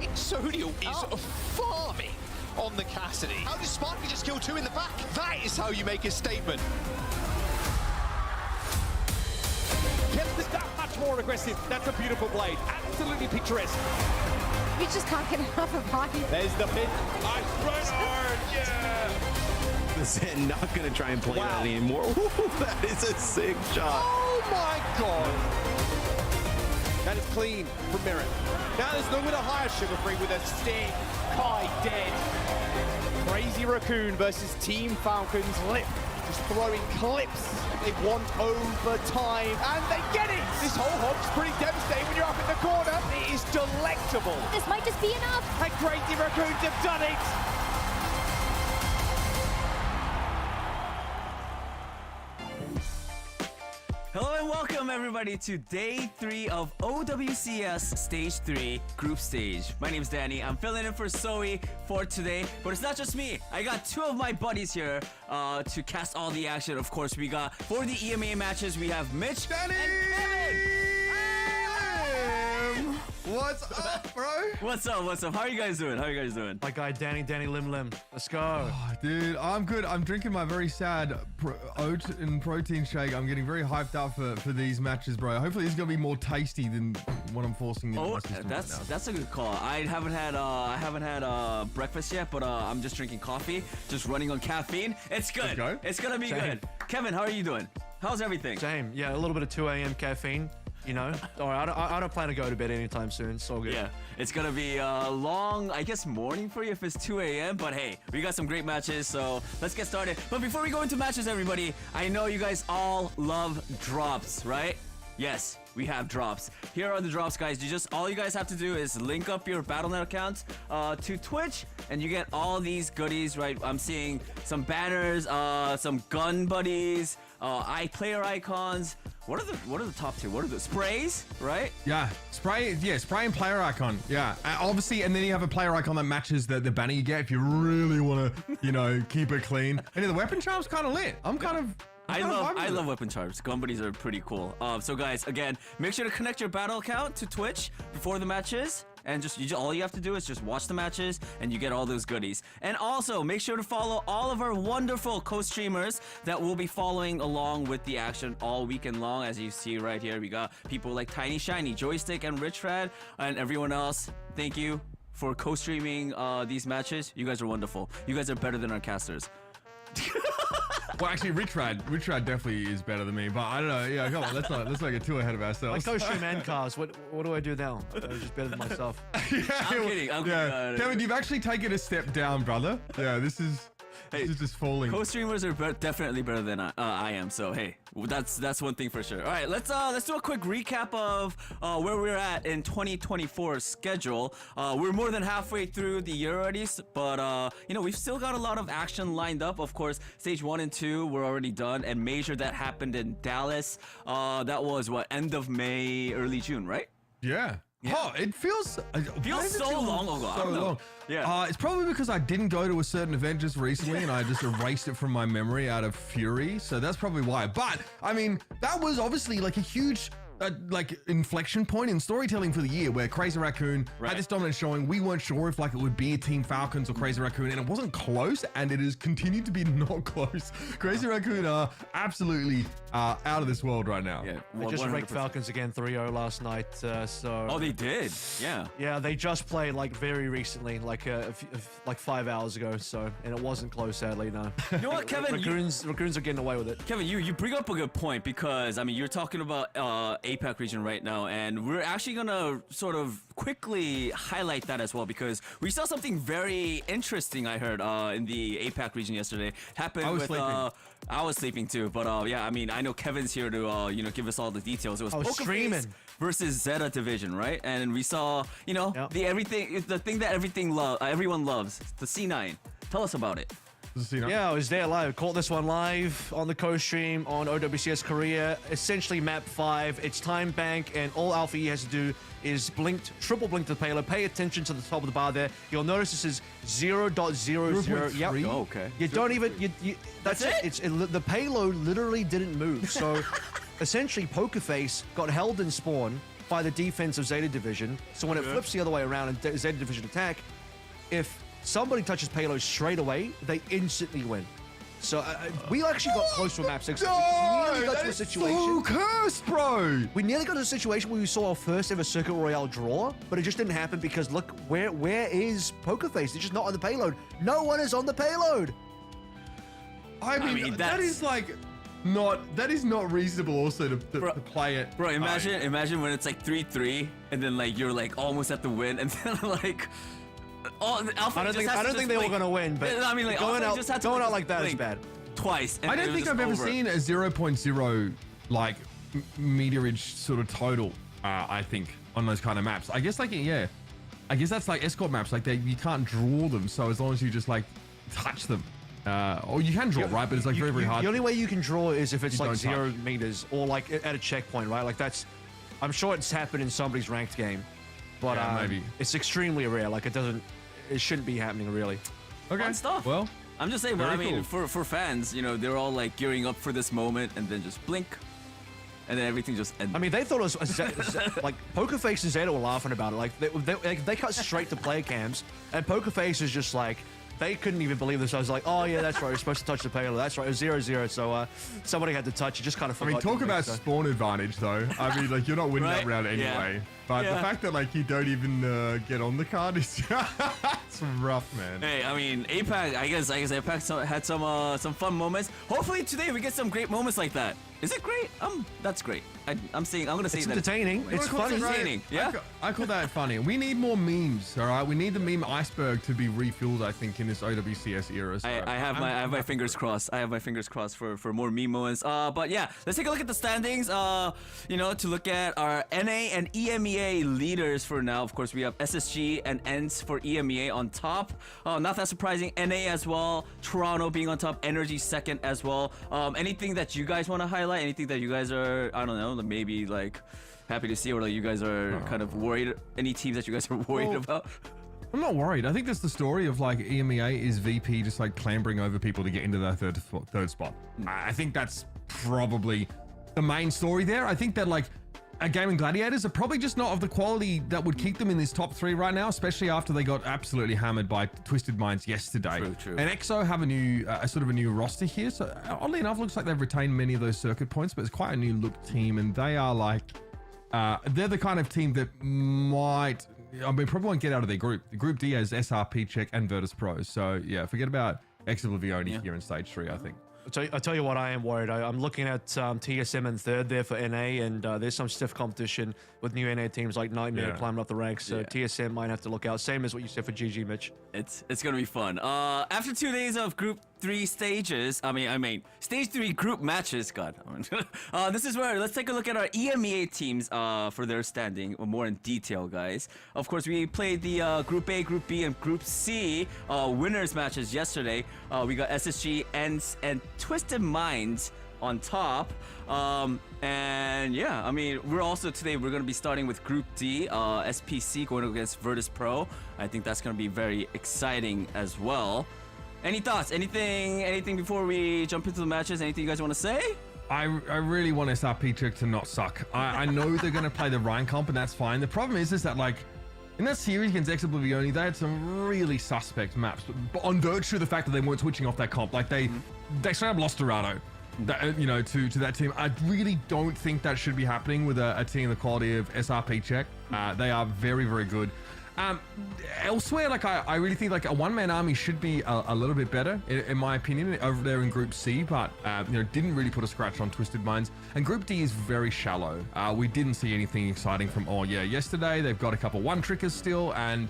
Exodial is farming on the Cassidy. How does Sparky just kill two in the back? That is how you make a statement. Kept it that much more aggressive. That's a beautiful blade. Absolutely picturesque. You just can't get enough of Hardy. There's the pin. Nice right hard. Yeah. Zen not going to try and play that anymore. Ooh, that is a sick shot. Oh my god. That is clean from Merit. Now there's no way to hire Sugar Free with a stick. Kai dead. Crazy Raccoon versus Team Falcons. Lip just throwing clips. They want overtime and they get it. This whole hog's pretty devastating when you're up in the corner. It is delectable. This might just be enough. And Crazy Raccoons have done it. Hello and welcome everybody to day 3 of OWCS Stage 3 Group Stage. My name is Danny. I'm filling in for Zoe for today, but it's not just me. I got 2 of my buddies here to cast all the action. Of course, we got for the EMEA matches, we have Mitch Danny! and Kevin. What's up, bro? What's up? What's up? How are you guys doing? How are you guys doing? My guy Danny Lim Lim. Let's go. Oh, dude, I'm good. I'm drinking my very sad oat and protein shake. I'm getting very hyped up for these matches, bro. Hopefully, it's gonna be more tasty than what I'm forcing into my system right now. That's a good call. I haven't had breakfast yet, but I'm just drinking coffee, just running on caffeine. It's good. Let's go. It's gonna be Same. good. Kevin, how are you doing? How's everything? Same. Yeah, a little bit of 2 a.m. caffeine. You know, all right, I don't plan to go to bed anytime soon. It's all good. Yeah, it's gonna be a long, I guess, morning for you if it's 2 a.m. But hey, we got some great matches, so let's get started. But before we go into matches, everybody, I know you guys all love drops, right? Yes, we have drops. Here are the drops, guys. All you guys have to do is link up your Battle.net accounts to Twitch, and you get all these goodies, right? I'm seeing some banners, some gun buddies, player icons. What are the top 2? What are the sprays, right? Yeah, spray and player icon. Yeah, obviously, and then you have a player icon that matches the banner you get if you really want to, you know, keep it clean. And the weapon charm's kind of lit. I love weapon charms. Gun buddies are pretty cool. So guys, again, make sure to connect your battle account to Twitch before the matches. And all you have to do is just watch the matches and you get all those goodies. And also make sure to follow all of our wonderful co-streamers that will be following along with the action all weekend long. As you see right here, we got people like Tiny Shiny, Joystick, and Rich Rad, and everyone else. Thank you for co-streaming these matches. You guys are wonderful. You guys are better than our casters. Well, actually, Rich Rad definitely is better than me, but I don't know. Yeah, come on, let's not get too ahead of ourselves. I go stream and cars. What do I do now? I'm just better than myself. Yeah, I'm kidding. Kevin, you've actually taken a step down, brother. Yeah, this is just falling. Co-streamers are definitely better than I am. So hey, that's one thing for sure. All right, let's do a quick recap of where we're at in 2024's schedule. We're more than halfway through the year already, but you know, we've still got a lot of action lined up. Of course, stage 1 and 2 were already done, and major that happened in Dallas. That was what, end of May, early June, right? Yeah. Oh, it feels so long ago. So long. Yeah. It's probably because I didn't go to a certain event just recently and I just erased it from my memory out of fury. So that's probably why. But I mean, that was obviously like a huge like inflection point in storytelling for the year, where Crazy Raccoon had this dominant showing. We weren't sure if like it would be Team Falcons or Crazy Raccoon, and it wasn't close, and it has continued to be not close. Crazy Raccoon are absolutely out of this world right now. Yeah, They just wrecked Falcons again 3-0 last night. So oh, they did. Yeah. Yeah, they just played like very recently, like 5 hours ago. So, and it wasn't close, sadly. No. You know what, Kevin? Raccoons are getting away with it. Kevin, you bring up a good point, because I mean, you're talking about APAC region right now, and we're actually gonna sort of quickly highlight that as well, because we saw something very interesting. I heard in the APAC region yesterday happened. I was sleeping too, but yeah, I mean, I know Kevin's here to you know, give us all the details. It was streaming versus Zeta division, right? And we saw, you know, the thing that everyone loves, the C9. Tell us about it. Yeah, I was there live. Caught this one live on the co-stream on OWCS Korea. Essentially map 5. It's time bank, and all Alpha E has to do is triple blink to the payload. Pay attention to the top of the bar there. You'll notice this is 0.00. Yep. Oh, okay. You don't even. That's it. The payload literally didn't move. So essentially, Pokerface got held in spawn by the defense of Zeta Division. So when it flips the other way around and Zeta Division attack, if somebody touches payload straight away, they instantly win. So we actually got close to a map 6. No, we nearly got to a situation. So cursed, bro. We nearly got to a situation where we saw our first ever Circuit Royale draw, but it just didn't happen because look, where is Pokerface? They're just not on the payload. No one is on the payload. I mean that is like that is not reasonable also to play it. Bro, imagine when it's like 3-3 and then like you're like almost at the win and then like Alpha I don't think they were gonna win, but I mean, like, going out like that is blink bad. Twice. I don't think I've ever seen a 0.0 like meterage sort of total. I think on those kind of maps. I guess like I guess that's like escort maps. Like you can't draw them. So as long as you just like touch them, or you can draw right, but it's like very hard. The only way you can draw is if it's like 0 touch. meters or like at a checkpoint, right? Like that's. I'm sure it's happened in somebody's ranked game, but maybe it's extremely rare. Like it shouldn't be happening really. Okay. Fun stuff. Well, I'm just saying, but I mean, for fans, you know, they're all like gearing up for this moment, and then just blink, and then everything just ends. I mean, they thought it was like Pokerface and Zeta were laughing about it. Like they cut straight to player cams, and Pokerface is just like they couldn't even believe this. I was like, oh yeah, that's right. We're supposed to touch the payload. That's right. It was 0-0. So somebody had to touch. It just kind of. I mean, talk about spawn advantage though. I mean, like you're not winning that round anyway. Yeah. But the fact that like you don't even get on the card is it's rough, man. Hey, I mean, APAC. I guess APAC had some fun moments. Hopefully today we get some great moments like that. Is it great? That's great. I'm gonna say it's that entertaining. It's funny. Entertaining. Yeah. I call that funny. We need more memes. All right, we need the meme iceberg to be refueled. I think in this OWCS era. So I have my fingers crossed. I have my fingers crossed for more meme moments. But yeah, let's take a look at the standings. You know, to look at our NA and EMEA leaders for now. Of course, we have SSG and ENS for EMEA on top. Not that surprising. NA as well. Toronto being on top. Energy second as well. Anything that you guys want to highlight? Anything that you guys are, I don't know, maybe like happy to see, or like you guys are kind of worried? Any teams that you guys are worried about? I'm not worried. I think that's the story of like EMEA is VP just like clambering over people to get into that third spot. I think that's probably the main story there. I think that like Gaming Gladiators are probably just not of the quality that would keep them in this top 3 right now, especially after they got absolutely hammered by Twisted Minds yesterday. True. And EXO have a sort of a new roster here, so oddly enough, looks like they've retained many of those circuit points, but it's quite a new look team, and they are like they're the kind of team that might, I mean, probably won't get out of their group. The group D has SRP Check and Virtus Pros, so yeah, forget about Exoblivione here in stage 3, I think. I'll tell you what, I am worried. I'm looking at TSM in 3rd there for NA, and there's some stiff competition with new NA teams like Nightmare climbing up the ranks. So TSM might have to look out. Same as what you said for GG, Mitch. It's gonna be fun. After 2 days of Group 3 stages, I mean stage 3 group matches. God, this is where let's take a look at our EMEA teams for their standing more in detail, guys. Of course, we played the Group A, Group B, and Group C winners matches yesterday. We got SSG, ENS, and Twisted Minds on top. And yeah, I mean, we're going to be starting with Group D, SPC going against Virtus Pro. I think that's going to be very exciting as well. Any thoughts? Anything before we jump into the matches? Anything you guys want to say? I really want SRP Check to not suck. I know they're going to play the Rhine comp, and that's fine. The problem is that like in that series against Exoblivione, they had some really suspect maps, but on virtue of the fact that they weren't switching off that comp, like they straight up lost Dorado. You know, to that team. I really don't think that should be happening with a team the quality of SRP Check. They are very, very good. Elsewhere, like I really think like a one-man army should be a little bit better, in my opinion, over there in Group C, but you know, didn't really put a scratch on Twisted Minds. And Group D is very shallow. We didn't see anything exciting from yesterday. They've got a couple one-trickers still, and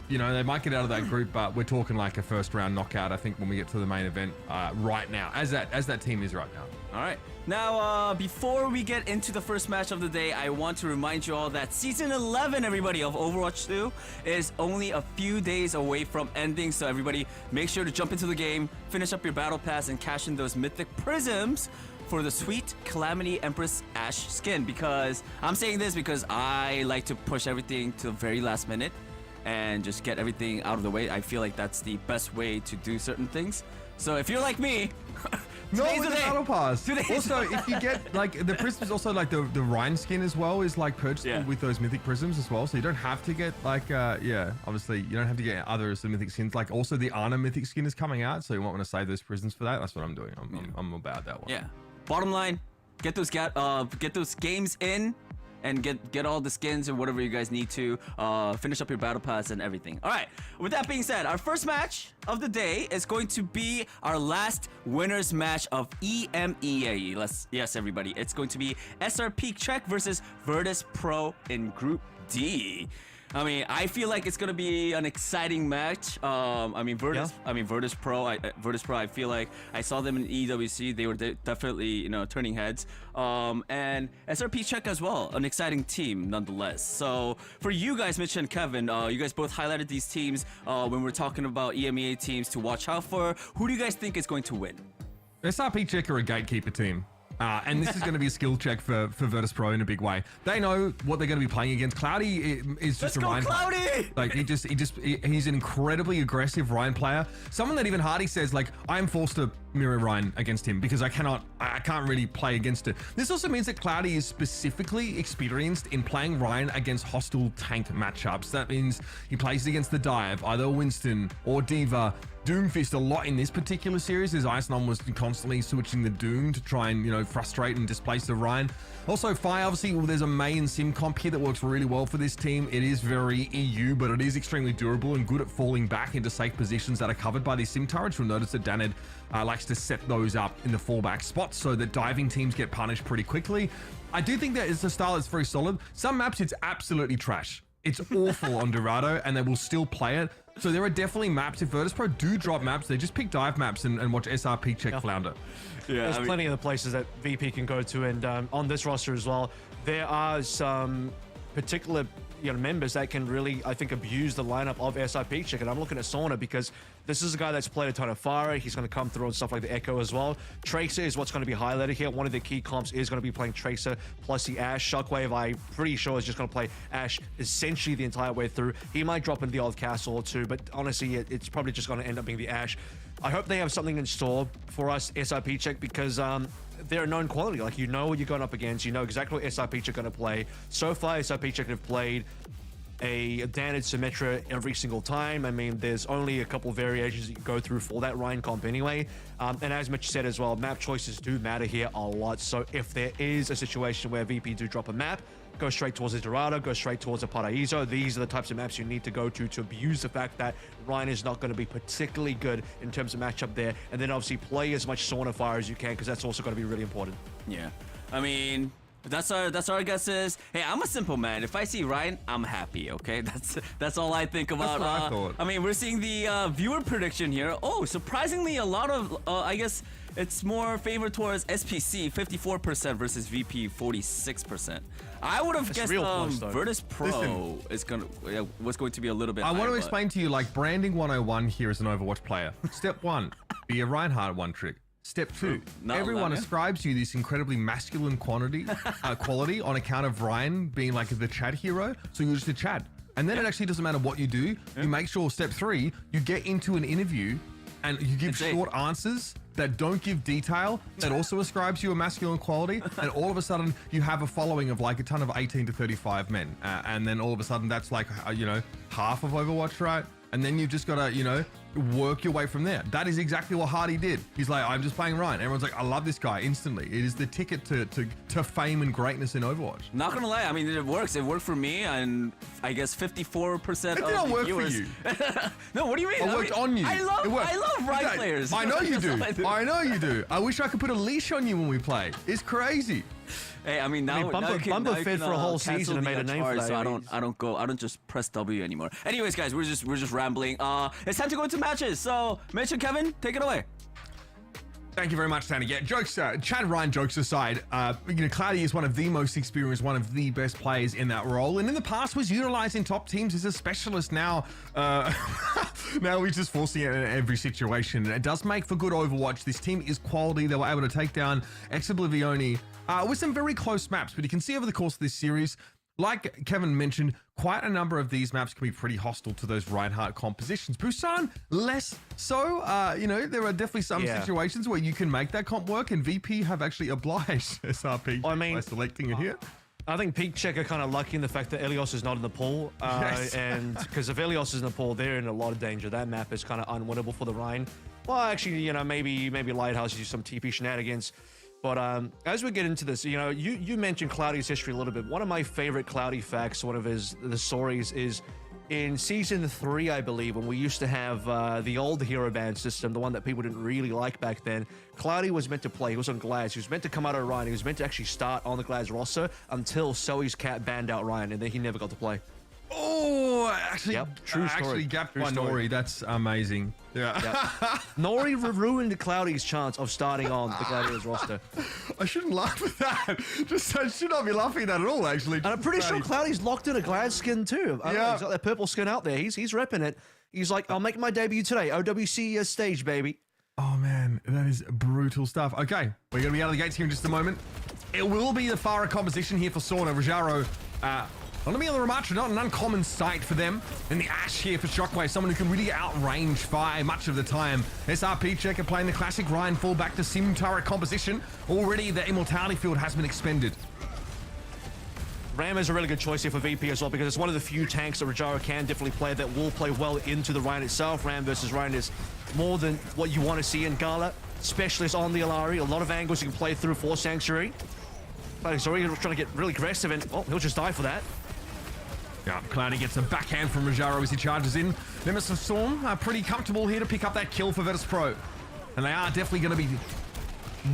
You know, they might get out of that group, but we're talking like a first round knockout, I think, when we get to the main event right now, as that team is right now. All right. Now, before we get into the first match of the day, I want to remind you all that Season 11, everybody, of Overwatch 2 is only a few days away from ending. So everybody, make sure to jump into the game, finish up your Battle Pass, and cash in those Mythic Prisms for the sweet Calamity Empress Ashe skin. Because I'm saying this because I like to push everything to the very last minute and just get everything out of the way. I feel like that's the best way to do certain things. So if you're like me, no, today's with the the day. battle pass. Today's Also, if you get like the prisms, also like the Rhine skin as well is like purchasable with those mythic prisms as well. So you don't have to get like obviously you don't have to get other mythic skins. Like also the Ana mythic skin is coming out, so you might want to save those prisms for that. That's what I'm doing. I'm about that one. Yeah. Bottom line, get those games in. And get all the skins or whatever you guys need to finish up your battle pass and everything. All right. With that being said, our first match of the day is going to be our last winners match of EMEA. Yes, everybody. It's going to be SRP Czech versus Virtus Pro in Group D. I mean, I feel like it's gonna be an exciting match. Virtus Pro. I feel like I saw them in EWC. They were definitely, turning heads. And SRP Czech as well, an exciting team nonetheless. So for you guys, Mitch and Kevin, you guys both highlighted these teams when we're talking about EMEA teams to watch out for. Who do you guys think is going to win? SRP Czech are a gatekeeper team. And this is going to be a skill check for Virtus Pro in a big way. They know what they're going to be playing against. Cloudy is just a Ryan player. Like he's an incredibly aggressive Ryan player. Someone that even Hardy says like I'm forced to mirror Ryan against him because I can't really play against it. This also means that Cloudy is specifically experienced in playing Ryan against hostile tank matchups. That means he plays against the dive, either Winston or Diva. Doomfist a lot in this particular series as Icenon was constantly switching the Doom to try and frustrate and displace the Ryan. Also Fire, obviously there's a main sim comp here that works really well for this team. It is very EU, but it is extremely durable and good at falling back into safe positions that are covered by these sim turrets. You'll notice that Danid likes to set those up in the fallback spots so that diving teams get punished pretty quickly. I do think that it's a style that's very solid. Some maps it's absolutely trash. It's awful on Dorado and they will still play it. So there are definitely maps. If Virtus Pro do drop maps, they just pick dive maps and watch SRP Czech flounder. Yeah, there's plenty of the places that VP can go to, and on this roster as well, there are some particular members that can really, I think, abuse the lineup of SRP Czech. And I'm looking at Sauna because this is a guy that's played a ton of Fire. He's going to come through on stuff like the Echo as well. Tracer is what's going to be highlighted here. One of the key comps is going to be playing Tracer plus the Ashe. Shockwave, I'm pretty sure, is just going to play Ashe essentially the entire way through. He might drop in the odd castle or two, but honestly, it's probably just going to end up being the Ashe. I hope they have something in store for us, SRP Czech, because they're a known quality. Like, you know what you're going up against. You know exactly what SRP Czech are going to play. So far, SRP Czech have played a Danid Symmetra every single time. I mean, there's only a couple variations that you go through for that Ryan comp anyway. And as Mitch said as well, map choices do matter here a lot. So if there is a situation where VP do drop a map, go straight towards a Dorado, go straight towards a Paraíso. These are the types of maps you need to go to abuse the fact that Ryan is not going to be particularly good in terms of matchup there. And then obviously play as much Sauna Fire as you can, because that's also going to be really important. Yeah. I mean, that's our guesses. Hey, I'm a simple man. If I see Ryan, I'm happy, okay? That's all I think about. That's what I thought. I mean, we're seeing the viewer prediction here. Oh, surprisingly, a lot of, I guess, it's more favored towards SPC, 54% versus VP, 46%. I would have guessed Virtus Pro was going to be a little bit I higher, want to explain to you, like, branding 101 here as an Overwatch player. Step 1, be a Reinhardt one trick. Step 2, everyone ascribes you this incredibly masculine quality on account of Ryan being like the Chad hero, so you're just a Chad. And then it actually doesn't matter what you do. You make sure, step 3, you get into an interview and you give short answers that don't give detail, that also ascribes you a masculine quality, and all of a sudden you have a following of like a ton of 18 to 35 men. And then all of a sudden that's like, half of Overwatch, right? And then you've just got to, work your way from there. That is exactly what Hardy did. He's like, I'm just playing Ryan. Everyone's like, I love this guy instantly. It is the ticket to fame and greatness in Overwatch. Not gonna lie, I mean, it works. It worked for me, and I guess 54% It did of not the work viewers. for you. No, what do you mean? It worked on you. I love Ryan Yeah, players. I know you do. That's all I know you do. I wish I could put a leash on you when we play. It's crazy. Hey, I mean, now, Bumper fed for a whole season and made a name for that. So I don't just press W anymore. Anyways, guys, we're just rambling. It's time to go into matches. So, Mitch and Kevin, take it away. Thank you very much, Danny. Yeah, jokes, Chad Ryan jokes aside, Cloudy is one of the most experienced, one of the best players in that role, and in the past was utilizing top teams as a specialist. Now, now he's just forcing it in every situation. It does make for good Overwatch. This team is quality. They were able to take down Ex-Oblivioni with some very close maps, but you can see over the course of this series, like Kevin mentioned, quite a number of these maps can be pretty hostile to those Reinhardt compositions. Busan, less so. There are definitely some situations where you can make that comp work, and VP have actually obliged SRP by selecting it here. I think Peak Check are kind of lucky in the fact that Elios is not in the pool. Yes. And because if Elios is in the pool, they're in a lot of danger. That map is kind of unwinnable for the Rhine. Well, actually, maybe Lighthouse use some TP shenanigans. But as we get into this, you mentioned Cloudy's history a little bit. One of my favorite Cloudy facts, one of the stories is in season 3, I believe, when we used to have the old hero ban system, the one that people didn't really like back then. Cloudy was meant to play. He was on Glads. He was meant to come out of Ryan. He was meant to actually start on the Glads roster until Zoe's cat banned out Ryan, and then he never got to play. Oh, actually, true story. Actually gapped by Nori. That's amazing. Yeah. Nori ruined Cloudy's chance of starting on the Gladiators roster. I shouldn't laugh at that. I should not be laughing at that at all, actually. And I'm pretty sure Cloudy's locked in a Glad skin too. I don't know, he's got that purple skin out there. He's repping it. He's like, I'll make my debut today. OWCS stage, baby. Oh, man. That is brutal stuff. Okay. We're going to be out of the gates here in just a moment. It will be the Farah composition here for Sauna. Rajaro, going to be on the Ramatra, not an uncommon sight for them. And the Ash here for Shockwave, someone who can really outrange fire much of the time. SRP Checker playing the classic Ryan fall back to Sim turret composition. Already the Immortality field has been expended. Ram is a really good choice here for VP as well because it's one of the few tanks that Rajaro can definitely play that will play well into the Ryan itself. Ram versus Ryan is more than what you want to see in Gala. Specialist on the Alari, a lot of angles you can play through for Sanctuary. But he's already trying to get really aggressive and, he'll just die for that. Yeah, Cloudy gets a backhand from Rajaro as he charges in. Nemesis Storm are pretty comfortable here to pick up that kill for Virtus Pro. And they are definitely going to be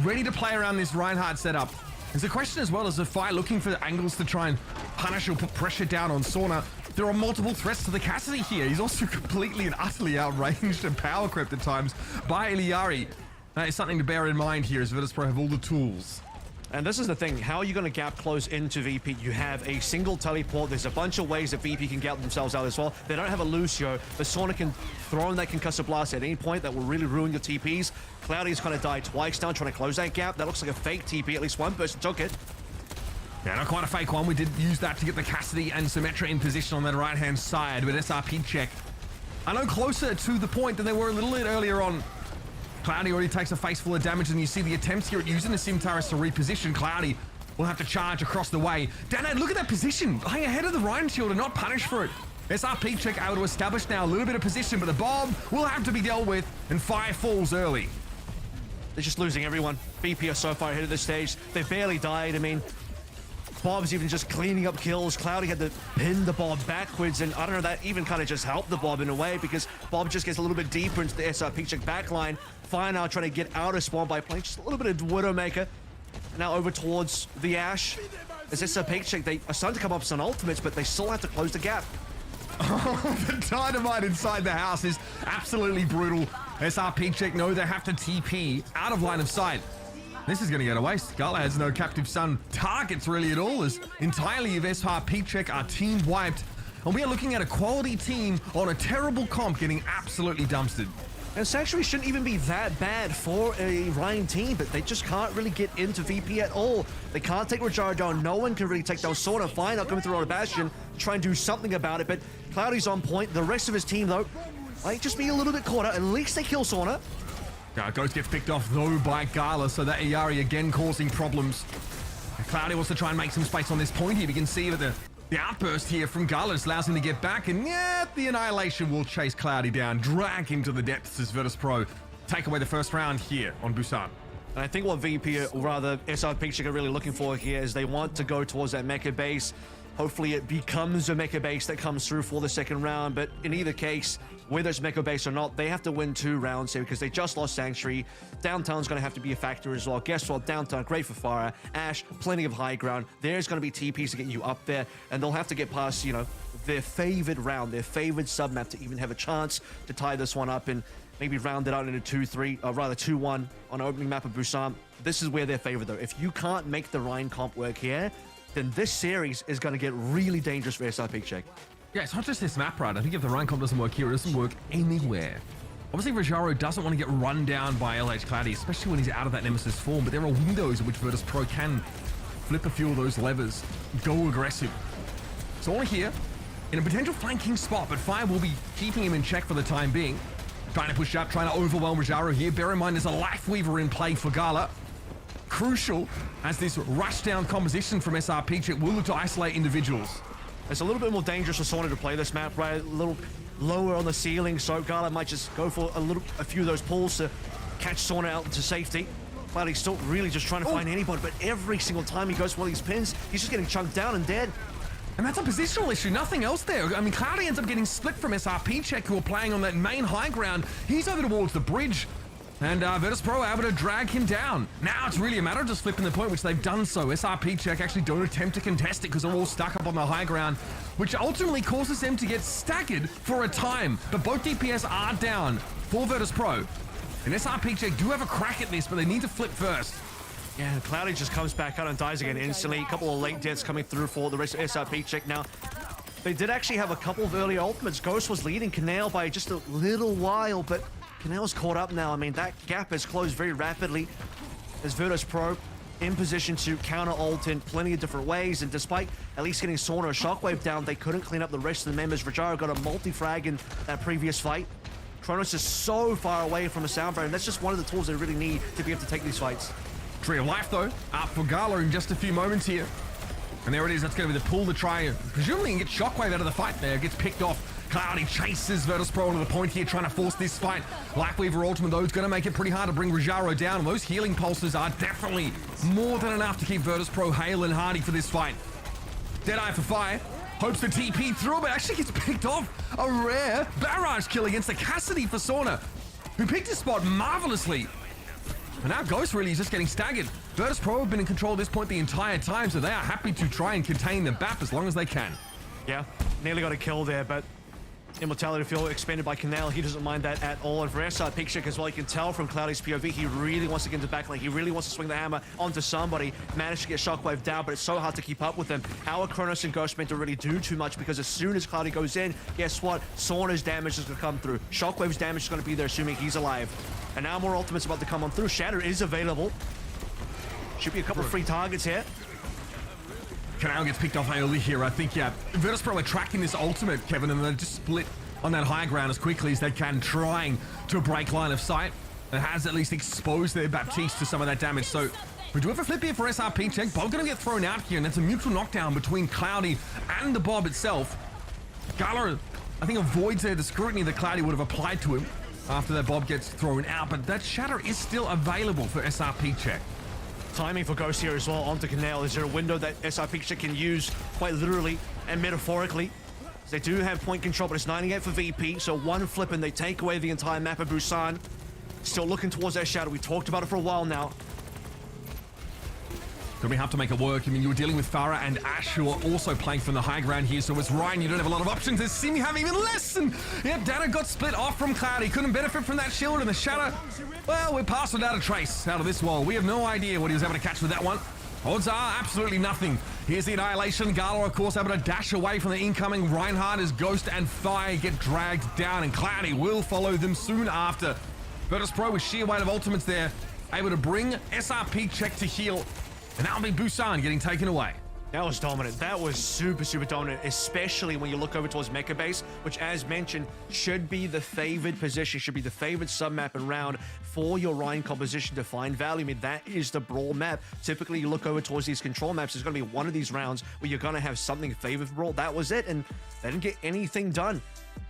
ready to play around this Reinhardt setup. There's a question as well as the fight looking for angles to try and punish or put pressure down on Sauna. There are multiple threats to the Cassidy here. He's also completely and utterly outranged and power crept at times by Eliari. That is something to bear in mind here as Virtus Pro have all the tools. And this is the thing, how are you going to gap close into VP? You have a single teleport. There's a bunch of ways that VP can gap themselves out as well. They don't have a Lucio, but Sauna can throw in that concussive blast at any point that will really ruin your TPs. Cloudy's kind of died twice now trying to close that gap. That looks like a fake TP. At least one person took it. Yeah, not quite a fake one. We did use that to get the Cassidy and Symmetra in position on that right-hand side, but SRP check. I know closer to the point than they were a little bit earlier on. Cloudy already takes a face full of damage, and you see the attempts here at using the Simtaris to reposition. Cloudy will have to charge across the way. Danad, look at that position. Lying ahead of the Ryan Shield and not punished for it. SRP check able to establish now a little bit of position, but the bomb will have to be dealt with, and fire falls early. They're just losing everyone. VP are so far ahead of this stage. They barely died. I mean, Bob's even just cleaning up kills. Cloudy had to pin the Bob backwards, and I don't know, that even kind of just helped the Bob in a way because Bob just gets a little bit deeper into the SRP check backline. Fire now trying to get out of spawn by playing just a little bit of Widowmaker. Now over towards the Ash. As SRP check, they are starting to come up with some ultimates, but they still have to close the gap. Oh, the dynamite inside the house is absolutely brutal. SRP check know they have to TP out of line of sight. This is going to go to waste. Gala has no captive sun targets really at all, as entirely of SRP check are team wiped. And we are looking at a quality team on a terrible comp getting absolutely dumpstered. And Sanctuary shouldn't even be that bad for a Ryan team, but they just can't really get into VP at all. They can't take Rajaro down. No one can really take down Sauna. Fine, I'll come through on a Bastion, try and do something about it, but Cloudy's on point. The rest of his team, though, might just be a little bit caught out. At least they kill Sauna. Ghost gets picked off, though, by Gala, so that Iari again causing problems. Cloudy wants to try and make some space on this point here. You can see that the The outburst here from Gallus allows him to get back, and yeah, the Annihilation will chase Cloudy down, drag him to the depths as Virtus.pro take away the first round here on Busan. And I think what VP, or rather SRP, are really looking for here is they want to go towards that mecha base. Hopefully it becomes a mecha base that comes through for the second round, but in either case, whether it's mecha base or not, they have to win 2 rounds here because they just lost Sanctuary. Downtown's going to have to be a factor as well. Guess what? Downtown, great for Farah. Ash, plenty of high ground. There's going to be TPs to get you up there, and they'll have to get past, you know, their favored round, their favored submap to even have a chance to tie this one up and maybe round it out into 2-3, or rather 2-1 on opening map of Busan. This is where they're favored though. If you can't make the Rhine comp work here, then this series is going to get really dangerous for SRP check. Yeah, it's not just this map, right? I think if the Rhine comp doesn't work here, it doesn't work anywhere. Obviously, Rajaro doesn't want to get run down by LH Cloudy, especially when he's out of that Nemesis form, but there are windows in which Virtus.pro can flip a few of those levers, go aggressive. So all here, in a potential flanking spot, but Fire will be keeping him in check for the time being. Trying to push up, trying to overwhelm Rajaro here. Bear in mind, there's a Life Weaver in play for Gala. Crucial as this rushdown composition from SRP Check will look to isolate individuals. It's a little bit more dangerous for Sauna to play this map, right? A little lower on the ceiling, so Gala might just go for a few of those pulls to catch Sauna out into safety. Cloudy's still really just trying to find anybody, but every single time he goes for these pins, he's just getting chunked down and dead. And that's a positional issue, nothing else there. I mean, Cloudy ends up getting split from SRP Check, who are playing on that main high ground. He's over towards the bridge, and Virtus.pro able to drag him down. Now it's really a matter of just flipping the point, which they've done so. SRP Check actually don't attempt to contest it because they're all stuck up on the high ground, which ultimately causes them to get staggered for a time. But both DPS are down for Virtus.pro. And SRP Check do have a crack at this, but they need to flip first. Yeah, Cloudy just comes back out and dies again instantly. A couple of late deaths coming through for the rest of SRP Check now. They did actually have a couple of early ultimates. Ghost was leading Canal by just a little while, but Canal's caught up now. I mean, that gap has closed very rapidly as Virtus.pro in position to counter-ult in plenty of different ways, and despite at least getting Sauna or Shockwave down, they couldn't clean up the rest of the members. Rajaro got a multi-frag in that previous fight. Kronos is so far away from a sound barrier, and that's just one of the tools they really need to be able to take these fights. Tree of Life, though, up for Gala in just a few moments here. And there it is. That's going to be the pull to try and presumably get Shockwave out of the fight there. Gets picked off. Cloudy chases Virtus.pro onto the point here, trying to force this fight. Lifeweaver ultimate, though, is going to make it pretty hard to bring Rajaro down. And those healing pulses are definitely more than enough to keep Virtus.pro hale and hardy for this fight. Deadeye for Fire. Hopes the TP through, but actually gets picked off. A rare barrage kill against the Cassidy for Sauna, who picked his spot marvelously. And now Ghost really is just getting staggered. Virtus.pro have been in control at this point the entire time, so they are happy to try and contain the BAP as long as they can. Yeah, nearly got a kill there, but Immortality Field expended by Canal. He doesn't mind that at all. And for SRP Check as well, you can tell from Cloudy's POV, he really wants to get into backline. He really wants to swing the hammer onto somebody. Managed to get Shockwave down, but it's so hard to keep up with him. How are Kronos and Ghost meant to really do too much? Because as soon as Cloudy goes in, guess what? Sauna's damage is going to come through. Shockwave's damage is going to be there, assuming he's alive. And now more ultimates about to come on through. Shatter is available. Should be a couple of free targets here. Canal gets picked off early here. I think, yeah, Virtus.pro are tracking this ultimate, Kevin, and they just split on that high ground as quickly as they can, trying to break line of sight. It has at least exposed their Baptiste to some of that damage. So we do have a flip here for SRP Check. Bob going to get thrown out here, and that's a mutual knockdown between Cloudy and the Bob itself. Gala, I think, avoids the scrutiny that Cloudy would have applied to him after that Bob gets thrown out, but that Shatter is still available for SRP Check. Timing for Ghost here as well onto Canal. Is there a window that SRP Check can use quite literally and metaphorically? They do have point control, but it's 98 for VP, so one flip and they take away the entire map of Busan. Still looking towards that Shadow. We talked about it for a while now. Gonna have to make it work. I mean, you're dealing with Farah and Ash, who are also playing from the high ground here, so it's Ryan. You don't have a lot of options. As Simi have even less, and yep, Dana got split off from Cloud. He couldn't benefit from that shield, and the Shadow, well, we're passed without a trace out of this wall. We have no idea what he was able to catch with that one. Odds are absolutely nothing. Here's the Annihilation. Gala, of course, able to dash away from the incoming Reinhardt as Ghost and Fire get dragged down, and Cloudy will follow them soon after. Virtus.pro with sheer weight of ultimates there, able to bring SRP Check to heal. And that'll be Busan getting taken away. That was dominant. That was super, super dominant, especially when you look over towards Mecha Base, which, as mentioned, should be the favored position, should be the favored sub-map and round for your Rhine composition to find value. I mean, that is the Brawl map. Typically, you look over towards these control maps, there's going to be one of these rounds where you're going to have something favored for Brawl. That was it, and they didn't get anything done.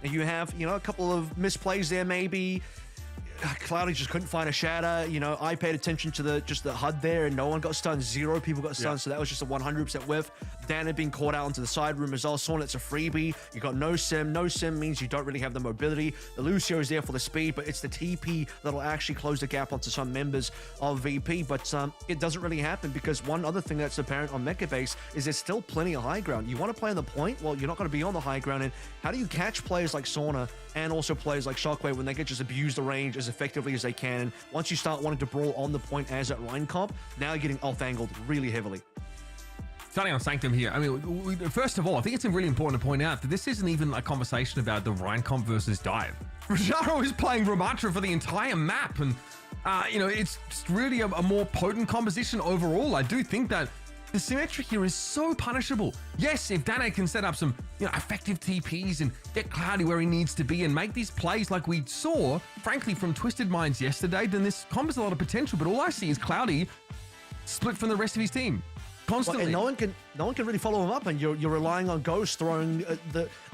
And you have, a couple of misplays there, maybe. Cloudy just couldn't find a shatter. I paid attention to the HUD there, and no one got stunned. 0 people got stunned, so that was just a 100% whiff. Dan had been caught out into the side room as well. Sauna, it's a freebie. You got no sim. No sim means you don't really have the mobility. The Lucio is there for the speed, but it's the TP that'll actually close the gap onto some members of VP. But it doesn't really happen because one other thing that's apparent on Mecha Base is there's still plenty of high ground. You want to play on the point? Well, you're not going to be on the high ground. And how do you catch players like Sauna and also players like Shockwave when they can just abuse the range as effectively as they can? And once you start wanting to brawl on the point as at Rhine comp, now you're getting off-angled really heavily. Starting on Sanctum here, I mean, first of all, I think it's really important to point out that this isn't even a conversation about the Rhine comp versus Dive. Rajaro is playing Ramatra for the entire map, and, it's really a more potent composition overall. I do think that the symmetry here is so punishable. Yes, if Dane can set up some effective TPs and get Cloudy where he needs to be and make these plays like we saw, frankly, from Twisted Minds yesterday, then this comp has a lot of potential. But all I see is Cloudy split from the rest of his team constantly. Well, and no one can really follow him up, and you're relying on Ghost throwing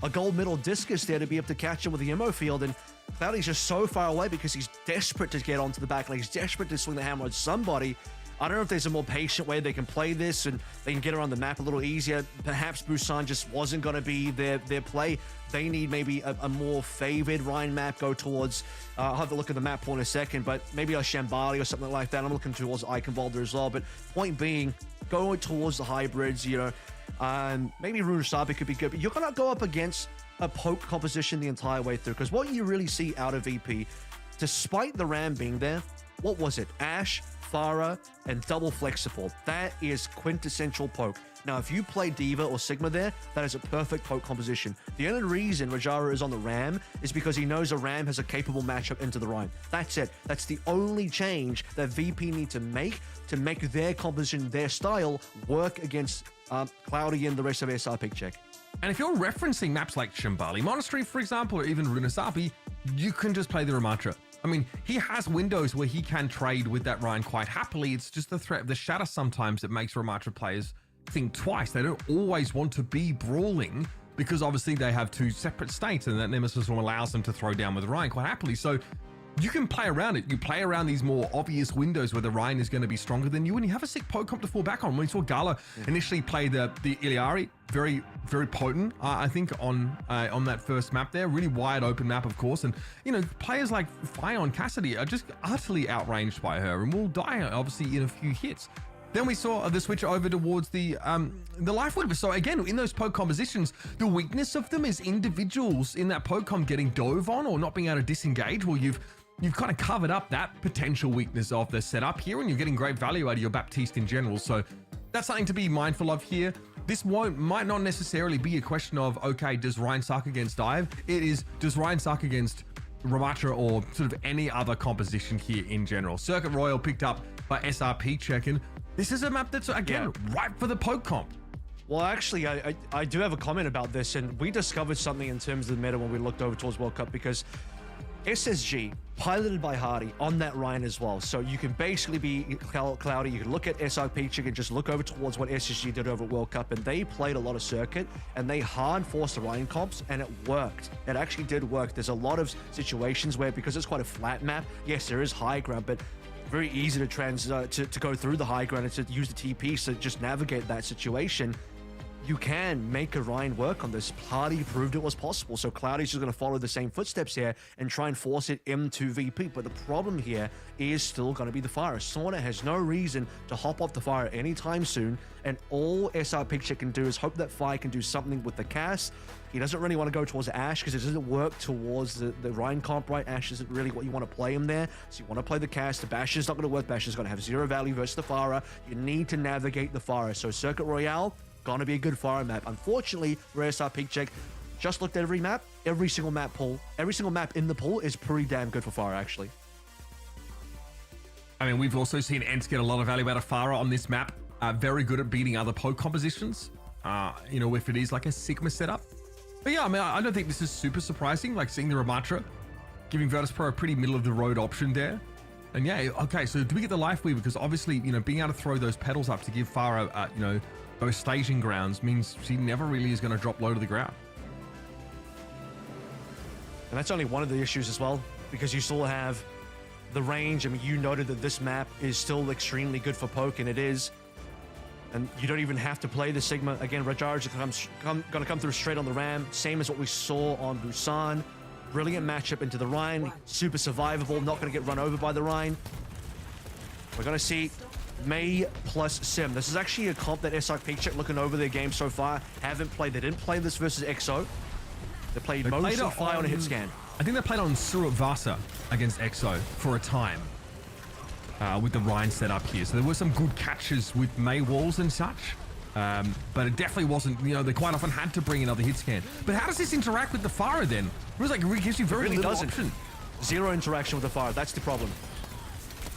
a gold medal discus there to be able to catch him with the ammo field. And Cloudy's just so far away because he's desperate to get onto the back lane. He's desperate to swing the hammer at somebody. I don't know if there's a more patient way they can play this and they can get around the map a little easier. Perhaps Busan just wasn't going to be their play. They need maybe a more favored Rhine map, go towards, I'll have a look at the map pool in a second, but maybe a Shambali or something like that. I'm looking towards Eichenwalder as well. But point being, go towards the hybrids, maybe Runasabi could be good, but you're going to go up against a poke composition the entire way through. Because what you really see out of VP, despite the Ram being there, what was it? Ashe, Pharah, and double flex support. That is quintessential poke. Now, if you play Diva or Sigma there, that is a perfect poke composition. The only reason Rajara is on the Ram is because he knows a Ram has a capable matchup into the Rhine. That's it. That's the only change that VP need to make their composition, their style, work against Cloudy and the rest of SR Pick Check. And if you're referencing maps like Shambali, Monastery, for example, or even Runasabi, you can just play the Ramatra. I mean, he has windows where he can trade with that Rhine quite happily. It's just the threat of the shatter sometimes that makes Ramatra players think twice. They don't always want to be brawling because obviously they have two separate states, and that Nemesis room allows them to throw down with Rhine quite happily. So you can play around it. You play around these more obvious windows where the Rhine is going to be stronger than you, and you have a sick poke comp to fall back on. When we saw Gala initially play the Iliari, very, very potent, I think, on that first map there. Really wide open map, of course. And, players like Fion Cassidy are just utterly outranged by her and will die, obviously, in a few hits. Then we saw the switch over towards the life weaver. So again, in those poke compositions, the weakness of them is individuals in that poke comp getting dove on or not being able to disengage. Well, you've kind of covered up that potential weakness of the setup here, and you're getting great value out of your Baptiste in general. So that's something to be mindful of here. This might not necessarily be a question of, okay, does Rhine suck against Dive? It is, does Rhine suck against Ramatra or sort of any other composition here in general? Circuit Royal picked up by SRP Check-in. This is a map that's, again, ripe for the poke comp. Well, actually, I do have a comment about this, and we discovered something in terms of the meta when we looked over towards World Cup, because SSG, piloted by Hardy, on that Rhine as well. So you can basically be Cloudy. You can look at SRP Chicken, just look over towards what SSG did over World Cup, and they played a lot of circuit, and they hard forced the Rhine comps, and it worked. It actually did work. There's a lot of situations where, because it's quite a flat map, yes, there is high ground, but very easy to go through the high ground and to use the TP to just navigate that situation. You can make a Rhine work on this. Hardy proved it was possible. So Cloudy's just going to follow the same footsteps here and try and force it into VP. But the problem here is still going to be the Fire. Sauna has no reason to hop off the Fire anytime soon. And all SR Picture can do is hope that Fire can do something with the cast. He doesn't really want to go towards Ashe because it doesn't work towards the Rhine comp, right? Ashe isn't really what you want to play him there. So you want to play the cast. The Bash is not going to work. Bash is going to have zero value versus the Fire. You need to navigate the Fire. So Circuit Royale, gonna be a good Fire map. Unfortunately, for SR Peak Check, just looked at every map, every single map pool, every single map in the pool is pretty damn good for Fire, actually. I mean, we've also seen Ents get a lot of value out of Farah on this map. very good at beating other poke compositions, you know, if it is like a Sigma setup. But yeah, I mean, I don't think this is super surprising, like seeing the Ramatra giving Virtus.pro a pretty middle-of-the-road option there. And yeah, okay, so do we get the Life Weaver? Because obviously, you know, being able to throw those pedals up to give Farah, you know, those staging grounds means she never really is going to drop low to the ground. And that's only one of the issues as well, because you still have the range. I mean, you noted that this map is still extremely good for poke, and it is. And you don't even have to play the Sigma. Again, Rajar is going to come through straight on the Ram, same as what we saw on Busan. Brilliant matchup into the Rhine, super survivable, not going to get run over by the Rhine. We're going to see May plus Sim. This is actually a comp that SR Peachek, looking over their game so far, haven't played. They didn't play this versus EXO. They played mostly Fire on a hit scan. I think they played on Surat Vasa against EXO for a time with the Rhine set up here. So there were some good catches with May walls and such. But it definitely wasn't, you know, they quite often had to bring another hit scan. But how does this interact with the Farah then? It was like it gives you very little option. Zero interaction with the Farah, that's the problem.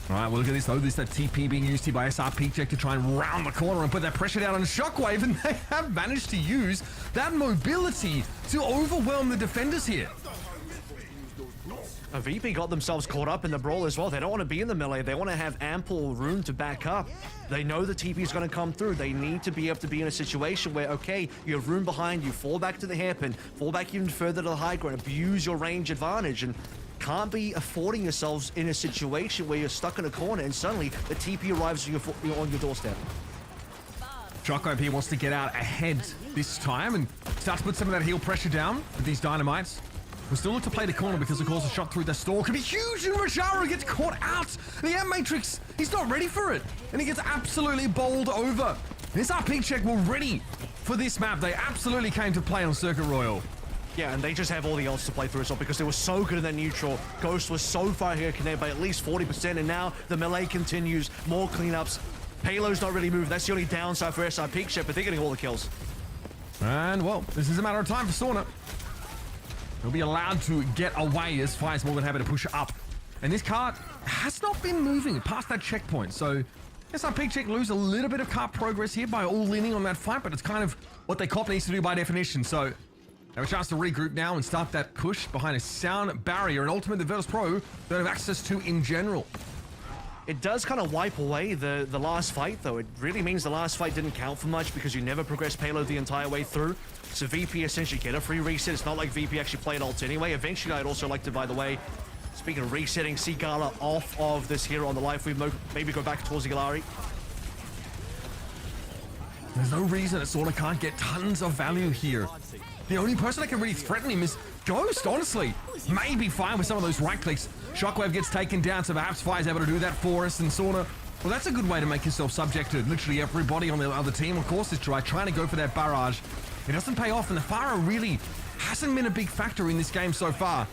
All right, well, look at this, though. This is that TP being used here by SR Peachek to try and round the corner and put that pressure down on Shockwave, and they have managed to use that mobility to overwhelm the defenders here. VP got themselves caught up in the brawl as well. They don't want to be in the melee. They want to have ample room to back up. They know the TP is going to come through. They need to be able to be in a situation where, okay, you have room behind you, fall back to the hairpin, fall back even further to the high ground, abuse your range advantage, and can't be affording yourselves in a situation where you're stuck in a corner and suddenly the TP arrives on your doorstep. Shockwave here wants to get out ahead this time and start to put some of that heel pressure down with these dynamites. We'll still look to play the corner because, of course, a shot through the stall could be huge, and Rajaro gets caught out. The M-Matrix, he's not ready for it, and he gets absolutely bowled over. This Peachek were ready for this map. They absolutely came to play on Circuit Royal. Yeah, and they just have all the odds to play through as well because they were so good in that neutral. Ghost was so far here, connected by at least 40%, and now the melee continues. More cleanups. Payload's not really moved. That's the only downside for SR Peachek, but they're getting all the kills. And, well, this is a matter of time for Sauna. He'll be allowed to get away as Fire's more than happy to push up. And this cart has not been moving past that checkpoint. So SR Peachek lose a little bit of cart progress here by all leaning on that fight, but it's kind of what they cop needs to do by definition. So they have a chance to regroup now and start that push behind a sound barrier, an ultimate that Virtus.pro don't have access to in general. It does kind of wipe away the last fight, though. It really means the last fight didn't count for much because you never progressed payload the entire way through. So VP essentially get a free reset. It's not like VP actually played ult anyway. Eventually, I'd also like to, by the way, speaking of resetting, see Gala off of this hero on the life. We maybe go back towards the Galari. There's no reason that Sauna can't get tons of value here. The only person that can really threaten him is Ghost, honestly. Maybe fine with some of those right clicks. Shockwave gets taken down, so perhaps Fire's able to do that for us, and Sauna, well, that's a good way to make yourself subject to literally everybody on the other team. Of course, is trying to go for that barrage. It doesn't pay off, and the Farah really hasn't been a big factor in this game so far.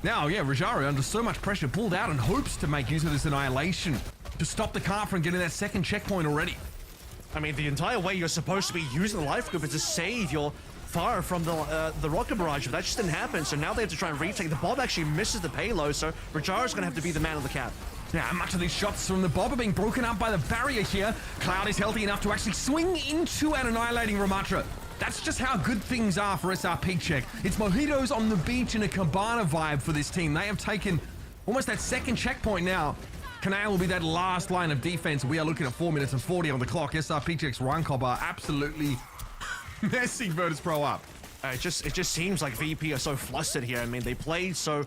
Now, yeah, Rajari, under so much pressure, pulled out and hopes to make use of this annihilation to stop the car from getting that second checkpoint already. I mean, the entire way you're supposed to be using the life group is to save your Farah from the rocket barrage, but that just didn't happen. So now they have to try and retake. The bomb actually misses the payload, so Rajari's going to have to be the man of the cap. Yeah, much of these shots from the Bob are being broken up by the barrier here. Cloud is healthy enough to actually swing into an annihilating Ramatra. That's just how good things are for SR Peachek. It's mojitos on the beach and a cabana vibe for this team. They have taken almost that second checkpoint now. Canal will be that last line of defense. We are looking at 4 minutes and 40 on the clock. SR Peachek's run cob are absolutely messing Virtus.pro up. It just seems like VP are so flustered here. I mean, they played so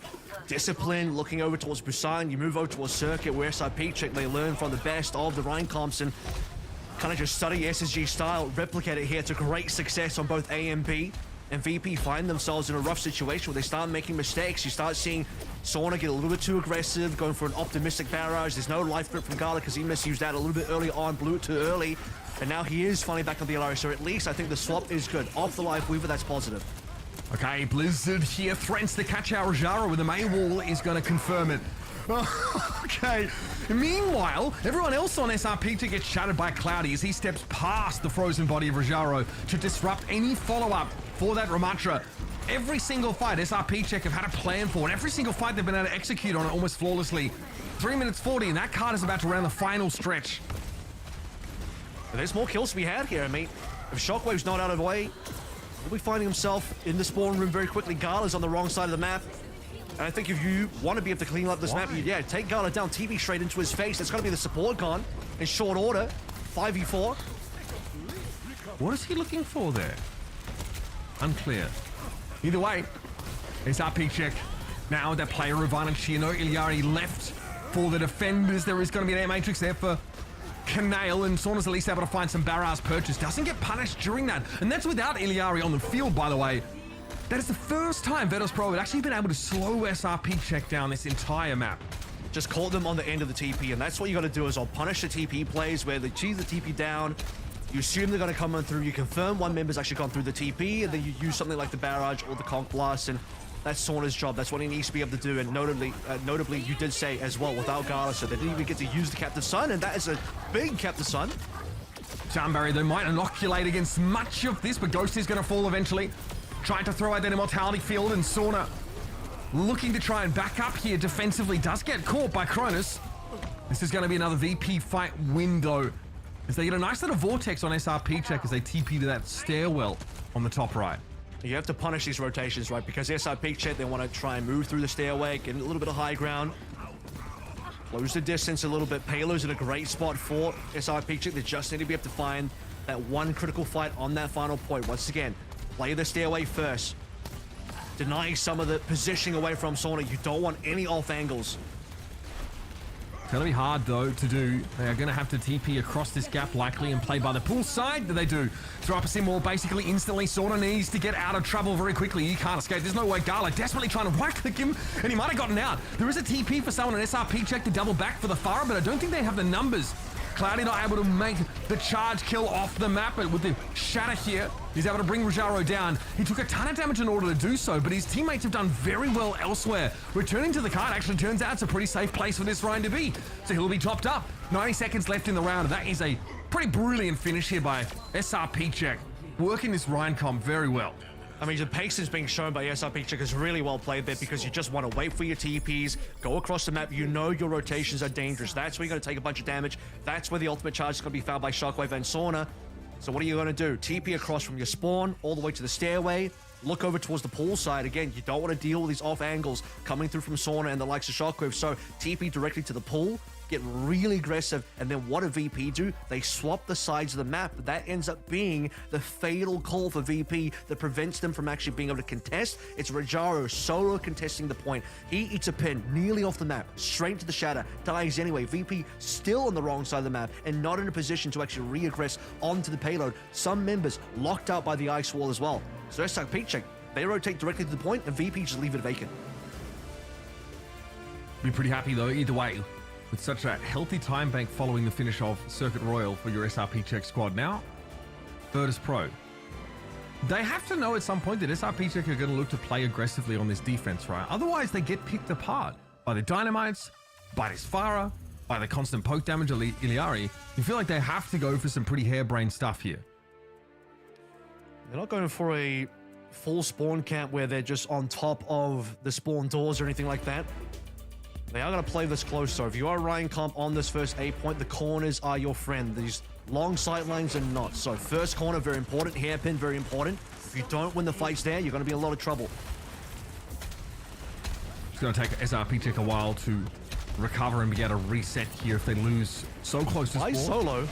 disciplined, looking over towards Busan. You move over towards Circuit, where SR Peachek, they learn from the best of the Rhine comps and kind of just study SSG style, replicate it here to great success on both A and B. And VP find themselves in a rough situation where they start making mistakes. You start seeing Sauna get a little bit too aggressive, going for an optimistic barrage. There's no life grip from Gala because he misused that a little bit early on, blew it too early. And now he is finally back on the LR, so at least I think the swap is good. Off the Life Weaver, that's positive. Okay, Blizzard here threatens to catch out Rajaro with the May wall is going to confirm it. Okay. Meanwhile, everyone else on SR Peachek gets shattered by Cloudy as he steps past the frozen body of Rajaro to disrupt any follow-up for that Ramatra. Every single fight SR Peachek have had a plan for, and every single fight they've been able to execute on it almost flawlessly. 3 minutes 40, and that card is about to round the final stretch. But there's more kills to be had here. I mean, if Shockwave's not out of the way, he'll be finding himself in the spawn room very quickly. Gala's on the wrong side of the map. And I think if you want to be able to clean up this map, yeah, take Gala down, TP straight into his face. That's going to be the support gone in short order. 5v4. What is he looking for there? Unclear. Either way, SRP check. Now that player advantage here. No Iliari left for the defenders. There is going to be an air matrix there for Canale, and Sauna's at least able to find some Barras purchase. Doesn't get punished during that. And that's without Iliari on the field, by the way. That is the first time Virtus.pro had actually been able to slow SRP check down this entire map. Just caught them on the end of the TP, and that's what you got to do is I'll punish the TP plays where they cheese the TP down. You assume they're going to come on through. You confirm one member's actually gone through the TP, and then you use something like the barrage or the conch blast, and that's Sauna's job. That's what he needs to be able to do. And notably, you did say as well without Gala, so they didn't even get to use the Captive Sun, and that is a big Captive Sun. Shambali, they might inoculate against much of this, but Ghost is going to fall eventually. Trying to throw out that immortality field, and Sauna looking to try and back up here defensively. Does get caught by Cronus. This is going to be another VP fight window as they get a nice little vortex on SRP check as they TP to that stairwell on the top right. You have to punish these rotations, right? Because SRP check, they want to try and move through the stairway, get a little bit of high ground, close the distance a little bit. Payload's in a great spot for SRP check. They just need to be able to find that one critical fight on that final point. Once again, play the stairway first. Denying some of the positioning away from Sauna. You don't want any off angles. It's going to be hard, though, to do. They are going to have to TP across this gap likely and play by the pool side. They do. Throw up a sim wall basically instantly. Sauna needs to get out of trouble very quickly. He can't escape. There's no way. Gala desperately trying to right-click him, and he might have gotten out. There is a TP for someone, an SRP check to double back for the Farah, but I don't think they have the numbers. Cloudy not able to make the charge kill off the map, but with the shatter here, he's able to bring Rajaro down. He took a ton of damage in order to do so, but his teammates have done very well elsewhere. Returning to the card actually turns out it's a pretty safe place for this Ryan to be. So he'll be topped up. 90 seconds left in the round. That is a pretty brilliant finish here by SRP check. Working this Ryan comp very well. I mean, the patience being shown by SRP check is really well played there because you just want to wait for your TPs, go across the map. You know your rotations are dangerous. That's where you're going to take a bunch of damage. That's where the ultimate charge is going to be found by Shockwave and Sauna. So what are you going to do? TP across from your spawn all the way to the stairway. Look over towards the pool side. Again, you don't want to deal with these off angles coming through from Sauna and the likes of Shockwave. So TP directly to the pool. Get really aggressive, and then what do VP do? They swap the sides of the map. That ends up being the fatal call for VP that prevents them from actually being able to contest. It's Rajaro solo contesting the point. He eats a pin nearly off the map, straight to the shatter, dies anyway. VP still on the wrong side of the map and not in a position to actually re-aggress onto the payload. Some members locked out by the ice wall as well. So SRP check, they rotate directly to the point, and VP just leave it vacant. Be pretty happy though, either way. With such a healthy time bank following the finish of Circuit Royal for your SRP check squad. Now, Virtus.pro. They have to know at some point that SRP check are going to look to play aggressively on this defense, right? Otherwise, they get picked apart by the Dynamites, by this Farah, by the constant poke damage of Iliari. You feel like they have to go for some pretty harebrained stuff here. They're not going for a full spawn camp where they're just on top of the spawn doors or anything like that. They are going to play this close, so if you are Ryan Comp on this first A point, the corners are your friend. These long sight lines are not. So first corner, very important. Hairpin, very important. If you don't win the fights there, you're going to be in a lot of trouble. It's going to take SRP check a while to recover and be able to reset here if they lose so close to spawn. Solo.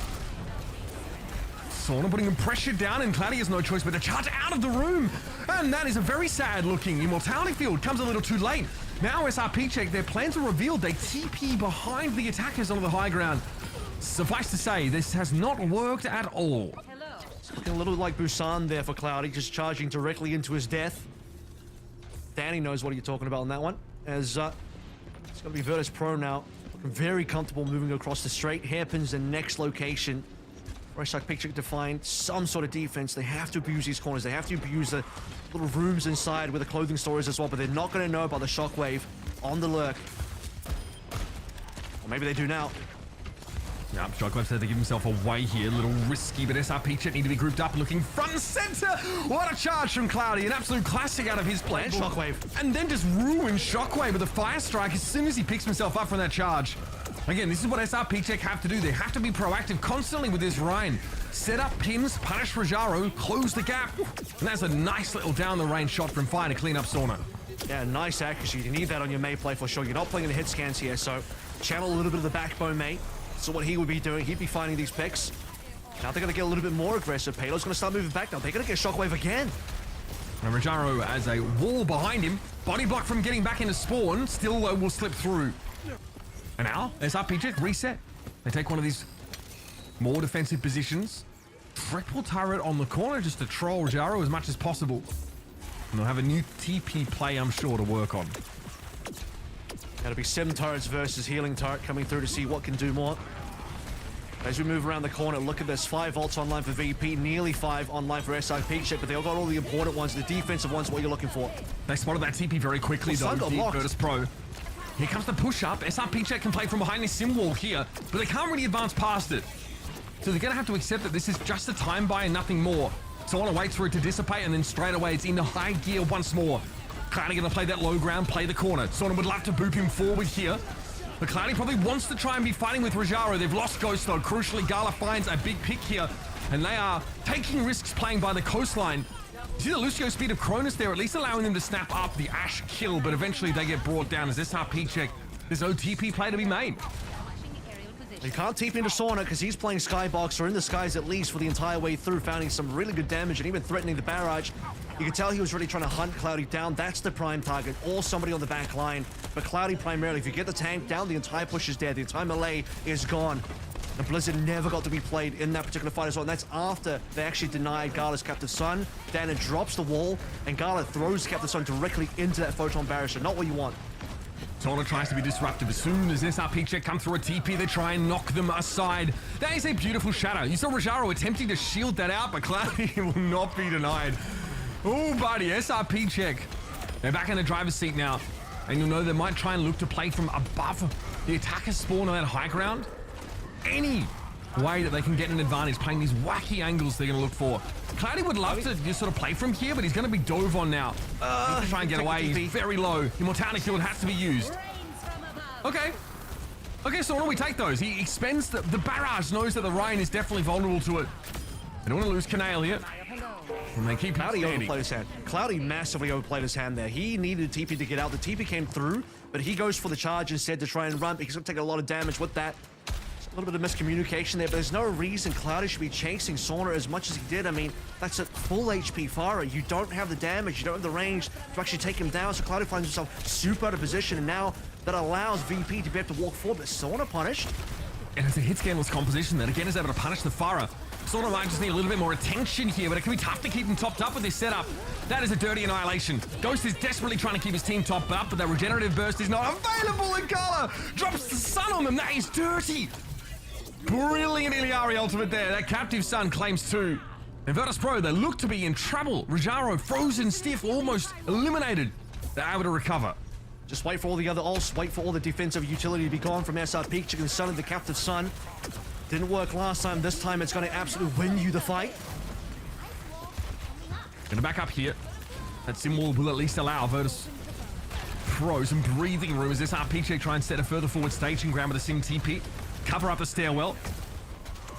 Sauna putting pressure down, and Cloudy has no choice but to charge out of the room. And that is a very sad looking immortality field. Comes a little too late. Now SRP check, their plans are revealed. They TP behind the attackers onto the high ground. Suffice to say, this has not worked at all. It's looking a little like Busan there for Cloudy, just charging directly into his death. Danny knows what you're talking about on that one. As it's going to be Virtus.pro now. Looking very comfortable moving across the straight. Hairpins the next location. SRP check to find some sort of defense. They have to abuse these corners. They have to abuse the little rooms inside with the clothing stores as well, but they're not going to know about the Shockwave on the lurk. Or maybe they do now. Yeah, Shockwave said to give himself away here. A little risky, but SRP check need to be grouped up, looking front and center. What a charge from Cloudy. An absolute classic out of his play. And Shockwave. And then just ruins Shockwave with a fire strike as soon as he picks himself up from that charge. Again, this is what SRP Check have to do. They have to be proactive constantly with this Ryan. Set up pins, punish Rajaro, close the gap. And that's a nice little down the range shot from Fire to clean up Sauna. Yeah, nice accuracy. You need that on your May play for sure. You're not playing in the hit scans here, so channel a little bit of the backbone, May. So what he would be doing, he'd be finding these picks. Now they're going to get a little bit more aggressive. Payload's going to start moving back now. They're going to get Shockwave again. And Rajaro has a wall behind him. Body block from getting back into spawn. Still will slip through. And now, SRP Check reset. They take one of these more defensive positions. Triple turret on the corner just to troll Rajaro as much as possible. And they'll have a new TP play, I'm sure, to work on. That'll be 7 turrets versus healing turret coming through to see what can do more. As we move around the corner, look at this. 5 ults online for VP, nearly 5 online for SRP Check, but they all got all the important ones, the defensive ones, what you're looking for. They spotted that TP very quickly, though. Virtus Pro. Here comes the push-up. SRP Check can play from behind this sim wall here, but they can't really advance past it. So they're going to have to accept that this is just a time buy and nothing more. Sauna waits for it to dissipate, and then straight away it's into high gear once more. Cloudy going to play that low ground, play the corner. Sauna would love to boop him forward here. But Cloudy probably wants to try and be fighting with Rajaro. They've lost Ghost, though. Crucially, Gala finds a big pick here, and they are taking risks playing by the coastline. You see the Lucio speed of Cronus there, at least allowing them to snap up the Ash kill, but eventually they get brought down as SRP Check. There's no TP play to be made. You can't TP into Sauna because he's playing Skybox or in the skies at least for the entire way through, finding some really good damage and even threatening the barrage. You can tell he was really trying to hunt Cloudy down. That's the prime target, or somebody on the back line. But Cloudy primarily, if you get the tank down, the entire push is dead. The entire melee is gone. And Blizzard never got to be played in that particular fight as well. And that's after they actually denied Gala's Captive Sun. Dana drops the wall, and Gala throws Captive Sun directly into that photon barrier. So not what you want. Sauna tries to be disruptive. As soon as SRP Check come through a TP, they try and knock them aside. That is a beautiful shadow. You saw Rajaro attempting to shield that out, but Cloudy will not be denied. Oh, buddy, SRP Check. They're back in the driver's seat now. And you'll know they might try and look to play from above the attacker spawn on that high ground. Any way that they can get an advantage, playing these wacky angles they're going to look for. Cloudy would love to just sort of play from here, but he's going to be dove on now. He's try and get away. He's very low. Immortality field has to be used. Okay. Okay, so why don't we take those? He expends the barrage, knows that the Ryan is definitely vulnerable to it. They don't want to lose Canale here. And they keep Cloudy overplayed his hand. Cloudy massively overplayed his hand there. He needed a TP to get out. The TP came through, but he goes for the charge instead to try and run, but he's going to take a lot of damage with that. A little bit of miscommunication there, but there's no reason Cloudy should be chasing Sauna as much as he did. I mean, that's a full HP Farah. You don't have the damage, you don't have the range to actually take him down, so Cloudy finds himself super out of position, and now that allows VP to be able to walk forward, but Sauna punished. And it's a hit scanless composition that again is able to punish the Farah. Sauna might just need a little bit more attention here, but it can be tough to keep him topped up with this setup. That is a dirty annihilation. Ghost is desperately trying to keep his team topped up, but that regenerative burst is not available, and Gala drops the sun on them. That is dirty. Brilliant Iliari ultimate there. That Captive Sun claims 2. And Virtus Pro, they look to be in trouble. Rajaro, frozen stiff, almost eliminated. They're able to recover. Just wait for all the other ults, wait for all the defensive utility to be gone from SRP. Chicken Sun and the Captive Sun. Didn't work last time. This time it's going to absolutely win you the fight. Gonna back up here. That symbol will at least allow Virtus Pro some breathing room as this SRP try and set a further forward staging ground with a Sim TP. Cover up the stairwell.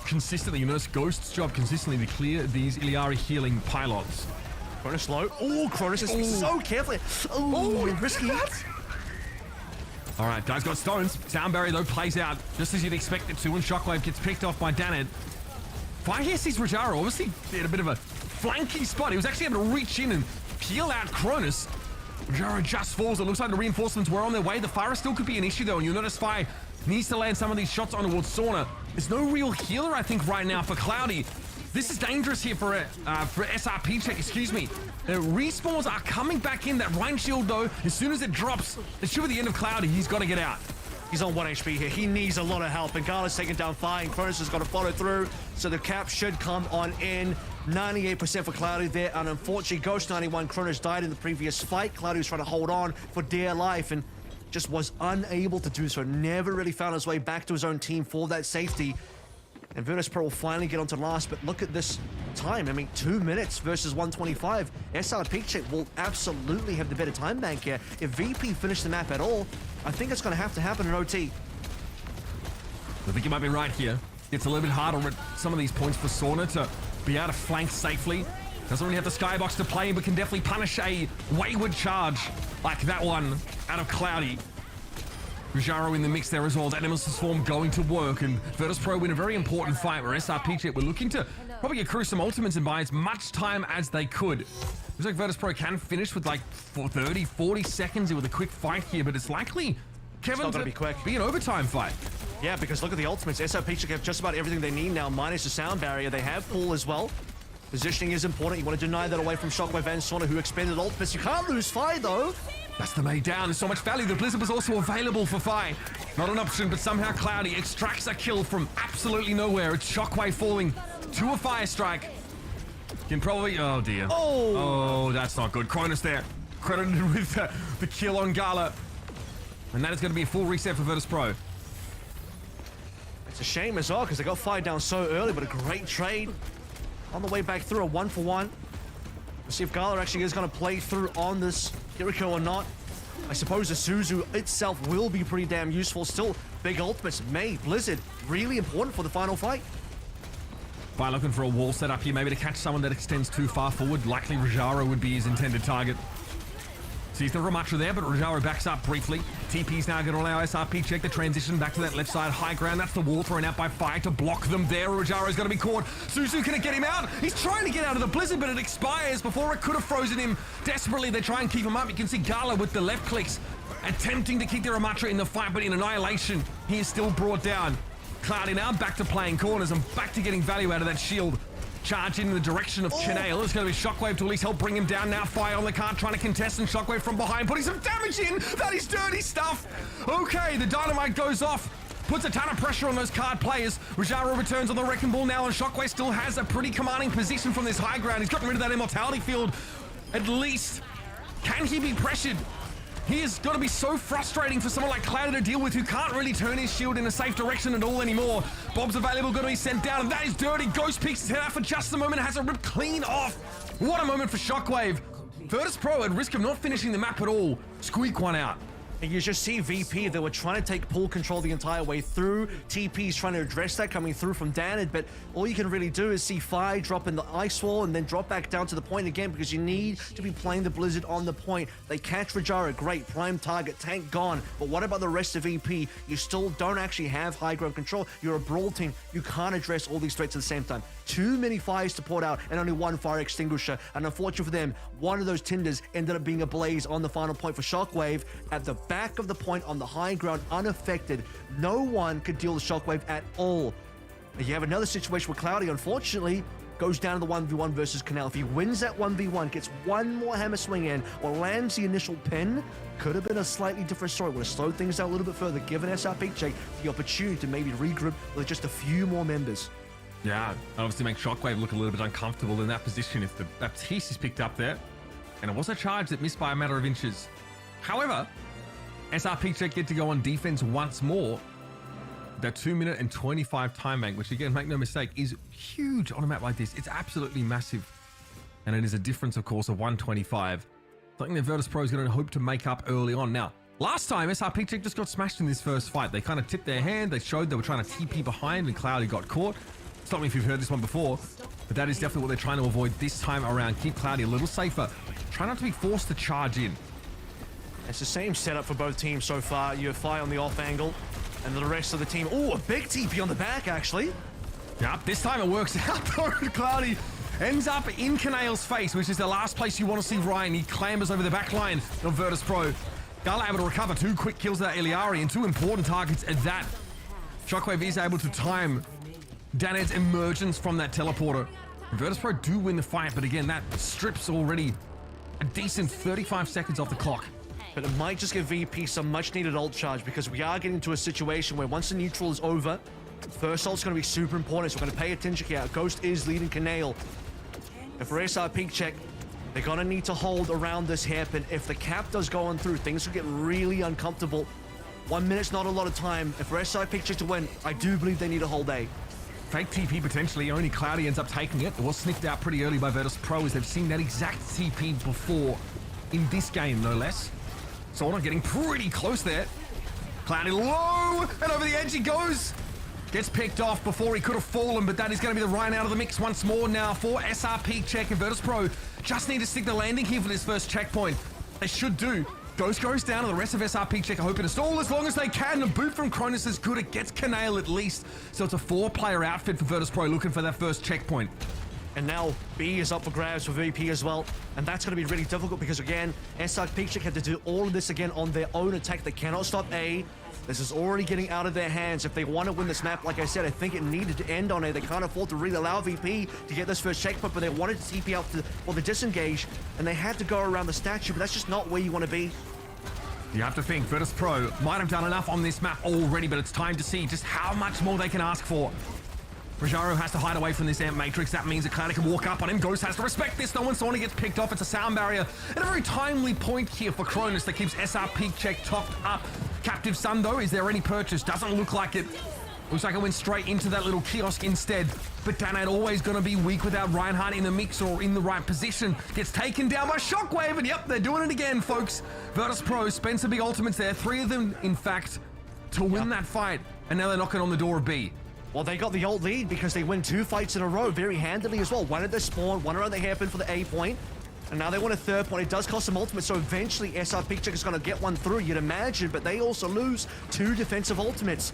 Consistently, you notice Ghost's job consistently to clear these Iliari healing pylons. Cronus low. Oh, Cronus is so carefully. Oh, risky. All right, guys got stones. Sound barrier, though, plays out just as you'd expect it to, and Shockwave gets picked off by Danad. Fire here sees Rajaro, obviously in a bit of a flanky spot. He was actually able to reach in and peel out Cronus. Rajaro just falls. It looks like the reinforcements were on their way. The fire still could be an issue, though, and you'll notice Fire needs to land some of these shots on towards Sauna. There's no real healer, I think, right now for Cloudy. This is dangerous here for SRP Check, excuse me. The respawns are coming back in. That Rhine Shield, though, as soon as it drops, it should be the end of Cloudy. He's got to get out. He's on 1 HP here. He needs a lot of help. And Gala's taking down Fire, and Cronus has got to follow through. So the cap should come on in. 98% for Cloudy there. And unfortunately, Ghost 91, Cronus died in the previous fight. Cloudy was trying to hold on for dear life and just was unable to do so. Never really found his way back to his own team for that safety. And Virtus Pro will finally get onto last, but look at this time. I mean, 2 minutes versus 125. SRP Check will absolutely have the better time bank here. If VP finish the map at all, I think it's going to happen in OT. I think you might be right here. It's a little bit harder at some of these points for Sauna to be able to flank safely. Doesn't really have the skybox to play, but can definitely punish a wayward charge like that one out of Cloudy. Rajaro in the mix there as well. That Nemesis form going to work, and Virtus.pro win a very important fight where SRP were looking to probably accrue some ultimates and buy as much time as they could. Looks like Virtus.pro can finish with like 30, 40 seconds with a quick fight here, but it's likely Kevin not gonna be quick. Be an overtime fight. Yeah, because look at the ultimates. SRP have just about everything they need now, minus the sound barrier. They have pull as well. Positioning is important. You want to deny that away from Shockwave and Sauna, who expended ultimates. You can't lose Fi, though. That's the May down. There's so much value. The Blizzard was also available for Fi. Not an option, but somehow Cloudy extracts a kill from absolutely nowhere. It's Shockwave falling to a Fire Strike. Can probably... Oh, dear. Oh, that's not good. Cronus there. Credited with the kill on Gala. And that is going to be a full reset for Virtus.pro. It's a shame as well, because they got Fi down so early, but a great trade. On the way back through, a 1-for-1. We'll see if Gala actually is going to play through on this Kiriko or not. I suppose the Suzu itself will be pretty damn useful. Still, big ultimates. May, Blizzard, really important for the final fight. By looking for a wall setup here, maybe to catch someone that extends too far forward. Likely Rajaro would be his intended target. Sees the Ramatra there, but Rajaro backs up briefly. TP's now going to allow SRP check the transition back to that left side high ground. That's the wall thrown out by Fire to block them there. Rajaro's going to be caught. Suzu, can it get him out? He's trying to get out of the Blizzard, but it expires before it could have frozen him. Desperately, they try and keep him up. You can see Gala with the left clicks attempting to keep the Ramatra in the fight, but in Annihilation, he is still brought down. Cloudy now back to playing corners and back to getting value out of that shield. Charge in the direction of Chenale. It's going to be Shockwave to at least help bring him down. Now Fire on the card trying to contest, and Shockwave from behind putting some damage in. That is dirty stuff. Okay, the dynamite goes off. Puts a ton of pressure on those card players. Rajaro returns on the wrecking ball now, and Shockwave still has a pretty commanding position from this high ground. He's gotten rid of that immortality field. At least, can he be pressured? He is going to be so frustrating for someone like Cloudy to deal with, who can't really turn his shield in a safe direction at all anymore. Bob's available, going to be sent down, and that is dirty. Ghost peeks his head out for just a moment, has it ripped clean off. What a moment for Shockwave. Virtus.pro at risk of not finishing the map at all. Squeak one out. And you just see VP, they were trying to take pool control the entire way through. TP's trying to address that coming through from Danid, but all you can really do is see Fi drop in the ice wall and then drop back down to the point again, because you need to be playing the Blizzard on the point. They catch Rajaro, great, prime target, tank gone. But what about the rest of VP? You still don't actually have high ground control. You're a brawl team. You can't address all these threats at the same time. Too many fires to put out and only one fire extinguisher. And unfortunately for them, one of those tinders ended up being a blaze on the final point for Shockwave at the back of the point on the high ground, unaffected. No one could deal with Shockwave at all. And you have another situation where Cloudy, unfortunately, goes down to the 1v1 versus Canal. If he wins that 1v1, gets one more hammer swing in, or lands the initial pin, could have been a slightly different story. Would have slowed things down a little bit further, given SRP the opportunity to maybe regroup with just a few more members. Yeah, obviously make Shockwave look a little bit uncomfortable in that position if the Baptiste is picked up there. And it was a charge that missed by a matter of inches. However, SRP get to go on defense once more. That 2 minute and 25 time bank, which again, make no mistake, is huge on a map like this. It's absolutely massive. And it is a difference, of course, of 125. Something that Virtus.pro is going to hope to make up early on. Now, last time, SRP just got smashed in this first fight. They kind of tipped their hand. They showed they were trying to TP behind, and Cloudy got caught. Stop me if you've heard this one before, but that is definitely what they're trying to avoid this time around. Keep Cloudy a little safer. Try not to be forced to charge in. It's the same setup for both teams so far. You have Fi on the off angle, and the rest of the team. Oh, a big TP on the back, actually. Yep, this time it works out. Cloudy ends up in Canale's face, which is the last place you want to see Ryan. He clambers over the back line of Virtus.pro. Gala able to recover 2 quick kills of that Iliari and 2 important targets at that. Shockwave is able to time Daned's emergence from that teleporter. Virtus.pro do win the fight, but again, that strips already a decent 35 seconds off the clock. But it might just give VP some much-needed ult charge, because we are getting to a situation where once the neutral is over, first ult's going to be super important, so we're going to pay attention here. Ghost is leading Canale. And for SRP, they're going to need to hold around this hairpin. If the cap does go on through, things will get really uncomfortable. 1 minute's not a lot of time. And for SRP to win, I do believe they need to hold A. Fake TP potentially, only Cloudy ends up taking it. It was sniffed out pretty early by Virtus.pro, as they've seen that exact TP before in this game, no less. So we're not getting pretty close there. Cloudy low, and over the edge he goes. Gets picked off before he could have fallen, but that is going to be the Ryan out of the mix once more now for SRP Check and Virtus.pro. Just need to stick the landing here for this first checkpoint. They should do. Ghost goes down, and the rest of SRP Check are hoping to stall as long as they can. A boot from Cronus is good. It gets Canale at least. So it's a 4-player outfit for Virtus.pro looking for that first checkpoint. And now B is up for grabs for VP as well. And that's going to be really difficult because, again, SRP Check had to do all of this again on their own attack. They cannot stop A. This is already getting out of their hands. If they want to win this map, like I said, I think it needed to end on A. They can't afford to really allow VP to get this first checkpoint, but they wanted to TP out for the disengage, and they had to go around the statue, but that's just not where you want to be. You have to think Virtus.pro might have done enough on this map already, but it's time to see just how much more they can ask for. Rajaro has to hide away from this amp matrix. That means Akane can walk up on him. Ghost has to respect this. No one saw when he gets picked off. It's a sound barrier. And a very timely point here for Cronus that keeps SRP Check topped up. Captive Sun, though, is there any purchase? Doesn't look like it. Looks like it went straight into that little kiosk instead. But Danad always going to be weak without Reinhardt in the mix or in the right position. Gets taken down by Shockwave, and yep, they're doing it again, folks. Virtus.pro spent some big ultimates there. 3 of them, in fact, to win that fight. And now they're knocking on the door of B. Well, they got the ult lead because they win 2 fights in a row very handily as well. One at the spawn, one around the hairpin for the A point. And now they want a 3rd point. It does cost them ultimate, so eventually SRP Check is going to get one through, you'd imagine, but they also lose 2 defensive ultimates.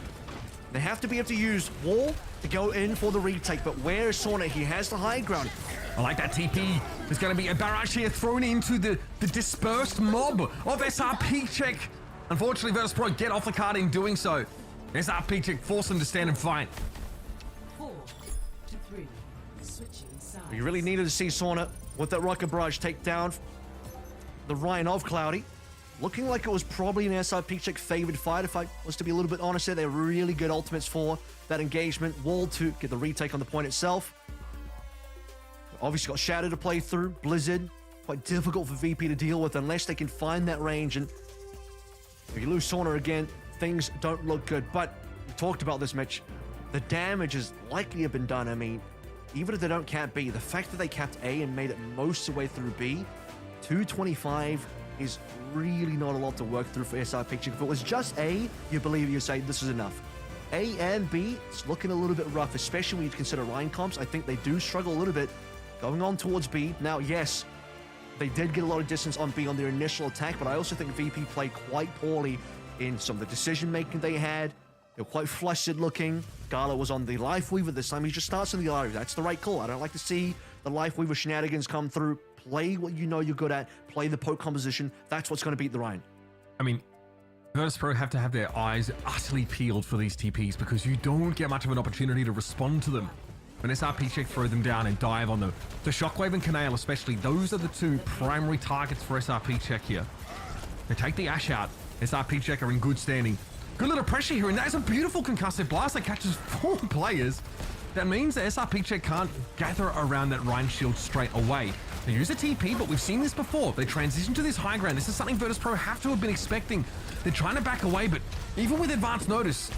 They have to be able to use Wall to go in for the retake, but where is Sauna? He has the high ground. I like that TP. There's going to be a barrage here thrown into the dispersed mob of SRP Check. Unfortunately, Virtus.pro get off the card in doing so. SRP Check force them to stand and fight. 4 to 3. Switching sides. We really needed to see Sauna with that rocket barrage take down the Ryan of Cloudy. Looking like it was probably an SRP Check favored fight, if I was to be a little bit honest there. They're really good ultimates for that engagement. Wall to get the retake on the point itself. Obviously got Shadow to play through. Blizzard, quite difficult for VP to deal with unless they can find that range. And if you lose Sauna again, things don't look good. But we talked about this, Mitch. The damage has likely have been done. I mean, even if they don't cap B, the fact that they capped A and made it most of the way through B, 225 is really not a lot to work through for SRP Check. If it was just A, you believe you say this is enough. A and B, it's looking a little bit rough, especially when you consider line comps. I think they do struggle a little bit going on towards B. Now, yes, they did get a lot of distance on B on their initial attack, but I also think VP played quite poorly in some of the decision-making they had. They were quite flustered looking. Gala was on the Life Weaver this time. He just starts on the Life Weaver. That's the right call. I don't like to see the Life Weaver shenanigans come through. Play what you know you're good at. Play the poke composition. That's what's going to beat the Ryan. I mean, Virtus.pro have to have their eyes utterly peeled for these TPs because you don't get much of an opportunity to respond to them. When SRP Check throw them down and dive on them. The Shockwave and Canale especially, those are the 2 primary targets for SRP Check here. They take the Ash out. SRP Check are in good standing. Good little pressure here, and that is a beautiful concussive blast that catches 4 players. That means that SRP Check can't gather around that Rhine shield straight away. They use a TP, but we've seen this before. They transition to this high ground. This is something Virtus.pro have to have been expecting. They're trying to back away, but even with advance notice,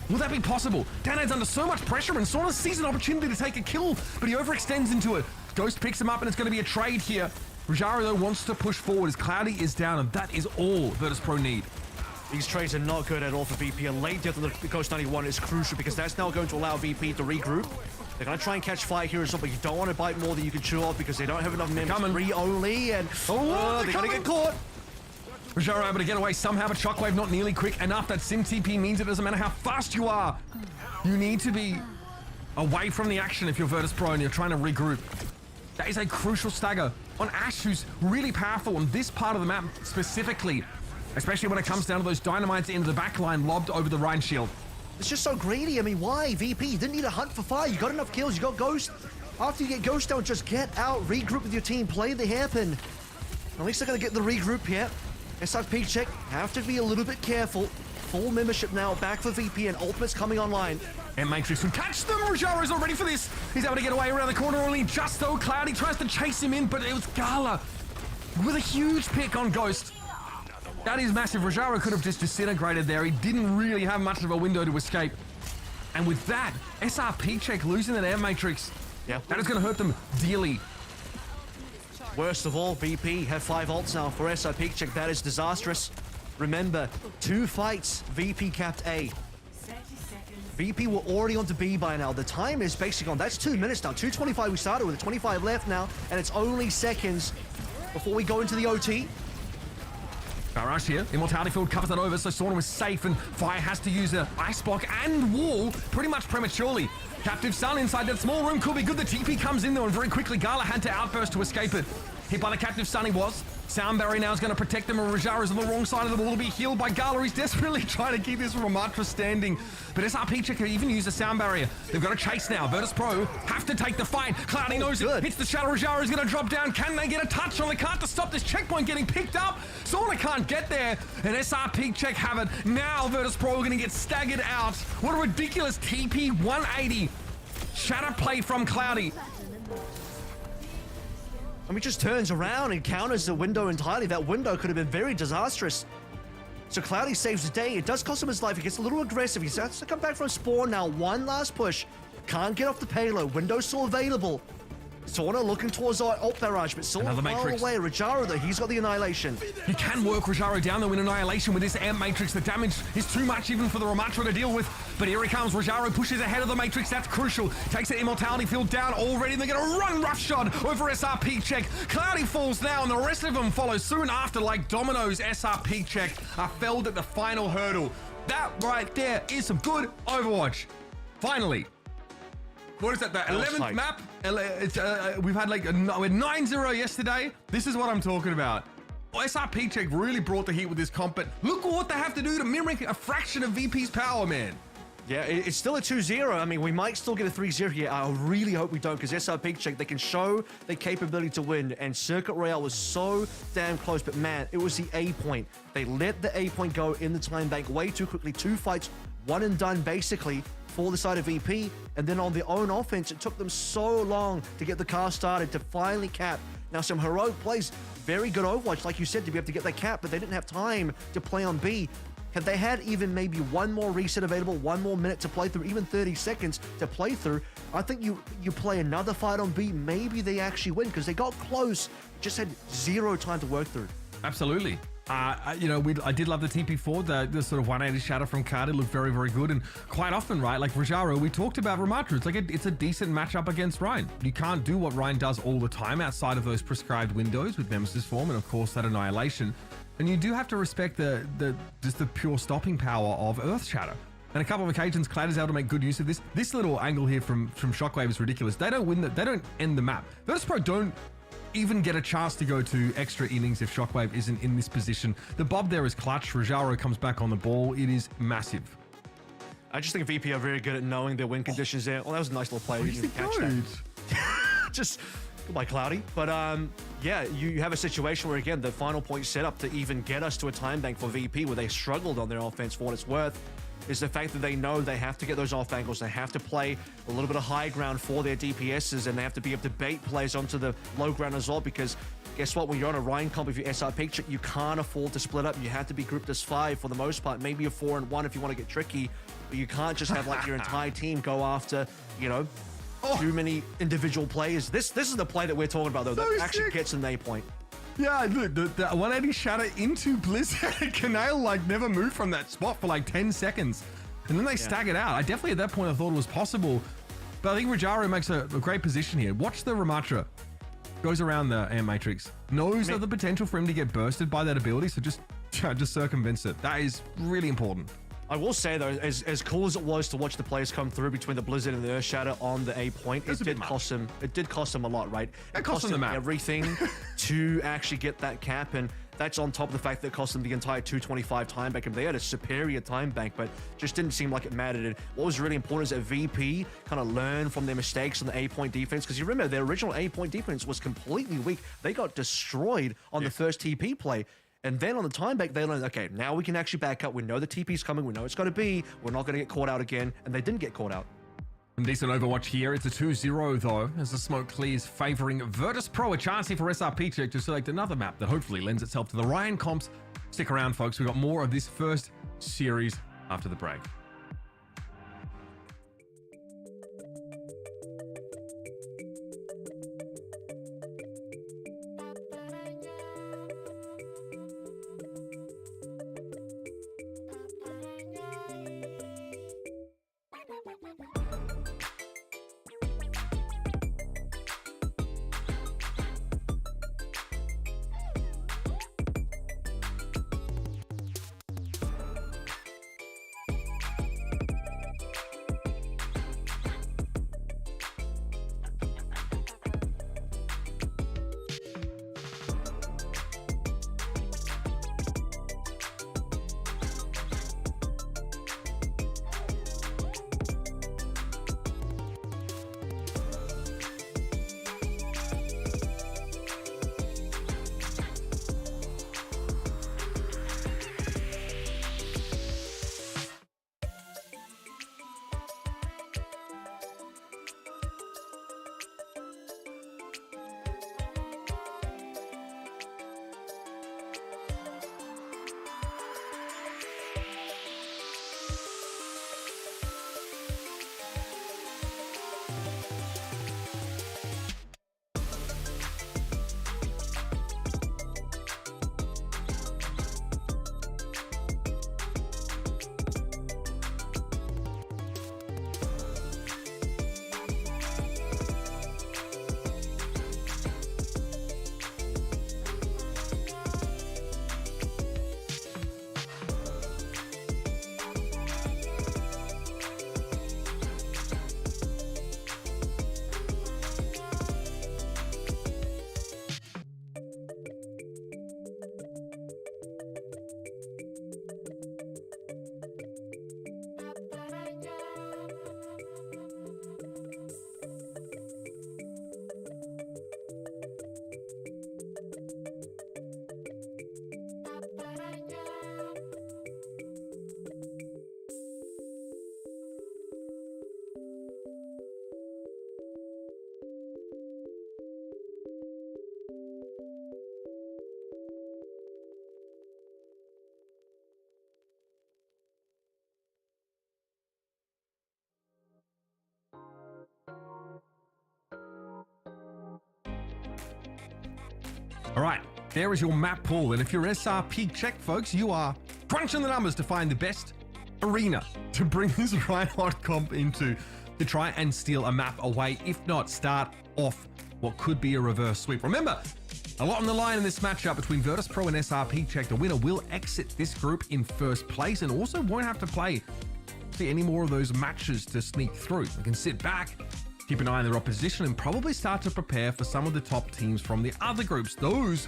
will that be possible? Danad's under so much pressure, and Sauna sees an opportunity to take a kill, but he overextends into it. Ghost picks him up, and it's going to be a trade here. Rajaro, though, wants to push forward as Cloudy is down, and that is all Virtus.pro need. These trades are not good at all for VP. A late death of the Ghost 91 is crucial because that's now going to allow VP to regroup. They're going to try and catch fire here or something. You don't want to bite more than you can chew off because they don't have enough mims. 3 only, and they're going to get caught. Rajaro able to get away somehow, but Shockwave not nearly quick enough. That Sim TP means it doesn't matter how fast you are. You need to be away from the action if you're Virtus.pro and you're trying to regroup. That is a crucial stagger on Ash, who's really powerful on this part of the map specifically, especially when it comes down to those dynamites into the backline lobbed over the Rhine shield. It's just so greedy. I mean, why? VP, you didn't need a hunt for fire. You got enough kills. You got Ghost. After you get Ghost down, just get out, regroup with your team, play the hairpin. At least they're going to get the regroup here. SRP Check have to be a little bit careful. Full membership now back for VP and ultimates coming online. And Matrix will catch them. Rajaro's not ready for this. He's able to get away around the corner only just though. Cloudy tries to chase him in, but it was Gala with a huge pick on Ghost. That is massive. Rajaro could have just disintegrated there. He didn't really have much of a window to escape. And with that, SRP Check losing that air matrix. Yeah. That is going to hurt them dearly. Worst of all, VP have 5 ults now for SRP Check. That is disastrous. Remember, 2 fights, VP capped A. 30 seconds VP were already on to B by now. The time is basically gone. That's 2 minutes now. 2:25 we started with, 25 left now, and it's only seconds before we go into the OT. Barrage here. Immortality Field covers that over, so Sauna was safe, and Fire has to use an Ice Block and Wall pretty much prematurely. Captive Sun inside that small room could be good. The TP comes in though, and very quickly Gala had to outburst to escape it. Hit by the Captive Sun he was. Sound Barrier now is going to protect them, and Rajara's on the wrong side of the wall to be healed by Gala. He's desperately trying to keep this Ramatra standing, but SRP Check can even use the Sound Barrier. They've got to chase now. Virtus Pro have to take the fight. Cloudy knows it. Hits the shadow. Rajara is going to drop down. Can they get a touch on the cart to stop this checkpoint getting picked up? Sauna can't get there, and SRP Check have it. Now Virtus Pro are going to get staggered out. What a ridiculous TP 180. Shatter play from Cloudy. And he just turns around and counters the window entirely. That window could have been very disastrous. So Cloudy saves the day. It does cost him his life. He gets a little aggressive. He starts to come back from spawn now. One last push. Can't get off the payload. Window's still available. Sauna looking towards our ult barrage, but still Another far Matrix. away. Rajaro, though, he's got the Annihilation. He can work Rajaro down though in Annihilation with this Amp Matrix. The damage is too much even for the Ramatra to deal with. But here he comes. Rajaro pushes ahead of the Matrix. That's crucial. Takes the Immortality Field down already. They're going to run roughshod over SRP Check. Cloudy falls now, and the rest of them follow soon after like dominoes. SRP Check are felled at the final hurdle. That right there is some good Overwatch. Finally. What is that? The 11th map? We've had like we had 9-0 yesterday. This is what I'm talking about. SRP Check really brought the heat with this comp, but look what they have to do to mimic a fraction of VP's power, man. Yeah, it's still a 2-0. I mean, we might still get a 3-0 here. I really hope we don't, because SRP Check, they can show their capability to win, and Circuit Royale was so damn close, but man, it was the A point. They let the A point go in the time bank way too quickly. 2 fights, one and done, basically, for the side of VP, and then on their own offense, it took them so long to get the car started to finally cap. Now, some heroic plays, very good Overwatch, like you said, to be able to get that cap, but they didn't have time to play on B. Had they had even maybe one more reset available, 1 more minute to play through, even 30 seconds to play through, I think you play another fight on B, maybe they actually win, because they got close, just had 0 time to work through. Absolutely. You know, I did love the TP4, the sort of 180 shatter from Cardi looked very, very good. And quite often, right, like Rajaro, we talked about Ramatra. It's like it's a decent matchup against Ryan. You can't do what Ryan does all the time outside of those prescribed windows with Nemesis form and, of course, that Annihilation. And you do have to respect just the pure stopping power of Earth Shatter. And a couple of occasions, Clad is able to make good use of this. This little angle here from Shockwave is ridiculous. They don't win they don't end the map. Virtus Pro don't even get a chance to go to extra innings if Shockwave isn't in this position. The bob there is clutch. Rajaro comes back on the ball. It is massive. I just think VP are very good at knowing their win conditions there. Well, that was a nice little play. You didn't catch that. Just goodbye, Cloudy. But yeah, you have a situation where, again, the final point set up to even get us to a time bank for VP where they struggled on their offense for what it's worth is the fact that they know they have to get those off angles. They have to play a little bit of high ground for their DPSs, and they have to be able to bait players onto the low ground as well, because guess what? When you're on a Ryan comp, if you're SRP Check, you can't afford to split up. You have to be grouped as 5 for the most part, maybe a 4 and 1 if you want to get tricky, but you can't just have like your entire team go after, you know, too many individual players. This is the play that we're talking about, though, that actually gets an A point. Yeah, look, the 180 shatter into Blizzard. Canale like never moved from that spot for like 10 seconds. And then they staggered out. I definitely at that point I thought it was possible. But I think Rajaro makes a great position here. Watch the Ramatra. Goes around the Amp Matrix. Knows of the potential for him to get bursted by that ability, so just circumvents it. That is really important. I will say, though, as cool as it was to watch the players come through between the Blizzard and the Earth Shatter on the A point, it did cost them a lot, right? It cost them the map. Everything to actually get that cap, and that's on top of the fact that it cost them the entire 225 time bank. And they had a superior time bank, but just didn't seem like it mattered. And what was really important is that VP kind of learned from their mistakes on the A point defense, because you remember their original A point defense was completely weak. They got destroyed on the first TP play. And then on the time back, they learned, okay, now we can actually back up. We know the TP's coming. We know it's going to be. We're not going to get caught out again. And they didn't get caught out. Some decent Overwatch here. It's a 2-0 though, as the smoke clears, favoring Virtus Pro. A chance here for SRP Check to select another map that hopefully lends itself to the Ryan comps. Stick around, folks. We've got more of this first series after the break. All right, there is your map pool. And if you're SRP check, folks, you are crunching the numbers to find the best arena to bring this Reinhardt comp into to try and steal a map away. If not, start off what could be a reverse sweep. Remember, a lot on the line in this matchup between Virtus.pro and SRP check. The winner will exit this group in first place and also won't have to play any more of those matches to sneak through. They can sit back, keep an eye on their opposition, and probably start to prepare for some of the top teams from the other groups. Those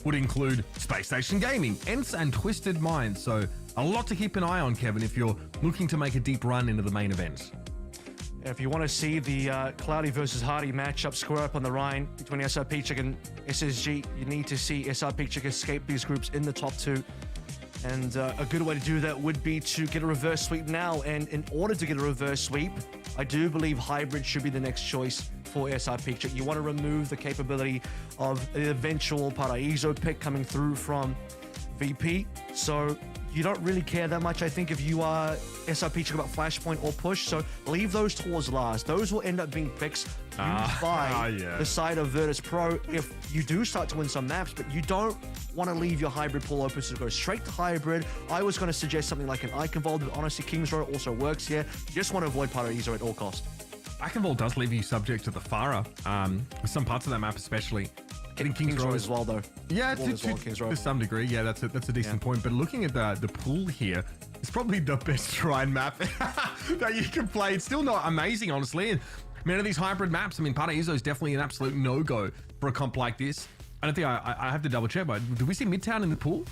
would include Space Station Gaming, ENCE, and Twisted Minds. So a lot to keep an eye on, Kevin, if you're looking to make a deep run into the main event. If you want to see the Cloudy versus Hardy matchup square up on the Rhine between SRP Check and SSG, you need to see SRP Check escape these groups in the top 2. And a good way to do that would be to get a reverse sweep now. And in order to get a reverse sweep, I do believe hybrid should be the next choice for SRP Check. You want to remove the capability of the eventual Paraíso pick coming through from VP. So you don't really care that much, I think, if you are SRP Check about Flashpoint or Push. So leave those towards last. Those will end up being picks used by the side of Virtus.pro if you do start to win some maps, but you don't want to leave your hybrid pool open, so go straight to hybrid. I was going to suggest something like an Eichenwald, but honestly, King's Row also works here. You just want to avoid Paraíso at all costs. Eichenwald does leave you subject to the Farah, with some parts of that map especially. Getting King's Row as well, though. Yeah, to some degree. Yeah, that's a decent point. But looking at the pool here, it's probably the best Shrine map that you can play. It's still not amazing, honestly. And many of these hybrid maps, I mean, Paraíso is definitely an absolute no-go for a comp like this. I don't think I have to double check, but do we see Midtown in the pool?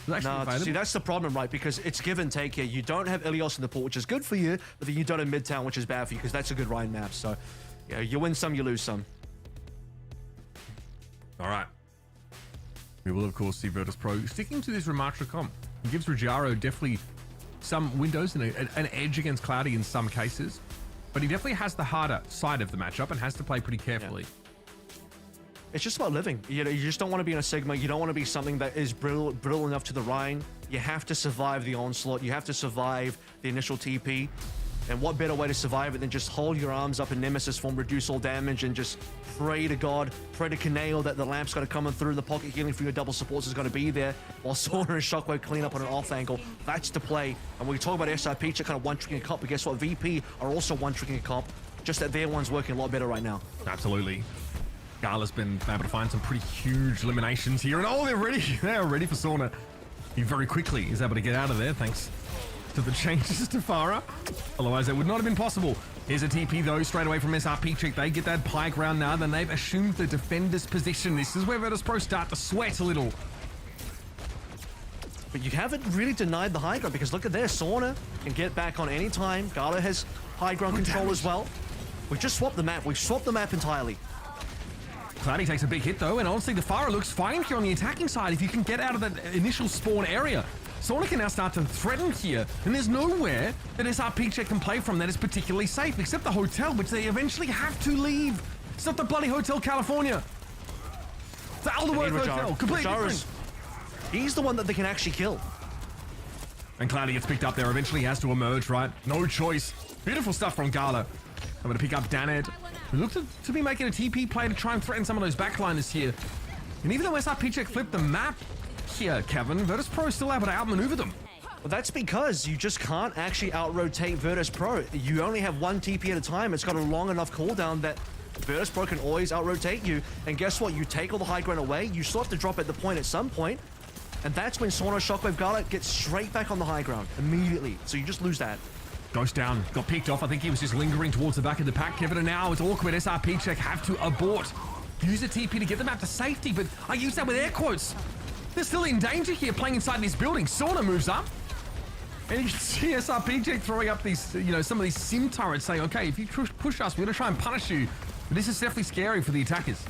No, see, that's the problem, right? Because it's give and take here. You don't have Ilios in the pool, which is good for you, but then you don't have Midtown, which is bad for you, because that's a good Rhine map. So, yeah, you win some, you lose some. All right. We will, of course, see Virtus.pro sticking to this Ramatra comp. It gives Ruggiero definitely some windows and an edge against Cloudy in some cases, but he definitely has the harder side of the matchup and has to play pretty carefully. Yeah. It's just about living. You know, you just don't want to be in a Sigma. You don't want to be something that is brittle enough to the Rhine. You have to survive the onslaught. You have to survive the initial TP. And what better way to survive it than just hold your arms up in Nemesis form, reduce all damage, and just pray to God, pray to Kaneo that the lamp's going to come in through, the pocket healing for your double supports is going to be there, while Sauna and Shockwave clean up on an off angle. That's the play. And we talk about SRP, it's kind of one-tricking a comp, but guess what? VP are also one-tricking a comp, just that their one's working a lot better right now. Absolutely. Gala's been able to find some pretty huge eliminations here, and they're ready for Sauna. He very quickly is able to get out of there, thanks to the changes to Farah. Otherwise, that would not have been possible. Here's a TP, though, straight away from SRP Check. They get that pie ground now, then they've assumed the defender's position. This is where Virtus.pro start to sweat a little. But you haven't really denied the high ground, because look at this. Sauna can get back on any time. Gala has high ground control as well. We just swapped the map. We've swapped the map entirely. Cloudy takes a big hit, though, and honestly, the Farah looks fine here on the attacking side if you can get out of that initial spawn area. Sauna can now start to threaten here, and there's nowhere that SRP Check can play from that is particularly safe, except the hotel, which they eventually have to leave. It's not the bloody Hotel California. It's the Alderworth Hotel. Completely different. He's the one that they can actually kill. And Cloudy gets picked up there. Eventually he has to emerge, right? No choice. Beautiful stuff from Gala. I'm going to pick up Daned, who looks to be making a TP play to try and threaten some of those backliners here. And even though SRP Check flipped the map here, Kevin, Virtus.pro is still able to outmaneuver them. Well, that's because you just can't actually out-rotate Virtus.pro. You only have one TP at a time. It's got a long enough cooldown that Virtus.pro can always out-rotate you. And guess what? You take all the high ground away, you still have to drop at the point at some point. And that's when Sauna, Shockwave, Gala gets straight back on the high ground immediately. So you just lose that. Ghost down, got picked off. I think he was just lingering towards the back of the pack, Kevin, and now it's awkward. SRP Check have to abort. Use a TP to get them out to safety, but I use that with air quotes. They're still in danger here playing inside this building. Sauna moves up. And you can see SRP Check throwing up these, some of these sim turrets saying, okay, if you push us, we're going to try and punish you. But this is definitely scary for the attackers.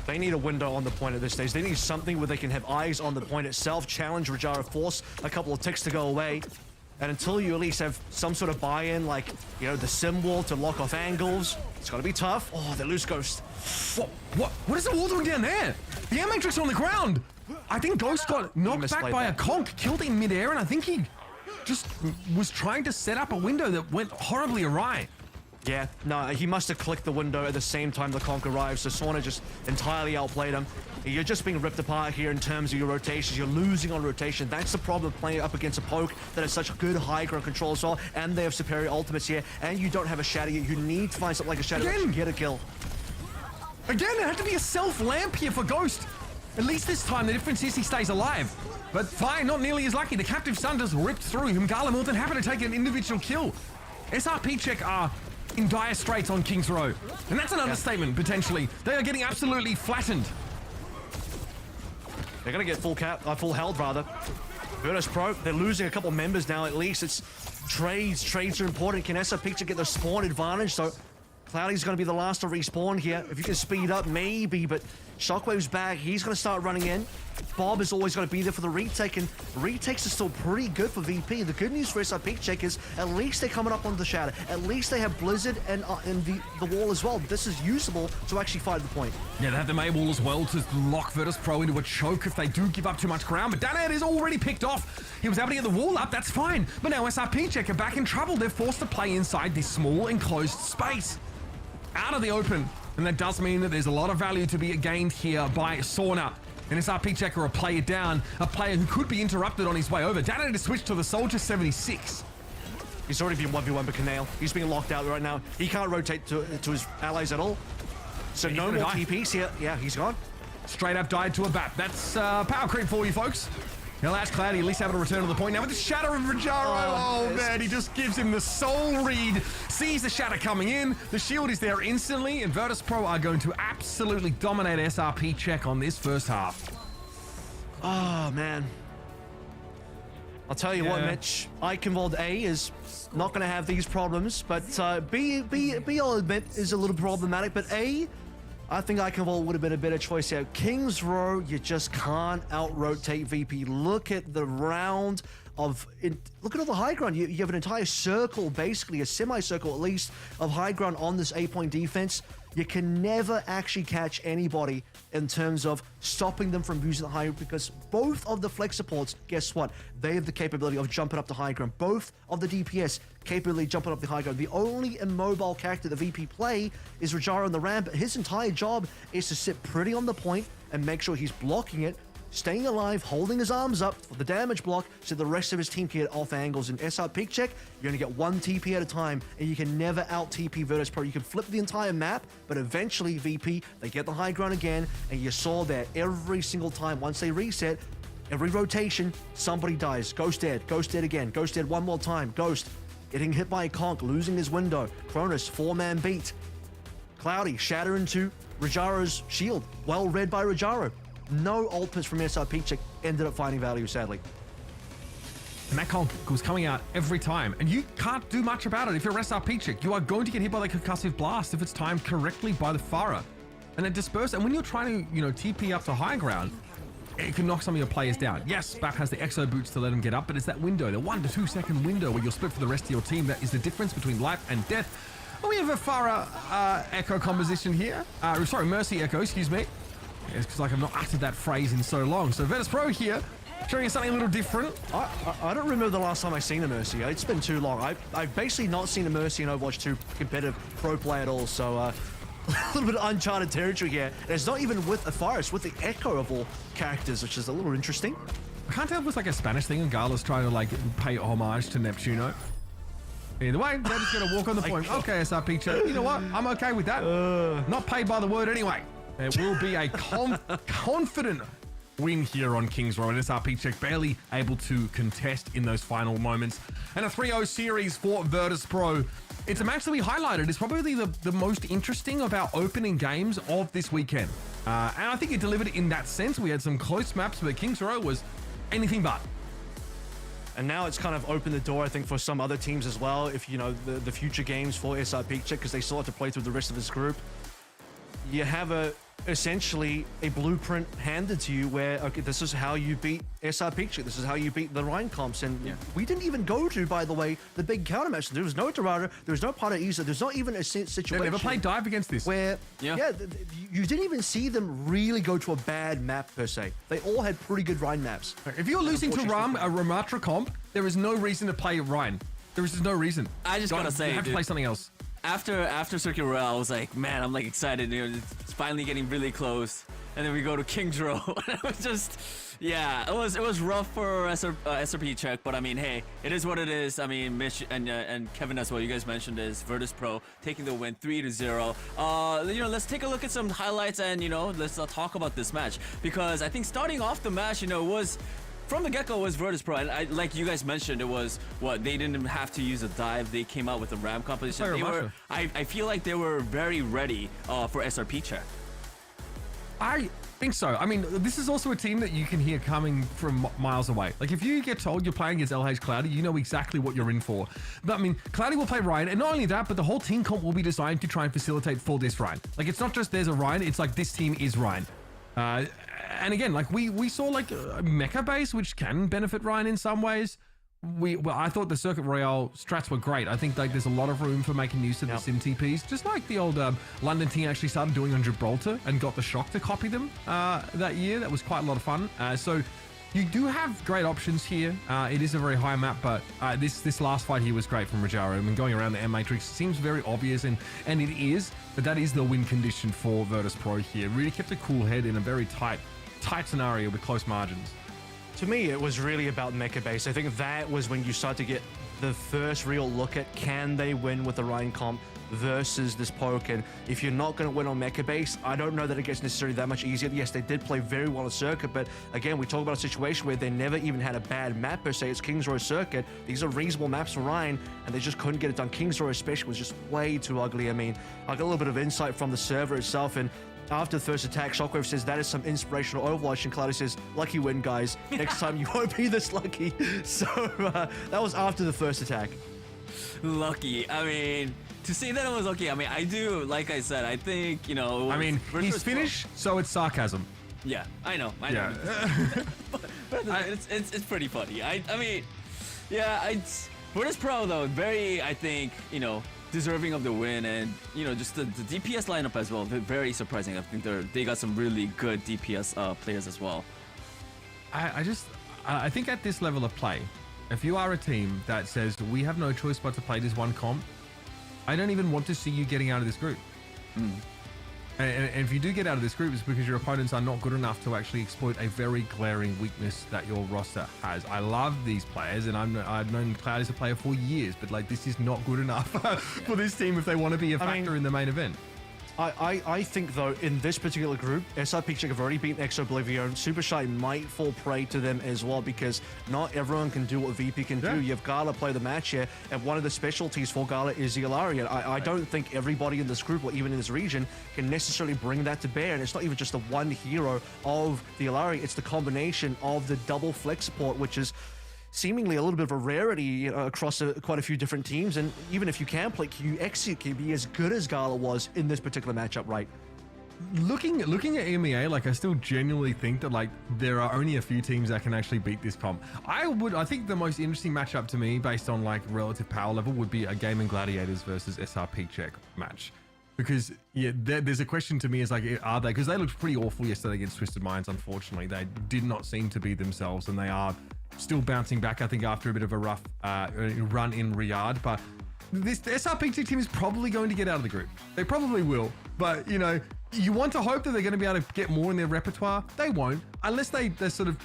They need a window on the point at this stage. They need something where they can have eyes on the point itself, challenge Rajara, force a couple of ticks to go away. And until you at least have some sort of buy-in, like, the sim wall to lock off angles, it's got to be tough. Oh, they lose Ghost. What is the wall doing down there? The air matrix on the ground. I think Ghost got knocked back by a conch, killed in midair, and I think he just was trying to set up a window that went horribly awry. Yeah, no, he must have clicked the window at the same time the conk arrived, so Sauna just entirely outplayed him. You're just being ripped apart here in terms of your rotations. You're losing on rotation. That's the problem playing up against a poke that has such good high ground control as well, and they have superior ultimates here, and you don't have a shadow yet. You need to find something like a shadow to get a kill. Again, it had to be a self-lamp here for Ghost. At least this time, the difference is he stays alive. But fine, not nearly as lucky. The Captive Sun just ripped through him. Gala more than happy to take an individual kill. SRP check are in dire straits on Kings Row. And that's an understatement, potentially. They are getting absolutely flattened. They're going to get full held, rather. Virtus Pro, they're losing a couple members now at least. It's trades. Trades are important. Can SRP check get the spawn advantage? So Cloudy's going to be the last to respawn here. If you can speed up, maybe, but Shockwave's back. He's going to start running in. Bob is always going to be there for the retake, and retakes are still pretty good for VP. The good news for SRP check is at least they're coming up on the shadow. At least they have Blizzard and the wall as well. This is usable to actually fight the point. Yeah, they have the May wall as well to lock Virtus Pro into a choke if they do give up too much ground. But Danad is already picked off. He was able to get the wall up, that's fine. But now SRP check are back in trouble. They're forced to play inside this small enclosed space. Out of the open. And that does mean that there's a lot of value to be gained here by Sauna. And SRP checker, a player down, a player who could be interrupted on his way over. Danad to switch to the Soldier 76. He's already been 1v1 by Canale. He's being locked out right now. He can't rotate to his allies at all. So no more TPs here. Yeah, he's gone. Straight up died to a bat. That's power creep for you, folks. Now that's Cloudy at least able to return to the point. Now with the shatter of Rajaro. Oh man, he just gives him the soul read. Sees the shatter coming in. The shield is there instantly. And Virtus Pro are going to absolutely dominate SRP check on this first half. Oh man. I'll tell you what, Mitch. Eichenwald A is not going to have these problems, but B I'll admit is a little problematic. But A, I think Eichenwald would have been a better choice here. Kings Row, you just can't out-rotate VP. Look at the round of... look at all the high ground. You have an entire circle, basically, a semicircle at least, of high ground on this 8-point defense. You can never actually catch anybody in terms of stopping them from using the high, because both of the flex supports, guess what? They have the capability of jumping up the high ground. Both of the DPS capability of jumping up the high ground. The only immobile character the VP play is Rajaro on the ramp. His entire job is to sit pretty on the point and make sure he's blocking it, staying alive, holding his arms up for the damage block so the rest of his team can get off angles. In SR Peak Check, you're going to get one TP at a time, and you can never out-TP Virtus Pro. You can flip the entire map, but eventually, VP, they get the high ground again, and you saw that every single time. Once they reset, every rotation, somebody dies. Ghost dead again. Ghost dead one more time. Ghost getting hit by a conk, losing his window. Cronus, 4-man beat. Cloudy, shatter into Rajaro's shield. Well read by Rajaro. No ultimates from SR Peak Check, ended up finding value, sadly. And that conk was coming out every time, and you can't do much about it. If you're SR Peak Check, you are going to get hit by the concussive blast if it's timed correctly by the Farah. And then disperse, and when you're trying to, TP up to high ground, it can knock some of your players down. Yes, Bap has the Exo boots to let him get up, but it's that window, the 1 to 2 second window where you'll split for the rest of your team. That is the difference between life and death. Well, we have a Farah Echo composition here. Mercy Echo, excuse me. It's because I've not uttered that phrase in so long. So Virtus Pro here, showing us something a little different. I don't remember the last time I've seen a Mercy. It's been too long. I've basically not seen a Mercy in Overwatch 2 competitive pro play at all. So a little bit of uncharted territory here. And it's not even with a Fire, it's with the Echo of all characters, which is a little interesting. I can't tell if it's like a Spanish thing and Gala's trying to pay homage to Neptuno. Either way, they're just going to walk on the point. Okay, SRP chat. You know what? I'm okay with that. Not paid by the word anyway. It will be a confident win here on Kings Row, and SRP Check barely able to contest in those final moments. And a 3-0 series for Virtus Pro. It's a match that we highlighted. It's probably the most interesting of our opening games of this weekend. And I think it delivered in that sense. We had some close maps, but Kings Row was anything but. And now it's kind of opened the door, I think, for some other teams as well. If, the future games for SR Peak Check, because they still have to play through the rest of this group. You have essentially a blueprint handed to you where, okay, this is how you beat SR Peak Check. This is how you beat the Rhine comps. And we didn't even go to, by the way, the big counter match. There was no Dorado. There was no Paraíso. There's not even a situation. They never played dive against this. Where, you didn't even see them really go to a bad map, per se. They all had pretty good Rhine maps. If you're losing to a Ramatra comp, there is no reason to play Rhine. There is just no reason. I just gotta say, you have to play something else. after Circuit Royale, I was like, man, I'm like excited. You know, it's finally getting really close. And then we go to King's Row. It was just, yeah, it was rough for SRP Czech, but I mean, hey, it is what it is. I mean, Mitch and Kevin as well, you guys mentioned is Virtus Pro taking the win 3-0. You know, let's take a look at some highlights and, you know, let's talk about this match, because I think starting off the match, you know, was from the get-go was Virtus Pro, and like you guys mentioned, it was what they didn't have to use a dive. They came out with a ram composition. They were, I feel like they were very ready for SRP Czech. I think so. I mean, this is also a team that you can hear coming from miles away. Like, if you get told you're playing against LH Cloudy, you know exactly what you're in for. But I mean, Cloudy will play Ryan, and not only that, but the whole team comp will be designed to try and facilitate for this Ryan. Like, it's not just there's a Ryan, it's like this team is Ryan. And again, like we saw like a mecha base, which can benefit Ryan in some ways. Well, I thought the Circuit Royale strats were great. I think like there's a lot of room for making use of the sim TPs, just like the old London team actually started doing on Gibraltar and got the Shock to copy them that year. That was quite a lot of fun. So you do have great options here. It is a very high map, but this last fight here was great from Rajaro. I mean, going around the M Matrix seems very obvious, and it is, but that is the win condition for Virtus Pro here. Really kept a cool head in a very tight scenario with close margins. To me, it was really about mecha base. I think that was when you start to get the first real look at can they win with the Ryan comp versus this poke. And if you're not going to win on mecha base, I don't know that it gets necessarily that much easier. Yes, they did play very well at Circuit, but again, we talk about a situation where they never even had a bad map per se. It's Kings Row Circuit. These are reasonable maps for Ryan, and they just couldn't get it done. Kings Row especially was just way too ugly. I mean, I got a little bit of insight from the server itself, and after the first attack, Shockwave says that is some inspirational Overwatch, and Cloudy says, lucky win, guys. Next time you won't be this lucky. So that was after the first attack. Lucky. I mean, to say that it was lucky, I mean, I do, like I said, I think, you know... I mean, he's Finnish, so it's sarcasm. Yeah, I know. Yeah. but it's pretty funny. I mean, yeah, Virtus Pro, though, very, I think, you know, deserving of the win, and you know, just the DPS lineup as well. They're very surprising. I think they got some really good DPS players as well. I think at this level of play, if you are a team that says we have no choice but to play this one comp, I don't even want to see you getting out of this group. And if you do get out of this group, it's because your opponents are not good enough to actually exploit a very glaring weakness that your roster has. I love these players, and I've known Cloud as a player for years, but like this is not good enough for this team if they want to be a factor in the main event. I think, though, in this particular group, SRP Czech have already beaten Exo Oblivion. Super Shy might fall prey to them as well, because not everyone can do what VP can do. You have Gala play the match here, and one of the specialties for Gala is the Ilaria. I don't think everybody in this group, or even in this region, can necessarily bring that to bear. And it's not even just the one hero of the Ilaria, it's the combination of the double flex support, which is seemingly a little bit of a rarity across quite a few different teams. And even if you can play QX, you can be as good as Gala was in this particular matchup, right? Looking at EMEA, like I still genuinely think that like there are only a few teams that can actually beat this comp. I think the most interesting matchup to me, based on like relative power level, would be a Gaming Gladiators versus SRP Czech match. Because yeah, there's a question to me is like, are they? Because they looked pretty awful yesterday against Twisted Minds. Unfortunately, they did not seem to be themselves, and they are still bouncing back, I think, after a bit of a rough run in Riyadh. But the SRP team is probably going to get out of the group. They probably will. But, you know, you want to hope that they're going to be able to get more in their repertoire. They won't, unless they sort of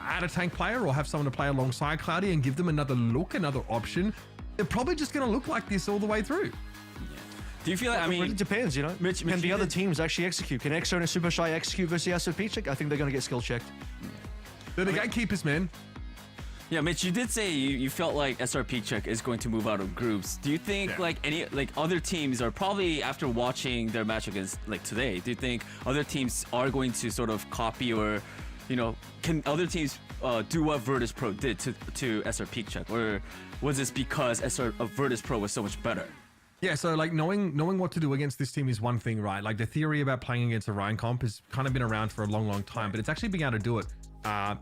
add a tank player or have someone to play alongside Cloudy and give them another look, another option. They're probably just going to look like this all the way through. Do you feel like, I mean... It really depends, you know? Mitch, can the other teams actually execute? Can Exo and Super Shy execute versus SRP Czech? I think they're going to get skill checked. They're the gatekeepers, man. Yeah, Mitch, you did say you felt like SRP Czech is going to move out of groups. Do you think like any other teams are probably, after watching their match against like today, do you think other teams are going to sort of copy, or, you know, can other teams do what Virtus Pro did to SRP Czech, or was this because Virtus Pro was so much better? Yeah, so like knowing what to do against this team is one thing, right? Like the theory about playing against a Ryan comp has kind of been around for a long time, but it's actually being able to do it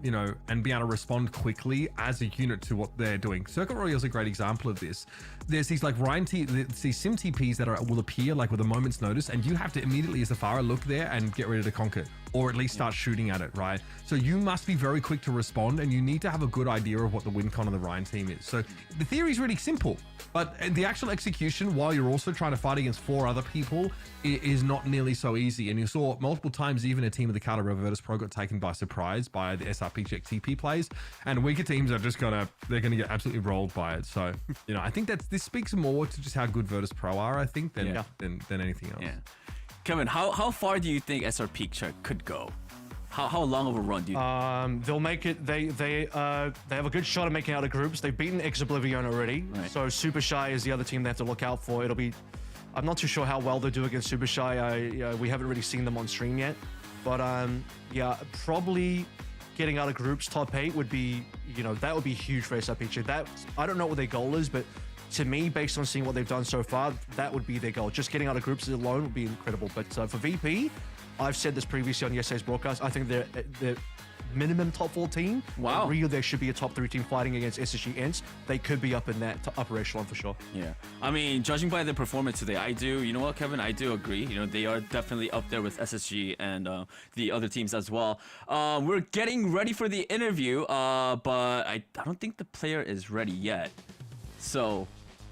you know, and be able to respond quickly as a unit to what they're doing. Circuit Royale is a great example of this. There's these like these sim TPs that will appear like with a moment's notice, and you have to immediately as the Pharah look there and get ready to conquer it, or at least start shooting at it, right? So you must be very quick to respond, and you need to have a good idea of what the win con of the Ryan team is. So the theory is really simple, but the actual execution, while you're also trying to fight against 4 other people, is not nearly so easy. And you saw multiple times even a team of the Carter Revertus Pro got taken by surprise by the SRP Check TP plays, and weaker teams are just gonna get absolutely rolled by it. So you know, I think this speaks more to just how good Virtus Pro are, I think, than anything else. Yeah. Kevin, how far do you think SRP Check could go? How long of a run do you They'll make it. They have a good shot at making out of groups. They've beaten Ex Oblivion already, Right. so Super Shy is the other team they have to look out for. It'll be. I'm not too sure how well they do against Super Shy. We haven't really seen them on stream yet, but yeah, probably getting out of groups top 8 would be, you know, that would be huge for SRP. That I don't know what their goal is, but to me, based on seeing what they've done so far, that would be their goal. Just getting out of groups alone would be incredible. But for VP, I've said this previously on yesterday's broadcast. I think they're minimum top 4 team. Wow. And really, there should be a top 3 team fighting against SSG Ents. They could be up in that upper echelon for sure. Yeah, I mean, judging by their performance today, you know what, Kevin, I do agree. You know, they are definitely up there with SSG and the other teams as well. We're getting ready for the interview, but I don't think the player is ready yet. So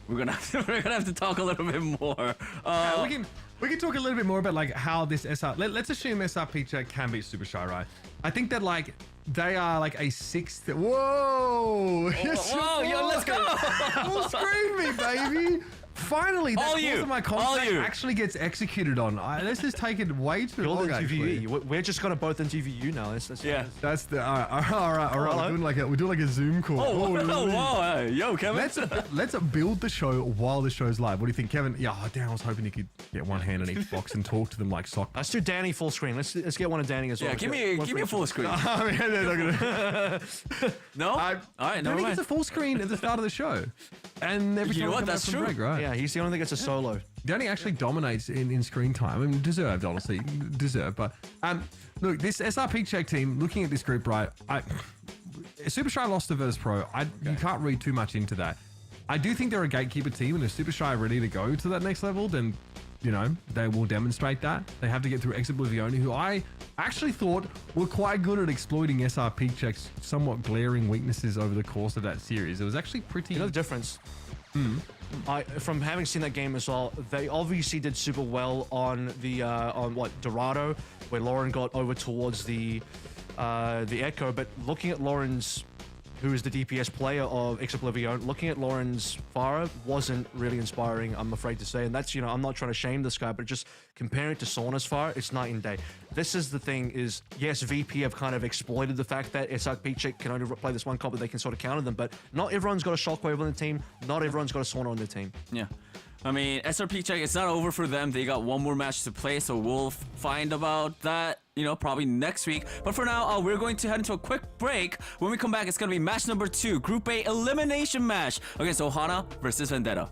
we're gonna have to talk a little bit more. We can talk a little bit more about like how this let's assume SRP Check can beat Super Shy, right? I think that like they are like a 6th. Whoa! Whoa, yo, let's go! Full screen me, baby. Finally, that course of my contract actually gets executed on. This is taking way too long. Actually. We're just gonna both interview now. Yeah, that's the all right. We're doing like a Zoom call. Whoa, yo, Kevin. Let's build the show while the show's live. What do you think, Kevin? Yeah, damn, I was hoping you could get one hand on each box and talk to them like soccer. Let's do Danny full screen. Let's get one of Danny as well. Yeah, give me a full screen. No, all right, no. Danny gets a full screen at the start of the show, and every time that's true. Break, right? Yeah, he's the only one that gets a solo. Danny actually dominates in screen time. I mean, deserved, honestly. Deserved. But look, this SRP Check team, looking at this group, right? Super Shy lost to Virtus Pro. You can't read too much into that. I do think they're a gatekeeper team, and if Super Shy are ready to go to that next level, then, you know, they will demonstrate that. They have to get through Ex Oblivion, who I actually thought were quite good at exploiting SRP Check's somewhat glaring weaknesses over the course of that series. It was actually pretty... You know the difference? From having seen that game as well, they obviously did super well on the Dorado, where Lauren got over towards the Echo. But looking at Lauren's, who is the DPS player of Ex Oblivion, looking at Lauren's Farah wasn't really inspiring, I'm afraid to say. And that's, you know, I'm not trying to shame this guy, but just comparing it to Sauna's Farah, it's night and day. This is the thing is, yes, VP have kind of exploited the fact that SRP Check can only play this one cop, but they can sort of counter them. But not everyone's got a Shockwave on the team. Not everyone's got a Sauna on the team. Yeah. I mean, SRP Check, it's not over for them. They got one more match to play, so we'll find about that, you know, probably next week. But for now, we're going to head into a quick break. When we come back, it's going to be match number 2, Group A elimination match against Ohana versus Vendetta.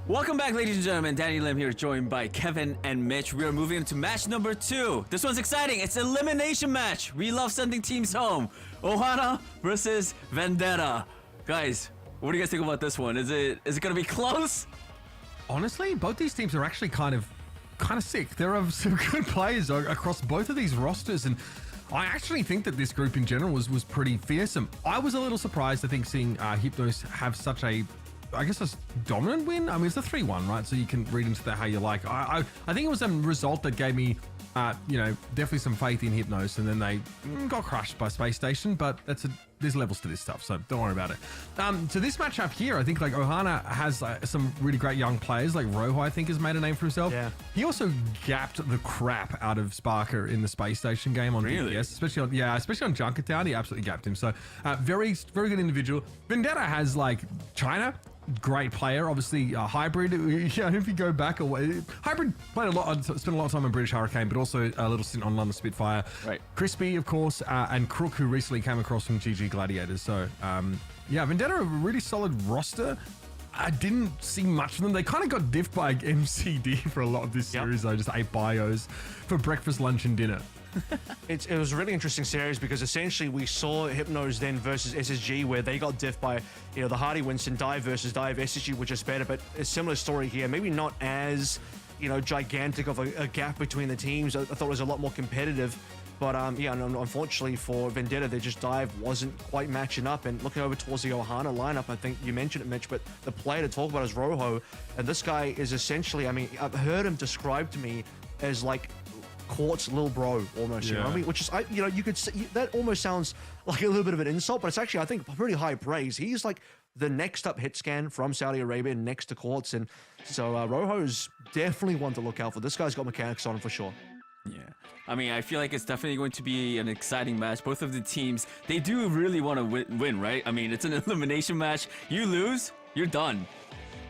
Welcome back, ladies and gentlemen. Danny Lim here, joined by Kevin and Mitch. We are moving into match number 2. This one's exciting. It's an elimination match. We love sending teams home. Ohana versus Vendetta. Guys, what do you guys think about this one? Is it going to be close? Honestly, both these teams are actually kind of sick. There are some good players across both of these rosters, and I actually think that this group in general was pretty fearsome. I was a little surprised, I think, seeing Hypnos have such a, I guess, a dominant win. I mean, it's a 3-1, right? So you can read into that how you like. I think it was a result that gave me, definitely some faith in Hypnos, and then they got crushed by Space Station, but there's levels to this stuff, so don't worry about it. So this matchup here, I think like Ohana has some really great young players, like Rojo, I think, has made a name for himself. Yeah. He also gapped the crap out of Sparker in the Space Station game on DPS, especially on Junkertown. He absolutely gapped him. So very, very good individual. Vendetta has like China. Great player, obviously. Hybrid, if you go back away, Hybrid played spent a lot of time on British Hurricane, but also a little stint on London Spitfire. Right. Crispy, of course, and Crook, who recently came across from GG Gladiators. So, Vendetta, a really solid roster. I didn't see much of them. They kind of got diffed by MCD for a lot of this series, though. Just 8 bios for breakfast, lunch, and dinner. It was a really interesting series because essentially we saw Hypnos then versus SSG, where they got diffed by, the Hardy Winston dive versus dive. SSG was just better, but a similar story here. Maybe not as, gigantic of a gap between the teams. I thought it was a lot more competitive. But unfortunately for Vendetta, their just dive wasn't quite matching up. And looking over towards the Ohana lineup, I think you mentioned it, Mitch, but the player to talk about is Rojo. And this guy is essentially, I've heard him described to me as like Court's little bro almost, you know what I mean? Which is, you could say, that almost sounds like a little bit of an insult, but it's actually, I think, pretty high praise. He's like the next up hit scan from Saudi Arabia next to Courts. And so Rojo's definitely one to look out for. This guy's got mechanics on him for sure. Yeah. I feel like it's definitely going to be an exciting match. Both of the teams, they do really want to win, right? It's an elimination match. You lose, you're done.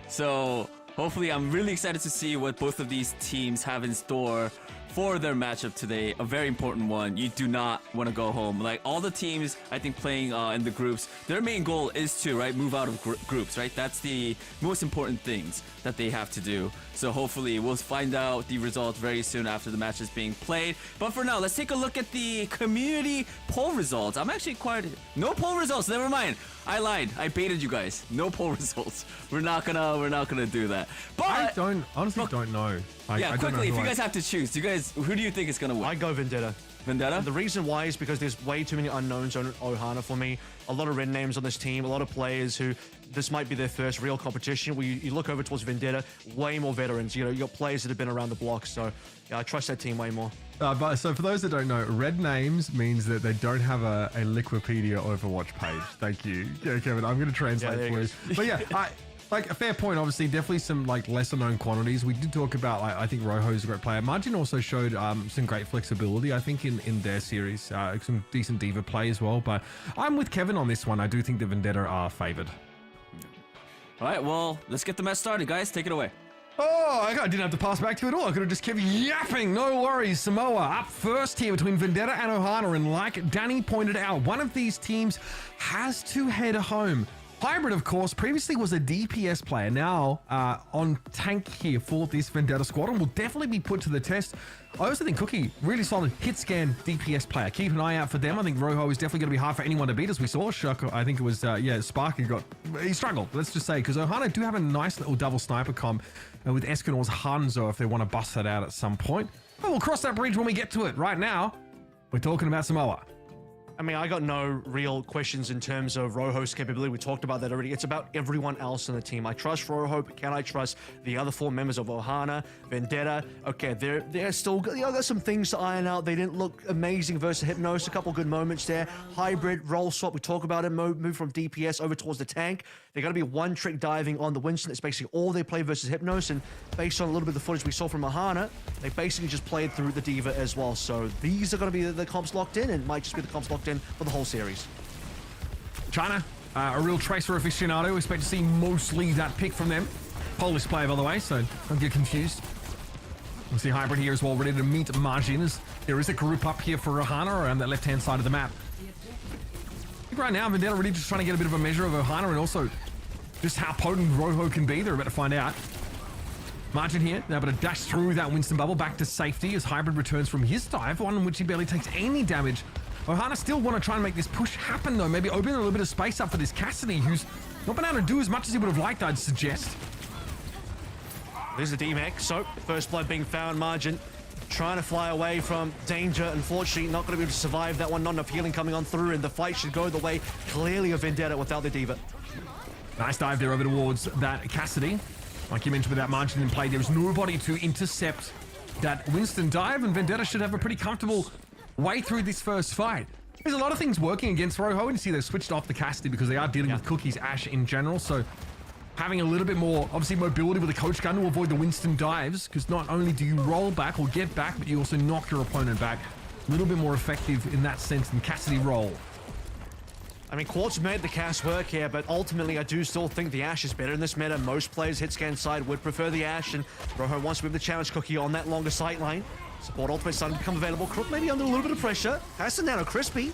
So hopefully, I'm really excited to see what both of these teams have in store for their matchup today. A very important one. You do not want to go home. Like all the teams, I think, playing in the groups, their main goal is to move out of groups, right? That's the most important things that they have to do. So hopefully we'll find out the results very soon after the match is being played. But for now, let's take a look at the community poll results. I'm actually no poll results. Never mind. I lied. I baited you guys. No poll results. We're not gonna do that. But I honestly don't know. Quickly, if you guys have to choose, who do you think is gonna win? I go Vendetta. Vendetta? And the reason why is because there's way too many unknowns on Ohana for me. A lot of red names on this team, a lot of players who this might be their first real competition. You look over towards Vendetta, way more veterans. You got players that have been around the block. So yeah, I trust that team way more. So for those that don't know, red names means that they don't have a Liquipedia Overwatch page. Thank you. Yeah, Kevin, I'm going to translate for you. But yeah, like a fair point, obviously, definitely some like lesser known quantities. We did talk about, I think Rojo's a great player. Margin also showed some great flexibility, I think, in their series. Some decent diva play as well. But I'm with Kevin on this one. I do think the Vendetta are favored. All right, well, let's get the match started, guys. Take it away. Oh, I didn't have to pass back to you at all. I could have just kept yapping. No worries. Samoa up first here between Vendetta and Ohana. And like Danny pointed out, one of these teams has to head home. Hybrid, of course, previously was a DPS player, now on tank here for this Vendetta squad, and will definitely be put to the test. I also think Cookie, really solid hit scan DPS player. Keep an eye out for them. I think Rojo is definitely going to be hard for anyone to beat, as we saw. Shuk, I think it was, Sparky he struggled, let's just say, because Ohana do have a nice little double sniper comp with Escanor's Hanzo if they want to bust that out at some point. But we'll cross that bridge when we get to it. Right now, we're talking about Samoa. I got no real questions in terms of Rojo's capability. We talked about that already. It's about everyone else in the team. I trust Rojo, but can I trust the other 4 members of Ohana, Vendetta? Okay, they're still got some things to iron out. They didn't look amazing versus Hypnos. A couple good moments there. Hybrid, role swap. We talk about it. Move from DPS over towards the tank. They're going to be one trick diving on the Winston. That's basically all they play versus Hypnos. And based on a little bit of the footage we saw from Ohana, they basically just played through the Diva as well. So these are going to be the comps locked in, and might just be the comps locked in for the whole series. China, a real Tracer aficionado. We expect to see mostly that pick from them. Polish player, by the way, so don't get confused. We see Hybrid here as well, ready to meet Margin, as there is a group up here for Ohana around that left-hand side of the map. I think right now, Vendetta really just trying to get a bit of a measure of Ohana and also just how potent Rojo can be. They're about to find out. Margin here, able to dash through that Winston bubble back to safety as Hybrid returns from his dive, one in which he barely takes any damage. Ohana still want to try and make this push happen though, maybe open a little bit of space up for this Cassidy, who's not been able to do as much as he would have liked, I'd suggest. There's the DMAC. So, first blood being found. Margin trying to fly away from danger. Unfortunately, not going to be able to survive that one. Not enough healing coming on through, and the fight should go the way clearly of Vendetta without the Diva. Nice dive there over towards that Cassidy. Like you mentioned with that Margin in play, there's nobody to intercept that Winston dive, and Vendetta should have a pretty comfortable way through this first fight. There's a lot of things working against Rojo, and you see they've switched off the Cassidy because they are dealing with Cookie's Ash in general, so having a little bit more, obviously, mobility with the coach gun to avoid the Winston dives, because not only do you roll back or get back, but you also knock your opponent back. A little bit more effective in that sense than Cassidy roll. I mean, Quartz made the cast work here, but ultimately I do still think the Ash is better in this meta. Most players hit scan side would prefer the Ash, and Rojo wants to be able to challenge Cookie on that longer sight line. Support ultimate starting to become available. Crook maybe under a little bit of pressure. Has to nano Crispy.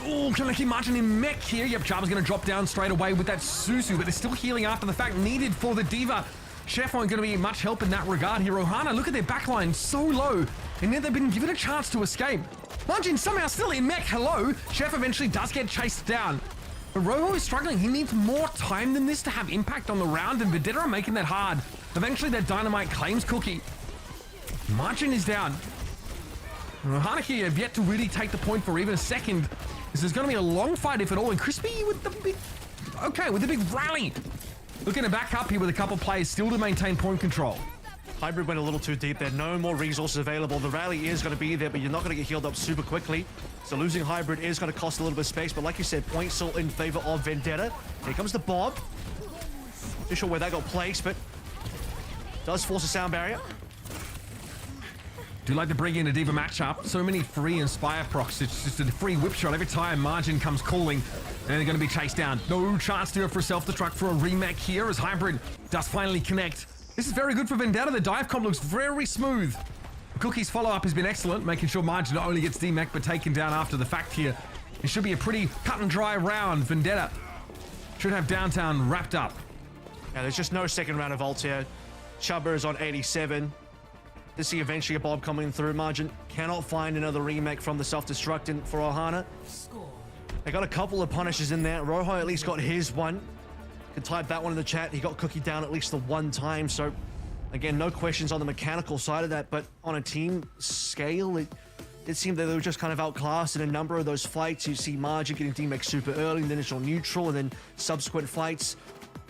Oh, Kaneki Margin in mech here. Yep, Java's going to drop down straight away with that Susu, but they're still healing after the fact needed for the Diva. Chef aren't going to be much help in that regard here. Ohana, look at their backline, so low, and yet they've been given a chance to escape. Margin somehow still in mech, hello. Chef eventually does get chased down. But Rojo is struggling. He needs more time than this to have impact on the round, and Vendetta are making that hard. Eventually, that Dynamite claims Cookie. Margin is down. Ohana here have yet to really take the point for even a second. This is going to be a long fight, if at all. And Crispy with the big... Okay, with the big rally. Looking to back up here with a couple players still to maintain point control. Hybrid went a little too deep there. No more resources available. The rally is going to be there, but you're not going to get healed up super quickly. So losing Hybrid is going to cost a little bit of space. But like you said, points still in favor of Vendetta. Here comes the Bob. Not sure where that got placed, but does force a sound barrier. Do like to bring in a Diva matchup. So many free Inspire procs. It's just a free whip shot every time Margin comes calling. And they're going to be chased down. No chance to go for a self-destruct for a remake here as Hybrid does finally connect. This is very good for Vendetta. The dive comp looks very smooth. Cookie's follow-up has been excellent, making sure Margin not only gets DMAC but taken down after the fact here. It should be a pretty cut and dry round. Vendetta should have downtown wrapped up. Yeah, there's just no second round of ults here. Chubba is on 87. To see eventually a Bob coming through. Margin cannot find another remake from the self-destructant for Ohana. They got a couple of punishes in there. Rojo at least got his one. Can type that one in the chat. He got Cookie down at least the one time. So again, no questions on the mechanical side of that, but on a team scale, it seemed that they were just kind of outclassed in a number of those fights. You see Margin getting DMAX super early, and then initial neutral, and then subsequent fights.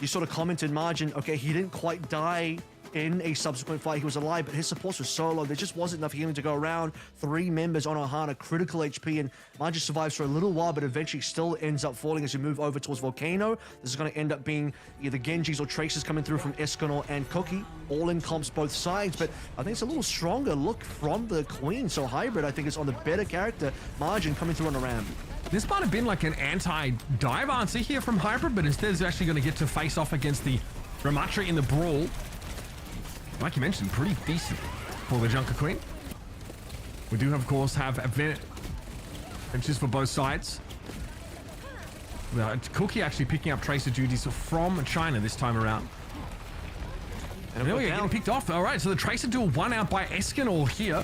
You sort of commented Margin, okay, he didn't quite die in a subsequent fight. He was alive, but his supports were so low. There just wasn't enough healing to go around. 3 members on Ohana, critical HP, and Margin survives for a little while, but eventually still ends up falling as you move over towards Volcano. This is going to end up being either Genjis or Traces coming through from Escanor and Cookie. All in comps both sides, but I think it's a little stronger look from the Queen. So Hybrid, I think, is on the better character. Margin coming through on the ramp. This might have been like an anti-dive answer here from Hybrid, but instead is actually going to get to face off against the Ramatri in the brawl. Like you mentioned, pretty decent for the Junker Queen. We do, of course, have advantages for both sides. Cookie actually picking up Tracer duties from China this time around. And there we go, getting picked off. All right, so the Tracer duel won out by Escanor here.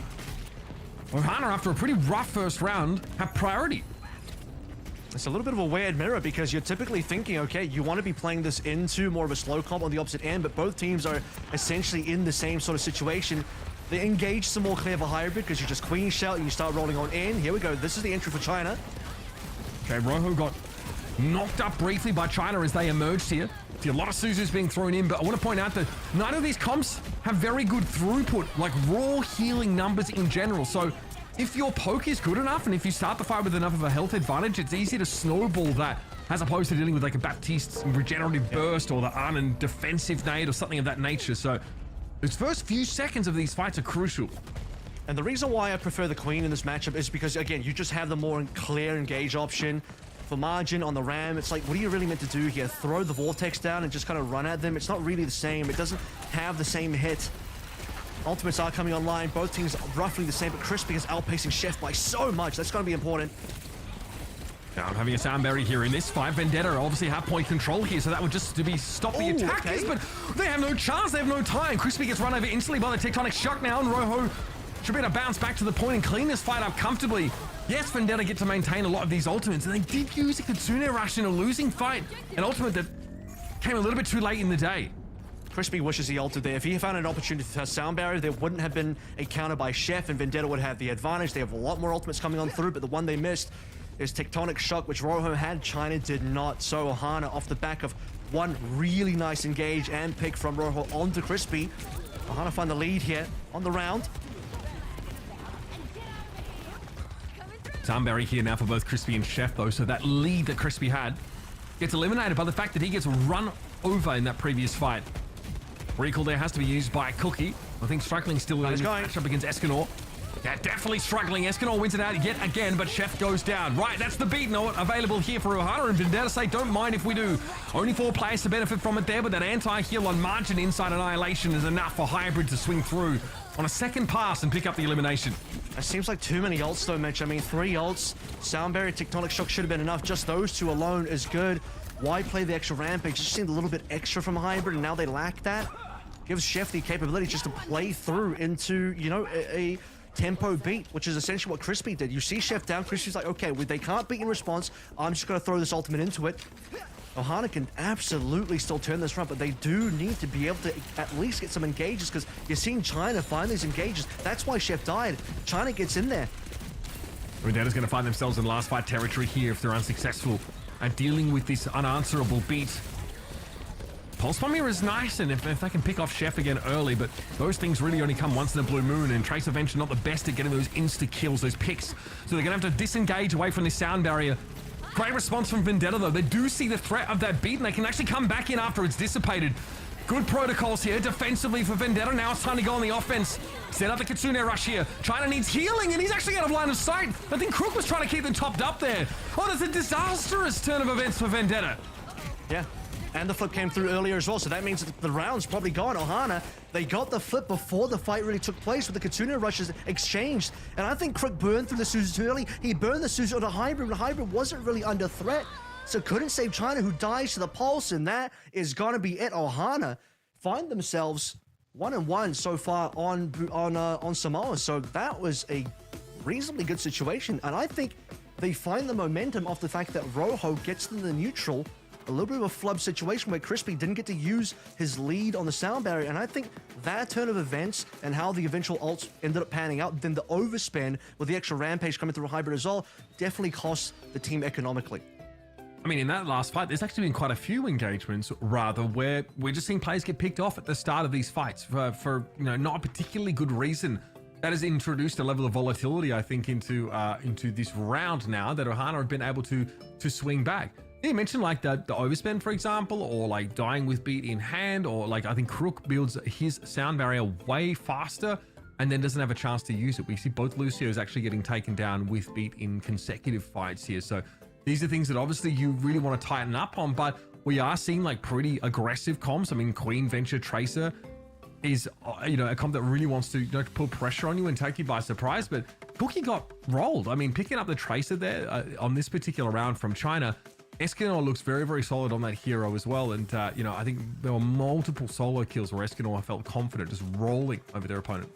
Ohana, after a pretty rough first round, have priority. It's a little bit of a weird mirror because you're typically thinking, okay, you want to be playing this into more of a slow comp on the opposite end, but both teams are essentially in the same sort of situation. They engage some more clever Hybrid because you just Queen Shout and you start rolling on in. Here we go. This is the entry for China. Okay, Rojo got knocked up briefly by China as they emerged here. See a lot of Suzus being thrown in, but I want to point out that none of these comps have very good throughput, like raw healing numbers in general. So if your poke is good enough, and if you start the fight with enough of a health advantage, it's easy to snowball that, as opposed to dealing with like a Baptiste's regenerative burst or the Arnon defensive nade or something of that nature. So those first few seconds of these fights are crucial. And the reason why I prefer the Queen in this matchup is because, again, you just have the more clear engage option. For Margin on the Ram, it's like, what are you really meant to do here? Throw the Vortex down and just kind of run at them? It's not really the same. It doesn't have the same hit. Ultimates are coming online. Both teams roughly the same, but Crispy is outpacing Chef by so much. That's going to be important. Now I'm having a Soundberry here in this fight. Vendetta obviously have point control here, so that would just to be stop the attackers, but they have no chance, they have no time. Crispy gets run over instantly by the Tectonic Shock now, and Rojo should be able to bounce back to the point and clean this fight up comfortably. Yes, Vendetta get to maintain a lot of these ultimates, and they did use a Kitsune Rush in a losing fight, an ultimate that came a little bit too late in the day. Crispy wishes he ulted there. If he found an opportunity to test Sound Barrier, there wouldn't have been a counter by Chef, and Vendetta would have the advantage. They have a lot more ultimates coming on through, but the one they missed is Tectonic Shock, which Rojo had, China did not. So Ohana off the back of one really nice engage and pick from Rojo onto Crispy. Ohana find the lead here on the round. Soundberry here now for both Crispy and Chef, though, so that lead that Crispy had gets eliminated by the fact that he gets run over in that previous fight. Recall there has to be used by Cookie. I think struggling still in this matchup against Escanor. Yeah, definitely struggling. Escanor wins it out yet again, but Chef goes down. Right, that's the beat note available here for Ohana, and Vendetta say, don't mind if we do. Only 4 players to benefit from it there, but that anti-heal on margin inside Annihilation is enough for Hybrid to swing through on a second pass and pick up the elimination. It seems like too many ults though, Mitch. I mean, 3 ults, Sound Barrier, Tectonic Shock should have been enough. Just those 2 alone is good. Why play the extra Rampage? Just seemed a little bit extra from Hybrid, and now they lack that. Gives Chef the capability just to play through into, you know, a tempo beat, which is essentially what Crispy did. You see Chef down, Crispy's like, okay, well, they can't beat in response. I'm just going to throw this ultimate into it. Ohana can absolutely still turn this front, but they do need to be able to at least get some engages, because you're seeing China find these engages. That's why Chef died. China gets in there. Vendetta's going to find themselves in last fight territory here if they're unsuccessful at dealing with this unanswerable beat. Pulse Bomb here is nice, and if they can pick off Chef again early, but those things really only come once in a blue moon, and Tracer Venture not the best at getting those insta-kills, those picks. So they're going to have to disengage away from this Sound Barrier. Great response from Vendetta, though. They do see the threat of that beat, and they can actually come back in after it's dissipated. Good protocols here defensively for Vendetta. Now it's time to go on the offense. Set up the Kitsune Rush here. China needs healing, and he's actually out of line of sight. I think Crook was trying to keep them topped up there. Oh, that's a disastrous turn of events for Vendetta. Yeah. And the flip came through earlier as well, so that means that the round's probably gone. Ohana, they got the flip before the fight really took place with the Kitsune Rushes exchanged. And I think Crook burned through the Suzu too early. He burned the Suzu on a Hybrid, but Hybrid wasn't really under threat. So couldn't save China, who dies to the pulse, and that is going to be it. Ohana find themselves 1-1 so far on Samoa. So that was a reasonably good situation. And I think they find the momentum off the fact that Rojo gets them the neutral. A little bit of a flub situation where Crispy didn't get to use his lead on the Sound Barrier, and I think that turn of events and how the eventual ults ended up panning out, then the overspend with the extra Rampage coming through Hybrid as well, definitely costs the team economically. I mean, in that last fight, there's actually been quite a few engagements, rather, where we're just seeing players get picked off at the start of these fights for you know, not a particularly good reason. That has introduced a level of volatility, I think, into this round now that Ohana have been able to swing back. You mentioned like the overspend, for example, or like dying with beat in hand, or like I think Crook builds his Sound Barrier way faster and then doesn't have a chance to use it. We see both Lucio's actually getting taken down with beat in consecutive fights here. So these are things that obviously you really want to tighten up on, but we are seeing like pretty aggressive comps. I mean, Queen, Venture, Tracer is, you know, a comp that really wants to, you know, put pressure on you and take you by surprise, but Cookie got rolled. I mean, picking up the Tracer there on this particular round from China, Escanor looks very, very solid on that hero as well. And, you know, I think there were multiple solo kills where Escanor felt confident just rolling over their opponent.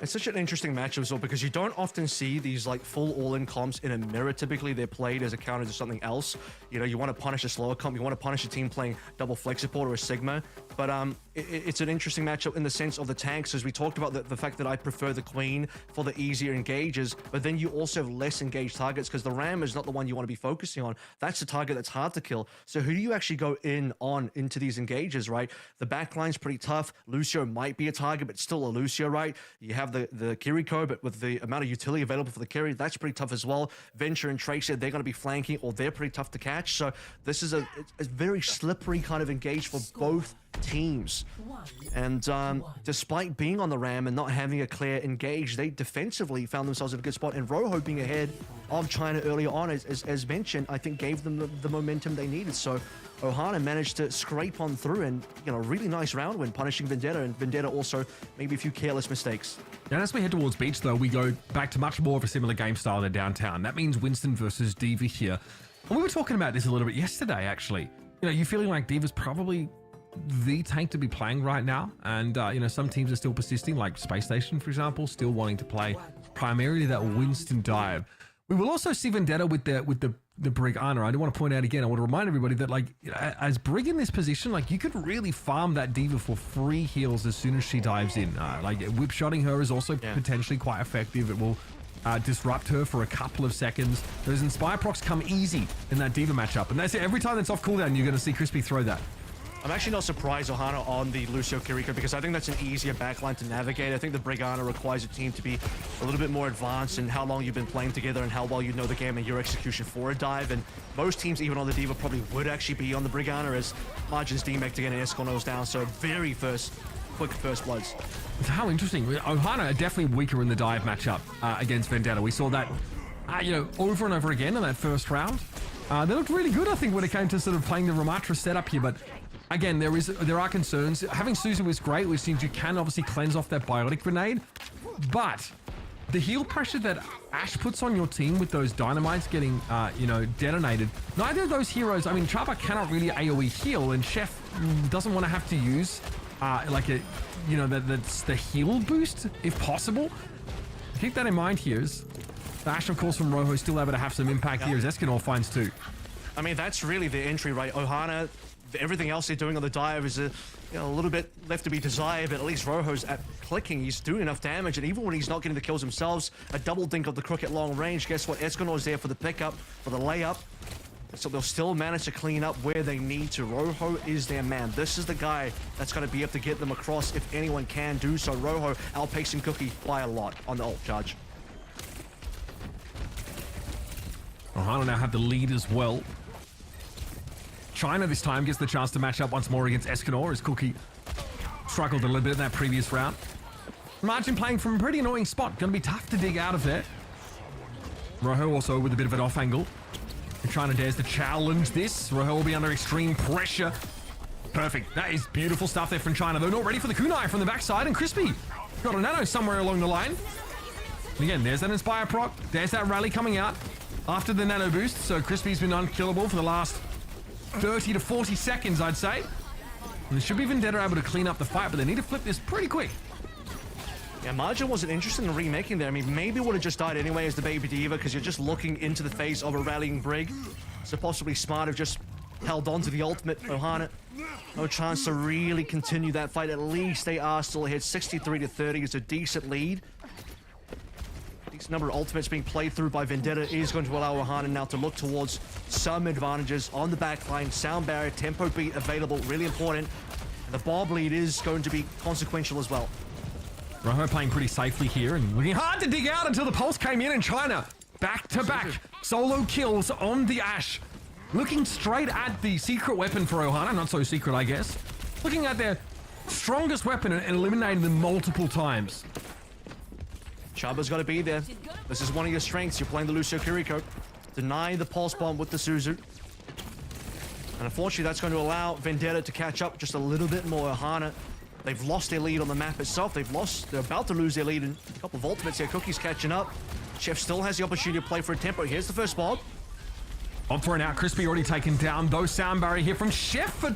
It's such an interesting matchup as well, because you don't often see these like full all-in comps in a mirror. Typically, they're played as a counter to something else. You know, you want to punish a slower comp, you want to punish a team playing double flex support or a Sigma. But it's an interesting matchup in the sense of the tanks, as we talked about the fact that I prefer the Queen for the easier engages, but then you also have less engaged targets because the Ram is not the one you want to be focusing on. That's the target that's hard to kill. So who do you actually go into these engages, right? The backline's pretty tough. Lucio might be a target, but still a Lucio, right? You have the Kiriko, but with the amount of utility available for the carry, that's pretty tough as well. Venture and Tracer, they're going to be flanking, or they're pretty tough to catch. So this is a very slippery kind of engage for both teams. And despite being on the Ram and not having a clear engage, they defensively found themselves in a good spot. And Rojo being ahead of China earlier on, as mentioned, I think gave them the momentum they needed. So Ohana managed to scrape on through and, really nice round win, punishing Vendetta. And Vendetta also maybe a few careless mistakes. And as we head towards Beach, though, we go back to much more of a similar game style to Downtown. That means Winston versus D.Va here. And we were talking about this a little bit yesterday, actually. You feeling like D.Va's probably the tank to be playing right now, and some teams are still persisting, like Space Station, for example, still wanting to play primarily that Winston dive. We will also see Vendetta with the Brig Ana. I do want to point out again, I want to remind everybody that as Brig in this position, you could really farm that D.Va for free heals as soon as she dives in. Whip shotting her is also potentially quite effective. It will disrupt her for a couple of seconds. Those Inspire procs come easy in that D.Va matchup, and that's it. Every time it's off cooldown, you're going to see Crispy throw that. I'm actually not surprised Ohana on the Lucio Kiriko because I think that's an easier backline to navigate. I think the Brigana requires a team to be a little bit more advanced in how long you've been playing together and how well you know the game and your execution for a dive. And most teams, even on the D.Va, probably would actually be on the Brigana as Margins demeched again and Escorno's down. So very quick first bloods. How interesting. Ohana are definitely weaker in the dive matchup against Vendetta. We saw that, over and over again in that first round. They looked really good, I think, when it came to sort of playing the Ramatra setup here, but again, there are concerns. Having Suzu is great, which means you can obviously cleanse off that biotic grenade, but the heal pressure that Ash puts on your team with those dynamites getting, detonated, neither of those heroes, Chapa cannot really AoE heal, and Chef doesn't want to have to use, that's the heal boost, if possible. Keep that in mind here. Ash, of course, from Rojo still able to have some impact here as Escanor finds two. That's really the entry, right? Ohana, everything else they're doing on the dive is a little bit left to be desired, but at least Rojo's at clicking. He's doing enough damage, and even when he's not getting the kills themselves, a double dink of the crook at long range. Guess what? Escanor's there for the pickup, for the layup. So they'll still manage to clean up where they need to. Rojo is their man. This is the guy that's going to be able to get them across if anyone can do so. Rojo outpacing Cookie by a lot on the ult charge. Ohana now have the lead as well. China this time gets the chance to match up once more against Escanor as Cookie struggled a little bit in that previous round. Margin playing from a pretty annoying spot. Going to be tough to dig out of there. Rojo also with a bit of an off angle. China dares to challenge this. Rojo will be under extreme pressure. Perfect. That is beautiful stuff there from China, though not ready for the kunai from the backside. And Crispy got a nano somewhere along the line. And again, there's that Inspire proc. There's that rally coming out after the nano boost. So Crispy's been unkillable for the last 30 to 40 seconds, I'd say. And it should be Vendetta able to clean up the fight, but they need to flip this pretty quick. Yeah, Margin wasn't interested in remaking there. Maybe would have just died anyway as the baby D.Va because you're just looking into the face of a rallying Brig. So possibly smart have just held on to the ultimate. Ohana, no chance to really continue that fight. At least they are still ahead. 63 to 30 is a decent lead. Decent number of ultimates being played through by Vendetta is going to allow Ohana now to look towards some advantages on the backline. Sound barrier, tempo beat available, really important. And the Bob lead is going to be consequential as well. Rojo playing pretty safely here and looking hard to dig out until the pulse came in, and China back-to-back solo kills on the Ash. Looking straight at the secret weapon for Ohana, not so secret I guess. Looking at their strongest weapon and eliminating them multiple times. Chaba's got to be there. This is one of your strengths. You're playing the Lucio Kiriko. Deny the pulse bomb with the Suzu. And unfortunately that's going to allow Vendetta to catch up just a little bit more. Ohana, they've lost their lead on the map itself. They're about to lose their lead in a couple of ultimates here. Cookie's catching up. Chef still has the opportunity to play for a tempo. Here's the first bomb. On for an out. Crispy already taken down. Though sound barrier here from Chef for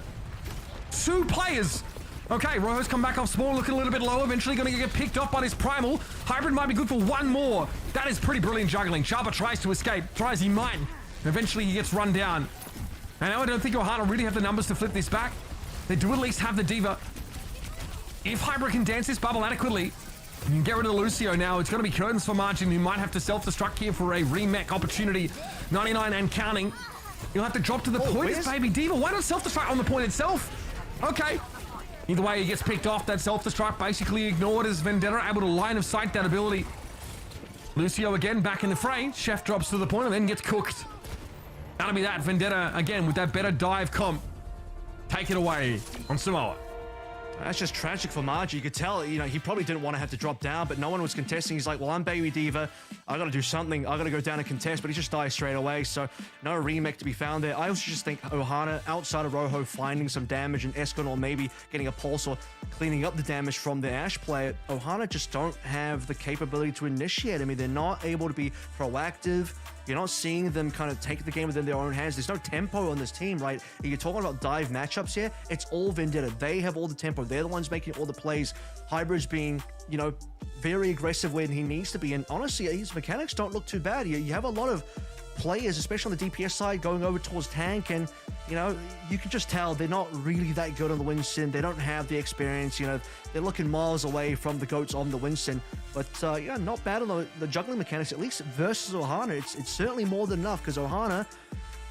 two players. Okay, Rojo's come back off spawn, looking a little bit low. Eventually going to get picked off by this Primal. Hybrid might be good for one more. That is pretty brilliant juggling. Chaba tries to escape. Tries he might. Eventually he gets run down. And now I don't think Ohana really have the numbers to flip this back. They do at least have the D.Va. If Hybrid can dance this bubble adequately, you can get rid of the Lucio now. It's going to be curtains for Margin, who might have to self-destruct here for a remech opportunity. 99 and counting. You'll have to drop to the point. It's baby D.Va. Why not self-destruct on the point itself? Okay. Either way, he gets picked off. That self-destruct basically ignored as Vendetta able to line of sight that ability. Lucio again back in the fray. Chef drops to the point and then gets cooked. That'll be that. Vendetta again with that better dive comp. Take it away on Samoa. That's just tragic for Margie. You could tell, you know, he probably didn't want to have to drop down, but no one was contesting. He's like, well, I'm Baby Diva. I got to do something. I got to go down and contest, but he just dies straight away. So no remake to be found there. I also just think Ohana, outside of Rojo, finding some damage and Escon, or maybe getting a pulse or cleaning up the damage from the Ashe player. Ohana just don't have the capability to initiate. I mean, they're not able to be proactive. You're not seeing them kind of take the game within their own hands. There's no tempo on this team, right? You're talking about dive matchups here. It's all Vendetta. They have all the tempo. They're the ones making all the plays. Hybrid's being, you know, very aggressive when he needs to be. And honestly, his mechanics don't look too bad. You have a lot of players, especially on the DPS side, going over towards tank, and you know, you can just tell they're not really that good on the Winston. They don't have the experience. You know, they're looking miles away from the goats on the Winston. But yeah, not bad on the juggling mechanics, at least versus Ohana. It's certainly more than enough, because Ohana,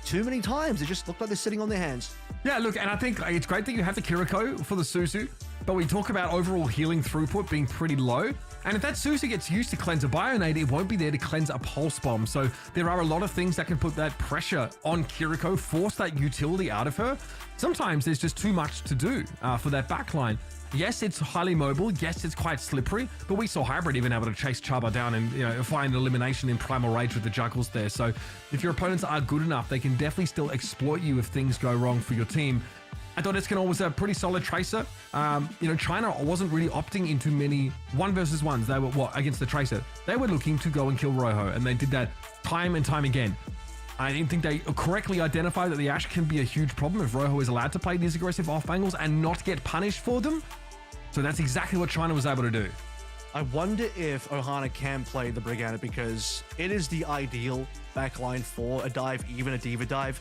too many times, they just look like they're sitting on their hands. Yeah, look, and I think it's great that you have the Kiriko for the Suzu, but we talk about overall healing throughput being pretty low. And if that Suzu gets used to cleanse a Bionade, it won't be there to cleanse a Pulse Bomb. So there are a lot of things that can put that pressure on Kiriko, force that utility out of her. Sometimes there's just too much to do for that backline. Yes, it's highly mobile. Yes, it's quite slippery, but we saw Hybrid even able to chase Chaba down and, you know, find elimination in Primal Rage with the Juggles there. So if your opponents are good enough, they can definitely still exploit you if things go wrong for your team. I thought Escanor was a pretty solid tracer. You know, China wasn't really opting into many 1v1s. They were, against the tracer? They were looking to go and kill Rojo, and they did that time and time again. I didn't think they correctly identified that the Ashe can be a huge problem if Rojo is allowed to play these aggressive off angles and not get punished for them. So that's exactly what China was able to do. I wonder if Ohana can play the Brigada, because it is the ideal backline for a dive, even a Diva dive.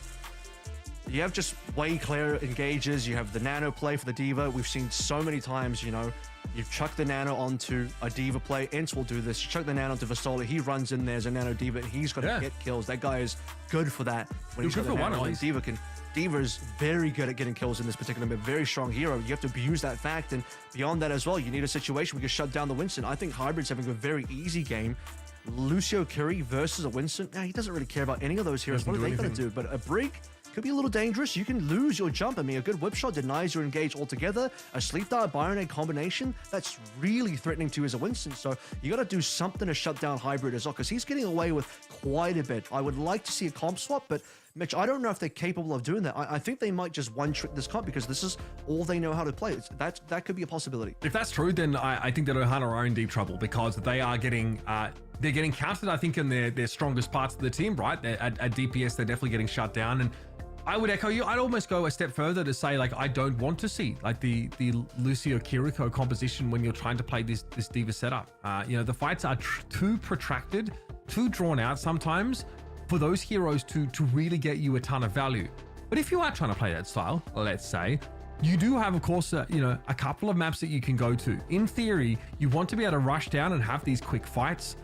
You have just way clearer engages. You have the Nano play for the Diva. We've seen so many times, you know, you chuck the Nano onto a Diva play. Ents will do this. You chuck the Nano onto Vasola. He runs in there as a Nano Diva, and he's going to get kills. That guy is good for that. When he's got the Nano on, Diva is very good at getting kills in this particular map. Very strong hero. You have to abuse that fact, and beyond that as well, you need a situation where you can shut down the Winston. I think Hybrid's having a very easy game. Lucio Curry versus a Winston. He doesn't really care about any of those heroes. What are they going to do? But a Brig could be a little dangerous. You can lose your jump. I mean, a good whip shot denies your engage altogether. A sleep dart Bionade combination, that's really threatening to you as a Winston. So you got to do something to shut down Hybrid as well, because he's getting away with quite a bit. I would like to see a comp swap, but Mitch, I don't know if they're capable of doing that. I think they might just one-trick this comp, because this is all they know how to play. That could be a possibility. If that's true, then I think that Ohana are in deep trouble, because they are getting they're getting counted, I think, in their strongest parts of the team, right? At DPS, they're definitely getting shut down. And I would echo you. I'd almost go a step further to say, like, I don't want to see like the Lucio Kiriko composition when you're trying to play this Diva setup. You know, the fights are too protracted, too drawn out sometimes for those heroes to really get you a ton of value. But if you are trying to play that style, let's say, you do have, of course, you know, a couple of maps that you can go to. In theory, you want to be able to rush down and have these quick fights,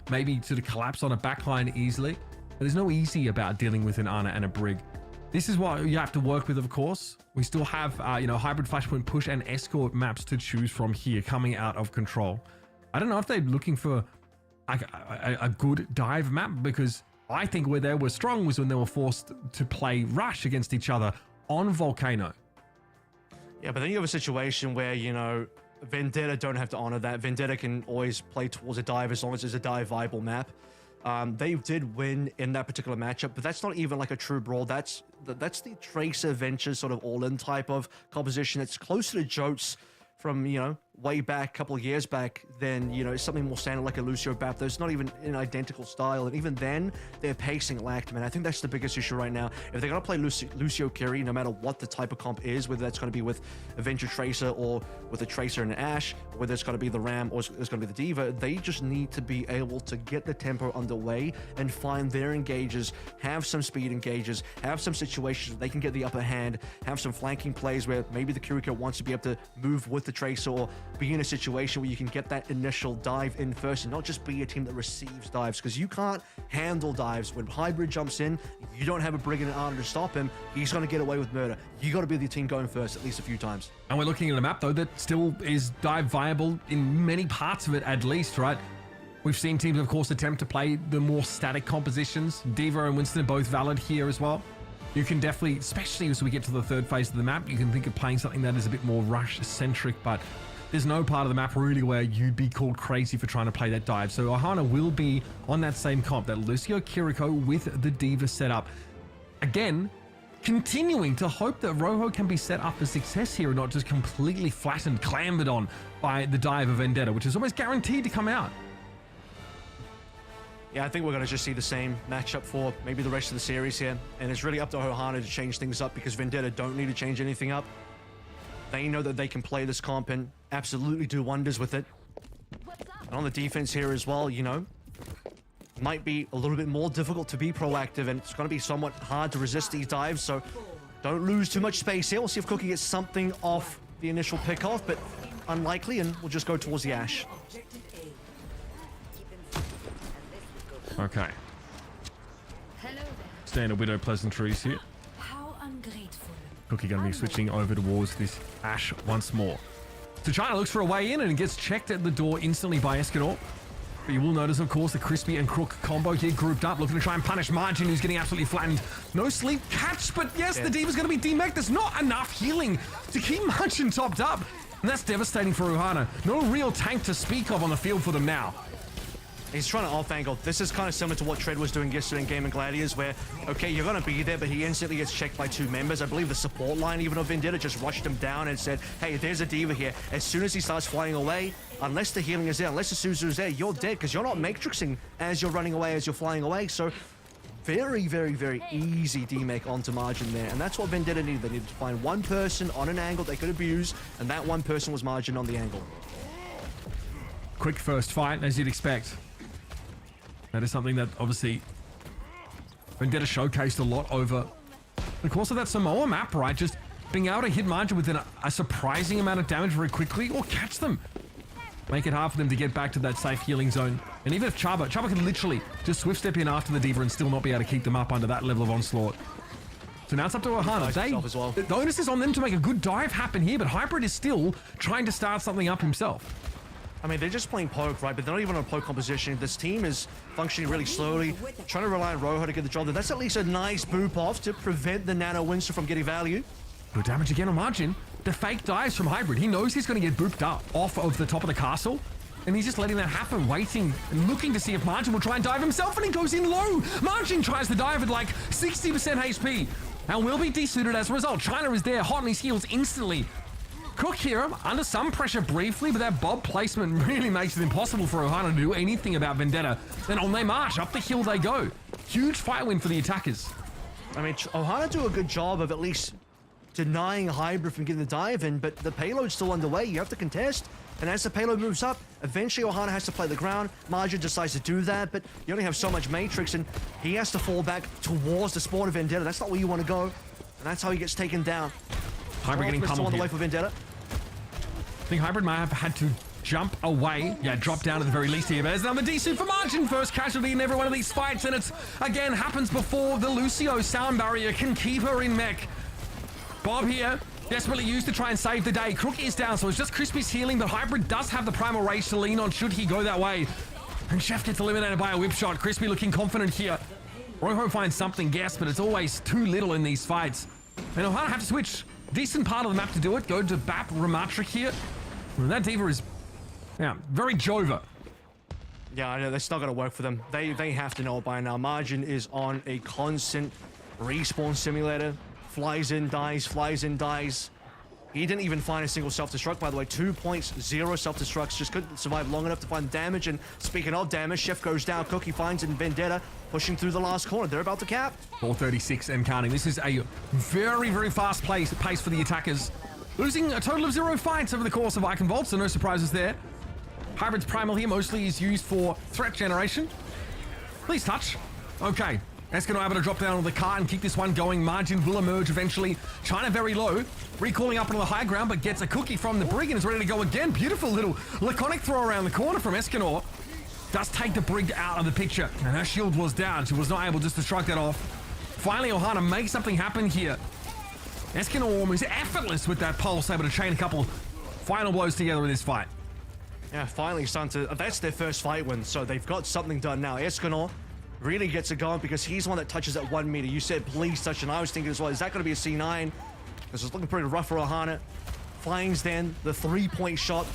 maybe sort of collapse on a backline easily. But there's no easy about dealing with an Ana and a Brig. This is what you have to work with, of course. We still have, you know, Hybrid, Flashpoint, Push, and Escort maps to choose from here coming out of Control. I don't know if they're looking for a good dive map, because I think where they were strong was when they were forced to play Rush against each other on Volcano. Yeah, but then you have a situation where, you know, Vendetta don't have to honor that. Vendetta can always play towards a dive as long as it's a dive viable map. They did win in that particular matchup, but that's not even like a true brawl. That's the Tracer Ventures sort of all-in type of composition. It's closer to Jotes from, you know, way back, a couple of years back, then, you know, it's something more standard like a Lucio Baptiste. It's not even an identical style, and even then, their pacing lacked, man. I think that's the biggest issue right now. If they're going to play Lucio Curry, no matter what the type of comp is, whether that's going to be with a Venture Tracer or with a Tracer and an Ashe, whether it's going to be the Ram or it's going to be the Diva, they just need to be able to get the tempo underway and find their engages, have some speed engages, have some situations where they can get the upper hand, have some flanking plays where maybe the Kiriko wants to be able to move with the Tracer, or be in a situation where you can get that initial dive in first and not just be a team that receives dives, because you can't handle dives. When Hybrid jumps in, you don't have a Brigand and Armor to stop him. He's going to get away with murder. You got to be the team going first at least a few times. And we're looking at a map, though, that still is dive viable in many parts of it, at least, right? We've seen teams, of course, attempt to play the more static compositions. Diva and Winston are both valid here as well. you can definitely, especially as we get to the third phase of the map, you can think of playing something that is a bit more rush-centric, but there's no part of the map really where you'd be called crazy for trying to play that dive. So Ohana will be on that same comp, that Lucio Kiriko with the D.Va setup. Again, continuing to hope that Rojo can be set up for success here and not just completely flattened, clambered on by the dive of Vendetta, which is almost guaranteed to come out. Yeah, I think we're going to just see the same matchup for maybe the rest of the series here. And it's really up to Ohana to change things up because Vendetta don't need to change anything up. They know that they can play this comp and absolutely do wonders with it. And on the defense here as well, you know, might be a little bit more difficult to be proactive and it's going to be somewhat hard to resist these dives. So don't lose too much space here. We'll see if Cookie gets something off the initial pick-off, but unlikely, and we'll just go towards the Ash. Okay. Standard Widow pleasantries here. How ungrateful. Cookie going to be switching over towards this Ash once more. So China looks for a way in and gets checked at the door instantly by Escanor. But you will notice, of course, the Crispy and Crook combo here grouped up, looking to try and punish Margin, who's getting absolutely flattened. No sleep catch, but yes, the D.Va's going to be demeched. There's not enough healing to keep Margin topped up. And that's devastating for Ohana. No real tank to speak of on the field for them now. He's trying to off-angle. This is kind of similar to what Tread was doing yesterday in Game of Gladiators, where, okay, you're going to be there, but he instantly gets checked by two members. I believe the support line, even of Vendetta, just rushed him down and said, hey, there's a D.Va here. As soon as he starts flying away, unless the healing is there, unless the Suzu's there, you're dead, because you're not matrixing as you're running away, as you're flying away. So very, very, very easy demake onto Margin there. And that's what Vendetta needed. They needed to find one person on an angle they could abuse, and that one person was Margin on the angle. Quick first fight, as you'd expect. That is something that obviously Vendetta showcased a lot over the course of that Samoa map, right? Just being able to hit Margin within a surprising amount of damage very quickly or catch them. Make it hard for them to get back to that safe healing zone. And even if Chaba could literally just swift step in after the D.Va and still not be able to keep them up under that level of onslaught. So now it's up to Ohana. The onus is on them to make a good dive happen here, but Hybrid is still trying to start something up himself. I mean, they're just playing poke, right? But they're not even on poke composition. This team is functioning really slowly, trying to rely on Rojo to get the job done. That's at least a nice boop off to prevent the Nano Winster from getting value. Good damage again on Margin. The fake dives from Hybrid. He knows he's going to get booped up off of the top of the castle. And he's just letting that happen, waiting and looking to see if Margin will try and dive himself, and he goes in low. Margin tries to dive at like 60% HP and will be desuited as a result. China is there, hot on his heels instantly. Cook here under some pressure briefly, but that Bob placement really makes it impossible for Ohana to do anything about Vendetta. Then on their march, up the hill they go. Huge fight win for the attackers. I mean, Ohana do a good job of at least denying Hybrid from getting the dive in, but the payload's still underway. You have to contest. And as the payload moves up, eventually Ohana has to play the ground. Margin decides to do that, but you only have so much Matrix, and he has to fall back towards the spawn of Vendetta. That's not where you want to go, and that's how he gets taken down. Hybrid getting pummeled on the here. way for Vendetta. I think Hybrid might have had to jump away. Yeah, drop down at the very least here. But there's another D-suit for Margin. First casualty in every one of these fights, and it's, again, happens before the Lucio sound barrier can keep her in mech. Bob here, desperately used to try and save the day. Crook is down, so it's just Crispy's healing, but Hybrid does have the Primal Rage to lean on should he go that way. And Chef gets eliminated by a whip shot. Crispy looking confident here. Rojo finds something, yes, but it's always too little in these fights. And Ohana have to switch. Decent part of the map to do it. Go to Bap Ramatric here. And that D.Va is, yeah, very Jova. Yeah, I know, that's not going to work for them. They have to know it by now. Margin is on a constant respawn simulator. Flies in, dies, flies in, dies. He didn't even find a single self-destruct, by the way. 2 points, 0 self-destructs. Just couldn't survive long enough to find damage. And speaking of damage, Chef goes down. Cookie finds in Vendetta, pushing through the last corner. They're about to cap. 436 and counting. This is a very, very fast pace for the attackers. Losing a total of 0 fights over the course of Icon Vault, so no surprises there. Hybrid's Primal here mostly is used for threat generation. Please touch. Okay. Escanor able to drop down on the car and keep this one going. Margin will emerge eventually. China very low. Recalling up onto the high ground, but gets a cookie from the Brig and is ready to go again. Beautiful little laconic throw around the corner from Escanor. Does take the Brig out of the picture. And her shield was down. She was not able just to strike that off. Finally, Ohana makes something happen here. Escanor is effortless with that pulse, able to chain a couple final blows together in this fight. Yeah, finally starting to... That's their first fight win, so they've got something done now. Escanor really gets it going because he's the one that touches at 1 meter. You said please touch, and I was thinking as well, is that going to be a C9? This is looking pretty rough for Ohana. Finds then the 3-point shot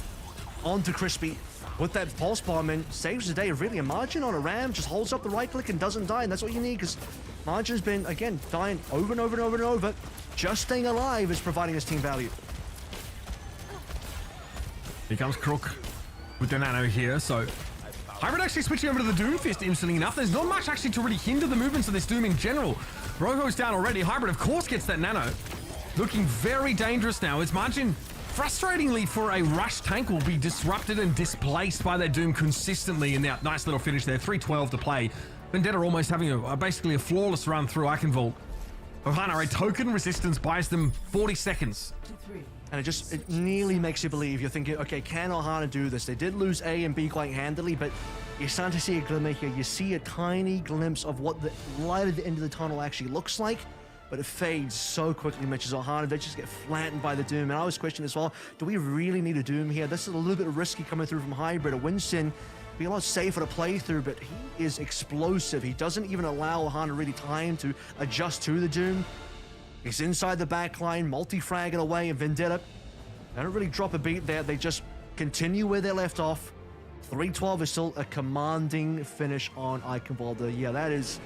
onto Crispy with that pulse bomb and saves the day. Really, a Margin on a Ram just holds up the right click and doesn't die, and that's what you need because Margin's been, again, dying over and over and over and over. Just staying alive is providing his team value. Here comes Crook with the Nano here, so Hybrid actually switching over to the Doomfist instantly enough. There's not much actually to really hinder the movements of this Doom in general. Rojo's down already. Hybrid, of course, gets that Nano. Looking very dangerous now. It's Margin, frustratingly for a rush tank, will be disrupted and displaced by their Doom consistently in that nice little finish there. 3:12 to play. Vendetta almost having basically a flawless run through Eichenwald. Ohana, a token resistance buys them 40 seconds. And it nearly makes you believe. You're thinking, okay, can Ohana do this? They did lose A and B quite handily, but you're starting to see a glimmer here. You see a tiny glimpse of what the light at the end of the tunnel actually looks like, but it fades so quickly, Mitch, as Ohana, they just get flattened by the Doom. And I was questioning as well, do we really need a Doom here? This is a little bit risky coming through from Hybrid. A Winston be a lot safer to play through, but he is explosive. He doesn't even allow Ohana really time to adjust to the Doom. He's inside the back line, multi-fragging away, and Vendetta, they don't really drop a beat there. They just continue where they left off. 3:12 is still a commanding finish on Eichenwald. Yeah, that is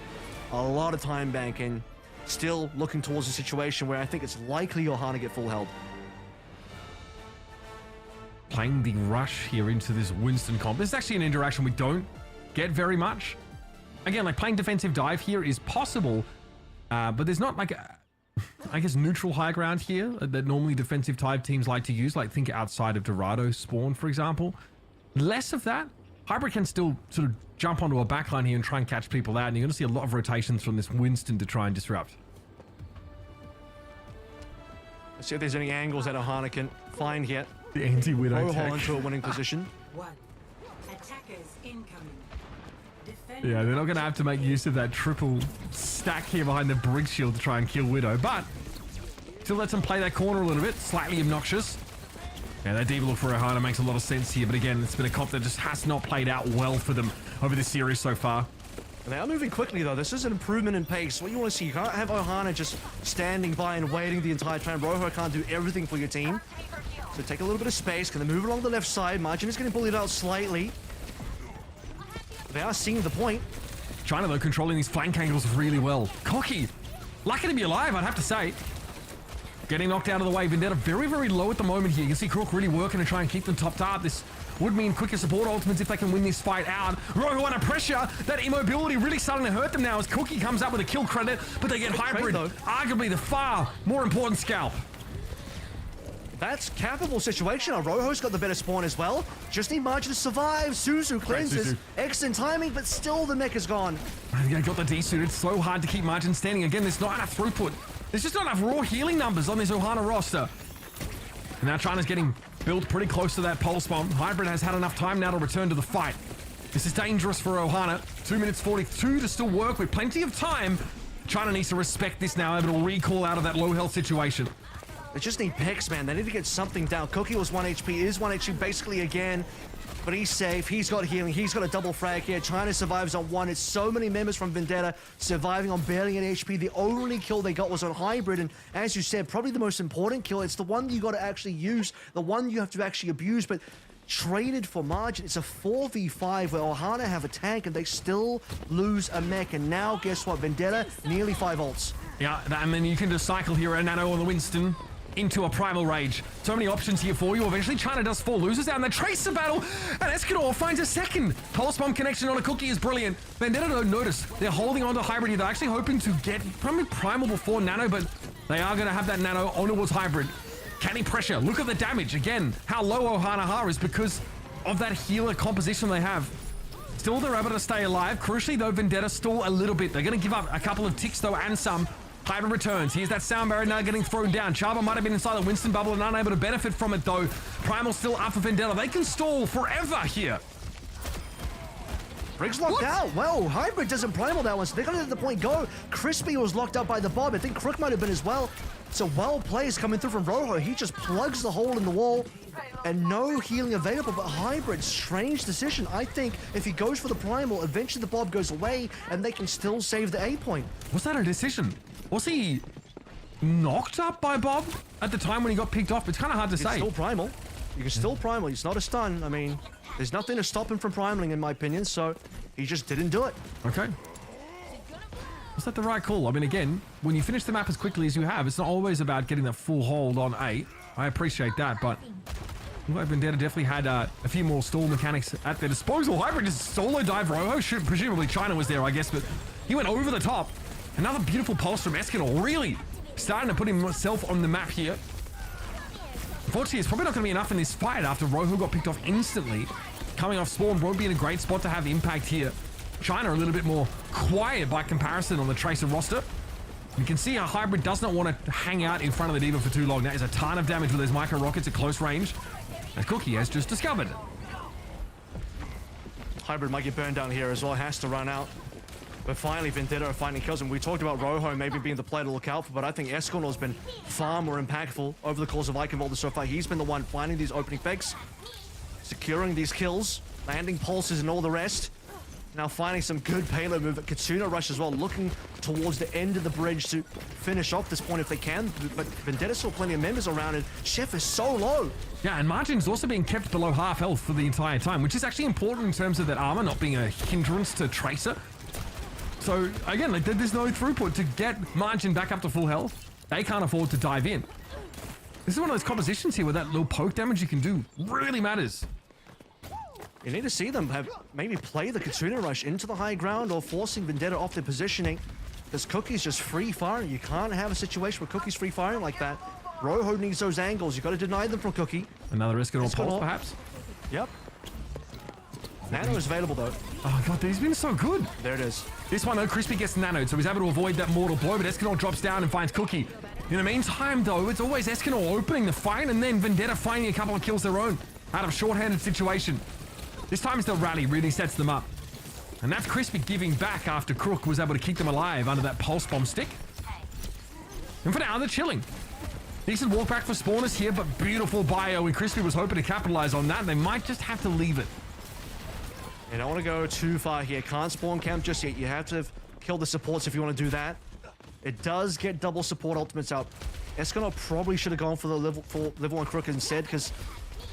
a lot of time banking. Still looking towards a situation where I think it's likely Ohana get full held. Playing the rush here into this Winston comp. This is actually an interaction we don't get very much. Again, like playing defensive dive here is possible, but there's not like I guess neutral high ground here that normally defensive type teams like to use, like think outside of Dorado spawn, for example. Less of that. Hybrid can still sort of jump onto a backline here and try and catch people out, and you're going to see a lot of rotations from this Winston to try and disrupt. Let's see if there's any angles that Ohana can find here. The anti-Widow tech. into a winning position. One. Attackers incoming. Yeah, they're not going to have to make use of that triple stack here behind the Brig Shield to try and kill Widow, but still lets them play that corner a little bit. Slightly obnoxious. Yeah, that deep look for Ohana makes a lot of sense here, but again, it's been a comp that just has not played out well for them over this series so far. They are moving quickly, though. This is an improvement in pace. What you want to see, you can't have Ohana just standing by and waiting the entire time. Rojo can't do everything for your team. So take a little bit of space. Can they move along the left side? Margin is getting bullied out slightly. They are seeing the point. China, though, controlling these flank angles really well. Cocky. Lucky to be alive, I'd have to say. Getting knocked out of the way. Vendetta very, very low at the moment here. You can see Crook really working to try and keep them topped up. This would mean quicker support ultimates if they can win this fight out. Rojo under pressure. That immobility really starting to hurt them now as Cookie comes up with a kill credit, but they get Hybrid. Arguably the far more important scalp. That's capable situation. Rojo's got the better spawn as well. Just need Margin to survive. Suzu cleanses. Excellent timing, but still the mech is gone. They got the D-suit. It's so hard to keep Margin standing. Again, there's not enough throughput. There's just not enough raw healing numbers on this Ohana roster. And now China's getting built pretty close to that pulse bomb. Hybrid has had enough time now to return to the fight. This is dangerous for Ohana. 2 minutes 42 to still work with plenty of time. China needs to respect this now, able to recall out of that low health situation. They just need picks, man. They need to get something down. Cookie was 1 HP, is 1 HP basically again, but he's safe. He's got healing. He's got a double frag here. China survives on 1. It's so many members from Vendetta surviving on barely an HP. The only kill they got was on Hybrid, and as you said, probably the most important kill. It's the one you got to actually use, the one you have to actually abuse, but traded for Margin. It's a 4v5 where Ohana have a tank and they still lose a mech, and now guess what? Vendetta, nearly 5 ults. Yeah, and then you can just cycle here a Nano on the Winston into a Primal Rage. So many options here for you. Eventually, China does 4 losers out, and they trace the battle, and Escador finds a second. Pulse Bomb connection on a Cookie is brilliant. Vendetta don't notice. They're holding on to Hybrid here. They're actually hoping to get probably Primal before Nano, but they are going to have that Nano on towards Hybrid. Can he pressure? Look at the damage. Again, how low Ohana is because of that healer composition they have. Still, they're able to stay alive. Crucially, though, Vendetta stall a little bit. They're going to give up a couple of ticks, though, and some. Hybrid returns. Here's that sound barrier now getting thrown down. Chaba might have been inside the Winston bubble and unable to benefit from it, though. Primal still up for Vendetta. They can stall forever here. Briggs locked out. Well, Hybrid doesn't primal that one, so they're going to let the point go. Crispy was locked up by the Bob. I think Crook might have been as well. So well plays coming through from Rojo. He just plugs the hole in the wall and no healing available, but Hybrid, strange decision. I think if he goes for the primal, eventually the Bob goes away and they can still save the A point. Was that a decision? Was he knocked up by Bob at the time when he got picked off? It's kind of hard to It's say. still primal. You can still primal. It's not a stun. I mean, there's nothing to stop him from primaling, in my opinion, so he just didn't do it. Okay. Was that the right call? I mean, again, when you finish the map as quickly as you have, it's not always about getting that full hold on A. I appreciate that, but Vendetta definitely had a few more stall mechanics at their disposal. Hybrid just solo dive Rojo. Presumably China was there, I guess, but he went over the top. Another beautiful pulse from Escanor, really starting to put himself on the map here. Unfortunately, it's probably not going to be enough in this fight after Rojo got picked off instantly. Coming off spawn won't be in a great spot to have impact here. China a little bit more quiet by comparison on the Tracer roster. You can see how Hybrid does not want to hang out in front of the Diva for too long. That is a ton of damage with those micro rockets at close range. And Cookie has just discovered it. Hybrid might get burned down here as well, has to run out. But finally, Vendetta are finding kills, and we talked about Rojo maybe being the player to look out for, but I think Esconor's been far more impactful over the course of Iconvolta so far. He's been the one finding these opening pegs, securing these kills, landing pulses and all the rest. Now finding some good payload move at Kitsuna Rush as well, looking towards the end of the bridge to finish off this point if they can. But Vendetta still plenty of members around, and Chef is so low. Yeah, and Margin's also being kept below half health for the entire time, which is actually important in terms of that armor not being a hindrance to Tracer. So again, like there's no throughput to get Margin back up to full health. They can't afford to dive in. This is one of those compositions here where that little poke damage you can do really matters. You need to see them have maybe play the Kitsuna Rush into the high ground or forcing Vendetta off their positioning. Because Cookie's just free firing. You can't have a situation where Cookie's free firing like that. Rojo needs those angles. You got to deny them from Cookie. Another Escanor pulse, perhaps? Yep. Nano is available though. Oh god, he's been so good. There it is. This one, though, Crispy gets nanoed, so he's able to avoid that mortal blow, but Escanor drops down and finds Cookie. In the meantime, though, it's always Escanor opening the fight and then Vendetta finding a couple of kills their own out of a short-handed situation. This time, the rally really sets them up. And that's Crispy giving back after Crook was able to keep them alive under that pulse bomb stick. And for now, they're chilling. Decent walk back for spawners here, but beautiful bio, and Crispy was hoping to capitalize on that, and they might just have to leave it. You don't want to go too far here. Can't spawn camp just yet. You have to kill the supports if you want to do that. It does get double support ultimates out. Escanor probably should have gone for the level 1 Crook instead, because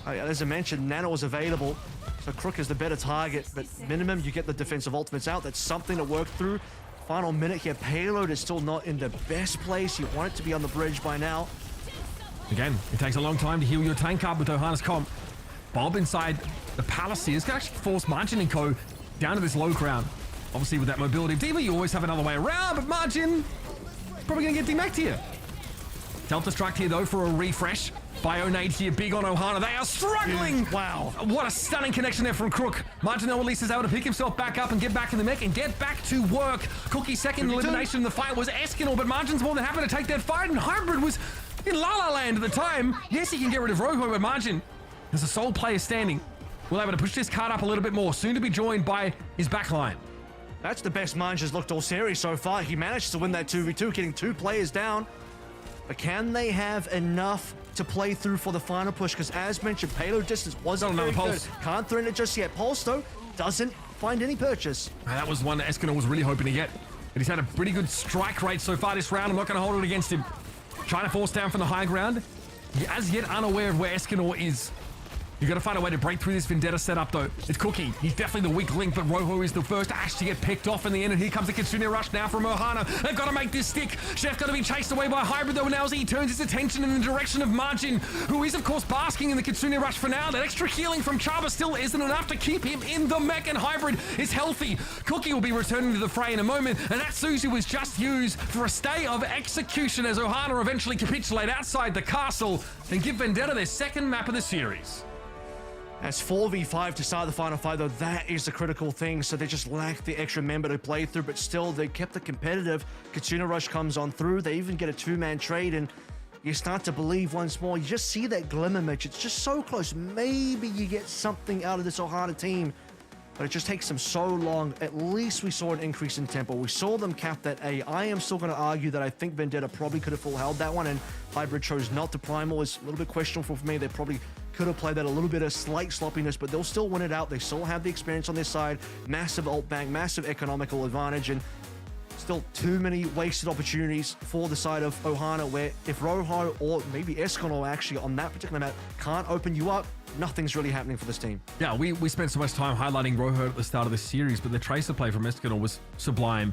as I mentioned, Nano was available, so Crook is the better target, but minimum you get the defensive ultimates out. That's something to work through. Final minute here. Payload is still not in the best place. You want it to be on the bridge by now. Again, it takes a long time to heal your tank up with Ohana's comp. Bob inside the Palace here is going to actually force Margin and Co. down to this low ground. Obviously, with that mobility of Diva, you always have another way around, but Margin probably going to get demacked here. Self-destruct here, though, for a refresh. Bio-nade here, big on Ohana. They are struggling! Dude, wow. What a stunning connection there from Crook. Margin, though, at least is able to pick himself back up and get back in the mech and get back to work. Cookie's second elimination in the fight was Escanor, but Margin's more than happy to take that fight, and Hybrid was in La La Land at the time. Yes, he can get rid of Rojo, but Margin, as a sole player standing, will able to push this card up a little bit more, soon to be joined by his backline. That's the best Margin's looked all series so far. He managed to win that 2v2, getting 2 players down. But can they have enough to play through for the final push? Because as mentioned, payload distance wasn't very good. Can't threaten it just yet. Pulse, though, doesn't find any purchase. That was one that Escanor was really hoping to get. But he's had a pretty good strike rate so far this round. I'm not going to hold it against him. Trying to force down from the high ground. As yet unaware of where Escanor is. You got to find a way to break through this Vendetta setup, though. It's Cookie. He's definitely the weak link, but Rojo is the first to actually get picked off in the end. And here comes the Kitsune Rush now from Ohana. They've got to make this stick. Chef got to be chased away by Hybrid, though. Now as he turns his attention in the direction of Margin, who is, of course, basking in the Kitsune Rush for now. That extra healing from Chaba still isn't enough to keep him in the mech, and Hybrid is healthy. Cookie will be returning to the fray in a moment, and that Suzu was just used for a stay of execution as Ohana eventually capitulate outside the castle and give Vendetta their second map of the series. As 4v5 to start the final fight, though, that is the critical thing. So they just lack the extra member to play through, but still they kept it competitive. Kitsuna Rush comes on through. They even get a 2-man trade, and you start to believe once more. You just see that glimmer, Mitch. It's just so close. Maybe you get something out of this Ohana team. but it just takes them so long. At least we saw an increase in tempo. We saw them cap that A. I am still going to argue that I think Vendetta probably could have full held that one, and Hybrid chose not to. Primal is a little bit questionable for me. They probably could have played that a little bit of slight sloppiness, but they'll still win it out. They still have the experience on their side. Massive ult bank, massive economical advantage, and still too many wasted opportunities for the side of Ohana, where if Rojo or maybe Esconol actually on that particular map can't open you up, nothing's really happening for this team. Yeah, we spent so much time highlighting Rojo at the start of the series, but the Tracer play from Esconol was sublime.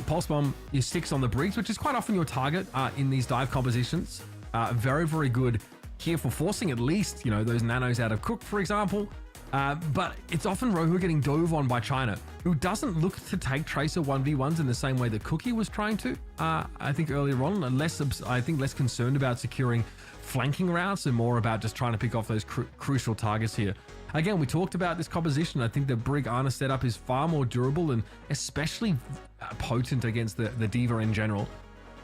Pulse Bomb is 6 on the Briggs, which is quite often your target in these dive compositions. Very, very good here for forcing at least, you know, those nanos out of Cook, for example. But it's often Rojo getting dove on by China, who doesn't look to take Tracer 1v1s in the same way that Cookie was trying to. I think earlier on, less concerned about securing flanking routes and more about just trying to pick off those crucial targets here. Again, we talked about this composition. I think the Brig Ana setup is far more durable and especially potent against the D.Va in general.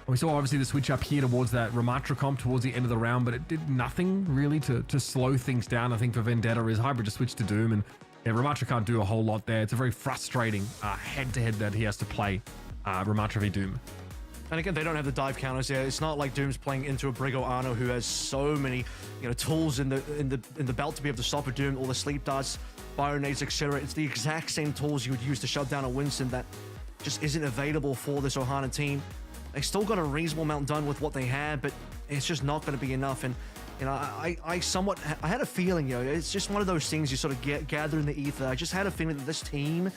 We saw obviously the switch up here towards that Ramatra comp towards the end of the round, but it did nothing really to slow things down. I think for Vendetta is Hybrid just switched to Doom, and yeah, Ramatra can't do a whole lot there. It's a very frustrating head-to-head that he has to play Ramatra v Doom. And again, they don't have the dive counters there. It's not like Doom's playing into a Brig or Arno who has so many, you know, tools in the belt to be able to stop a Doom, all the sleep darts, fire nades, etc. It's the exact same tools you would use to shut down a Winston that just isn't available for this Ohana team. They still got a reasonable amount done with what they had, but it's just not going to be enough. And you know, I had a feeling, you know, it's just one of those things you sort of gather in the ether. I just had a feeling that this team,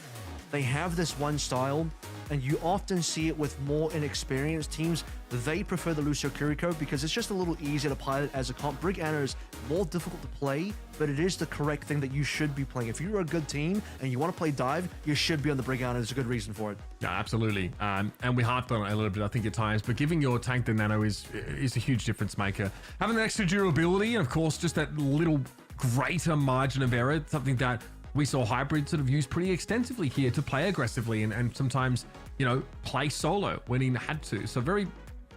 they have this one style, and you often see it with more inexperienced teams. They prefer the Lucio Kiriko because it's just a little easier to pilot as a comp. Brig Ana is more difficult to play, but it is the correct thing that you should be playing. If you're a good team and you want to play dive, you should be on the Brig Ana. There's a good reason for it. Yeah, absolutely. And we harped on it a little bit, I think, at times, but giving your tank the nano is a huge difference maker. Having the extra durability, and of course, just that little greater margin of error, something that we saw Hybrid sort of use pretty extensively here to play aggressively and sometimes, you know, play solo when he had to. So very,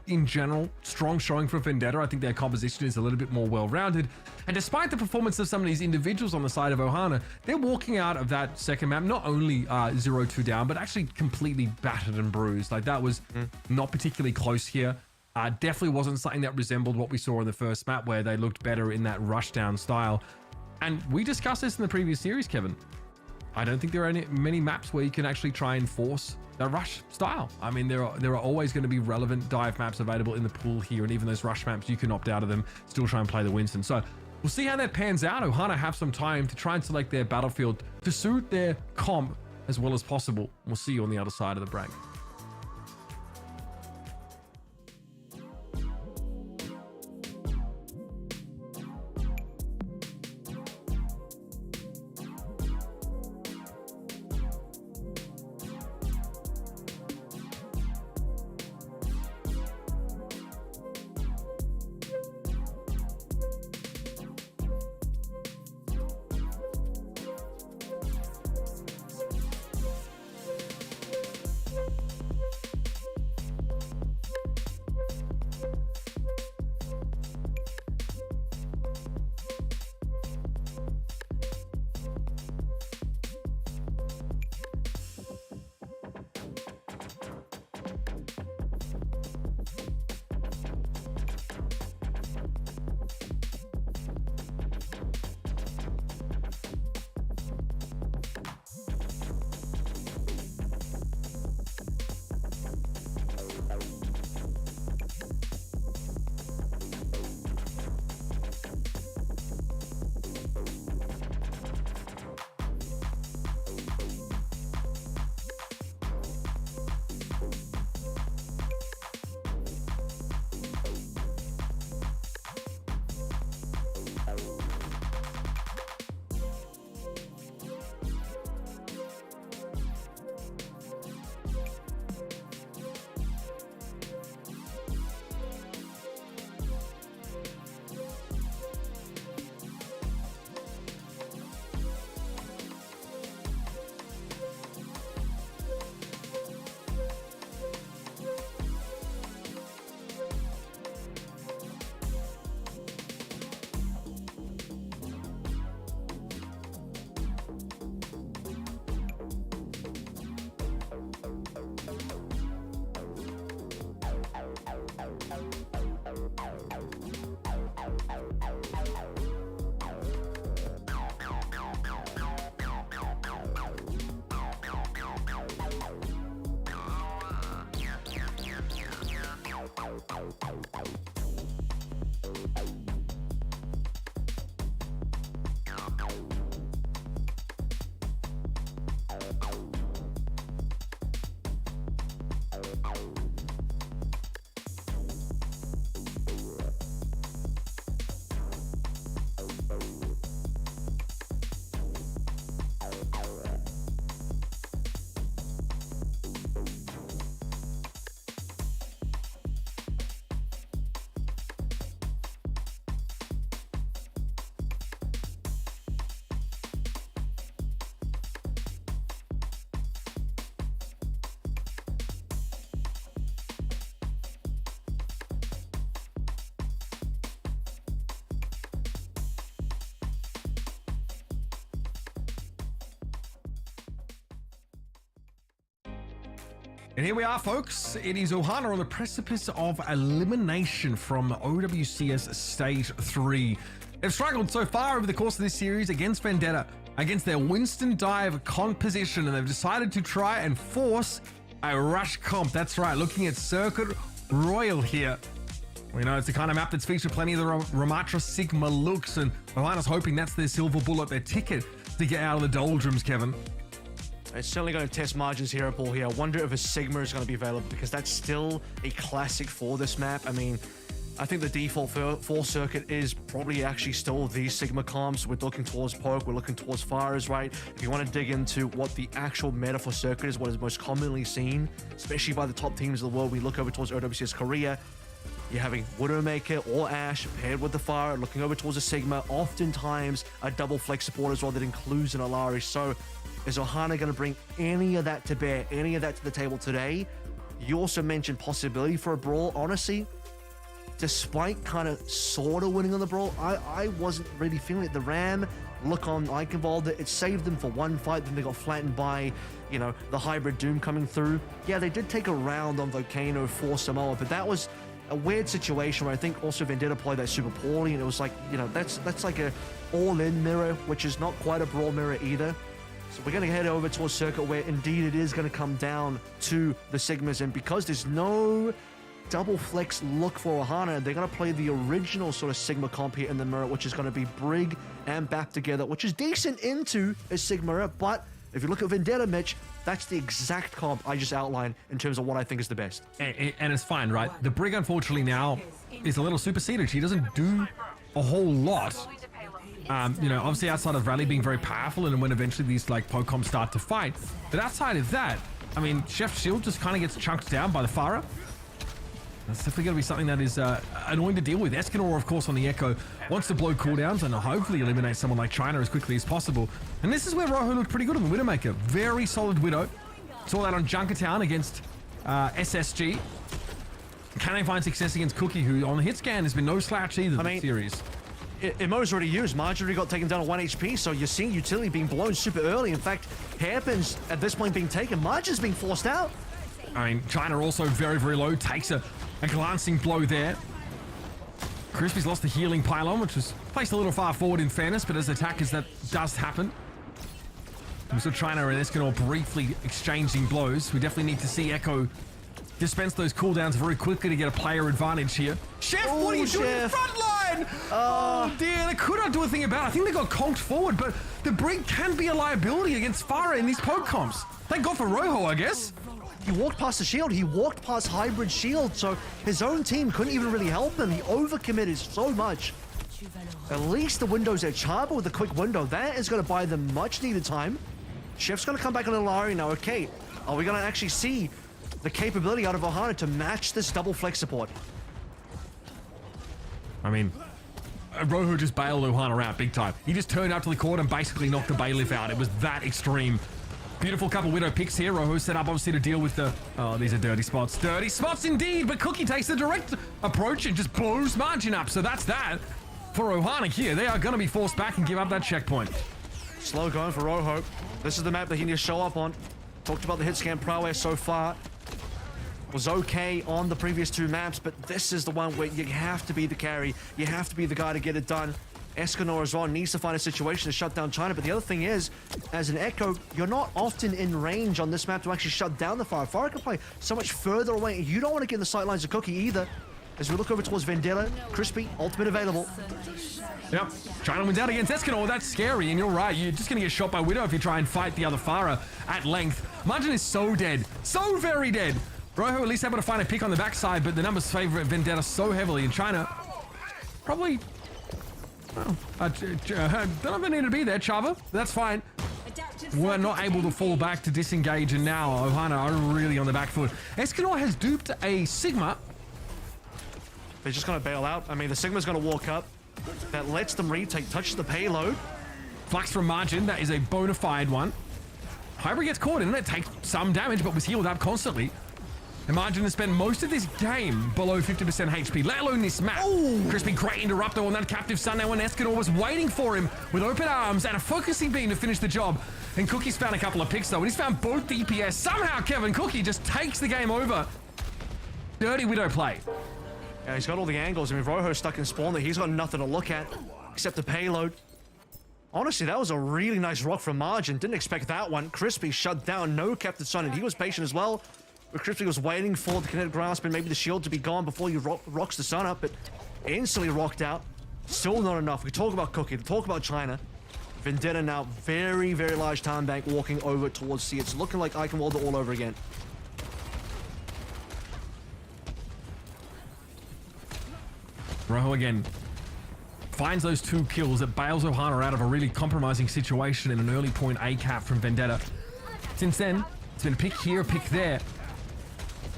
in general, strong showing for Vendetta. I think their composition is a little bit more well-rounded. And despite the performance of some of these individuals on the side of Ohana, they're walking out of that second map not only 0-2 down, but actually completely battered and bruised. Like, that was not particularly close here. Definitely wasn't something that resembled what we saw in the first map, where they looked better in that rushdown style. And we discussed this in the previous series, Kevin. I don't think there are many maps where you can actually try and force the rush style. I mean, there are always going to be relevant dive maps available in the pool here, and even those rush maps, you can opt out of them, still try and play the Winston. So we'll see how that pans out. Ohana have some time to try and select their battlefield to suit their comp as well as possible. We'll see you on the other side of the break. And here we are, folks. It is Ohana on the precipice of elimination from OWCS Stage 3. They've struggled so far over the course of this series against Vendetta, against their Winston dive composition, and they've decided to try and force a rush comp. That's right, looking at Circuit Royal here. We know it's the kind of map that's featured plenty of the Ramatra Sigma looks, and Ohana's hoping that's their silver bullet, their ticket to get out of the doldrums, Kevin. It's certainly going to test margins here at Paul here. I wonder if a Sigma is going to be available, because that's still a classic for this map. I mean, I think the default for Circuit is probably actually still these Sigma comps. We're looking towards Poke, we're looking towards Fires, right? If you want to dig into what the actual meta for Circuit is, what is most commonly seen, especially by the top teams of the world, we look over towards OWCS Korea. You're having Widowmaker or Ashe paired with the Fire, looking over towards a Sigma, oftentimes a double flex support as well that includes an Alari. So is Ohana going to bring any of that to bear, any of that to the table today? You also mentioned possibility for a brawl. Honestly, despite kind of sort of winning on the brawl, I wasn't really feeling it. The Ram look on Ike involved, it saved them for one fight, then they got flattened by, you know, the hybrid Doom coming through. Yeah, they did take a round on Volcano for Samoa, but that was a weird situation where I think also Vendetta played that super poorly, and it was like, you know, that's like a all-in mirror, which is not quite a brawl mirror either. So we're going to head over towards Circuit, where indeed it is going to come down to the Sigmas, and because there's no double flex look for Ohana, they're going to play the original sort of Sigma comp here in the mirror, which is going to be Brig and back together, which is decent into a Sigma mirror, but if you look at Vendetta, Mitch, that's the exact comp I just outlined in terms of what I think is the best. And it's fine, right? The Brig, unfortunately, now is a little superseded. She doesn't do a whole lot. You know, obviously outside of Rally being very powerful and when eventually these like poke comps start to fight. But outside of that, I mean, Chef's Shield just kind of gets chunked down by the Farah. That's definitely going to be something that is annoying to deal with. Escanor, of course, on the Echo wants to blow cooldowns and hopefully eliminate someone like China as quickly as possible. And this is where Rojo looked pretty good on the Widowmaker. Very solid Widow. Saw that on Junkertown against SSG. Can they find success against Cookie, who on the hit scan has been no slouch either this series? Emo's already used. Marjorie got taken down at 1 HP, so you're seeing utility being blown super early. In fact, Hairpins at this point being taken. Marjorie's being forced out. I mean, China also very, very low. Takes a glancing blow there. Crispy's lost the healing pylon, which was placed a little far forward in fairness, but as attackers, that does happen. We saw China and Escanor briefly exchanging blows. We definitely need to see Echo dispense those cooldowns very quickly to get a player advantage here. Chef, what are you doing in the front line? Oh dear, they could not do a thing about it. I think they got conked forward, but the Brig can be a liability against Farah in these poke comps. Thank God for Rojo, I guess. He walked past the shield, he walked past hybrid shield, so his own team couldn't even really help him. He overcommitted so much. At least the window's at Chaba with a quick window. That is going to buy them much needed time. Chef's going to come back on Alari now. Okay, are we going to actually see the capability out of Ohana to match this double flex support? I mean, Rojo just bailed Ohana out big time. He just turned up to the court and basically knocked the bailiff out. It was that extreme. Beautiful couple Widow picks here. Rojo set up obviously to deal with the... Oh, these are dirty spots. Dirty spots indeed, but Cookie takes the direct approach and just blows margin up. So that's that for Ohana here. They are going to be forced back and give up that checkpoint. Slow going for Rojo. This is the map that he needs to show up on. Talked about the hit scan prowess so far. Was okay on the previous two maps, but this is the one where you have to be the carry. You have to be the guy to get it done. Escanor as well needs to find a situation to shut down China, but the other thing is, as an Echo, you're not often in range on this map to actually shut down the Farah. Farah can play so much further away, and you don't want to get in the sightlines of Cookie either. As we look over towards Vendetta, Crispy, ultimate available. Yep, China wins out against Escanor. That's scary, and you're right. You're just going to get shot by Widow if you try and fight the other Farah at length. Margin is so dead. So very dead. Rojo at least able to find a pick on the backside, but the numbers favor Vendetta so heavily, and China probably... Well, don't know if they need to be there, Chava. That's fine. We're not able to fall back to disengage, and now Ohana are really on the back foot. Escanor has duped a Sigma. They're just going to bail out. I mean, the Sigma's going to walk up. That lets them retake, touches the payload. Flux from Margin, that is a bona fide one. Hybrid gets caught in it, takes some damage, but was healed up constantly. And Margin has spent most of this game below 50% HP, let alone this map. Crispy, great interrupter on that Captive Sun now, and Escanor was waiting for him with open arms and a focusing beam to finish the job. And Cookie's found a couple of picks though, and he's found both DPS. Somehow Kevin Cookie just takes the game over. Dirty Widow play. Yeah, he's got all the angles. I mean, Rojo's stuck in spawn there. He's got nothing to look at except the payload. Honestly, that was a really nice rock from Margin. Didn't expect that one. Crispy shut down. No Captain Sun, and he was patient as well. But Crispy was waiting for the kinetic grasp and maybe the shield to be gone before he rocks the Sun up, but instantly rocked out. Still not enough. We talk about Cookie, we talk about China. Vendetta now, very, very large time bank walking over towards C. It's looking like Eichenwalder all over again. Rojo again finds those 2 kills that bails Ohana out of a really compromising situation in an early point A cap from Vendetta. Since then, it's been a pick here, a pick there.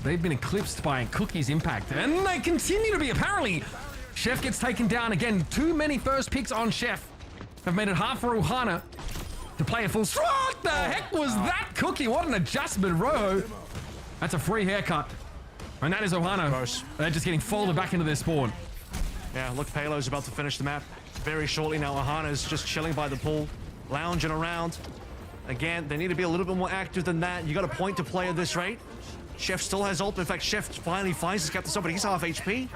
They've been eclipsed by Cookie's impact, and they continue to be, apparently. Chef gets taken down again. Too many first picks on Chef have made it hard for Ohana to play a full... What the heck was that, Cookie? What an adjustment, Rojo. That's a free haircut. And that is Ohana. Gross. They're just getting folded back into their spawn. Yeah, look, Paylo's about to finish the map very shortly now. Ohana's just chilling by the pool, lounging around. Again, they need to be a little bit more active than that. You got a point to play at this rate. Chef still has ult. In fact, Chef finally finds his Captain Sun, but he's half HP.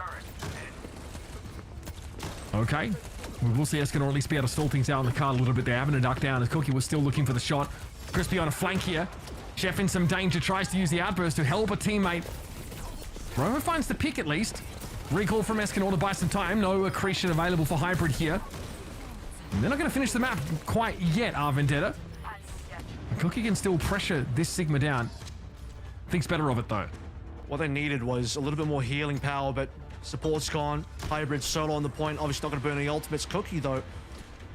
Okay. We will see Escanor at least be able to stall things out on the card a little bit there. Having a duck down as Cookie was still looking for the shot. Crispy on a flank here. Chef in some danger, tries to use the outburst to help a teammate. Rojo finds the pick at least. Recall from Escanor to buy some time. No accretion available for Hybrid here. And they're not going to finish the map quite yet, are Vendetta. Cookie can still pressure this Sigma down. Thinks better of it though. What they needed was a little bit more healing power, but support's gone. Hybrid solo on the point. Obviously not going to burn any ultimates. Cookie though,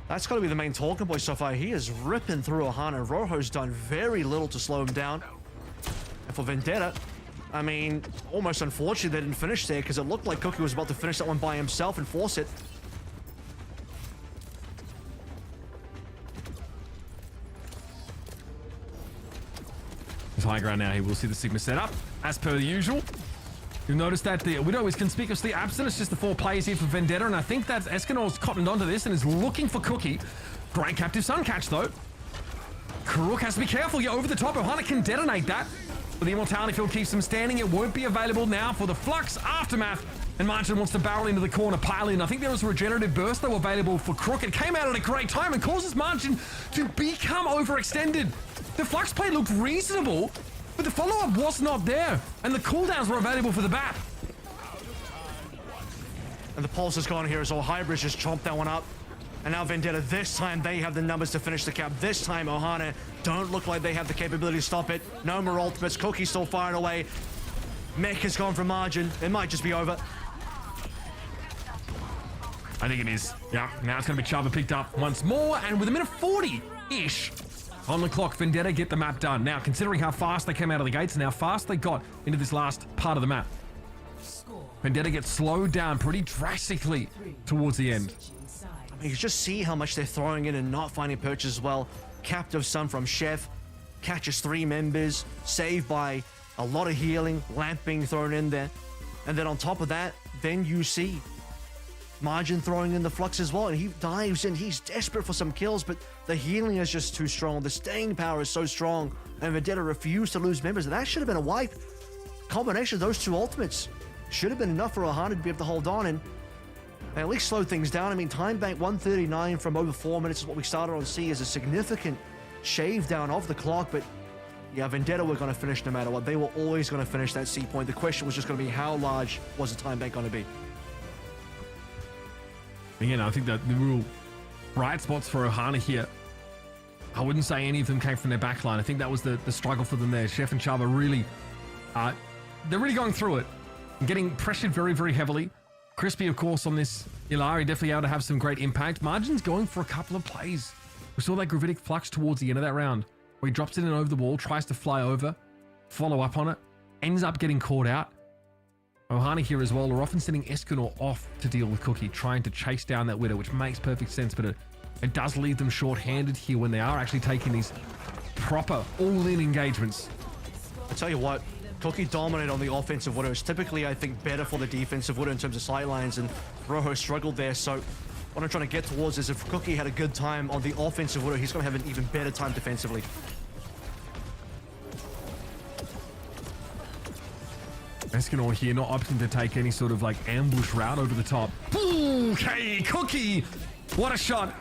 that's got to be the main talking point so far. He is ripping through Ohana. Rojo's done very little to slow him down. And for Vendetta, I mean, almost unfortunately they didn't finish there because it looked like Cookie was about to finish that one by himself and force it. It's high ground now. He will see the Sigma set up as per the usual. You'll notice that the Widow is conspicuously absent. It's just the 4 players here for Vendetta, and I think that Escanor's cottoned onto this and is looking for Cookie. Great Captive Sun catch though. Karuk has to be careful here over the top. Ohana can detonate that. But the Immortality Field keeps him standing. It won't be available now for the Flux Aftermath. And Margin wants to barrel into the corner, pile in. I think there was a regenerative burst though available for Crook. It came out at a great time and causes Margin to become overextended. The Flux play looked reasonable, but the follow-up was not there. And the cooldowns were available for the bat. And the pulse has gone here as well. Hybrid just chomped that one up. And now Vendetta, this time they have the numbers to finish the cap. This time Ohana don't look like they have the capability to stop it. No more ultimates. Cookie still firing away. Mech has gone from Margin. It might just be over. I think it is. Yeah, now it's going to be Chava picked up once more. And with a minute 40-ish on the clock, Vendetta get the map done. Now, considering how fast they came out of the gates and how fast they got into this last part of the map, Vendetta gets slowed down pretty drastically towards the end. I mean, you just see how much they're throwing in and not finding purchase as well. Captive Sun from Chef. Catches 3 members. Saved by a lot of healing. Lamp being thrown in there. And then on top of that, then you see Margin throwing in the Flux as well. And he dives in. He's desperate for some kills, but the healing is just too strong. The staying power is so strong. And Vendetta refused to lose members. And that should have been a wipe. Combination of those 2 ultimates should have been enough for Ohana to be able to hold on and at least slow things down. I mean, time bank 139 from over 4 minutes is what we started on C, is a significant shave down of the clock, but yeah, Vendetta were going to finish no matter what. They were always going to finish that C point. The question was just going to be how large was the time bank going to be? Again, I think that the real bright spots for Ohana here, I wouldn't say any of them came from their backline. I think that was the struggle for them there. Chef and Chava really, they're really going through it and getting pressured very, very heavily. Crispy, of course, on this Ilari, definitely able to have some great impact. Margin's going for a couple of plays. We saw that Gravitic Flux towards the end of that round, where he drops it in over the wall, tries to fly over, follow up on it, ends up getting caught out. Ohana here as well are often sending Escanor off to deal with Cookie, trying to chase down that Widow, which makes perfect sense, but it does leave them short-handed here when they are actually taking these proper all-in engagements. I tell you what, Cookie dominated on the offensive Widow. It's typically, I think, better for the defensive Widow in terms of sidelines, and Rojo struggled there. So what I'm trying to get towards is if Cookie had a good time on the offensive Widow, he's going to have an even better time defensively. Escanor here not opting to take any sort of like ambush route over the top. Okay, Cookie! What a shot!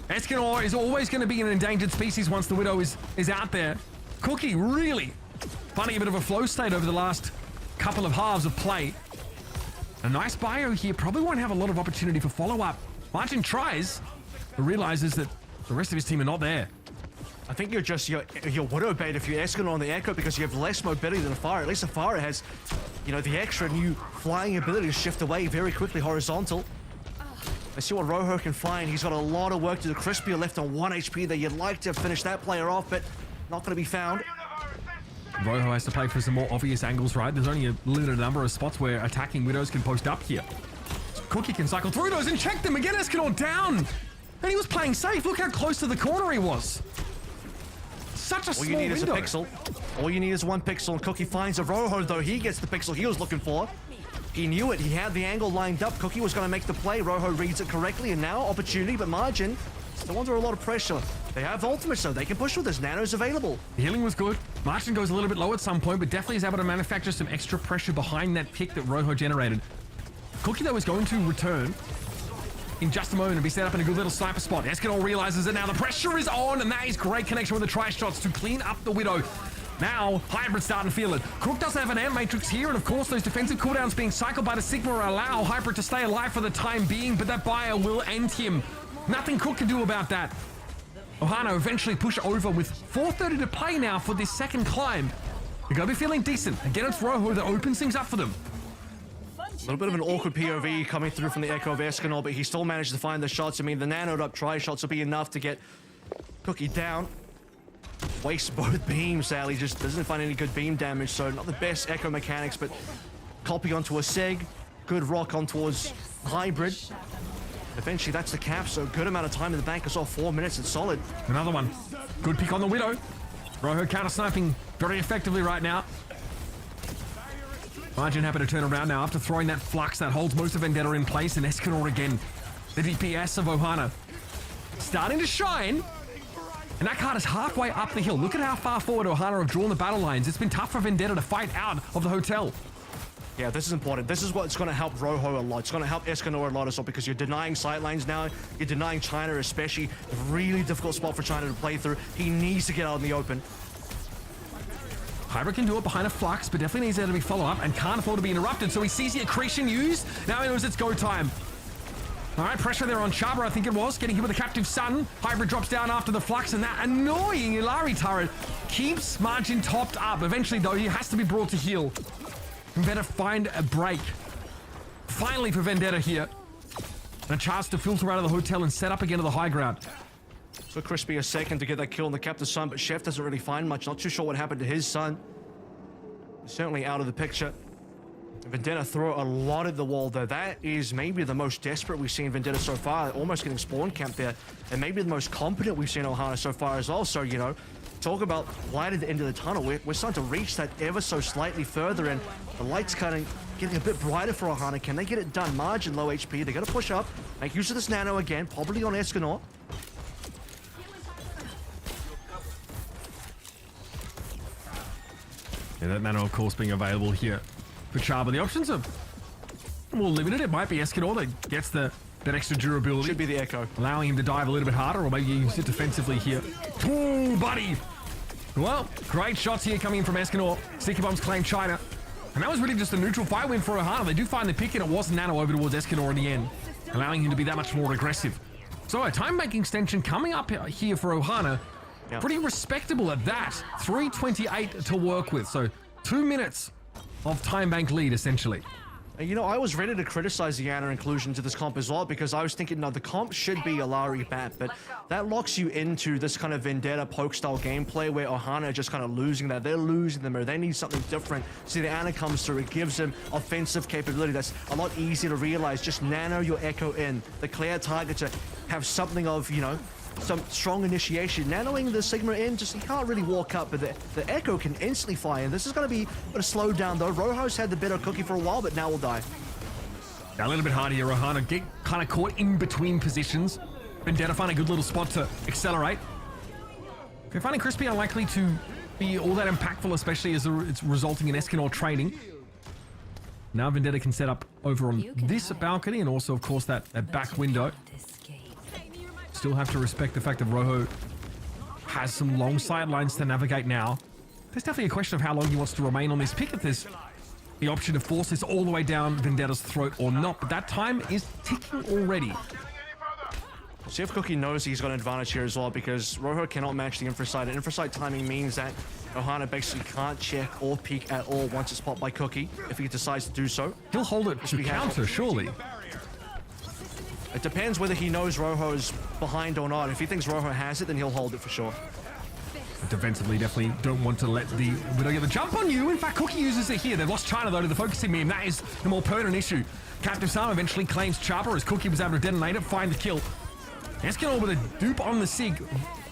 Escanor is always going to be an endangered species once the Widow is out there. Cookie really finding a bit of a flow state over the last couple of halves of play. A nice bio here, probably won't have a lot of opportunity for follow-up. Martin tries, but realizes that the rest of his team are not there. I think you're just your Widow bait if you're Escanor on the Echo because you have less mobility than a Fire. At least a Fire has, you know, the extra new flying ability to shift away very quickly horizontal. Let's see what Rojo can find. He's got a lot of work to do. Crispy left on 1 HP there. You'd like to finish that player off, but not going to be found. Rojo has to play for some more obvious angles, right? There's only a limited number of spots where attacking Widows can post up here. Cookie can cycle through those and check them again. Escanor down. And he was playing safe. Look how close to the corner he was. Such a small window. All you need is a pixel. All you need is 1 pixel. And Cookie finds a Rojo, though. He gets the pixel he was looking for. He knew it. He had the angle lined up. Cookie was going to make the play. Rojo reads it correctly. And now opportunity, but Margin still under a lot of pressure. They have ultimates, so they can push with this. Nano's available. The healing was good. Martin goes a little bit low at some point, but definitely is able to manufacture some extra pressure behind that pick that Rojo generated. Cookie, though, is going to return in just a moment and be set up in a good little sniper spot. Escanor realizes that now the pressure is on, and that is great connection with the tri-shots to clean up the Widow. Now, Hybrid's starting to feel it. Crook doesn't have an amp matrix here, and of course, those defensive cooldowns being cycled by the Sigma allow Hybrid to stay alive for the time being, but that bio will end him. Nothing Crook can do about that. Ohana eventually push over with 4:30 to play now for this second climb. They're going to be feeling decent. Again, it's Rojo that opens things up for them. A little bit of an awkward POV coming through from the Echo of Escanor, but he still managed to find the shots. I mean, the nanoed up tri-shots will be enough to get Cookie down. Wastes both beams, sadly. Just doesn't find any good beam damage, so not the best Echo mechanics, but copy onto a Seg. Good rock on towards Hybrid. Eventually, that's the cap, so good amount of time in the bank. I saw 4 minutes, it's solid. Another one. Good pick on the Widow. Rojo counter-sniping very effectively right now. Margin happy to turn around now after throwing that flux that holds most of Vendetta in place, and Escanor again. The DPS of Ohana starting to shine, and that card is halfway up the hill. Look at how far forward Ohana have drawn the battle lines. It's been tough for Vendetta to fight out of the hotel. Yeah, this is important. This is what's going to help Rojo a lot. It's going to help Escanor a lot as well because you're denying sightlines now. You're denying China especially. A really difficult spot for China to play through. He needs to get out in the open. Hybrid can do it behind a flux, but definitely needs there to be follow-up and can't afford to be interrupted. So he sees the accretion used. Now he knows it's go time. All right, pressure there on Chaba, I think it was. Getting hit with a captive sun. Hybrid drops down after the flux, and that annoying Ilari turret keeps Margin topped up. Eventually, though, he has to be brought to heal. Vendetta find a break. Finally for Vendetta here. And a chance to filter out of the hotel and set up again to the high ground. So Crispy a second to get that kill on the captive son, but Chef doesn't really find much. Not too sure what happened to his son. Certainly out of the picture. Vendetta throw a lot at the wall though. That is maybe the most desperate we've seen Vendetta so far. Almost getting spawn camped there. And maybe the most competent we've seen Ohana so far as well. So, you know, talk about light at the end of the tunnel. We're starting to reach that ever so slightly further, and the light's kind of getting a bit brighter for Ohana. Can they get it done? Margin, low HP. They got to push up. Make use of this nano again, probably on Escanor. Yeah, that nano, of course, being available here for Chaba. The options are more limited. It might be Escanor that gets that extra durability. Should be the Echo. Allowing him to dive a little bit harder, or maybe you can sit defensively here. Oh, buddy! Well, great shots here coming in from Escanor. Sticky Bombs claim China. And that was really just a neutral fight win for Ohana. They do find the pick, and it was Nano over towards Escanor in the end, allowing him to be that much more aggressive. So a time bank extension coming up here for Ohana. Yep. Pretty respectable at that. 3:28 to work with. So 2 minutes of time bank lead, essentially. You know, I was ready to criticize the Ana inclusion to this comp as well because I was thinking, no, the comp should be Ilari Bat, but that locks you into this kind of Vendetta poke-style gameplay where Ohana are just kind of losing that. They're losing them, or they need something different. See, the Ana comes through. It gives them offensive capability that's a lot easier to realize. Just nano your Echo in. Declare target to have something of, you know, some strong initiation. Nanoing the Sigma in, just he can't really walk up, but the Echo can instantly fly in. This is going to be a slow down though. Rojo's had the better cookie for a while, but now will die. A little bit harder here. Ohana get kind of caught in between positions. Vendetta find a good little spot to accelerate. Okay, finding Crispy unlikely to be all that impactful, especially as it's resulting in Escanor trading. Now Vendetta can set up over on this balcony and also, of course, that back window. Still have to respect the fact that Rojo has some long sidelines to navigate now. There's definitely a question of how long he wants to remain on this pick. If there's the option to force this all the way down Vendetta's throat or not, but that time is ticking already. See if Cookie knows he's got an advantage here as well, because Rojo cannot match the infrasight. And infrasight timing means that Ohana basically can't check or peek at all once it's popped by Cookie, if he decides to do so. He'll hold it to counter, surely. It depends whether he knows Rojo's behind or not. If he thinks Rojo has it, then he'll hold it for sure. Defensively, definitely don't want to let the Widow get the jump on you. In fact, Cookie uses it here. They've lost China, though, to the focusing meme. That is the more pertinent issue. Captive Sam eventually claims Chopper as Cookie was able to detonate it, find the kill. Escanor with a dupe on the Sig.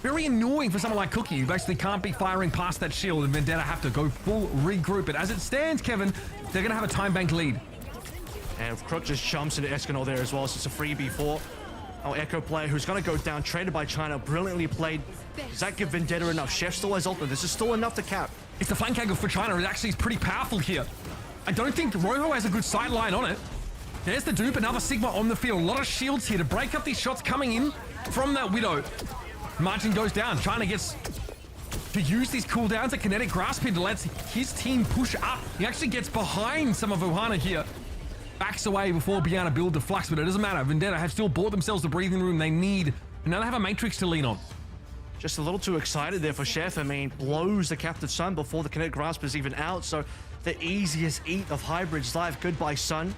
Very annoying for someone like Cookie, who basically can't be firing past that shield, and Vendetta have to go full regroup. But as it stands, Kevin, they're going to have a time bank lead. And Crook just jumps into Escanor there as well, so it's a freebie for our Echo player who's going to go down, traded by China, brilliantly played. Does that give Vendetta enough? Chef still has ultimate. This is still enough to cap. It's the flank angle for China. It actually is pretty powerful here. I don't think Rojo has a good sideline on it. There's the dupe, another Sigma on the field. A lot of shields here to break up these shots coming in from that Widow. Margin goes down. China gets to use these cooldowns, a kinetic grasp here to let his team push up. He actually gets behind some of Ohana here. Backs away before being able to build the flux, but it doesn't matter. Vendetta have still bought themselves the breathing room they need, and now they have a Matrix to lean on. Just a little too excited there for Chef. I mean, blows the Captive Sun before the kinetic grasp is even out, so the easiest eat of Hybrids live. Goodbye, Sun.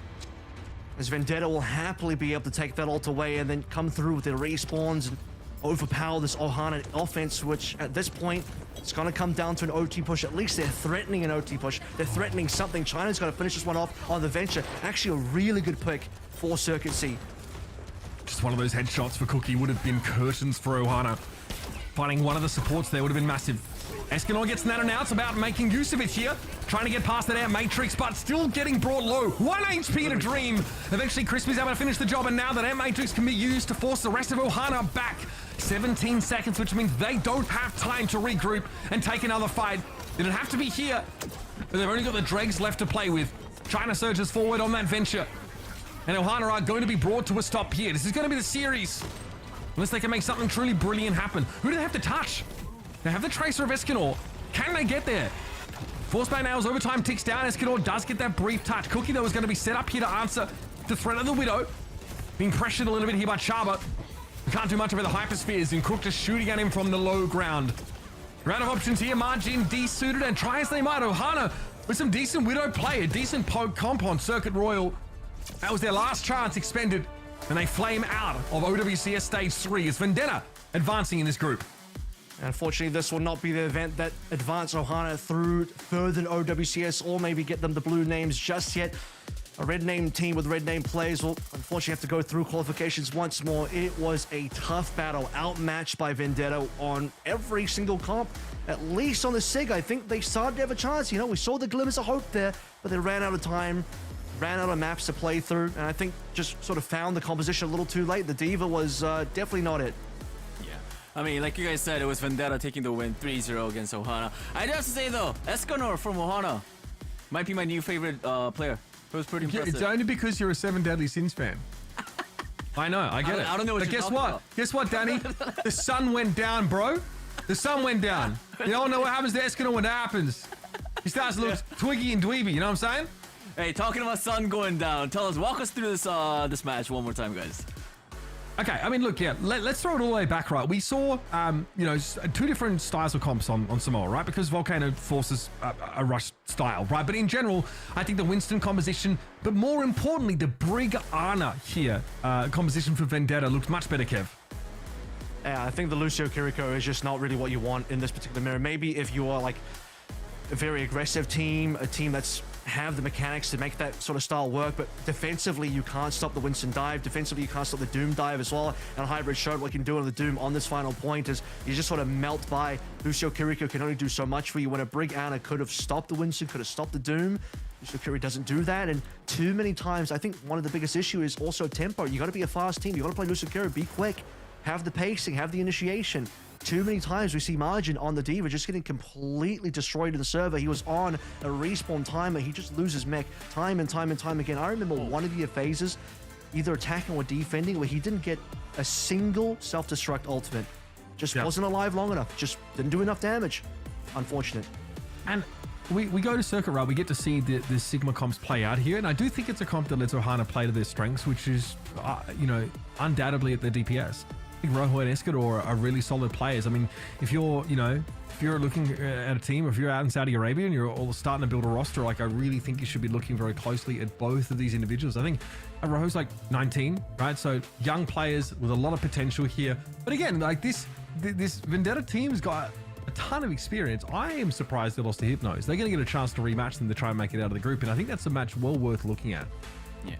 As Vendetta will happily be able to take that ult away and then come through with their respawns and overpower this Ohana offense, which at this point, it's going to come down to an OT push. At least they're threatening an OT push. They're threatening something. China's got to finish this one off on the Venture. Actually, a really good pick for Circuit C. Just one of those headshots for Cookie would have been curtains for Ohana. Finding one of the supports there would have been massive. Escanor gets Nano now. It's about making use of it here. Trying to get past that air Matrix, but still getting brought low. 1 HP to Dream. Eventually, Crispy's able to finish the job, and now that air Matrix can be used to force the rest of Ohana back. 17 seconds, which means they don't have time to regroup and take another fight. It'd have to be here, but they've only got the dregs left to play with. China surges forward on that Venture, and Ohana are going to be brought to a stop here. This is going to be the series, unless they can make something truly brilliant happen. Who do they have to touch? They have the Tracer of Escanor. Can they get there? Force by Nails, overtime ticks down. Escanor does get that brief touch. Cookie, though, is going to be set up here to answer the threat of the Widow. Being pressured a little bit here by Chaba. We can't do much about the Hyperspheres, and Crook just shooting at him from the low ground. Round of options here. Margin desuited, and try as they might. Ohana with some decent Widow play. A decent poke comp on Circuit Royal. That was their last chance expended, and they flame out of OWCS Stage 3 as Vendetta advancing in this group. Unfortunately, this will not be the event that advance Ohana through further than OWCS, or maybe get them the blue names just yet. A red name team with red name players will unfortunately have to go through qualifications once more. It was a tough battle, outmatched by Vendetta on every single comp. At least on the SIG, I think they started to have a chance. You know, we saw the glimmers of hope there, but they ran out of time, ran out of maps to play through, and I think just sort of found the composition a little too late. The Diva was definitely not it. I mean, like you guys said, it was Vendetta taking the win 3-0 against Ohana. I do have to say, though, Escanor from Ohana might be my new favorite player. It was pretty impressive. It's only because you're a Seven Deadly Sins fan. I know, I get it. I don't know what but you're guess talking what? about. Guess what, Danny? The sun went down, bro. The sun went down. You don't know what happens to Escanor when that happens. He starts to look twiggy and dweeby, you know what I'm saying? Hey, talking about sun going down, walk us through this this match one more time, guys. Okay, I mean, look, yeah, let's throw it all the way back, right? We saw, you know, two different styles of comps on Samoa, right? Because Volcano forces a rush style, right? But in general, I think the Winston composition, but more importantly, the Brig Ana here composition for Vendetta looks much better, Kev. Yeah, I think the Lucio Kiriko is just not really what you want in this particular mirror. Maybe if you are like a very aggressive team, a team that's have the mechanics to make that sort of style work, but defensively you can't stop the Winston dive. Defensively you can't stop the Doom dive as well. And Hybrid showed what you can do on the Doom on this final point is you just sort of melt by. Lucio Kiriko can only do so much for you when a Brig Ana could have stopped the Winston, could have stopped the Doom. Lucio Kiriko doesn't do that, and too many times I think one of the biggest issues is also tempo. You got to be a fast team. You got to play Lucio Kiriko, be quick, have the pacing, have the initiation. Too many times we see Margin on the Diva just getting completely destroyed in the server. He was on a respawn timer. He just loses mech time and time and time again. I remember one of the phases, either attacking or defending, where he didn't get a single self-destruct ultimate. Just wasn't alive long enough. Just didn't do enough damage. Unfortunate. And we go to Circuit Route, we get to see the Sigma comps play out here, and I do think it's a comp that lets Ohana play to their strengths, which is, undoubtedly at their DPS. I think Rojo and Escador are really solid players. I mean, if you're looking at a team, if you're out in Saudi Arabia and you're all starting to build a roster, like I really think you should be looking very closely at both of these individuals. I think Rojo's like 19, right? So young players with a lot of potential here. But again, like this Vendetta team's got a ton of experience. I am surprised they lost to Hypnos. They're going to get a chance to rematch them to try and make it out of the group, and I think that's a match well worth looking at. Yeah.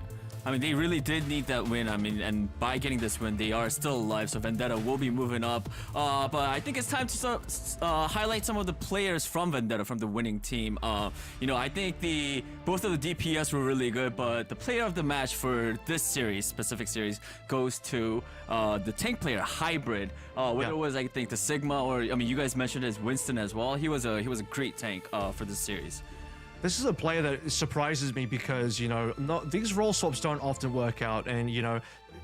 I mean, they really did need that win. I mean, and by getting this win, they are still alive. So Vendetta will be moving up. But I think it's time to highlight some of the players from Vendetta, from the winning team. I think both of the DPS were really good, but the player of the match for this specific series, goes to the tank player Hybrid. Whether it was, I think, the Sigma or you guys mentioned as Winston as well. He was a great tank for this series. This is a player that surprises me because, these role swaps don't often work out. And,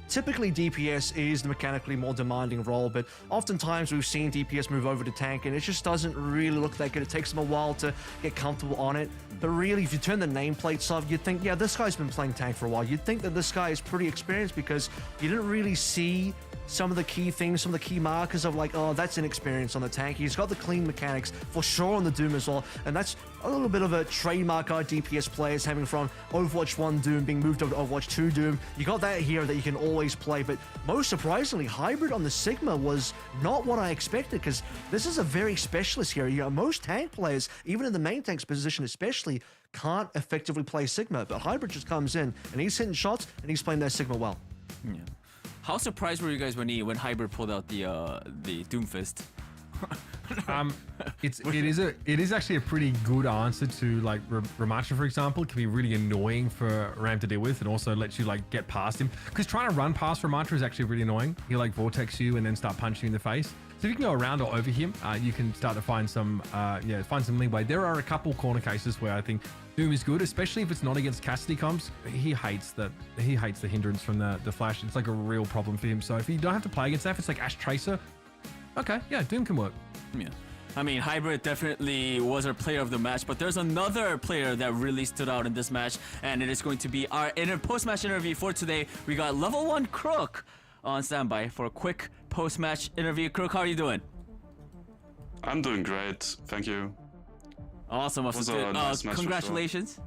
typically DPS is the mechanically more demanding role, but oftentimes we've seen DPS move over to tank and it just doesn't really look that good. It takes them a while to get comfortable on it. But really, if you turn the nameplates off, you'd think, yeah, this guy's been playing tank for a while. You'd think that this guy is pretty experienced because you didn't really see some of the key things, some of the key markers of like, oh, that's inexperience on the tank. He's got the clean mechanics for sure on the Doom as well. And that's a little bit of a trademark our DPS players having from Overwatch 1 Doom being moved over to Overwatch 2 Doom. You got that here that you can always play. But most surprisingly, Hybrid on the Sigma was not what I expected because this is a very specialist hero. Most tank players, even in the main tank's position especially, can't effectively play Sigma. But Hybrid just comes in and he's hitting shots and he's playing their Sigma well. Yeah. How surprised were you guys when Hybrid pulled out the Doomfist? It is actually a pretty good answer to like Ramacha, for example. It can be really annoying for Ram to deal with, and also lets you like get past him. Because trying to run past Ramacha is actually really annoying. He'll like vortex you and then start punching you in the face. So if you can go around or over him, you can start to find some leeway. There are a couple corner cases where I think Doom is good, especially if it's not against Cassidy comps. He hates the hindrance from the flash. It's like a real problem for him. So if you don't have to play against that, if it's like Ash Tracer, okay, yeah, Doom can work. Yeah. I mean, Hybrid definitely was our player of the match, but there's another player that really stood out in this match, and it is going to be our post-match interview for today. We got Level 1 Crook on standby for a quick post-match interview. Crook, how are you doing? I'm doing great, thank you. Awesome. It was a nice match. Congratulations.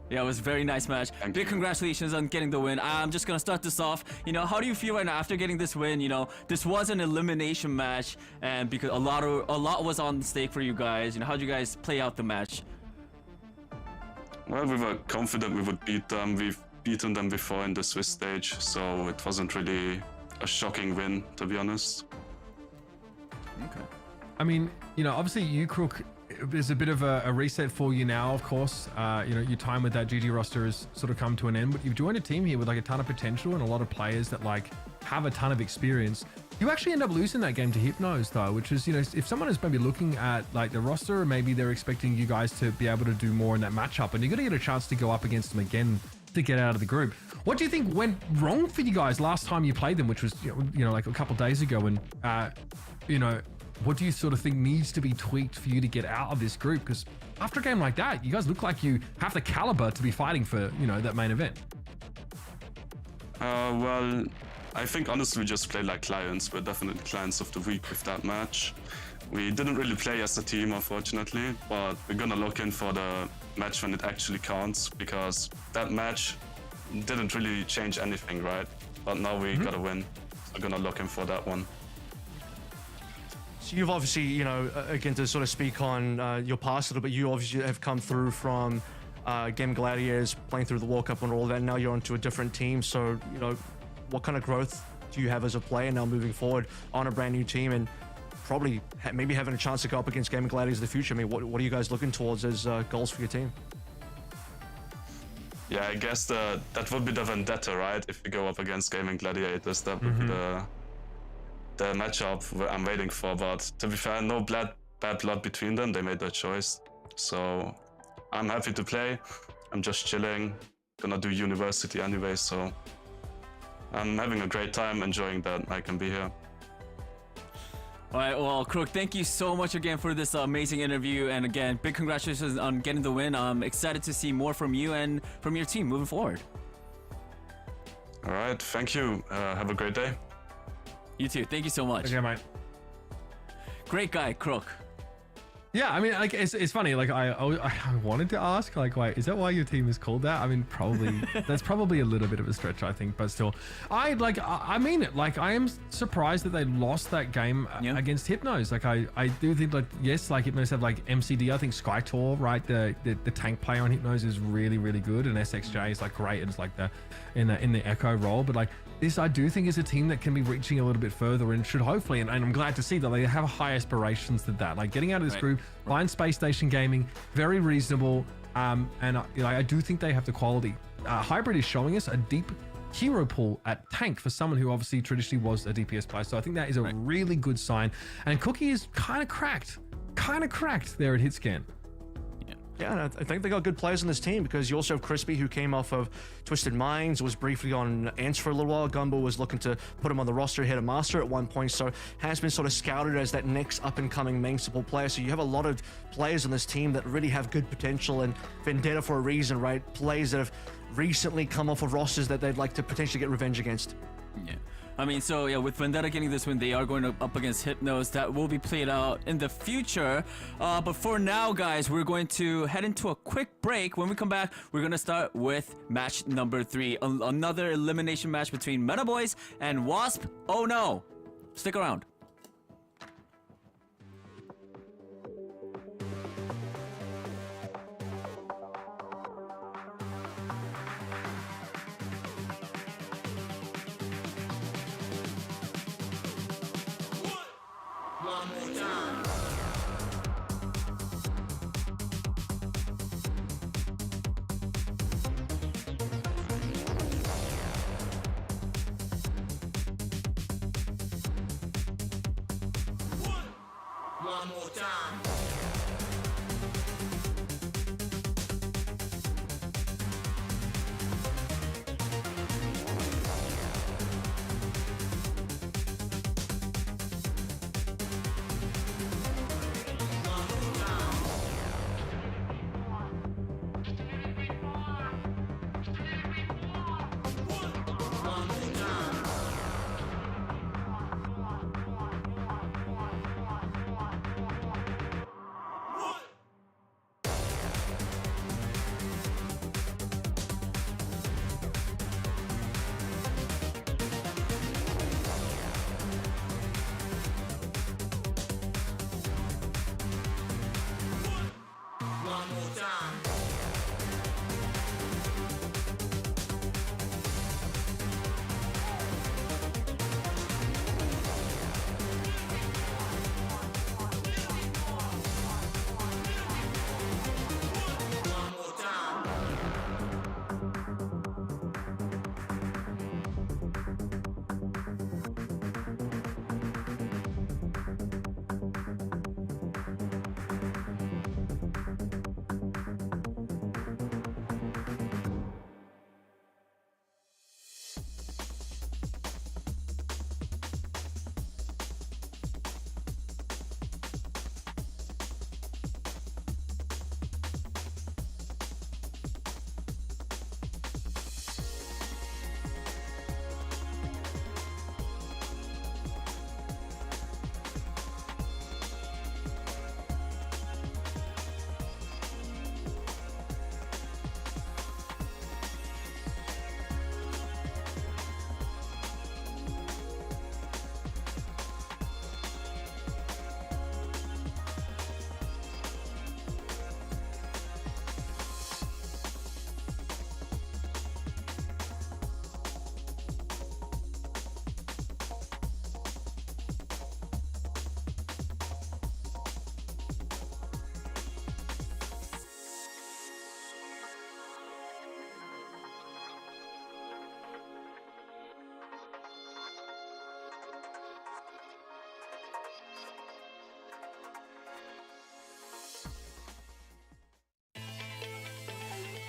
Yeah, it was a very nice match. Big congratulations on getting the win. I'm just gonna start this off. How do you feel right now after getting this win? This was an elimination match, and because a lot was on stake for you guys. How did you guys play out the match? Well, we were confident we would beat them. We've beaten them before in the Swiss stage, so it wasn't really a shocking win, to be honest. Okay. I mean, obviously you, Crook, there's a bit of a reset for you now, of course. Your time with that GG roster has sort of come to an end, but you've joined a team here with like a ton of potential and a lot of players that like have a ton of experience. You actually end up losing that game to Hypnos though, which is, if someone is maybe looking at like the roster, maybe they're expecting you guys to be able to do more in that matchup, and you're going to get a chance to go up against them again to get out of the group. What do you think went wrong for you guys last time you played them, which was, like a couple days ago, and, what do you sort of think needs to be tweaked for you to get out of this group? Because after a game like that, you guys look like you have the caliber to be fighting for, that main event. Well, I think honestly we just played like clients. We're definitely clients of the week with that match. We didn't really play as a team, unfortunately, but we're gonna look in for the match when it actually counts, because that match didn't really change anything, right? But now we gotta win. So we're gonna look in for that one. So you've obviously, again, to sort of speak on your past a little bit, you obviously have come through from Game Gladiators, playing through the World Cup and all that. Now you're onto a different team. So, you know, what kind of growth do you have as a player now moving forward on a brand new team and probably maybe having a chance to go up against Game Gladiators in the future? I mean, what are you guys looking towards as goals for your team? Yeah, I guess that would be the vendetta, right? If we go up against Gaming Gladiators, that would be the matchup I'm waiting for. But to be fair, no bad blood between them. They made their choice. So I'm happy to play. I'm just chilling. Gonna do university anyway, so I'm having a great time, enjoying that I can be here. All right, well, Crook, thank you so much again for this amazing interview. And again, big congratulations on getting the win. I'm excited to see more from you and from your team moving forward. All right, thank you. Have a great day. You too. Thank you so much. Okay, mate. Great guy, Crook. Yeah, I mean, like it's funny. Like I wanted to ask, like, wait, is that why your team is called that? I mean, probably that's probably a little bit of a stretch, I think, but still, I mean it. Like, I am surprised that they lost that game against Hypnos. Like, I do think, like, yes, like Hypnos have like MCD. I think Skytor, right, the tank player on Hypnos is really good, and SXJ is like great. It's like the in the Echo role, but like this, I do think is a team that can be reaching a little bit further and should hopefully, and I'm glad to see that they have high aspirations than that. Like getting out of this group, find Space Station Gaming, very reasonable, and I do think they have the quality. Hybrid is showing us a deep hero pool at tank for someone who obviously traditionally was a DPS player, so I think that is a really good sign. And Cookie is kind of cracked there at Hitscan. Yeah, and I think they got good players on this team because you also have Crispy, who came off of Twisted Minds, was briefly on Ants for a little while. Gumbo was looking to put him on the roster, hit a master at one point, so has been sort of scouted as that next up-and-coming main support player. So you have a lot of players on this team that really have good potential, and Vendetta for a reason, right? Players that have recently come off of rosters that they'd like to potentially get revenge against. Yeah. I mean, so yeah, with Vendetta getting this win, they are going up against Hypnos. That will be played out in the future. But for now, guys, we're going to head into a quick break. When we come back, we're going to start with match number 3. Another elimination match between Meta Boys and Wasp. Oh no! Stick around. One more time.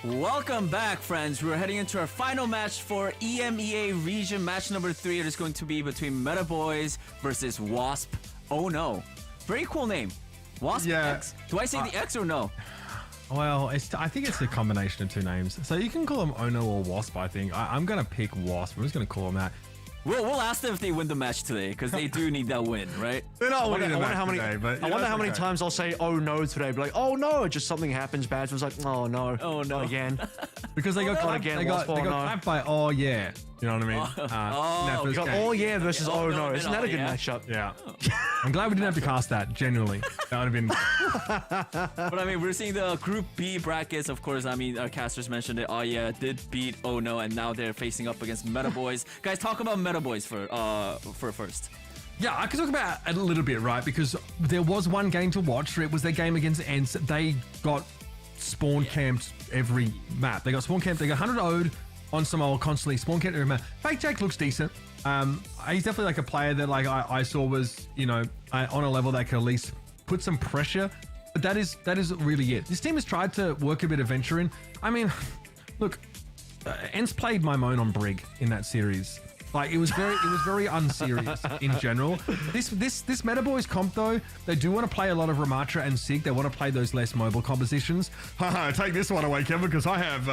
Welcome back, friends. We're heading into our final match for EMEA region. Match number 3. It is going to be between Meta Boys versus Wasp. Oh no. Very cool name. Wasp X. Do I say the X or no? Well, I think it's a combination of two names. So you can call them Ono or Wasp, I think. I'm going to pick Wasp. I'm just going to call them that. We'll ask them if they win the match today, because they do need that win, right? They're not winning the I match wonder today, but I wonder how many times I'll say, oh no, today. Be like, oh no, just something happens bad. So it's like, oh no. Oh no. Not again. Because they got clapped, again, they got Wasp, oh, no. clapped by Oh Yeah. You know what I mean? That You first got game. oh yeah versus oh no. and Isn't that a good yeah. matchup? Yeah. I'm glad we didn't have to cast that, genuinely. That would have been... But I mean, we're seeing the Group B brackets, of course. I mean, our casters mentioned it. Oh yeah, did beat Oh No, and now they're facing up against Meta Boys. Guys, talk about Meta Boys for first. Yeah, I can talk about it a little bit, right? Because there was one game to watch. It was their game against Ents. They got spawn camped every map. They got spawn camped. They got 100 owed on Samoa constantly. Spawn camped every map. Fake Jake looks decent. He's definitely like a player that like I saw was, you know, on a level that could at least put some pressure. But that is really it. This team has tried to work a bit of venture in. I mean, look, Ents played Mimone on Brig in that series. Like it was very unserious in general. This Meta Boys comp though, they do want to play a lot of Ramatra and Sig. They want to play those less mobile compositions. Haha, take this one away, Kevin, because I have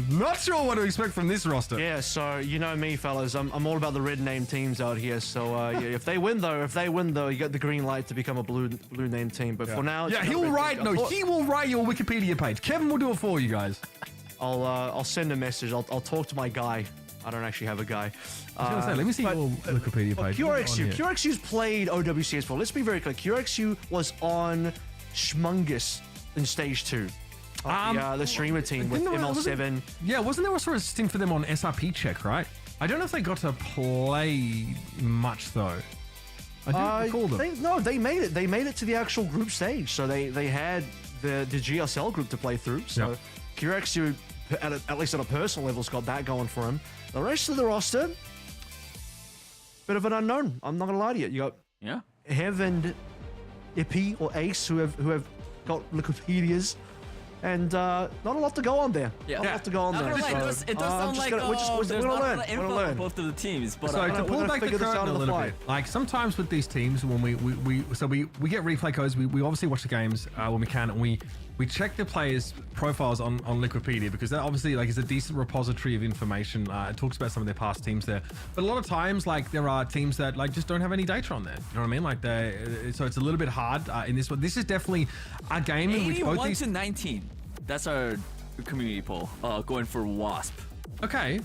not sure what to expect from this roster. Yeah, so you know me, fellas. I'm all about the red name teams out here. So yeah, if they win though, you get the green light to become a blue name team. But for now, he will write your Wikipedia page. Kevin will do it for you guys. I'll send a message. I'll talk to my guy. I don't actually have a guy. I was gonna say, let me see your Wikipedia page. QRXU's played OWCS before. Let's be very clear. QRXU was on Schmungus in stage 2. The streamer team with ML7. Wasn't there also a stint for them on SRP check, right? I don't know if they got to play much though. I don't recall them. They made it. They made it to the actual group stage. So they had the GSL group to play through. So QRXU, at least on a personal level, has got that going for him. The rest of the roster, bit of an unknown. I'm not gonna lie to you. You got Hev and Ippy or Ace who have got Wikipedias, and not a lot to go on there. Not a lot to go on there. It does sound like there's not a lot of info on both of the teams. But so to pull back the curtain a little bit, like sometimes with these teams, when we get replay codes, we obviously watch the games when we can, and we check the players' profiles on Wikipedia, because that obviously like is a decent repository of information. It talks about some of their past teams there, but a lot of times like there are teams that like just don't have any data on there. You know what I mean? Like so it's a little bit hard in this one. This is definitely a game in which both 81 to 19. That's our community poll. Going for Wasp. Okay,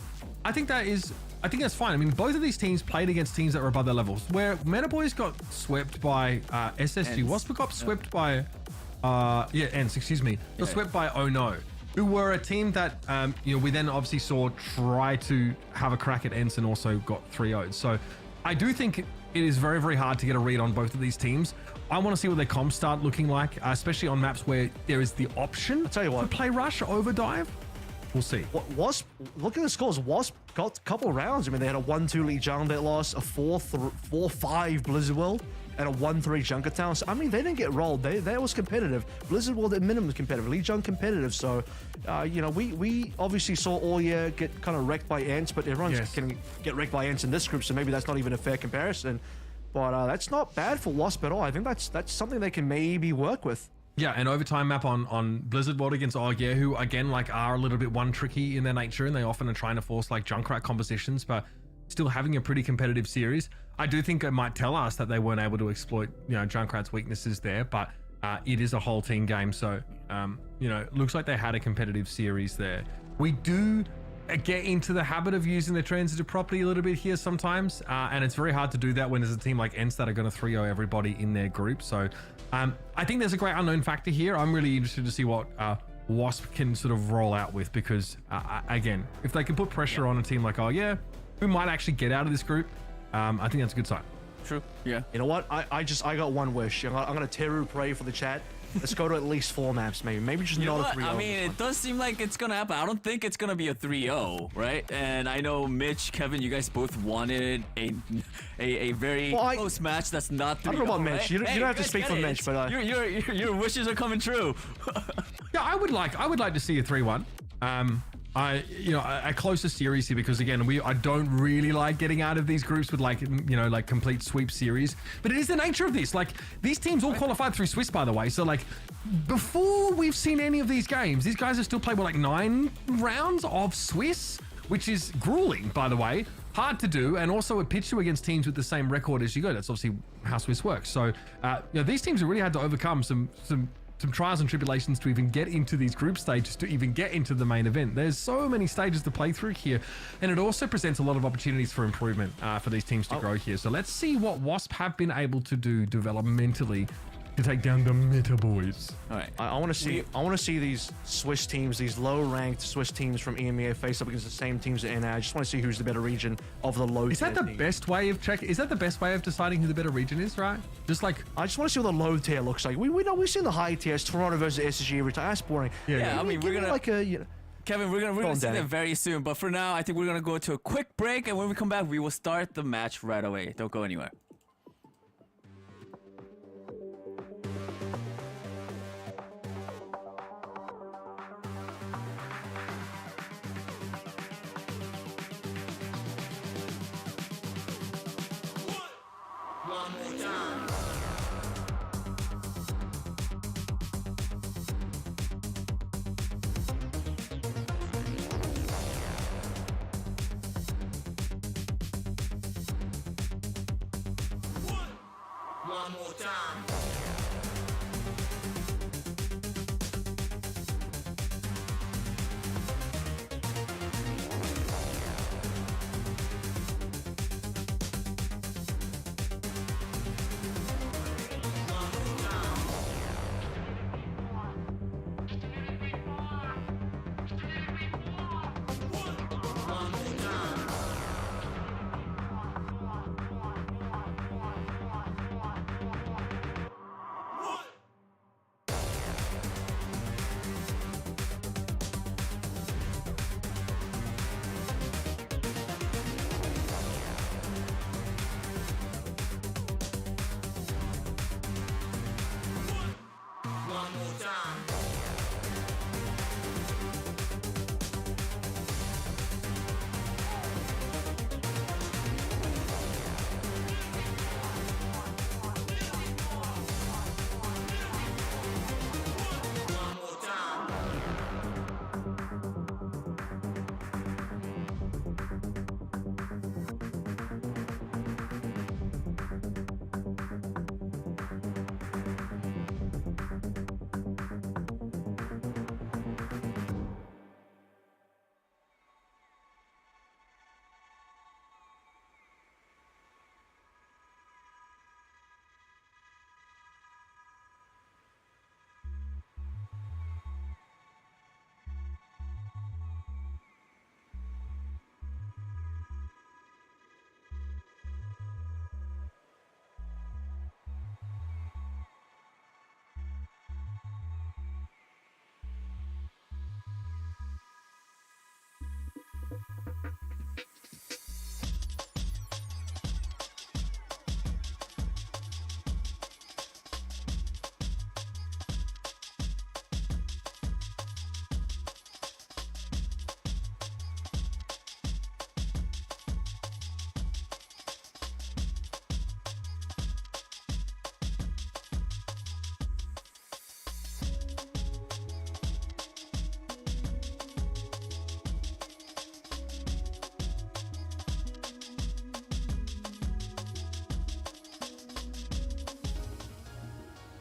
I think that's fine. I mean, both of these teams played against teams that were above their levels. Where Meta Boys got swept by SSG, Wasp got swept by Ents, excuse me. Got swept by Oh No, who were a team that we then obviously saw try to have a crack at Ents and also got 3-0'd. So I do think it is very, very hard to get a read on both of these teams. I want to see what their comps start looking like, especially on maps where there is the option to play Rush over Dive. We'll see. Wasp, look at the scores. Wasp got a couple of rounds. I mean, they had a 1-2 Lejang that lost, a 4-5 Blizzard World, and a 1-3 Junkertown. So, I mean, they didn't get rolled. They was competitive. Blizzard World at minimum competitive. Lejang competitive. So, we obviously saw all year get kind of wrecked by Ents, but everyone's going to get wrecked by Ents in this group. So maybe that's not even a fair comparison. But that's not bad for Wasp at all. I think that's something they can maybe work with. Yeah, an overtime map on Blizzard World against OWCS, who again like are a little bit one tricky in their nature, and they often are trying to force like Junkrat compositions, but still having a pretty competitive series. I do think it might tell us that they weren't able to exploit Junkrat's weaknesses there, but it is a whole team game, so looks like they had a competitive series there. We do get into the habit of using the transitive property a little bit here sometimes, and it's very hard to do that when there's a team like Ents that are going to 3-0 everybody in their group. So I think there's a great unknown factor here. I'm really interested to see what Wasp can sort of roll out with, because again, if they can put pressure on a team like who might actually get out of this group, I think that's a good sign. True. Yeah. You know what? I got one wish. I'm gonna Teru pray for the chat. Let's go to at least 4 maps, maybe just not a 3-0. I mean, it does seem like it's gonna happen. I don't think it's gonna be a 3-0, right? And I know Mitch, Kevin, you guys both wanted a very close match that's not 3-0. I don't know about Mitch. Right? You don't have to speak for Mitch, but your wishes are coming true. Yeah, I would like to see a 3-1. A closer series here because again, I don't really like getting out of these groups with like complete sweep series, but it is the nature of this. Like these teams all qualified through Swiss, by the way. So like before we've seen any of these games, these guys have still played like 9 rounds of Swiss, which is grueling, by the way. Hard to do, and also it pitched you against teams with the same record as you go. That's obviously how Swiss works. So these teams have really had to overcome some trials and tribulations to even get into these group stages, to even get into the main event. There's so many stages to play through here, and it also presents a lot of opportunities for improvement for these teams to grow here. So let's see what Wasp have been able to do developmentally to take down the Meta Boys. All right. I want to see these Swiss teams, these low-ranked Swiss teams from EMEA face up against the same teams in NA. I just want to see who's the better region of the low. Is that the best way of checking? Is that the best way of deciding who the better region is? Right? Just like I just want to see what the low tier looks like. We've seen the high tiers, Toronto versus SSG every time. That's boring. Yeah. I mean, we're gonna like a. Kevin, we're gonna see them very soon. But for now, I think we're gonna go to a quick break, and when we come back, we will start the match right away. Don't go anywhere. One more time.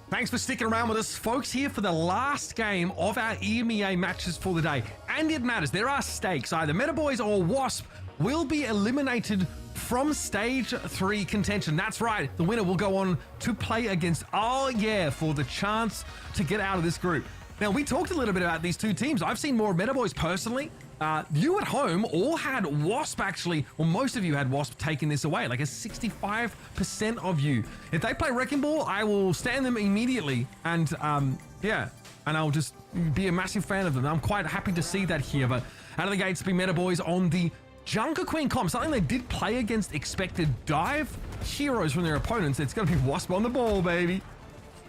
Thanks for sticking around with us, folks, here for the last game of our EMEA matches for the day. And it matters. There are stakes. Either Meta Boys or Wasp will be eliminated from Stage 3 contention. That's right. The winner will go on to play against for the chance to get out of this group. Now, we talked a little bit about these two teams. I've seen more Meta Boys personally. You at home all had Wasp actually, or most of you had Wasp taking this away, like a 65% of you. If they play Wrecking Ball, I will stand them immediately and and I'll just be a massive fan of them. I'm quite happy to see that here, but out of the gates be Meta Boys on the Junker Queen comp, something they did play against expected dive heroes from their opponents. It's going to be Wasp on the ball, baby.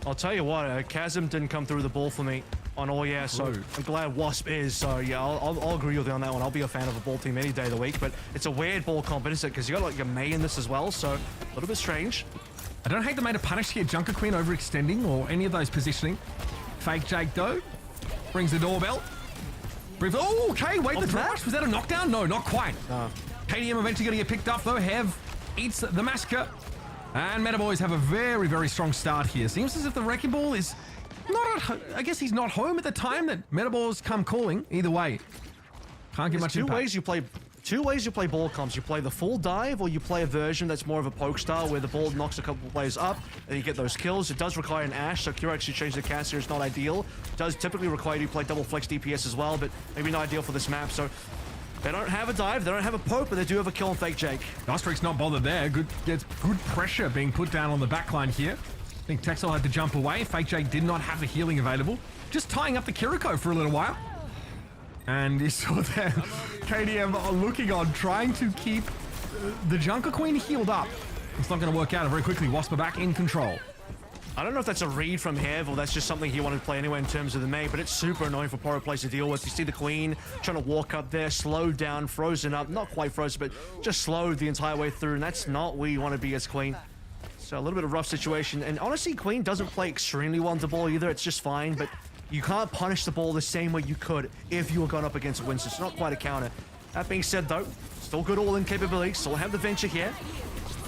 I'll tell you what, Chasm didn't come through the ball for me. on all, yeah, so I'm glad Wasp is. So yeah, I'll agree with you on that one. I'll be a fan of a ball team any day of the week, but it's a weird ball comp, isn't it? Because you got like your May in this as well, so a little bit strange. I don't hate the May to punish here. Junker Queen overextending or any of those positioning. Fake Jake though brings the doorbell. Oh, okay, wait, the rush. Was that a knockdown? No, not quite. KDM eventually going to get picked up though. Hev eats the massacre. And Meta Boys have a very, very strong start here. Seems as if the Wrecking Ball is not at home. I guess he's not home at the time that Meta Balls come calling. Either way, can't get much impact. Two ways you play ball comps. You play the full dive, or you play a version that's more of a poke style where the ball knocks a couple of players up and you get those kills. It does require an Ashe, so Kira actually changed the cast here. It's not ideal. It does typically require you to play double flex DPS as well, but maybe not ideal for this map. So they don't have a dive, they don't have a poke, but they do have a kill on Fake Jake. Ostrix not bothered there. Gets good pressure being put down on the backline here. I think Texel had to jump away. Fake Jake did not have the healing available. Just tying up the Kiriko for a little while. And you saw there, KDM looking on, trying to keep the Junker Queen healed up. It's not going to work out very quickly. Wasp are back in control. I don't know if that's a read from Hev or that's just something he wanted to play anyway in terms of the May, but it's super annoying for Poro players to deal with. You see the Queen trying to walk up there, slowed down, frozen up, not quite frozen, but just slowed the entire way through, and that's not where you want to be as Queen. So a little bit of rough situation, and honestly, Queen doesn't play extremely well on the ball either. It's just fine, but you can't punish the ball the same way you could if you were going up against Winston. It's not quite a counter. That being said, though, still good all-in capability. Still have the Venture here.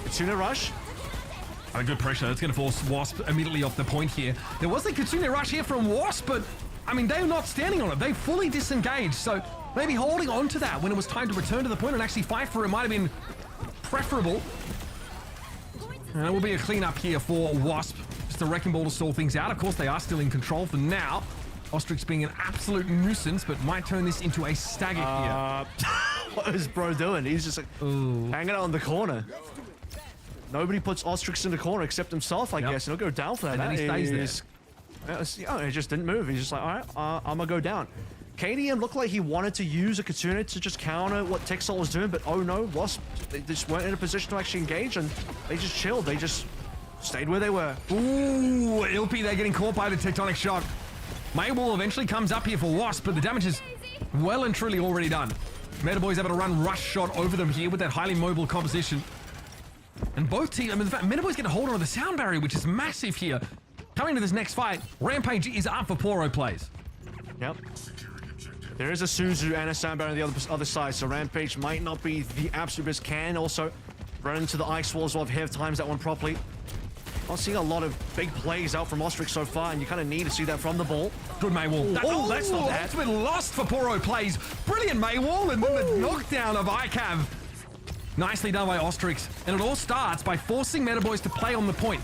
Kitsune Rush. A good pressure. That's going to force Wasp immediately off the point here. There was the Kitsune Rush here from Wasp, but, I mean, they're not standing on it. They fully disengaged, so maybe holding on to that when it was time to return to the point and actually fight for it might have been preferable. And it will be a cleanup here for Wasp. Just a Wrecking Ball to stall things out. Of course, they are still in control for now. Ostrix being an absolute nuisance, but might turn this into a stagger here. What is bro doing? He's just like hanging out in the corner. Nobody puts Ostrix in the corner except himself, I guess. And he'll go down for that. And then he stays there. Yeah, he just didn't move. He's just like, all right, I'm going to go down. KDM looked like he wanted to use a Kitsune to just counter what Texel was doing, but oh no, Wasp, they just weren't in a position to actually engage, and they just chilled. They just stayed where they were. Ooh, Ilpi, they're getting caught by the Tectonic Shock. Maywall eventually comes up here for Wasp, but the damage is well and truly already done. Metaboy's able to run Rush Shot over them here with that highly mobile composition. And both teams, I mean, in fact, Metaboy's going to hold on to the sound barrier, which is massive here. Coming to this next fight, Rampage is up for Poro plays. Yep. There is a Suzu and a sound barrier on the other side, so Rampage might not be the absolute best. Can also run into the ice walls while Hev times that one properly. Not seeing a lot of big plays out from Ostrix so far, and you kind of need to see that from the ball. Good Maywall. That's not bad. That's been lost for Poro plays. Brilliant Maywall, and then the knockdown of ICAV. Nicely done by Ostrix, and it all starts by forcing Metaboys to play on the point.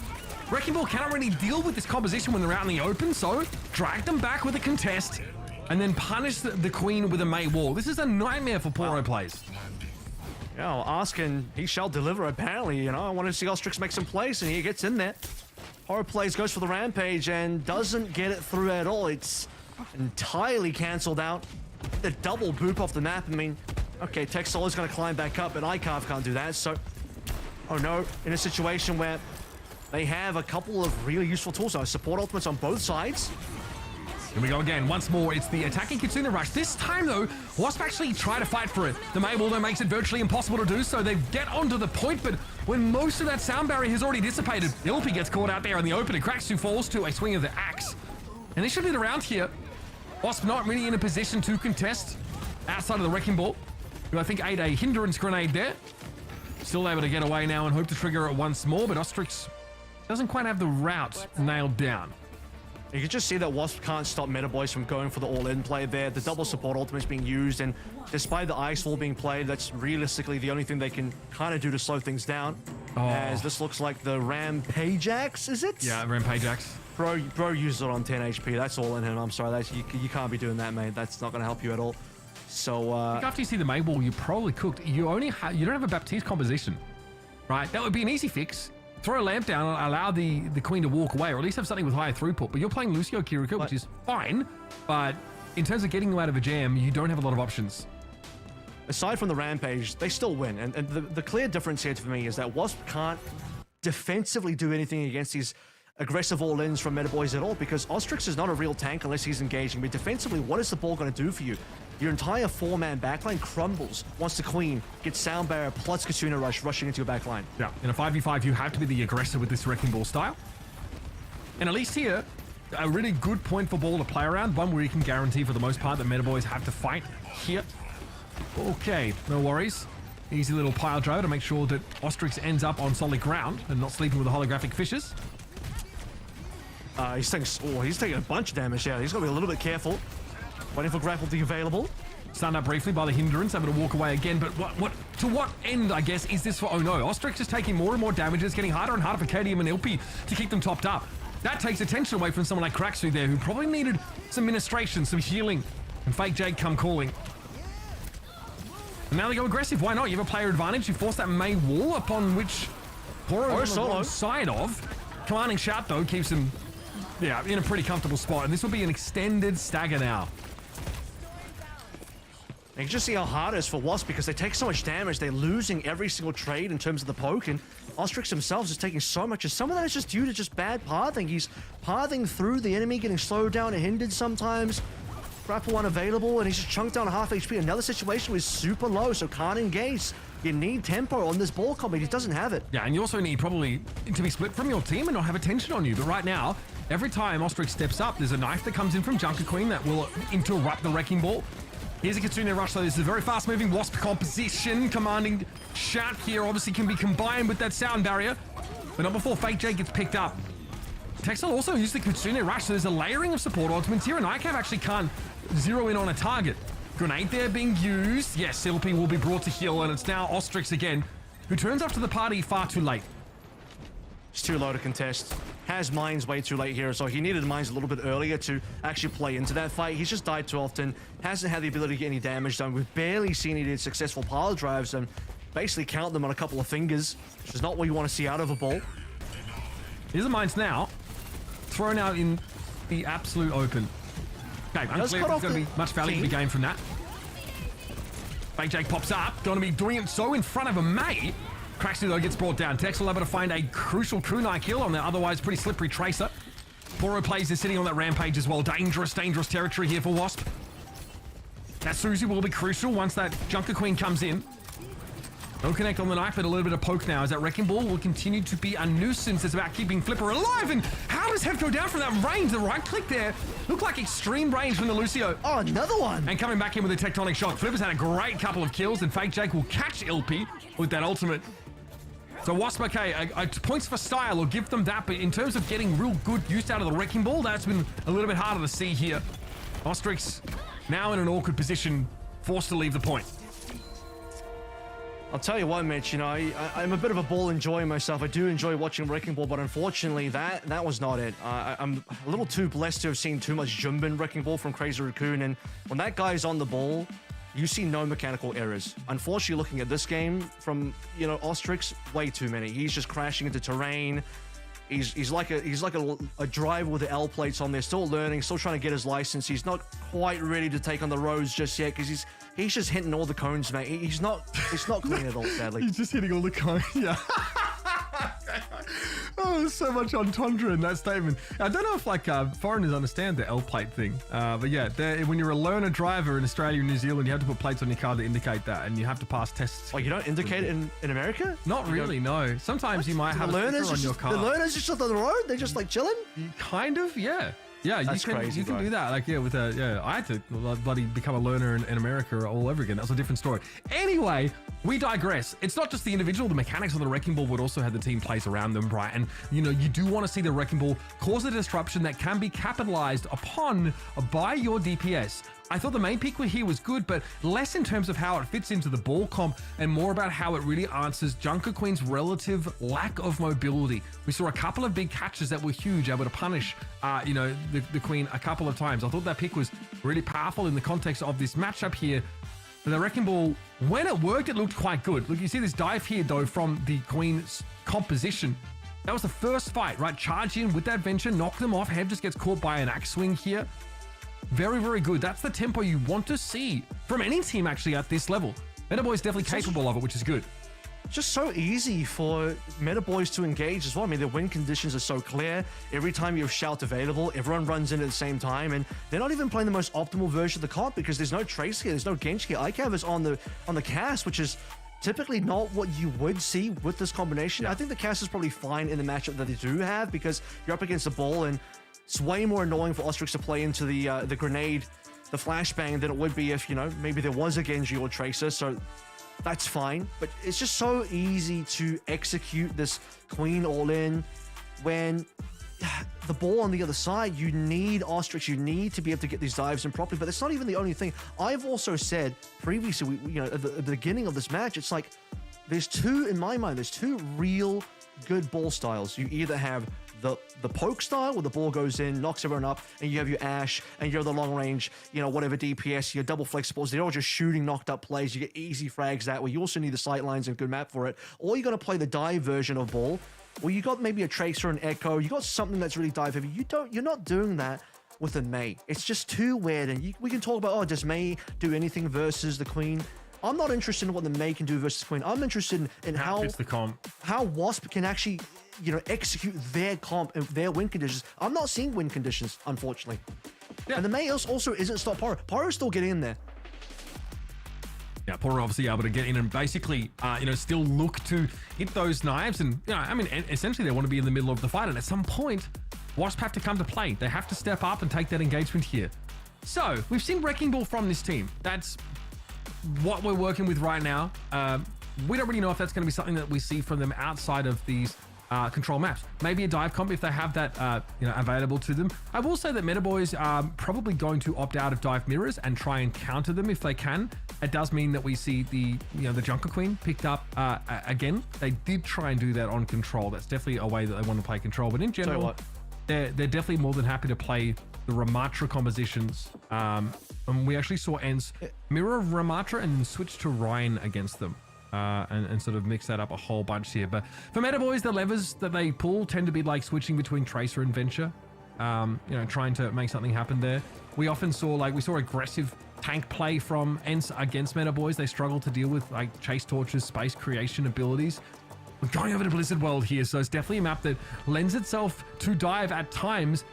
Wrecking Ball cannot really deal with this composition when they're out in the open, so drag them back with a contest, and then punish the Queen with a Maywall. This is a nightmare for Poro plays. Yeah, well, asking, he shall deliver, apparently. You know, I want to see Ostrix make some plays, and he gets in there. Poro plays, goes for the Rampage, and doesn't get it through at all. It's entirely cancelled out. The double boop off the map. I mean, okay, Texel is going to climb back up, but iCarve can't do that, so... Oh no, in a situation where they have a couple of really useful tools. So support ultimates on both sides. Here we go again. Once more, it's the attacking Kitsune Rush. This time, though, Wasp actually try to fight for it. The Maywall, though, makes it virtually impossible to do so. They get onto the point, but when most of that sound barrier has already dissipated, Ilpi gets caught out there in the open, and Kraxu falls to a swing of the axe. And this should be the round here. Wasp not really in a position to contest outside of the Wrecking Ball, who I think ate a hindrance grenade there. Still able to get away now and hope to trigger it once more, but Ostrix doesn't quite have the route nailed down. You can just see that Wasp can't stop Metaboys from going for the all-in play there. The double support ultimate is being used, and despite the Ice Wall being played, that's realistically the only thing they can kind of do to slow things down. As this looks like the Rampage Axe, is it? Yeah, Rampage Axe. Bro uses it on 10 HP. That's all in him. I'm sorry. You can't be doing that, mate. That's not going to help you at all. So, I think after you see the Maywall, you probably cooked. You don't have a Baptiste composition, right? That would be an easy fix. Throw a lamp down and allow the Queen to walk away, or at least have something with higher throughput. But you're playing Lucio Kiriko, which is fine. But in terms of getting you out of a jam, you don't have a lot of options. Aside from the Rampage, they still win. And the clear difference here for me is that Wasp can't defensively do anything against these aggressive all-ins from MetaBoys at all, because Ostrix is not a real tank unless he's engaging. But defensively, what is the ball going to do for you? Your entire 4-man backline crumbles once the Queen gets Sound Barrier plus Kitsune Rush rushing into your backline. Yeah, in a 5v5, you have to be the aggressor with this Wrecking Ball style. And at least here, a really good point for ball to play around, one where you can guarantee for the most part that MetaBoys have to fight here. Okay, no worries. Easy little pile driver to make sure that Ostrix ends up on solid ground and not sleeping with the holographic fishes. He's taking a bunch of damage out. He's got to be a little bit careful. Waiting for grapple to be available. Stunned up briefly by the hindrance, able to walk away again. But to what end, I guess, is this for Oh No? Ostrix is taking more and more damage. It's getting harder and harder for KDM and Ilpi to keep them topped up. That takes attention away from someone like Kraxu there, who probably needed some ministration, some healing. And Fake Jake come calling. And now they go aggressive. Why not? You have a player advantage. You force that May wall upon which Poro is on the wrong side of. Commanding Shout, though, keeps him in a pretty comfortable spot. And this will be an extended stagger now. You can just see how hard it is for Wasp because they take so much damage. They're losing every single trade in terms of the poke. And Ostrix himself is taking so much. And some of that is just due to just bad pathing. He's pathing through the enemy, getting slowed down and hindered sometimes. Grapple unavailable, and he's just chunked down half HP. Another situation was super low, so can't engage. You need tempo on this ball combat. He doesn't have it. Yeah, and you also need probably to be split from your team and not have attention on you. But right now, every time Ostrix steps up, there's a knife that comes in from Junker Queen that will interrupt the Wrecking Ball. Here's a Kitsune Rush, so this is a very fast-moving Wasp composition. Commanding Shout here obviously can be combined with that Sound Barrier, but not before Fake J gets picked up. Texel also used the Kitsune Rush, so there's a layering of support ultimates here, and ICAV actually can't zero in on a target. Grenade there being used. Yes, Ilpi will be brought to heal, and it's now Ostrix again, who turns up to the party far too late. It's too low to contest. Has mines way too late here, so he needed mines a little bit earlier to actually play into that fight. He's just died too often. Hasn't had the ability to get any damage done. We've barely seen he did successful pile drives and basically count them on a couple of fingers, which is not what you want to see out of a ball. Here's the mines now. Thrown out in the absolute open. Okay, unclear if there's going to be much value to be gained from that. Fake Jake pops up. Going to be doing it so in front of a May. Kraxu, though, gets brought down. Texel able to find a crucial kunai kill on the otherwise pretty slippery Tracer. Poro plays is sitting on that rampage as well. Dangerous territory here for Wasp. That Susie will be crucial once that Junker Queen comes in. No connect on the knife, but a little bit of poke now as that Wrecking Ball will continue to be a nuisance. It's about keeping Flipper alive. And how does Hef go down from that range? The right click there looked like extreme range from the Lucio. Oh, another one. And coming back in with a tectonic shock. Flipper's had a great couple of kills, and Fake Jake will catch Ilpi with that ultimate. So Wasp, okay, points for style will give them that, but in terms of getting real good use out of the Wrecking Ball, that's been a little bit harder to see here. Ostrix now in an awkward position, forced to leave the point. I'll tell you what, Mitch, you know, I'm a bit of a ball enjoying myself. I do enjoy watching Wrecking Ball, but unfortunately, that was not it. I'm a little too blessed to have seen too much Jumbin Wrecking Ball from Crazy Raccoon, and when that guy's on the ball, you see no mechanical errors. Unfortunately, looking at this game from, you know, Ostrix, way too many. He's just crashing into terrain. He's like a driver with the L plates on there, still learning, still trying to get his license. He's not quite ready to take on the roads just yet because he's just hitting all the cones, mate. It's not clean at all, sadly. He's just hitting all the cones, yeah. Oh, there's so much entendre in that statement. I don't know if like foreigners understand the L plate thing, but yeah, when you're a learner driver in Australia and New Zealand, you have to put plates on your car to indicate that, and you have to pass tests. Oh, you don't indicate it in America? Not really, no. Sometimes you might have a sticker on your car. The learners just on the road? They're just like chilling? Kind of, yeah. Yeah, that's crazy, you can do that. Like, yeah, I had to bloody become a learner in America all over again. That's a different story. Anyway, we digress. It's not just the individual, the mechanics of the Wrecking Ball would also have the team plays around them, right? And, you know, you do want to see the Wrecking Ball cause a disruption that can be capitalized upon by your DPS. I thought the main peak here was good, but less in terms of how it fits into the ball comp and more about how it really answers Junker Queen's relative lack of mobility. We saw a couple of big catches that were huge, able to punish, the Queen a couple of times. I thought that pick was really powerful in the context of this matchup here. The Wrecking Ball, when it worked, it looked quite good. Look, you see this dive here, though, from the Queen's composition. That was the first fight, right? Charge in with that venture, knock them off. Hev just gets caught by an axe swing here. Very, very good. That's the tempo you want to see from any team actually at this level. MetaBoy's definitely capable of it, which is good. just so easy for meta boys to engage as well. I mean, the win conditions are so clear. Every time you have shout available, everyone runs in at the same time, and they're not even playing the most optimal version of the comp because there's no Trace here, there's no Genji here. ICAV is on the cast, which is typically not what you would see with this combination. I think the cast is probably fine in the matchup that they do have because you're up against the ball, and it's way more annoying for OWCS to play into the grenade, the flashbang, than it would be if, you know, maybe there was a Genji or Tracer. So that's fine, but it's just so easy to execute this Queen all-in when the ball on the other side, you need OWCS, you need to be able to get these dives in properly, but that's not even the only thing. I've also said previously, at the beginning of this match, it's like, there's two, in my mind, there's two real good ball styles. You either have the poke style where the ball goes in, knocks everyone up, and you have your Ashe and you have the long range, whatever DPS, your double flexibles. They're all just shooting knocked up plays. You get easy frags that way. You also need the sight lines and good map for it. Or you're going to play the dive version of ball, or you got maybe a Tracer and Echo. You got something that's really dive heavy. You're not doing that with a Mei. It's just too weird. And we can talk about, does Mei do anything versus the Queen? I'm not interested in what the Mei can do versus Queen. I'm interested in how Wasp can actually, execute their comp and their win conditions. I'm not seeing win conditions, unfortunately. Yeah. And the Mei also isn't stop Poro. Poro's still getting in there. Yeah, Poro obviously able to get in and basically, still look to hit those knives. And, essentially they want to be in the middle of the fight. And at some point, Wasp have to come to play. They have to step up and take that engagement here. So, we've seen Wrecking Ball from this team. That's what we're working with right now. We don't really know if that's going to be something that we see from them outside of these control maps. Maybe a dive comp if they have that available to them. I will say that Meta Boys are probably going to opt out of dive mirrors and try and counter them if they can. It does mean that we see the Junker Queen picked up again. They did try and do that on control. That's definitely a way that they want to play control. But in general, they're definitely more than happy to play the Ramatra compositions. And we actually saw ENCE mirror Ramatra and then switch to Ryan against them. And sort of mix that up a whole bunch here. But for Meta Boys, the levers that they pull tend to be like switching between Tracer and Venture, trying to make something happen there. We often saw aggressive tank play from ENCE against Meta Boys. They struggle to deal with like Chase Torches, space creation abilities. We're going over to Blizzard World here, so it's definitely a map that lends itself to dive at times.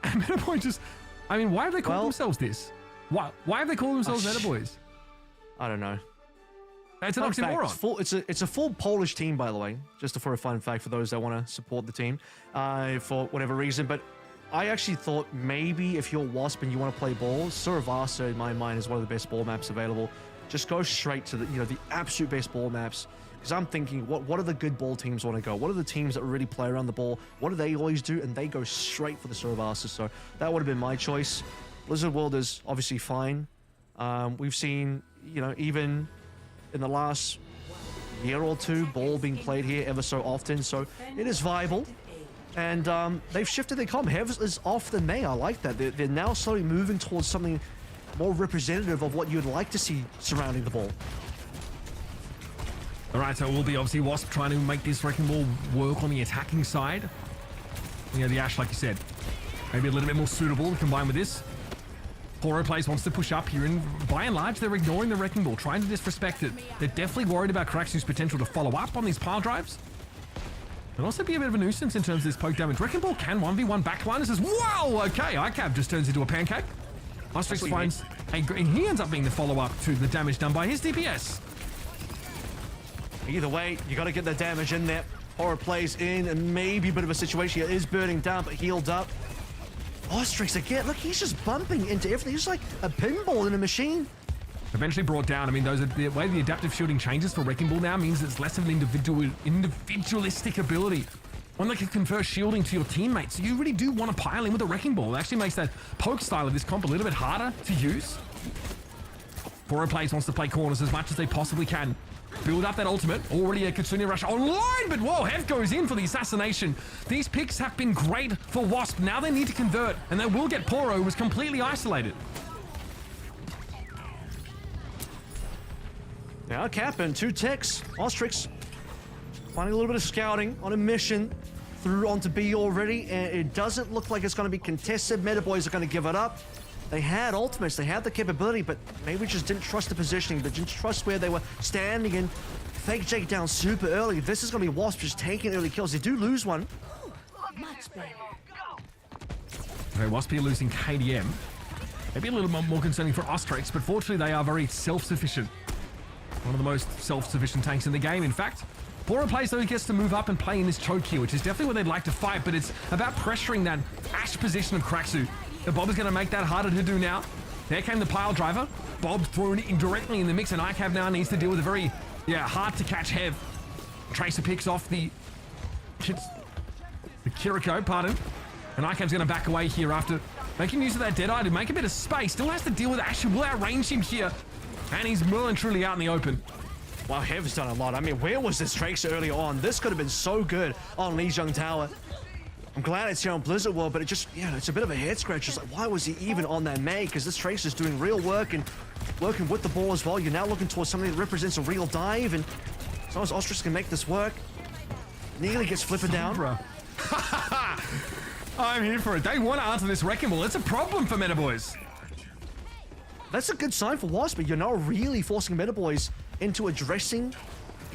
And Meta Boys why have they called themselves this? Why have they called themselves Meta Boys? I don't know. It's an oxymoron. It's a full Polish team, by the way, just for a fun fact for those that want to support the team for whatever reason. But I actually thought maybe if you're Wasp and you want to play ball, Suravasa, in my mind, is one of the best ball maps available. Just go straight to the absolute best ball maps. Because I'm thinking, what are the good ball teams want to go? What are the teams that really play around the ball? What do they always do? And they go straight for the Suravasa. So that would have been my choice. Blizzard World is obviously fine. We've seen, even in the last year or two, ball being played here ever so often, so it is viable. And they've shifted their comp. Hev is off the Mei. I like that. They're now slowly moving towards something more representative of what you'd like to see surrounding the ball. All right, so it will be obviously Wasp trying to make this Wrecking Ball work on the attacking side. The Ashe, like you said, maybe a little bit more suitable combined with this. Poro plays wants to push up here, and by and large, they're ignoring the Wrecking Ball, trying to disrespect it. They're definitely worried about Caraxu's potential to follow up on these pile drives. It'll also be a bit of a nuisance in terms of this poke damage. Wrecking Ball can 1v1 backline and says, wow, okay, ICAV just turns into a pancake. OWCS finds and he ends up being the follow-up to the damage done by his DPS. Either way, you got to get the damage in there. Poro plays in, and maybe a bit of a situation here. Is burning down, but healed up. OWCS again. Look, he's just bumping into everything. He's like a pinball in a machine. Eventually brought down. Those are the way the adaptive shielding changes for Wrecking Ball now means it's less of an individualistic ability. One that can confer shielding to your teammates. So you really do want to pile in with a Wrecking Ball. It actually makes that poke style of this comp a little bit harder to use. Poro plays wants to play corners as much as they possibly can. Build up that ultimate. Already a Kitsune Rush online, but whoa, Hev goes in for the assassination. These picks have been great for Wasp. Now they need to convert, and they will get Poro, who was completely isolated. Now Cap and 2 ticks. OWCS finding a little bit of scouting on a mission through onto B already, and it doesn't look like it's going to be contested. Meta Boys are going to give it up. They had ultimates, they had the capability, but maybe just didn't trust the positioning, they didn't trust where they were standing in. fake Jake down super early. This is going to be Wasp just taking early kills. They do lose one. Much better. Okay, Wasp here losing KDM. Maybe a little more concerning for Ostrix, but fortunately they are very self-sufficient. One of the most self-sufficient tanks in the game, in fact. Poro plays, though, he gets to move up and play in this choke here, which is definitely what they'd like to fight, but it's about pressuring that Ash position of Craxu. The Bob is going to make that harder to do now. There came the pile driver. Bob thrown indirectly in the mix, and ICAV now needs to deal with a very, hard-to-catch Hev. Tracer picks off the Kiriko, pardon. And ICAV's going to back away here after making use of that Deadeye to make a bit of space. Still has to deal with Ash, who will outrange him here. And he's well and truly out in the open. Wow, Hev's done a lot. I mean, where was this Tracer early on? This could have been so good on Lejang Tower. I'm glad it's here on Blizzard World, but it just, it's a bit of a head scratch. It's like, why was he even on that May? Because this Tracer's doing real work and working with the ball as well. You're now looking towards something that represents a real dive, and as long as Ostrix can make this work, nearly gets flippered down. I'm here for it. They want to answer this wrecking ball. It's a problem for Meta Boys. That's a good sign for Wasp, but you're not really forcing Meta Boys into addressing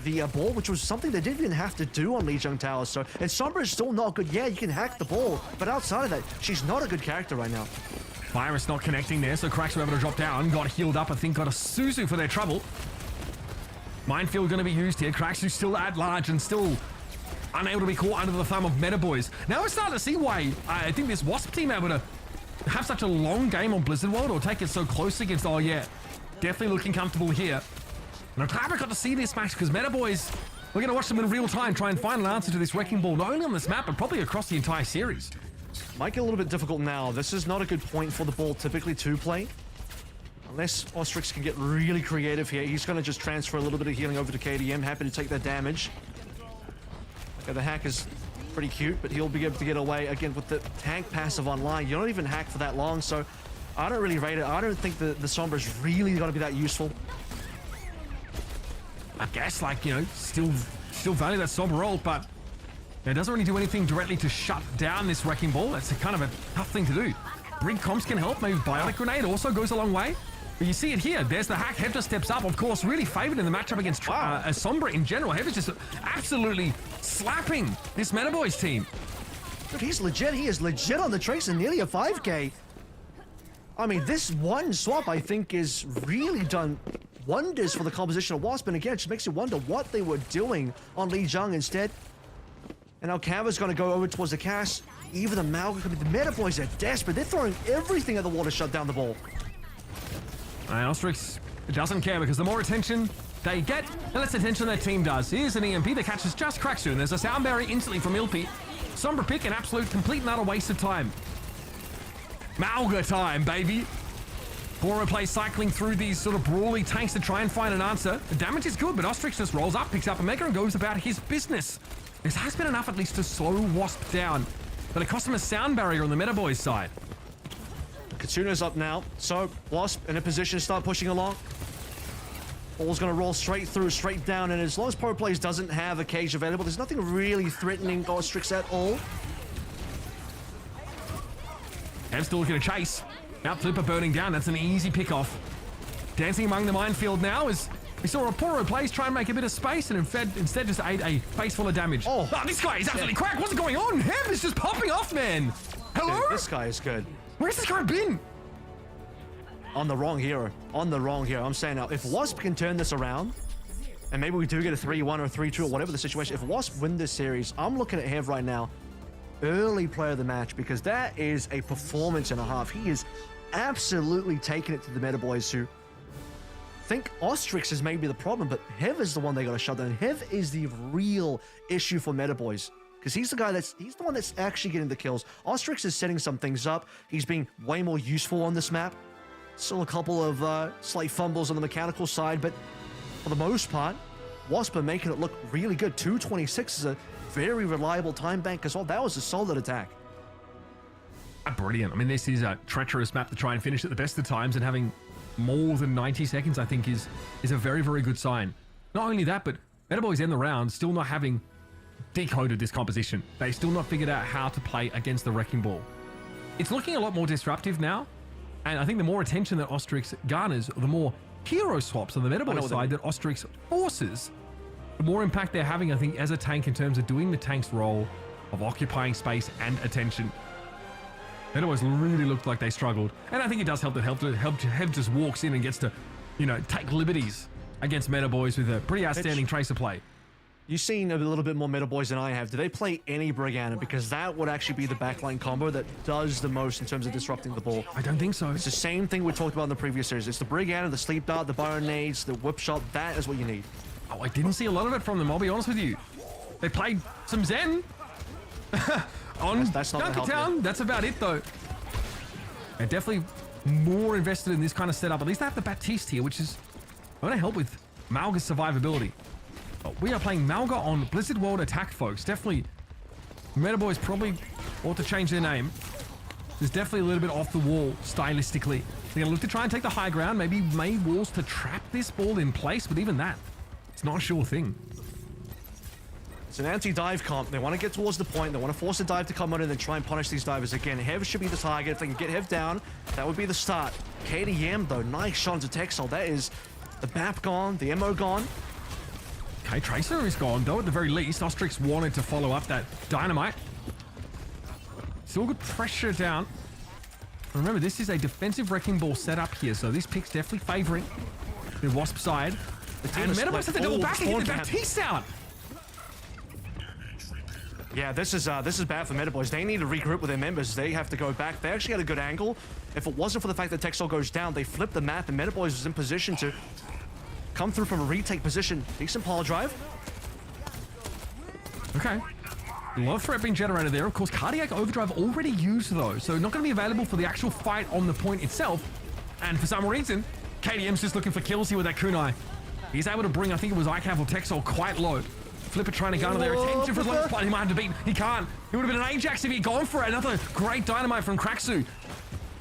the ball, which was something they didn't even have to do on Lejang Tower. So, and Sombra is still not good. Yeah, you can hack the ball, but outside of that, she's not a good character right now. Virus not connecting there, so Cracks were able to drop down. Got healed up, I think, got a Suzu for their trouble. Minefield going to be used here. Cracks who's still at large and still unable to be caught under the thumb of Meta Boys. Now we're starting to see why I think this Wasp team able to have such a long game on Blizzard World or take it so close against, definitely looking comfortable here. And I'm glad we got to see this match because Meta Boys, we're going to watch them in real time, try and find an answer to this wrecking ball, not only on this map, but probably across the entire series. Might get a little bit difficult now. This is not a good point for the ball typically to play. Unless Ostrix can get really creative here. He's going to just transfer a little bit of healing over to KDM. Happy to take that damage. Okay, the hack is pretty cute, but he'll be able to get away again with the tank passive online. You don't even hack for that long, so I don't really rate it. I don't think the Sombra is really going to be that useful. I guess, still value that Sombra ult, but it doesn't really do anything directly to shut down this wrecking ball. That's kind of a tough thing to do. Rig comps can help. Maybe Bionic Grenade also goes a long way. But you see it here. There's the hack. Hev just steps up, of course, really favored in the matchup against Sombra in general. Hev is just absolutely slapping this Meta Boys team. Dude, he's legit. He is legit on the Tracer, nearly a 5K. I mean, this one swap, I think, is really done wonders for the composition of Wasp. And again, it just makes you wonder what they were doing on Lejang instead. And now Kava's going to go over towards the cast. Even the Malga, the Meta Boys are desperate. They're throwing everything at the wall to shut down the ball. And Ostrix doesn't care because the more attention they get, the less attention their team does. Here's an EMP that catches just Craxu, and there's a sound barrier instantly from Ilpi. Sombra pick, an absolute complete and utter waste of time. Malga time, baby. Poro plays cycling through these sort of brawly tanks to try and find an answer. The damage is good, but Ostrix just rolls up, picks up a Mega, and goes about his business. This has been enough at least to slow Wasp down, but it cost him a sound barrier on the Meta Boys side. Katsuna's up now, so Wasp in a position to start pushing along. Ball's going to roll straight through, straight down, and as long as Pro Plays doesn't have a cage available, there's nothing really threatening Ostrix at all. Hev's still looking to chase. Out Flipper burning down, that's an easy pickoff. Dancing among the minefield now as we saw a Poro Plays try and make a bit of space and instead just ate a face full of damage. Oh, this guy is absolutely cracked. What's going on? Hev is just popping off, man. Hello? Dude, this guy is good. Where's this guy been? On the wrong hero. On the wrong hero. I'm saying now, if Wasp can turn this around, and maybe we do get a 3-1 or 3-2 or whatever the situation, if Wasp win this series, I'm looking at Hev right now, early player of the match, because that is a performance and a half. He is absolutely taking it to the Meta Boys who think Ostrix is maybe the problem, but Hev is the one they got to shut down. Hev is the real issue for Meta Boys. Because he's the one that's actually getting the kills. Ostrix is setting some things up. He's being way more useful on this map. Still a couple of slight fumbles on the mechanical side, but for the most part, Wasp are making it look really good. 226 is a very reliable time bank as well. That was a solid attack. Brilliant. I mean, this is a treacherous map to try and finish at the best of times, and having more than 90 seconds, I think, is a very, very good sign. Not only that, but Meta Boys end the round still not having decoded this composition. They still not figured out how to play against the wrecking ball. It's looking a lot more disruptive now, and I think the more attention that Ostrix garners, the more hero swaps on the Meta Boy side that Ostrix forces. the more impact they're having, I think, as a tank in terms of doing the tank's role of occupying space and attention. It always really looked like they struggled. And I think it does help that Hev just walks in and gets to, you know, take liberties against Meta Boys with a pretty outstanding tracer play. You've seen a little bit more Meta Boys than I have. Do they play any Brigana? Because that would actually be the backline combo that does the most in terms of disrupting the ball. I don't think so. It's the same thing we talked about in the previous series. It's the Brigana, the Sleep Dart, the Bio Nades, the Whip Shot. That is what you need. Oh, I didn't see a lot of it from them, I'll be honest with you. They played some Zen on that's not gonna help Dunkertown. you. That's about it, though. They're definitely more invested in this kind of setup. At least they have the Baptiste here, which is going to help with Malga's survivability. But we are playing Malga on Blizzard World Attack, folks. Definitely, Meta Boys probably ought to change their name. There's definitely a little bit off the wall, stylistically. They're going to look to try and take the high ground, maybe made walls to trap this ball in place, but even that, it's not a sure thing. It's an anti-dive comp. They want to get towards the point. They want to force the dive to come on and then try and punish these divers again. Hev should be the target. If they can get Hev down, that would be the start. KDM, though, nice shot into Texel. That is the BAP gone, the MO gone. Okay, Tracer is gone, though, at the very least. Ostrix wanted to follow up that Dynamite. Still good pressure down. Remember, this is a defensive Wrecking Ball setup here, so this pick's definitely favoring the Wasp side. And Meta Boys have to double back and get the Baptiste out. Yeah, this is bad for Meta Boys. They need to regroup with their members. They have to go back. They actually had a good angle. If it wasn't for the fact that Texel goes down, they flip the map, and Meta Boys was in position to come through from a retake position. Decent power drive. Okay. A lot of threat being generated there. Of course, Cardiac Overdrive already used, though, so not going to be available for the actual fight on the point itself. And for some reason, KDM's just looking for kills here with that kunai. He's able to bring, I think it was Icav or Texel, quite low. Flipper trying to garner their attention for as long as possible. He might have to beat. He can't. It would have been an Ajax if he'd gone for it. Another great dynamite from Kraxu.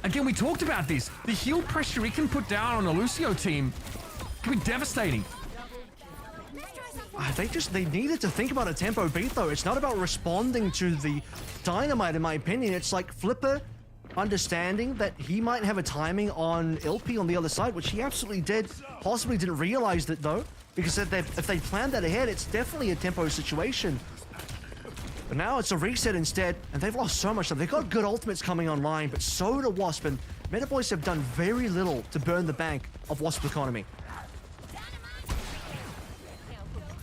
Again, we talked about this. The heal pressure he can put down on a Lucio team can be devastating. They needed to think about a tempo beat, though. It's not about responding to the dynamite, in my opinion. It's like Flipper understanding that he might have a timing on LP on the other side, which he absolutely did. Possibly didn't realize that, though, because if they planned that ahead, it's definitely a tempo situation. But now it's a reset instead, and they've lost so much time. They've got good ultimates coming online, but so do Wasp, and Meta Boys have done very little to burn the bank of Wasp's economy.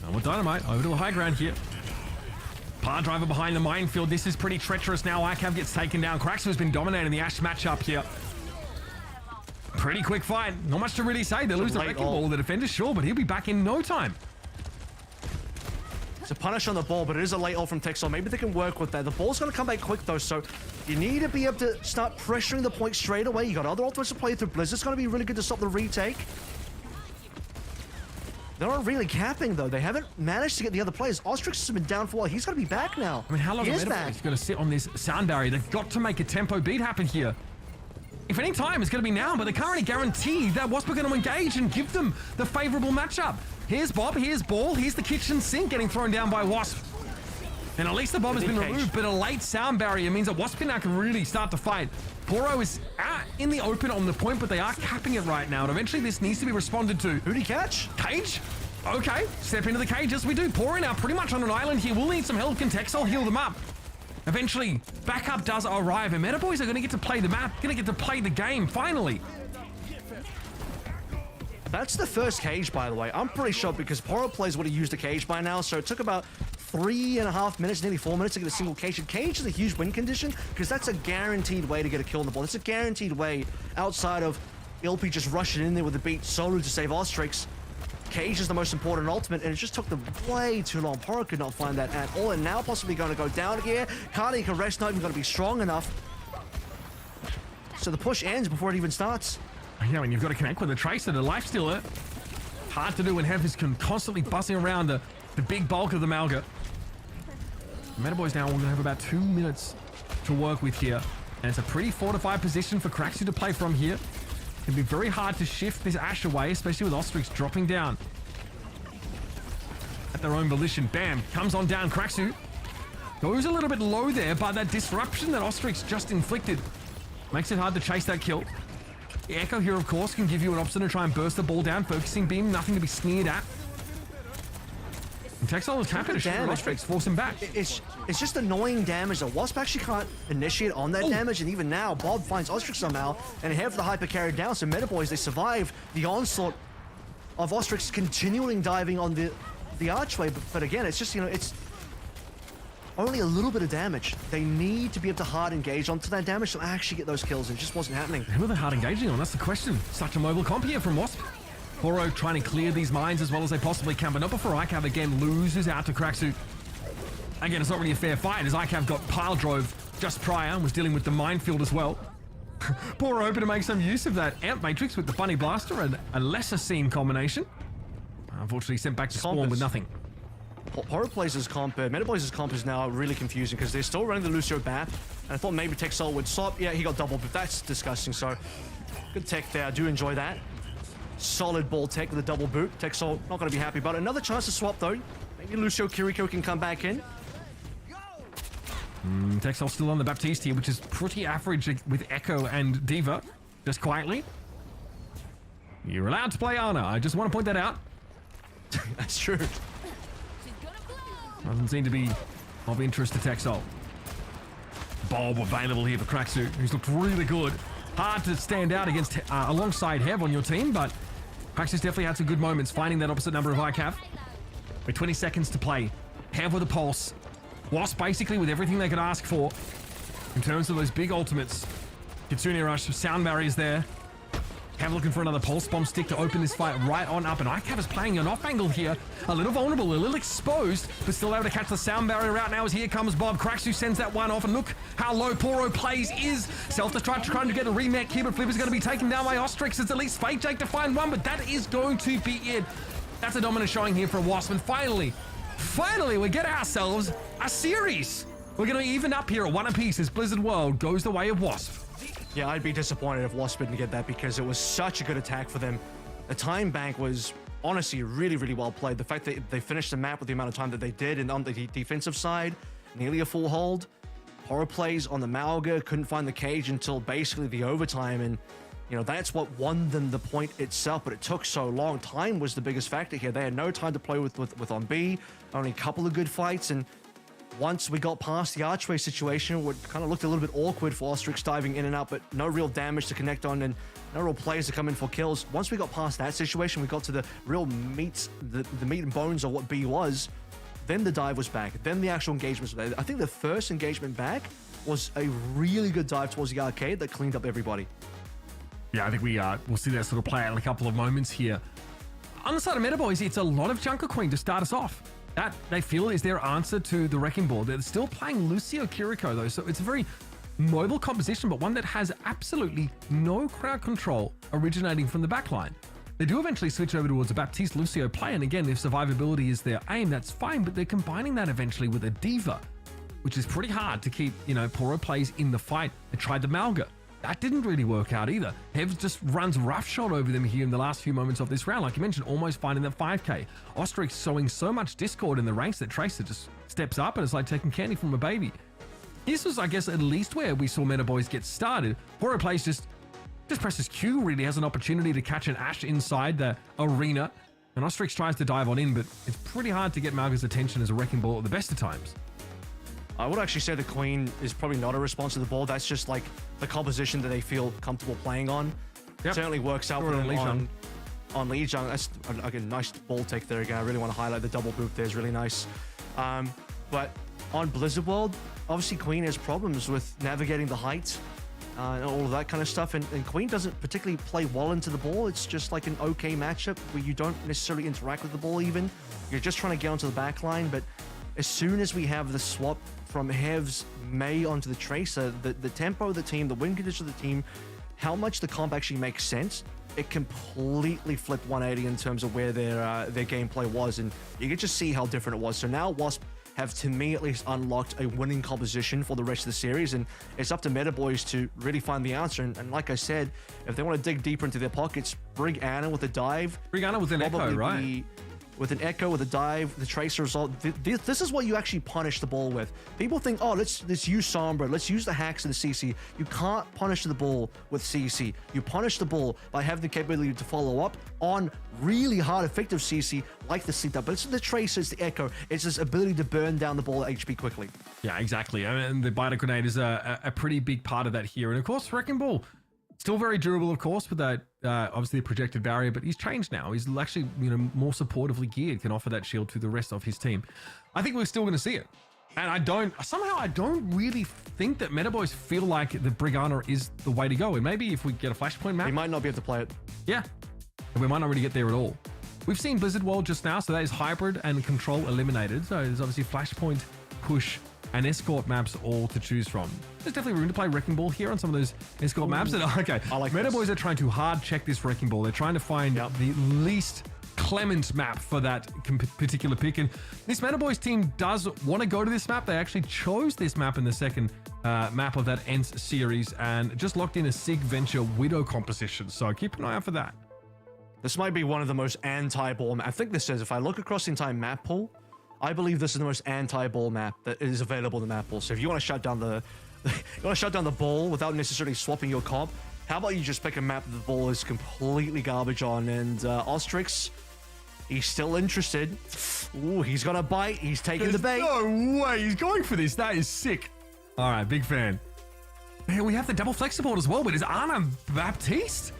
And with Dynamite, over to the high ground here. Power Driver behind the minefield. This is pretty treacherous now. Icav gets taken down. Kraxu has been dominating the Ash matchup here. Pretty quick fight. Not much to really say. They lose the Wrecking Ball. The defender, sure, but he'll be back in no time. It's a punish on the ball, but it is a late ult from Texel. Maybe they can work with that. The ball's going to come back quick, though, so you need to be able to start pressuring the point straight away. You got other ultimates to play through. Blizzard's going to be really good to stop the retake. They're not really capping, though. They haven't managed to get the other players. Ostrix has been down for a while. He's got to be back now. I mean, how long is Meta Boys going to sit on this sound barrier? They've got to make a tempo beat happen here. If any time, it's going to be now, but they can't really guarantee that Wasp are going to engage and give them the favorable matchup. Here's Bob, here's Ball, here's the kitchen sink getting thrown down by Wasp. And at least the Bob has been removed, but a late sound barrier means that Wasp now can really start to fight. Poro is out in the open on the point, but they are capping it right now, and eventually this needs to be responded to. Who'd he catch? Cage? Okay, step into the cage as we do. Poro now pretty much on an island here. We'll need some help. Can Texel heal them up? Eventually, backup does arrive, and Meta Boys are going to get to play the map, going to get to play the game, finally. That's the first cage, by the way. I'm pretty sure because Poro plays would have used a cage by now, so it took about 3.5 minutes, nearly 4 minutes to get a single cage. And cage is a huge win condition because that's a guaranteed way to get a kill on the ball. It's a guaranteed way outside of LP just rushing in there with a beat solo to save Ostrix. Cage is the most important ultimate, and it just took them way too long. Poro could not find that at all, and now possibly going to go down here. Cardiac arrest not even going to be strong enough. So the push ends before it even starts. Yeah, and you've got to connect with the Tracer, the Life Stealer. Hard to do when Hev is constantly buzzing around the big bulk of the Malga. Meta Boys now will have about 2 minutes to work with here, and it's a pretty fortified position for Kraxu to play from here. It'd be very hard to shift this Ash away, especially with Ostrix dropping down at their own volition. Bam, comes on down. Kraxu goes a little bit low there, but that disruption that Ostrix just inflicted makes it hard to chase that kill. The Echo here, of course, can give you an option to try and burst the ball down. Focusing beam, nothing to be sneered at. And Texel is happy to shoot Ostrix, force him back. It's just annoying damage that Wasp actually can't initiate on that damage, and even now, Bob finds Ostrix somehow, and have the hyper carried down, so Metaboys, they survive the onslaught of Ostrix continuing diving on the archway, but again, it's just, it's only a little bit of damage. They need to be able to hard engage onto that damage to actually get those kills, and it just wasn't happening. Who are they hard engaging on? That's the question. Such a mobile comp here from Wasp. Poro trying to clear these mines as well as they possibly can, but not before ICAV again loses out to Cracksuit. Again, it's not really a fair fight as ICAV got pile drove just prior and was dealing with the minefield as well. Poro hoping to make some use of that Amp Matrix with the Bunny Blaster and a lesser seen combination. Unfortunately sent back to spawn with nothing. Poro plays' comp, Metaboys' comp is now really confusing because they're still running the Lucio BAP, and I thought maybe Texel would swap. Yeah, he got double, but that's disgusting, so good tech there. I do enjoy that. Solid ball tech with a double boot. Texel not going to be happy about it. Another chance to swap though. Maybe Lucio Kiriko can come back in. Texel still on the Baptiste here, which is pretty average with Echo and Diva. Just quietly. You're allowed to play Ana. I just want to point that out. That's true. Doesn't seem to be of interest to Texel. Bob available here for Cracksuit, who's looked really good. Hard to stand out against alongside Hev on your team, but Cracksuit's definitely had some good moments finding that opposite number of ICAV. With 20 seconds to play. Hev with a pulse. Wasp basically with everything they could ask for in terms of those big ultimates. Kitsune Rush, sound barriers there. Hev looking for another pulse bomb stick to open this fight right on up, and ICAV is playing an off angle here. A little vulnerable, a little exposed, but still able to catch the sound barrier out now as here comes Bob. Cracksuit sends that one off, and look how low Poro plays is. Self-destruct trying to get a remake here, but Flipper's going to be taken down by Ostrix. It's at least Fake Jake to find one, but that is going to be it. That's a dominant showing here for Wasp, and finally, we get ourselves a series. We're going to even up here at 1 apiece as Blizzard World goes the way of Wasp. Yeah, I'd be disappointed if Wasp didn't get that because it was such a good attack for them. The time bank was honestly really, really well played. The fact that they finished the map with the amount of time that they did, and on the defensive side, nearly a full hold. Horror plays on the Malga, couldn't find the cage until basically the overtime, and that's what won them the point itself, but it took so long. Time was the biggest factor here. They had no time to play with on B, only a couple of good fights, and once we got past the archway situation, it kind of looked a little bit awkward for Ostrix diving in and out, but no real damage to connect on and no real players to come in for kills. Once we got past that situation, we got to the real meat, the meat and bones of what B was. Then the dive was back. Then the actual engagements were there. I think the first engagement back was a really good dive towards the arcade that cleaned up everybody. Yeah, I think we'll see that sort of play out in a couple of moments here. On the side of Metaboys, it's a lot of Junker Queen to start us off. That, they feel, is their answer to the Wrecking Ball. They're still playing Lucio Kiriko, though, so it's a very mobile composition, but one that has absolutely no crowd control originating from the backline. They do eventually switch over towards a Baptiste Lucio play, and again, if survivability is their aim, that's fine, but they're combining that eventually with a Diva, which is pretty hard to keep, Poro plays in the fight. They tried the Malga. That didn't really work out either. Hev just runs roughshod over them here in the last few moments of this round. Like you mentioned, almost finding that 5k. Ostrix showing so much discord in the ranks that Tracer just steps up and it's like taking candy from a baby. This was, I guess, at least where we saw Metaboys get started. Poro plays just presses Q, really has an opportunity to catch an Ashe inside the arena. And Ostrix tries to dive on in, but it's pretty hard to get Malga's attention as a Wrecking Ball at the best of times. I would actually say the Queen is probably not a response to the ball. That's just like the composition that they feel comfortable playing on. Yep. Certainly works out for them on Lejang. That's again nice ball take there again. I really want to highlight the double boot there is really nice. But on Blizzard World, obviously Queen has problems with navigating the height and all of that kind of stuff. And Queen doesn't particularly play well into the ball. It's just like an okay matchup where you don't necessarily interact with the ball even. You're just trying to get onto the back line, but as soon as we have the swap from Hev's May onto the Tracer, the tempo of the team, the win condition of the team, how much the comp actually makes sense, it completely flipped 180 in terms of where their gameplay was, and you can just see how different it was. So now Wasp have, to me at least, unlocked a winning composition for the rest of the series, and it's up to Metaboys to really find the answer. And like I said, if they want to dig deeper into their pockets, Brig Ana with a dive. Brig Ana with an echo, right? with an echo, with a dive, the tracer result. This is what you actually punish the ball with. People think, oh, let's use Sombra, let's use the hacks and the CC. You can't punish the ball with CC. You punish the ball by having the capability to follow up on really hard, effective CC like the sleep up. But it's the tracer, it's the echo, it's this ability to burn down the ball at HP quickly. Yeah, exactly. I mean, the Biter Grenade is a pretty big part of that here. And of course, Wrecking Ball, still very durable, of course, with that obviously a projected barrier, but he's changed now. He's actually, more supportively geared, can offer that shield to the rest of his team. I think we're still going to see it. And I don't really think that Meta Boys feel like the Brigana is the way to go. And maybe if we get a Flashpoint map, we might not be able to play it. Yeah, and we might not really get there at all. We've seen Blizzard World just now, so that is Hybrid and Control eliminated. So there's obviously Flashpoint, Push, and Escort maps all to choose from. There's definitely room to play Wrecking Ball here on some of those Escort maps. And, okay, I like Meta this. Boys are trying to hard check this Wrecking Ball. They're trying to find the least clement map for that particular pick. And this Meta Boys team does want to go to this map. They actually chose this map in the second map of that ENS series and just locked in a Sig Venture Widow composition. So keep an eye out for that. This might be one of the most anti-ball maps. I think this is, if I look across the entire map pool, I believe this is the most anti-ball map that is available in the map pool. So if you want to shut down the ball without necessarily swapping your comp, how about you just pick a map that the ball is completely garbage on? And Ostrix, he's still interested. Ooh, he's gonna bite. He's taking the bait. No way, he's going for this. That is sick. All right, big fan. Here we have the double flex support as well, but is Anna Baptiste?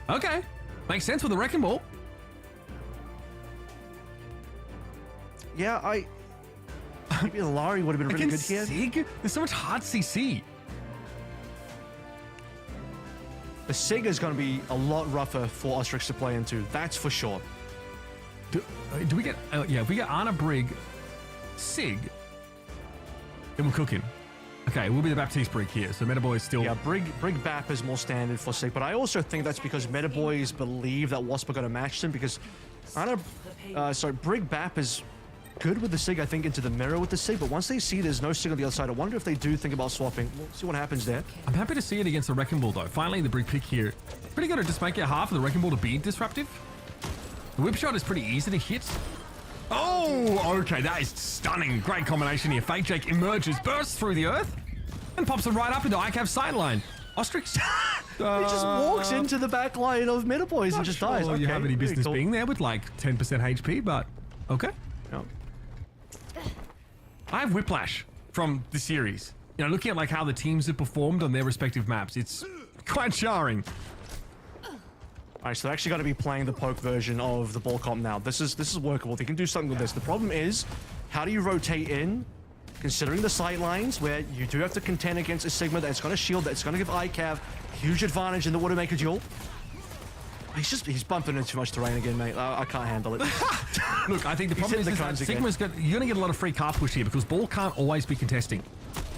Okay, makes sense with the Wrecking Ball. Yeah, maybe Larry would have been really good here. Sig? There's so much hard CC. The Sig is going to be a lot rougher for Ostrix to play into. That's for sure. Do we get... if we get Anna Brig, Sig, then we're cooking. Okay, we'll be the Baptiste Brig here. So Metaboy is still... Yeah, Brig Bap is more standard for Sig. But I also think that's because Metaboys believe that Wasp are going to match them because Brig Bap is good with the Sig, I think, into the mirror with the Sig, but once they see there's no Sig on the other side, I wonder if they do think about swapping. We'll see what happens there. I'm happy to see it against the Wrecking Ball, though. Finally, the Brig pick here. Pretty good at just making half of the Wrecking Ball to be disruptive. The whip shot is pretty easy to hit. Oh, okay, that is stunning. Great combination here. Fake Jake emerges, bursts through the earth, and pops him right up into ICAV's sideline. Ostrix. He just walks into the back line of Metaboys and just dies. Okay, you have any business being there with like 10% HP, but okay. No. I have whiplash from the series. Looking at like how the teams have performed on their respective maps, it's quite jarring. All right, so they're actually going to be playing the poke version of the ball comp now. This is workable. They can do something with this. The problem is, how do you rotate in, considering the sight lines, where you do have to contend against a Sigma that's going to shield, that's going to give ICAV huge advantage in the Widowmaker duel. He's bumping into too much terrain again, mate. I can't handle it. Look, I think the problem is that Sigma's you're going to get a lot of free car push here because ball can't always be contesting.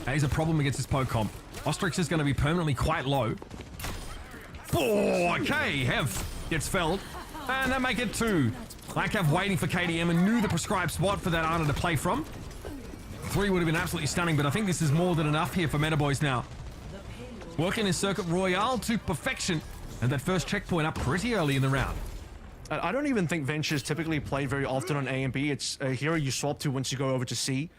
That is a problem against this poke comp. Ostrix is going to be permanently quite low. Oh, okay, Hev gets felled. And they make it 2. ICAV waiting for KDM and knew the prescribed spot for that Ana to play from. 3 would have been absolutely stunning, but I think this is more than enough here for Metaboys now. Working his Circuit Royale to perfection. And that first checkpoint up pretty early in the round. I don't even think Venture's typically played very often on A and B. It's a hero you swap to once you go over to C.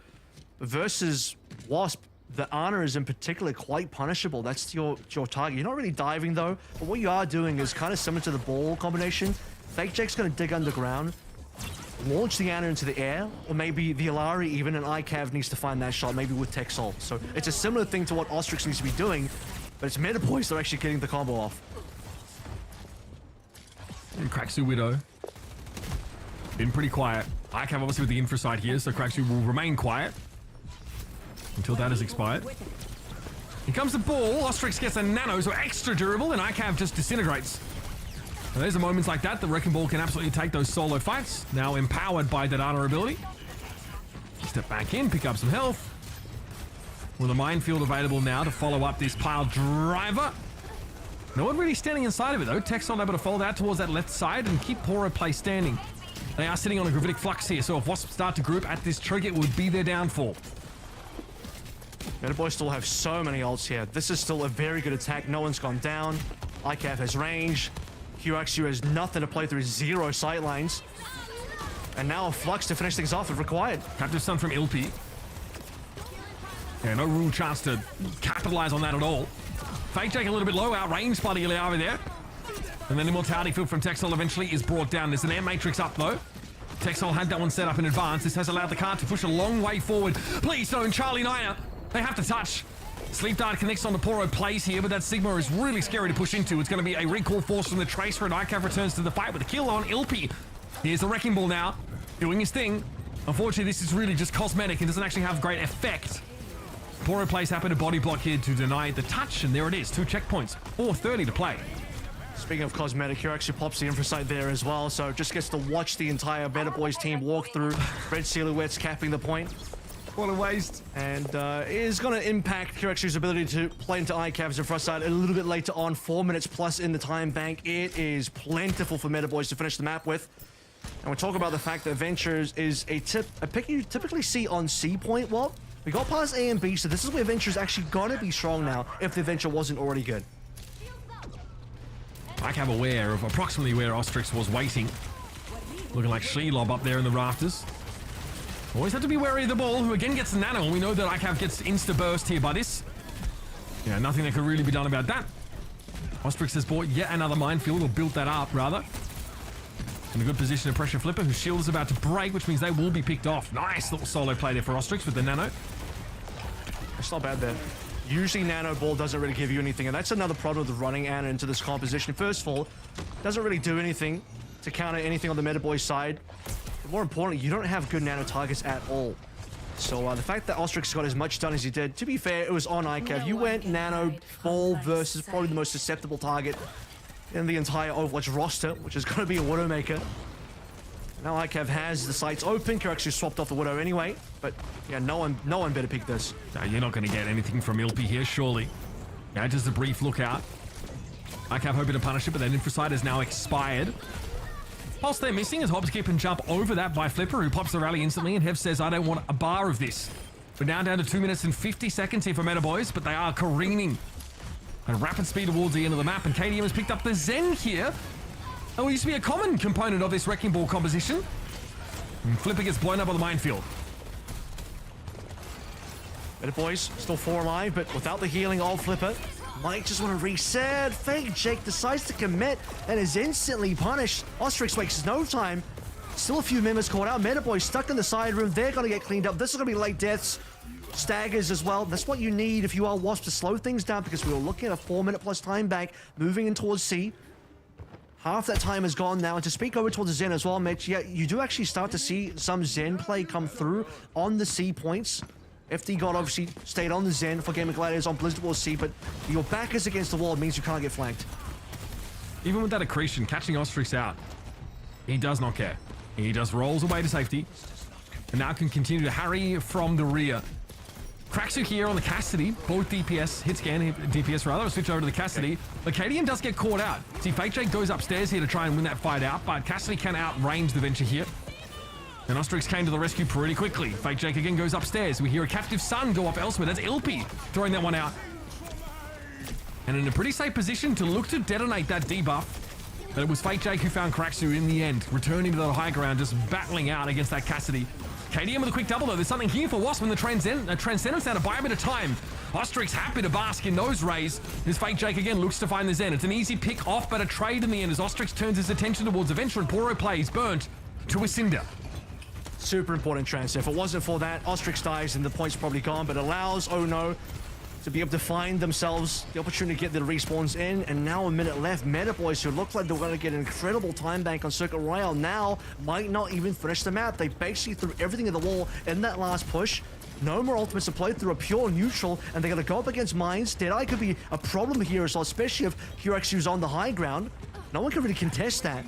Versus Wasp, the Ana is in particular quite punishable. That's your target. You're not really diving though, but what you are doing is kind of similar to the ball combination. Fake Jack's going to dig underground, launch the Ana into the air, or maybe the Alari even, and ICAV needs to find that shot, maybe with Tech Salt. So it's a similar thing to what Ostrix needs to be doing, but it's Metaboys that are actually getting the combo off. And Craxu Widow. Been pretty quiet. ICAV obviously with the infra side here, so Craxu will remain quiet until that has expired. Here comes the ball. Ostrix gets a nano, so extra durable, and ICAV just disintegrates. And there's the moments like that. The Wrecking Ball can absolutely take those solo fights. Now empowered by that Ana ability. Step back in, pick up some health. With a minefield available now to follow up this pile driver. No one really standing inside of it though. Tech's not able to fold out towards that left side and keep Poro play standing. They are sitting on a gravitic flux here, so if Wasp start to group at this trigger, it would be their downfall. Metaboys still have so many ults here. This is still a very good attack. No one's gone down. ICAV has range. QXU has nothing to play through, 0 sightlines. And now a Flux to finish things off if required. Captive Sun from Ilpi. Yeah, no real chance to capitalize on that at all. Fake Jake a little bit low, outranged by the Iliava there. And then Immortality Field from Texel eventually is brought down. There's an air matrix up though. Texel had that one set up in advance. This has allowed the car to push a long way forward. Please don't, Charlie Niner. They have to touch. Sleep Dart connects on the Poro plays here, but that Sigma is really scary to push into. It's going to be a recall force from the Tracer, and ICAV returns to the fight with a kill on Ilpi. Here's the Wrecking Ball now, doing his thing. Unfortunately, this is really just cosmetic. It doesn't actually have great effect. Poro plays happy to body block here to deny the touch, and there it is. 2 checkpoints, 4:30 to play. Speaking of cosmetic, here actually pops the infrasight there as well, so just gets to watch the entire Meta Boys team walk through. Red silhouettes capping the point. What a waste. And it is going to impact QXU's ability to play into ICAV's infrasight a little bit later on. 4 minutes plus in the time bank. It is plentiful for Meta Boys to finish the map with. And we'll talk about the fact that Ventures is a pick you typically see on C point. Well, we got past A and B, so this is where Ventures actually going to be strong now if the Venture wasn't already good. ICAV aware of approximately where Ostrix was waiting. Looking like Shelob up there in the rafters. Always have to be wary of the ball, who again gets the nano, and we know that ICAV gets insta-burst here by this. Yeah, nothing that could really be done about that. Ostrix has bought yet another minefield, or built that up, rather. In a good position to pressure Flipper, whose shield is about to break, which means they will be picked off. Nice little solo play there for Ostrix with the nano. It's not bad there. Usually Nano Ball doesn't really give you anything, and that's another problem with running Ana into this composition. First of all, doesn't really do anything to counter anything on the Meta Boy side. But more importantly, you don't have good nano targets at all. So the fact that Ostrix got as much done as he did, to be fair, it was on ICAV. You went Nano Ball versus probably the most susceptible target in the entire Overwatch roster, which is going to be a Widowmaker. Now ICAV has the sights open. QXU swapped off the Widow anyway, but yeah, no one better pick this. No, you're not going to get anything from Ilpi here, surely. Yeah, just a brief look out. ICAV hoping to punish it, but that infrasight is now expired. Pulse they're missing as Hobbs keep and jump over that by Flipper, who pops the rally instantly, and Hev says, I don't want a bar of this. We're now down to 2 minutes and 50 seconds here for Meta Boys, but they are careening at rapid speed towards the end of the map, and KDM has picked up the Zen here. Oh, it used to be a common component of this Wrecking Ball composition. And Flipper gets blown up on the minefield. Meta Boys still 4 alive, but without the healing of Flipper. Might just want to reset. Fake Jake decides to commit and is instantly punished. Ostrix wastes no time. Still a few members caught out. Meta Boys stuck in the side room. They're going to get cleaned up. This is going to be late deaths. Staggers as well. That's what you need if you are Wasp to slow things down, because we were looking at a 4 minute plus time back, moving in towards C. Half that time is gone now, and to speak over towards the Zen as well, Mitch, yeah, you do actually start to see some Zen play come through on the C points. FD God obviously stayed on the Zen for Game of Gladiators on Blizzard Wars C, but your back is against the wall means you can't get flanked. Even with that accretion, catching Ostrix out, he does not care. He just rolls away to safety, and now can continue to harry from the rear. Craxu here on the Cassidy, both DPS, hit scan, DPS rather, switch over to the Cassidy. But Cadian does get caught out. See, Fake Jake goes upstairs here to try and win that fight out, but Cassidy can outrange the Venture here. And Ostrix came to the rescue pretty quickly. Fake Jake again goes upstairs. We hear a Captive Sun go off elsewhere. That's Ilpi throwing that one out. And in a pretty safe position to look to detonate that debuff. But it was Fake Jake who found Craxu in the end, returning to the high ground, just battling out against that Cassidy. KDM with a quick double though. There's something here for Wasp in the Transcendence now to buy a bit of time. Ostrix happy to bask in those rays. This Fake Jake again looks to find the Zen. It's an easy pick off, but a trade in the end as Ostrix turns his attention towards Adventure, and Poro plays burnt to a Cinder. Super important transfer. If it wasn't for that, Ostrix dies and the point's probably gone, but allows Oh No to be able to find themselves the opportunity to get the respawns in, and now a minute left. Meta Boys, who look like they're going to get an incredible time bank on Circuit Royale, now might not even finish the map. They basically threw everything at the wall in that last push. No more ultimates to play through, a pure neutral, and they're going to go up against Mines. Deadeye could be a problem here as well, especially if QXU's on the high ground. No one can really contest that.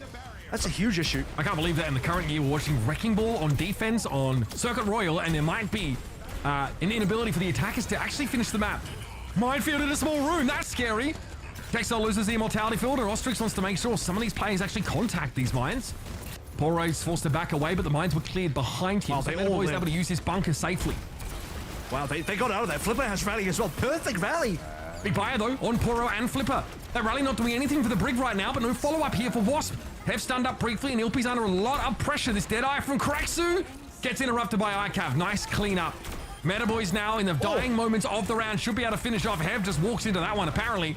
That's a huge issue. I can't believe that in the current year we're watching Wrecking Ball on defense on Circuit Royale, and there might be an inability for the attackers to actually finish the map. Minefield in a small room, that's scary. Texel loses the Immortality Field, and Ostrix wants to make sure some of these players actually contact these mines. Poro's forced to back away, but the mines were cleared behind him, so Meta Boy's able to use his bunker safely. Wow, they got out of that. Flipper has rally as well. Perfect rally. Big buyer though on Poro and Flipper. That rally not doing anything for the Brig right now, but no follow-up here for Wasp. Hev stunned up briefly, and Ilpi's under a lot of pressure. This Deadeye from Colosseo gets interrupted by ICAV. Nice cleanup. Metaboys now in the dying moments of the round should be able to finish off. Hev just walks into that one, apparently.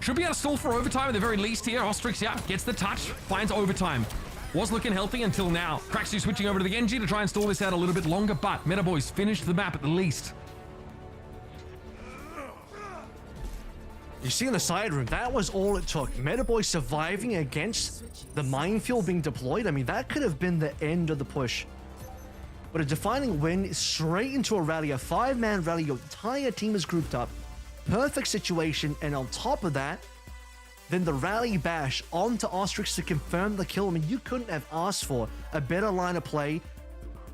Should be able to stall for overtime at the very least here. Ostrix, yeah, gets the touch, finds overtime. Was looking healthy until now. Colosseo switching over to the Genji to try and stall this out a little bit longer, but Metaboys finished the map at the least. You see in the side room, that was all it took. Metaboy surviving against the minefield being deployed. I mean, that could have been the end of the push. But a defining win straight into a rally, a 5-man rally. Your entire team is grouped up. Perfect situation. And on top of that, then the rally bash onto Ostrix to confirm the kill. I mean, you couldn't have asked for a better line of play.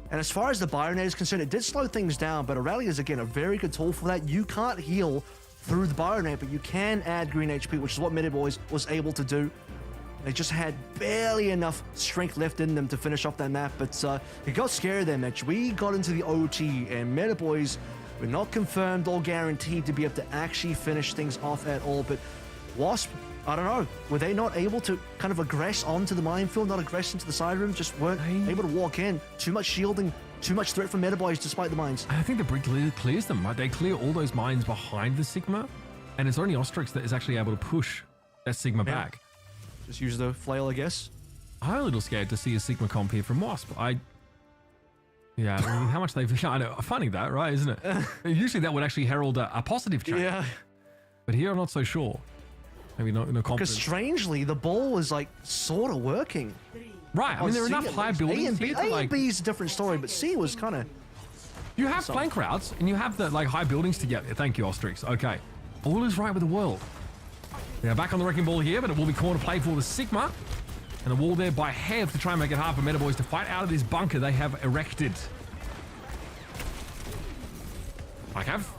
And as far as the Byronade is concerned, it did slow things down, but a rally is, again, a very good tool for that. You can't heal through the Byronade, but you can add green HP, which is what Metaboys was able to do. They just had barely enough strength left in them to finish off that map, but it got scary there, Mitch. We got into the OT, and Metaboys were not confirmed or guaranteed to be able to actually finish things off at all, but Wasp, I don't know, were they not able to kind of aggress onto the minefield, not aggress into the side room, just weren't able to walk in? Too much shielding, too much threat from Metaboys despite the mines. I think the Brig clears them, right? They clear all those mines behind the Sigma, and it's only Ostrix that is actually able to push that Sigma back. Just use the flail, I guess. I'm a little scared to see a Sigma comp here from Wasp. Yeah, I mean, how much they've... I know, funny that, right, isn't it? Usually that would actually herald a positive change. Yeah. But here I'm not so sure. Maybe no confidence. Because strangely, the ball is like sort of working. Right, I mean, there are enough high buildings here to A like... and B is a different story, but C was kind of... You have flank routes, and you have the like high buildings together. Thank you, Ostrix. Okay. All is right with the world. They're back on the wrecking ball here, but it will be corner play for the Sigma. And the wall there by Hev to try and make it hard for Metaboys to fight out of this bunker they have erected. Like Hev.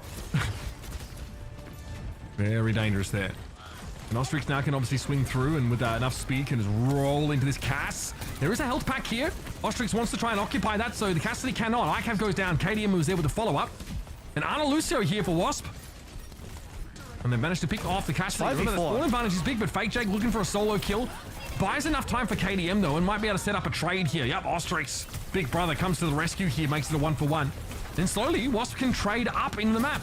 Very dangerous there. And Ostrix now can obviously swing through, and with enough speed can just roll into this Cass. There is a health pack here. Ostrix wants to try and occupy that, so the Cassidy cannot. ICAV goes down. KDM was there with the follow-up. And Colosseo here for Wasp. And they managed to pick off the Cassidy. The ball advantage is big, but Fake Jake looking for a solo kill. Buys enough time for KDM, though, and might be able to set up a trade here. Yep, Ostrix, big brother, comes to the rescue here, makes it a 1-for-1. Then slowly, Wasp can trade up in the map.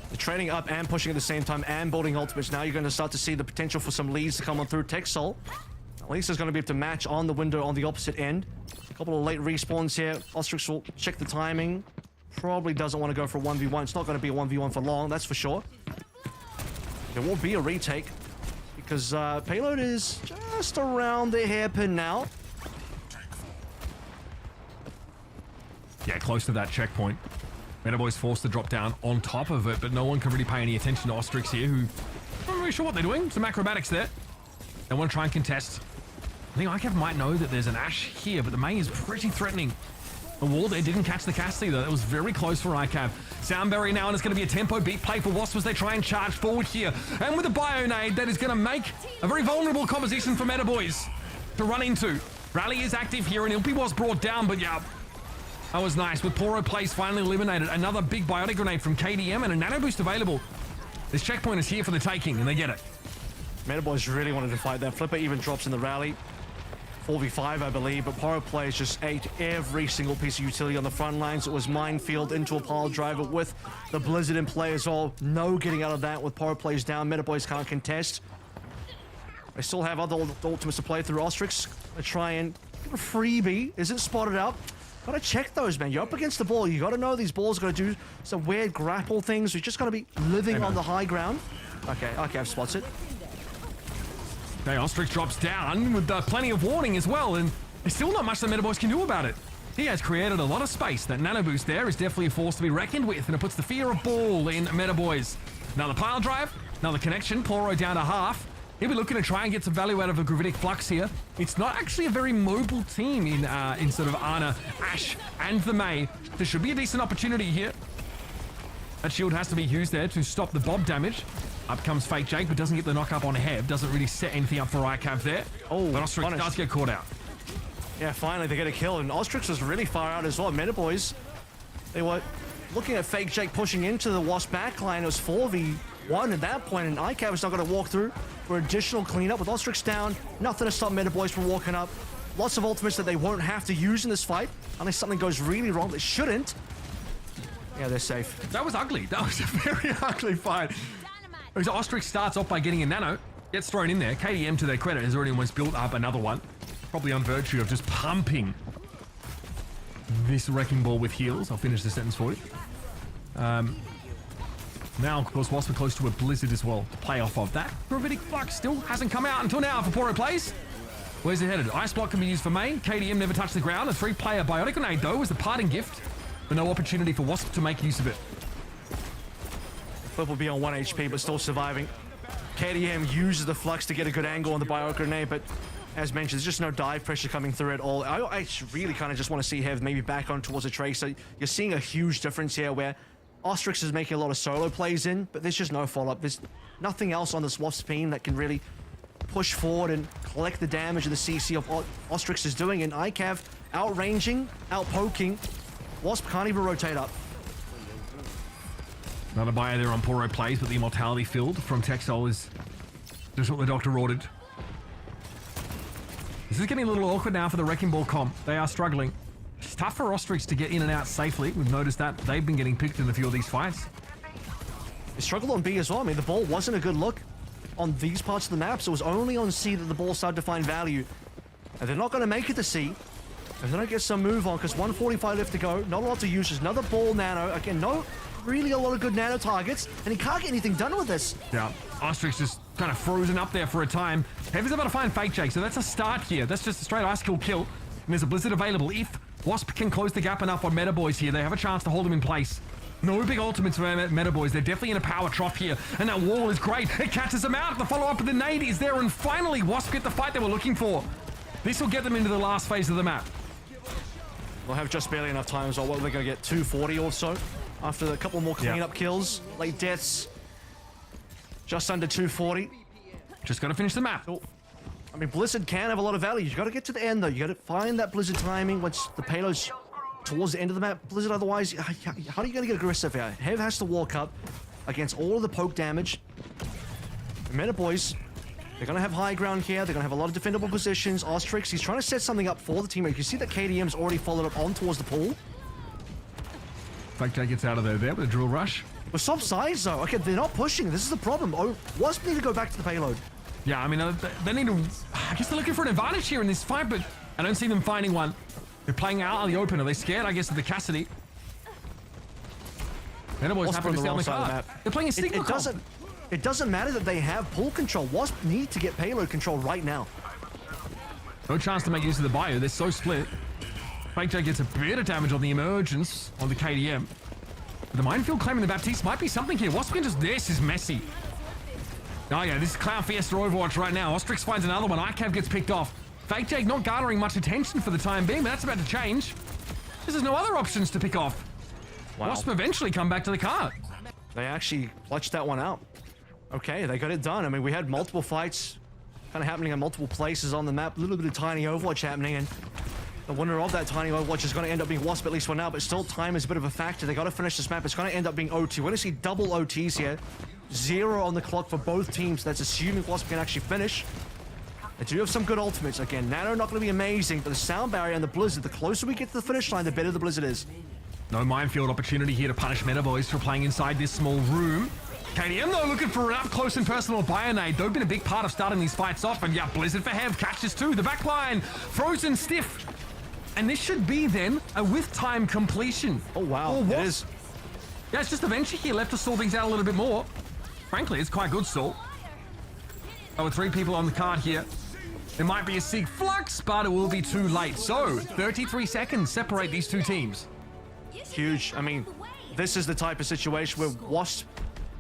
They're trading up and pushing at the same time and building ultimates. Now you're going to start to see the potential for some leads to come on through. Texol, at least is going to be able to match on the window on the opposite end. A couple of late respawns here. Ostrix will check the timing. Probably doesn't want to go for a 1v1. It's not going to be a 1v1 for long, that's for sure. There will be a retake because payload is just around the hairpin now. Yeah, close to that checkpoint. Metaboy's forced to drop down on top of it, but no one can really pay any attention to Ostrix here, who I'm not really sure what they're doing. Some acrobatics there. They want to try and contest. I think ICAV might know that there's an Ash here, but the Mei is pretty threatening. The wall there didn't catch the Cassidy, though. That was very close for ICAV. Soundberry now, and it's going to be a tempo beat play for Wasp as they try and charge forward here. And with a Bionade, that is going to make a very vulnerable composition for Metaboys to run into. Rally is active here, and Ilpi was brought down, but yeah, that was nice. With Poro Place finally eliminated. Another big biotic grenade from KDM and a nano boost available. This checkpoint is here for the taking, and they get it. Metaboys really wanted to fight that. Flipper even drops in the rally. 4v5, I believe, but Poro Players just ate every single piece of utility on the front lines. It was minefield into a pile driver with the Blizzard in play as well. No getting out of that with Poro Players down. Metaboys can't contest. They still have other ultimates to play through. Ostrix, they try and give a freebie. Isn't spotted out. Gotta check those, man. You're up against the ball. You gotta know these balls are gonna do some weird grapple things. You just gotta be living on the high ground. Okay, I've spots it. Okay, Ostrix drops down with plenty of warning as well, and there's still not much that Metaboys can do about it. He has created a lot of space. That nano boost there is definitely a force to be reckoned with, and it puts the fear of ball in Metaboys. Another pile drive, another connection, Poro down to half. He'll be looking to try and get some value out of a Gravitic Flux here. It's not actually a very mobile team in sort of Ana, Ash, and the Mei. There should be a decent opportunity here. That shield has to be used there to stop the Bob damage. Up comes Fake Jake, but doesn't get the knock up on Hev. Doesn't really set anything up for ICAV there. Oh, but Ostrix does get caught out. Yeah, finally they get a kill, and Ostrix was really far out as well. Metaboys, they were looking at Fake Jake pushing into the Wasp backline. It was 4v one at that point, and ICAV is not going to walk through for additional cleanup with Ostrix down. Nothing to stop Meta Boys from walking up. Lots of ultimates that they won't have to use in this fight unless something goes really wrong. They shouldn't. Yeah, they're safe. That was ugly. That was a very ugly fight. Because Ostrix starts off by getting a nano, gets thrown in there. KDM, to their credit, has already almost built up another one. Probably on virtue of just pumping this wrecking ball with heals. I'll finish the sentence for you. Now, of course, whilst we're close to a blizzard as well, to play off of that. Gravitic Flux still hasn't come out until now for Poro plays. Where's it headed? Ice Block can be used for main. KDM never touched the ground. A 3-player Biotic Grenade, though, was the parting gift, but no opportunity for Wasp to make use of it. Flip will be on 1 HP, but still surviving. KDM uses the Flux to get a good angle on the Biotic Grenade, but as mentioned, there's just no dive pressure coming through at all. I really kind of just want to see Hev maybe back on towards a Tracer. You're seeing a huge difference here where Ostrix is making a lot of solo plays in, but there's just no follow-up. There's nothing else on this Wasp team that can really push forward and collect the damage of the CC of Ostrix is doing. And ICAV outranging, outpoking. Wasp can't even rotate up. Another buyer there on Poro plays, but the Immortality field from Texel is just what the doctor ordered. This is getting a little awkward now for the Wrecking Ball comp. They are struggling. It's tough for Ostrix to get in and out safely. We've noticed that they've been getting picked in a few of these fights. They struggled on B as well. I mean, the ball wasn't a good look on these parts of the map, so it was only on C that the ball started to find value. And they're not going to make it to C if they don't get some move on, because 145 left to go. Not a lot to use. Just another ball nano. Again, no really a lot of good nano targets, and he can't get anything done with this. Yeah, Ostrix just kind of frozen up there for a time. Heavy's about to find Fake Jake, so that's a start here. That's just a straight ice kill. And there's a Blizzard available. If Wasp can close the gap enough on Meta Boys here, they have a chance to hold him in place. No big ultimates for Meta Boys. They're definitely in a power trough here, and that wall is great. It catches them out. The follow-up of the nade is there, and finally Wasp get the fight they were looking for. This will get them into the last phase of the map. They'll have just barely enough time as well. What, they're going to get 240 or so after a couple more cleanup kills. Late deaths. Just under 240. Just got to finish the map. I mean, Blizzard can have a lot of value. You got to get to the end, though. You got to find that Blizzard timing once the payload's towards the end of the map. Blizzard, otherwise, how are you going to get aggressive here? Hev has to walk up against all of the poke damage. Meta Boys, they're going to have high ground here. They're going to have a lot of defendable positions. Ostrix, he's trying to set something up for the teammate. You can see that KDM's already followed up on towards the pool. Fake Jake gets out of there with a drill rush. With soft sides, though. Okay, they're not pushing. This is the problem. Oh, Wasp need to go back to the payload. Yeah, I mean, they need to... I guess they're looking for an advantage here in this fight, but I don't see them finding one. They're playing out on the open. Are they scared, I guess, of the Cassidy? Meta Boys happen to stay on the card. They're playing a Stigma comp. It doesn't matter that they have pool control. Wasp need to get payload control right now. No chance to make use of the bio. They're so split. Fake Jake gets a bit of damage on the emergence on the KDM. But the minefield claiming the Baptiste might be something here. Wasp can just... This is messy. Oh yeah, this is Clown Fiesta Overwatch right now. Ostrix finds another one. ICAV gets picked off. Fake Jake not garnering much attention for the time being, but that's about to change. There's no other options to pick off. Wow. Wasp eventually come back to the card. They actually clutched that one out. Okay, they got it done. I mean, we had multiple fights kind of happening in multiple places on the map. A little bit of tiny Overwatch happening, and the winner of that tiny Overwatch is going to end up being Wasp, at least for now, but still time is a bit of a factor. They got to finish this map. It's going to end up being OT. We're going to see double OTs here. 0 on the clock for both teams. That's assuming Wasp can actually finish. They do have some good ultimates. Again, Nano not going to be amazing, but the Sound Barrier and the Blizzard, the closer we get to the finish line, the better the Blizzard is. No minefield opportunity here to punish Meta Boys for playing inside this small room. KDM, though, looking for an up-close and personal Bionade. They've been a big part of starting these fights off. And yeah, Blizzard for Hev catches too. The backline, frozen stiff. And this should be, then, a with-time completion. Oh, wow. It is. Yeah, it's just a venture here left to stall things out a little bit more. Frankly, it's quite good stall. Oh, with 3 people on the card here. There might be a Sig Flux, but it will be too late. So, 33 seconds separate these two teams. Huge. I mean, this is the type of situation where Wasp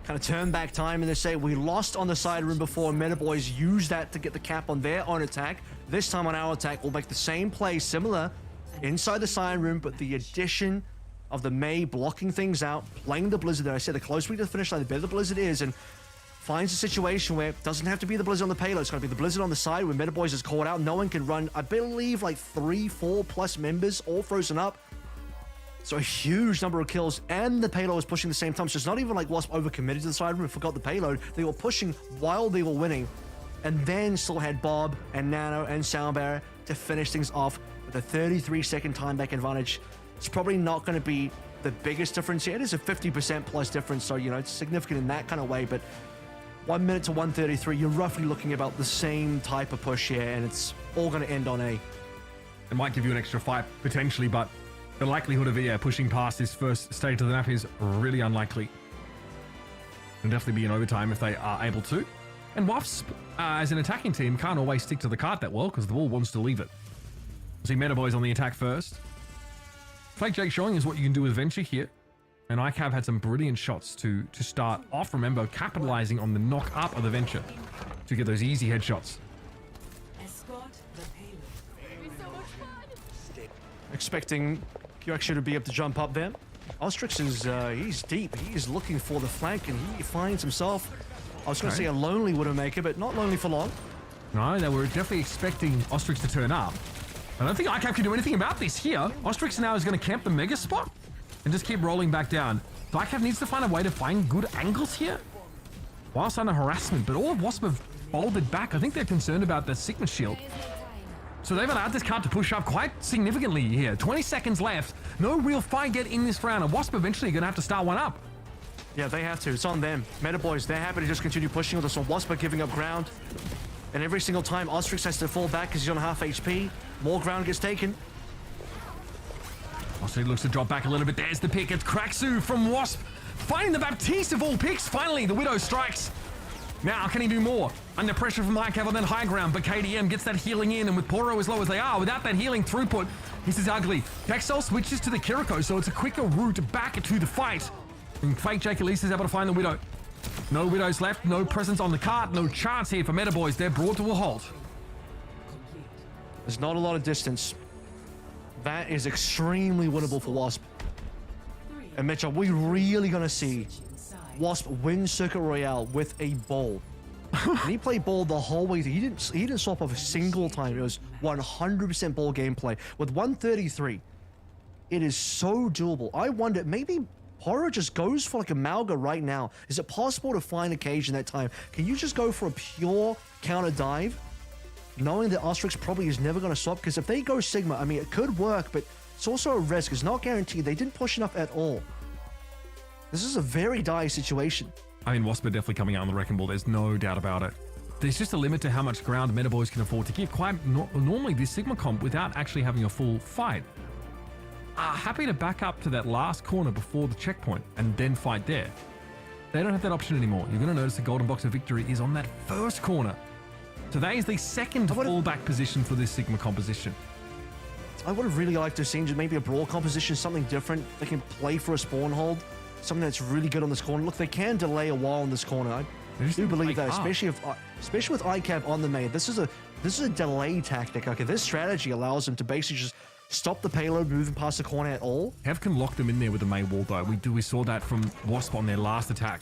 kind of turn back time and they say, we lost on the side room before. Meta Boys used that to get the cap on their own attack. This time on our attack, we'll make the same play, similar, inside the side room, but the addition of the Mei blocking things out, playing the Blizzard there. I said the closer we get to the finish line, the better the Blizzard is, and finds a situation where it doesn't have to be the Blizzard on the payload. It's going to be the Blizzard on the side where Meta Boys is caught out. No one can run, I believe, like 3-4 plus members all frozen up. So a huge number of kills, and the payload was pushing at the same time. So it's not even like Wasp overcommitted to the side room and forgot the payload. They were pushing while they were winning, and then still had Bob and Nano and Soundbearer to finish things off with a 33-second time back advantage. It's probably not going to be the biggest difference here. It is a 50% plus difference, so you know it's significant in that kind of way. But 1 minute to 1:33, you're roughly looking about the same type of push here, and it's all going to end on A. It might give you an extra fight potentially, but the likelihood of pushing past this first stage of the map is really unlikely. It'll definitely be in overtime if they are able to. And Wasp, as an attacking team, can't always stick to the cart that well because the wall wants to leave it. See Metaboys on the attack first. Fake Jake showing is what you can do with Venture here. And ICAV had some brilliant shots to start off. Remember, capitalizing on the knock up of the Venture to get those easy headshots. Escort the payload. Expecting QX to be able to jump up there. Ostrix is, he's deep. He is looking for the flank, and he finds himself, I was going to say a lonely Widowmaker, but not lonely for long. No, they were definitely expecting Ostrix to turn up. I don't think ICAV can do anything about this here. Ostrix now is going to camp the mega spot and just keep rolling back down. So ICAV needs to find a way to find good angles here whilst under harassment, but all of Wasp have folded back. I think they're concerned about the Sigma shield. So they've allowed this card to push up quite significantly here. 20 seconds left. No real fight yet in this round, and Wasp eventually going to have to start one up. Yeah, they have to. It's on them. Metaboys, they're happy to just continue pushing with us. So Wasp are giving up ground. And every single time, Ostrix has to fall back because he's on half HP. More ground gets taken. Ostrix looks to drop back a little bit. There's the pick. It's Craxu from Wasp. Finding the Baptiste of all picks. Finally, the Widow strikes. Now, can he do more? Under pressure from ICAV on that high ground, but KDM gets that healing in, and with Poro as low as they are, without that healing throughput, this is ugly. Texel switches to the Kiriko, so it's a quicker route back to the fight. And Fake Jake at least is able to find the Widow. No Widows left, no presence on the cart, no chance here for Metaboys. They're brought to a halt. There's not a lot of distance. That is extremely winnable for Wasp. And Mitch, are we really going to see Wasp win Circuit Royale with a ball? And he played ball the whole way. He didn't swap off a single time. It was 100% ball gameplay. With 133, it is so doable. I wonder, maybe Poro just goes for like a Malga right now. Is it possible to find a cage in that time? Can you just go for a pure counter dive, knowing that Ostrix probably is never going to swap? Because if they go Sigma, I mean, it could work, but it's also a risk. It's not guaranteed. They didn't push enough at all. This is a very dire situation. I mean, Wasp are definitely coming out on the wrecking ball. There's no doubt about it. There's just a limit to how much ground Metaboys can afford to give. Quite normally this Sigma comp without actually having a full fight. Happy to back up to that last corner before the checkpoint and then fight there. They don't have that option anymore. You're going to notice the golden box of victory is on that first corner. So that is the second fallback position for this Sigma composition. I would have really liked to have seen maybe a brawl composition, something different. They can play for a spawn hold, something that's really good on this corner. Look, they can delay a while in this corner. I do believe that, especially with ICAV on the main. This is a delay tactic. Okay, this strategy allows them to basically just stop the payload moving past the corner at all. Hev can lock them in there with the main wall though. We saw that from Wasp on their last attack.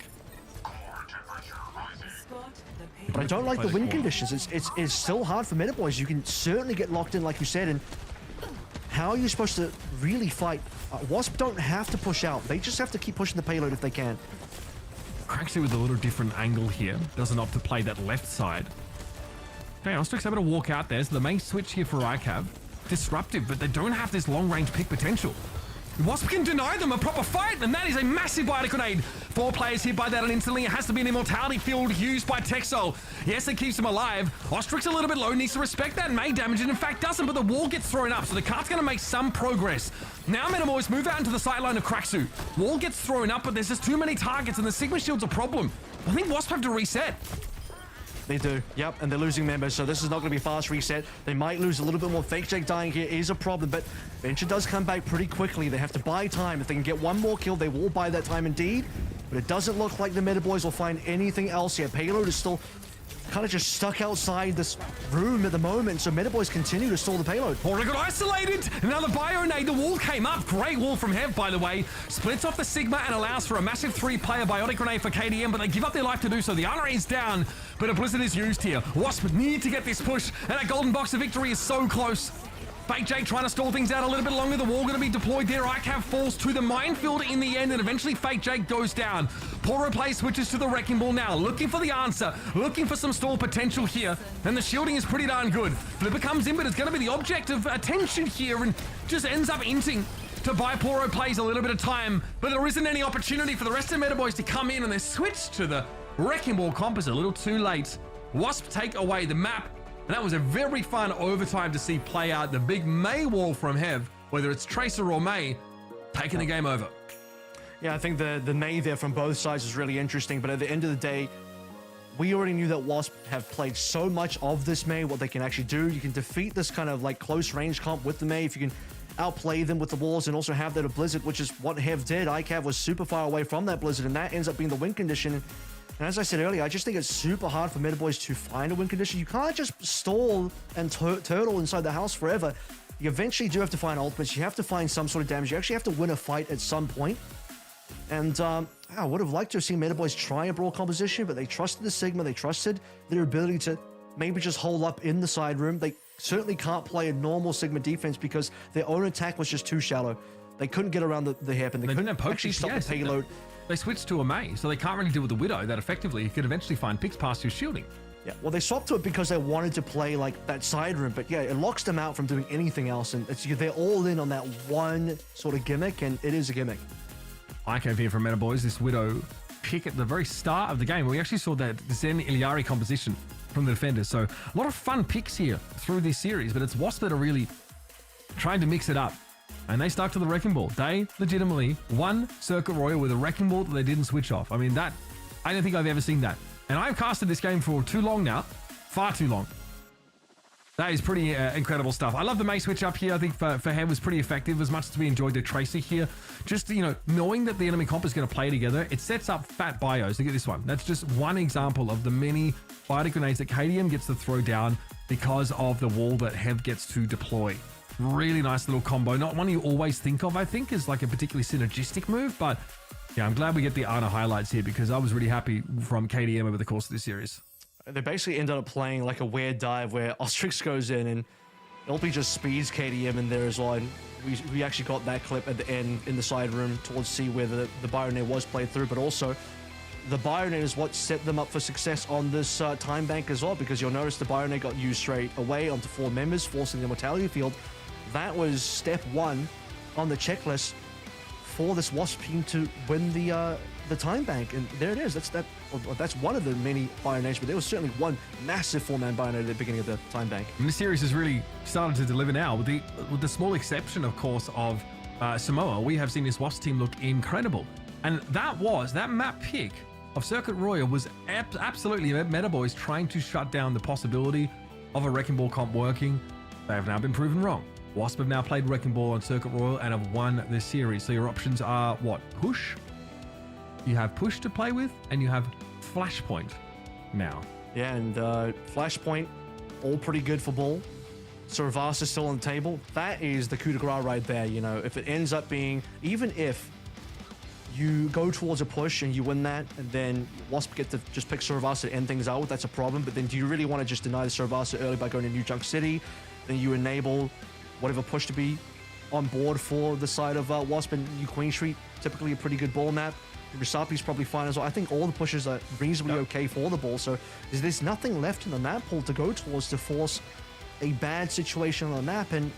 But I don't like the win conditions. It's still hard for Metaboys. You can certainly get locked in, like you said, and how are you supposed to really fight? Wasp don't have to push out. They just have to keep pushing the payload if they can. Craxu with a little different angle here. Doesn't opt to play that left side. Okay, Ostrix able to walk out there. So the main switch here for ICAV. Disruptive, but they don't have this long-range pick potential. Wasp can deny them a proper fight, and that is a massive biotic grenade. 4 players hit by that, and instantly it has to be an immortality field used by Texel. Yes, it keeps him alive. Ostrix a little bit low, needs to respect that and may damage it. In fact, doesn't, but the wall gets thrown up, so the cart's going to make some progress. Now Metamoys move out into the sideline of Craxu. Wall gets thrown up, but there's just too many targets, and the Sigma shield's a problem. I think Wasp have to reset. They do, yep, and they're losing members, so this is not going to be a fast reset. They might lose a little bit more. Fake Jake dying here is a problem, but Venture does come back pretty quickly. They have to buy time. If they can get one more kill, they will buy that time indeed, but it doesn't look like the Metaboys will find anything else yet. Payload is still kind of just stuck outside this room at the moment, so Metaboys continue to stall the payload. Poro got isolated! Another bio-nade. The wall came up. Great wall from Hev, by the way. Splits off the Sigma and allows for a massive 3-player biotic grenade for KDM, but they give up their life to do so. The honor is down, but a blizzard is used here. Wasp need to get this push, and that golden box of victory is so close. Fake Jake trying to stall things out a little bit longer. The wall going to be deployed there. ICAV falls to the minefield in the end, and eventually Fake Jake goes down. Poro Play switches to the Wrecking Ball now, looking for the answer, looking for some stall potential here, and the shielding is pretty darn good. Flipper comes in, but it's going to be the object of attention here, and just ends up inting to buy Poro Plays a little bit of time, but there isn't any opportunity for the rest of the Metaboys to come in, and they switch to the Wrecking Ball comp is a little too late. Wasp take away the map. And that was a very fun overtime to see play out. The big May wall from Hev, whether it's Tracer or May, taking the game over. Yeah, I think the May there from both sides is really interesting, but at the end of the day, we already knew that Wasp have played so much of this May, what they can actually do. You can defeat this kind of like close range comp with the May if you can outplay them with the walls and also have that of Blizzard, which is what Hev did. ICAV was super far away from that Blizzard, and that ends up being the win condition. And as I said earlier, I just think it's super hard for Metaboys to find a win condition. You can't just stall and turtle inside the house forever. You eventually do have to find ultimates. You have to find some sort of damage. You actually have to win a fight at some point. And I would have liked to have seen Metaboys try a brawl composition, but they trusted the Sigma. They trusted their ability to maybe just hold up in the side room. They certainly can't play a normal Sigma defense because their own attack was just too shallow. They couldn't get around the hairpin. They couldn't actually stop the payload. They switched to a May, so they can't really deal with the Widow that effectively. You could eventually find picks past your shielding. Yeah, well, they swapped to it because they wanted to play like that side room, but yeah, it locks them out from doing anything else, and they're all in on that one sort of gimmick, and it is a gimmick. ICAV here from Metaboys, this Widow pick at the very start of the game. We actually saw that Zen Iliari composition from the defenders, so a lot of fun picks here through this series, but it's Wasp that are really trying to mix it up. And they stuck to the Wrecking Ball. They legitimately won Circuit Royale with a Wrecking Ball that they didn't switch off. I mean, I don't think I've ever seen that. And I've casted this game for too long now. Far too long. That is pretty incredible stuff. I love the May switch up here. I think for Hev was pretty effective as much as we enjoyed the Tracer here. Just, knowing that the enemy comp is going to play together, it sets up fat bios. Look at this one. That's just one example of the many fighter grenades that KDM gets to throw down because of the wall that Hev gets to deploy. Really nice little combo. Not one you always think of, I think, as like a particularly synergistic move, but yeah, I'm glad we get the Ana highlights here because I was really happy from KDM over the course of this series. They basically ended up playing like a weird dive where Ostrix goes in and LP just speeds KDM in there as well, and we actually got that clip at the end in the side room towards C where the Bionade was played through, but also the Bionade is what set them up for success on this time bank as well, because you'll notice the Bionade got used straight away onto 4 members, forcing the Mortality Field. That was step 1 on the checklist for this Wasp team to win the time bank, and there it is. That's one of the many Bionades, but there was certainly one massive 4-man Bionade at the beginning of the time bank. And this series has really started to deliver now, with the small exception, of course, of Samoa. We have seen this Wasp team look incredible, and that map pick of Circuit Royale was absolutely Metaboys trying to shut down the possibility of a Wrecking Ball comp working. They have now been proven wrong. Wasp have now played Wrecking Ball on Circuit Royale and have won this series. So your options are what? Push. You have Push to play with, and you have Flashpoint now. Yeah, and Flashpoint, all pretty good for Ball. Servas is still on the table. That is the coup de grace right there. If it ends up being, even if you go towards a push and you win that, and then Wasp get to just pick Servas to end things out, that's a problem. But then do you really want to just deny the Servas early by going to New Junk City? Then you enable whatever push to be on board for the side of Wasp, and New Queen Street, typically a pretty good ball map. Risapi's probably fine as well. I think all the pushes are reasonably okay for the ball, so there's nothing left in the map pool to go towards to force a bad situation on the map. And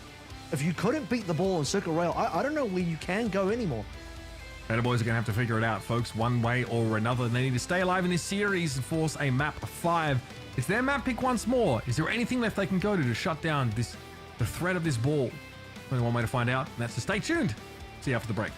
if you couldn't beat the ball in Circuit Royale, I don't know where you can go anymore. Metaboys are going to have to figure it out, folks, one way or another. They need to stay alive in this series and force a map 5. It's their map pick once more. Is there anything left they can go to shut down the threat of this ball? Only one way to find out, and that's to stay tuned. See you after the break.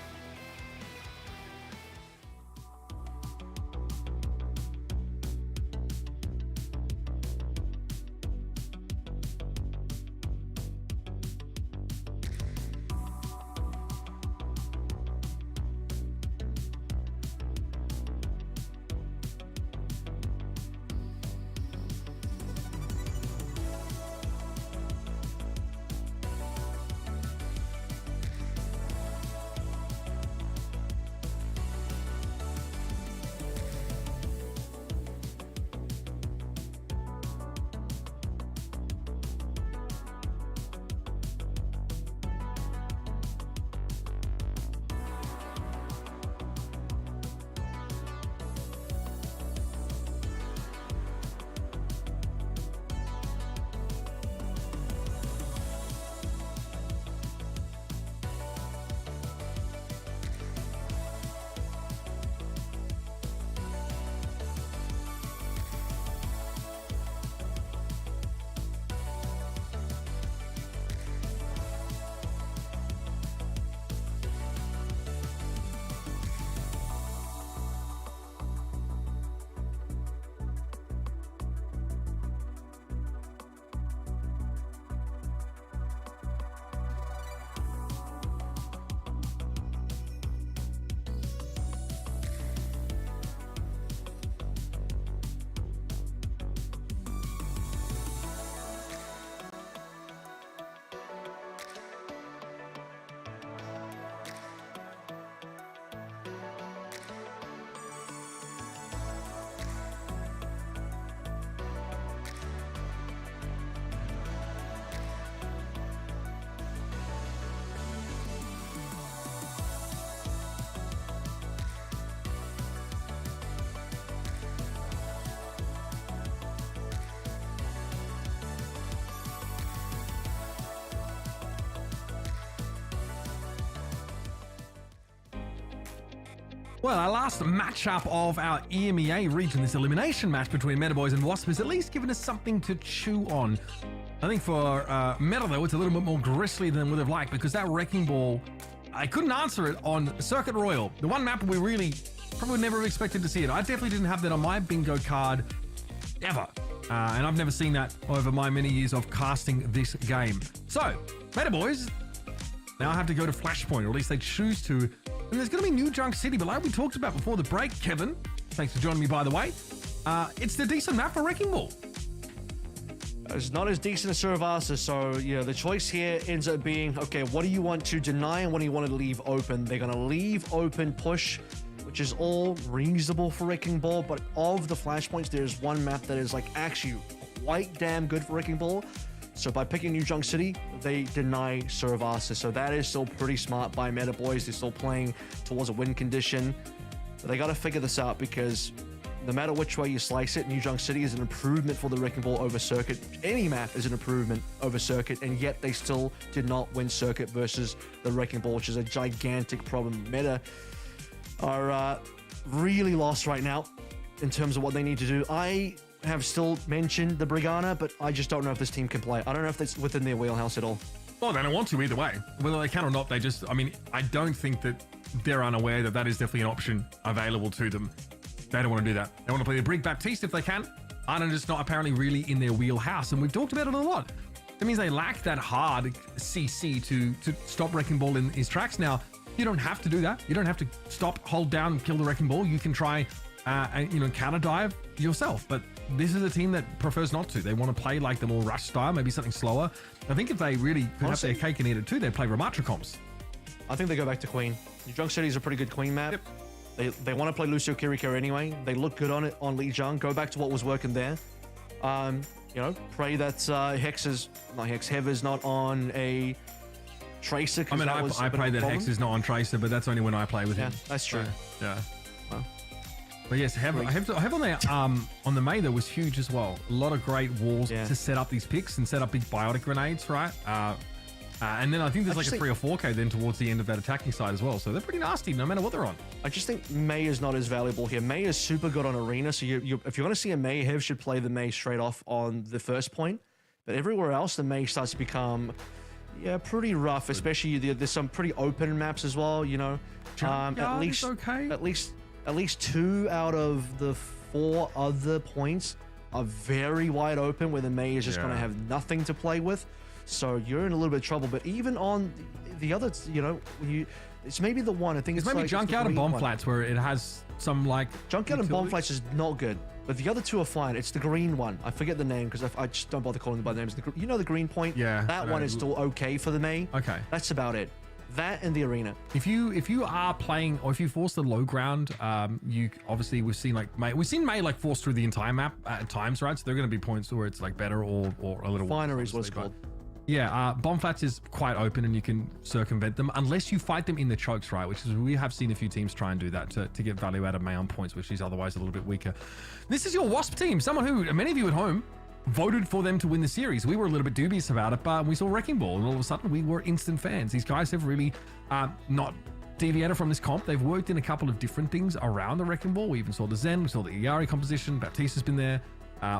Well, our last matchup of our EMEA region, this elimination match between Meta Boys and Wasp, has at least given us something to chew on. I think for Meta, though, it's a little bit more grisly than would have liked, because that Wrecking Ball, I couldn't answer it on Circuit Royal. The one map we really probably would never have expected to see it. I definitely didn't have that on my bingo card ever. And I've never seen that over my many years of casting this game. So, Meta Boys now have to go to Flashpoint, or at least they choose to. And there's going to be New Junk City, but like we talked about before the break, Kevin, thanks for joining me, by the way, it's the decent map for Wrecking Ball. It's not as decent as Survasa, so the choice here ends up being, okay, what do you want to deny and what do you want to leave open? They're going to leave open push, which is all reasonable for Wrecking Ball, but of the Flashpoints, there's one map that is like actually quite damn good for Wrecking Ball. So by picking New Junk City, they deny Survasa. So that is still pretty smart by Meta Boys. They're still playing towards a win condition. But they got to figure this out, because no matter which way you slice it, New Junk City is an improvement for the Wrecking Ball over Circuit. Any map is an improvement over Circuit, and yet they still did not win Circuit versus the Wrecking Ball, which is a gigantic problem. Meta are really lost right now in terms of what they need to do. I have still mentioned the Brigana, but I just don't know if this team can play. I don't know if that's within their wheelhouse at all. Well, they don't want to either way. Whether they can or not, they just, I mean, I don't think that they're unaware that that is definitely an option available to them. They don't want to do that. They want to play the Brig Baptiste if they can. And it's not apparently really in their wheelhouse. And we've talked about it a lot. That means they lack that hard CC to stop Wrecking Ball in his tracks. Now, you don't have to do that. You don't have to stop, hold down, and kill the Wrecking Ball. You can try, counter dive yourself. But this is a team that prefers not to. They want to play like the more rush style, maybe something slower. I think if they really could have their cake and eat it too, they'd play Ramatra comps. I think they go back to Queen. New Junk City is a pretty good Queen map. Yep. They want to play Lucio Kiriko anyway. They look good on it on Lejang. Go back to what was working there. Pray that Hex is not on a Tracer. I mean, I pray that Hex is not on Tracer, but that's only when I play with him. That's true. So, yeah. Well. But yes, have on there on the May, that was huge as well. A lot of great walls to set up these picks and set up big biotic grenades, right? And then I think there's like a 3 or 4K then towards the end of that attacking side as well. So they're pretty nasty no matter what they're on. I just think May is not as valuable here. May is super good on Arena. So if you're going to see a May, Hev should play the May straight off on the first point. But everywhere else, the May starts to become, pretty rough. Especially there's some pretty open maps as well, At least 2 out of the 4 other points are very wide open, where the May is just going to have nothing to play with. So you're in a little bit of trouble. But even on the other, it's maybe the one. I think it's maybe like Junkyard and Bomb Flats, where it has some like Junkyard and Bomb Flats is not good. But the other 2 are fine. It's the green one. I forget the name because I just don't bother calling them by the names. The green point? Yeah. That one is still okay for the May. Okay. That's about it. That and the Arena. If you are playing, or if you force the low ground, you obviously we've seen May like force through the entire map at times, right? So there are going to be points where it's like better or a little finer is what it's called. Yeah, Bomb Flats is quite open and you can circumvent them unless you fight them in the chokes, right? Which is, we have seen a few teams try and do that to get value out of May on points, which is otherwise a little bit weaker. This is your Wasp team, someone who many of you at home voted for them to win the series. We were a little bit dubious about it, but we saw Wrecking Ball and all of a sudden we were instant fans. These guys have really not deviated from this comp. They've worked in a couple of different things around the Wrecking Ball. We even saw the Zen, we saw the Iari composition, Baptiste has been there.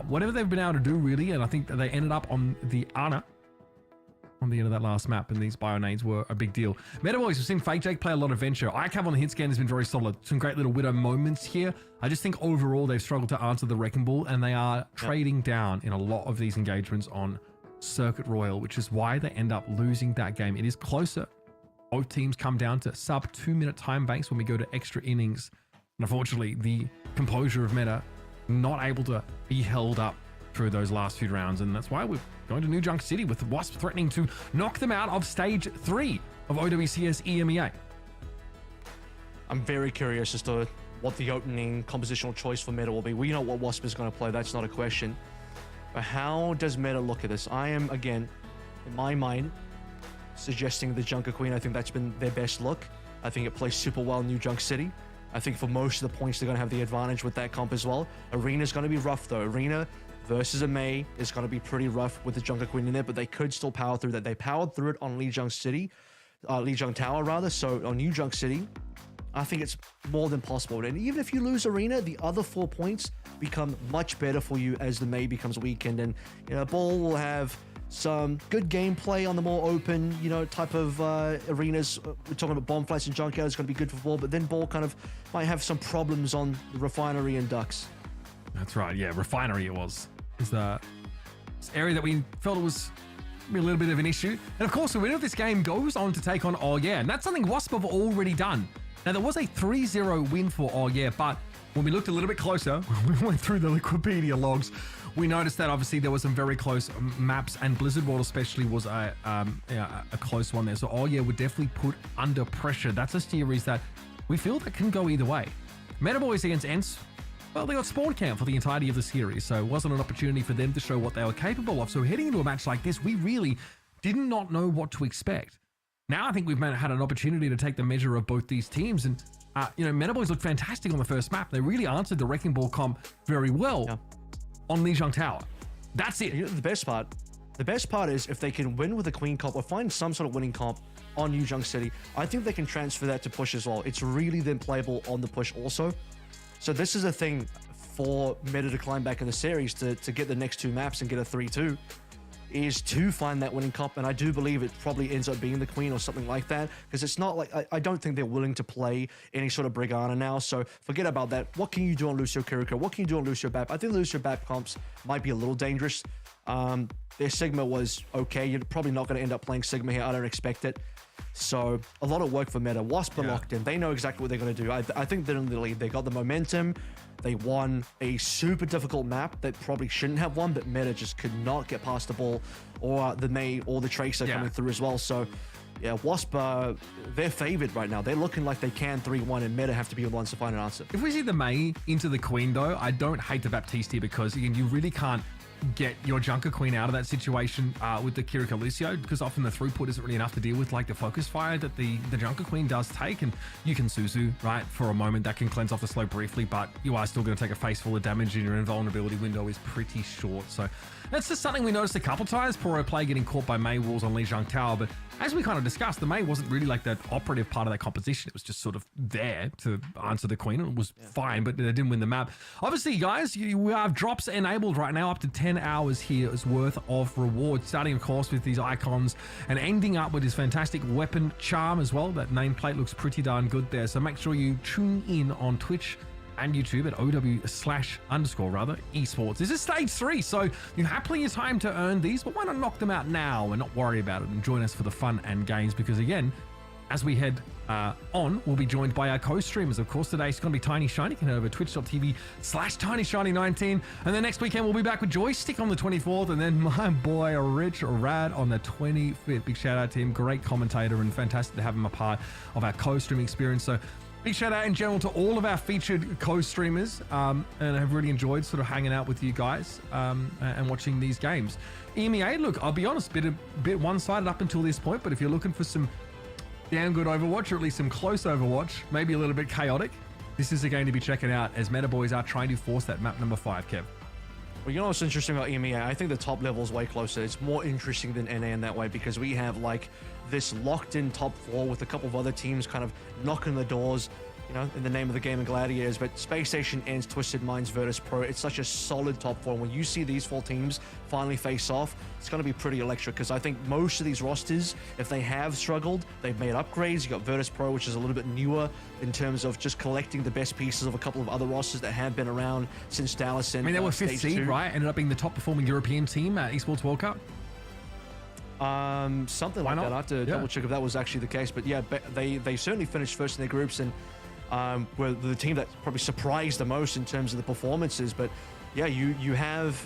Whatever they've been able to do really, and I think that they ended up on the Ana on the end of that last map, and these Bionades were a big deal. Meta Boys, we've seen Fake Jake play a lot of Venture. ICAV on the hit scan has been very solid. Some great little Widow moments here. I just think overall they've struggled to answer the Wrecking Ball, and they are trading down in a lot of these engagements on Circuit Royal, which is why they end up losing that game. It is closer. Both teams come down to sub 2-minute time banks when we go to extra innings. And unfortunately, the composure of Meta not able to be held up through those last few rounds, and that's why we're going to New Junk City with Wasp threatening to knock them out of stage 3 of OWCS EMEA. I'm very curious as to what the opening compositional choice for Meta will be. We know what Wasp is going to play, that's not a question. But how does Meta look at this? I am, again, in my mind, suggesting the Junker Queen. I think that's been their best look. I think it plays super well in New Junk City. I think for most of the points, they're going to have the advantage with that comp as well. Arena's going to be rough, though. Arena versus a May is going to be pretty rough with the Junker Queen in there, but they could still power through that. They powered through it on Lejang City, Lejang Tower rather. So on New Junk City, I think it's more than possible. And even if you lose Arena, the other 4 points become much better for you as the May becomes a weekend. And, you know, Ball will have some good gameplay on the more open, you know, type of arenas. We're talking about Bomb Flats and Junkyard is going to be good for Ball, but then Ball kind of might have some problems on the Refinery and Ducks. That's right. Yeah, Refinery it was. Is the area that we felt it was a little bit of an issue. And of course, the winner of this game goes on to take on Oh Yeah. And that's something Wasp have already done. Now, there was a 3-0 win for Oh Yeah, but when we looked a little bit closer, we went through the Wikipedia logs, we noticed that obviously there was some very close maps, and Blizzard World especially was a close one there. So Oh Yeah would definitely put under pressure. That's a series that we feel that can go either way. Meta Boys against Ents, well, they got spawn camp for the entirety of the series, so it wasn't an opportunity for them to show what they were capable of. So heading into a match like this, we really did not know what to expect. Now I think we've had an opportunity to take the measure of both these teams, and you know, Meta Boys looked fantastic on the first map. They really answered the Wrecking Ball comp very well on Lejang Tower. That's it. You know, the best part is if they can win with a Queen comp or find some sort of winning comp on Lejang City, I think they can transfer that to push as well. It's really then playable on the push also. So this is a thing for Meta to climb back in the series to get the next 2 maps and get a 3-2. Is to find that winning comp, and I do believe it probably ends up being the Queen or something like that, because it's not like I don't think they're willing to play any sort of Brigana now, so forget about that. What can you do on Lucio Kiriko? What can you do on Lucio Bap? I think the Lucio Bap comps might be a little dangerous. Their Sigma was okay. You're probably not going to end up playing Sigma here. I don't expect it. So a lot of work for Meta. Wasp are locked in. They know exactly what they're going to do. I think they're in the lead. They got the momentum. They won a super difficult map that probably shouldn't have won, but Meta just could not get past the ball, or the May or the Tracer coming through as well. So yeah, Wasp, they're favored right now. They're looking like they can 3-1, and Meta have to be the ones to find an answer. If we see the May into the Queen, though, I don't hate the Baptiste here, because again, you really can't get your Junker Queen out of that situation with the Kira Colosseo, because often the throughput isn't really enough to deal with like the focus fire that the Junker Queen does take, and you can Suzu, right, for a moment. That can cleanse off the slow briefly, but you are still going to take a face full of damage, and your invulnerability window is pretty short. So that's just something we noticed a couple times. Poro play getting caught by May walls on Lejang Tower, but as we kind of discussed, the May wasn't really like that operative part of that composition. It was just sort of there to answer the Queen, and it was fine, but they didn't win the map. Obviously, guys, you have drops enabled right now, up to 10 hours here is worth of rewards, starting of course with these icons and ending up with this fantastic weapon charm as well. That nameplate looks pretty darn good there, so make sure you tune in on Twitch and YouTube at OW_Esports. This is stage 3, so you have plenty of time to earn these, but why not knock them out now and not worry about it and join us for the fun and games, because again, as we head on, we'll be joined by our co-streamers. Of course, today it's going to be Tiny Shiny. You can head over to twitch.tv/TinyShiny19. And then next weekend, we'll be back with Joystick on the 24th. And then my boy, Rich Rad, on the 25th. Big shout out to him. Great commentator, and fantastic to have him a part of our co-streaming experience. So big shout out in general to all of our featured co-streamers. And I've really enjoyed sort of hanging out with you guys and watching these games. EMEA, look, I'll be honest, bit one-sided up until this point. But if you're looking for some damn good Overwatch, or at least some close Overwatch, maybe a little bit chaotic, this is a game to be checking out, as Meta Boys are trying to force that map number 5, Kev. Well, you know what's interesting about EMEA? I think the top level is way closer. It's more interesting than NA in that way, because we have like this locked in top 4 with a couple of other teams kind of knocking the doors, you know, in the name of the game of Gladiators. But Space Station ends, Twisted Minds, Virtus Pro. It's such a solid top 4. When you see these 4 teams finally face off, it's going to be pretty electric, because I think most of these rosters, if they have struggled, they've made upgrades. You got Virtus Pro, which is a little bit newer in terms of just collecting the best pieces of a couple of other rosters that have been around since Dallas. And I mean, they were 5th seed, right? Ended up being the top performing European team at Esports World Cup. Something like that. I have to double check if that was actually the case. But yeah, they certainly finished first in their groups, and were the team that probably surprised the most in terms of the performances. But yeah, you have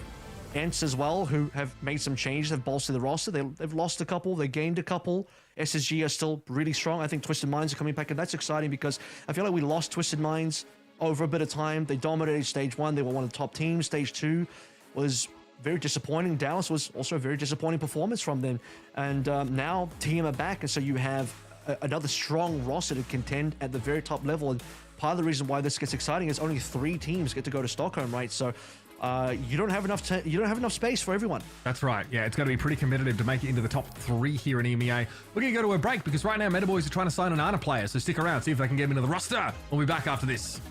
Ents as well, who have made some changes, have bolstered the roster. They've lost a couple, they gained a couple. SSG are still really strong. I think Twisted Minds are coming back, and that's exciting, because I feel like we lost Twisted Minds over a bit of time. They dominated stage 1. They were one of the top teams. Stage 2 was very disappointing. Dallas was also a very disappointing performance from them. And now team are back, and so you have another strong roster to contend at the very top level. And part of the reason why this gets exciting is only 3 teams get to go to Stockholm, right? So you don't have enough space for everyone. That's right. Yeah, it's going to be pretty competitive to make it into the top 3 here in EMEA. We're going to go to a break because right now Meta Boys are trying to sign an ANA player, so stick around, see if they can get him into the roster. We'll be back after this.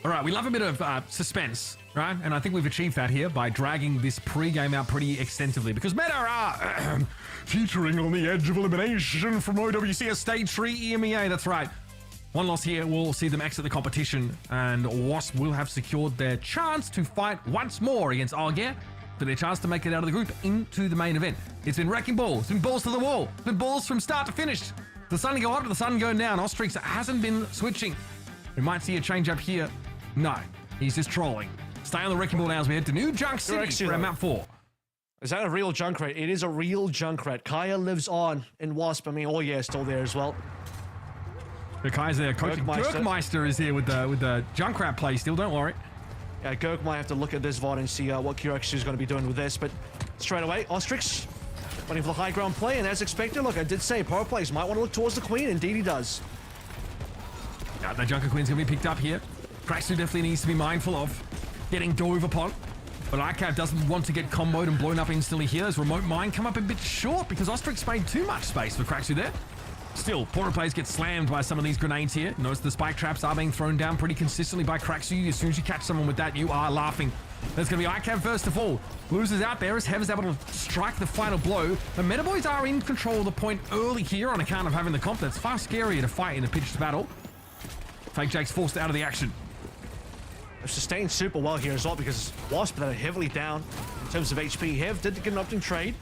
All right, we love a bit of suspense, right? And I think we've achieved that here by dragging this pre-game out pretty extensively because Meta are teetering on the edge of elimination from OWCS Stage 3 EMEA. That's right. One loss here will see them exit the competition, and Wasp will have secured their chance to fight once more against Alger for their chance to make it out of the group into the main event. It's been wrecking balls, it's been balls to the wall, it's been balls from start to finish. The sun go up, the sun go down. Ostrix hasn't been switching. We might see a change up here. No, he's just trolling. Stay on the wrecking ball now as we head to New Junk City for map 4. Is that a real Junkrat? It is a real Junkrat. Kaya lives on in Wasp. I mean, oh yeah, still there as well. The Kaya's there coaching. Gurkmeister is here with the Junkrat play still, don't worry. Yeah, Gurk might have to look at this VOD and see what QX is going to be doing with this, but straight away, Ostrix waiting for the high ground play, and as expected, look, I did say power plays might want to look towards the Queen, indeed he does. Yeah, the Junker Queen's going to be picked up here. Kraxu definitely needs to be mindful of getting dove upon. But ICAV doesn't want to get comboed and blown up instantly here. As remote mine come up a bit short because Ostrix made too much space for Kraxu there. Still, Porter plays get slammed by some of these grenades here. Notice the spike traps are being thrown down pretty consistently by Kraxu. As soon as you catch someone with that, you are laughing. There's going to be ICAV first of all. Loses out there as Hev is able to strike the final blow. The Metaboys are in control of the point early here on account of having the comp. That's far scarier to fight in a pitched battle. Fake Jake's forced out of the action. They've sustained super well here as well because Wasp are heavily down in terms of HP. Hev did get an up in trade.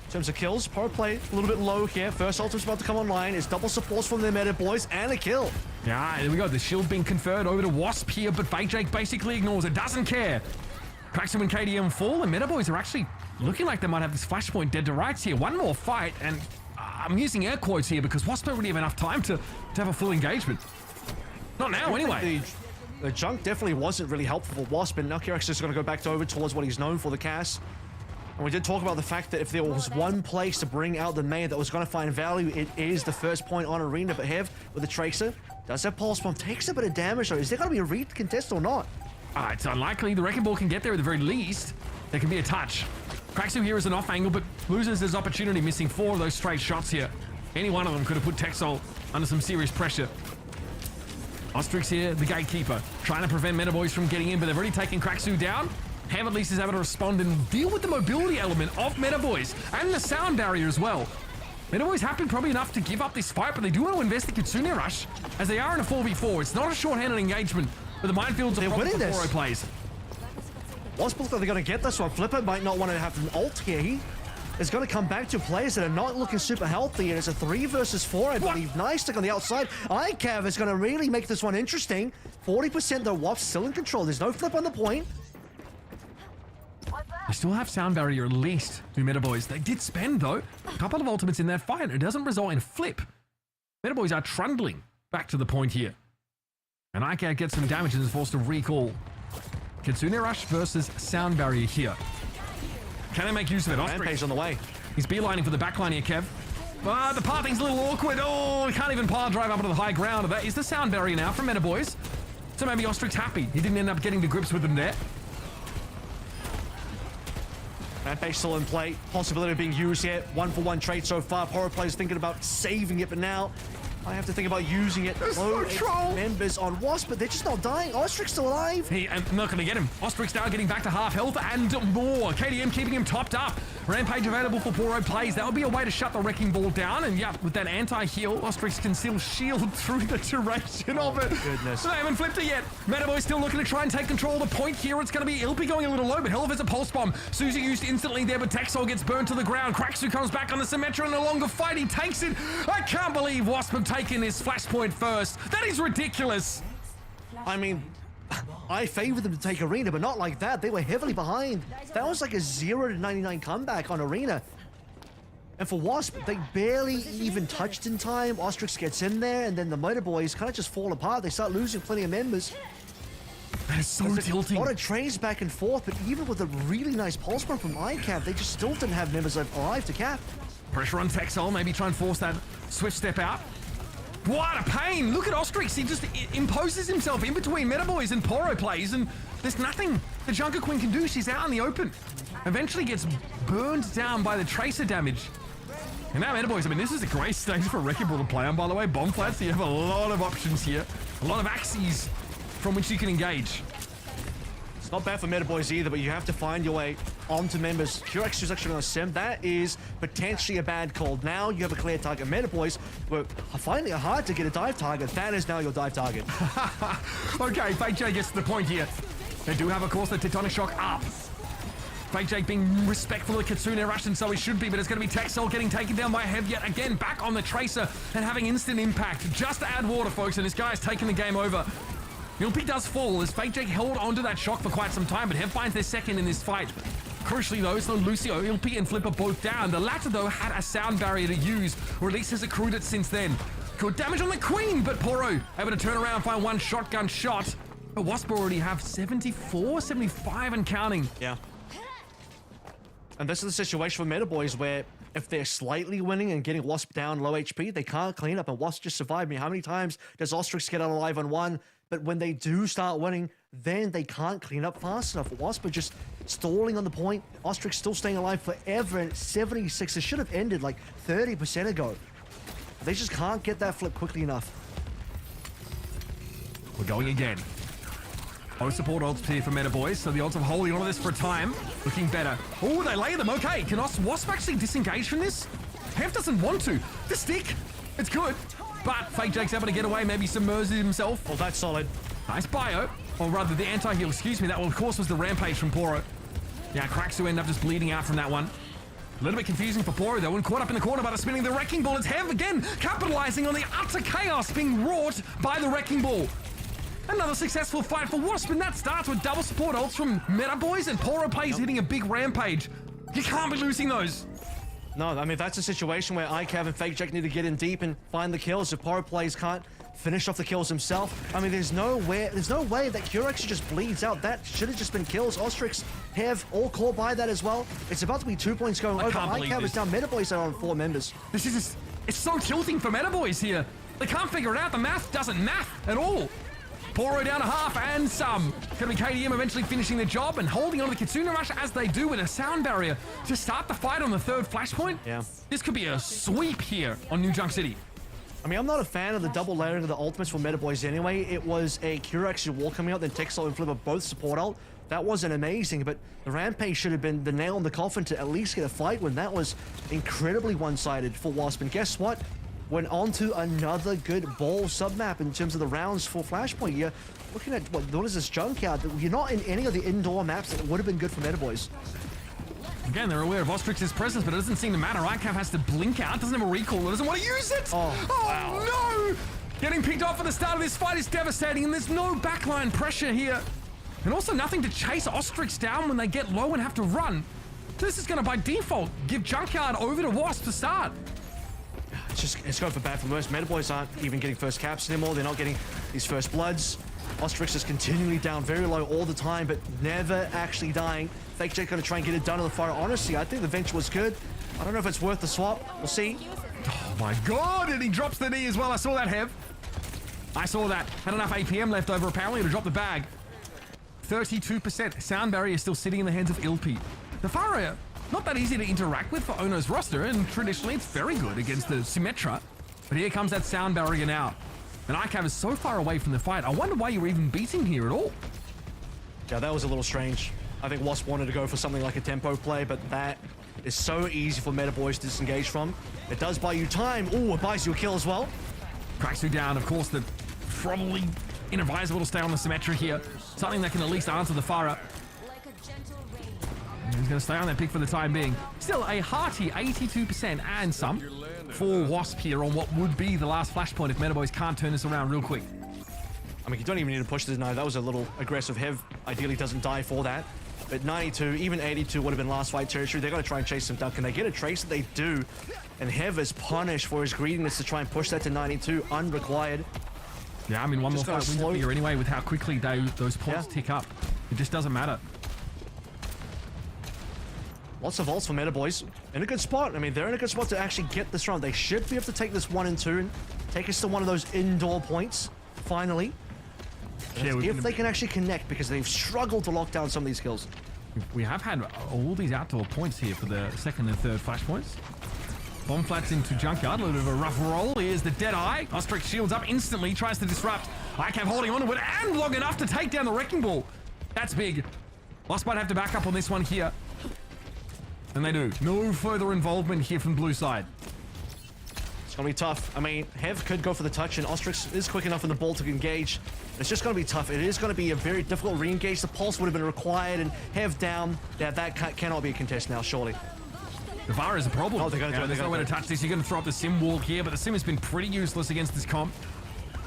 In terms of kills, power play a little bit low here. First ultimate's about to come online. It's double supports from their meta boys and a kill. Yeah, there we go. The shield being conferred over to Wasp here, but Fake Jake basically ignores it, doesn't care. Kraxu and KDM fall, and Meta Boys are actually looking like they might have this flashpoint dead to rights here. One more fight, and I'm using air quotes here because Wasp don't really have enough time to have a full engagement. Not now, anyway. The junk definitely wasn't really helpful for Wasp, and now QX is going to go back over towards what he's known for, the Cass. And we did talk about the fact that if there was one place to bring out the main that was going to find value, it is the first point on Arena. But Hev, with the Tracer, does have Pulse Bomb, takes a bit of damage though. Is there going to be a read contest or not? It's unlikely. The Wrecking Ball can get there at the very least. There can be a touch. Kraxu here is an off angle, but loses his opportunity, missing 4 of those straight shots here. Any one of them could have put Texol under some serious pressure. Ostrix here, the gatekeeper, trying to prevent Metaboys from getting in, but they've already taken Kraxu down. Hev at least is able to respond and deal with the mobility element of Metaboys and the sound barrier as well. Metaboys happy probably enough to give up this fight, but they do want to invest the Kitsune Rush as they are in a 4v4. It's not a short-handed engagement, but the minefields are probably for 4 plays. Wasp looks like they're going to get this one. Flipper might not want to have an ult here. He is going to come back to players that are not looking super healthy, and it's a 3 versus 4, I believe. Nice stick on the outside. ICAV is going to really make this one interesting. 40% though, Wasp still in control. There's no flip on the point. They still have sound barrier at least, do Metaboys. They did spend, though, a couple of ultimates in that fight, and it doesn't result in a flip. Metaboys are trundling back to the point here. And ICAV gets some damage and is forced to recall. Kitsune Rush versus sound barrier here. Can they make use of it? Rampage on the way. He's beelining for the backline here, Kev. The pathing's a little awkward. Oh, he can't even power drive up to the high ground. That is the sound barrier now from Metaboys. So maybe Ostrix happy. He didn't end up getting to grips with them there. Rampage still in play. Possibility of being used here. 1-for-1 trade so far. Horror players thinking about saving it, but now I have to think about using it. Low members on Wasp, but they're just not dying. Ostrix still alive. I'm not going to get him. Ostrix now getting back to half health and more. KDM keeping him topped up. Rampage available for Poro plays. That would be a way to shut the Wrecking Ball down. And yeah, with that anti-heal, Ostrix can still shield through the duration of it. Goodness. So they haven't flipped it yet. Metaboy still looking to try and take control of the point here. It's going to be Ilpy going a little low, but hell of it's a pulse bomb. Susie used instantly there, but Texol gets burned to the ground. Kraxu comes back on the Symmetra and no longer fight. He takes it. I can't believe Wasp have taken his flashpoint first. That is ridiculous. I mean, I favored them to take Arena, but not like that. They were heavily behind. That was like a 0-99 comeback on Arena. And for Wasp, they barely even touched in time. Ostrix gets in there, and then the Motor Boys kind of just fall apart. They start losing plenty of members. That is so tilting. A lot of trades back and forth, but even with a really nice pulse bomb from ICAV, they just still didn't have members alive to cap. Pressure on Texol, maybe try and force that swift step out. What a pain! Look at Ostrix, he just imposes himself in between Metaboys and Poro plays, and there's nothing the Junker Queen can do. She's out in the open. Eventually gets burned down by the Tracer damage. And now Metaboys, I mean, this is a great stage for Wrecking Ball to play on, by the way. Bomb flats, you have a lot of options here. A lot of axes from which you can engage. It's not bad for Meta Boys either, but you have to find your way onto members. QX is actually on a sim. That is potentially a bad call. Now you have a clear target. Meta Boys were finding it hard to get a dive target. That is now your dive target. Okay, Fake J gets to the point here. They do have, of course, the Tectonic Shock up. Fake Jake being respectful of Kitsune Rush, and so he should be, but it's going to be Texel getting taken down by Hev yet again, back on the Tracer and having instant impact. Just to add water, folks, and this guy is taking the game over. Ilpi does fall as Fake Jake held onto that shock for quite some time, but Hev finds their second in this fight. Crucially, though, it's not Lucio, Ilpi and Flipper both down. The latter, though, had a sound barrier to use, or at least has accrued it since then. Good damage on the Queen, but Poro able to turn around and find one shotgun shot. But Wasp already have 74, 75 and counting. Yeah. And this is the situation for Meta Boys where if they're slightly winning and getting Wasp down low HP, they can't clean up, and Wasp just survived. I mean, how many times does Ostrix get out alive on one? But when they do start winning, then they can't clean up fast enough. Wasp are just stalling on the point. Ostrix still staying alive forever, and 76. It should have ended like 30% ago. They just can't get that flip quickly enough. We're going again. No support ults here for Meta Boys, so the odds of holding on to this for a time, looking better. Oh, they lay them. Okay, can Wasp actually disengage from this? Hev doesn't want to. The stick, it's good. But Fake Jake's able to get away, maybe submerge himself. Oh, that's solid. Nice bio. Or rather, the anti-heal, excuse me. That one, of course, was the Rampage from Poro. Yeah, Cracks who end up just bleeding out from that one. A little bit confusing for Poro, though, and caught up in the corner by the spinning the Wrecking Ball. It's Hev again, capitalizing on the utter chaos being wrought by the Wrecking Ball. Another successful fight for Wasp, and that starts with double support ults from Meta Boys, and Poro plays hitting a big Rampage. You can't be losing those. No, I mean, that's a situation where ICAV and Fake Jack need to get in deep and find the kills. If Poro plays can't finish off the kills himself, I mean, there's no way that Curex just bleeds out. That should have just been kills. Ostrix, Hev, all caught by that as well. It's about to be 2 points going over. ICAV is down. Meta Boys are on 4 members. It's so tilting for Meta Boys here. They can't figure it out. The math doesn't math at all. Poro down a half and some. Gonna be KDM eventually finishing the job and holding on to the Kitsune Rush as they do with a sound barrier to start the fight on the third flashpoint. Yeah. This could be a sweep here on New Junk City. I mean, I'm not a fan of the double layering of the ultimates for Meta Boys anyway. It was a Curex wall coming out, then Texel and Flipper both support ult. That wasn't amazing, but the Rampage should have been the nail in the coffin to at least get a fight when that was incredibly one-sided for Wasp. And guess what? Went on to another good ball submap in terms of the rounds for Flashpoint. You're looking at, what is this junkyard? You're not in any of the indoor maps that would have been good for Meta Boys. Again, they're aware of Ostrix's presence, but it doesn't seem to matter. ICAV has to blink out, doesn't have a recall, doesn't want to use it. Wow. No! Getting picked off at the start of this fight is devastating, and there's no backline pressure here. And also nothing to chase Ostrix down when they get low and have to run. So this is going to, by default, give Junkyard over to Wasp to start. It's going for bad for worse. Meta Boys aren't even getting first caps anymore. They're not getting these first bloods. Ostrix is continually down very low all the time, but never actually dying. Fake Jake going to try and get it done on the fire. Honestly, I think the venture was good. I don't know if it's worth the swap. We'll see. Oh my god, and he drops the knee as well. I saw that, Hev. I saw that. Had enough APM left over apparently to drop the bag. 32%. Sound barrier is still sitting in the hands of Ilpi. The fire, not that easy to interact with for Ono's roster, and traditionally it's very good against the Symmetra. But here comes that sound barrier now. And ICAV is so far away from the fight. I wonder why you were even beating here at all. Yeah, that was a little strange. I think Wasp wanted to go for something like a tempo play, but that is so easy for Meta Boys to disengage from. It does buy you time. Ooh, it buys you a kill as well. Cracksu down, of course, the probably inadvisable to stay on the Symmetra here. Something that can at least answer the Farah. He's going to stay on that pick for the time being. Still a hearty 82% and some for Wasp here on what would be the last flashpoint if Meta Boys can't turn this around real quick. I mean, you don't even need to push this now. That was a little aggressive. Hev ideally doesn't die for that. But 92, even 82 would have been last fight territory. They're going to try and chase him down. Can they get a trace? They do. And Hev is punished for his greediness to try and push that to 92 unrequired. Yeah, I mean, one more fight wins it here anyway with how quickly those points tick up. It just doesn't matter. Lots of ults for Meta Boys. In a good spot. I mean, they're in a good spot to actually get this round. They should be able to take this 1 and 2 and take us to one of those indoor points, finally. Yeah, if they can actually connect, because they've struggled to lock down some of these kills. We have had all these outdoor points here for the second and third flashpoints. Bomb flats into Junkyard. A little bit of a rough roll. Here's the Deadeye. Ostrix shields up instantly. Tries to disrupt. ICAV holding on to it and long enough to take down the Wrecking Ball. That's big. Wasp might have to back up on this one here. And they do. No further involvement here from blue side. It's going to be tough. I mean, Hev could go for the touch, and Ostrix is quick enough in the ball to engage. It's just going to be tough. It is going to be a very difficult re-engage. The pulse would have been required, and Hev down. Yeah, that cannot be a contest now, surely. The VAR is a problem. Oh, they're going to do it. There's no way to touch this. You're going to throw up the Sim wall here, but the Sim has been pretty useless against this comp.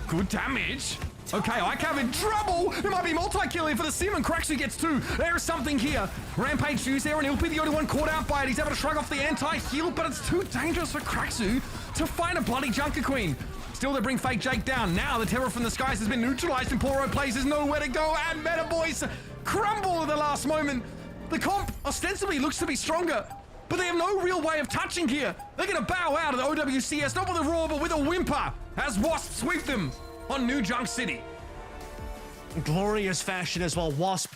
Good damage. Okay, ICAV in trouble. There might be multi-kill here for the Sim, and Kraxu gets 2. There is something here. Rampage shoots there, and he'll be the only one caught out by it. He's able to shrug off the anti-heal, but it's too dangerous for Kraxu to find a bloody Junker Queen. Still, they bring Fake Jake down. Now the terror from the skies has been neutralized, and Poro plays there's nowhere to go, and Meta Boys crumble at the last moment. The comp ostensibly looks to be stronger, but they have no real way of touching here. They're going to bow out of the OWCS, not with a roar, but with a whimper, as Wasp sweep them on New Junk City. Glorious fashion as well. Wasp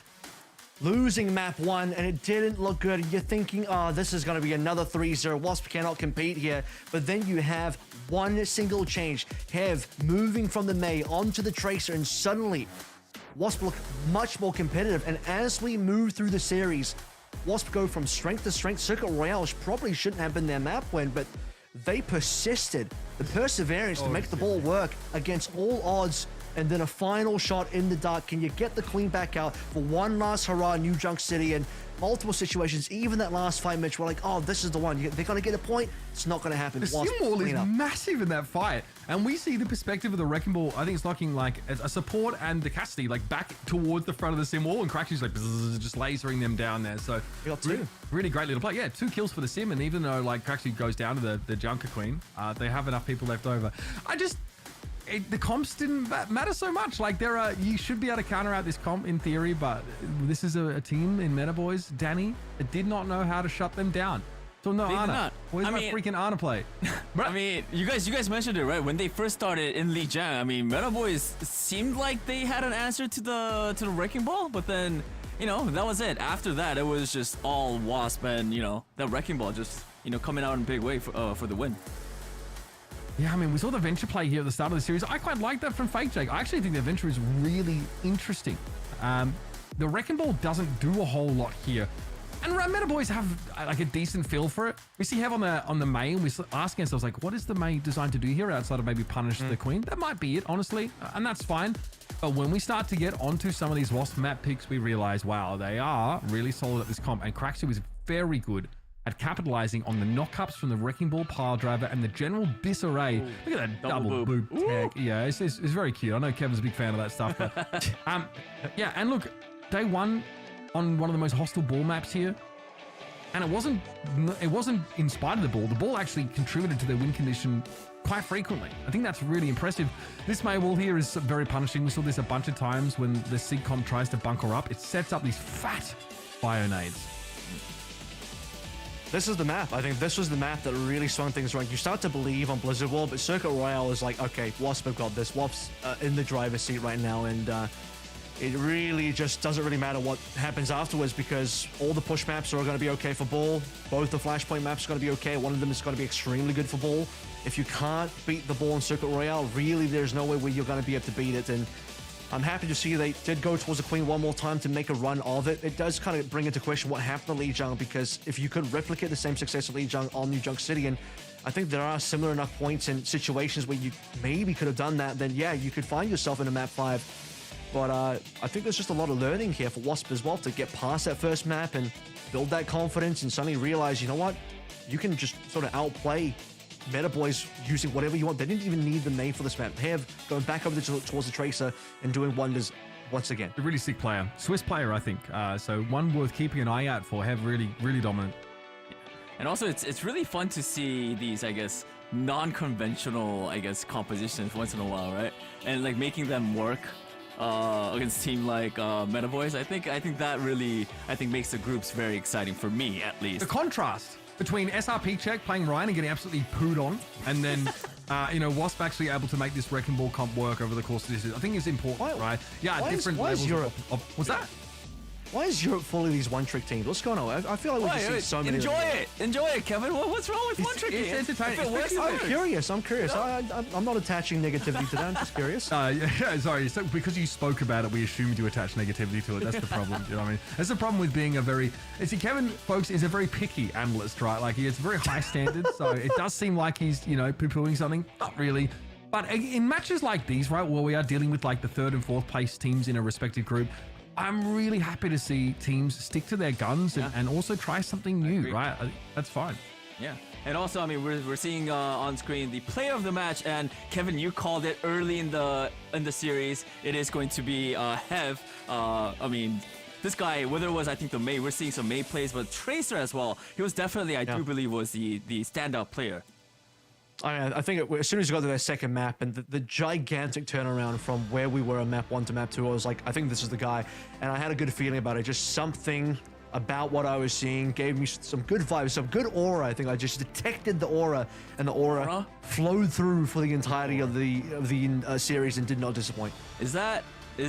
losing map 1, and it didn't look good. You're thinking, oh, this is going to be another 3-0. Wasp cannot compete here. But then you have one single change. Hev moving from the Mei onto the Tracer, and suddenly Wasp look much more competitive. And as we move through the series, Wasp go from strength to strength. Circuit Royale probably shouldn't have been their map win, but they persisted. The perseverance to make the ball work against all odds, and then a final shot in the dark. Can you get the queen back out for one last hurrah, New Junk City? And multiple situations, even that last fight, Mitch, we're like, oh, this is the one. They're going to get a point. It's not going to happen. The Sim wall is massive in that fight. And we see the perspective of the Wrecking Ball. I think it's looking like a support and the Cassidy, like back towards the front of the Sim wall. And Kraxu's like just lasering them down there. So we got 2. Really great little play. Yeah, 2 kills for the Sim. And even though like Kraxu goes down to the Junker Queen, they have enough people left over. The comps didn't matter so much. Like you should be able to counter out this comp in theory, but this is a team in Meta Boys, Danny, that did not know how to shut them down. So no Ana. Where's my freaking Ana play? I mean, you guys mentioned it, right? When they first started in Lejang, I mean, Meta Boys seemed like they had an answer to the Wrecking Ball, but then, you know, that was it. After that, it was just all Wasp and, you know, that Wrecking Ball just, you know, coming out in a big way for the win. Yeah, I mean, we saw the Venture play here at the start of the series. I quite like that from Fake Jake. I actually think the Venture is really interesting. The Wrecking Ball doesn't do a whole lot here. And Meta Boys have like a decent feel for it. We see Hev on the Mei, and we're asking ourselves, like, what is the Mei designed to do here outside of maybe punish the Queen? That might be it, honestly, and that's fine. But when we start to get onto some of these Wasp map picks, we realize, wow, they are really solid at this comp. And Kraxu is very good at capitalizing on the knockups from the Wrecking Ball pile driver and the general disarray. Look at that double boob tech. Yeah, it's very cute. I know Kevin's a big fan of that stuff. But, yeah, and look, day 1 on one of the most hostile ball maps here. And it wasn't in spite of the ball. The ball actually contributed to their win condition quite frequently. I think that's really impressive. This Mei wall here is very punishing. We saw this a bunch of times when the SIG comp tries to bunker up. It sets up these fat bio nades. This is the map. I think this was the map that really swung things around. You start to believe on Blizzard World, but Circuit Royale is like, okay, Wasp have got this. Wasp's in the driver's seat right now, and it really just doesn't really matter what happens afterwards, because all the push maps are going to be okay for ball. Both the Flashpoint maps are going to be okay. One of them is going to be extremely good for ball. If you can't beat the ball in Circuit Royale, really there's no way where you're going to be able to beat it. And I'm happy to see they did go towards the Queen one more time to make a run of it. It does kind of bring into question what happened to Lejang, because if you could replicate the same success of Lejang on New Junk City, and I think there are similar enough points and situations where you maybe could have done that, then yeah, you could find yourself in a map 5. But I think there's just a lot of learning here for Wasp as well to get past that first map and build that confidence and suddenly realize, you know what, you can just sort of outplay Meta Boys using whatever you want. They didn't even need the Mei for this map. Hev going back over towards the Tracer and doing wonders once again. A really sick player. Swiss player, I think. So one worth keeping an eye out for. Hev really, really dominant. And also, it's really fun to see these, I guess, non-conventional, I guess, compositions once in a while, right? And like making them work against a team like Meta Boys. I think that really, makes the groups very exciting for me, at least. The contrast between SRP Check playing Ryan and getting absolutely pooed on, and then Wasp actually able to make this Wrecking Ball comp work over the course of this, I think is important, right? Yeah, different levels of what's that? Why is Europe full of these one-trick teams? What's going on? I feel like we just see so many. Enjoy it, Kevin. What's wrong with one trick? It's entertaining. I'm curious. I'm not attaching negativity to that. I'm just curious. Yeah, sorry. So because you spoke about it, we assumed you attached negativity to it. That's the problem. You know what I mean? That's the problem with being a very. See, Kevin, folks, is a very picky analyst, right? Like he has very high standards, so it does seem like he's poo-pooing something. Not really. But in matches like these, right, where we are dealing with like the 3rd and 4th place teams in a respective group, I'm really happy to see teams stick to their guns and also try something new, right? That's fine. Yeah. And also, I mean, we're seeing on screen the player of the match, and Kevin, you called it early in the series. It is going to be Hev. I mean, this guy, whether it was, I think, the May, we're seeing some May plays, but Tracer as well. He was definitely, I do believe, was the standout player. I think as soon as you got to their second map and the gigantic turnaround from where we were on map 1 to map 2, I was like, I think this is the guy. And I had a good feeling about it. Just something about what I was seeing gave me some good vibes, some good aura. I think I just detected the aura, and the aura flowed through for the entirety of the series and did not disappoint. Is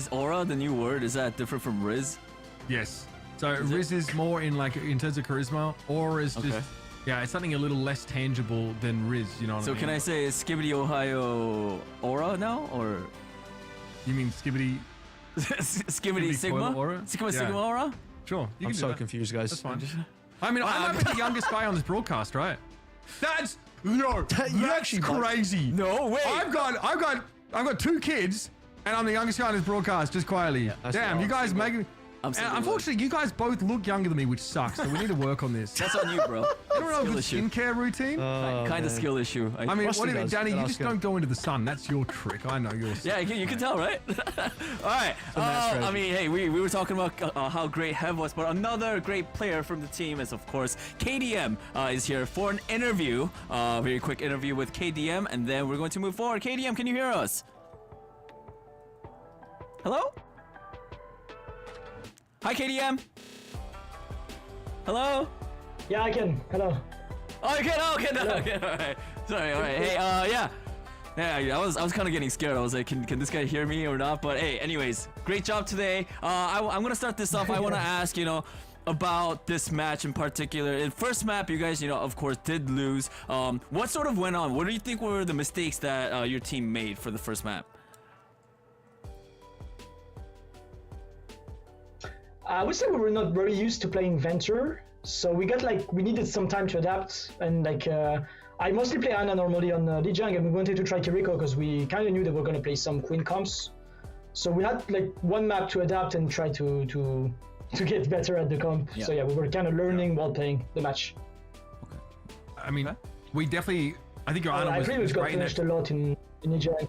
aura the new word? Is that different from Riz? Yes. So Riz is more in terms of charisma. Aura is just... Yeah, it's something a little less tangible than Riz, you know what I mean? So can I say Skibidi Ohio Aura now, or? You mean Skibidi... Skibidi Sigma? Aura? Sigma Aura? Sure. I'm so confused, guys. That's fine. I mean, I might be the youngest guy on this broadcast, right? That's actually crazy. No, wait. I've got 2 kids, and I'm the youngest guy on this broadcast, just quietly. Damn, you guys making... Unfortunately, you guys both look younger than me, which sucks. So we need to work on this. That's on you, bro. You don't know a good skincare routine? Kind of skill issue. I mean, what do you, Danny? You just don't go into the sun. That's your trick. I know yours. Yeah, you can tell, right? All right. I mean, hey, we were talking about how great Hev was, but another great player from the team is, of course, KDM is here for an interview. Very quick interview with KDM, and then we're going to move forward. KDM, can you hear us? Hello? Hi, KDM. Hello? Yeah, I can. Hello. Oh, you can? Oh, okay, no, okay, all right. Sorry, all right. Hey, yeah. Yeah, I was kind of getting scared. I was like, can this guy hear me or not? But hey, anyways, great job today. I'm gonna start this off. I want to ask, about this match in particular. In first map, you guys, of course, did lose. What sort of went on? What do you think were the mistakes that your team made for the first map? I would say we were not very used to playing Venture, so we needed some time to adapt, and I mostly play Ana normally on Lejang, and we wanted to try Kiriko because we kind of knew they were going to play some Queen comps, so we had one map to adapt and try to get better at the comp. Yeah. So yeah, we were kind of learning while playing the match. Okay. I mean, we definitely, I think your Ana was got great finished a lot in Lejang.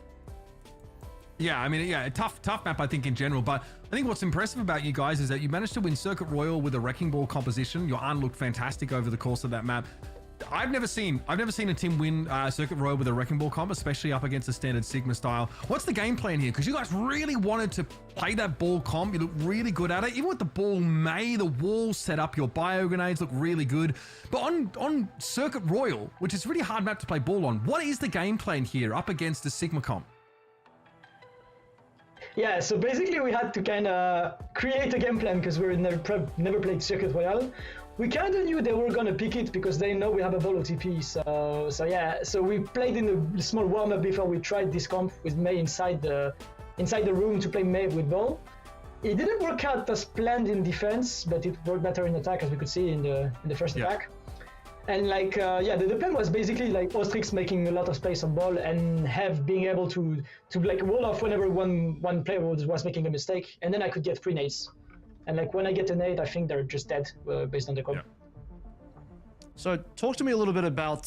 Yeah, I mean, a tough map, I think, in general. But I think what's impressive about you guys is that you managed to win Circuit Royal with a Wrecking Ball composition. Your Arn looked fantastic over the course of that map. I've never seen a team win Circuit Royal with a Wrecking Ball comp, especially up against the standard Sigma style. What's the game plan here? Because you guys really wanted to play that ball comp. You look really good at it. Even with the ball May, the wall set up, your bio grenades look really good. But on Circuit Royal, which is a really hard map to play ball on, what is the game plan here up against the Sigma comp? Yeah, so basically we had to kind of create a game plan because we never played Circuit Royale. We kind of knew they were going to pick it because they know we have a ball OTP. So we played in a small warm-up before we tried this comp with May inside the room to play May with ball. It didn't work out as planned in defense, but it worked better in attack, as we could see in the first attack. And the plan was basically Ostrix making a lot of space on ball and have being able to wall off whenever one player was making a mistake, and then I could get free nades. And when I get a nade, I think they're just dead based on the comp. Yeah. So talk to me a little bit about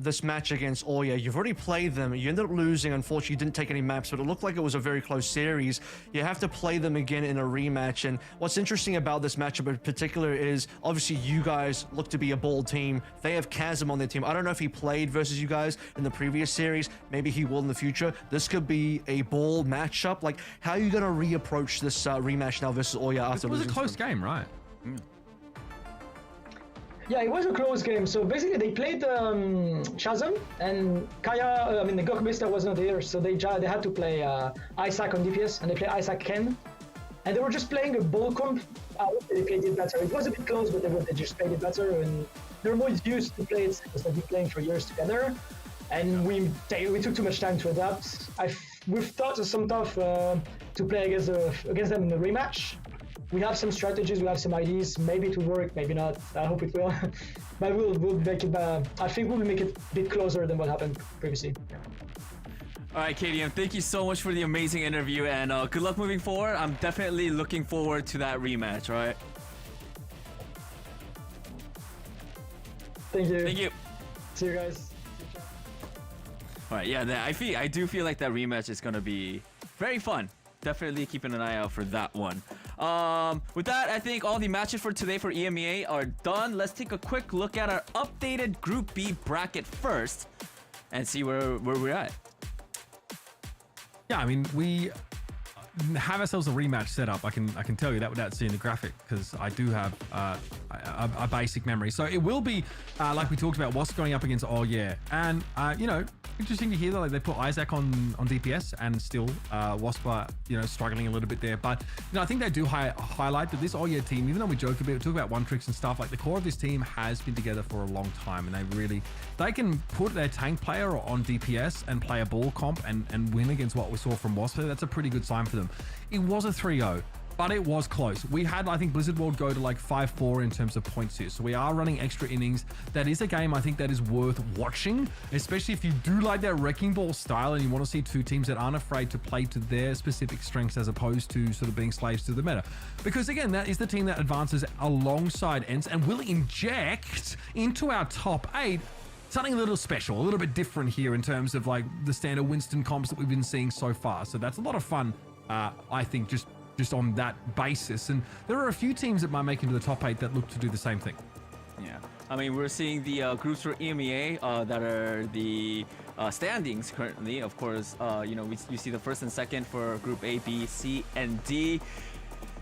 this match against Oya. You've already played them. You ended up losing. Unfortunately, you didn't take any maps, but it looked like it was a very close series. You have to play them again in a rematch. And what's interesting about this matchup in particular is obviously you guys look to be a ball team. They have Chasm on their team. I don't know if he played versus you guys in the previous series. Maybe he will in the future. This could be a ball matchup. How are you going to reapproach this rematch now versus Oya after losing? It was a close game, right? Mm. Yeah, it was a close game. So basically, they played Chasm and Kaya. The Gokmeister was not there, so they had to play Isaac on DPS, and they play Isaac Ken, and they were just playing a ball comp they played it better. It was a bit close, but they just played it better, and they're more used to play it because they've been playing for years together. And we took too much time to adapt. We've thought of some stuff to play against them in the rematch. We have some strategies, we have some ideas. Maybe it will work, maybe not. I hope it will. But we'll make it. I think we'll make it a bit closer than what happened previously. All right, KDM, thank you so much for the amazing interview, and good luck moving forward. I'm definitely looking forward to that rematch. All right. Thank you. Thank you. See you guys. All right, yeah, I do feel like that rematch is gonna be very fun. Definitely keeping an eye out for that one. With that, I think all the matches for today for EMEA are done. Let's take a quick look at our updated Group B bracket first, and see where we're at. Yeah, I mean, we have ourselves a rematch set up. I can tell you that without seeing the graphic, because I do have a basic memory. So it will be like we talked about, Wasp going up against Oh Yeah, and you know, interesting to hear that like they put Isaac on DPS, and still Wasp are, you know, struggling a little bit there. But you know, I think they do highlight that this Oh Yeah team, even though we talk about one tricks and stuff, like the core of this team has been together for a long time, and they can put their tank player on DPS and play a ball comp and win against what we saw from Wasp. So that's a pretty good sign for them. It was a 3-0. But it was close. We had, I think, Blizzard World go to like 5-4 in terms of points here. So we are running extra innings. That is a game I think that is worth watching, especially if you do like that Wrecking Ball style and you want to see two teams that aren't afraid to play to their specific strengths as opposed to sort of being slaves to the meta. Because again, that is the team that advances alongside ENCE and will inject into our top 8 something a little special, a little bit different here in terms of like the standard Winston comps that we've been seeing so far. So that's a lot of fun, I think, just on that basis. And there are a few teams that might make into the top 8 that look to do the same thing. Yeah, I mean, we're seeing the groups for EMEA that are the standings currently. Of course, you know, you see the first and second for Group A, B, C, and D.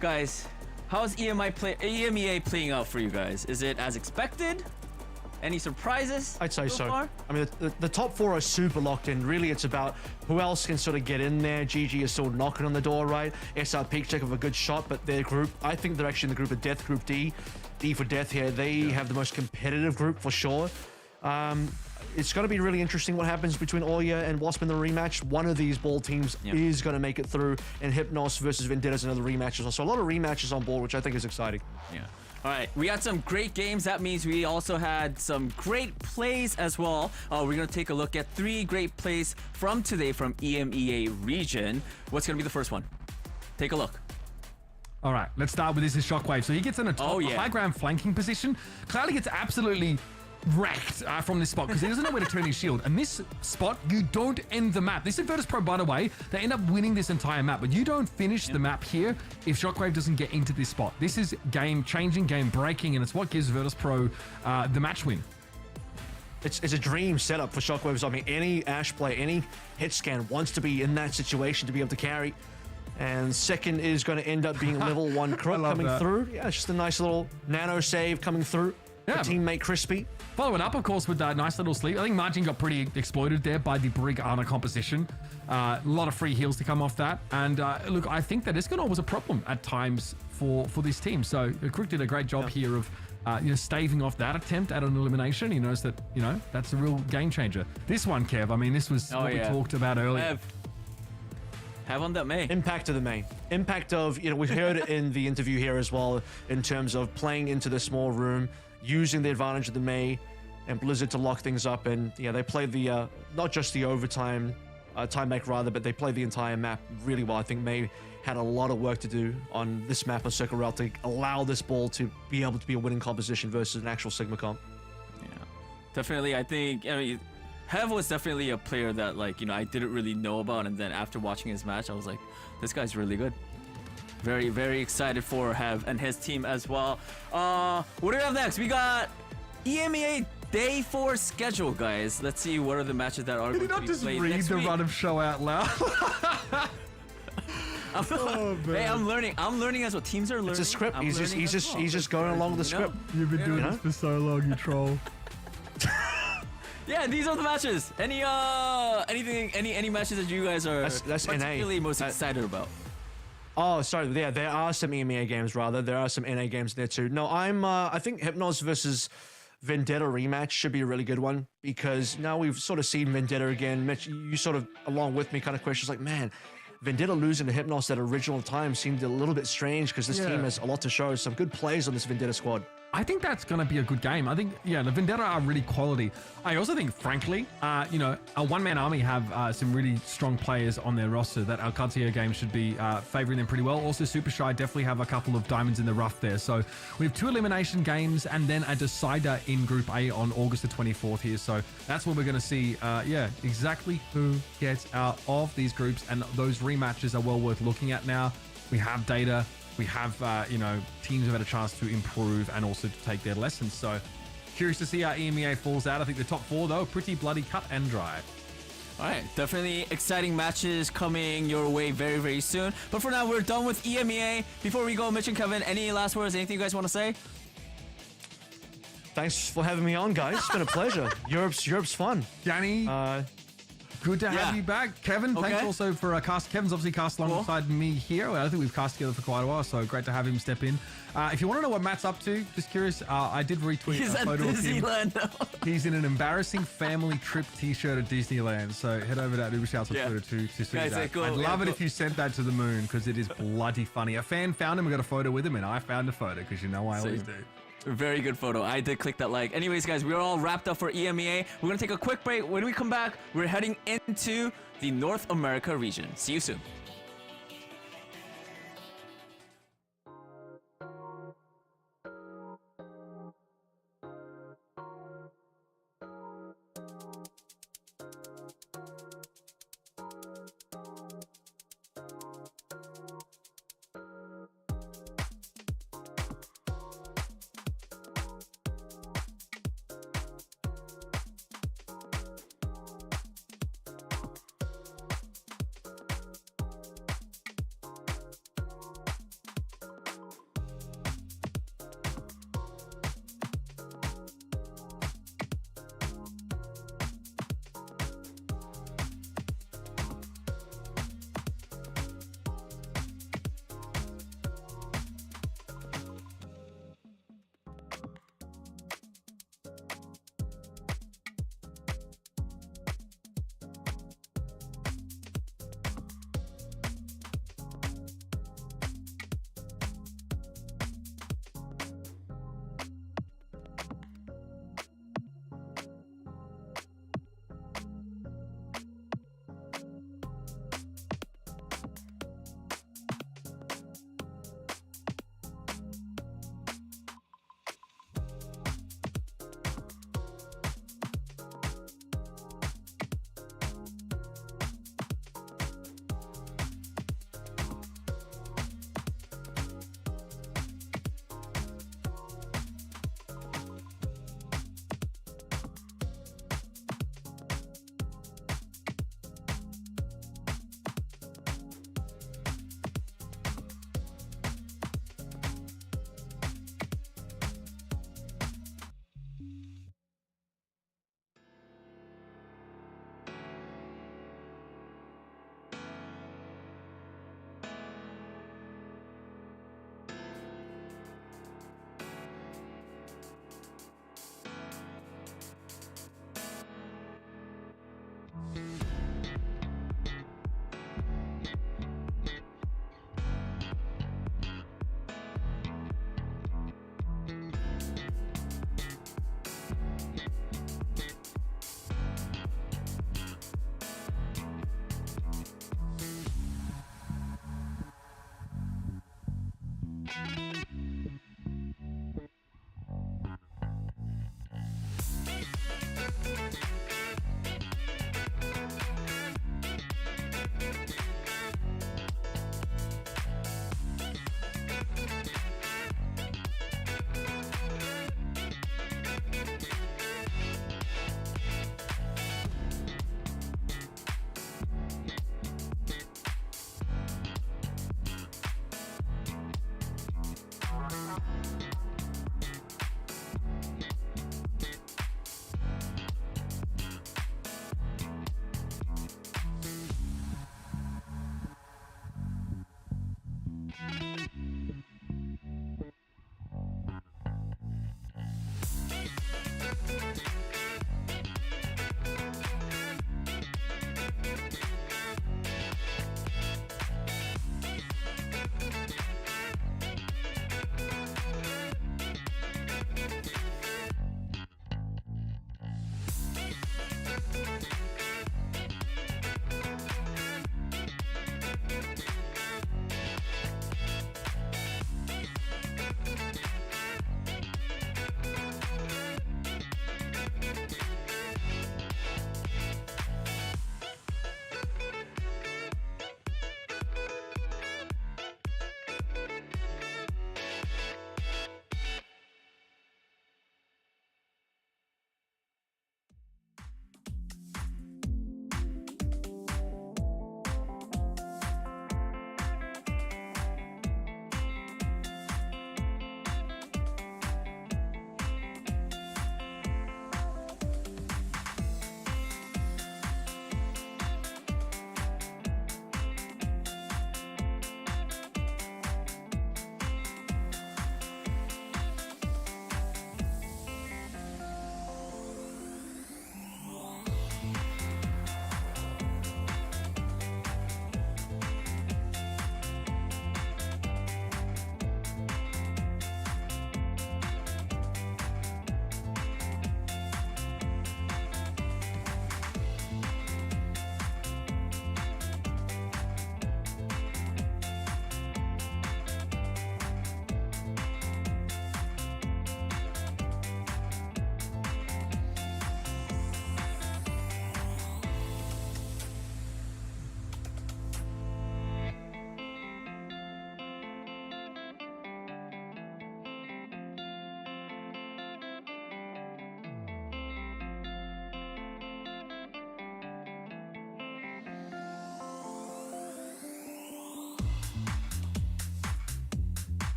Guys, how's EMEA playing out for you guys? Is it as expected? Any surprises? I'd say so. Far? I mean, the top 4 are super locked in. Really, it's about who else can sort of get in there. GG is still knocking on the door, right? SR Peak check of a good shot, but their group, I think they're actually in the group of death, Group D. D for death here. They have the most competitive group for sure. It's going to be really interesting what happens between Oya and Wasp in the rematch. One of these ball teams is going to make it through, and Hypnos versus Vendetta's another rematch as well. So a lot of rematches on board, which I think is exciting. Yeah. All right, we had some great games. That means we also had some great plays as well. We're going to take a look at 3 great plays from today from EMEA region. What's going to be the first one? Take a look. All right, let's start with this is Shockwave. So he gets in a high ground flanking position. Cloudy gets absolutely wrecked from this spot because he doesn't know where to turn his shield. And this spot, you don't end the map. This is Virtus Pro, by the way, they end up winning this entire map, but you don't finish the map here if Shockwave doesn't get into this spot. This is game changing, game breaking, and it's what gives Virtus Pro the match win. It's a dream setup for Shockwaves. I mean, any Ash player, any hit scan wants to be in that situation to be able to carry. And second is going to end up being level 1 Crook coming through. Yeah, it's just a nice little nano save coming through. Yeah. Teammate Crispy. Following up, of course, with that nice little sleep. I think Margin got pretty exploited there by the Brig Ana composition. A lot of free heals to come off that. And look, I think that Escanor was a problem at times for this team. So Crook did a great job here of staving off that attempt at an elimination. He knows that, that's a real game changer. This one, Kev, I mean, this was what we talked about earlier. Have on that May. Impact of the May. Impact of, we heard it in the interview here as well, in terms of playing into the small room, using the advantage of the May and Blizzard to lock things up. And they played the, not just the overtime, time back rather, but they played the entire map really well. I think May had a lot of work to do on this map of Circle Rail to allow this ball to be able to be a winning composition versus an actual Sigma comp. Yeah, definitely. I think, Hev was definitely a player that, I didn't really know about, and then after watching his match, I was like, this guy's really good. Very, very excited for Hev and his team as well. What do we have next? We got EMEA Day 4 schedule, guys. Let's see what are the matches that are going to be played next week. Did you not just read the run of show out loud? Hey, I'm learning as well. Teams are learning. It's a script. He's just going along with the script. You've been doing this for so long, you troll. Yeah, these are the matches. Any matches that you guys are that's particularly NA. most excited about? Oh, sorry. Yeah, there are some EMEA games, rather. There are some NA games there too. No, I think Hypnos versus Vendetta rematch should be a really good one because now we've sort of seen Vendetta again. Mitch, you sort of, along with me, kind of questions like, man, Vendetta losing to Hypnos at original time seemed a little bit strange because this team has a lot to show. Some good plays on this Vendetta squad. I think that's going to be a good game. I think, the Vendetta are really quality. I also think, frankly, a one-man army have some really strong players on their roster that our Colosseo game should be favoring them pretty well. Also, Super Shy definitely have a couple of diamonds in the rough there. So we have 2 elimination games and then a decider in Group A on August the 24th here. So that's where we're going to see, exactly who gets out of these groups. And those rematches are well worth looking at now. We have data. We have, teams have had a chance to improve and also to take their lessons. So curious to see how EMEA falls out. I think the top 4, though, pretty bloody cut and dry. All right, definitely exciting matches coming your way very, very soon. But for now, we're done with EMEA. Before we go, Mitch and Kevin, any last words, anything you guys want to say? Thanks for having me on, guys. It's been a pleasure. Europe's fun. Danny, good to have you back. Kevin, thanks also for cast. Kevin's obviously cast alongside me here. I think we've cast together for quite a while, so great to have him step in. If you want to know what Matt's up to, just curious, I did retweet a photo of him. He's in an embarrassing family trip t-shirt at Disneyland, so head over to Ubershouts on Twitter to see that. Cool. I'd love it if you sent that to the moon, because it is bloody funny. A fan found him, we got a photo with him, and I found a photo, because I always do. Very good photo. I did click that like. Anyways, guys, we're all wrapped up for EMEA. We're going to take a quick break. When we come back, we're heading into the North America region. See you soon.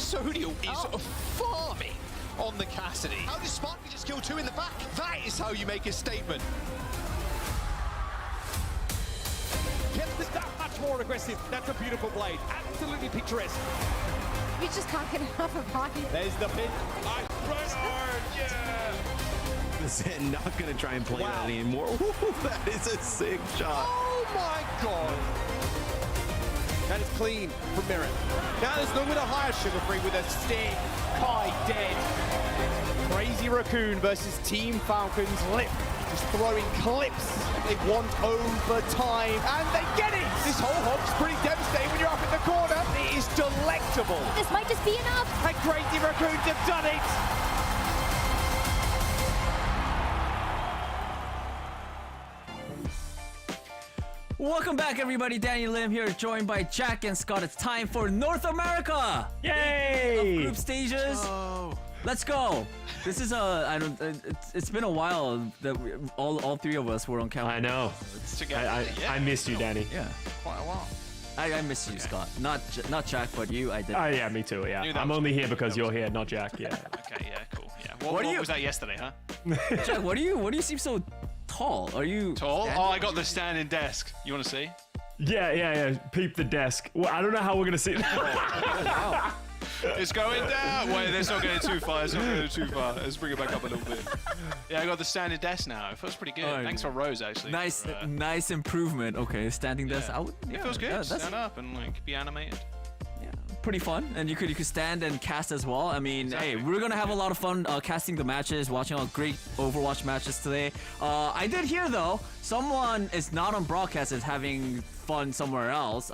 Sodial is farming on the Cassidy. How does Sparky just kill 2 in the back? That is how you make a statement. Kept that much more aggressive. That's a beautiful blade. Absolutely picturesque. You just can't get enough of hockey. There's the pin. Nice right hard. Yeah. Zen not going to try and play that anymore. Ooh, that is a sick shot. Oh my god. That is clean from Mirren. Now there's no with a higher Sugar Free with a stick. Kai dead. Crazy Raccoon versus Team Falcons. Lip just throwing clips. They want overtime and they get it. This whole hog's pretty devastating when you're up in the corner. It is delectable. This might just be enough. And Crazy Raccoons have done it. Welcome back, everybody. Danny Lim here, joined by Jack and Scott. It's time for North America. Yay! Group stages. Let's go. This is it's been a while that all 3 of us were on camera. I know. I missed you, Danny. Yeah. Quite a while. I miss you, Scott. Not Jack, but you. I did. Oh yeah, me too. Yeah, I'm only here because you're here, not Jack. Yeah. Okay, yeah, cool. Yeah. What was that yesterday, huh? Jack, what do you seem so tall? Are you tall? Oh, I got the standing desk. You want to see? Yeah. Peep the desk. Well, I don't know how we're gonna see it. Wow. It's going down. Wait, let's not get too far. Let's bring it back up a little bit. Yeah, I got the standing desk now. It feels pretty good. Thanks for Rose, actually. Nice improvement. Okay, standing desk. It feels good. Stand up and like be animated. Yeah, pretty fun. And you could stand and cast as well. I mean, hey, we're gonna have a lot of fun casting the matches, watching all great Overwatch matches today. I did hear though, someone is not on broadcast is having fun somewhere else.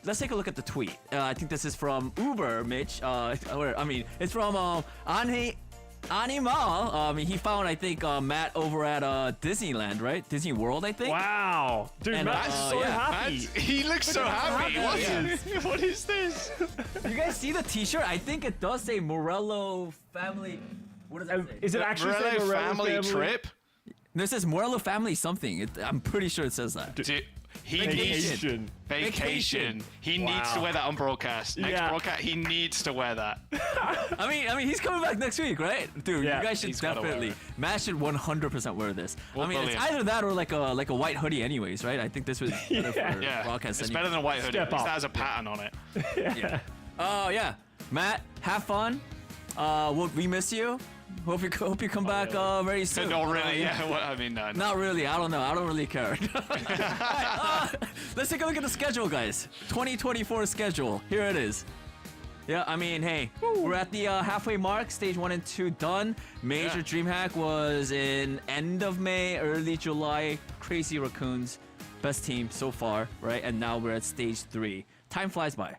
Let's take a look at the tweet. I think this is from Uber, Mitch. It's from Animal. He found, I think, Matt over at Disneyland, right? Disney World, I think. Wow, dude, and, Matt's so happy. He looks so happy. What is this? You guys see the T-shirt? I think it does say Morello Family. What does that say? Is it actually Morello family trip? No, it says Morello Family something. I'm pretty sure it says that. Vacation. He needs to wear that on broadcast. Next broadcast, he needs to wear that. I mean, he's coming back next week, right? Dude, you guys should definitely. Matt should 100% wear this. It's either that or like a white hoodie, anyways, right? I think this was better for broadcast. It's better than a white hoodie. That has a pattern on it. Yeah. Oh yeah, Matt, have fun. We miss you. Hope you come back very soon. Not really, yeah. Well, I mean, no. Not really. I don't know. I don't really care. Let's take a look at the schedule, guys. 2024 schedule. Here it is. Yeah, I mean, hey, we're at the halfway mark. Stage 1 and 2 done. Major DreamHack was in end of May, early July. Crazy Raccoons, best team so far, right? And now we're at stage 3. Time flies by.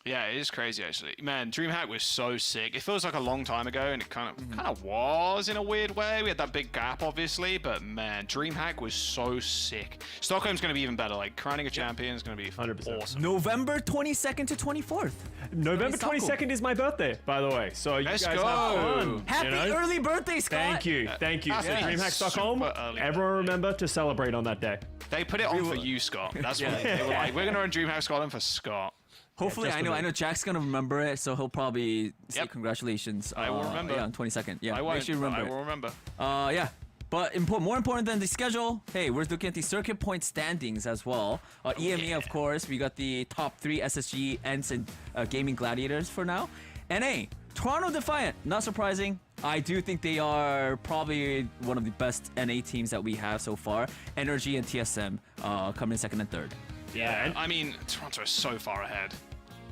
Yeah, it is crazy actually. Man, DreamHack was so sick. It feels like a long time ago, and it kind of was in a weird way. We had that big gap, obviously, but man, DreamHack was so sick. Stockholm's going to be even better. Like crowning a champion is going to be 100% awesome. November 22nd to 24th. November 22nd is my birthday, by the way. So you guys have fun. Happy early birthday, Scott. Thank you. So DreamHack Stockholm. Everyone remember to celebrate on that day. They put it on for you, Scott. That's what they were like. We're going to run DreamHack Scotland for Scott. Hopefully, I know Jack's gonna remember it, so he'll probably say congratulations. I will remember. Yeah, on 22nd. Yeah, I won't, make sure you remember. I will remember. Yeah. But more important than the schedule, hey, we're looking at the circuit point standings as well. EMEA, of course, we got the top 3 SSG, ENTS, and Gaming Gladiators for now. NA, Toronto Defiant, not surprising. I do think they are probably one of the best NA teams that we have so far. Energy and TSM coming in 2nd and 3rd. Yeah, I mean, Toronto is so far ahead.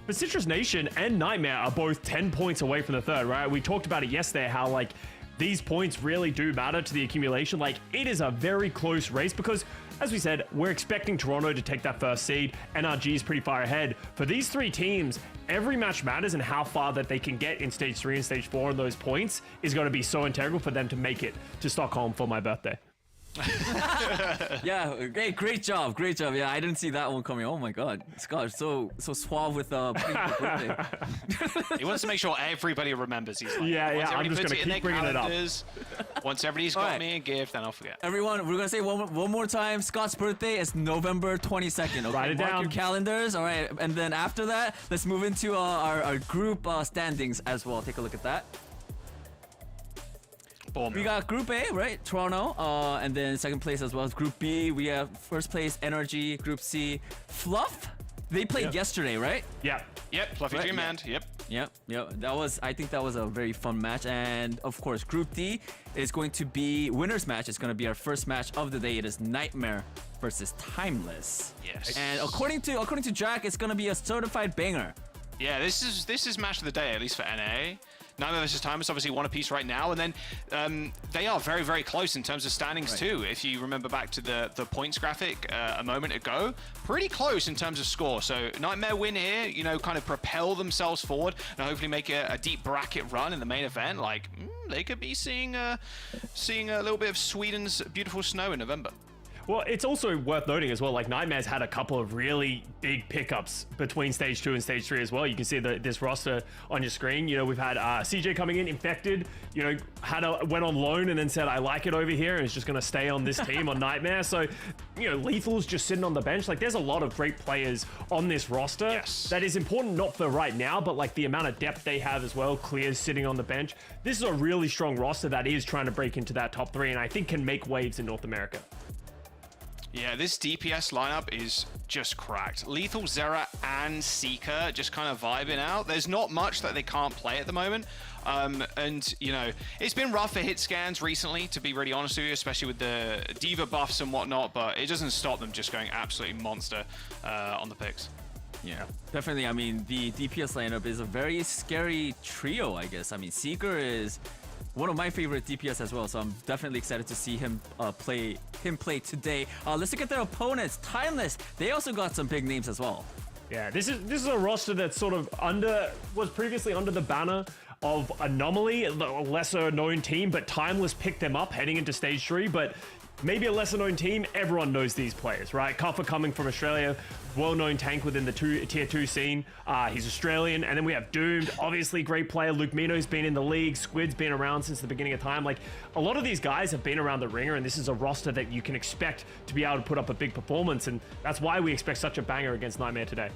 But Citrus Nation and Nightmare are both 10 points away from the 3rd, right? We talked about it yesterday, how like these points really do matter to the accumulation. Like it is a very close race because, as we said, we're expecting Toronto to take that 1st seed. NRG is pretty far ahead. For these 3 teams, every match matters, and how far that they can get in stage 3 and stage 4 and those points is going to be so integral for them to make it to Stockholm for my birthday. Yeah, great job. Yeah, I didn't see that one coming. Oh my god, Scott, so suave with birthday. He wants to make sure everybody remembers. He's like, Yeah, once I'm everybody just puts gonna it in keep their bringing it up. calendars, once everybody's got Alright. me a gift, then I'll forget. Everyone, we're gonna say one more time. Scott's birthday is November 22nd. Okay, Write it mark down. your calendars. All right, and then after that, let's move into our group standings as well. Take a look at that. Boom. We got Group A, right? Toronto, and then second place as well as Group B. We have first place Energy. Group C, Fluff. They played yesterday, right? Yeah. Yep, Fluffy Right, Dreamland. Yep. Yep. I think that was a very fun match. And of course, Group D is going to be winner's match. It's going to be our first match of the day. It is Nightmare versus Timeless. Yes. And according to Jack, it's going to be a certified banger. Yeah, this is match of the day, at least for NA. Nightmare versus Timeless obviously one apiece right now, and then they are very, very close in terms of standings too. If you remember back to the points graphic a moment ago, pretty close in terms of score. So Nightmare win here, you know, kind of propel themselves forward and hopefully make a deep bracket run in the main event. Like they could be seeing a little bit of Sweden's beautiful snow in November. Well, it's also worth noting as well, like Nightmare's had a couple of really big pickups between Stage 2 and Stage 3 as well. You can see this roster on your screen. You know, we've had CJ coming in, Infected, you know, went on loan and then said, I like it over here, and is just going to stay on this team on Nightmare. So, you know, Lethal's just sitting on the bench. Like, there's a lot of great players on this roster. Yes. That is important, not for right now, but like the amount of depth they have as well. Clear's sitting on the bench. This is a really strong roster that is trying to break into that top 3, and I think can make waves in North America. Yeah, this DPS lineup is just cracked. Lethal, Zera, and Seeker just kind of vibing out. There's not much that they can't play at the moment. And, you know, it's been rough for hit scans recently, to be really honest with you, especially with the Diva buffs and whatnot, but it doesn't stop them just going absolutely monster on the picks. Yeah, definitely. I mean, the DPS lineup is a very scary trio, I guess. I mean, Seeker is one of my favorite DPS as well, so I'm definitely excited to see him play today. Let's look at their opponents. Timeless, they also got some big names as well. Yeah, this is a roster that's sort of was previously under the banner of Anomaly, a lesser known team, but Timeless picked them up heading into Stage 3, but maybe a lesser known team, everyone knows these players, right? Kuffer coming from Australia, well-known tank within the tier 2 scene. He's Australian. And then we have Doomed, obviously great player. Luke Mino's been in the league. Squid's been around since the beginning of time. Like, a lot of these guys have been around the ringer, and this is a roster that you can expect to be able to put up a big performance, and that's why we expect such a banger against Nightmare today.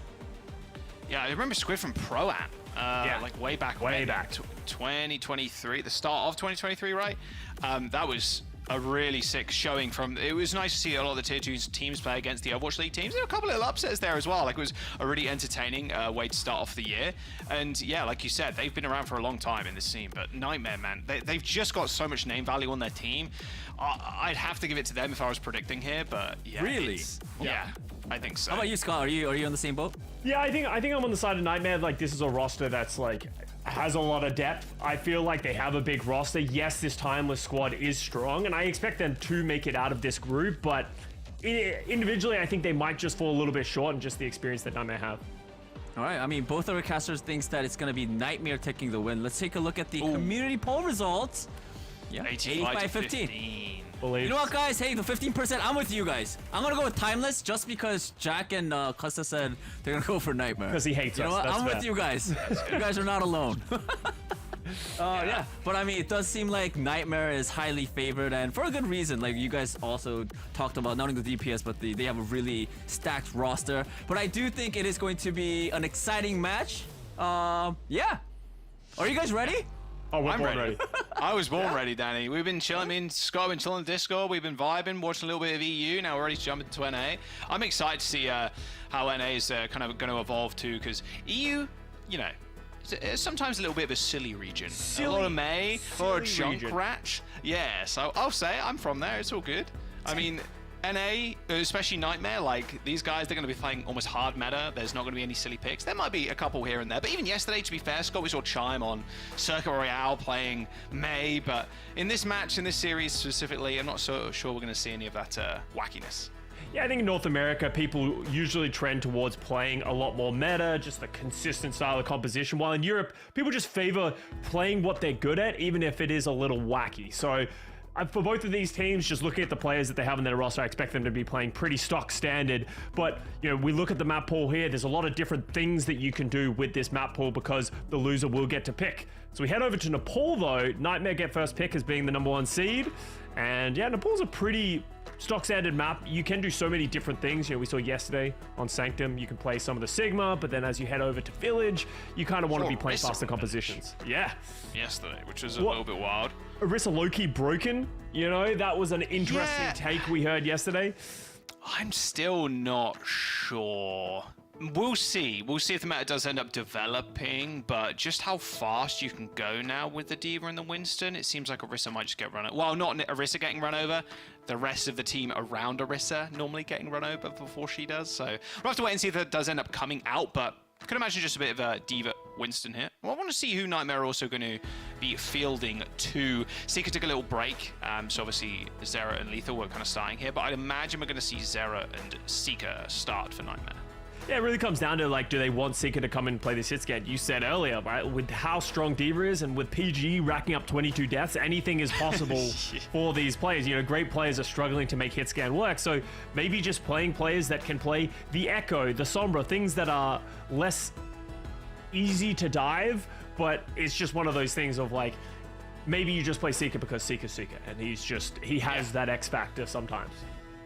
Yeah, I remember Squid from Pro Am, like way back. 2023, the start of 2023, right? That was a really sick showing from. It was nice to see a lot of the tier 2 teams play against the Overwatch League teams. There were a couple of little upsets there as well. Like, it was a really entertaining way to start off the year. And yeah, like you said, they've been around for a long time in this scene. But Nightmare, man, they've just got so much name value on their team. I'd have to give it to them if I was predicting here. But yeah, Really? Yeah, I think so. How about you, Scott? Are you on the same boat? Yeah, I think I'm on the side of Nightmare. Like, this is a roster that's like has a lot of depth. I feel like they have a big roster. Yes, this Timeless squad is strong, and I expect them to make it out of this group, but individually, I think they might just fall a little bit short in just the experience that Nightmare have. All right, I mean, both of our casters thinks that it's going to be Nightmare taking the win. Let's take a look at the community poll results. Yeah, 85-15. You know what, guys? Hey, the 15%, I'm with you guys. I'm going to go with Timeless just because Jack and Costa said they're going to go for Nightmare. Because he hates us. You know what? That's I'm fair. with you guys. You guys are not alone. Yeah, but I mean, it does seem like Nightmare is highly favored, and for a good reason. Like, you guys also talked about not only the DPS, but they have a really stacked roster. But I do think it is going to be an exciting match. Yeah. Are you guys ready? Oh, I'm ready. I was born ready, Danny. We've been chilling. Me and Scott have been chilling in Discord. We've been vibing, watching a little bit of EU. Now we're ready to jump into NA. I'm excited to see how NA is kind of going to evolve too, because EU, you know, it's sometimes a little bit of a silly region. A lot of May or a junk ratch. Yeah, so I'll say I'm from there. It's all good. I mean, NA, especially Nightmare, like, these guys, they're going to be playing almost hard meta. There's not going to be any silly picks. There might be a couple here and there, but even yesterday, to be fair, Scott, we saw Chime on Circuit Royale playing May, but in this match, in this series specifically, I'm not so sure we're going to see any of that wackiness. Yeah, I think in North America, people usually trend towards playing a lot more meta, just a consistent style of composition, while in Europe, people just favor playing what they're good at, even if it is a little wacky. So for both of these teams, just looking at the players that they have in their roster, I expect them to be playing pretty stock standard. But, we look at the map pool here, there's a lot of different things that you can do with this map pool because the loser will get to pick. So we head over to Nepal, though. Nightmare get first pick as being the #1 seed. And yeah, Nepal's a pretty stock standard map. You can do so many different things. We saw yesterday on Sanctum, you can play some of the Sigma, but then as you head over to Village, you kind of want to be playing faster compositions. Yeah. Yesterday, which was a little bit wild. Orisa low-key broken, that was an interesting take we heard yesterday. I'm still not sure. We'll see. We'll see if the meta does end up developing, but just how fast you can go now with the D.Va and the Winston, it seems like Orisa might just get run over. Well, not Orisa getting run over, the rest of the team around Orisa normally getting run over before she does. So we'll have to wait and see if that does end up coming out, but I could imagine just a bit of a D.Va Winston here. Well, I want to see who Nightmare are also going to be fielding too. Seeker took a little break, so obviously Zera and Lethal were kind of starting here, but I'd imagine we're going to see Zera and Seeker start for Nightmare. Yeah, it really comes down to, do they want Seeker to come and play this hit scan? You said earlier, right? With how strong D.Va is and with PG racking up 22 deaths, anything is possible for these players. Great players are struggling to make hit scan work. So maybe just playing players that can play the Echo, the Sombra, things that are less easy to dive, but it's just one of those things of maybe you just play Seeker because Seeker's Seeker, and he has that X factor sometimes.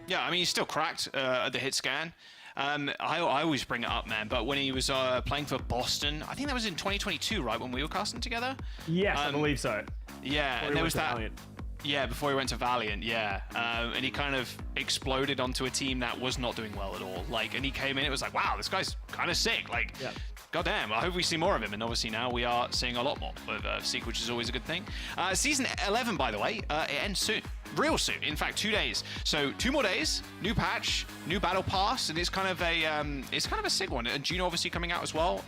Yeah, I mean, he's still cracked at the hit scan. I always bring it up, man, but when he was playing for Boston, I think that was in 2022, right, when we were casting together? Yes, I believe so. Yeah, and there was that... Valiant. Yeah, before he went to Valiant, yeah. And he kind of exploded onto a team that was not doing well at all. And he came in, it was like, wow, this guy's kind of sick. Goddamn, I hope we see more of him. And obviously now we are seeing a lot more of Seek, which is always a good thing. Season 11, by the way, it ends soon. Real soon. In fact, 2 days. So 2 more days, new patch, new battle pass, and it's kind of a sick one. And Juno obviously coming out as well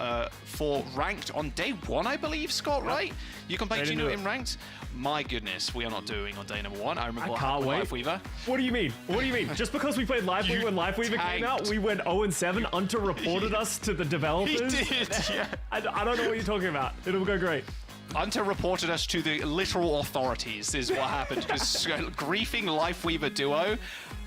for ranked on day 1, I believe, Scott, right? You can play Juno in ranked. My goodness, we are not doing on day #1. I remember what happened with Life Weaver. What do you mean? What do you mean? Just because we played Life Weaver when Life Weaver came out, we went 0-7, under-reported us to the developers? He did, yeah. I don't know what you're talking about. It'll go great. Hunter reported us to the literal authorities, is what happened. Because griefing Life Weaver duo,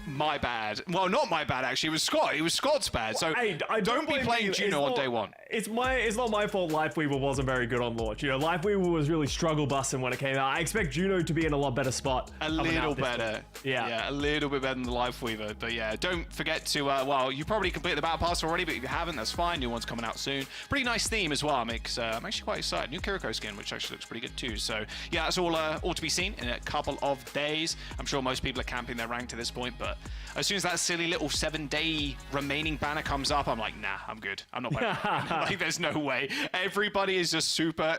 my bad. Well, not my bad, actually. It was Scott. It was Scott's bad. So I don't be playing Juno on day 1. It's not my fault Life Weaver wasn't very good on launch. Life Weaver was really struggle busting when it came out. I expect Juno to be in a lot better spot. A little better. Yeah, a little bit better than the Life Weaver. But yeah, don't forget to, you probably completed the Battle Pass already, but if you haven't, that's fine. New one's coming out soon. Pretty nice theme as well. I'm actually quite excited. New Kiriko skin, which actually looks pretty good too. So yeah, that's all to be seen in a couple of days. I'm sure most people are camping their rank to this point, but as soon as that silly little 7-day remaining banner comes up, I'm like, nah, I'm good. I'm not playing. There's no way. Everybody is just super,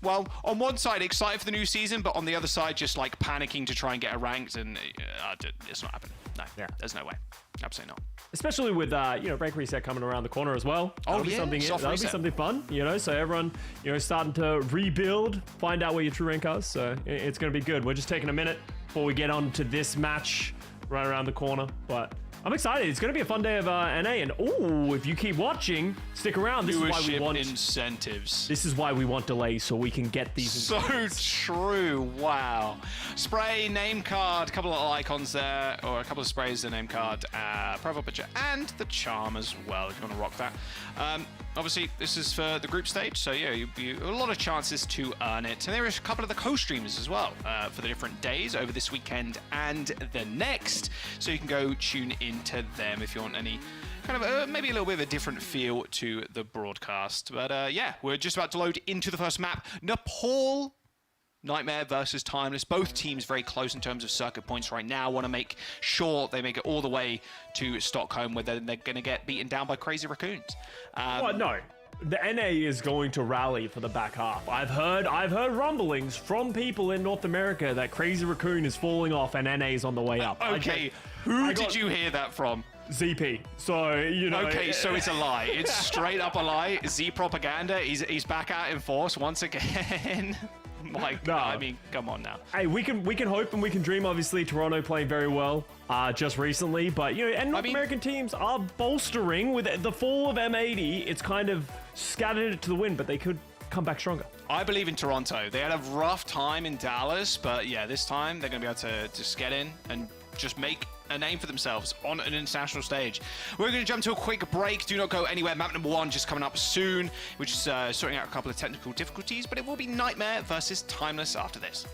on one side excited for the new season, but on the other side just panicking to try and get a ranked, and it's not happening. No, there's no way. Absolutely not. Especially with rank reset coming around the corner as well. That'll be something fun. So everyone starting to rebuild, find out where your true rank is. So it's going to be good. We're just taking a minute before we get on to this match right around the corner, but I'm excited. It's going to be a fun day of NA, and if you keep watching, stick around. This is why we want incentives. This is why we want delays, so we can get these. So true. Wow. Spray, name card, a couple of icons there, or a couple of sprays, the name card, profile picture, and the charm as well, if you want to rock that. Obviously, this is for the group stage, so yeah, you a lot of chances to earn it. And there are a couple of the co-streamers as well for the different days over this weekend and the next, so you can go tune into them if you want any kind of maybe a little bit of a different feel to the broadcast. But yeah, we're just about to load into the first map. Nepal Nightmare versus Timeless. Both teams very close in terms of circuit points right now. Want to make sure they make it all the way to Stockholm, where they're going to get beaten down by Crazy Raccoons. No. The NA is going to rally for the back half. I've heard rumblings from people in North America that Crazy Raccoon is falling off and NA is on the way up. Okay, who did you hear that from? ZP. So, Okay, so it's a lie. It's straight up a lie. Z propaganda. He's back out in force once again. I mean, come on now. Hey, we can hope and we can dream. Obviously, Toronto playing very well just recently, but and North American teams are bolstering with the fall of M80. It's kind of scattered it to the wind, but they could come back stronger. I believe in Toronto. They had a rough time in Dallas, but yeah, this time they're going to be able to just get in and just make a name for themselves on an international stage. We're going to jump to a quick break. Do not go anywhere. Map number 1 just coming up soon. We're just sorting out a couple of technical difficulties, but it will be Nightmare versus Timeless after this.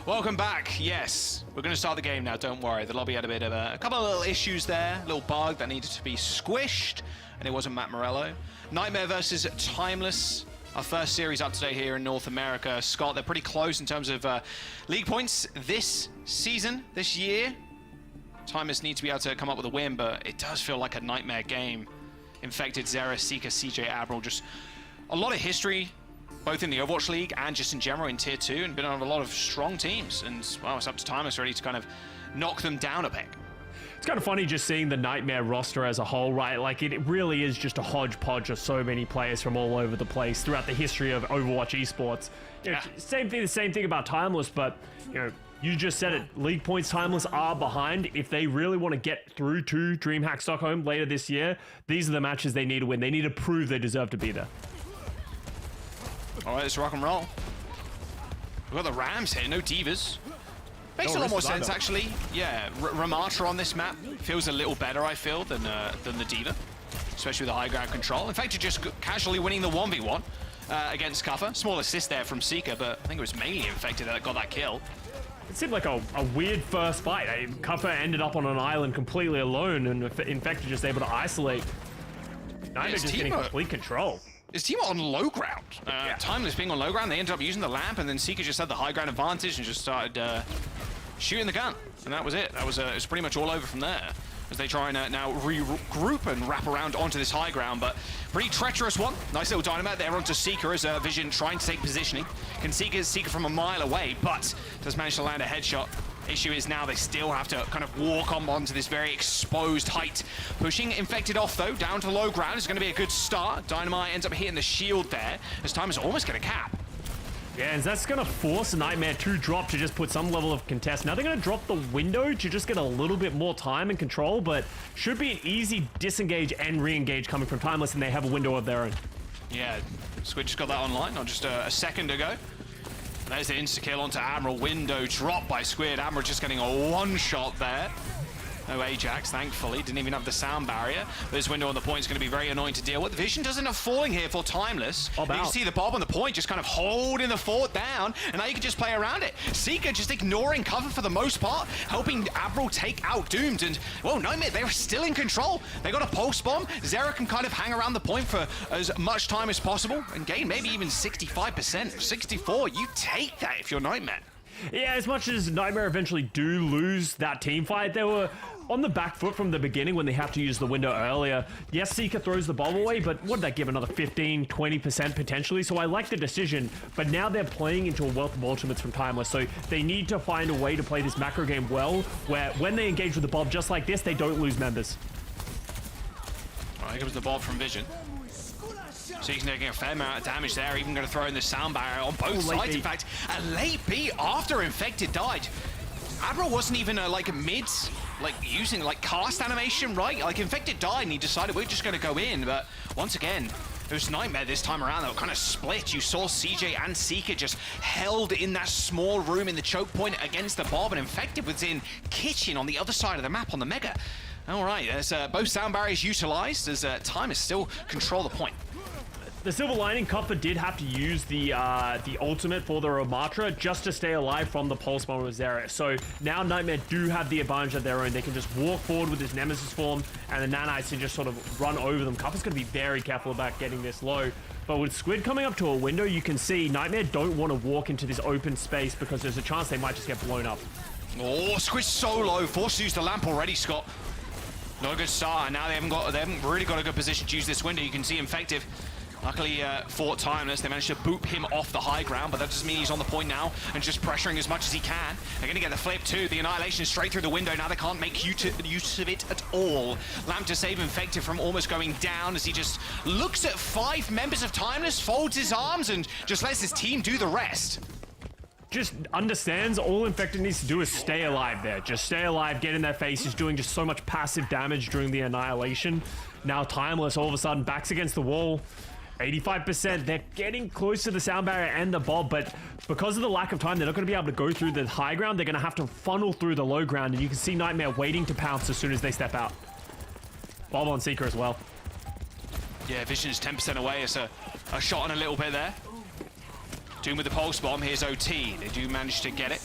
Welcome back. Yes, we're going to start the game now. Don't worry. The lobby had a bit of a couple of little issues there. A little bug that needed to be squished, and it wasn't Matt Morello. Nightmare versus Timeless. Our first series up today here in North America. Scott, they're pretty close in terms of league points this season, this year. Timeless need to be able to come up with a win, but it does feel like a Nightmare game. Infected, Zera, Seeker, CJ, Admiral, just a lot of history, both in the Overwatch League and just in general in Tier 2, and been on a lot of strong teams. And, well, it's up to Timeless ready to kind of knock them down a peg. It's kind of funny just seeing the Nightmare roster as a whole, right? Like, it really is just a hodgepodge of so many players from all over the place throughout the history of Overwatch Esports. You know, the same thing about Timeless, but, you know, you just said it. League points Timeless are behind. If they really want to get through to DreamHack Stockholm later this year, these are the matches they need to win. They need to prove they deserve to be there. All right, let's rock and roll. We've got the Rams here, no divas. Makes a lot more sense, actually. Yeah, Ramatra on this map feels a little better, I feel, than the diva, especially with the high ground control. In fact, you're just casually winning the 1v1 against Cuffer. Small assist there from Seeker, but I think it was mainly Infected that got that kill. It seemed like a weird first fight. Cuffer ended up on an island completely alone, and Infected just able to isolate. Nightmare just getting complete control. His team are on low ground. Timeless being on low ground, they ended up using the lamp, and then Seeker just had the high ground advantage and just started shooting the gun. And that was it. That was it was pretty much all over from there as they try and now regroup and wrap around onto this high ground. But pretty treacherous one. Nice little dynamite there onto Seeker as Vision trying to take positioning. Can Seeker from a mile away, but does manage to land a headshot. Issue is now they still have to kind of walk onto this very exposed height. Pushing Infected off, though, down to low ground is going to be a good start. Dynamite ends up hitting the shield there as Time is almost going to cap. Yeah, and that's going to force Nightmare to drop to just put some level of contest. Now they're going to drop the window to just get a little bit more time and control, but should be an easy disengage and re-engage coming from Timeless, and they have a window of their own. Yeah, Squid just got that online not just a second ago. There's the insta-kill onto Admiral. Window drop by Squid. Admiral just getting a one-shot there. No Ajax, thankfully. Didn't even have the sound barrier. This window on the point is going to be very annoying to deal with. Vision does end up falling here for Timeless. You can see the Bob on the point just kind of holding the fort down, and now you can just play around it. Seeker just ignoring cover for the most part, helping Admiral take out Doomed. And, well, Nightmare, they're still in control. They got a pulse bomb. Zera can kind of hang around the point for as much time as possible and gain maybe even 65%. 64, you take that if you're Nightmare. Yeah, as much as Nightmare eventually do lose that team fight, they were on the back foot from the beginning when they have to use the window earlier. Yes, Seeker throws the bomb away, but what did that give? Another 15, 20% potentially? So I like the decision, but now they're playing into a wealth of ultimates from Timeless, so they need to find a way to play this macro game well, where when they engage with the bomb just like this, they don't lose members. All right, here comes the bomb from Vision. So he's taking a fair amount of damage there, even going to throw in the sound barrier on both sides. In fact, a late beat after Infected died. Admiral wasn't even like mid, like using like cast animation, right? Like Infected died and he decided we're just going to go in. But once again, it was Nightmare this time around. They were kind of split. You saw CJ and Seeker just held in that small room in the choke point against the Bob, and Infected was in kitchen on the other side of the map on the Mega. All right, there's both sound barriers utilized as Time is still control the point. The silver lining, Cuffer did have to use the ultimate for the Ramatra just to stay alive from the pulse bomb of Zera. So now Nightmare do have the advantage of their own. They can just walk forward with his Nemesis form, and the Nanites can just sort of run over them. Cuffer's going to be very careful about getting this low. But with Squid coming up to a window, you can see Nightmare don't want to walk into this open space because there's a chance they might just get blown up. Oh, Squid so low. Forced to use the lamp already, Scott. Not a good start, and now they haven't really got a good position to use this window. You can see Infective. Luckily for Timeless, they managed to boot him off the high ground, but that doesn't mean he's on the point now and just pressuring as much as he can. They're going to get the flip too. The Annihilation straight through the window. Now they can't make use of it at all. Lamp to save Infected from almost going down as he just looks at 5 members of Timeless, folds his arms, and just lets his team do the rest. Just understands all Infected needs to do is stay alive there. Just stay alive, get in their face. He's doing just so much passive damage during the Annihilation. Now Timeless all of a sudden backs against the wall. 85%. They're getting close to the sound barrier and the Bob, but because of the lack of time, they're not going to be able to go through the high ground. They're going to have to funnel through the low ground, and you can see Nightmare waiting to pounce as soon as they step out. Bob on Seeker as well. Yeah, Vision is 10% away. It's a shot on a little bit there. Doom with the pulse bomb. Here's OT. They do manage to get it.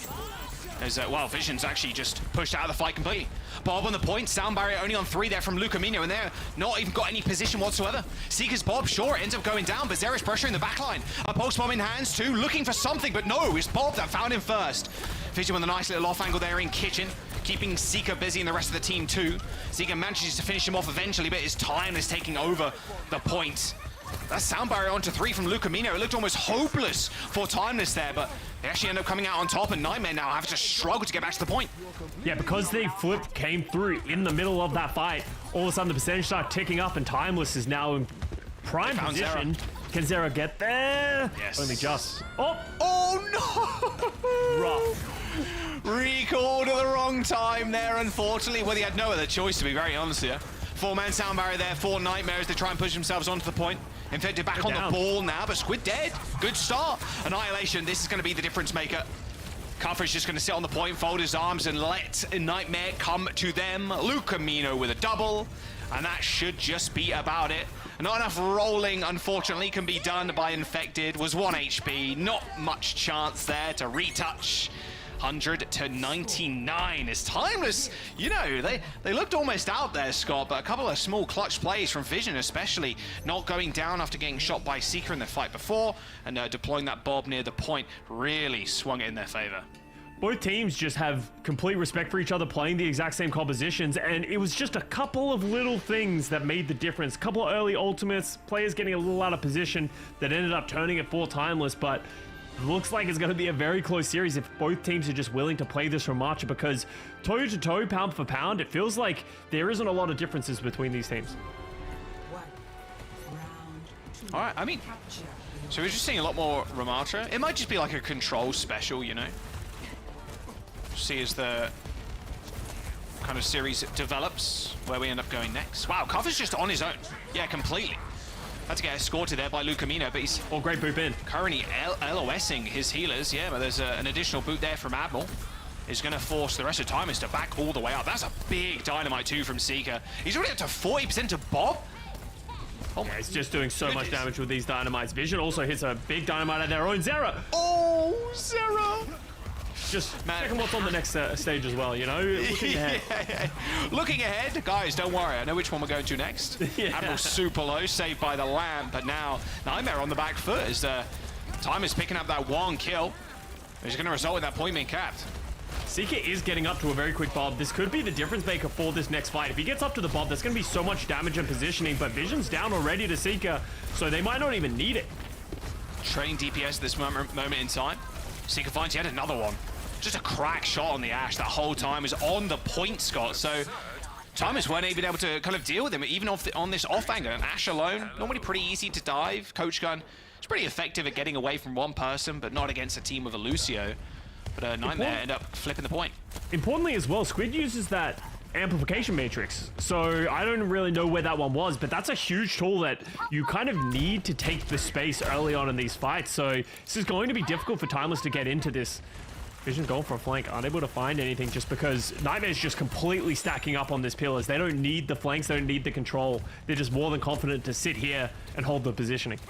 As well, Vision's actually just pushed out of the fight completely. Bob on the point, sound barrier only on 3 there from Lucamino, and they're not even got any position whatsoever. Seeker's Bob, sure, ends up going down, but Zera's pressuring the backline. A pulse bomb in hands too, looking for something, but no, it's Bob that found him first. Vision with a nice little off angle there in Kitchen, keeping Seeker busy and the rest of the team too. Seeker manages to finish him off eventually, but his time is taking over the point. That sound barrier onto 3 from Lucamino. It looked almost hopeless for Timeless there, but they actually end up coming out on top, and Nightmare now have to struggle to get back to the point. Yeah, because the flip came through in the middle of that fight, all of a sudden the percentage started ticking up, and Timeless is now in prime position. Zera. Can Zera get there? Yes. Only just. Oh! Oh no! Rough. Recalled at the wrong time there, unfortunately. Well, he had no other choice, to be very honest here. 4-man sound barrier there, 4 Nightmares. They try and push themselves onto the point. Infected back on the ball now, but Squid dead. Good start. Annihilation, this is going to be the difference maker. Cuffer's just going to sit on the point, fold his arms, and let Nightmare come to them. Lucamino with a double, and that should just be about it. Not enough rolling, unfortunately, can be done by Infected. Was 1 HP, not much chance there to retouch. 100 to 99 is Timeless. You know, they looked almost out there, Scott, but a couple of small clutch plays from Vision, especially not going down after getting shot by Seeker in the fight before, and deploying that Bob near the point really swung it in their favor. Both teams just have complete respect for each other, playing the exact same compositions, and it was just a couple of little things that made the difference. A couple of early ultimates, players getting a little out of position that ended up turning it for Timeless, but looks like it's going to be a very close series if both teams are just willing to play this from Marcha, because toe-to-toe, pound for pound, it feels like there isn't a lot of differences between these teams. All right, I mean, so we're just seeing a lot more Ramatra. It might just be like a control special, you know? See as the kind of series develops, where we end up going next. Wow, Cuffer's just on his own. Yeah, completely. Had to get escorted there by Lucamino, but he's great boot in. Currently LOSing his healers, yeah, but there's an additional boot there from Admiral. Is going to force the rest of Timers to back all the way up. That's a big dynamite too from Seeker. He's already up to 40% to Bob. Oh yeah, he's just doing so much damage with these dynamites. Vision also hits a big dynamite at their own. Zera! Oh, Zera! Just checking what's on the next stage as well, you know? Looking ahead. Yeah. Looking ahead, guys, don't worry. I know which one we're going to next. Admiral super low, saved by the lamp, but now Nightmare on the back foot as Time is picking up that 1 kill. Which is going to result in that point being capped. Seeker is getting up to a very quick Bob. This could be the difference maker for this next fight. If he gets up to the Bob, there's going to be so much damage and positioning, but Vision's down already to Seeker, so they might not even need it. Trading DPS at this moment in time. Seeker finds yet another one. Just a crack shot on the Ash that whole time is on the point, Scott. So Timers weren't even able to kind of deal with him, even on this off angle. And Ash alone, normally pretty easy to dive. Coach Gun is pretty effective at getting away from one person, but not against a team of a Lucio. But Nightmare end up flipping the point. Importantly as well, Squid uses that amplification matrix. So I don't really know where that one was, but that's a huge tool that you kind of need to take the space early on in these fights. So this is going to be difficult for Timeless to get into this. Vision going for a flank, unable to find anything just because Nightmare's just completely stacking up on this pillars. They don't need the flanks, they don't need the control. They're just more than confident to sit here and hold the positioning.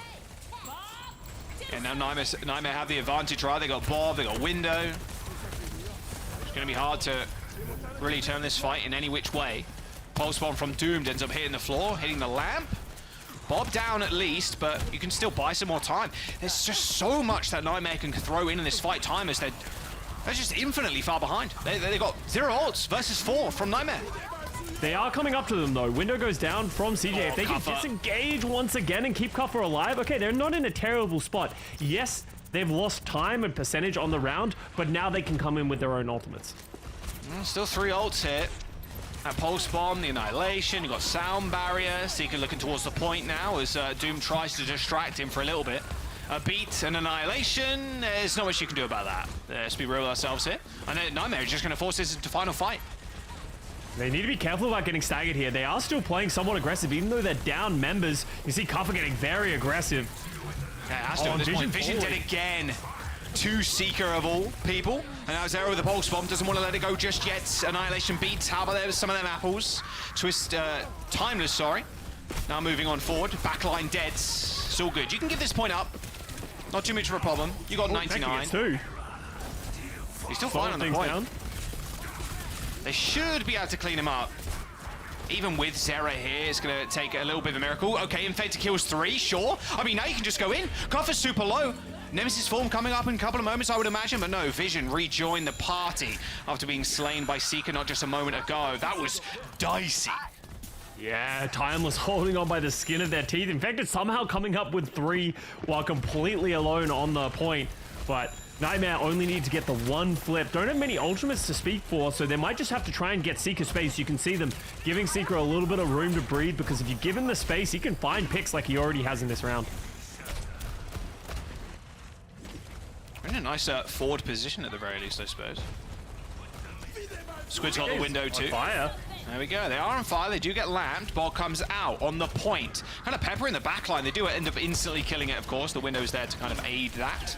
And now Nightmare have the advantage, right? They got Bob, they got Window. It's going to be hard to really turn this fight in any which way. Pulse bomb from Doomed ends up hitting the floor, hitting the lamp. Bob down at least, but you can still buy some more time. There's just so much that Nightmare can throw in this fight. Timers, they're just infinitely far behind. They got 0 ults versus 4 from Nightmare. They are coming up to them though. Window goes down from CJ. If they can disengage once again and keep Cuffer alive, okay, they're not in a terrible spot. Yes, they've lost time and percentage on the round, but now they can come in with their own ultimates. Still 3 ults here. That Pulse Bomb, the Annihilation, you got Sound Barrier. Seeker looking towards the point now as Doom tries to distract him for a little bit. A beat, an Annihilation, there's not much you can do about that. Let's be real with ourselves here. And then Nightmare is just going to force this into final fight. They need to be careful about getting staggered here. They are still playing somewhat aggressive, even though they're down members. You see Cuffer getting very aggressive. Yeah, has to at this point. Vision dead again. 2 Seeker of all people. And now Zero with the Pulse Bomb doesn't want to let it go just yet. Annihilation beats. How about some of them apples? Twist, Timeless, sorry. Now moving on forward. Backline dead. It's all good. You can give this point up. Not too much of a problem. You got 99. Too. He's still flying on the point. Down. They should be able to clean him up. Even with Zera here, it's going to take a little bit of a miracle. Okay, Infected kills 3, sure. I mean, now you can just go in. Coffer's super low. Nemesis form coming up in a couple of moments, I would imagine, but no, Vision rejoined the party after being slain by Seeker not just a moment ago. That was dicey. Yeah, Timeless holding on by the skin of their teeth. Infected somehow coming up with 3 while completely alone on the point, but Nightmare only need to get the 1 flip. Don't have many ultimates to speak for, so they might just have to try and get Seeker space. You can see them giving Seeker a little bit of room to breathe, because if you give him the space, he can find picks like he already has in this round. In a nice forward position at the very least, I suppose. Squid's got the window too. Fire. There we go. They are on fire. They do get lamped. Ball comes out on the point. Kind of pepper in the backline. They do end up instantly killing it, of course. The window's there to kind of aid that.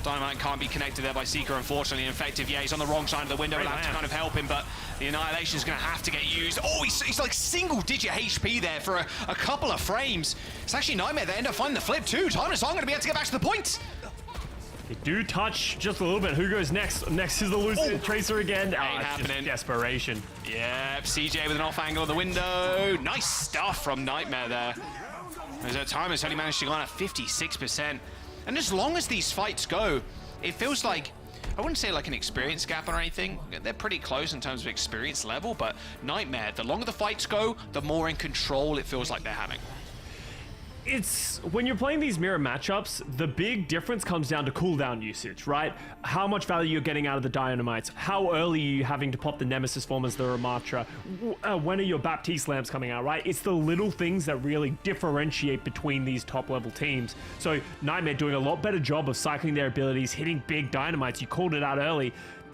Dynamite can't be connected there by Seeker, unfortunately. Infective, yeah, he's on the wrong side of the window. Lamp to kind of help him, but the Annihilation is going to have to get used. Oh, he's like single-digit HP there for a couple of frames. It's actually Nightmare. They end up finding the flip too. Timeless aren't going to be able to get back to the point. They do touch just a little bit. Who goes next? Next is the Lucid Tracer again. Ain't happening. Desperation. Yep, CJ with an off angle of the window. Nice stuff from Nightmare there. As Timeless only managed to go on at 56%. And as long as these fights go, it feels like, I wouldn't say like an experience gap or anything. They're pretty close in terms of experience level, but Nightmare, the longer the fights go, the more in control it feels like they're having. It's when you're playing these mirror matchups, the big difference comes down to cooldown usage, right? How much value you're getting out of the Dynamites, how early are you having to pop the Nemesis form as the Ramatra, when are your Baptiste lamps coming out, right? It's the little things that really differentiate between these top level teams. So Nightmare doing a lot better job of cycling their abilities, hitting big Dynamites. You called it out early.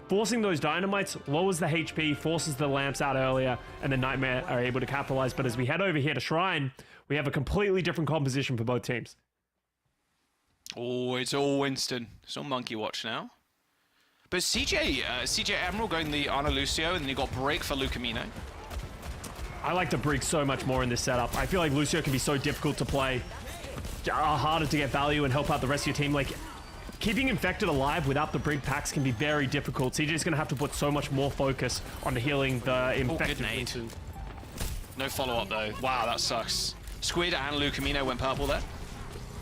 Forcing those Dynamites lowers the HP, forces the lamps out earlier, and the Nightmare are able to capitalize. But as we head over here to Shrine, we have a completely different composition for both teams. Oh, it's all Winston. It's all Monkey Watch now. But CJ Admiral going the Ana Lucio, and then you got Brig for Lucamino. I like the Brig so much more in this setup. I feel like Lucio can be so difficult to play, harder to get value and help out the rest of your team. Like, keeping Infected alive without the Brig packs can be very difficult. CJ's going to have to put so much more focus on healing the Infected. No follow-up, though. Wow, that sucks. Squid and Lucamino went purple there.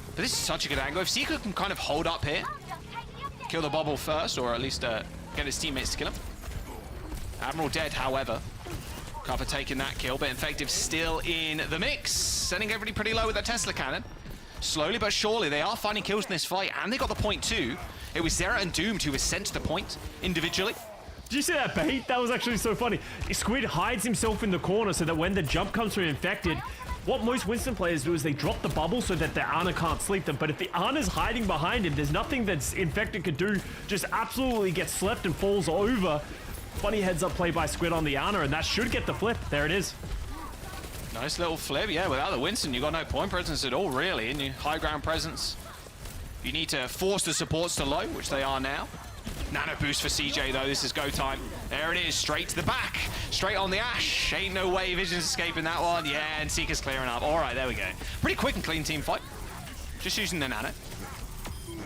But this is such a good angle. If Seeker can kind of hold up here, kill the bubble first, or at least get his teammates to kill him. Admiral dead, however. Cover taking that kill, but Infective still in the mix. Sending everybody pretty low with that Tesla cannon. Slowly but surely, they are finding kills in this fight, and they got the point too. It was Zera and Doomed who was sent to the point individually. Did you see that bait? That was actually so funny. Squid hides himself in the corner so that when the jump comes from Infected, what most Winston players do is they drop the bubble so that the Ana can't sleep them. But if the Ana's hiding behind him, there's nothing that's Infected could do. Just absolutely gets slept and falls over. Funny heads up play by Squid on the Ana, and that should get the flip. There it is. Nice little flip. Yeah, without the Winston, you got no point presence at all, really. In your high ground presence, you need to force the supports to low, which they are now. Nano boost for CJ, though. This is go time. There it is, straight to the back. Straight on the Ash. Ain't no way Vision's escaping that one. Yeah, and Seeker's clearing up. All right, there we go. Pretty quick and clean team fight. Just using the Nano.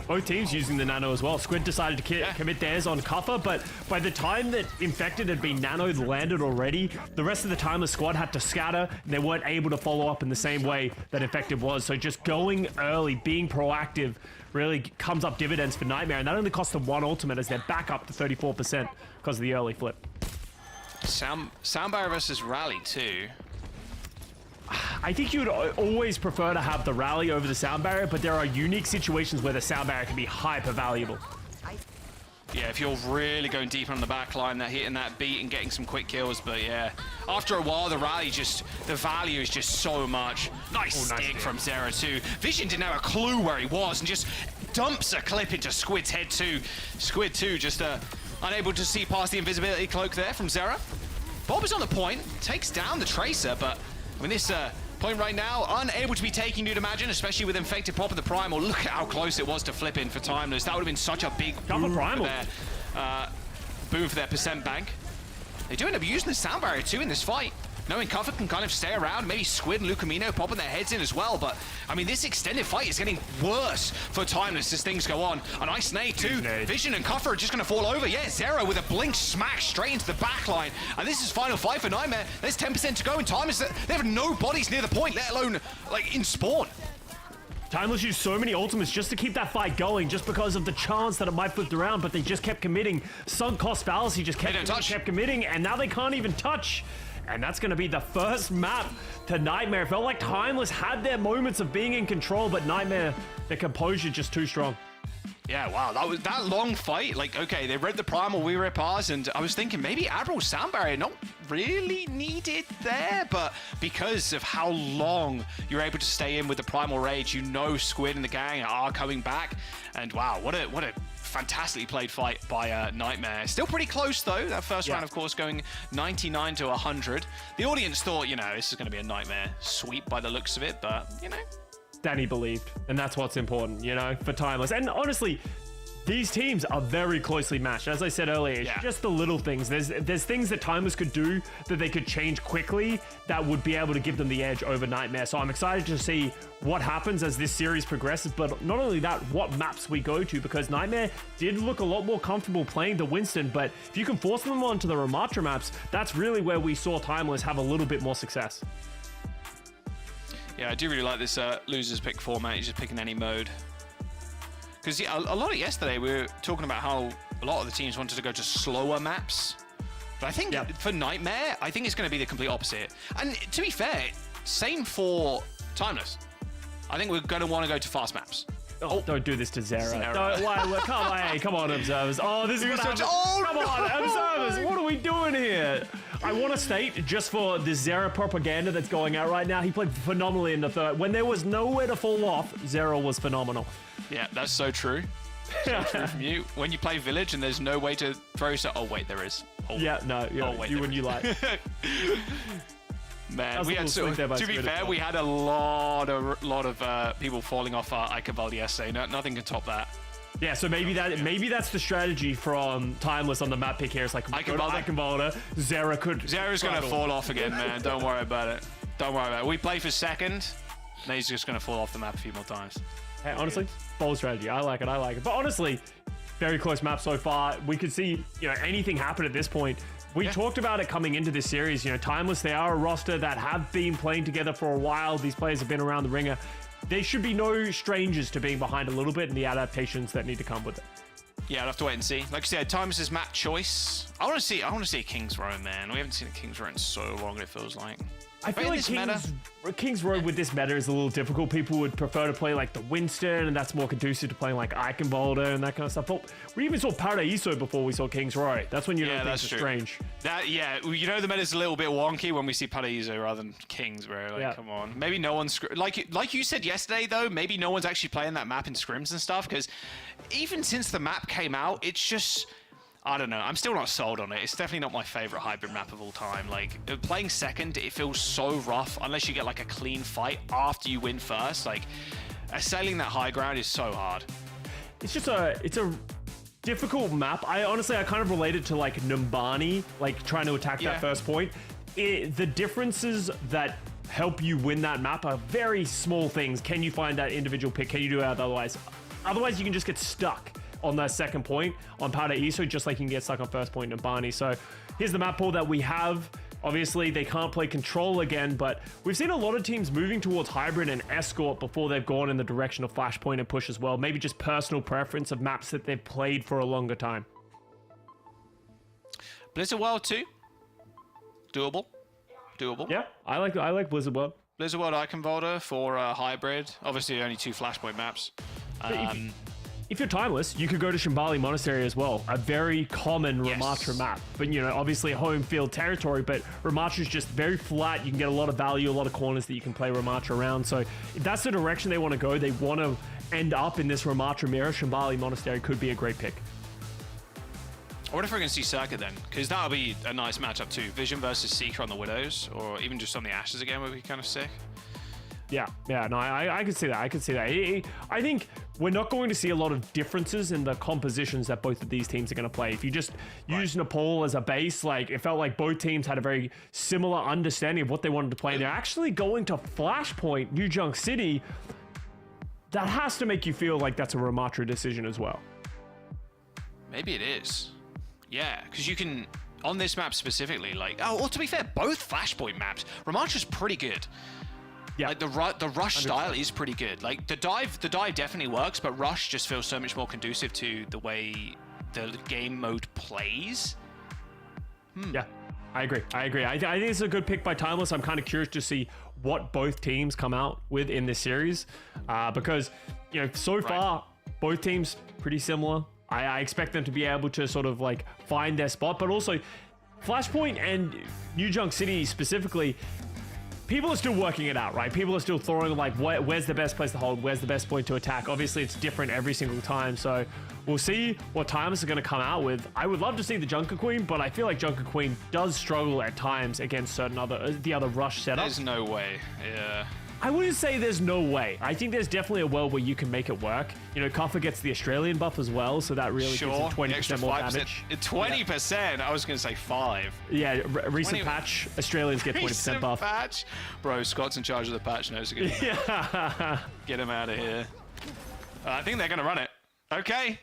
Both teams using the Nano as well. Squid decided to commit theirs on Cuffer, but by the time that Infected had been Nanoed landed already, the rest of the Timeless squad had to scatter, and they weren't able to follow up in the same way that Infected was. So just going early, being proactive, really comes up dividends for Nightmare, and that only cost them 1 ultimate as they're back up to 34% because of the early flip. Sound Barrier versus Rally too. I think you would always prefer to have the Rally over the Sound Barrier, but there are unique situations where the Sound Barrier can be hyper valuable. Yeah, if you're really going deep on the back line, they're hitting that beat and getting some quick kills, but yeah. After a while, the Rally the value is just so much. Nice stick from Zera too. Vision didn't have a clue where he was and just dumps a clip into Squid's head too. Squid too, just unable to see past the invisibility cloak there from Zera. Bob is on the point, takes down the Tracer, but I mean, this point right now, unable to be taken, you'd imagine, especially with Infected popping the Primal. Look at how close it was to flipping for Timeless. That would have been such a big boom for their percent bank. They do end up using the Sound Barrier too in this fight. knowing Cover can kind of stay around, maybe Squid and Lucamino popping their heads in as well. But I mean, this extended fight is getting worse for Timeless as things go on. A nice nade too. Vision and Cover are just going to fall over. Yeah, Zero with a blink smack straight into the back line. And this is final fight for Nightmare. There's 10% to go, and Timeless, they have no bodies near the point, let alone like in spawn. Timeless used so many ultimates just to keep that fight going, just because of the chance that it might flip around, but they just kept committing. Sunk cost fallacy just kept committing, and now they can't even touch. And that's going to be the first map to Nightmare. It felt like Timeless had their moments of being in control, but Nightmare, their composure just too strong. Yeah, wow, that long fight. Like, okay, they read the Primal, we rip ours, and I was thinking maybe Admiral's sound barrier not really needed there, but because of how long you're able to stay in with the Primal Rage, you know Squid and the gang are coming back. And wow, what a fantastically played fight by Nightmare. Still pretty close though. That first round, of course, going 99 to 100. The audience thought, you know, this is going to be a Nightmare sweep by the looks of it, but you know. Danny believed, and that's what's important, you know, for Timeless. And honestly, these teams are very closely matched. As I said earlier, it's just the little things. There's things that Timeless could do that they could change quickly that would be able to give them the edge over Nightmare. So I'm excited to see what happens as this series progresses, but not only that, what maps we go to, because Nightmare did look a lot more comfortable playing the Winston, but if you can force them onto the Ramatra maps, that's really where we saw Timeless have a little bit more success. Yeah, I do really like this losers pick format. You're just picking any mode. Because yeah, a lot of yesterday we were talking about how a lot of the teams wanted to go to slower maps. But I think for Nightmare, I think it's going to be the complete opposite. And to be fair, same for Timeless. I think we're going to want to go to fast maps. Oh, don't do this to Zera. Come on, observers. Oh, this is going to happen. Oh, come on, observers. What are we doing here? I want to state, just for the Zera propaganda that's going out right now, he played phenomenally in the third. When there was nowhere to fall off, Zera was phenomenal. Yeah, that's so true. So true from you. When you play Village and there's no way to throw, oh wait, there is. Oh, yeah, no, yeah, wait, you and you like. Man, we had to be fair, we had a lot of people falling off Eikevaldi yesterday. Nothing can top that. Yeah, so maybe that's the strategy from Timeless on the map pick here. It's like Eikevaldi, Zera's gonna fall off again, man. Don't worry about it. Don't worry about it. We play for second, then he's just gonna fall off the map a few more times. Hey, honestly, bold strategy. I like it. But honestly, very close map so far. We could see, you know, anything happen at this point. We talked about it coming into this series. You know, Timeless, they are a roster that have been playing together for a while. These players have been around the ringer. They should be no strangers to being behind a little bit and the adaptations that need to come with it. Yeah, I'll have to wait and see. Like I said, Timeless' map choice. I want to see King's Row, man. We haven't seen a King's Row in so long, it feels like. I feel like King's Row with this meta is a little difficult. People would prefer to play like the Winston, and that's more conducive to playing like Eikevaldi and that kind of stuff. But we even saw Paraiso before we saw King's Row. That's when you know things are strange. You know the meta's a little bit wonky when we see Paraiso rather than King's Row. Like, come on. Maybe no one's like you said yesterday though. Maybe no one's actually playing that map in scrims and stuff, because even since the map came out, it's just. I don't know. I'm still not sold on it. It's definitely not my favorite hybrid map of all time. Like, playing second, it feels so rough unless you get like a clean fight after you win first. Like, assailing that high ground is so hard. It's just it's a difficult map. I kind of relate it to like Numbani, like trying to attack that first point. The differences that help you win that map are very small things. Can you find that individual pick? Can you do it otherwise? Otherwise, you can just get stuck on that second point on Paraiso, just like you can get stuck on first point in Numbani. So here's the map pool that we have. Obviously, they can't play control again, but we've seen a lot of teams moving towards hybrid and escort before they've gone in the direction of flashpoint and push as well. Maybe just personal preference of maps that they've played for a longer time. Blizzard World 2. Doable. Yeah, I like Blizzard World. Blizzard World Eikevaldi for hybrid. Obviously, only 2 flashpoint maps. If you're Timeless, you could go to Shambali Monastery as well. A very common Ramatra map. But, you know, obviously home field territory, but Ramatra is just very flat. You can get a lot of value, a lot of corners that you can play Ramatra around. So if that's the direction they want to go, they want to end up in this Ramatra mirror, Shambali Monastery could be a great pick. I wonder if we're going to see Circuit then, because that'll be a nice matchup too. Vision versus Seeker on the Widows, or even just on the Ashes again would be kind of sick. Yeah, no, I could see that. I think we're not going to see a lot of differences in the compositions that both of these teams are going to play. If you just use Nepal as a base, like it felt like both teams had a very similar understanding of what they wanted to play. They're actually going to Flashpoint, New Junk City. That has to make you feel like that's a Ramatra decision as well. Maybe it is. Yeah, because you can, on this map specifically, like, oh, well, to be fair, both Flashpoint maps, Ramatra's pretty good. Yeah. Like the rush style is pretty good. Like the dive definitely works, but rush just feels so much more conducive to the way the game mode plays. Yeah, I agree. I think it's a good pick by Timeless. I'm kind of curious to see what both teams come out with in this series, because so far both teams pretty similar. I expect them to be able to sort of like find their spot, but also Flashpoint and New Junk City specifically. People are still working it out, right? People are still throwing like, where's the best place to hold? Where's the best point to attack? Obviously, it's different every single time. So we'll see what Timeless are going to come out with. I would love to see the Junker Queen, but I feel like Junker Queen does struggle at times against certain the other rush setups. There's no way. Yeah. I wouldn't say there's no way. I think there's definitely a world where you can make it work. Kuffer gets the Australian buff as well, so that really gives him 20% more damage. 20%? I was going to say 5. Yeah, recent patch, Australians get 20% recent buff. Patch? Bro, Scott's in charge of the patch notes again. Yeah. Get him out of here. I think they're going to run it. Okay.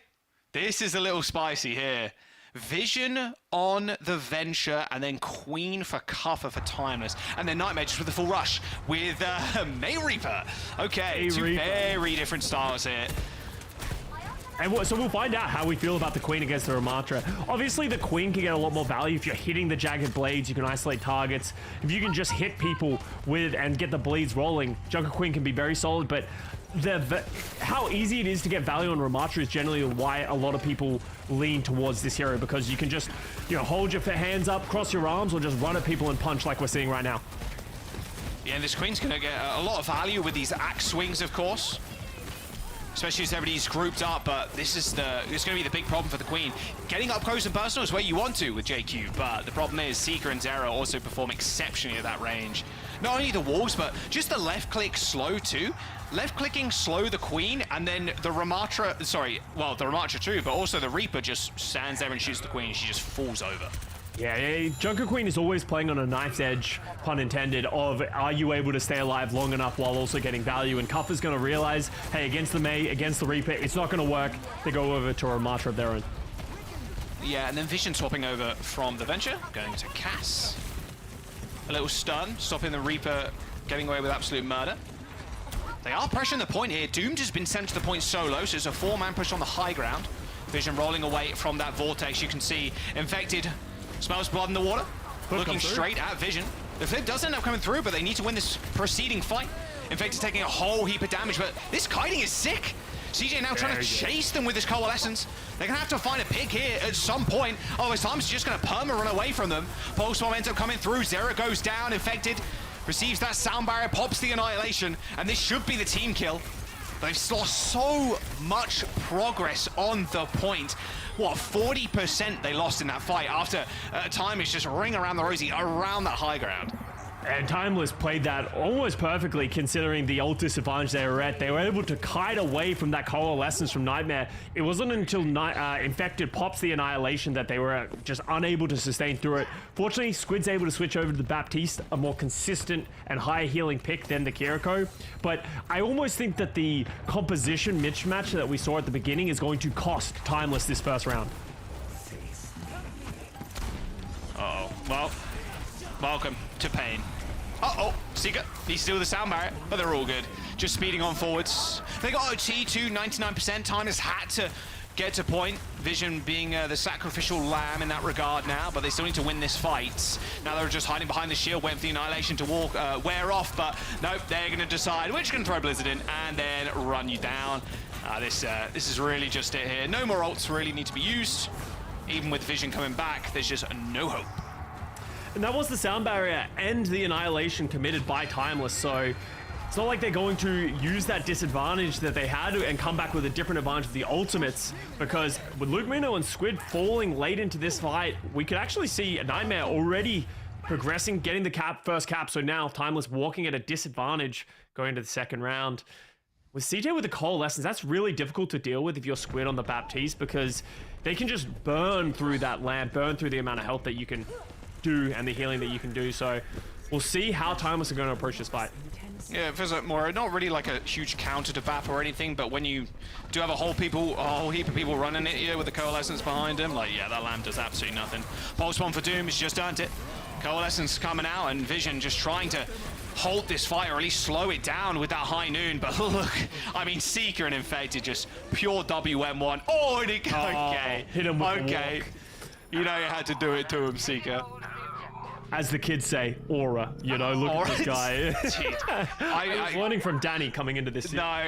This is a little spicy here. Vision on the Venture, and then Queen for Cuffer for Timeless, and then Nightmare just with the full rush with May Reaper. Okay, two very different styles here. And so we'll find out how we feel about the Queen against the Ramatra. Obviously, the Queen can get a lot more value if you're hitting the jagged blades. You can isolate targets. If you can just hit people with and get the bleeds rolling, Junker Queen can be very solid, but how easy it is to get value on Ramatra is generally why a lot of people lean towards this hero, because you can just hold your hands up, cross your arms, or just run at people and punch like we're seeing right now. Yeah, and this Queen's going to get a lot of value with these axe swings, of course. Especially as everybody's grouped up, but it's going to be the big problem for the Queen. Getting up close and personal is where you want to with JQ, but the problem is Seeker and Zera also perform exceptionally at that range. Not only the walls, but just the left click slow too. Left clicking slow the Queen, and then the Ramatra, the Ramatra too, but also the Reaper just stands there and shoots the Queen. She just falls over. Yeah, Junker Queen is always playing on a knife's edge, pun intended, of are you able to stay alive long enough while also getting value? And Cuffer's going to realize, hey, against the May, against the Reaper, it's not going to work. They go over to a Ramatra of their own. Yeah, and then Vision swapping over from the Venture, going to Cass. A little stun, stopping the Reaper getting away with absolute murder. They are pressuring the point here. Doomed has been sent to the point solo, so it's a 4-man push on the high ground. Vision rolling away from that vortex. You can see Infected smells blood in the water, looking straight at Vision. The flip does end up coming through, but they need to win this preceding fight. Infected taking a whole heap of damage, but this kiting is sick. CJ now trying to chase them with this Coalescence. They're going to have to find a pick here at some point. Oh, his time's just going to perma run away from them. Pulse momentum coming through. Zera goes down. Infected receives that sound barrier, pops the Annihilation, and this should be the team kill. But they've lost so much progress on the point. What, 40% they lost in that fight after time is just ring around the rosy around that high ground. And Timeless played that almost perfectly considering the ult disadvantage they were at. They were able to kite away from that Coalescence from Nightmare. It wasn't until Infected pops the Annihilation that they were just unable to sustain through it. Fortunately, Squid's able to switch over to the Baptiste, a more consistent and higher healing pick than the Kiriko. But I almost think that the composition mismatch that we saw at the beginning is going to cost Timeless this first round. Uh-oh. Well, welcome to pain. Uh-oh, Seeker needs to deal with the sound barrier, but they're all good. Just speeding on forwards. They got OT too, 99%. Time has had to get to point. Vision being the sacrificial lamb in that regard now, but they still need to win this fight. Now they're just hiding behind the shield, waiting for the Annihilation to wear off, but nope, they're going to decide which can throw Blizzard in and then run you down. This is really just it here. No more ults really need to be used. Even with Vision coming back, there's just no hope. And that was the sound barrier and the Annihilation committed by Timeless, so it's not like they're going to use that disadvantage that they had and come back with a different advantage of the ultimates, because with Luke Mino and Squid falling late into this fight, we could actually see a Nightmare already progressing, getting the first cap, so now Timeless walking at a disadvantage going into the second round. with CJ with the Coalescence, that's really difficult to deal with if you're Squid on the Baptiste, because they can just burn through that lamp, burn through the amount of health that you can do and the healing that you can do. So we'll see how Timeless are going to approach this fight. Yeah, it feels like more, not really like a huge counter to BAP or anything, but when you do have a whole heap of people running it here with the Coalescence behind him, like, yeah, that lamp does absolutely nothing. Pulse bomb for Doom has just earned it. Coalescence coming out, and Vision just trying to hold this fight, or at least slow it down with that high noon. But look, I mean, Seeker and Infected, just pure WM1. Oh, and okay. Hit him with the walk. You know you had to do it to him, Seeker. As the kids say, aura. You know, look at this guy. I was learning from Danny coming into this. No,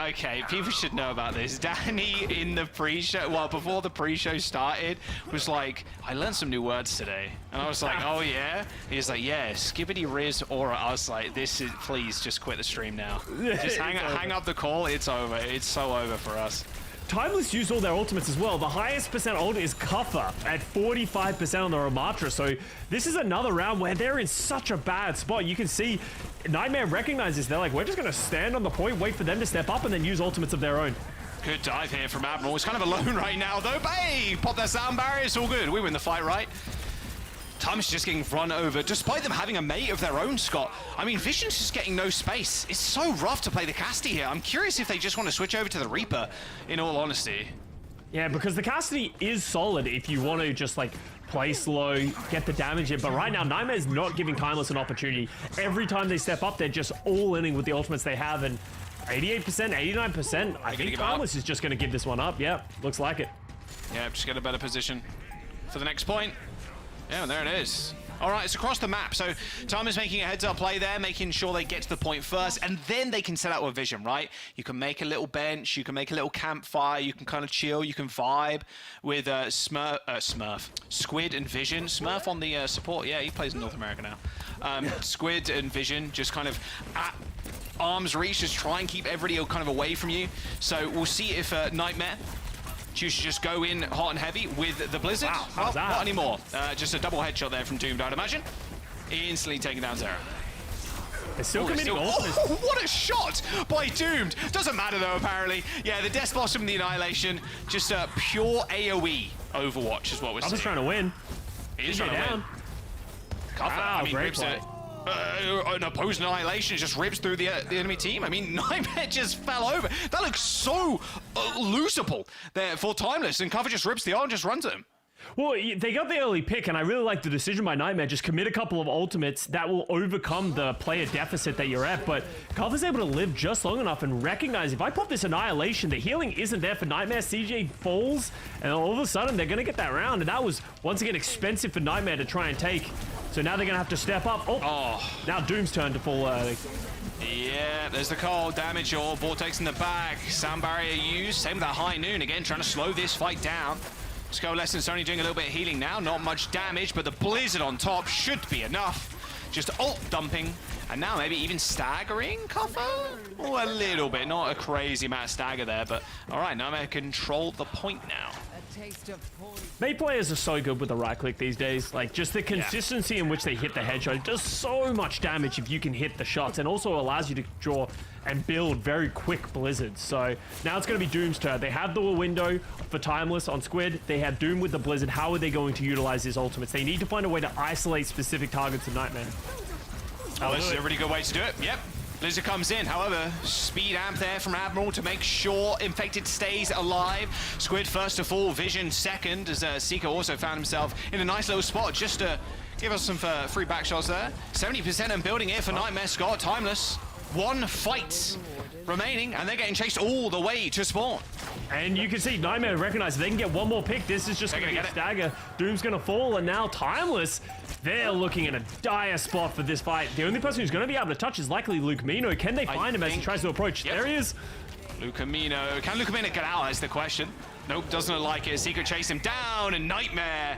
okay, people should know about this. Danny in the pre-show, well, before the pre-show started, was like, I learned some new words today. And I was like, oh yeah? He's like, yeah, skibbity riz aura. I was like, please just quit the stream now. Just hang up the call, it's over. It's so over for us. Timeless used all their ultimates as well. The highest percent ult is Kuffer at 45% on the Ramatra. So this is another round where they're in such a bad spot. You can see Nightmare recognizes. They're like, we're just going to stand on the point, wait for them to step up, and then use ultimates of their own. Good dive here from Admiral. He's kind of alone right now, though. Hey, pop that sound barrier. It's all good. We win the fight, right? Timeless just getting run over, despite them having a mate of their own, Scott. I mean, Vision's just getting no space. It's so rough to play the Casti here. I'm curious if they just want to switch over to the Reaper, in all honesty. Yeah, because the Casti is solid if you want to just, like, play slow, get the damage in. But right now, Nightmare's not giving Timeless an opportunity. Every time they step up, they're just all-inning with the ultimates they have. And 88%, 89%, I think Timeless is just going to give this one up. Yeah, looks like it. Yeah, just get a better position for the next point. Yeah, there it is. All right, it's across the map. So Tom is making a heads-up play there, making sure they get to the point first, and then they can set out with Vision, right? You can make a little bench, you can make a little campfire, you can kind of chill, you can vibe with Squid and Vision. Smurf on the support, yeah, he plays in North America now. Squid and Vision just kind of at arm's reach, just try and keep everybody kind of away from you. So we'll see if Nightmare choose to just go in hot and heavy with the Blizzard. Wow, how's that? Not anymore. Just a double headshot there from Doomed, I'd imagine. Instantly taking down Zera. They're still committing ultimates. Oh, what a shot by Doomed. Doesn't matter though, apparently. Yeah, the Death Boss from the Annihilation, just a pure AoE Overwatch is what we're seeing. I was trying to win. He is trying to win. Wow, great play. An opposing Annihilation just rips through the enemy team. I mean, Nightmare just fell over. That looks so losable there for Timeless, and Cover just rips the arm and just runs at him. Well, they got the early pick, and I really like the decision by Nightmare. Just commit a couple of ultimates that will overcome the player deficit that you're at. But Cover's able to live just long enough and recognize if I pop this Annihilation, the healing isn't there for Nightmare. CJ falls, and all of a sudden they're going to get that round. And that was, once again, expensive for Nightmare to try and take. So now they're going to have to step up. Oh, now Doom's turn to fall. Yeah, there's the cold damage or Vortex in the back. Sound barrier used. Same with that high noon again, trying to slow this fight down. Coalescence only doing a little bit of healing now, not much damage, but the Blizzard on top should be enough. Just ult dumping, and now maybe even staggering Cover? Oh, a little bit, not a crazy amount of stagger there, but all right, Nightmare control the point now. Mate players are so good with the right click these days. Like, just the consistency in which they hit the headshot. It does so much damage if you can hit the shots, and also allows you to draw and build very quick blizzards. So now it's going to be Doom's turn. They have the window for Timeless on Squid. They have Doom with the Blizzard. How are they going to utilize his ultimates? They need to find a way to isolate specific targets in Nightmare. Oh, this is a really good way to do it. Yep. Blizzard comes in, however, speed amp there from Admiral to make sure Infected stays alive. Squid first to fall, Vision second, as Seeker also found himself in a nice little spot just to give us some free back shots there. 70% and building here for Nightmare. Scott, Timeless. One fight remaining, and they're getting chased all the way to spawn. And you can see Nightmare recognizes they can get one more pick. This is just going to get a stagger. Doom's going to fall, and now Timeless, they're looking in a dire spot for this fight. The only person who's going to be able to touch is likely Lucamino. Can they find him as he tries to approach? Yep. There he is. Lucamino. Can Lucamino get out? That's the question. Nope, doesn't look like it. Secret chase him down, and Nightmare.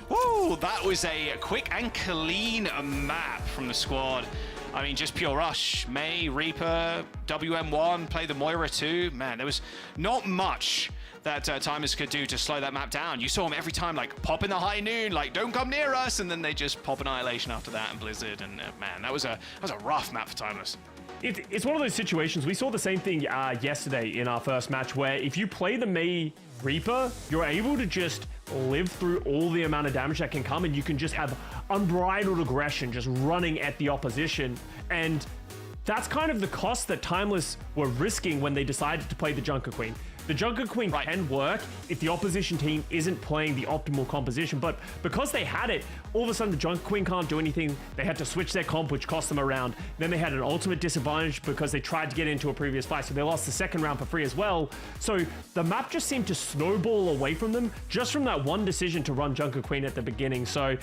Woo, that was a quick and clean map from the squad. I mean, just pure rush. May, Reaper, WM1, play the Moira too. Man, there was not much that Timers could do to slow that map down. You saw him every time, like, pop in the high noon, like, don't come near us, and then they just pop Annihilation after that and Blizzard, and man, that was a rough map for Timeless. It's one of those situations. We saw the same thing yesterday in our first match, where if you play the Mei Reaper, you're able to just live through all the amount of damage that can come, and you can just have unbridled aggression just running at the opposition. And that's kind of the cost that Timeless were risking when they decided to play the Junker Queen. The Junker Queen can work if the opposition team isn't playing the optimal composition, but because they had it, all of a sudden the Junker Queen can't do anything. They had to switch their comp, which cost them a round. Then they had an ultimate disadvantage because they tried to get into a previous fight, so they lost the second round for free as well. So the map just seemed to snowball away from them just from that one decision to run Junker Queen at the beginning. So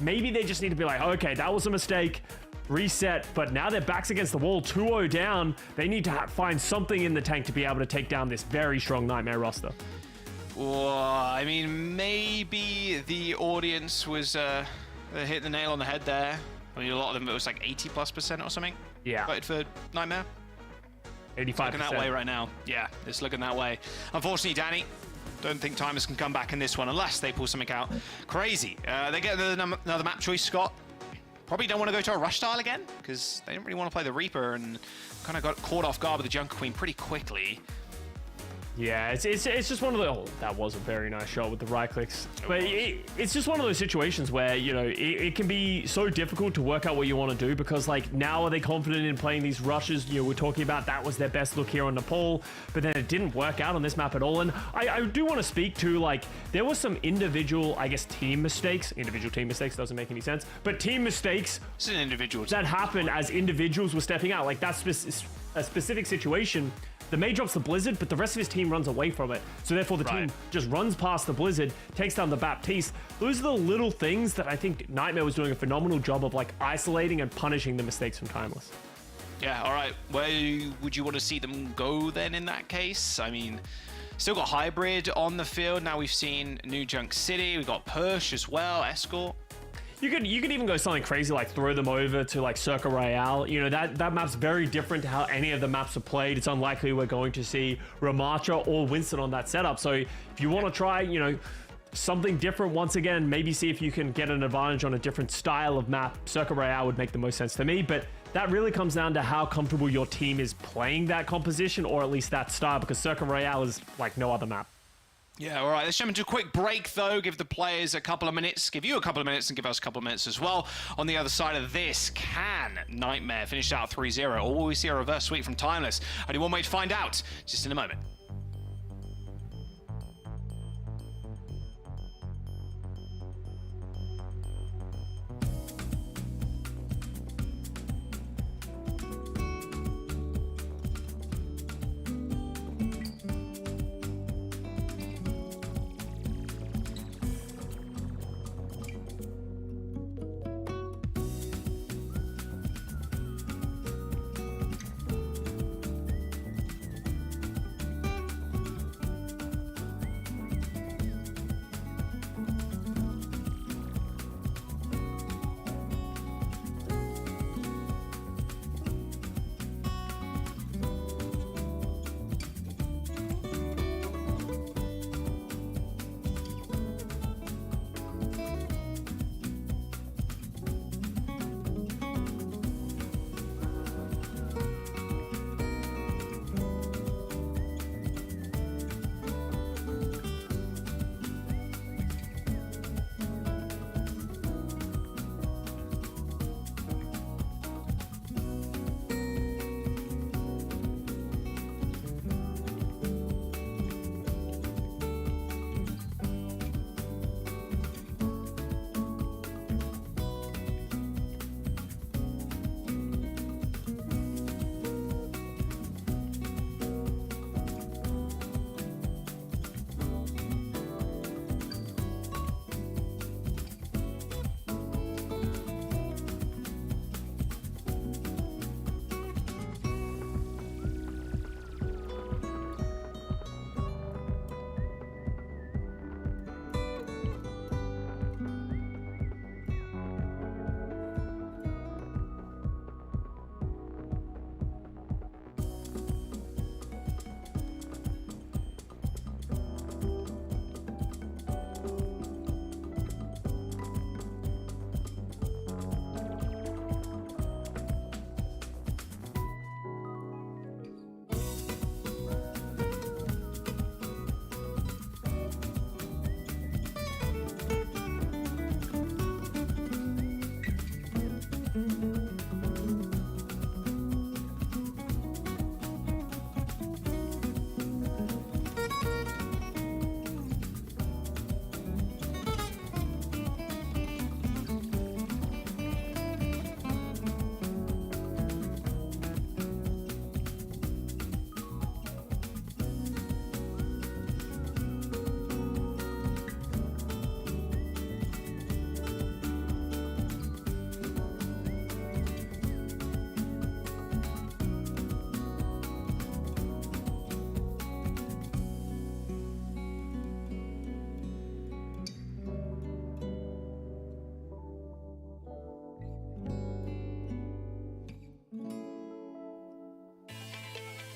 maybe they just need to be like, okay, that was a mistake. Reset, but now their backs against the wall, 2-0 down. They need to find something in the tank to be able to take down this very strong Nightmare roster. Well, I mean, maybe the audience was hit the nail on the head there. I mean, a lot of them, it was like 80+% or something. Yeah. Voted for Nightmare. 85%. Looking that way right now. Yeah, it's looking that way. Unfortunately, Danny, don't think Timers can come back in this one unless they pull something out crazy. They get another map choice, Scott. Probably don't want to go to a rush style again because they didn't really want to play the Reaper and kind of got caught off guard with the Junker Queen pretty quickly. Yeah, it's just one of the... Oh, that was a very nice shot with the right clicks. But it's just one of those situations where, you know, it can be so difficult to work out what you want to do because, like, now are they confident in playing these rushes? You know, we're talking about that was their best look here on Nepal, but then it didn't work out on this map at all. And I do want to speak to, like, there was some individual, I guess, team mistakes. Individual team mistakes doesn't make any sense. But team mistakes... It's an individual that happened as individuals were stepping out. Like, that's a specific situation. The Mei drops the Blizzard, but the rest of his team runs away from it. So therefore the team just runs past the Blizzard, takes down the Baptiste. Those are the little things that I think Nightmare was doing a phenomenal job of, like, isolating and punishing the mistakes from Timeless. Yeah, all right. Where would you want to see them go then in that case? I mean, still got Hybrid on the field. Now we've seen New Junk City. We've got Push as well, Escort. You could even go something crazy like throw them over to like Circa Royale. You know, that map's very different to how any of the maps are played. It's unlikely we're going to see Ramacha or Winston on that setup. So if you want to try, you know, something different once again, maybe see if you can get an advantage on a different style of map. Circa Royale would make the most sense to me, but that really comes down to how comfortable your team is playing that composition or at least that style, because Circa Royale is like no other map. Yeah, all right. Let's jump into a quick break, though. Give the players a couple of minutes. Give you a couple of minutes and give us a couple of minutes as well. On the other side of this, can Nightmare finish out 3-0? Or will we see a reverse sweep from Timeless? Only one way to find out. Just in a moment.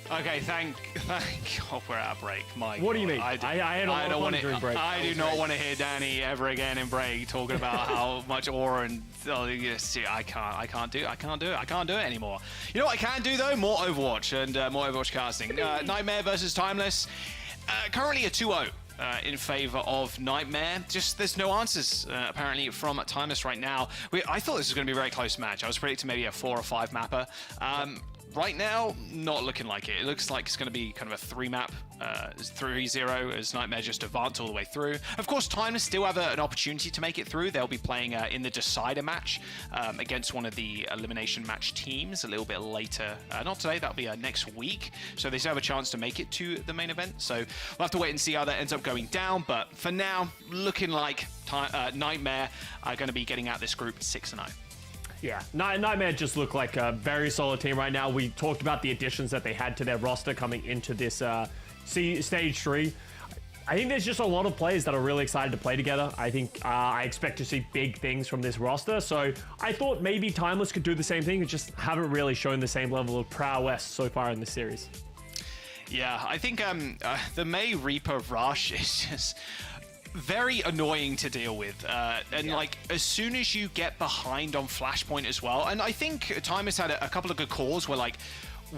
Okay, thank God we're at a break. My What do you God. mean? I had a lot of fun during break. I do not want to hear Danny ever again in break talking about how much aura and see, I can't do it anymore. You know what I can do though? More Overwatch and more Overwatch casting. Nightmare versus Timeless. Currently a 2-0. In favor of Nightmare. Just there's no answers apparently from Timeless right now. I thought this was going to be a very close match. I was predicting maybe a 4 or 5 mapper. Right now, not looking like it. It looks like it's going to be kind of a 3-map, 3-0 as Nightmare just advanced all the way through. Of course, Timeless still have an opportunity to make it through. They'll be playing in the Decider match against one of the elimination match teams a little bit later. Not today, that'll be next week. So they still have a chance to make it to the main event. So we'll have to wait and see how that ends up going down. But for now, looking like Nightmare are going to be getting out this group 6-0. Yeah, Nightmare just look like a very solid team right now. We talked about the additions that they had to their roster coming into this stage 3. I think there's just a lot of players that are really excited to play together. I think I expect to see big things from this roster. So I thought maybe Timeless could do the same thing. It just haven't really shown the same level of prowess so far in the series. Yeah, I think the May Reaper rush is just very annoying to deal with, like as soon as you get behind on Flashpoint as well, and I think Timeless had a couple of good calls where like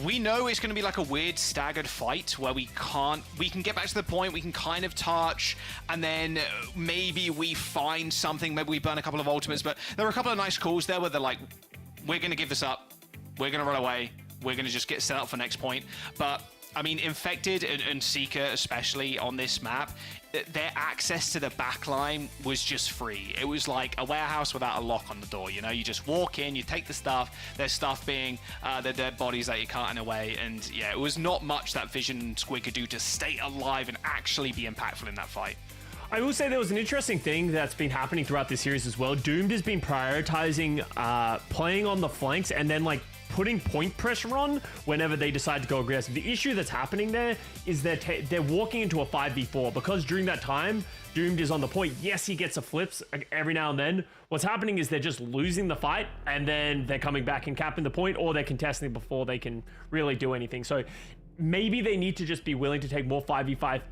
we know it's going to be like a weird staggered fight where we can get back to the point, we can kind of touch, and then maybe we find something, maybe we burn a couple of ultimates, but there were a couple of nice calls there where they're like, we're going to give this up, we're going to run away, we're going to just get set up for next point. But I mean, Infected and Seeker, especially on this map, their access to the backline was just free. It was like a warehouse without a lock on the door. You know, you just walk in, you take the stuff. Their stuff being the dead bodies that you're carting away. And yeah, it was not much that Vision and Squid could do to stay alive and actually be impactful in that fight. I will say there was an interesting thing that's been happening throughout this series as well. Doomed has been prioritizing playing on the flanks and then like putting point pressure on whenever they decide to go aggressive. The issue that's happening there is that they're walking into a 5v4 because during that time, Doomed is on the point. Yes, he gets a flips every now and then. What's happening is they're just losing the fight and then they're coming back and capping the point, or they're contesting before they can really do anything. So maybe they need to just be willing to take more 5v5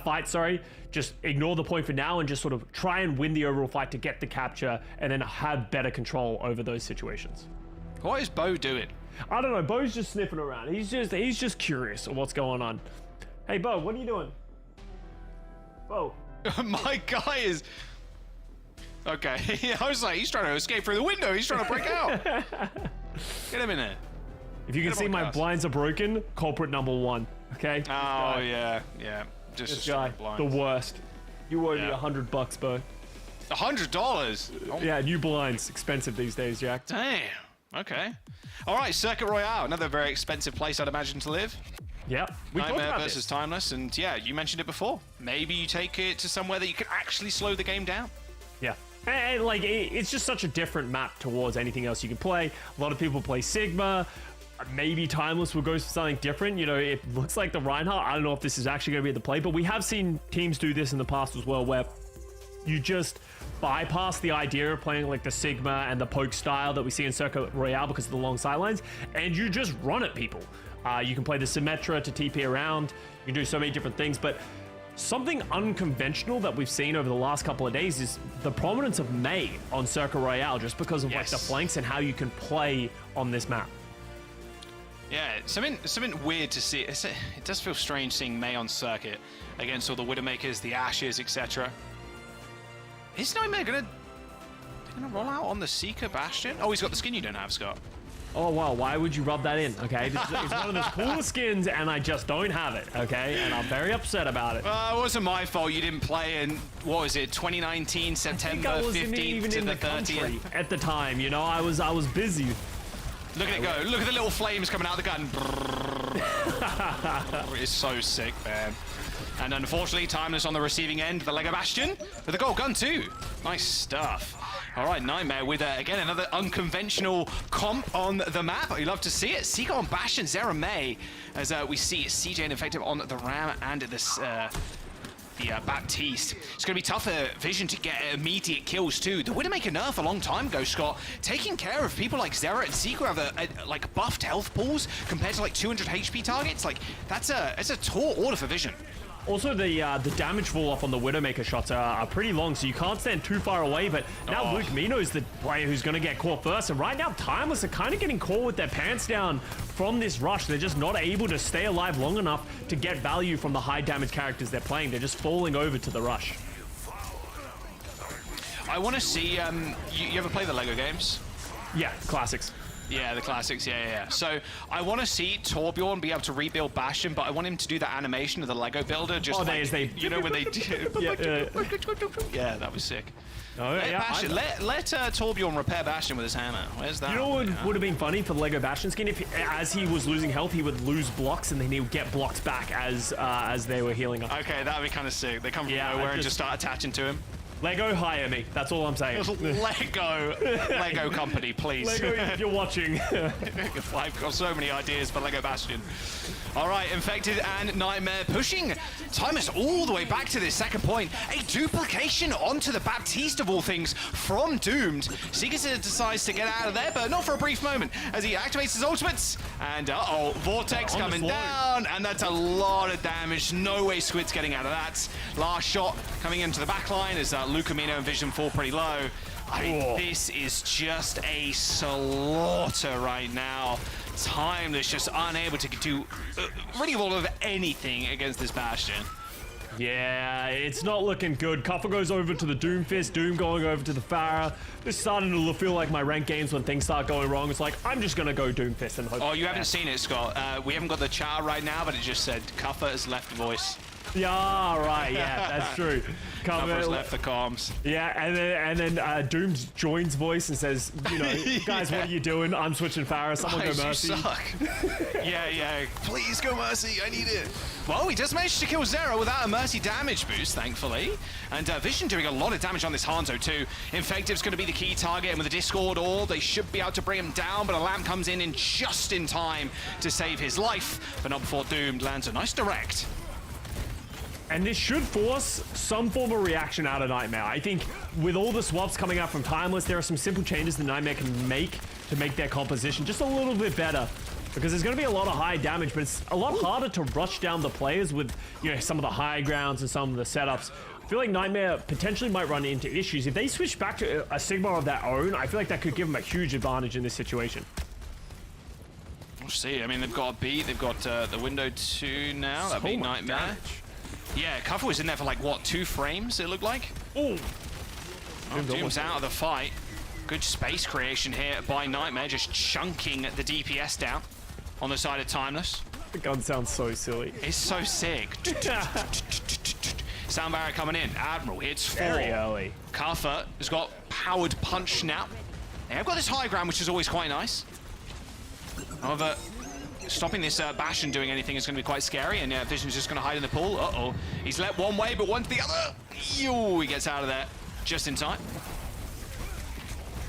fights, just ignore the point for now and just sort of try and win the overall fight to get the capture and then have better control over those situations. What is Bo doing? I don't know. Bo's just sniffing around. He's just curious of what's going on. Hey, Bo, what are you doing? Bo. My guy is... Okay. I was like, he's trying to escape through the window. He's trying to break out. Get him in there. If you can see, my blinds are broken. Culprit number 1. Okay? Oh, yeah. Just this guy, the worst. You owe me $100, Bo. $100? Oh. Yeah, new blinds. Expensive these days, Jack. Damn. Okay. All right, Circuit Royale, another very expensive place I'd imagine to live. Yeah. Nightmare versus Timeless, and yeah, you mentioned it before. Maybe you take it to somewhere that you can actually slow the game down. Yeah. And like, it's just such a different map towards anything else you can play. A lot of people play Sigma. Maybe Timeless will go for something different. You know, it looks like the Reinhardt. I don't know if this is actually going to be the play, but we have seen teams do this in the past as well, where you just bypass the idea of playing like the Sigma and the poke style that we see in Circuit Royale because of the long sidelines, and you just run at people. You can play the Symmetra to TP around. You can do so many different things, but something unconventional that we've seen over the last couple of days is the prominence of Mei on Circuit Royale, just because of like the flanks and how you can play on this map. Yeah, something weird to see. It does feel strange seeing Mei on Circuit against all the Widowmakers, the Ashes, etc. Is Nightmare gonna Gonna roll out on the Seeker Bastion. Oh, he's got the skin you don't have, Scott. Oh, wow, why would you rub that in, okay? It's one of the coolest skins, and I just don't have it, okay? And I'm very upset about it. It wasn't my fault you didn't play in, what was it, 2019, September 15th to the 30th? At the time, you know, I was busy. Look at it go. Look at the little flames coming out of the gun. It's so sick, man. And unfortunately, Timeless on the receiving end, the Lego Bastion with a gold gun too. Nice stuff. All right, Nightmare with, again, another unconventional comp on the map. You love to see it. Seeker on Bastion, Zera May, as we see CJ and Effective on the Ram and this, the Baptiste. It's going to be tough for Vision to get immediate kills too. The Widowmaker nerf a long time ago, Scott, taking care of people like Zera and Seeker have like buffed health pools compared to like 200 HP targets. Like that's a tall order for Vision. Also, the damage fall off on the Widowmaker shots are pretty long, so you can't stand too far away, but now Luke Mino's the player who's going to get caught first, and right now Timeless are kind of getting caught with their pants down from this rush. They're just not able to stay alive long enough to get value from the high damage characters they're playing. They're just falling over to the rush. I want to see, you ever play the Lego games? Yeah, classics. Yeah, the classics, yeah. So I want to see Torbjorn be able to rebuild Bastion, but I want him to do that animation of the Lego builder. Just you know when they yeah, that was sick. Oh, let Torbjorn repair Bastion with his hammer. Where's that? You know what would have been funny for the Lego Bastion skin? If, as he was losing health, he would lose blocks, and then he would get blocked back as they were healing up. Okay, that would be kind of sick. They come from nowhere and just start attaching to him. Lego, hire me. That's all I'm saying. Lego company, please. Lego, if you're watching. I've got so many ideas for Lego Bastion. All right, Infected and Nightmare pushing Timeless all the way back to this second point. A duplication onto the Baptiste of all things from Doomed. Seeker decides to get out of there, but not for a brief moment as he activates his ultimates. And Vortex coming down, and that's a lot of damage. No way Squid's getting out of that. Last shot coming into the back line as Lucamino and Vision fall pretty low. I mean, this is just a slaughter right now. Timeless just unable to do really all of anything against this Bastion. Yeah, it's not looking good. Kuffer goes over to the Doomfist, Doom going over to the Pharah. It's starting to feel like my ranked games when things start going wrong. It's like, I'm just going to go Doomfist and hope. Oh, you haven't seen it, Scott. We haven't got the chat right now, but it just said Kuffer has left the voice. Yeah, right, yeah, that's true. Kuffer's left the comms. Yeah, and then Doom joins voice and says, you know, guys, what are you doing? I'm switching Pharah. Someone go Mercy. You suck. yeah. Please go Mercy. I need it. Well, he does manage to kill Zero without a Mercy damage boost, thankfully. And Vision doing a lot of damage on this Hanzo too. Infective's going to be the key target, and with the Discord Orb, they should be able to bring him down, but a lamp comes in just in time to save his life, but not before Doomed lands a nice direct. And this should force some form of reaction out of Nightmare. I think with all the swaps coming out from Timeless, there are some simple changes that Nightmare can make to make their composition just a little bit better. Because there's going to be a lot of high damage, but it's a lot harder to rush down the players with, you know, some of the high grounds and some of the setups. I feel like Nightmare potentially might run into issues. If they switch back to a Sigma of their own, I feel like that could give them a huge advantage in this situation. We'll see. I mean, they've got a beat. They've got the window 2 now. That'd be Nightmare. Damage. Yeah, Kuffer was in there for like, what, 2 frames, it looked like? Oh, Doom's out of the fight. Good space creation here by Nightmare, just chunking the DPS down on the side of Timeless. The gun sounds so silly. It's so sick. Sound barrier coming in. Admiral hits 4. Very early. Kuffer has got powered punch now. They've got this high ground, which is always quite nice. However, stopping this Bastion doing anything is going to be quite scary, and Vision's just going to hide in the pool. Uh-oh. He's let one way, but one to the other. Yo, he gets out of there just in time.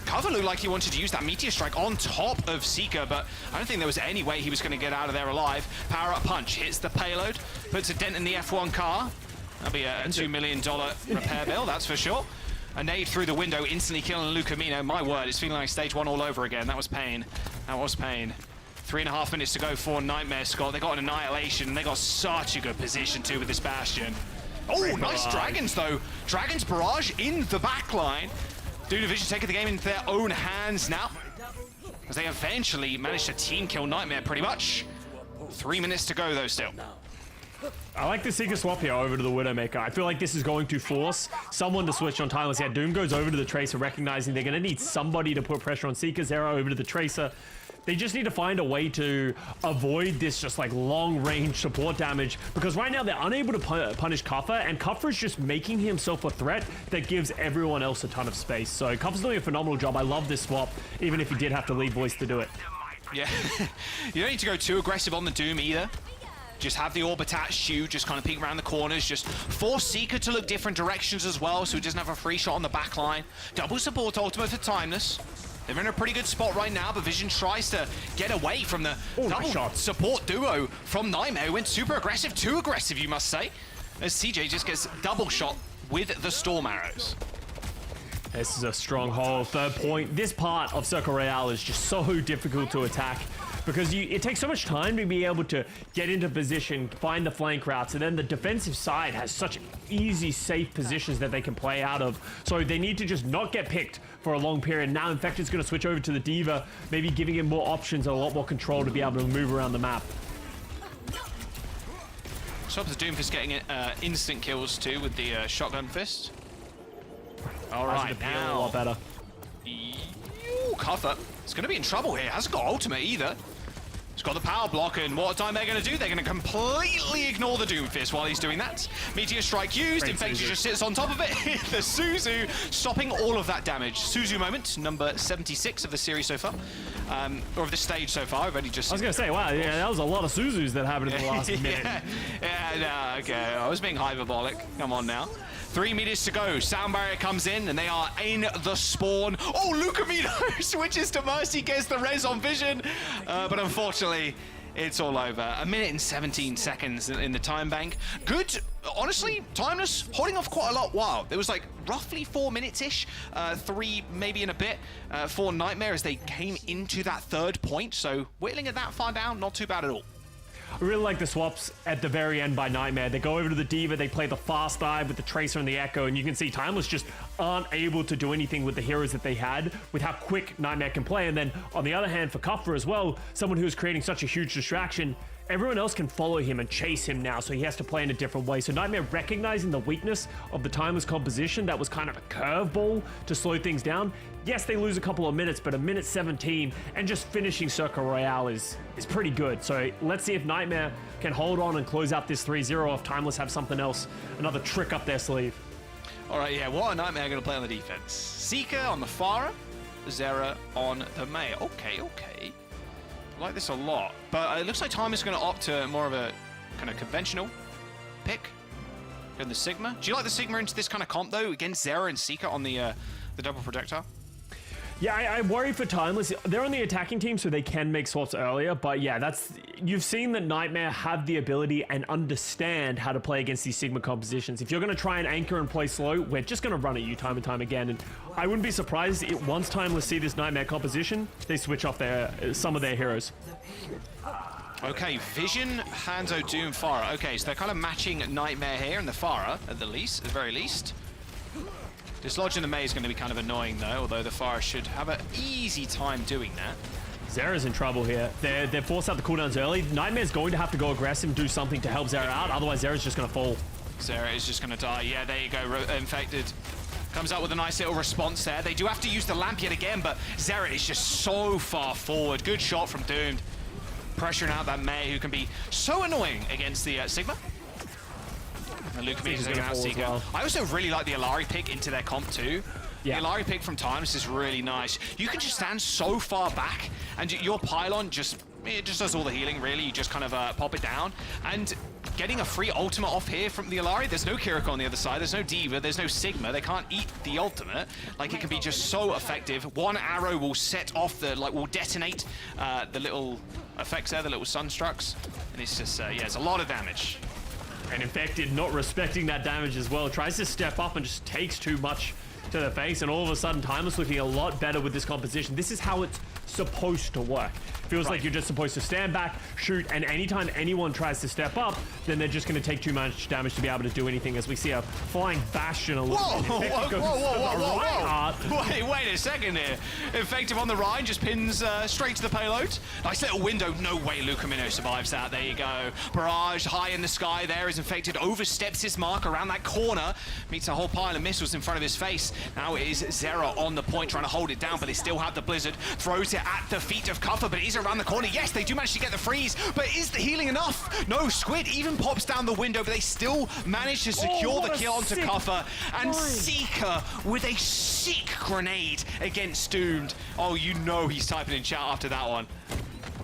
Kuffer looked like he wanted to use that Meteor Strike on top of Seeker, but I don't think there was any way he was going to get out of there alive. Power Up Punch hits the payload, puts a dent in the F1 car. That'll be a $2 million repair bill, that's for sure. A nade through the window, instantly killing Lucamino. My word, it's feeling like stage 1 all over again. That was pain. That was pain. 3.5 minutes to go for Nightmare, Scott. They got an Annihilation, and they got such a good position too with this Bastion. Oh, nice Dragons though. Dragons Barrage in the back line. Doom Division taking the game into their own hands now, as they eventually managed to team kill Nightmare pretty much. 3 minutes to go though still. I like the Seeker swap here over to the Widowmaker. I feel like this is going to force someone to switch on Timeless. Yeah, Doom goes over to the Tracer, recognizing they're going to need somebody to put pressure on Seeker. Zera over to the Tracer. They just need to find a way to avoid this just like long-range support damage, because right now they're unable to punish Kuffer, and Kuffer is just making himself a threat that gives everyone else a ton of space. So Kuffer's doing a phenomenal job. I love this swap, even if he did have to lead Voice to do it. Yeah, you don't need to go too aggressive on the Doom either. Just have the orb attached to you, just kind of peek around the corners, just force Seeker to look different directions as well, so he doesn't have a free shot on the back line. Double support ultimate for Timeless. They're in a pretty good spot right now, but Vision tries to get away from the double support duo from Nightmare, who went super aggressive, too aggressive, you must say, as CJ just gets double shot with the Storm Arrows. This is a stronghold. Third point. This part of Circle Royale is just so difficult to attack, because it takes so much time to be able to get into position, find the flank routes, and then the defensive side has such easy, safe positions that they can play out of. So they need to just not get picked for a long period. Now Infected's going to switch over to the D.Va, maybe giving him more options and a lot more control to be able to move around the map. Stops the Doomfist getting instant kills too with the shotgun fist. All right, now a lot better. Kuffer is going to be in trouble here. Hasn't got ultimate either. He's got the power block, and what time they're going to do? They're going to completely ignore the Doomfist while he's doing that. Meteor Strike used. Infected just sits on top of it. The Suzu stopping all of that damage. Suzu moment, number 76 of the series so far. Or of the stage so far. I've only just... I was going to say, wow, yeah, that was a lot of Suzus that happened in the last minute. No, okay. I was being hyperbolic. Come on now. 3 meters to go. Sound barrier comes in, and they are in the spawn. Oh, Lucamino switches to Mercy, gets the res on Vision. But unfortunately, it's all over. 1 minute and 17 seconds in the time bank. Good. Honestly, Timeless holding off quite a lot. Wow. There was like roughly 4 minutes-ish. 3 maybe in a bit for Nightmare as they came into that third point. So whittling it that far down, not too bad at all. I really like the swaps at the very end by Nightmare. They go over to the D.Va, they play the fast dive with the Tracer and the Echo, and you can see Timeless just aren't able to do anything with the heroes that they had, with how quick Nightmare can play. And then on the other hand, for Kuffer as well, someone who's creating such a huge distraction, everyone else can follow him and chase him now, so he has to play in a different way. So Nightmare recognizing the weakness of the Timeless composition, that was kind of a curveball to slow things down. Yes, they lose a couple of minutes, but 1 minute 17 and just finishing Circle Royale is pretty good. So let's see if Nightmare can hold on and close out this 3-0, or if Timeless have something else, another trick up their sleeve. All right, yeah, what are Nightmare going to play on the defense? Seeker on the Pharah, Zera on the Mei. Okay. I like this a lot, but it looks like Timeless is going to opt to more of a kind of conventional pick than the Sigma. Do you like the Sigma into this kind of comp, though, against Zera and Seeker on the double projectile? Yeah, I worry for Timeless. They're on the attacking team, so they can make swaps earlier. But yeah, you've seen that Nightmare have the ability and understand how to play against these Sigma compositions. If you're going to try and anchor and play slow, we're just going to run at you time and time again. And I wouldn't be surprised once Timeless see this Nightmare composition, they switch off some of their heroes. Okay, Vision, Hanzo, Doom, Pharah. Okay, so they're kind of matching Nightmare here and the Pharah at the very least. Dislodging the Mei is going to be kind of annoying though, although the Pharah should have an easy time doing that. Zera's in trouble here. They're forced out the cooldowns early. Nightmare's going to have to go aggressive and do something to help Zera out, otherwise Zera's just going to fall. Zera is just going to die. Yeah, there you go. Infected comes out with a nice little response there. They do have to use the lamp yet again, but Zera is just so far forward. Good shot from Doomed. Pressuring out that Mei, who can be so annoying against the Sigma. And Luke is taking out Seeker. Well. I also really like the Illari pick into their comp too. Yeah. The Illari pick from Timeless is really nice. You can just stand so far back, and your pylon just does all the healing, really. You just kind of pop it down. And getting a free ultimate off here from the Illari. There's no Kiriko on the other side. There's no D.Va. There's no Sigma. They can't eat the ultimate. Like, it can be just so effective. One arrow will set off will detonate the little effects there, the little sunstrucks. And it's just, yeah, it's a lot of damage. And Infected not respecting that damage as well. Tries to step up and just takes too much to the face, and all of a sudden Timeless looking a lot better with this composition. This is how it's supposed to work. Feels like you're just supposed to stand back, shoot, and anytime anyone tries to step up, then they're just going to take too much damage to be able to do anything, as we see a flying Bastion a little bit. Wait a second here. Effective on the Rhine, just pins straight to the payload. Nice little window. No way Lucamino survives that. There you go. Barrage high in the sky there is Infected. Oversteps his mark around that corner. Meets a whole pile of missiles in front of his face. Now it is Zera on the point trying to hold it down, but they still have the Blizzard. Throws it at the feet of Cuffer, but he's around the corner. Yes, they do manage to get the freeze, but is the healing enough? No, Squid even pops down the window, but they still manage to secure the kill onto Cuffer. And Seeker with a sick grenade against Doomed. Oh, you know he's typing in chat after that one.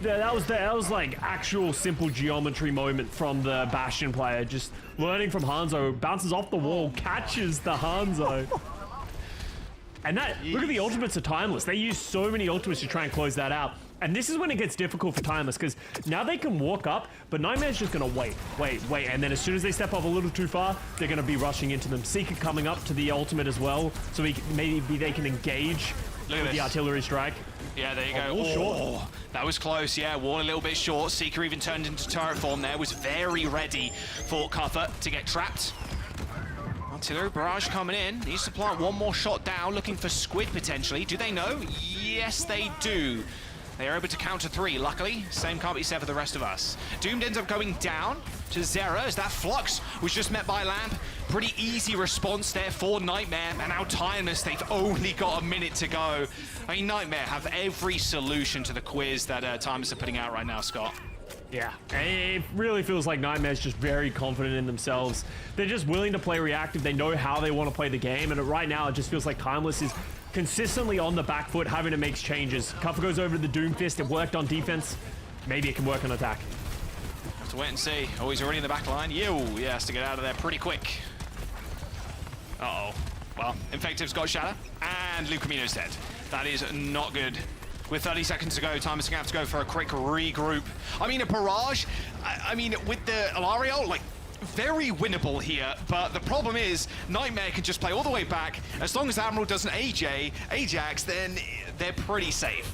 Yeah, that was like actual simple geometry moment from the Bastion player. Just learning from Hanzo, bounces off the wall, catches the Hanzo. And look at the ultimates of Timeless. They use so many ultimates to try and close that out. And this is when it gets difficult for Timeless, because now they can walk up, but Nightmare's just going to wait. And then as soon as they step up a little too far, they're going to be rushing into them. Seeker coming up to the ultimate as well, so maybe they can engage with the artillery strike. Yeah, there you go. Short. That was close. Yeah, wall a little bit short. Seeker even turned into turret form there. Was very ready for Cuffer to get trapped. Artillery barrage coming in. Needs to plant one more shot down, looking for Squid potentially. Do they know? Yes, they do. They are able to counter 3, luckily. Same can't be said for the rest of us. Doomed ends up going down to Zera as that Flux was just met by Lamp. Pretty easy response there for Nightmare, and now Timeless, they've only got a minute to go. I mean, Nightmare have every solution to the quiz that Timeless are putting out right now, Scott. Yeah, it really feels like Nightmare's just very confident in themselves. They're just willing to play reactive. They know how they want to play the game, and right now it just feels like Timeless is consistently on the back foot, having to make changes. Cuffer goes over to the Doom Fist. It worked on defense. Maybe it can work on attack. Have to wait and see. Oh, he's already in the back line. He has to get out of there pretty quick. Uh-oh. Well, Infective's got Shatter, and Lucamino's dead. That is not good. With 30 seconds to go, Timeless are going to have to go for a quick regroup. I mean, a barrage, I mean, with the Alario, like, very winnable here, but the problem is Nightmare can just play all the way back. As long as Admiral doesn't Ajax, then they're pretty safe.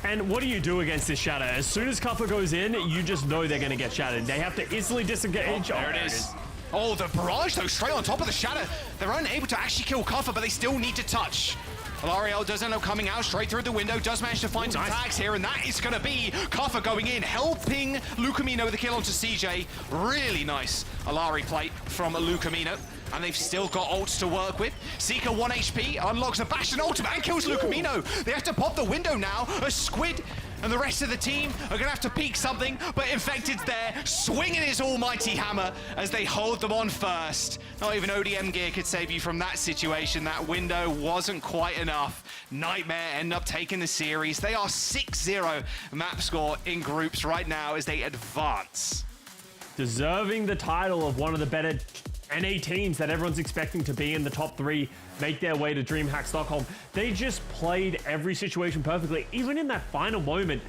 And what do you do against this Shatter? As soon as Cuffer goes in, you just know they're going to get shattered. They have to instantly disengage. There it is. Oh, the barrage, though, straight on top of the Shatter. They're unable to actually kill Cuffer, but they still need to touch. Alariel does end up coming out straight through the window, does manage to find some tags here, and that is going to be Cuffer going in, helping Lucamino with the kill onto CJ. Really nice Alari play from Lucamino, and they've still got ults to work with. Seeker 1 HP, unlocks a Bastion ultimate and kills Lucamino. They have to pop the window now. A Squid and the rest of the team are going to have to peek something, but Infected's there, swinging his almighty hammer as they hold them on first. Not even ODM gear could save you from that situation. That window wasn't quite enough. Nightmare end up taking the series. They are 6-0 map score in groups right now as they advance. Deserving the title of one of the better NA teams that everyone's expecting to be in the top 3, make their way to DreamHack Stockholm. They just played every situation perfectly, even in that final moment.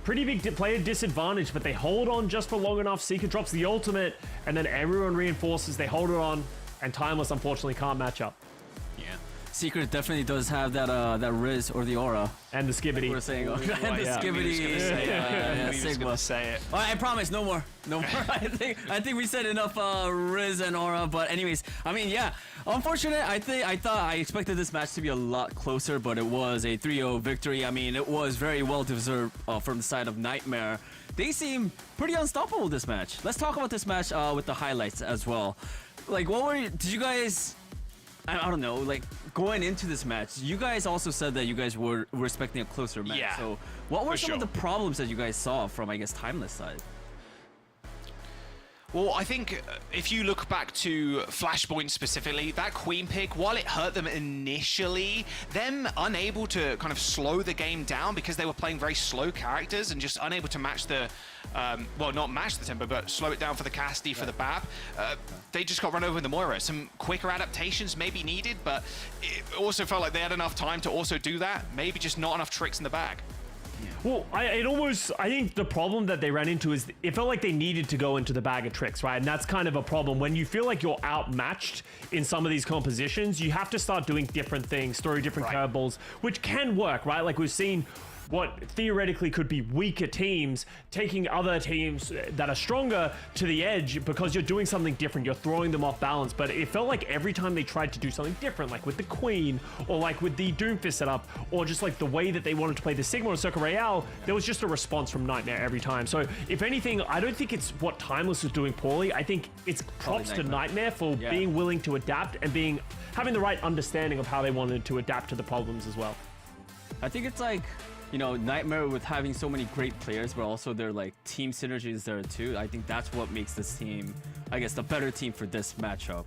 Pretty big player disadvantage, but they hold on just for long enough. Seeker drops the ultimate, and then everyone reinforces. They hold it on, and Timeless unfortunately can't match up. Yeah. Seeker definitely does have that Riz or the aura. And the Skibbity. Like we're saying, and the Skibbity. Sigma. Say it. All right, I promise, no more. I think we said enough Riz and aura, but anyways, I mean, yeah. Unfortunate, I expected this match to be a lot closer, but it was a 3-0 victory. I mean, it was very well deserved from the side of Nightmare. They seem pretty unstoppable this match. Let's talk about this match with the highlights as well. Like, did you guys, I don't know, like, going into this match, you guys also said that you guys were expecting a closer match. Yeah, so what were some of the problems that you guys saw from, I guess, Timeless side? Well, I think if you look back to Flashpoint specifically, that Queen pick, while it hurt them initially, them unable to kind of slow the game down because they were playing very slow characters and just unable to match the, well, not match the tempo, but slow it down for the Cassidy, for the Bab. They just got run over in the Moira. Some quicker adaptations may be needed, but it also felt like they had enough time to also do that. Maybe just not enough tricks in the bag. Well, I think the problem that they ran into is it felt like they needed to go into the bag of tricks, right? And that's kind of a problem. When you feel like you're outmatched in some of these compositions, you have to start doing different things, throwing different curveballs, which can work, right? Like we've seen what theoretically could be weaker teams taking other teams that are stronger to the edge because you're doing something different. You're throwing them off balance. But it felt like every time they tried to do something different, like with the Queen or like with the Doomfist setup or just like the way that they wanted to play the Sigma or Circle Royale, there was just a response from Nightmare every time. So if anything, I don't think it's what Timeless is doing poorly. I think it's props to Nightmare for being willing to adapt and having the right understanding of how they wanted to adapt to the problems as well. I think it's like, you know, Nightmare with having so many great players, but also their like team synergy is there too. I think that's what makes this team, I guess, the better team for this matchup.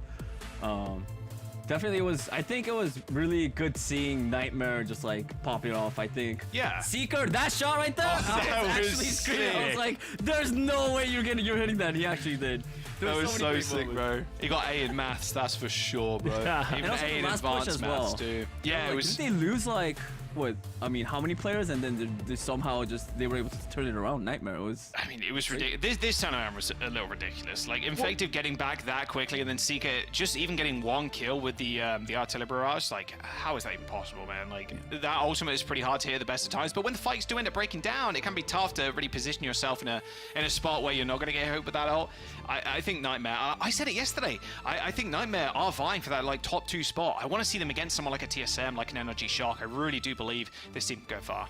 Definitely I think it was really good seeing Nightmare just like popping off. I think. Yeah. Seeker, that shot right there. That was actually sick. screaming. I was like, there's no way you're hitting that. He actually did. That was so sick, bro. He got A in maths, that's for sure, bro. Even A in advanced maths too. Yeah, it was. Didn't they lose like what? I mean, how many players? And then they somehow they were able to turn it around. Nightmare. It was ridiculous. This turnaround was a little ridiculous. Like Infective getting back that quickly, and then Seeker just even getting one kill with the artillery barrage. Like, how is that even possible, man? Like that ultimate is pretty hard to hit at the best of times. But when the fights do end up breaking down, it can be tough to really position yourself in a spot where you're not going to get hit with that ult. I think Nightmare. I said it yesterday. I think Nightmare are vying for that like top 2 spot. I want to see them against someone like a TSM, like an Energy Shock. I really do believe this team can go far.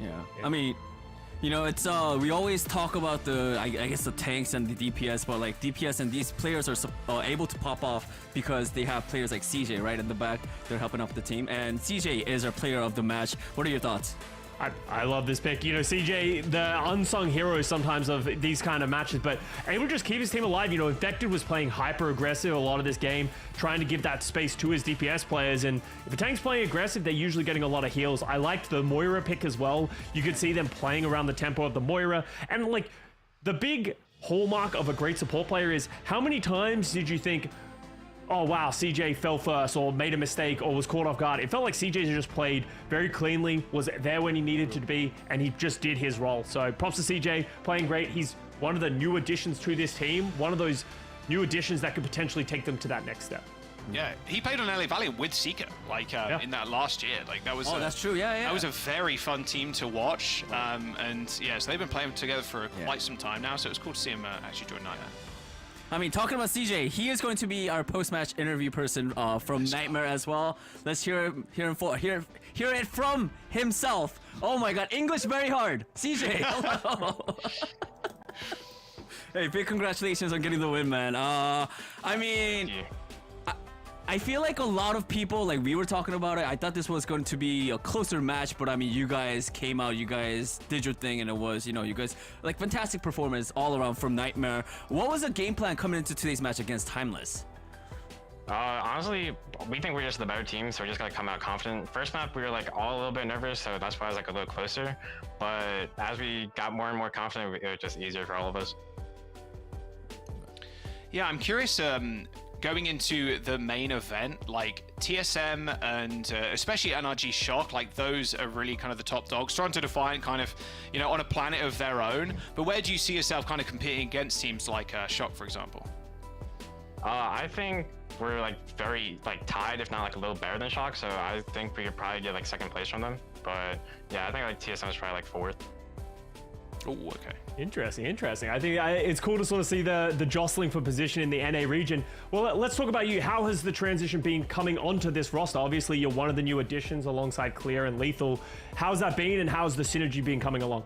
Yeah. I mean, you know, it's we always talk about the I guess the tanks and the DPS, but like DPS and these players are able to pop off because they have players like CJ right in the back. They're helping up the team, and CJ is our player of the match. What are your thoughts? I love this pick. You know, CJ, the unsung hero sometimes of these kind of matches, but able to just keep his team alive. You know, Infected was playing hyper aggressive a lot of this game, trying to give that space to his DPS players. And if a tank's playing aggressive, they're usually getting a lot of heals. I liked the Moira pick as well. You could see them playing around the tempo of the Moira. And like the big hallmark of a great support player is how many times did you think, oh wow, CJ fell first or made a mistake or was caught off guard? It felt like CJ just played very cleanly, was there when he needed to be, and he just did his role. So props to CJ, playing great. He's one of the new additions to this team, one of those new additions that could potentially take them to that next step. Yeah, he played on LA Valley with Seeker, like in that last year. Like that was. Oh, that's true. Yeah. That was a very fun team to watch. And yeah, so they've been playing together for quite some time now. So it was cool to see him actually join Nightmare. I mean, talking about CJ, he is going to be our post-match interview person from Nightmare as well. Let's hear it from himself. Oh my God, English very hard. CJ, hello. Hey, big congratulations on getting the win, man. I mean, I feel like a lot of people, like we were talking about it, I thought this was going to be a closer match, but I mean, you guys came out, you guys did your thing, and it was, you know, you guys, like fantastic performance all around from Nightmare. What was the game plan coming into today's match against Timeless? Honestly, we think we're just the better team, so we're just gonna come out confident. First map, we were like all a little bit nervous, so that's why I was like a little closer. But as we got more and more confident, it was just easier for all of us. Yeah, I'm curious, going into the main event, like TSM and especially NRG Shock, like those are really kind of the top dogs, trying to define kind of, you know, on a planet of their own. But where do you see yourself kind of competing against teams like Shock, for example? I think we're like very like tied, if not like a little better than Shock. So I think we could probably get like second place from them. But yeah, I think like TSM is probably like fourth. Oh, okay. Interesting. I think it's cool to sort of see the jostling for position in the NA region. Well, let's talk about you. How has the transition been coming onto this roster? Obviously, you're one of the new additions alongside Clear and Lethal. How's that been, and how's the synergy been coming along?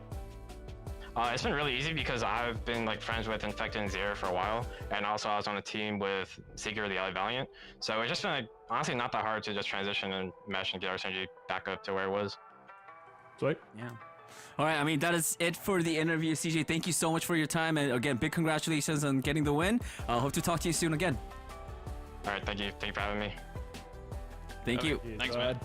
It's been really easy because I've been like friends with Infected and Zero for a while, and also I was on a team with Seeker, the LA Valiant. So it's just been like honestly not that hard to just transition and mesh and get our synergy back up to where it was. Sweet. Yeah. All right, I mean, that is it for the interview. CJ, thank you so much for your time. And again, big congratulations on getting the win. Hope to talk to you soon again. All right, thank you. Thank you for having me. Thank you. Thanks, man.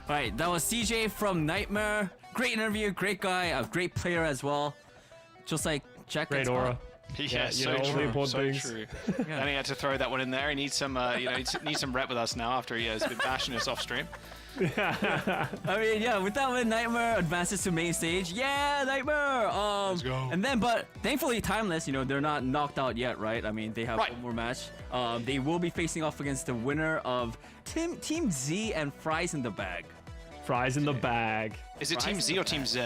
All right, that was CJ from Nightmare. Great interview, great guy, a great player as well. Just like Jack. Great aura. Yeah, you so know, all the true. important So things. true. And he had to throw that one in there. He needs some, needs some rep with us now after he has been bashing us off stream. I mean, yeah, with that one, Nightmare advances to main stage. Yeah, Nightmare! Let's go. And then, but thankfully, Timeless, you know, they're not knocked out yet, right? I mean, they have one more match. They will be facing off against the winner of Team Z and Fries in the Bag. Fries in the bag. Is it Team Z or Team Z?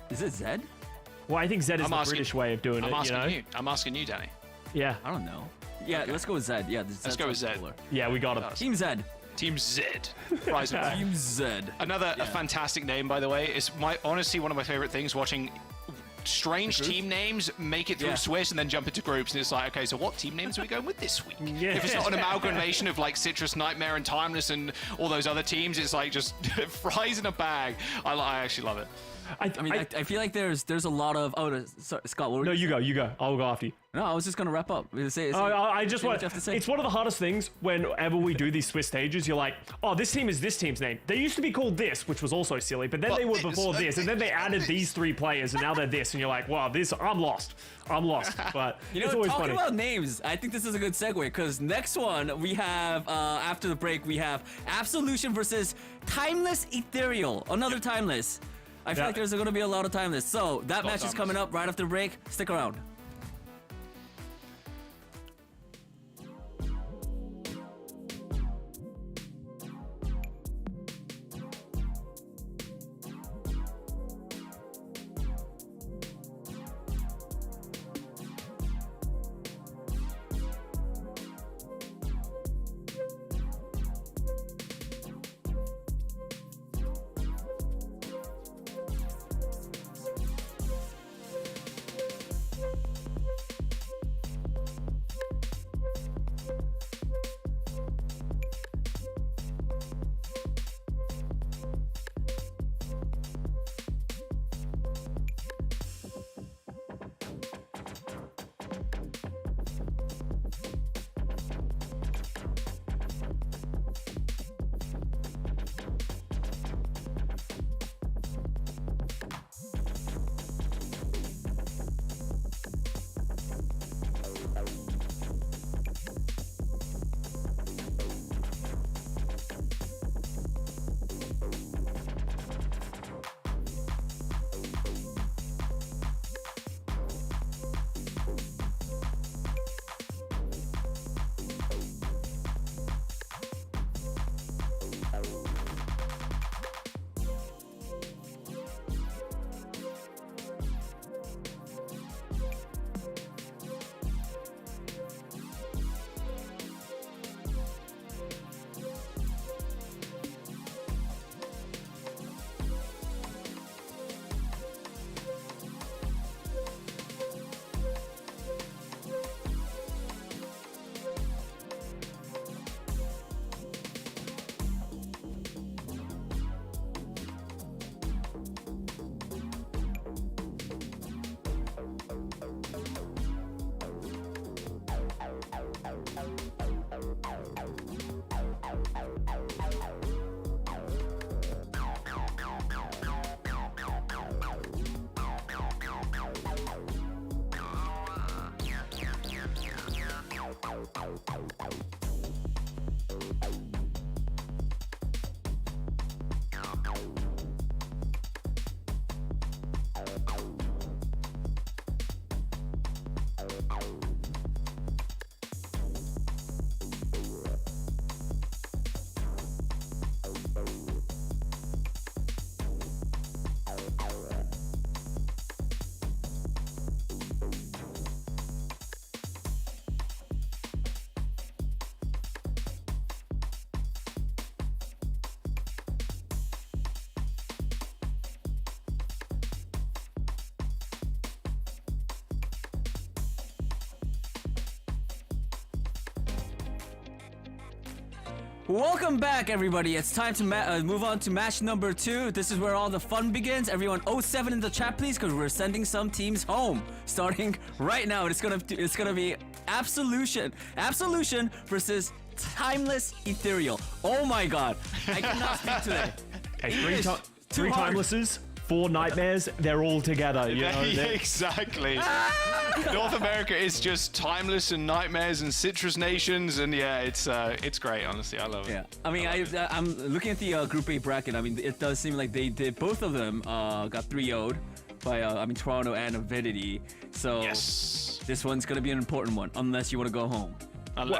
Is it Z? Well, I think Z is the British way of doing it, you know? I'm asking you, Danny. Yeah. I don't know. Yeah, let's go with Z. Yeah, let's go with Z. Yeah, we got him. Team Z. Team Z. Team Z. Another a fantastic name, by the way. It's honestly one of my favorite things, watching strange team names make it through Swiss and then jump into groups, and it's like, okay, so what team names are we going with this week? If it's not an amalgamation of like Citrus, Nightmare, and Timeless and all those other teams, it's like just Fries in a bag. I actually love it. I feel like there's a lot of sorry, Scott. What were you go. I'll go after you. No, I was just gonna wrap up. I just want. It's one of the hardest things whenever we do these Swiss stages. You're like, oh, this team is this team's name. They used to be called this, which was also silly, but then they were before this, and then they added these 3 players, and now they're this, and you're like, wow, I'm lost. But you know, it's always talking funny. about names, I think this is a good segue because next one we have after the break we have Absolution versus Timeless Ethereal, another Timeless. I feel like there's going to be a lot of Timeless. So that match is coming up right after the break. Stick around. Welcome back, everybody. It's time to move on to match number 2. This is where all the fun begins. Everyone, 07 in the chat, please, because we're sending some teams home. Starting right now, it's gonna be Absolution versus Timeless Ethereal. Oh my God, I cannot speak today. Hey, three Timelesses, 4 nightmares, they're all together. You know? Yeah, exactly. North America is just timeless and nightmares and citrus nations, and yeah, it's great. Honestly, I love it. Yeah, I mean, I'm looking at the Group A bracket. I mean, it does seem like they did both of them got 3-0'd by Toronto and Avidity. So this one's gonna be an important one, unless you want to go home.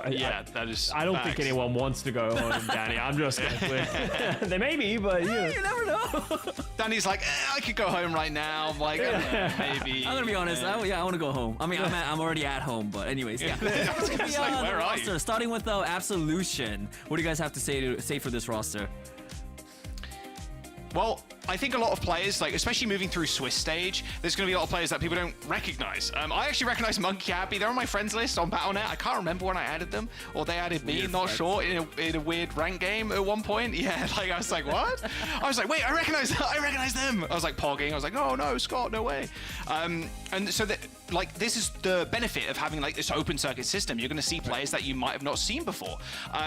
Yeah, that is. I don't think anyone wants to go home, Danny. I'm just gonna quit. They may be, but you never know. Danny's like, I could go home right now. I'm like, I don't know, maybe. I'm gonna be honest. I want to go home. I mean, I'm already at home, but anyways, yeah. Where are you? Starting with Absolution. What do you guys have to say for this roster? Well, I think a lot of players, like especially moving through Swiss stage, there's going to be a lot of players that people don't recognize. I actually recognize Monkey Happy. They're on my friends list on Battle.net. I can't remember when I added them, or they added me. Not sure. In a weird rank game at one point. Yeah, like I was like, what? I was like, wait, I recognize them. I was like pogging. I was like, no, Scott, no way. And so that, like, this is the benefit of having like this open circuit system. You're going to see players that you might have not seen before.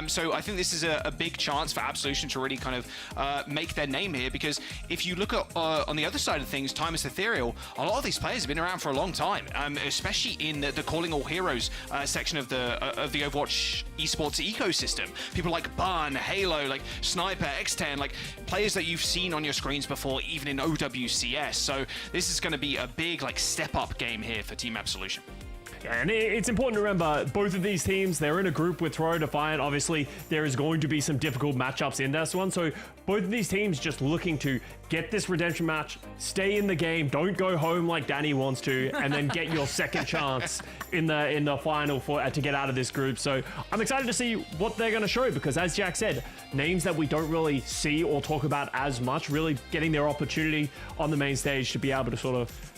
So I think this is a big chance for Absolution to really kind of make their name here, because if you look at on the other side of things, Timeless Ethereal, a lot of these players have been around for a long time, especially in the Calling All Heroes section of the Overwatch Esports ecosystem. People like Bun, Halo, like Sniper, X10, like players that you've seen on your screens before, even in OWCS. So this is going to be a big like step up game here for Team Absolution. And it's important to remember, both of these teams, they're in a group with Toro Defiant. Obviously, there is going to be some difficult matchups in this one. So both of these teams just looking to get this redemption match, stay in the game, don't go home like Danny wants to, and then get your second chance in the final to get out of this group. So I'm excited to see what they're going to show, because as Jack said, names that we don't really see or talk about as much, really getting their opportunity on the main stage to be able to sort of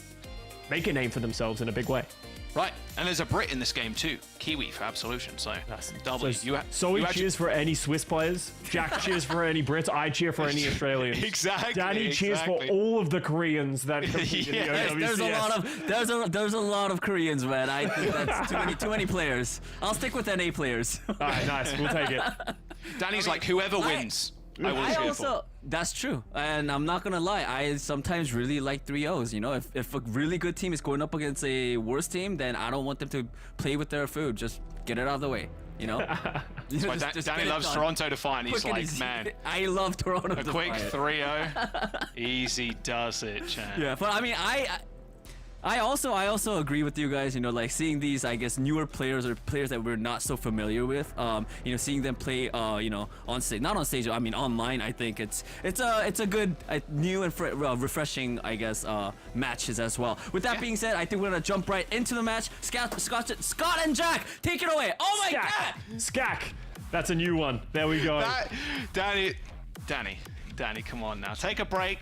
make a name for themselves in a big way. Right, and there's a Brit in this game too, Kiwi for Absolution, so that's double. So cheers for any Swiss players, Jack cheers for any Brits, I cheer for any Australians. Exactly. Danny cheers for all of the Koreans that compete in the OWCS. There's a lot of Koreans, man. I think that's too many players. I'll stick with NA players. All right, nice, we'll take it. Danny's like, whoever wins, I will cheer for. That's true, and I'm not gonna lie, I sometimes really like 3-0s. You know, if a really good team is going up against a worse team, then I don't want them to play with their food. Just get it out of the way, you know? Just Danny loves Toronto Defiant. He's like, man, I love Toronto Defiant. A quick 3-0, easy does it, Chan. Yeah, but I mean, I also agree with you guys, you know, like seeing these, I guess, newer players or players that we're not so familiar with, you know, seeing them play, you know, on stage, not on stage, I mean online. I think it's a good new and refreshing, I guess, matches as well. With that being said, I think we're gonna jump right into the match. Scott and Jack, take it away. Oh my God, Skak, that's a new one. There we go. Danny, come on now, take a break.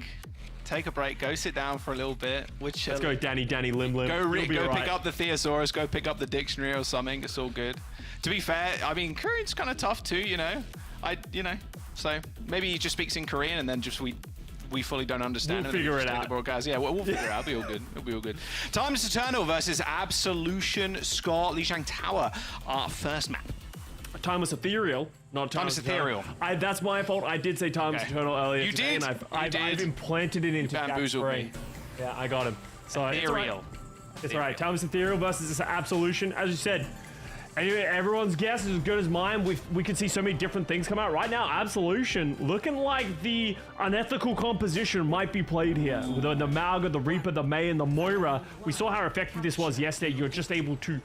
Take a break, go sit down for a little bit. Let's go, Danny, Lim. Go pick up the Thesaurus, go pick up the dictionary or something. It's all good. To be fair, I mean, Korean's kind of tough too, you know. So maybe he just speaks in Korean and then just we fully don't understand. We'll figure it out. The broadcast. Yeah, we'll figure it out. It'll be all good. Timeless Eternal versus Absolution Scott Lejang Tower. Our first map. Timeless Ethereal, not Timeless Ethereal. That's my fault. I did say Timeless Eternal earlier. You did. And I've implanted it into Jack's brain. Yeah, I got him. So Ethereal. It's all right. Timeless Ethereal versus Absolution. As you said, anyway, everyone's guess is as good as mine. We could see so many different things come out. Right now, Absolution looking like the unethical composition might be played here. With the Malga, the Reaper, the Mei, and the Moira. We saw how effective this was yesterday. You're just able to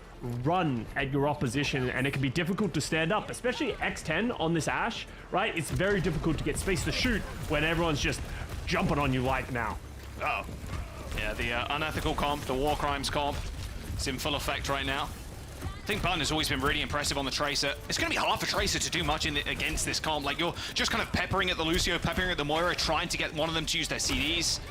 run at your opposition, and it can be difficult to stand up, especially X10 on this Ashe, right? It's very difficult to get space to shoot when everyone's just jumping on you like now. Oh. Yeah, the unethical comp, the war crimes comp, it's in full effect right now. I think Bun has always been really impressive on the Tracer. It's going to be hard for Tracer to do much against this comp. Like, you're just kind of peppering at the Lucio, peppering at the Moira, trying to get one of them to use their CDs.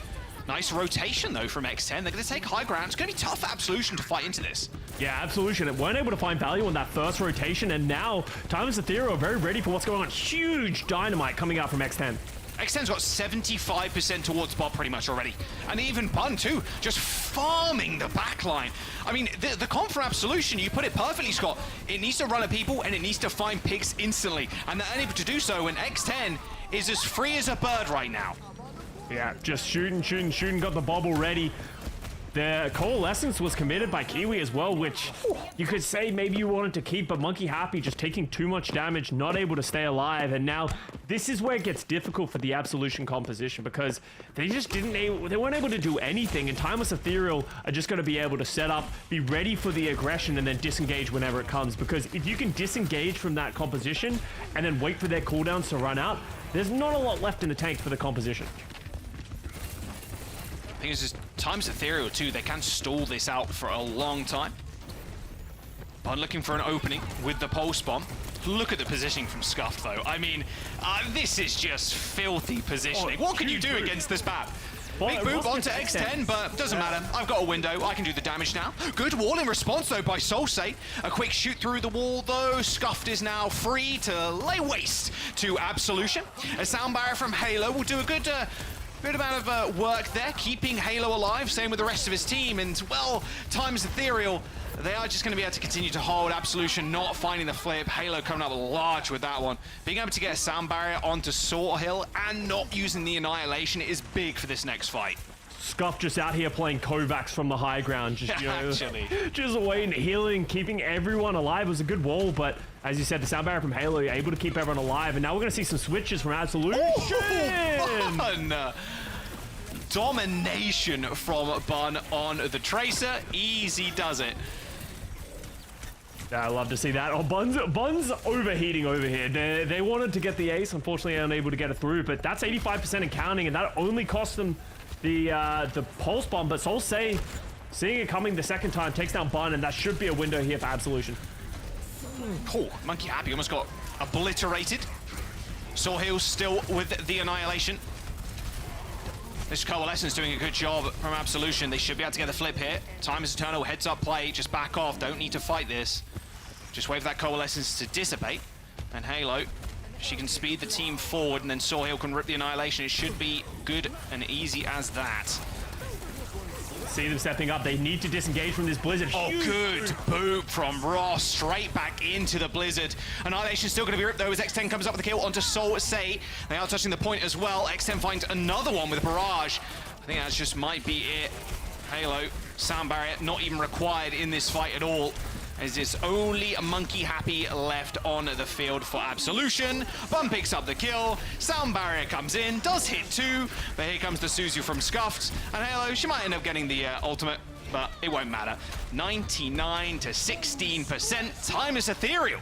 Nice rotation, though, from X10. They're going to take high ground. It's going to be tough for Absolution to fight into this. Yeah, Absolution weren't able to find value on that first rotation, and now Timeless Ethereal are very ready for what's going on. Huge dynamite coming out from X10. X10's got 75% towards bot pretty much already. And even Bun, too, just farming the backline. I mean, the comp for Absolution, you put it perfectly, Scott. It needs to run at people, and it needs to find picks instantly. And they're unable to do so when X10 is as free as a bird right now. Yeah, just shooting, got the bobble ready. The Coalescence was committed by Kiwi as well, which you could say maybe you wanted to keep, but Monkey Happy just taking too much damage, not able to stay alive. And now this is where it gets difficult for the Absolution composition because they just they weren't able to do anything. And Timeless Ethereal are just going to be able to set up, be ready for the aggression, and then disengage whenever it comes. Because if you can disengage from that composition and then wait for their cooldowns to run out, there's not a lot left in the tank for the composition. I think it's just Timeless Ethereal too. They can stall this out for a long time. But looking for an opening with the pulse bomb. Look at the positioning from Scuffed though. I mean, this is just filthy positioning. What can you do against this map? Big move onto X10, but doesn't matter. I've got a window. I can do the damage now. Good wall in response though by Solsei. A quick shoot through the wall though. Scuffed is now free to lay waste to Absolution. A sound barrier from Halo will do a good amount of work there, keeping Halo alive, same with the rest of his team, and well, Timeless Ethereal, they are just going to be able to continue to hold. Absolution not finding the flip, Halo coming up large with that one. Being able to get a sound barrier onto Sort Hill and not using the Annihilation is big for this next fight. Scuff just out here playing Kovacs from the high ground, just, you know, just waiting, healing, keeping everyone alive. It was a good wall, but as you said, the sound barrier from Halo, you're able to keep everyone alive, and now we're going to see some switches from Absolution. Bun! Domination from Bun on the Tracer. Easy does it. Yeah, I love to see that. Oh, Bun's overheating over here. They wanted to get the ace, unfortunately unable to get it through, but that's 85% and counting, and that only cost them the pulse bomb. But Solsei, seeing it coming the second time, takes down Bun, and that should be a window here for Absolution. Cool. Monkey Happy almost got obliterated. Sohail still with the Annihilation. This Coalescence doing a good job from Absolution. They should be able to get the flip here. Time is eternal. Heads up play. Just back off. Don't need to fight this. Just wait for that Coalescence to dissipate. And Halo, she can speed the team forward, and then Sohail can rip the Annihilation. It should be good and easy as that. See them stepping up. They need to disengage from this Blizzard. Oh, good boop from Ross. Straight back into the Blizzard. Annihilation still going to be ripped, though, as X10 comes up with the kill onto Solsei. They are touching the point as well. X10 finds another one with Barrage. I think that just might be it. Halo, sound barrier, not even required in this fight at all, as it's only Monkey Happy left on the field for Absolution. Bun picks up the kill. Sound barrier comes in, does hit two, but here comes the Suzu from Scuffed. And Halo, she might end up getting the ultimate, but it won't matter. 99 to 16%. Timeless Ethereal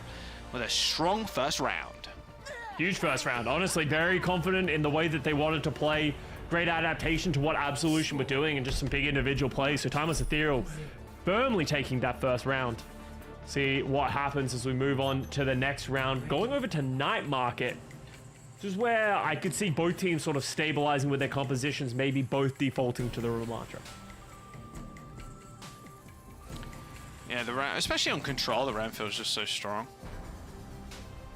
with a strong first round. Huge first round. Honestly, very confident in the way that they wanted to play. Great adaptation to what Absolution were doing and just some big individual plays. So Timeless Ethereal firmly taking that first round. See what happens as we move on to the next round. Going over to Night Market. This is where I could see both teams sort of stabilizing with their compositions, maybe both defaulting to the Ramatra. Yeah, the RAM, especially on control, the RAM feels just so strong.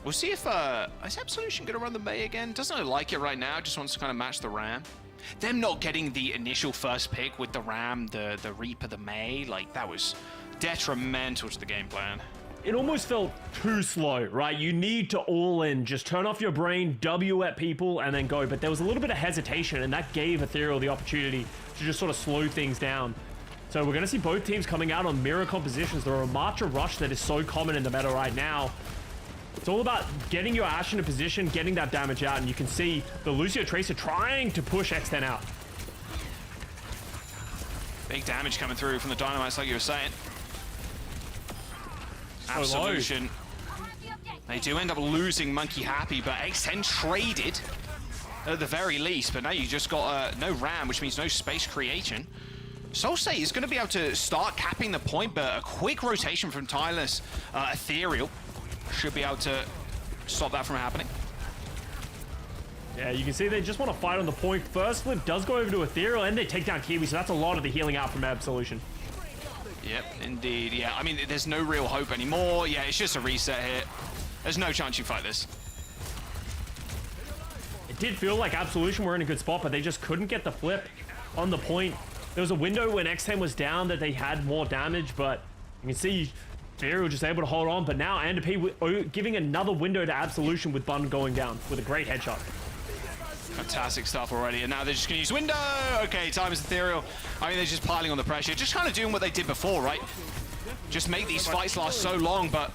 We'll see if is Absolution going to run the May again? Doesn't really like it right now, just wants to kind of match the RAM. Them not getting the initial first pick with the RAM, the Reaper, the May, like that was detrimental to the game plan. It almost felt too slow, right? You need to all in, just turn off your brain, W at people, and then go. But there was a little bit of hesitation, and that gave Ethereal the opportunity to just sort of slow things down. So we're going to see both teams coming out on mirror compositions. The Ramatra rush that is so common in the meta right now. It's all about getting your Ashe in a position, getting that damage out, and you can see the Lucio Tracer trying to push X10 out. Big damage coming through from the Dynamites, like you were saying. Absolution. They do end up losing Monkey Happy, but X10 traded at the very least, but now you just got no RAM, which means no space creation. Solsei is going to be able to start capping the point, but a quick rotation from Timeless Ethereal should be able to stop that from happening. Yeah, you can see they just want to fight on the point. First flip does go over to Ethereal, and they take down Kiwi, so that's a lot of the healing out from Absolution. Yep, indeed. Yeah, I mean, there's no real hope anymore. Yeah, it's just a reset here. There's no chance you fight this. It did feel like Absolution were in a good spot, but they just couldn't get the flip on the point. There was a window when X10 was down that they had more damage, but you can see Ethereal just able to hold on. But now P giving another window to Absolution with Bun going down with a great headshot. Fantastic stuff already, and now they're just going to use window. Okay, time is ethereal. I mean, they're just piling on the pressure, just kind of doing what they did before, right? Just make these fights last so long, but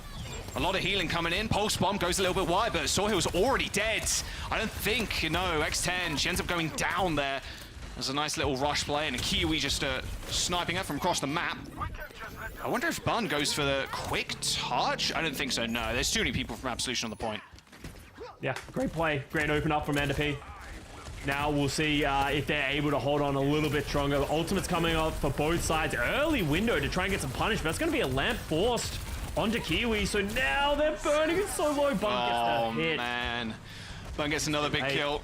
a lot of healing coming in. Pulse bomb goes a little bit wide, but Sawhill's already dead. I don't think, no, X10, she ends up going down there. There's a nice little rush play, and a Kiwi just sniping her from across the map. I wonder if Bun goes for the quick touch. I don't think so, no. There's too many people from Absolution on the point. Yeah, great play. Great open up from NDP. Now we'll see if they're able to hold on a little bit stronger. The ultimate's coming up for both sides. Early window to try and get some punishment. That's going to be a lamp forced onto Kiwi. So now they're burning it so low. Bun gets the hit. Oh, man. Bun gets another big kill.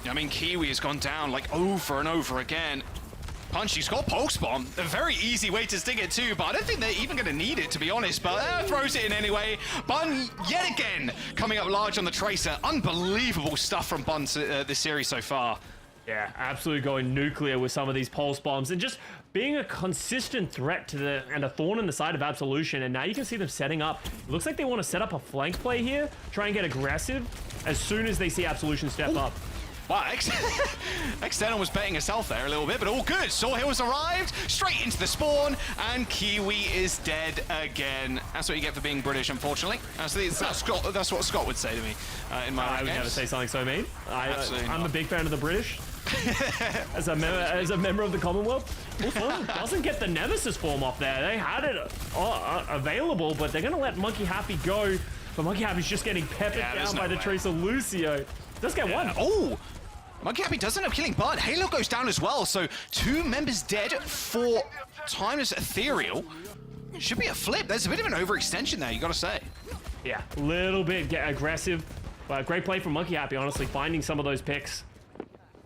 I mean, Kiwi has gone down like over and over again. Punchy's got Pulse Bomb. A very easy way to stick it too, but I don't think they're even going to need it, to be honest. But throws it in anyway. Bun, yet again, coming up large on the Tracer. Unbelievable stuff from Bun this series so far. Yeah, absolutely going nuclear with some of these Pulse Bombs and just being a consistent threat to and a thorn in the side of Absolution. And now you can see them setting up. It looks like they want to set up a flank play here, try and get aggressive as soon as they see Absolution step up. Wow, X10 was betting herself there a little bit, but all good. Sawhill's arrived, straight into the spawn, and Kiwi is dead again. That's what you get for being British, unfortunately. That's what Scott would say to me in my I would games. never say something so mean. Absolutely I'm not. a big fan of the British. as a member of the Commonwealth. Also, doesn't get the Nemesis form off there. They had it available, but they're going to let Monkey Happy go. But Monkey Happy's just getting peppered down by the Tracer Lucio. Does get one. Oh! Monkey Happy does end up killing Bud. Halo goes down as well, so 2 members dead for Timeless Ethereal. Should be a flip. There's a bit of an overextension there, you gotta say. Yeah, a little bit get aggressive, but great play from Monkey Happy, honestly, finding some of those picks.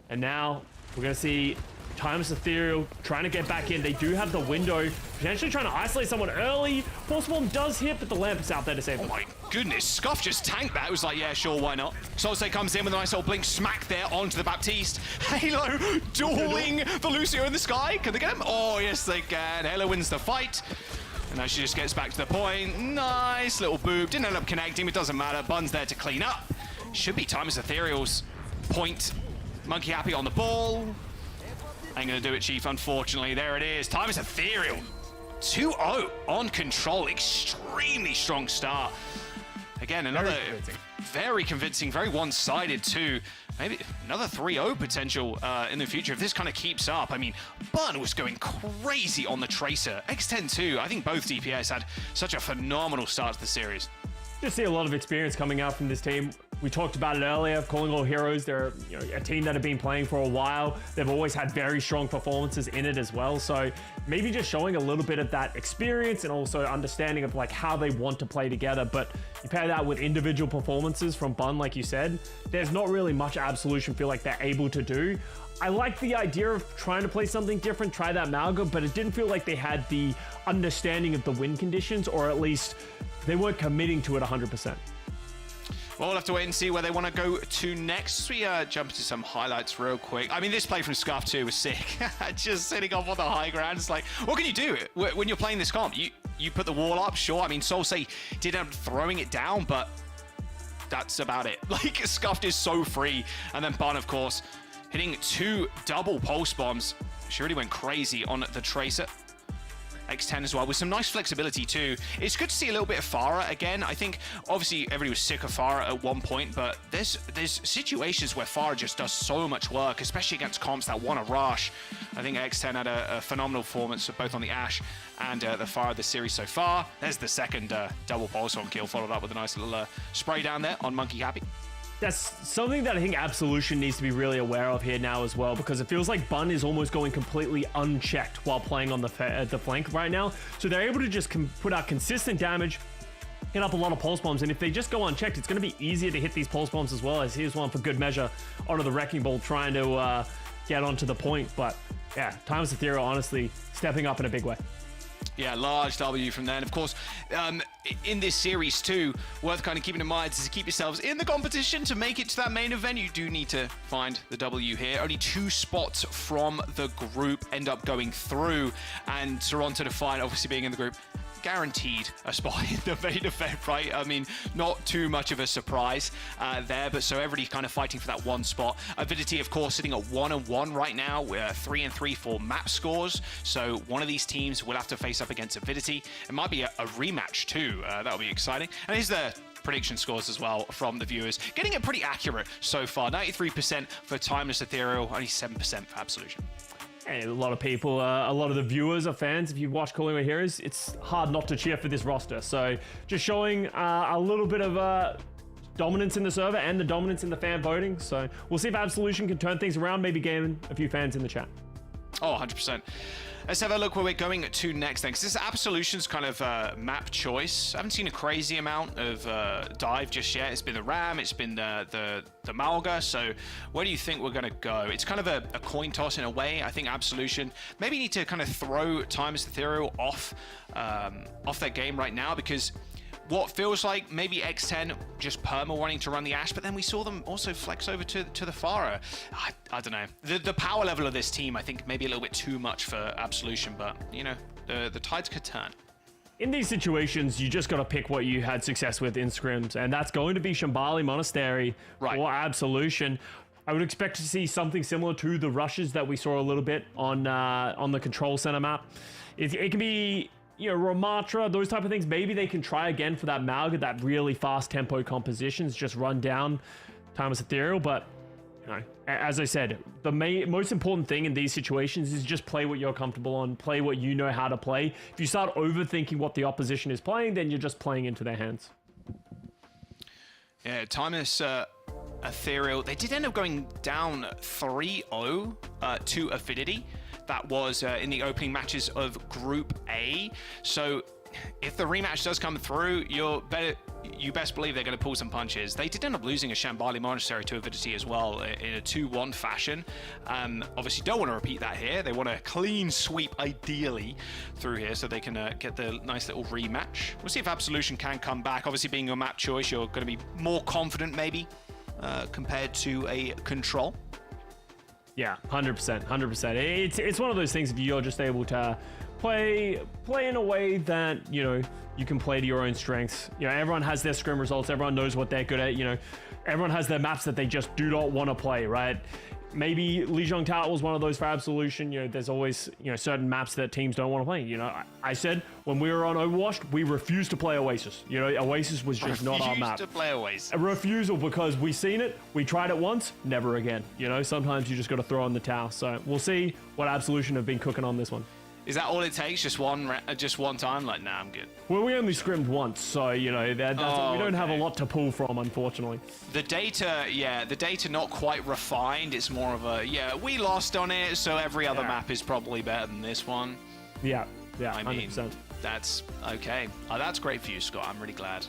And now we're gonna see Timeless Ethereal trying to get back in. They do have the window, potentially trying to isolate someone early. Pulse Bomb does hit, but the lamp is out there to save them. Oh my goodness, Scuff just tanked that. It was like, yeah, sure, why not? Solse comes in with a nice little blink smack there onto the Baptiste. Halo dueling the Lucio in the sky. Can they get him? Oh, yes, they can. Halo wins the fight. And now she just gets back to the point. Nice little boob. Didn't end up connecting, but doesn't matter. Bun's there to clean up. Should be Timeless Ethereal's point. Monkey Happy on the ball. Ain't gonna do it, Chief, unfortunately. There it is. Timeless Ethereal. 2-0 on control. Extremely strong start. Again, another very convincing, very one-sided too. Maybe another 3-0 potential in the future if this kind of keeps up. I mean, Bun was going crazy on the Tracer. X10 too. I think both DPS had such a phenomenal start to the series. Just see a lot of experience coming out from this team. We talked about it earlier, calling all heroes. They're a team that have been playing for a while. They've always had very strong performances in it as well. So maybe just showing a little bit of that experience and also understanding of like how they want to play together. But you pair that with individual performances from Bun, like you said, there's not really much Absolution feel like they're able to do. I like the idea of trying to play something different, try that Malga, but it didn't feel like they had the understanding of the win conditions, or at least they weren't committing to it 100%. Well, we'll have to wait and see where they want to go to next. We jump into some highlights real quick. I mean, this play from Scuff too was sick. Just sitting off on the high ground. It's like, what can you do when you're playing this comp? You put the wall up, sure. I mean, Solse did end up throwing it down, but that's about it. Like, Scuffed is so free. And then Bun, of course, hitting 2 double pulse bombs. She really went crazy on the Tracer. X10 as well, with some nice flexibility too. It's good to see a little bit of Farah again. I think obviously everybody was sick of Farah at one point, but there's situations where Farah just does so much work, especially against comps that want to rush. I think X10 had a phenomenal performance both on the Ashe and the Farah of the series so far. There's the second double pulse on kill, followed up with a nice little spray down there on Monkey Happy. That's something that I think Absolution needs to be really aware of here now as well, because it feels like Bun is almost going completely unchecked while playing on the flank right now. So they're able to just put out consistent damage, hit up a lot of pulse bombs, and if they just go unchecked, it's going to be easier to hit these pulse bombs as well. As here's one for good measure onto the Wrecking Ball, trying to get onto the point. But yeah, Timeless Ethereal honestly stepping up in a big way. Yeah, large W from there. And of course, in this series too, worth kind of keeping in mind is to keep yourselves in the competition to make it to that main event. You do need to find the W here. Only 2 spots from the group end up going through, and Toronto Defiant obviously being in the group guaranteed a spot in the main event, right? I mean, not too much of a surprise there, but so everybody's kind of fighting for that one spot. Avidity, of course, sitting at 1-1 right now. We're 3-3 for map scores, so one of these teams will have to face up against Avidity. It might be a rematch too. That'll be exciting. And here's the prediction scores as well from the viewers. Getting it pretty accurate so far. 93% for Timeless Ethereal, only 7% for Absolution. And a lot of people, a lot of the viewers are fans. If you've watched Calling Our Heroes, it's hard not to cheer for this roster. So just showing a little bit of dominance in the server and the dominance in the fan voting. So we'll see if Absolution can turn things around, maybe gain a few fans in the chat. Oh, 100%. Let's have a look where we're going to next then, because this is Absolution's kind of map choice. I haven't seen a crazy amount of dive just yet. It's been the Ram, it's been the Malga, so where do you think we're going to go? It's kind of a coin toss in a way. I think Absolution maybe need to kind of throw Timeless Ethereal off their game right now, because what feels like maybe X10 just perma wanting to run the Ashe, but then we saw them also flex over to the Pharah. I don't know. The power level of this team, I think, maybe a little bit too much for Absolution, but, you know, the tides could turn. In these situations, you just got to pick what you had success with in scrims, and that's going to be Shambali Monastery or Absolution. I would expect to see something similar to the rushes that we saw a little bit on the Control Center map. It can be, you know, Ramatra, those type of things. Maybe they can try again for that Malga, that really fast tempo compositions, just run down Timeless Ethereal. But, you know, as I said, the most important thing in these situations is just play what you're comfortable on, play what you know how to play. If you start overthinking what the opposition is playing, then you're just playing into their hands. Yeah, Timeless Ethereal, they did end up going down 3-0 to Avidity. That was in the opening matches of Group A. So if the rematch does come through, you best believe they're going to pull some punches. They did end up losing a Shambali Monastery to Avidity as well in a 2-1 fashion. Obviously don't want to repeat that here. They want a clean sweep ideally through here so they can get the nice little rematch. We'll see if Absolution can come back. Obviously being your map choice, you're going to be more confident maybe compared to a Control. Yeah, 100%. It's one of those things, if you're just able to play in a way that, you know, you can play to your own strengths. You know, everyone has their scrim results. Everyone knows what they're good at. You know, everyone has their maps that they just do not want to play, right? Maybe Lejang Tower was one of those for Absolution. You know, there's always, you know, certain maps that teams don't want to play. You know, I said when we were on Overwatch, we refused to play Oasis. You know, Oasis was just not our map. To play Oasis. A refusal because we seen it, we tried it once, never again. You know, sometimes you just got to throw in the towel. So we'll see what Absolution have been cooking on this one. Is that all it takes? Just one time? Like, nah, I'm good. Well, we only scrimmed once, so, you know, we don't have a lot to pull from, unfortunately. The data not quite refined. It's more of a, we lost on it, so every other map is probably better than this one. Yeah, I 100%. mean, that's okay. That's great for you, Scott. I'm really glad.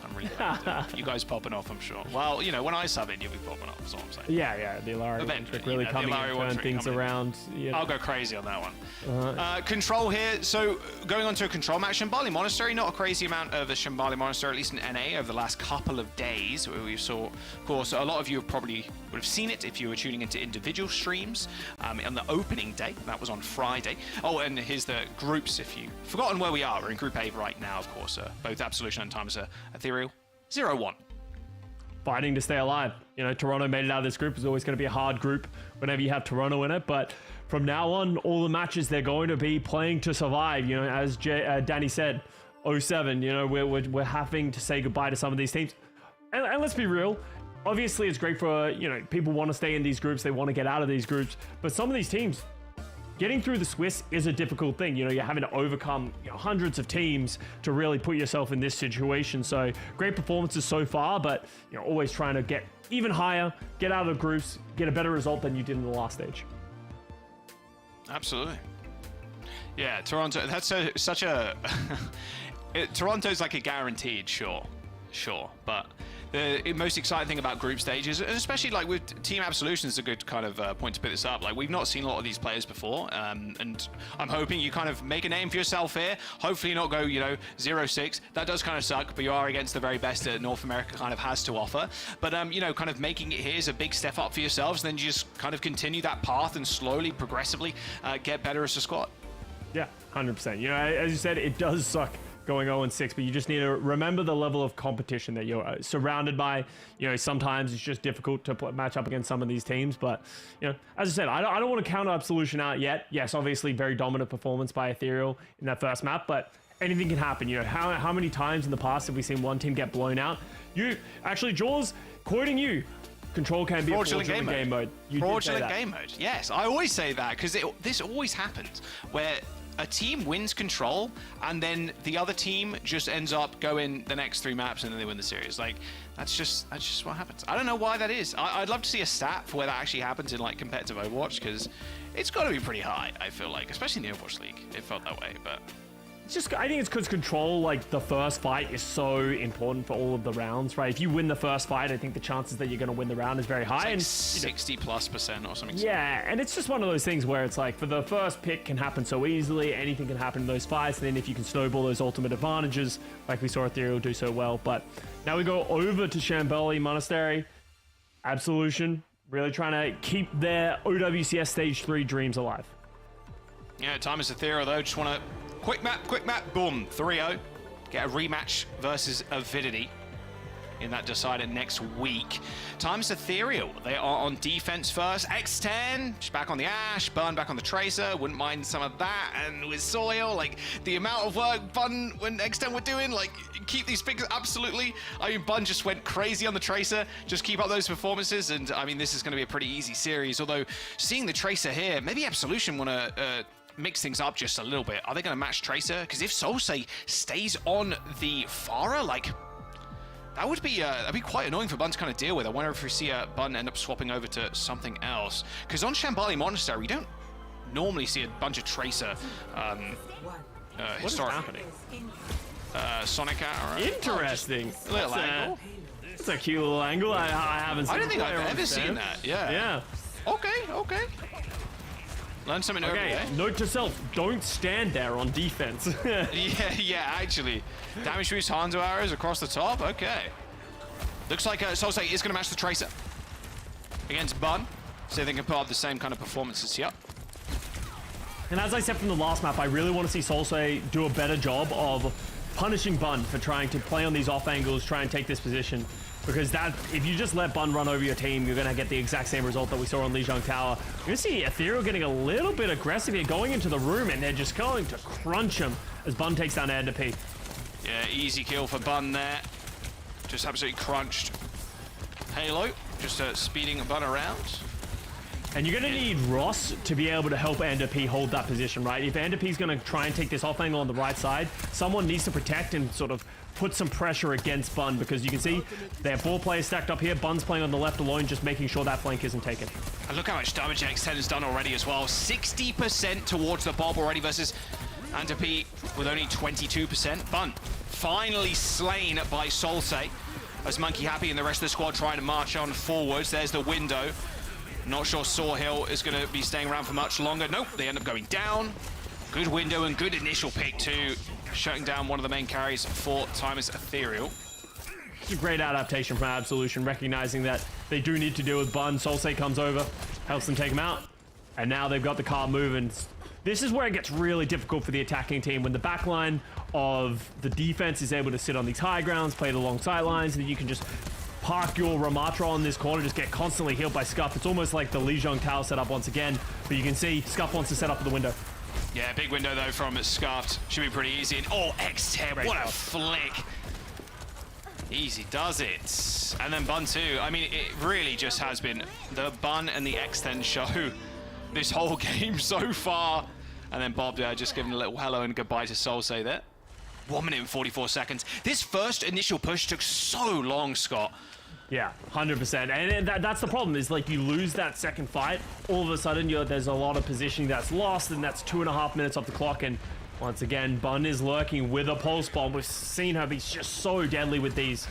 You guys popping off, I'm sure. Well, you know, when I sub in, you'll be popping off, that's all I'm saying. Yeah, the Ilari trick really coming and turn things around. You know. I'll go crazy on that one. Control here. So going on to a Control match, Shambali Monastery, not a crazy amount of the Shambali Monastery, at least in NA, over the last couple of days. Where we saw, of course, a lot of you probably would have seen it if you were tuning into individual streams on the opening day. That was on Friday. Oh, and here's the groups. If you've forgotten where we are, we're in Group A right now, of course. Both Absolution and Timeless Ethereal. 0-1. Fighting to stay alive. You know, Toronto made it out of this group. It's always going to be a hard group whenever you have Toronto in it. But from now on, all the matches they're going to be playing to survive. You know, as Danny said, 07. You know, we're having to say goodbye to some of these teams. And let's be real. Obviously, it's great for, you know, people want to stay in these groups. They want to get out of these groups. But some of these teams, getting through the Swiss is a difficult thing. You know, you're having to overcome, you know, hundreds of teams to really put yourself in this situation. So great performances so far, but, you know, always trying to get even higher, get out of the groups, get a better result than you did in the last stage. Absolutely. Yeah, Toronto, that's such a... Toronto's like a guaranteed, sure, but the most exciting thing about group stages, and especially like with Team Absolution, is a good kind of point to put this up. Like, we've not seen a lot of these players before, and I'm hoping you kind of make a name for yourself here. Hopefully not go, you know, 0-6. That does kind of suck, but you are against the very best that North America kind of has to offer. But, you know, kind of making it here is a big step up for yourselves, and then you just kind of continue that path and slowly, progressively get better as a squad. Yeah, 100%. You know, as you said, it does suck going 0-6, but you just need to remember the level of competition that you're surrounded by. You know, sometimes it's just difficult to match up against some of these teams, but, you know, as I said, I don't want to count Absolution out yet. Yes, obviously very dominant performance by Ethereal in that first map, but anything can happen. You know, how many times in the past have we seen one team get blown out? Actually, Jaws, quoting you, Control can be fraudulent game mode. Fraudulent game mode. Yes, I always say that because this always happens where a team wins Control and then the other team just ends up going the next 3 maps and then they win the series. Like that's just what happens. I don't know why that is. I'd love to see a stat for where that actually happens in like competitive Overwatch because it's got to be pretty high. I feel like, especially in the Overwatch League, it felt that way. But it's just, I think it's because Control, like the first fight is so important for all of the rounds, right? If you win the first fight, I think the chances that you're going to win the round is very high. It's like 60+% or something. Yeah, and it's just one of those things where it's like for the first pick can happen so easily, anything can happen in those fights, and then if you can snowball those ultimate advantages, like we saw Ethereal do so well. But now we go over to Shambali, Monastery, Absolution, really trying to keep their OWCS Stage 3 dreams alive. Yeah, time is Ethereal though, just want to quick map, boom, 3-0. Get a rematch versus Avidity in that decider next week. Time's Ethereal. They are on defense first. X10, just back on the Ash, Burn back on the Tracer. Wouldn't mind some of that. And with Soil, like the amount of work Bun when X10 were doing, like keep these picks absolutely. I mean, Bun just went crazy on the Tracer. Just keep up those performances. And I mean, this is going to be a pretty easy series. Although seeing the Tracer here, maybe Absolution want to mix things up just a little bit. Are they going to match Tracer? Because if Solsei stays on the Pharah, like that would be that'd be quite annoying for Bun to kind of deal with. I wonder if we see Bun end up swapping over to something else. Because on Shambali Monastery, we don't normally see a bunch of Tracer historic Sonic arrow. Interesting. Little angle. It's a cute little angle. I haven't seen. I don't think I've ever seen that. Yeah. Yeah. Okay. Learn something new every day. Note to self, don't stand there on defense. yeah, actually. Damage boost Hanzo arrows across the top. Okay. Looks like Solsei is going to match the Tracer against Bun. So they can put up the same kind of performances here. And as I said from the last map, I really want to see Solsei do a better job of punishing Bun for trying to play on these off angles, try and take this position. Because that, if you just let Bun run over your team, you're going to get the exact same result that we saw on Lejang Tower. You're going to see Ethereal getting a little bit aggressive here, going into the room, and they're just going to crunch him as Bun takes down NP. Yeah, easy kill for Bun there. Just absolutely crunched. Halo, just speeding Bun around. And you're going to need Ross to be able to help NP hold that position, right? If NP's going to try and take this off angle on the right side, someone needs to protect and sort of put some pressure against Bun, because you can see they have 4 players stacked up here. Bun's playing on the left alone, just making sure that flank isn't taken. And look how much damage X10 has done already as well. 60% towards the Bob already versus Andapi with only 22%. Bun finally slain by Solsei as Monkey Happy and the rest of the squad trying to march on forwards. There's the window. Not sure Sawhill is going to be staying around for much longer. Nope, they end up going down. Good window and good initial pick too. Shutting down one of the main carries for Timer's Ethereal. It's a great adaptation from Absolution, recognizing that they do need to deal with Bun. Solsei comes over, helps them take him out. And now they've got the car moving. This is where it gets really difficult for the attacking team, when the backline of the defense is able to sit on these high grounds, play the long sidelines, and then you can just park your Ramatra on this corner, just get constantly healed by Scuff. It's almost like the Lejang Tower setup once again, but you can see Scuff wants to set up at the window. Yeah, big window though from Scuffed. Should be pretty easy. And oh, X10, what a flick. Easy does it. And then Bun too. I mean, it really just has been the Bun and the X10 show this whole game so far. And then Bob just giving a little hello and goodbye to Solsei there. 1 minute and 44 seconds. This first initial push took so long, Scott. Yeah, 100%. And that's the problem, is like you lose that second fight, all of a sudden there's a lot of positioning that's lost, and that's 2.5 minutes off the clock. And once again, Bun is lurking with a pulse bomb. We've seen her be just so deadly with these.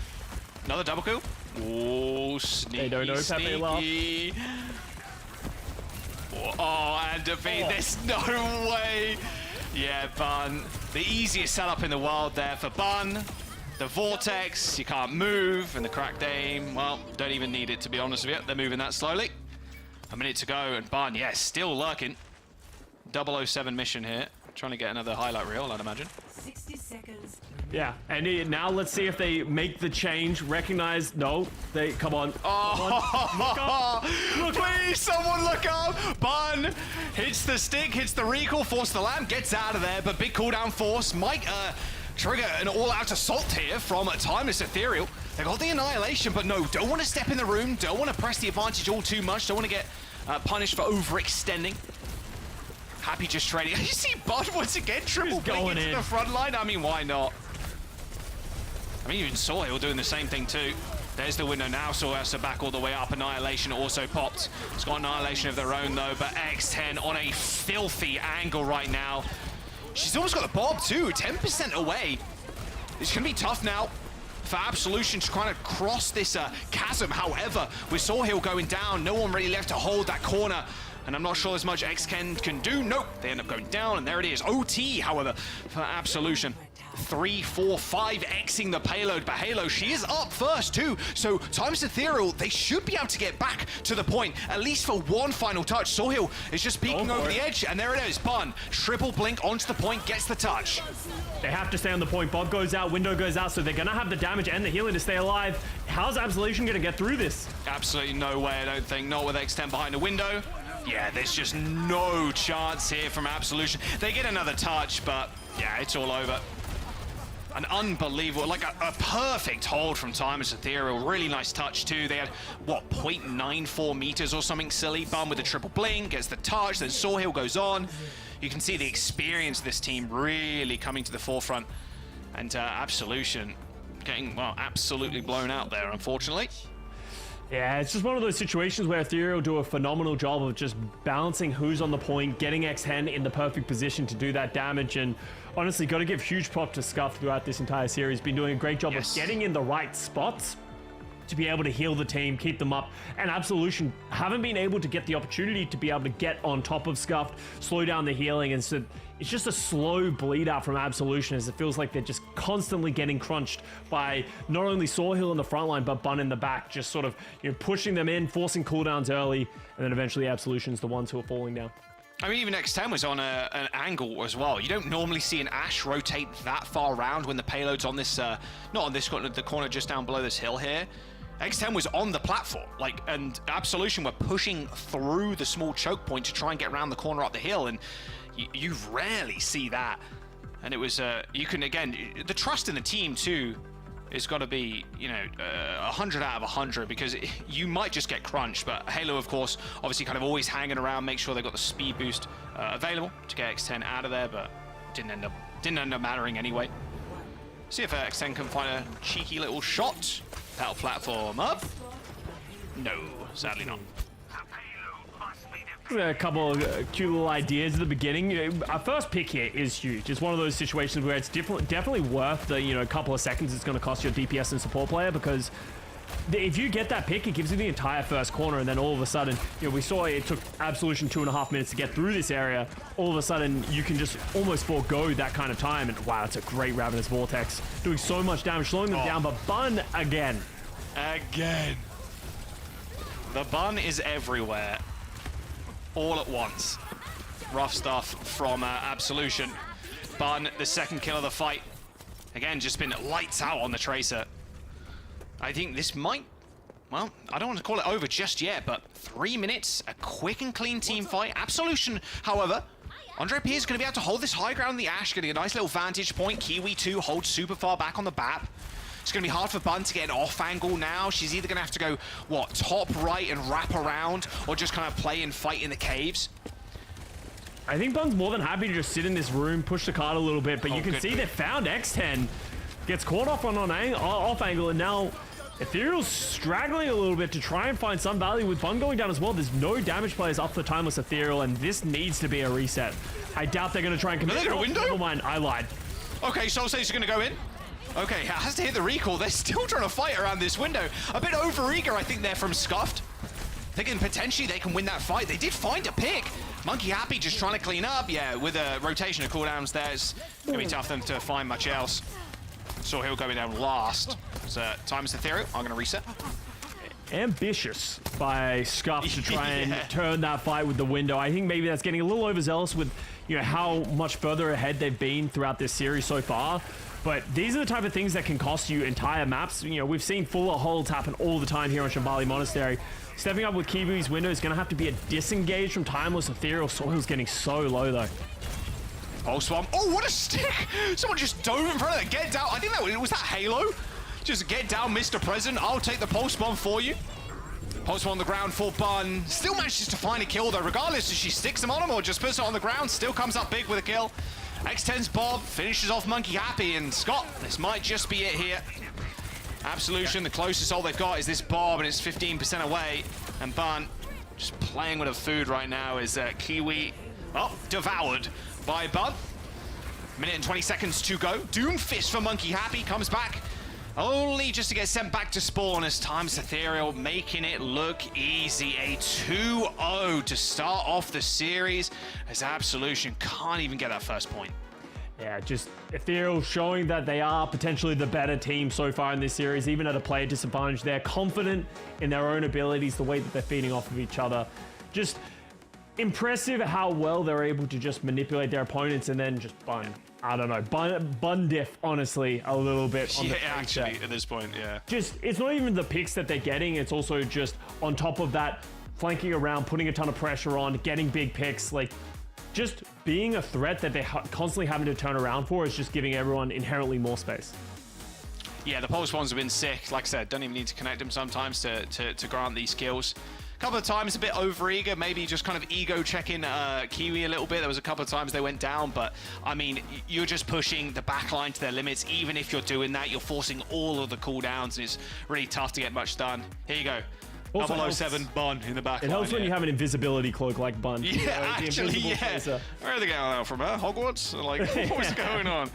Another double kill. Oh, sneaky, they don't know sneaky. Oh, and there's no way. Yeah, Bun. The easiest setup in the world there for Bun. The Vortex, you can't move, and the cracked aim, well, don't even need it, to be honest with you. They're moving that slowly. A minute to go, and Bun, yeah, still lurking. 007 mission here. Trying to get another highlight reel, I'd imagine. 60 seconds. Yeah, and now let's see if they make the change. Recognize, no, they, come on. Oh, please, someone look up. Bun hits the stick, hits the recall, force the lamp, gets out of there, but big cooldown force might trigger an all-out assault here from Timeless Ethereal. They got the Annihilation, but no, don't want to step in the room, don't want to press the advantage all too much, don't want to get punished for overextending. Happy just trading. You see Bud once again triple blink into the front line. I mean, why not? I mean, even Soil doing the same thing too. There's the window now. Soil has to back all the way up. Annihilation also popped. It's got Annihilation of their own though, but X10 on a filthy angle right now. She's almost got the Bob too, 10% away. It's gonna be tough now for Absolution to kind of cross this chasm. However, with Soil going down, no one really left to hold that corner. And I'm not sure as much X10 can do. Nope, they end up going down, and there it is. OT, however, for Absolution. 3, 4, 5 Xing the payload, but Halo, she is up first too. So Timeless Ethereal, they should be able to get back to the point, at least for one final touch. Soil is just peeking over the edge, and there it is. Bun, triple blink onto the point, gets the touch. They have to stay on the point. Bob goes out, window goes out, so they're gonna have the damage and the healing to stay alive. How's Absolution gonna get through this? Absolutely no way, I don't think. Not with X10 behind the window. Yeah, there's just no chance here from Absolution. They get another touch, but yeah, it's all over. An unbelievable, like a perfect hold from Timeless Ethereal. Really nice touch too. They had, what, 0.94 meters or something silly. Bum with a triple blink, gets the touch, then Soil goes on. You can see the experience of this team really coming to the forefront. And Absolution getting, well, absolutely blown out there, unfortunately. Yeah, it's just one of those situations where Ethereal do a phenomenal job of just balancing who's on the point, getting X10 in the perfect position to do that damage, and honestly, got to give huge props to Scuff throughout this entire series. Been doing a great job of getting in the right spots to be able to heal the team, keep them up, and Absolution haven't been able to get the opportunity to be able to get on top of Scuffed, slow down the healing, and so it's just a slow bleed out from Absolution as it feels like they're just constantly getting crunched by not only Soil in the front line, but Bun in the back, just sort of, you know, pushing them in, forcing cooldowns early, and then eventually Absolution's the ones who are falling down. I mean, even X10 was on an angle as well. You don't normally see an Ashe rotate that far around when the payload's on this, not on this corner, the corner just down below this hill here. X10 was on the platform, like, and Absolution were pushing through the small choke point to try and get around the corner up the hill, and you rarely see that. And it was, you can, again, the trust in the team too has got to be, you know, 100 out of 100, because you might just get crunched, but Halo, of course, obviously kind of always hanging around, make sure they've got the speed boost available to get X10 out of there, but didn't end up mattering anyway. See if X10 can find a cheeky little shot. That'll platform up. No, sadly not. A couple of cute little ideas at the beginning. Our first pick here is huge. It's one of those situations where it's definitely worth the, you know, couple of seconds it's going to cost your DPS and support player, because if you get that pick, it gives you the entire first corner, and then all of a sudden, you know, we saw it took Absolution 2.5 minutes to get through this area. All of a sudden, you can just almost forego that kind of time, and wow, it's a great Ravenous Vortex. Doing so much damage, slowing them down, but Bun again. Again. The Bun is everywhere. All at once. Rough stuff from Absolution. Bun, the second kill of the fight. Again, just been lights out on the Tracer. I think this might, well, I don't want to call it over just yet, but 3 minutes, a quick and clean team fight. Absolution, however, Andre P is going to be able to hold this high ground in the Ashe, getting a nice little vantage point. Kiwi 2 holds super far back on the BAP. It's going to be hard for Bun to get an off angle now. She's either going to have to go, what, top right and wrap around, or just kind of play and fight in the caves. I think Bun's more than happy to just sit in this room, push the card a little bit, but you can see they found X10. Gets caught off on off angle, and now Ethereal's straggling a little bit to try and find some value with Bun going down as well. There's no damage players up for Timeless Ethereal, and this needs to be a reset. I doubt they're going to try and commit. Are they going to window? Never mind, I lied. Okay, Soul says he's going to go in. Okay, has to hit the recall. They're still trying to fight around this window. A bit overeager, I think, there from Scuffed. Thinking potentially they can win that fight. They did find a pick. Monkey Happy just trying to clean up. Yeah, with a rotation of cooldowns there, it's going to be tough for them to find much else. Saw Hill going down last. So Timeless Ethereal, I'm going to reset. ambitious by Scuff to try and turn that fight with the window. I think maybe that's getting a little overzealous with, you know, how much further ahead they've been throughout this series so far. But these are the type of things that can cost you entire maps. You know, we've seen fuller holds happen all the time here on Shambali Monastery. Stepping up with Kiwi's window is going to have to be a disengage from Timeless. Ethereal Soil's getting so low, though. Pulse Bomb. Oh, what a stick! Someone just dove in front of that. Get down. I think that was that Halo. Just get down, Mr. President. I'll take the Pulse Bomb for you. Pulse Bomb on the ground for Bun. Still manages to find a kill, though. Regardless if she sticks him on him or just puts it on the ground, still comes up big with a kill. X10's Bob finishes off Monkey Happy, and Scott, this might just be it here. Absolution, the closest all they've got is this Bob, and it's 15% away. And Bun just playing with her food right now is Kiwi. Oh, devoured by Bun. Minute and 20 seconds to go. Doomfist for Monkey Happy comes back. Only just to get sent back to spawn as Timeless Ethereal making it look easy. A 2-0 to start off the series as Absolution can't even get that first point. Yeah, just Ethereal showing that they are potentially the better team so far in this series, even at a player disadvantage. They're confident in their own abilities, the way that they're feeding off of each other. Just impressive how well they're able to just manipulate their opponents and then just I don't know, bun diff, honestly, a little bit. On Actually, at this point, yeah. Just, it's not even the picks that they're getting, it's also just on top of that, flanking around, putting a ton of pressure on, getting big picks, like, just being a threat that they're constantly having to turn around for is just giving everyone inherently more space. Yeah, the Pulse ones have been sick. Like I said, don't even need to connect them sometimes to grant these skills. A couple of times a bit over-eager, maybe just kind of ego-checking Kiwi a little bit. There was a couple of times they went down, but I mean, you're just pushing the backline to their limits. Even if you're doing that, you're forcing all of the cooldowns, and it's really tough to get much done. Here you go. 007 Bun in the back. It helps when you have an invisibility cloak like Bun. Yeah, you know, actually, yeah. Where are they going out from? Hogwarts? Like, what was going on?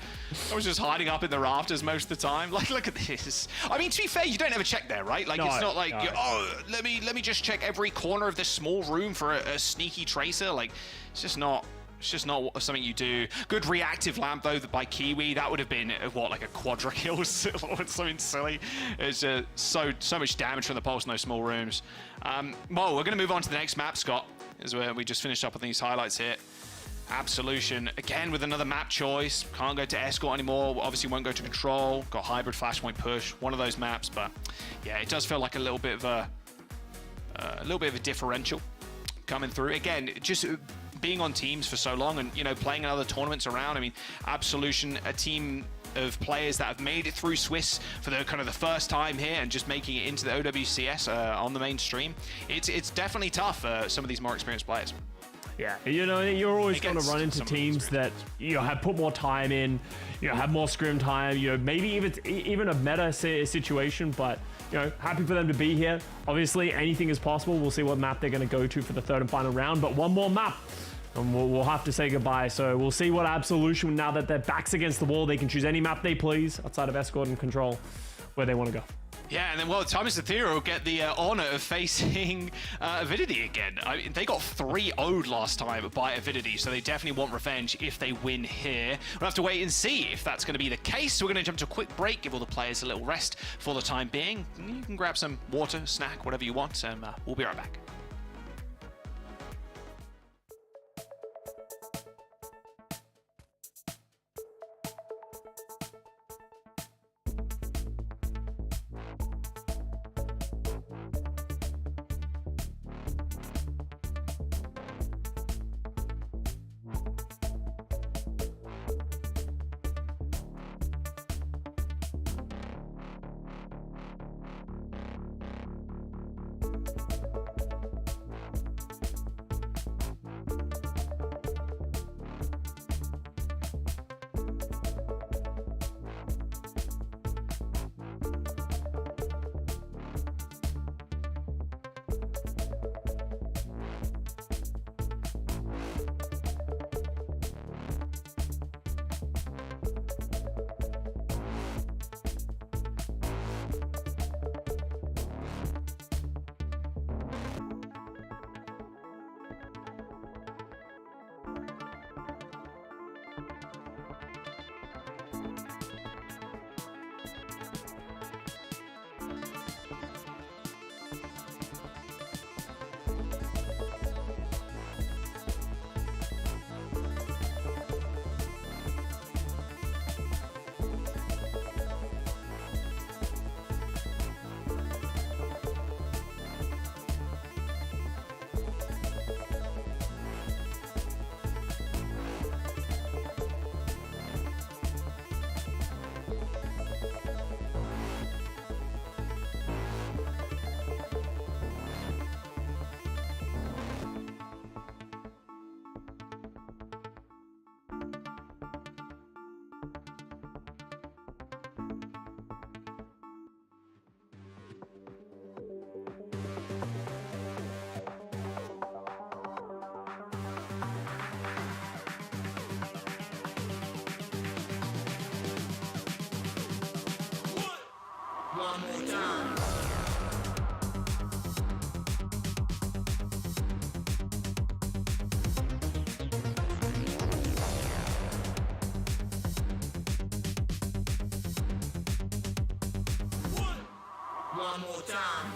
I was just hiding up in the rafters most of the time. Like, look at this. I mean, to be fair, you don't ever check there, right? Like, no, it's not like, let me just check every corner of this small room for a sneaky tracer. Like, it's just not something you do. Good reactive lamp, though, by Kiwi. That would have been, what, like a quadra kill or something silly. It's so much damage from the Pulse in those small rooms. Well, we're going to move on to the next map, Scott, is where we just finished up on these highlights here. Absolution, again, with another map choice. Can't go to Escort anymore. Obviously won't go to Control. Got Hybrid Flashpoint Push. One of those maps, but yeah, it does feel like a little bit of a differential coming through. Again, just being on teams for so long and, you know, playing in other tournaments around. I mean, Absolution, a team of players that have made it through Swiss for the kind of the first time here and just making it into the OWCS on the mainstream. It's definitely tough for some of these more experienced players. Yeah, you know, you're always going to run into teams that, you know, have put more time in, you know, have more scrim time, you know, maybe even a meta situation, but, you know, happy for them to be here. Obviously, anything is possible. We'll see what map they're going to go to for the third and final round, but one more map. And we'll have to say goodbye. So we'll see what Absolution, now that their back's against the wall, they can choose any map they please outside of Escort and Control where they want to go. Yeah, and then, well, Timeless Ethereal get the honor of facing Avidity again. I mean, they got 3-0'd last time by Avidity, so they definitely want revenge if they win here. We'll have to wait and see if that's going to be the case. So we're going to jump to a quick break, give all the players a little rest for the time being. You can grab some water, snack, whatever you want, and we'll be right back. One more time.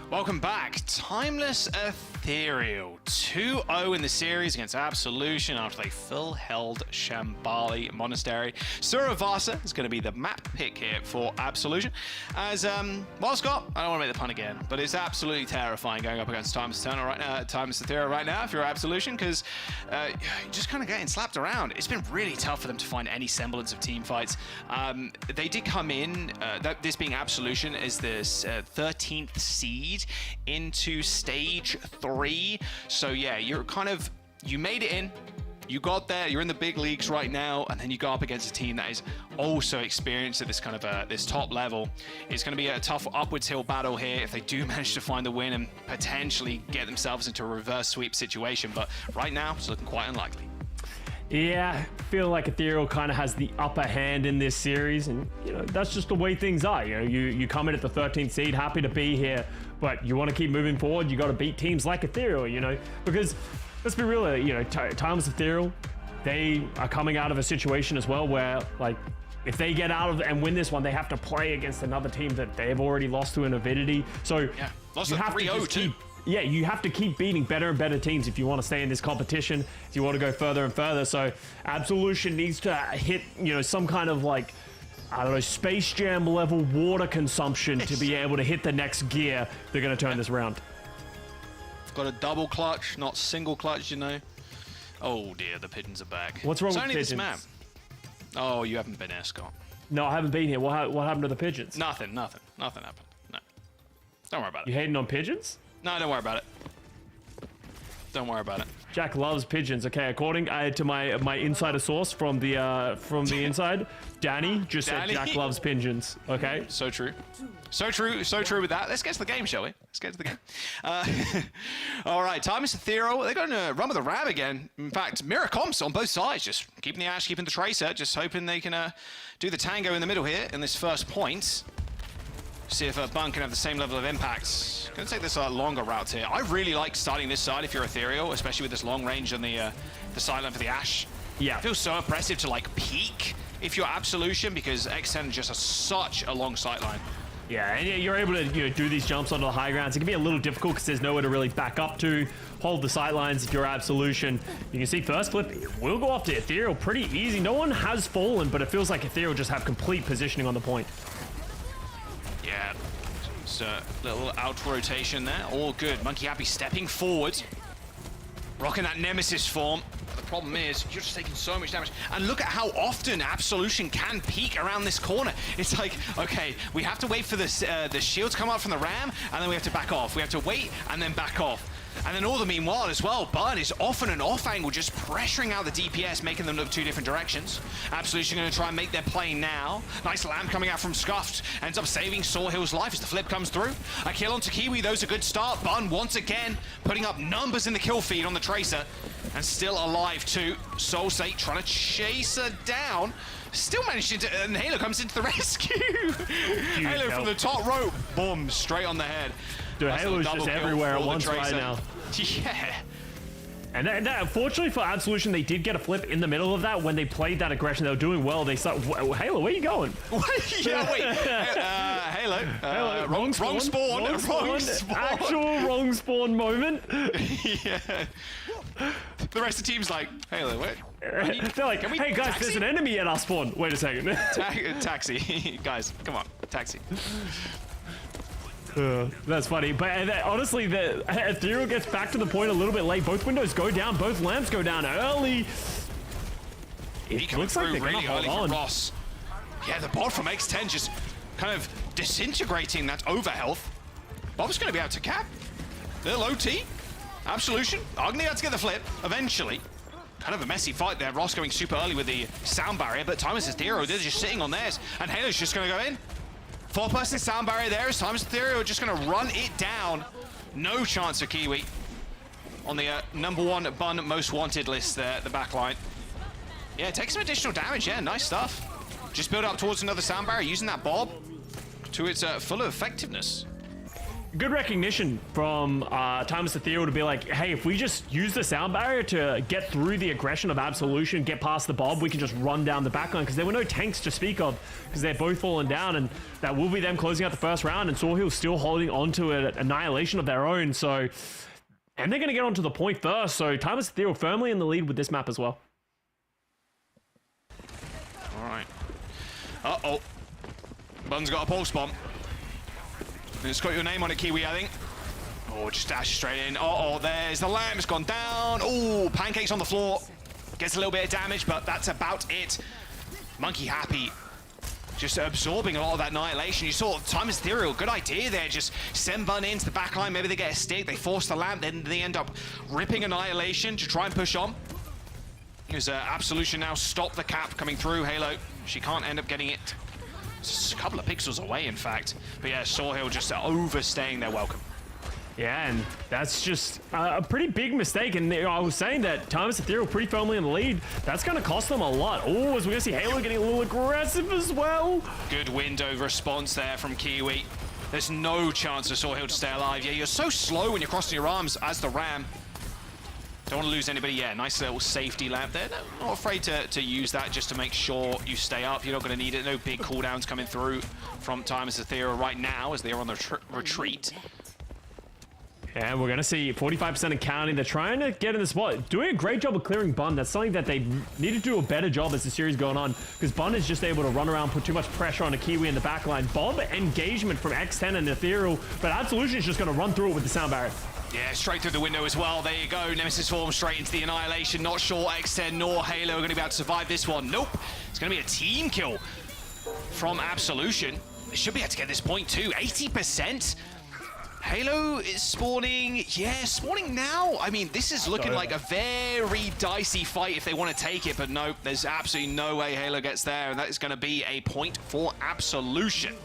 Welcome back. Timeless Ethereal 2-0 in the series against Absolution after they full-held Shambali Monastery. Suravasa is going to be the map pick here for Absolution. As, well, Scott, I don't want to make the pun again, but it's absolutely terrifying going up against Timeless Ethereal right now if you're Absolution, because you're just kind of getting slapped around. It's been really tough for them to find any semblance of team fights. They did come in, this being Absolution, is this 13th seed into stage 3. So yeah, you're kind of, you made it in, you got there, you're in the big leagues right now, and then you go up against a team that is also experienced at this kind of this top level. It's going to be a tough upwards hill battle here if they do manage to find the win and potentially get themselves into a reverse sweep situation, but right now it's looking quite unlikely. Yeah, I feel like Ethereal kind of has the upper hand in this series, and you know that's just the way things are. You know, you come in at the 13th seed, happy to be here, but you want to keep moving forward. You got to beat teams like Ethereal, you know, because let's be real, you know, Timeless Ethereal, they are coming out of a situation as well where, like, if they get out of and win this one, they have to play against another team that they've already lost to in Avidity. So yeah, lost you have to just keep. Yeah, you have to keep beating better and better teams if you want to stay in this competition, if you want to go further and further. So Absolution needs to hit, you know, some kind of, like, I don't know, Space Jam level water consumption to be able to hit the next gear. They're going to turn this around. Got a double clutch, not single clutch, you know. Oh dear, the pigeons are back. What's wrong it's with only pigeons? This map. Oh, you haven't been here, Scott. No, I haven't been here. What happened to the pigeons? Nothing happened. No. Don't worry about it. You hating on pigeons? No, don't worry about it. Don't worry about it. Jack loves pigeons. Okay, according to my insider source from the inside, Danny just said Jack loves pigeons. Okay, so true with that. Let's get to the game, shall we? Let's get to the game. All right, Timeless Ethereal, they're going to run with the ram again. In fact, mirror comps on both sides, just keeping the Ash, keeping the Tracer, just hoping they can do the tango in the middle here in this first point. See if Bun can have the same level of impact. Gonna take this longer route here. I really like starting this side if you're Ethereal, especially with this long range on the sideline for the Ash. Yeah. It feels so oppressive to like peek if you're Absolution because X10 just has such a long sightline. Yeah, and you're able to do these jumps onto the high grounds. It can be a little difficult because there's nowhere to really back up to. Hold the sightlines if you're Absolution. You can see first flip will go off to Ethereal pretty easy. No one has fallen, but it feels like Ethereal just have complete positioning on the point. Yeah, just a little out rotation there. All good. Monkey Happy stepping forward. Rocking that Nemesis form. The problem is, you're just taking so much damage. And look at how often Absolution can peek around this corner. It's like, okay, we have to wait for this, the shield to come out from the ram, and then we have to back off. We have to wait and then back off. And then all the meanwhile as well, Bud is off on an off angle, just pressuring out the DPS, making them look two different directions. Absolution going to try and make their play now. Nice lamp coming out from Scuffed. Ends up saving Sawhill's life as the flip comes through. A kill onto Kiwi, those a good start. Bun once again putting up numbers in the kill feed on the Tracer. And still alive too. Soulsate trying to chase her down. Still managing to, and Halo comes into the rescue. Halo from the top rope, boom, straight on the head. Dude, Halo's just everywhere at once right now. Yeah. And unfortunately for Absolution, they did get a flip in the middle of that when they played that aggression. They were doing well. They start, Halo, where are you going? Yeah, wait. Halo. Wrong spawn. Actual wrong spawn moment. Yeah. The rest of the team's like, Halo, wait. They're like, hey guys, there's an enemy at our spawn. Wait a second. Taxi. Guys, come on. Taxi. That's funny, but honestly, the Ethereal gets back to the point a little bit late. Both windows go down, both lamps go down early. It looks like they're really gonna hold on. Ross. Yeah, the bot from X10 just kind of disintegrating that overhealth. Bob's going to be able to cap. Little OT. Absolution. Are going to be able to get the flip eventually. Kind of a messy fight there. Ross going super early with the sound barrier, but Timeless Ethereal, they're just sitting on theirs. And Halo's just going to go in. 4-person sound barrier there as Timeless Ethereal just going to run it down. No chance for Kiwi on the #1 Bun most wanted list there at the back line. Yeah, take some additional damage. Yeah, nice stuff. Just build up towards another sound barrier using that Bob to its full effectiveness. Good recognition from Timeless Ethereal to be like, hey, if we just use the sound barrier to get through the aggression of Absolution, get past the Bob, we can just run down the backline, because there were no tanks to speak of, because they're both fallen down, and that will be them closing out the first round, and Sawhill still holding on to an annihilation of their own, so... And they're going to get onto the point first, so Timeless Ethereal firmly in the lead with this map as well. All right. Uh-oh. Bun's got a pulse bomb. It's got your name on it, Kiwi, I think. Oh, just dash straight in. Uh-oh, there's the lamp. It's gone down. Oh, pancakes on the floor. Gets a little bit of damage, but that's about it. Monkey happy. Just absorbing a lot of that annihilation. You saw Timeless Ethereal, good idea there. Just send Bun into the back line. Maybe they get a stick. They force the lamp. Then they end up ripping annihilation to try and push on. There's Absolution now stop the cap coming through. Halo, she can't end up getting it. It's a couple of pixels away, in fact. But yeah, Sawhill just overstaying their welcome. Yeah, and that's just a pretty big mistake. And I was saying that Timeless Ethereal pretty firmly in the lead. That's going to cost them a lot. Oh, as we're going to see Halo getting a little aggressive as well. Good window response there from Kiwi. There's no chance for Sawhill to stay alive. Yeah, you're so slow when you're crossing your arms as the Ram. Don't want to lose anybody. Yeah, nice little safety lamp there. No, not afraid to use that just to make sure you stay up. You're not going to need it. No big cooldowns coming through from Timeless Ethereal right now as they're on the retreat. And we're going to see 45% of counting. They're trying to get in the spot. Doing a great job of clearing Bun. That's something that they need to do a better job as the series going on, because Bun is just able to run around, put too much pressure on a Kiwi in the backline. Bob engagement from X10 and Ethereal, but Absolution is just going to run through it with the sound barrier. Yeah, straight through the window as well. There you go. Nemesis form straight into the annihilation. Not sure X10 nor Halo are going to be able to survive this one. Nope. It's going to be a team kill from Absolution. They should be able to get this point too. 80%. Halo is spawning. Yeah, spawning now. I mean, this is looking like a very dicey fight if they want to take it, but nope, there's absolutely no way Halo gets there, and that is going to be a point for Absolution.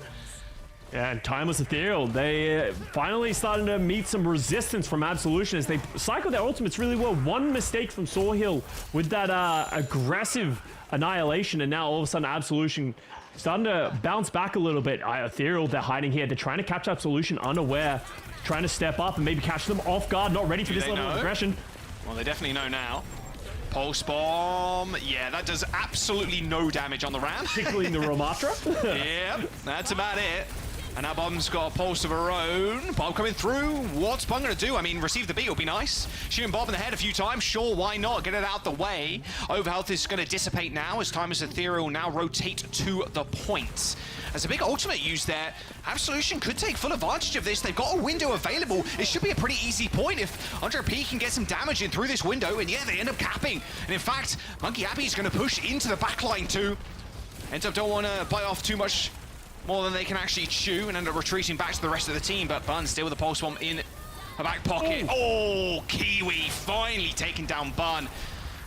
Yeah, and Timeless Ethereal, they finally starting to meet some resistance from Absolution as they cycle their ultimates really well. One mistake from Sawhill with that aggressive annihilation, and now all of a sudden Absolution starting to bounce back a little bit. Ethereal, they're hiding here. They're trying to catch Absolution unaware, trying to step up and maybe catch them off guard, not ready for this level of aggression. Well, they definitely know now. Pulse bomb. Yeah, that does absolutely no damage on the Ram. Tickling the Ramatra. Yep, that's about it. And now Bom's got a pulse of her own. Bob coming through. What's Bomb going to do? I mean, receive the beat would be nice. Shooting Bob in the head a few times. Sure, why not? Get it out the way. Overhealth is going to dissipate now as Timeless Ethereal now rotate to the points. There's a big ultimate used there. Absolution could take full advantage of this. They've got a window available. It should be a pretty easy point if Andre P can get some damage in through this window. And yeah, they end up capping. And in fact, Monkey Happy is going to push into the backline too. Ends up don't want to bite off too much more than they can actually chew and end up retreating back to the rest of the team, but Bun still with the pulse bomb in her back pocket. Oh, Kiwi finally taking down Bun.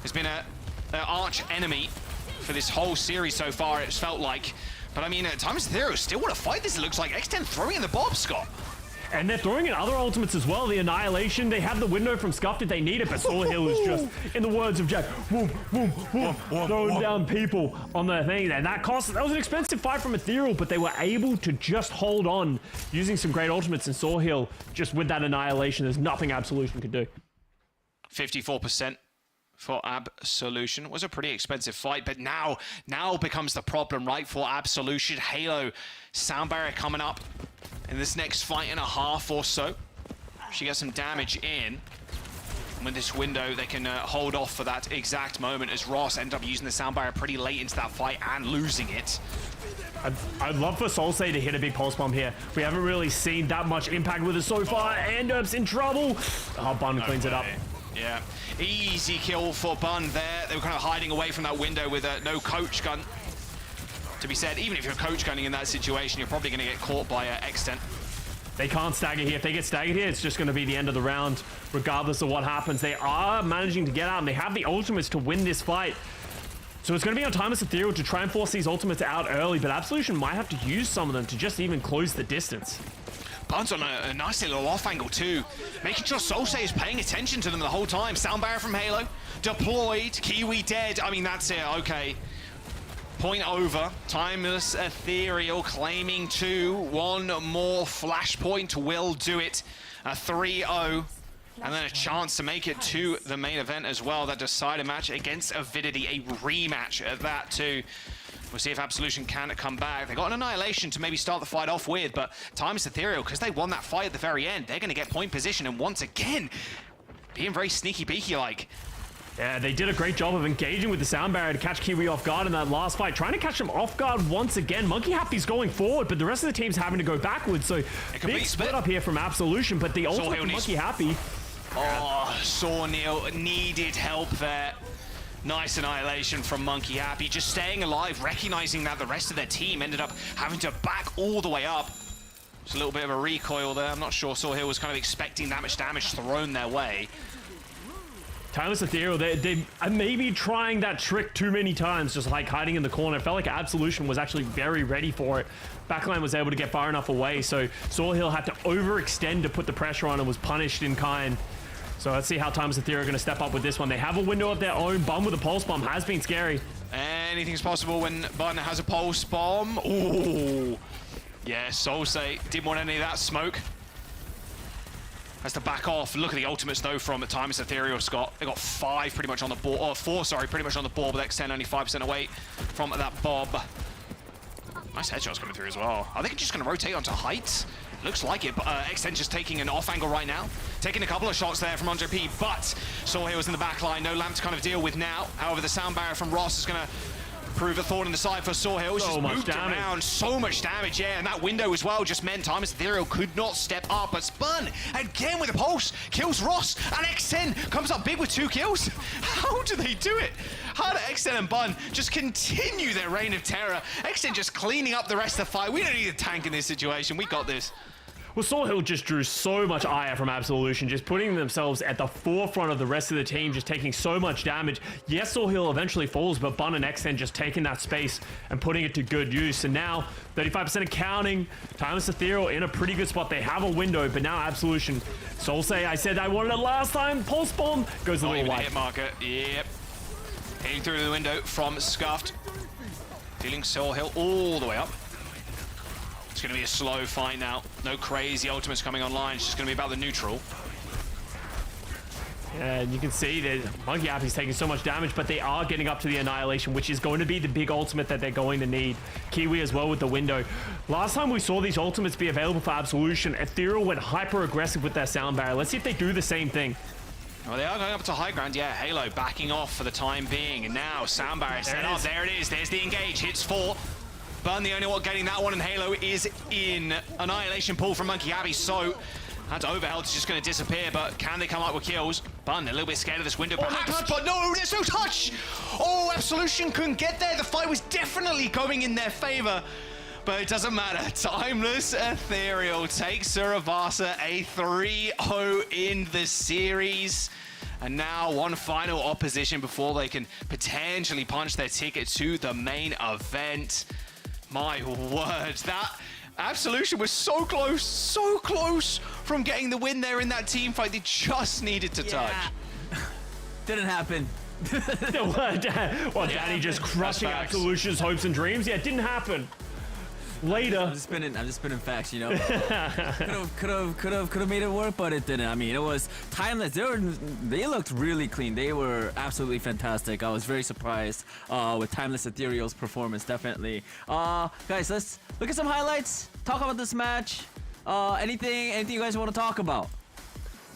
Has been an arch enemy for this whole series so far, it's felt like. But I mean, at times Ethereal still want to fight this, it looks like. X10 throwing in the Bob, Scott. And they're throwing in other ultimates as well. The Annihilation, they have the window from Scuffed if they need it, but Sawhill is just, in the words of Jack, whoom, whoom, whoom, throwing down people on the thing. And that was an expensive fight from Ethereal, but they were able to just hold on using some great ultimates, and Sawhill, just with that Annihilation, there's nothing Absolution could do. 54% for Absolution. It was a pretty expensive fight, but now becomes the problem, right, for Absolution. Halo, sound barrier coming up in this next fight and a half or so. She gets some damage in. And with this window, they can hold off for that exact moment as Ross ends up using the sound barrier pretty late into that fight and losing it. I'd love for Solsei to hit a big pulse bomb here. We haven't really seen that much impact with it so far. Andup's in trouble. Oh, Bun cleans it up. Yeah, easy kill for Bun there. They were kind of hiding away from that window with no coach gun. To be said, even if you're coach gunning in that situation, you're probably going to get caught by X10. They can't stagger here. If they get staggered here, it's just going to be the end of the round, regardless of what happens. They are managing to get out, and they have the ultimates to win this fight. So it's going to be on Timeless Ethereal to try and force these ultimates out early, but Absolution might have to use some of them to just even close the distance. Bun's on a nice little off angle too, making sure Solse is paying attention to them the whole time. Sound barrier from Halo, deployed, Kiwi dead. I mean, that's it, okay. Point over, Timeless Ethereal claiming 2. One more flashpoint will do it. A 3-0. And then a chance to make it to the main event as well. That decided match against Avidity, a rematch at that too. We'll see if Absolution can come back. They got an Annihilation to maybe start the fight off with, but Timeless Ethereal, because they won that fight at the very end, they're going to get point position, and once again, being very sneaky beaky like. Yeah, they did a great job of engaging with the sound barrier to catch Kiwi off guard in that last fight, trying to catch him off guard once again. Monkey Happy's going forward, but the rest of the team's having to go backwards, so big split up here from Absolution, but the ultimate from Monkey Happy. Oh, Sorneil needed help there. Nice Annihilation from Monkey Happy, just staying alive, recognizing that the rest of their team ended up having to back all the way up. It's a little bit of a recoil there. I'm not sure Sorneil was kind of expecting that much damage thrown their way. Timeless Ethereal, they may be trying that trick too many times, just like hiding in the corner. It felt like Absolution was actually very ready for it. Backline was able to get far enough away, so Sorneil had to overextend to put the pressure on and was punished in kind. So let's see how Timeless Ethereal are going to step up with this one. They have a window of their own. Bun with a pulse bomb has been scary. Anything's possible when Bun has a pulse bomb. Ooh. Yeah, Solse didn't want any of that smoke. Has to back off. Look at the ultimates though from Timeless Ethereal, Scott. They got 5 pretty much on the board, or 4, sorry, pretty much on the board, but X10 only 5% away from that bob. Nice headshots coming through as well. Are they just going to rotate onto heights? Looks like it, but X10 just taking an off angle right now. Taking a couple of shots there from Andre P, but Sorneil was in the back line. No lamp to kind of deal with now. However, the sound barrier from Ross is going to prove a thorn in the side for Sorneil. He's just moved around. So much damage, yeah, and that window as well just meant Timeless Ethereal could not step up. But Spun, again with a pulse, kills Ross, and X10 comes up big with 2 kills. How do they do it? How do X10 and Bun just continue their reign of terror? X10 just cleaning up the rest of the fight. We don't need a tank in this situation. We got this. Well, Sorneil just drew so much ire from Absolution, just putting themselves at the forefront of the rest of the team, just taking so much damage. Yes, Sorneil eventually falls, but Bun and X10 just taking that space and putting it to good use. And now, 35% accounting, Timeless Ethereal in a pretty good spot. They have a window, but now Absolution. Solse, I said I wanted it last time. Pulse bomb goes a little wide. Hit marker, yep. Hitting through the window from Scuffed. Dealing Sorneil all the way up. It's going to be a slow fight now. No crazy ultimates coming online. It's just going to be about the neutral. Yeah, and you can see that Monkey Happy's taking so much damage, but they are getting up to the Annihilation, which is going to be the big ultimate that they're going to need. Kiwi as well with the window. Last time we saw these ultimates be available for Absolution, Ethereal went hyper aggressive with their sound barrier. Let's see if they do the same thing. Well, they are going up to high ground. Yeah, Halo backing off for the time being. And now sound barrier set up. There it is. There's the engage. Hits 4. Bun, the only one getting that one, and Halo is in. Annihilation pull from Monkey Happy, so that overhealth is just going to disappear, but can they come up with kills? Bun, a little bit scared of this window, perhaps, but no, there's no touch! Oh, Absolution couldn't get there. The fight was definitely going in their favor, but it doesn't matter. Timeless Ethereal takes Surabasa, a 3-0 in the series. And now one final opposition before they can potentially punch their ticket to the main event. My word, that Absolution was so close from getting the win there in that team fight. They just needed to touch. Didn't happen. Well, Danny just crushing Absolution's hopes and dreams. Yeah, it didn't happen. Later. I'm just spinning facts, you know. could have made it work, but it didn't. I mean, it was Timeless. They looked really clean. They were absolutely fantastic. I was very surprised with Timeless Ethereal's performance, definitely. Guys, let's look at some highlights. Talk about this match. Anything you guys want to talk about?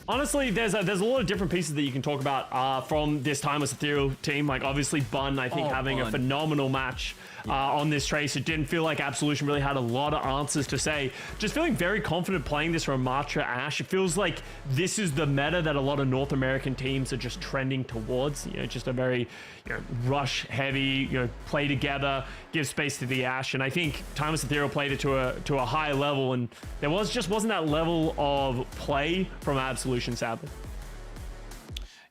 Honestly, there's a lot of different pieces that you can talk about from this Timeless Ethereal team. Like, obviously, Bun, I think, having a phenomenal match on this trace. It didn't feel like Absolution really had a lot of answers to say. Just feeling very confident playing this Ramatra Ashe. It feels like this is the meta that a lot of North American teams are just trending towards. You know, just a very rush heavy, play together, give space to the Ashe. And I think Timeless Ethereal played it to a high level, and there wasn't that level of play from Absolution, sadly.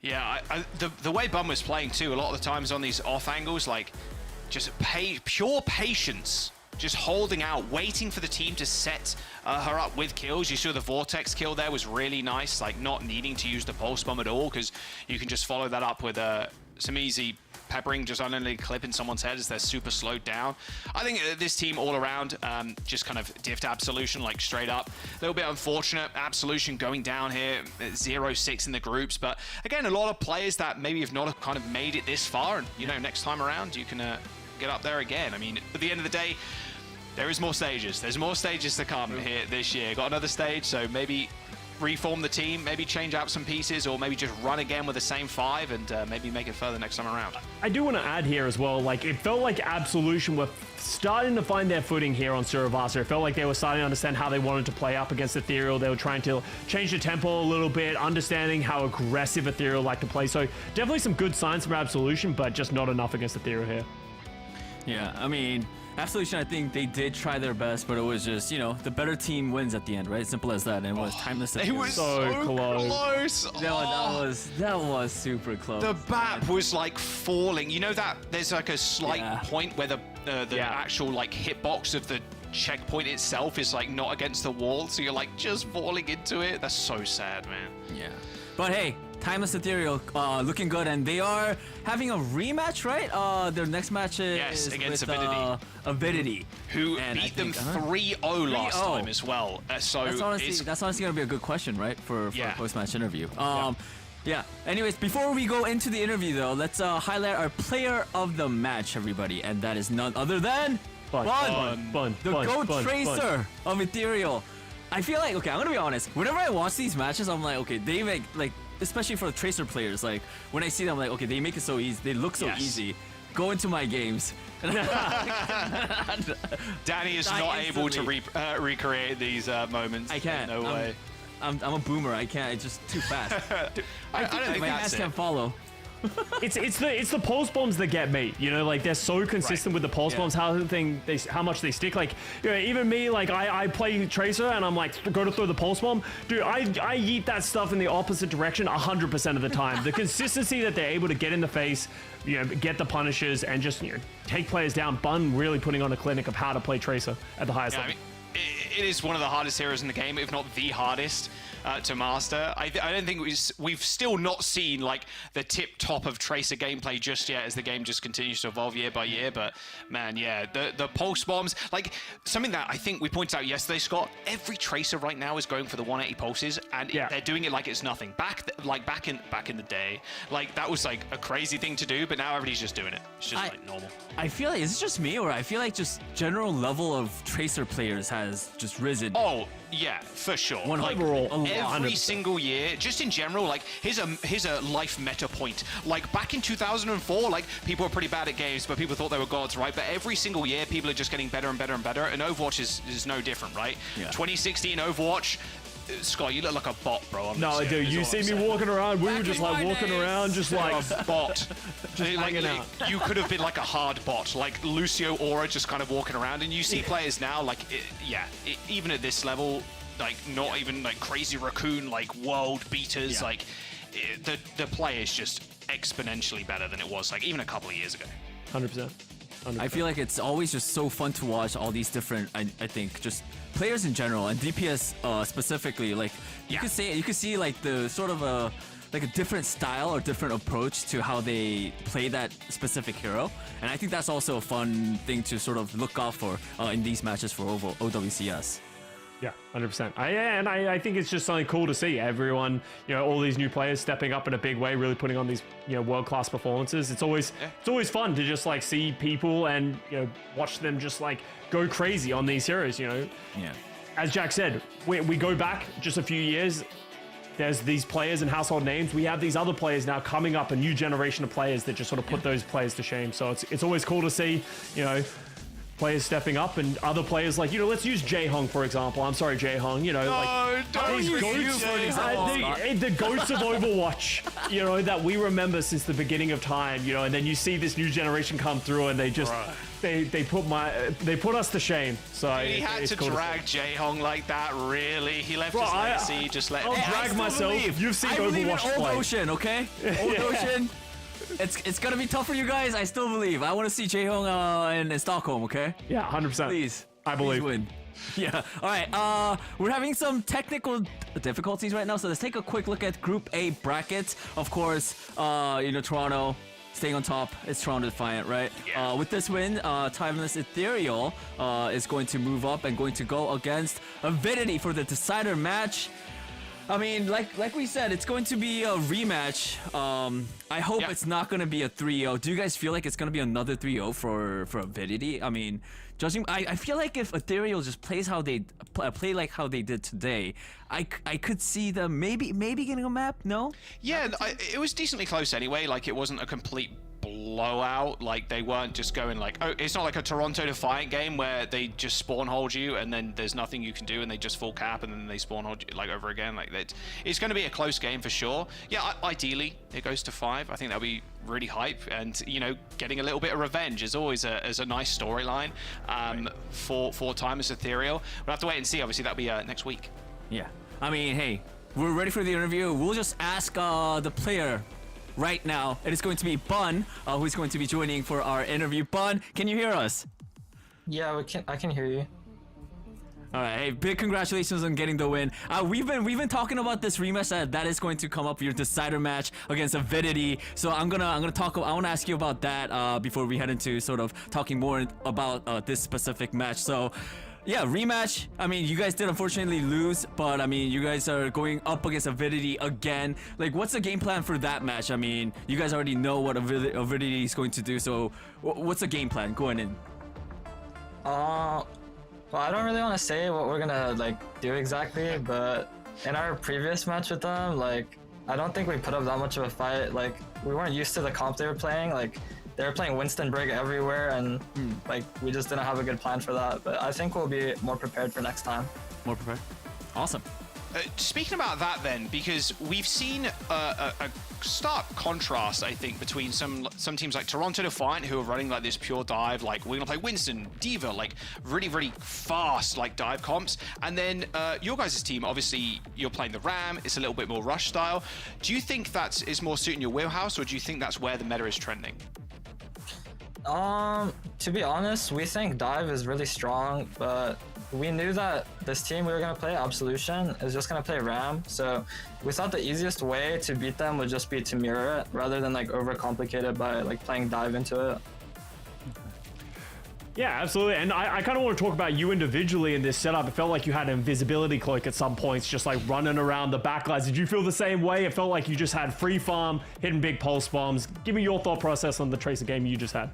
Yeah, the way Bum was playing too, a lot of the times on these off angles, like just pure patience, just holding out, waiting for the team to set her up with kills. You saw the Vortex kill there was really nice, like not needing to use the Pulse Bomb at all, because you can just follow that up with some easy peppering, just only clipping someone's head as they're super slowed down. I think this team all around just kind of diffed Absolution, like straight up. A little bit unfortunate, Absolution going down here, 0-6 in the groups, but again, a lot of players that maybe have not kind of made it this far, and next time around you can get up there again. I mean, at the end of the day, there is more stages. There's more stages to come here this year. Got another stage, so maybe reform the team, maybe change out some pieces, or maybe just run again with the same 5 and maybe make it further next time around. I do want to add here as well, like it felt like Absolution were starting to find their footing here on Survivor. It felt like they were starting to understand how they wanted to play up against Ethereal. They were trying to change the tempo a little bit, understanding how aggressive Ethereal like to play. So definitely some good signs from Absolution, but just not enough against Ethereal here. Yeah, I mean, Absolution, I think they did try their best, but it was just, the better team wins at the end, right? Simple as that. And it was Timeless. It was so close. That was super close. The BAP was like falling. You know that there's like a slight point where the actual like hitbox of the checkpoint itself is like not against the wall, so you're like just falling into it. That's so sad, man. Yeah. But hey, Timeless Ethereal looking good, and they are having a rematch, right? Their next match is against with, Avidity, who beat them 3-0 last time as well. So that's honestly gonna be a good question, right, for a post-match interview. Yeah. Anyways, before we go into the interview, though, let's highlight our player of the match, everybody, and that is none other than Bun, the GOAT Tracer of Ethereal. I feel like, okay, I'm gonna be honest. Whenever I watch these matches, I'm like, okay, they make like, especially for the Tracer players, like when I see them, I'm like, okay, they make it so easy. They look so easy. Go into my games. Danny is not able to recreate these moments. I can't. No way. I'm a boomer. I can't. It's just too fast. I don't think my hands can't follow. It's the pulse bombs that get me. Like they're so consistent with the pulse bombs. How much they stick. Like even me, like I play Tracer and I'm like go to throw the pulse bomb, dude. I yeet that stuff in the opposite direction 100% of the time. The consistency that they're able to get in the face, get the punishes and just take players down. Bun really putting on a clinic of how to play Tracer at the highest level. I mean, it is one of the hardest heroes in the game, if not the hardest to master. I don't think we've still not seen like the tip top of Tracer gameplay just yet, as the game just continues to evolve year by year. But man, yeah, the pulse bombs, like something that I think we pointed out yesterday, Scott. Every Tracer right now is going for the 180 pulses, and they're doing it like it's nothing. Back in the day, like that was like a crazy thing to do, but now everybody's just doing it. It's just like normal. I feel like, is it just me, or I feel like just general level of Tracer players has just risen? Oh yeah, for sure. Like, every single year, just in general, like here's a life meta point. Like back in 2004, like people were pretty bad at games, but people thought they were gods, right? But every single year, people are just getting better and better and better. And Overwatch is no different, right? Yeah. 2016 Overwatch. Scott, you look like a bot, bro. No, dude, you see me walking around. We were just like walking around, just like a bot. Just hanging out. You could have been like a hard bot, like Lucio Aura, just kind of walking around. And you see players now, like, even at this level, like not even like crazy raccoon, like world beaters. Like the play is just exponentially better than it was, like even a couple of years ago. 100%. I feel like it's always just so fun to watch all these different, I think, just players in general and DPS specifically. Like you could see like the sort of a different style or different approach to how they play that specific hero, and I think that's also a fun thing to sort of look out for in these matches for OWCS. Yeah, 100%. I think it's just something cool to see. Everyone, all these new players stepping up in a big way, really putting on these, world-class performances. It's always fun to just like see people and watch them just like go crazy on these heroes. Yeah. As Jack said, we go back just a few years. there's these players and household names. We have these other players now coming up, a new generation of players that just sort of put those players to shame. So it's always cool to see, you know, players stepping up and other players like, you know, let's use Jae-Hong, for example. I'm sorry, Jae-Hong, you know, don't use you for example. The goats of Overwatch, you know, that we remember since the beginning of time, you know, and then you see this new generation come through and they just, they put us to shame. So he had to drag Jae-Hong like that, really? He left his legacy, just let I'll drag myself. You've seen Overwatch play. Old Ocean, okay? Old Ocean. It's gonna be tough for you guys. I still believe. I want to see Jae-Hong in Stockholm. Okay. Yeah, 100%. Please, I believe. Please win. Yeah. All right. We're having some technical difficulties right now, so let's take a quick look at Group A brackets. Of course, you know, Toronto staying on top. It's Toronto Defiant, right? Yeah. With this win, Timeless Ethereal is going to move up and going to go against Avidity for the decider match. I mean, like we said, it's going to be a rematch. I hope it's not going to be a 3-0. Do you guys feel like it's going to be another 3-0 for Avidity? I mean, judging, I feel like if Ethereal just plays how they play like how they did today, I could see them maybe getting a map. No? Yeah, it was decently close anyway. Like, it wasn't a complete blowout. Like, they weren't just going like, oh, it's not like a Toronto Defiant game where they just spawn hold you and then there's nothing you can do and they just full cap and then they spawn hold you like over again. Like, that, it's going to be a close game for sure. Yeah, ideally it goes to 5. I think that'll be really hype, and you know, getting a little bit of revenge is always a nice storyline for Timeless Ethereal. We'll have to wait and see. Obviously, that'll be next week. Yeah, I mean, hey, we're ready for the interview. We'll just ask the player right now. It is going to be Bun, who's going to be joining for our interview. Bun, can you hear us? Yeah, I can hear you. All right, hey, big congratulations on getting the win. We've been talking about this rematch that is going to come up, your decider match against Avidity. So I want to ask you about that before we head into sort of talking more about this specific match. So yeah, rematch. I mean, you guys did unfortunately lose, but I mean, you guys are going up against Avidity again. Like, what's the game plan for that match? I mean, you guys already know what Avidity is going to do, so what's the game plan going in? Well, I don't really want to say what we're gonna like do exactly, but in our previous match with them, like, I don't think we put up that much of a fight. Like, we weren't used to the comp they were playing. Like, they were playing Winston Brig everywhere, and like, we just didn't have a good plan for that. But I think we'll be more prepared for next time. More prepared? Awesome. Speaking about that then, because we've seen a stark contrast, I think, between some teams like Toronto Defiant, who are running like this pure dive, like, we're gonna play Winston, Diva, like really, really fast like dive comps, and then your guys' team, obviously you're playing the Ram, it's a little bit more rush style. Do you think that is more suiting your wheelhouse, or do you think that's where the meta is trending? To be honest, we think dive is really strong, but we knew that this team we were going to play, Absolution, is just going to play Ram, so we thought the easiest way to beat them would just be to mirror it, rather than like overcomplicate it by like playing dive into it. Yeah, absolutely. And I kind of want to talk about you individually in this setup. It felt like you had an invisibility cloak at some points, just like running around the backlines. Did you feel the same way? It felt like you just had free farm, hitting big pulse bombs. Give me your thought process on the Tracer game you just had.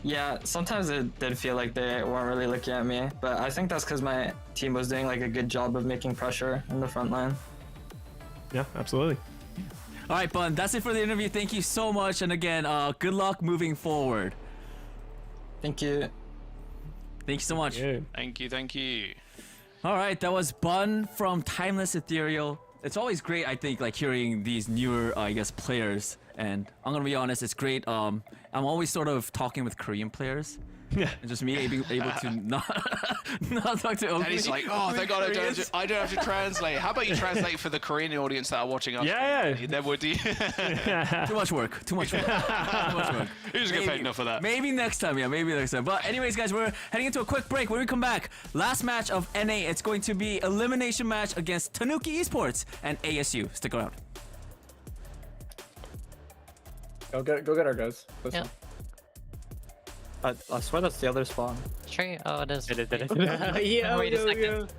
Yeah, sometimes it did feel like they weren't really looking at me, but I think that's because my team was doing like a good job of making pressure in the front line. Yeah, absolutely. All right, Bun, that's it for the interview. Thank you so much, and again, good luck moving forward. Thank you. Thank you so much. Yeah. Thank you. All right, that was Bun from Timeless Ethereal. It's always great, I think, like hearing these newer, I guess, players. And I'm gonna be honest, it's great. I'm always sort of talking with Korean players. Yeah. And just me able to not talk to. And he's like, oh, thank God I don't have to translate. How about you translate for the Korean audience that are watching us? Yeah. Then would you? Too much work. Too much work. He doesn't get paid enough for that. Maybe next time. Yeah, maybe next time. But anyways, guys, we're heading into a quick break. When we come back, last match of NA. It's going to be elimination match against Tanuki Esports and ASU. Stick around. Go get our guys. Listen. Yeah. I swear that's the other spawn. Tree? Oh, it is. It is. Yeah, wait a second.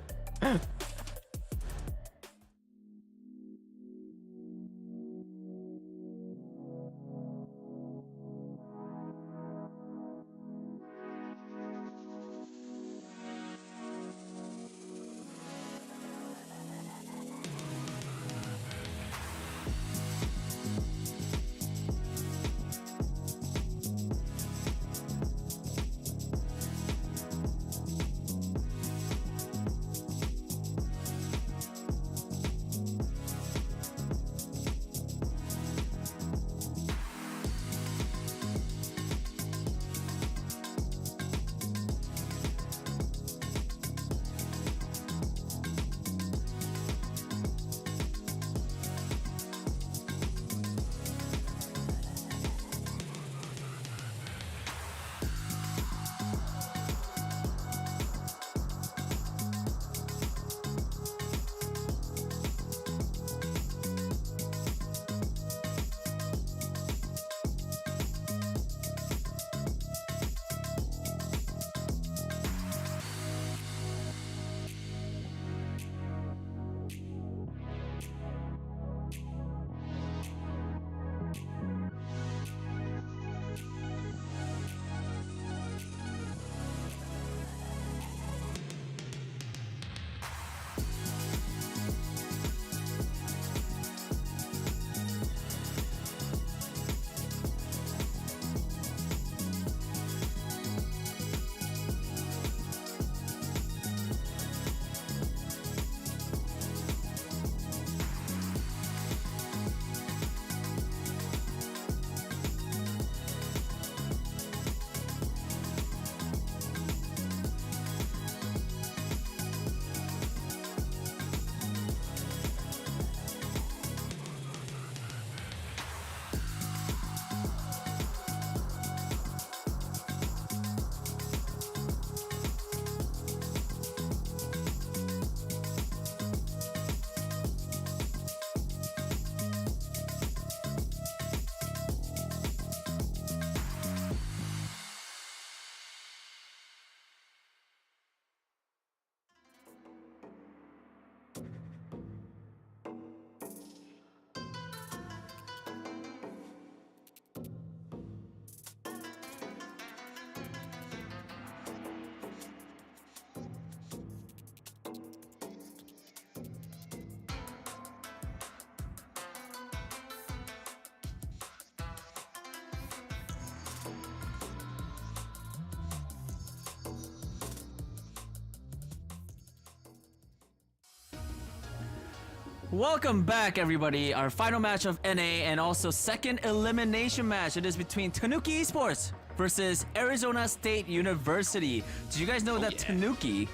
Welcome back, everybody. Our final match of NA and also second elimination match. It is between Tanuki Esports versus Arizona State University. Did you guys know that Tanuki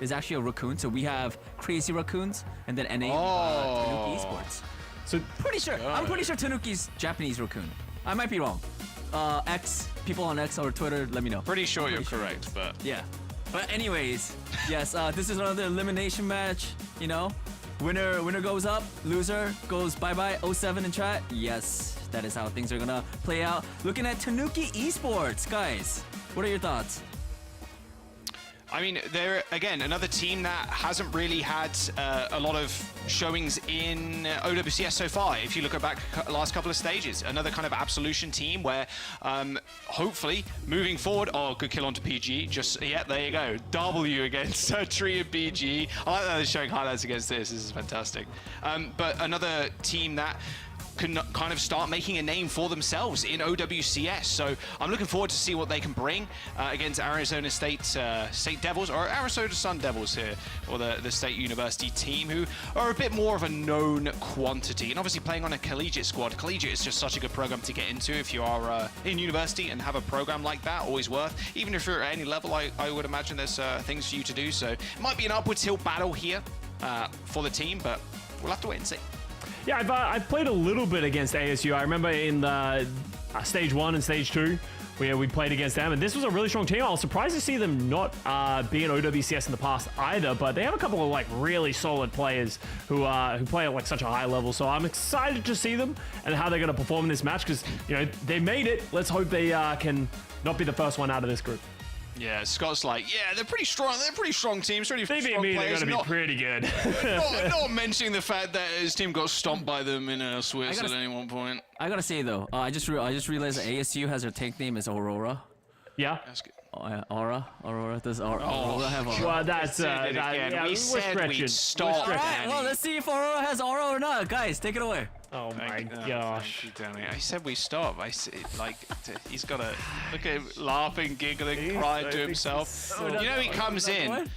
is actually a raccoon? So we have Crazy Raccoons and then NA Tanuki Esports. So I'm pretty sure Tanuki's Japanese raccoon. I might be wrong. People on X or Twitter, let me know. Pretty sure you're correct, but yeah. But anyways, yes, this is another elimination match. You know, winner goes up, loser goes bye-bye. 07 in chat. Yes, that is how things are gonna play out. Looking at Tanuki Esports, guys, what are your thoughts? I mean, they're, again, another team that hasn't really had a lot of showings in OWCS so far. If you look at back last couple of stages, another kind of absolution team where hopefully moving forward, good kill onto PG. There you go. W against Tree and PG. I like that they're showing highlights against this. This is fantastic. But another team that can kind of start making a name for themselves in OWCS. So I'm looking forward to see what they can bring against Arizona State Devils, or Arizona Sun Devils here, or the State University team, who are a bit more of a known quantity. And obviously playing on a collegiate squad. Collegiate is just such a good program to get into if you are in university and have a program like that, always worth. Even if you're at any level, I would imagine there's things for you to do. So it might be an upwards hill battle here for the team, but we'll have to wait and see. Yeah, I've played a little bit against ASU. I remember in the Stage 1 and Stage 2, we played against them, and this was a really strong team. I was surprised to see them not be in OWCS in the past either, but they have a couple of like really solid players who play at like such a high level. So I'm excited to see them and how they're going to perform in this match, because they made it. Let's hope they can not be the first one out of this group. Yeah, Scott's like, yeah, they're pretty strong. They're pretty strong teams. Pretty strong players. They're going to be pretty good. not mentioning the fact that his team got stomped by them in Swiss at any one point. I gotta say though, I just realized that ASU has their tank name as Aurora. Yeah. Aurora. Does Aurora have Aurora? Well, that's we said we'd stop. All right, well, let's see if Aurora has Aurora or not. Guys, take it away. Oh my gosh. I said we stop. I said, like, he's got to look at him laughing, giggling, crying to himself. He comes in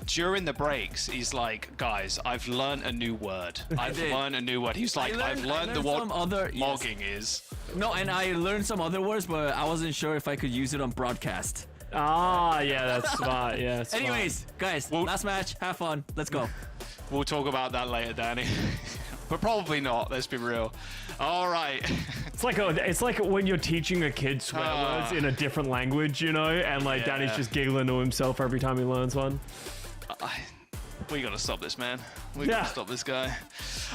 during the breaks. He's like, guys, I've learned a new word. I've learned a new word. He's like, I've learned what logging is. No, and I learned some other words, but I wasn't sure if I could use it on broadcast. Yeah, that's smart. Yeah. Smart. Anyways, guys, last match. Have fun. Let's go. We'll talk about that later, Danny. But probably not. Let's be real. All right. It's like when you're teaching a kid swear words in a different language, and like Danny's just giggling to himself every time he learns one. We gotta stop this, man. We gotta stop this guy.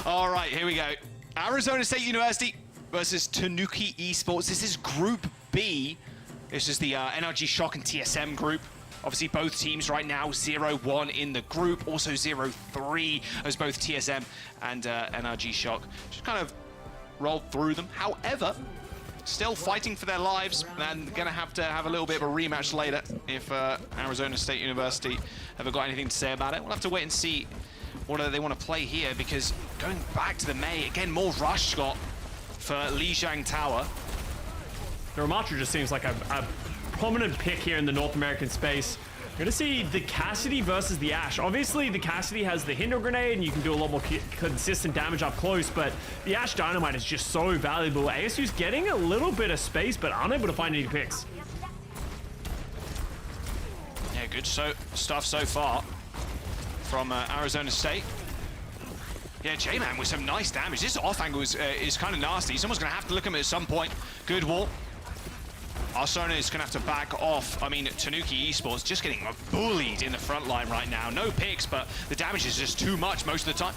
All right, here we go. Arizona State University versus Tanuki Esports. This is Group B. This is the NRG Shock and TSM group. Obviously, both teams right now 0-1 in the group. Also 0-3 as both TSM and NRG Shock just kind of rolled through them. However, still fighting for their lives, and going to have a little bit of a rematch later if Arizona State University ever got anything to say about it. We'll have to wait and see what they want to play here, because going back to the May, again, more rush, Scott, for Lejang Tower. The Ramatra just seems like a prominent pick here in the North American space. You're going to see the Cassidy versus the Ash. Obviously, the Cassidy has the Hinder Grenade, and you can do a lot more consistent damage up close, but the Ash Dynamite is just so valuable. ASU's getting a little bit of space, but unable to find any picks. Yeah, good stuff so far from Arizona State. Yeah, J-Man with some nice damage. This off angle is kind of nasty. Someone's going to have to look at him at some point. Good wall. Arsona is going to have to back off. I mean, Tanuki Esports just getting bullied in the front line right now. No picks, but the damage is just too much most of the time.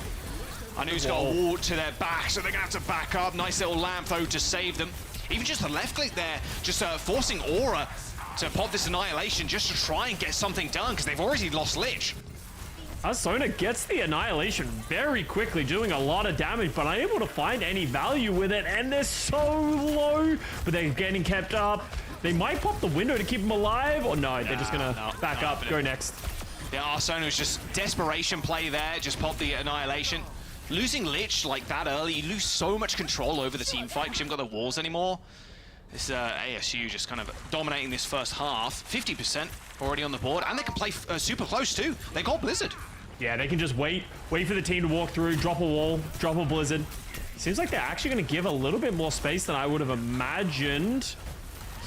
Anu's got a wall to their back, so they're going to have to back up. Nice little lamp, though, to save them. Even just the left click there, just forcing Aura to pop this Annihilation just to try and get something done, because they've already lost Lich. Arsona gets the Annihilation very quickly, doing a lot of damage, but unable to find any value with it, and they're so low, but they're getting kept up. They might pop the window to keep them alive, or no, they're just gonna back up, go next. Yeah, Arsona was just desperation play there, just pop the Annihilation. Losing Lich like that early, you lose so much control over the team fight because you haven't got the walls anymore. This ASU just kind of dominating this first half. 50% already on the board, and they can play super close too. They got Blizzard. Yeah, they can just wait for the team to walk through, drop a wall, drop a blizzard. Seems like they're actually going to give a little bit more space than I would have imagined.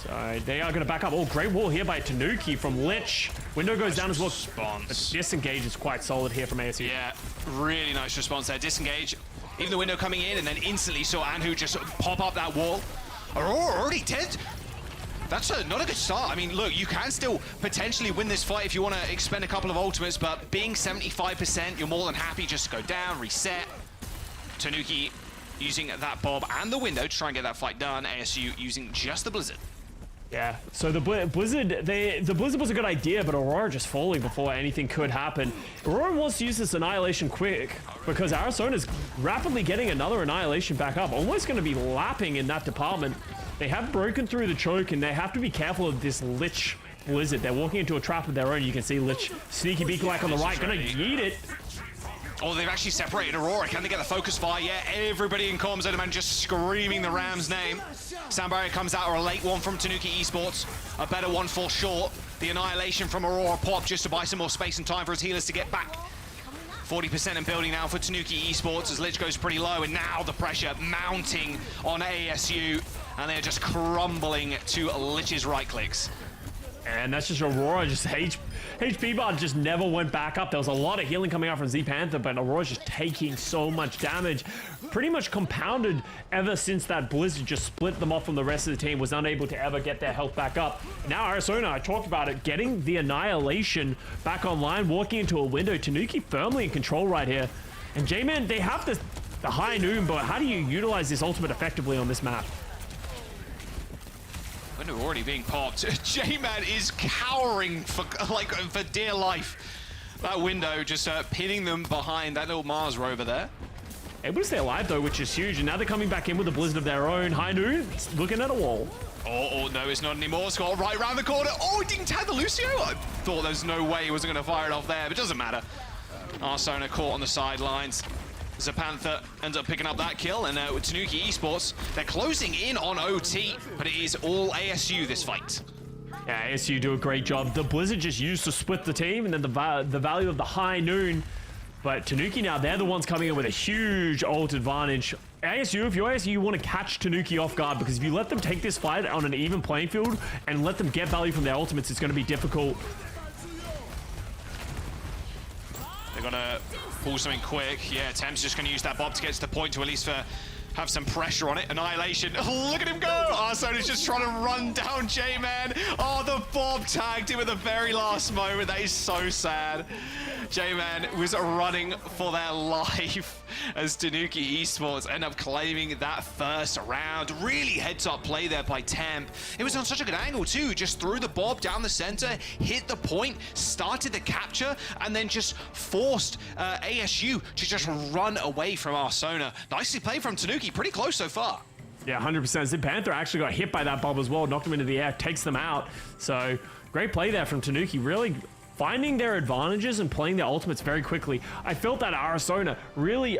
So they are going to back up. Oh, great wall here by Tanuki from Lich. Window goes down as well. Response. Disengage is quite solid here from ASU. Yeah, really nice response there. Disengage. Even the window coming in, and then instantly saw Anhu just pop up that wall. Aurora already dead. That's not a good start. I mean, look, you can still potentially win this fight if you want to expend a couple of ultimates, but being 75%, you're more than happy just to go down, reset. Tanuki using that Bob and the window to try and get that fight done. ASU using just the Blizzard. Yeah, so the Blizzard, the Blizzard was a good idea, but Aurora just falling before anything could happen. Aurora wants to use this Annihilation quick because Arizona's rapidly getting another Annihilation back up, almost going to be lapping in that department. They have broken through the choke, and they have to be careful of this Lich Blizzard. They're walking into a trap of their own. You can see Lich, sneaky beacon like on the right, going to yeet it. Oh, they've actually separated Aurora. Can they get the focus fire? Yeah, everybody in comms, man, just screaming the Rams' name. Sound barrier comes out, or a late one from Tanuki Esports. A better one for sure. The Annihilation from Aurora pop just to buy some more space and time for his healers to get back. 40% in building now for Tanuki Esports as Lich goes pretty low, and now the pressure mounting on ASU, and they're just crumbling to Lich's right clicks. And that's just Aurora, just HP bar just never went back up. There was a lot of healing coming out from Z Panther, but Aurora's just taking so much damage. Pretty much compounded ever since that Blizzard just split them off from the rest of the team, was unable to ever get their health back up. Now Arizona, I talked about it, getting the Annihilation back online, walking into a window. Tanuki firmly in control right here. And J-Man, they have the high noon, but how do you utilize this ultimate effectively on this map? Window already being popped. J-Man is cowering for dear life. That window just pinning them behind that little Mars rover there. Able to stay alive though, which is huge. And now they're coming back in with a Blizzard of their own. High noon, looking at a wall. Oh, no, it's not anymore. Scott right around the corner. Oh, it didn't tag the Lucio. I thought there's no way he wasn't going to fire it off there, but it doesn't matter. Arsona caught on the sidelines. Zapantha ends up picking up that kill, and with Tanuki Esports, they're closing in on OT, but it is all ASU this fight. Yeah, ASU do a great job. The Blizzard just used to split the team, and then the value of the high noon. But Tanuki now, they're the ones coming in with a huge ult advantage. ASU, if you're ASU, you want to catch Tanuki off guard, because if you let them take this fight on an even playing field and let them get value from their ultimates, it's going to be difficult. They're going to pull something quick. Yeah, Tem's just going to use that Bob to get to the point to at least have some pressure on it. Annihilation. Oh, look at him go. Arsona's just trying to run down J-Man. Oh, the Bob tagged him at the very last moment. That is so sad. J-Man was running for their life as Tanuki Esports end up claiming that first round. Really heads-up play there by Temp. It was on such a good angle too. Just threw the Bob down the center, hit the point, started the capture, and then just forced ASU to just run away from Arsona. Nicely played from Tanuki. Pretty close so far. Yeah, 100%. Zip Panther actually got hit by that Bob as well, knocked him into the air, takes them out. So great play there from Tanuki, really finding their advantages and playing their ultimates very quickly. I felt that Arizona really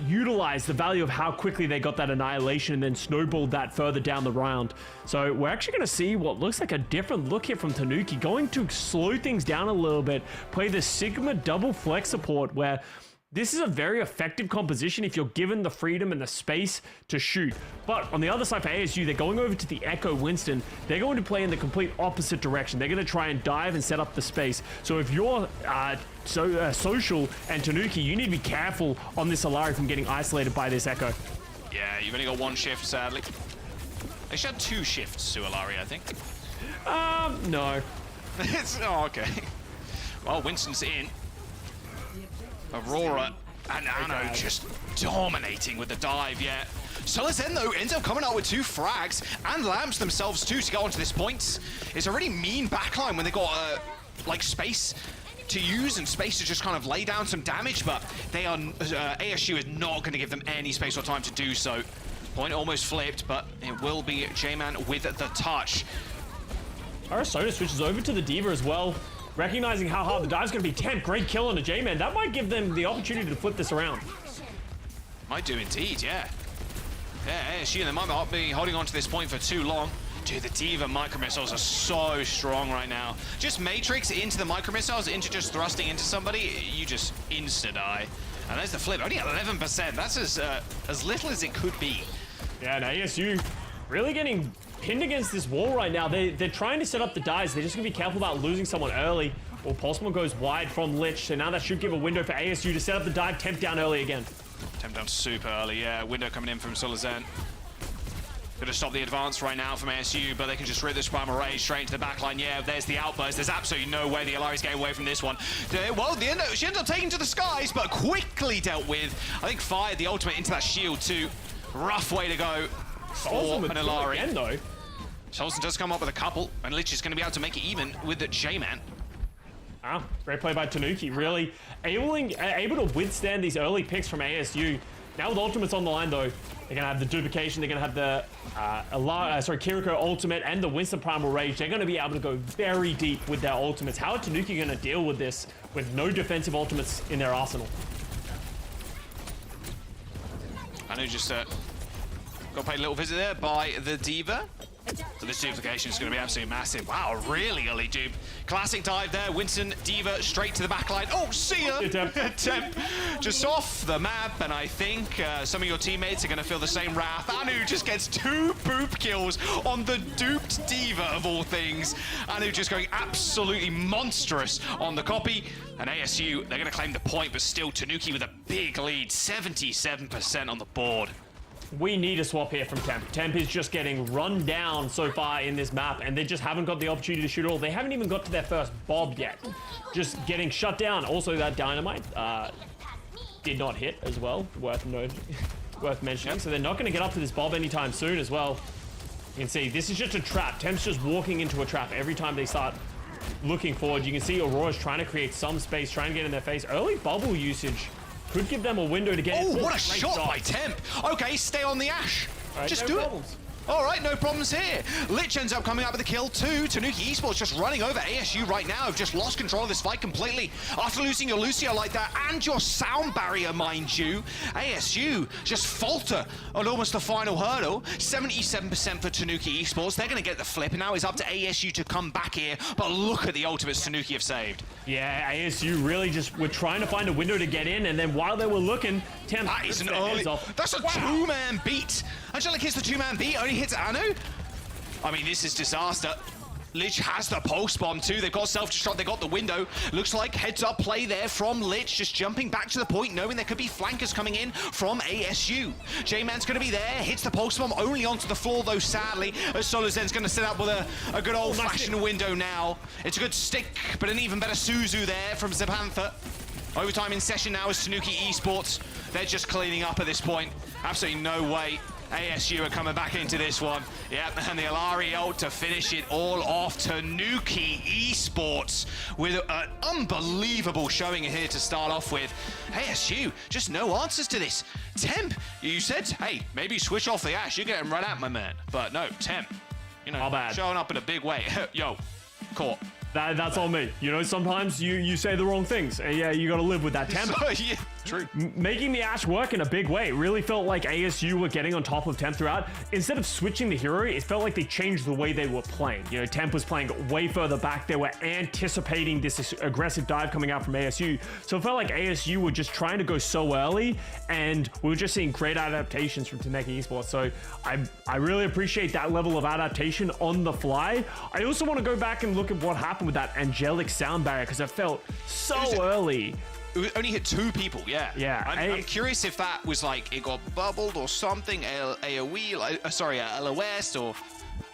utilized the value of how quickly they got that Annihilation and then snowballed that further down the round. So we're actually going to see what looks like a different look here from Tanuki, going to slow things down a little bit, play the Sigma double flex support, where this is a very effective composition if you're given the freedom and the space to shoot. But on the other side for ASU, they're going over to the Echo Winston. They're going to play in the complete opposite direction. They're going to try and dive and set up the space. So if you're Social and Tanuki, you need to be careful on this Alari from getting isolated by this Echo. Yeah, you've only got one shift, sadly. They should have two shifts to Alari, I think. No. Oh, okay. Well, Winston's in. Aurora and Anno just dominating with the dive, yeah. Solazendo ends up coming out with 2 frags and lamps themselves too to get onto this point. It's a really mean backline when they got like space to use and space to just kind of lay down some damage, but they are ASU is not going to give them any space or time to do so. Point almost flipped, but it will be J-Man with the touch. Arizona switches over to the Diva as well. Recognizing how hard the dive's going to be. 10, great kill on a J-Man. That might give them the opportunity to flip this around. Might do indeed, yeah. Yeah, ASU, they might not be holding on to this point for too long. Dude, the D.Va micro missiles are so strong right now. Just Matrix into the micro missiles, into just thrusting into somebody, you just insta-die. And there's the flip, only 11%. That's as little as it could be. Yeah, and ASU really getting pinned against this wall right now. They're trying to set up the dives. They're just going to be careful about losing someone early. Well, Pulseman goes wide from Lich, so now that should give a window for ASU to set up the dive. Temp down early again. Temp down super early, yeah. Window coming in from Solazen. Gonna stop the advance right now from ASU, but they can just rip this primal rage straight into the backline. Yeah, there's the outburst. There's absolutely no way the Alari's getting away from this one. Well, she ends up taking to the skies, but quickly dealt with. I think fired the ultimate into that shield too. Rough way to go for an Alari. Again, though. Solson does come up with a couple, and Lich is going to be able to make it even with the J-Man. Ah, great play by Tanuki. Really able to withstand these early picks from ASU. Now with ultimates on the line, though, they're going to have the duplication. They're going to have the Kiriko ultimate and the Winston Primal Rage. They're going to be able to go very deep with their ultimates. How are Tanuki going to deal with this with no defensive ultimates in their arsenal? Anu just got paid a little visit there by the D.Va. So this duplication is going to be absolutely massive. Wow, really early dupe. Classic dive there. Winston, D.Va, straight to the backline. Oh, see ya! Temp just off the map, and I think some of your teammates are going to feel the same wrath. Anu just gets 2 boop kills on the duped D.Va of all things. Anu just going absolutely monstrous on the copy. And ASU, they're going to claim the point, but still Tanuki with a big lead, 77% on the board. We need a swap here from Temp. Temp is just getting run down so far in this map, and they just haven't got the opportunity to shoot at all. They haven't even got to their first Bob yet. Just getting shut down. Also, that Dynamite did not hit as well. Worth mentioning. So they're not going to get up to this Bob anytime soon as well. You can see this is just a trap. Temp's just walking into a trap every time they start looking forward. You can see Aurora's trying to create some space, trying to get in their face. Early bubble usage could give them a window to get in. Oh, what a shot by Temp. Okay, stay on the Ash. Right, just no do problems. it. All right, no problems here. Lich ends up coming up with a kill too. Tanuki Esports just running over ASU right now. Have just lost control of this fight completely. After losing your Lucio like that and your sound barrier, mind you, ASU just falter on almost the final hurdle. 77% for Tanuki Esports. They're going to get the flip, and now it's up to ASU to come back here. But look at the ultimates Tanuki have saved. Yeah, ASU really just were trying to find a window to get in, and then while they were looking, Temp that is an early. That's a two-man beat. Angelic hits the two-man beat, only hits Anu. I mean, this is disaster. Lich has the pulse bomb too. They've got self-destruct, they got the window. Looks like heads-up play there from Lich, just jumping back to the point, knowing there could be flankers coming in from ASU. J-Man's going to be there, hits the pulse bomb only onto the floor though, sadly. Solazen's going to set up with a good old-fashioned window now. It's a good stick, but an even better Suzu there from Zepantha. Overtime in session now is Tanuki Esports. They're just cleaning up at this point. Absolutely no way ASU are coming back into this one. Yep, and the Alari ult to finish it all off. Tanuki Esports with an unbelievable showing here to start off with. ASU, just no answers to this. Temp, you said, hey, maybe switch off the Ash. You're getting run out, my man. But no, Temp, you know, showing up in a big way. Yo, caught. That's on me. You know, sometimes you say the wrong things, and yeah, you got to live with that Temp. Yeah, true. Making the Ash work in a big way. It really felt like ASU were getting on top of Temp throughout. Instead of switching the hero, it felt like they changed the way they were playing. You know, Temp was playing way further back. They were anticipating this aggressive dive coming out from ASU. So it felt like ASU were just trying to go so early, and we were just seeing great adaptations from Tanuki Esports. So I really appreciate that level of adaptation on the fly. I also want to go back and look at what happened with that angelic sound barrier, because it felt so early. It only hit 2 people, yeah. Yeah. I'm curious if that was like, it got bubbled or something, AoE, sorry, LOS, or,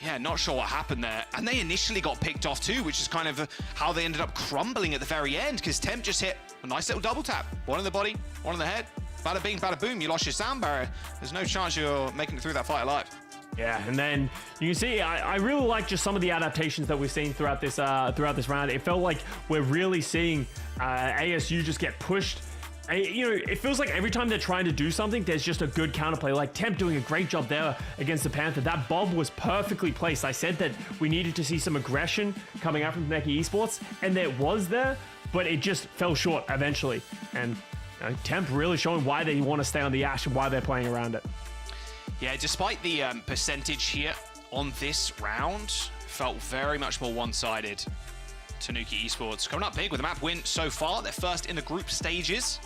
yeah, not sure what happened there. And they initially got picked off too, which is kind of how they ended up crumbling at the very end, because Temp just hit a nice little double tap. One in the body, one in the head. Bada bing, bada boom, you lost your sound barrier. There's no chance you're making it through that fight alive. Yeah, and then you can see I really like just some of the adaptations that we've seen throughout this round. It felt like we're really seeing ASU just get pushed. You know, it feels like every time they're trying to do something, there's just a good counterplay. Like Temp doing a great job there against the Panther. That Bob was perfectly placed. I said that we needed to see some aggression coming out from Tanuki Esports, and there was there, but it just fell short eventually. And Temp really showing why they want to stay on the Ash and why they're playing around it. Yeah, despite the percentage here on this round felt very much more one-sided. Tanuki Esports coming up big with a map win so far. They're first in the group stages.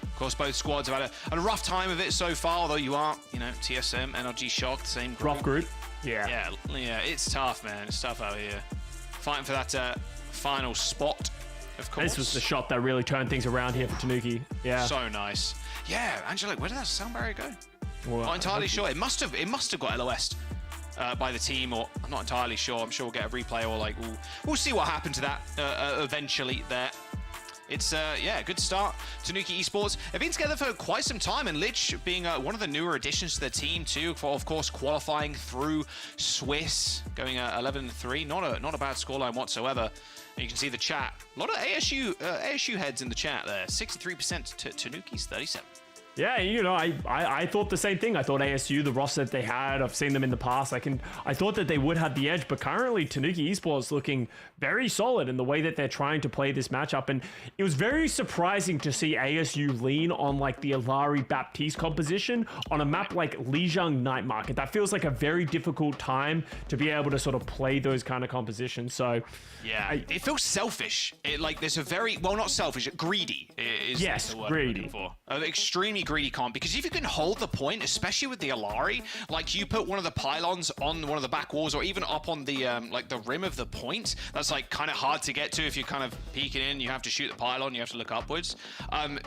Of course, both squads have had a rough time of it so far, although you are, TSM, NRG Shock, the same group. Rough group. Yeah. Yeah, it's tough, man. It's tough out here. Fighting for that final spot, of course. This was the shot that really turned things around here for Tanuki. Yeah. So nice. Yeah, Angelic, where did that sound barrier go? Well, not entirely sure. It must have got LOS'd by the team, or I'm not entirely sure. I'm sure we'll get a replay, or like we'll see what happened to that eventually there. It's a good start. Tanuki Esports have been together for quite some time, and Lich being one of the newer additions to the team too. For of course qualifying through Swiss, going 11-3. Not a bad scoreline whatsoever. And you can see the chat. A lot of ASU heads in the chat there. 63% to Tanuki's 37%. Yeah, I thought the same thing. I thought ASU, the roster that they had, I've seen them in the past. I thought that they would have the edge, but currently Tanuki Esports looking very solid in the way that they're trying to play this matchup. And it was very surprising to see ASU lean on like the Alari Baptiste composition on a map like Lejang Night Market. That feels like a very difficult time to be able to sort of play those kind of compositions. So yeah, it feels selfish. There's a very, well, not selfish, greedy is the word greedy. I'm looking for. Extremely greedy comp, because if you can hold the point, especially with the Alari, like you put one of the pylons on one of the back walls, or even up on the like the rim of the point, that's like kind of hard to get to. If you're kind of peeking in, you have to shoot the pylon, you have to look upwards.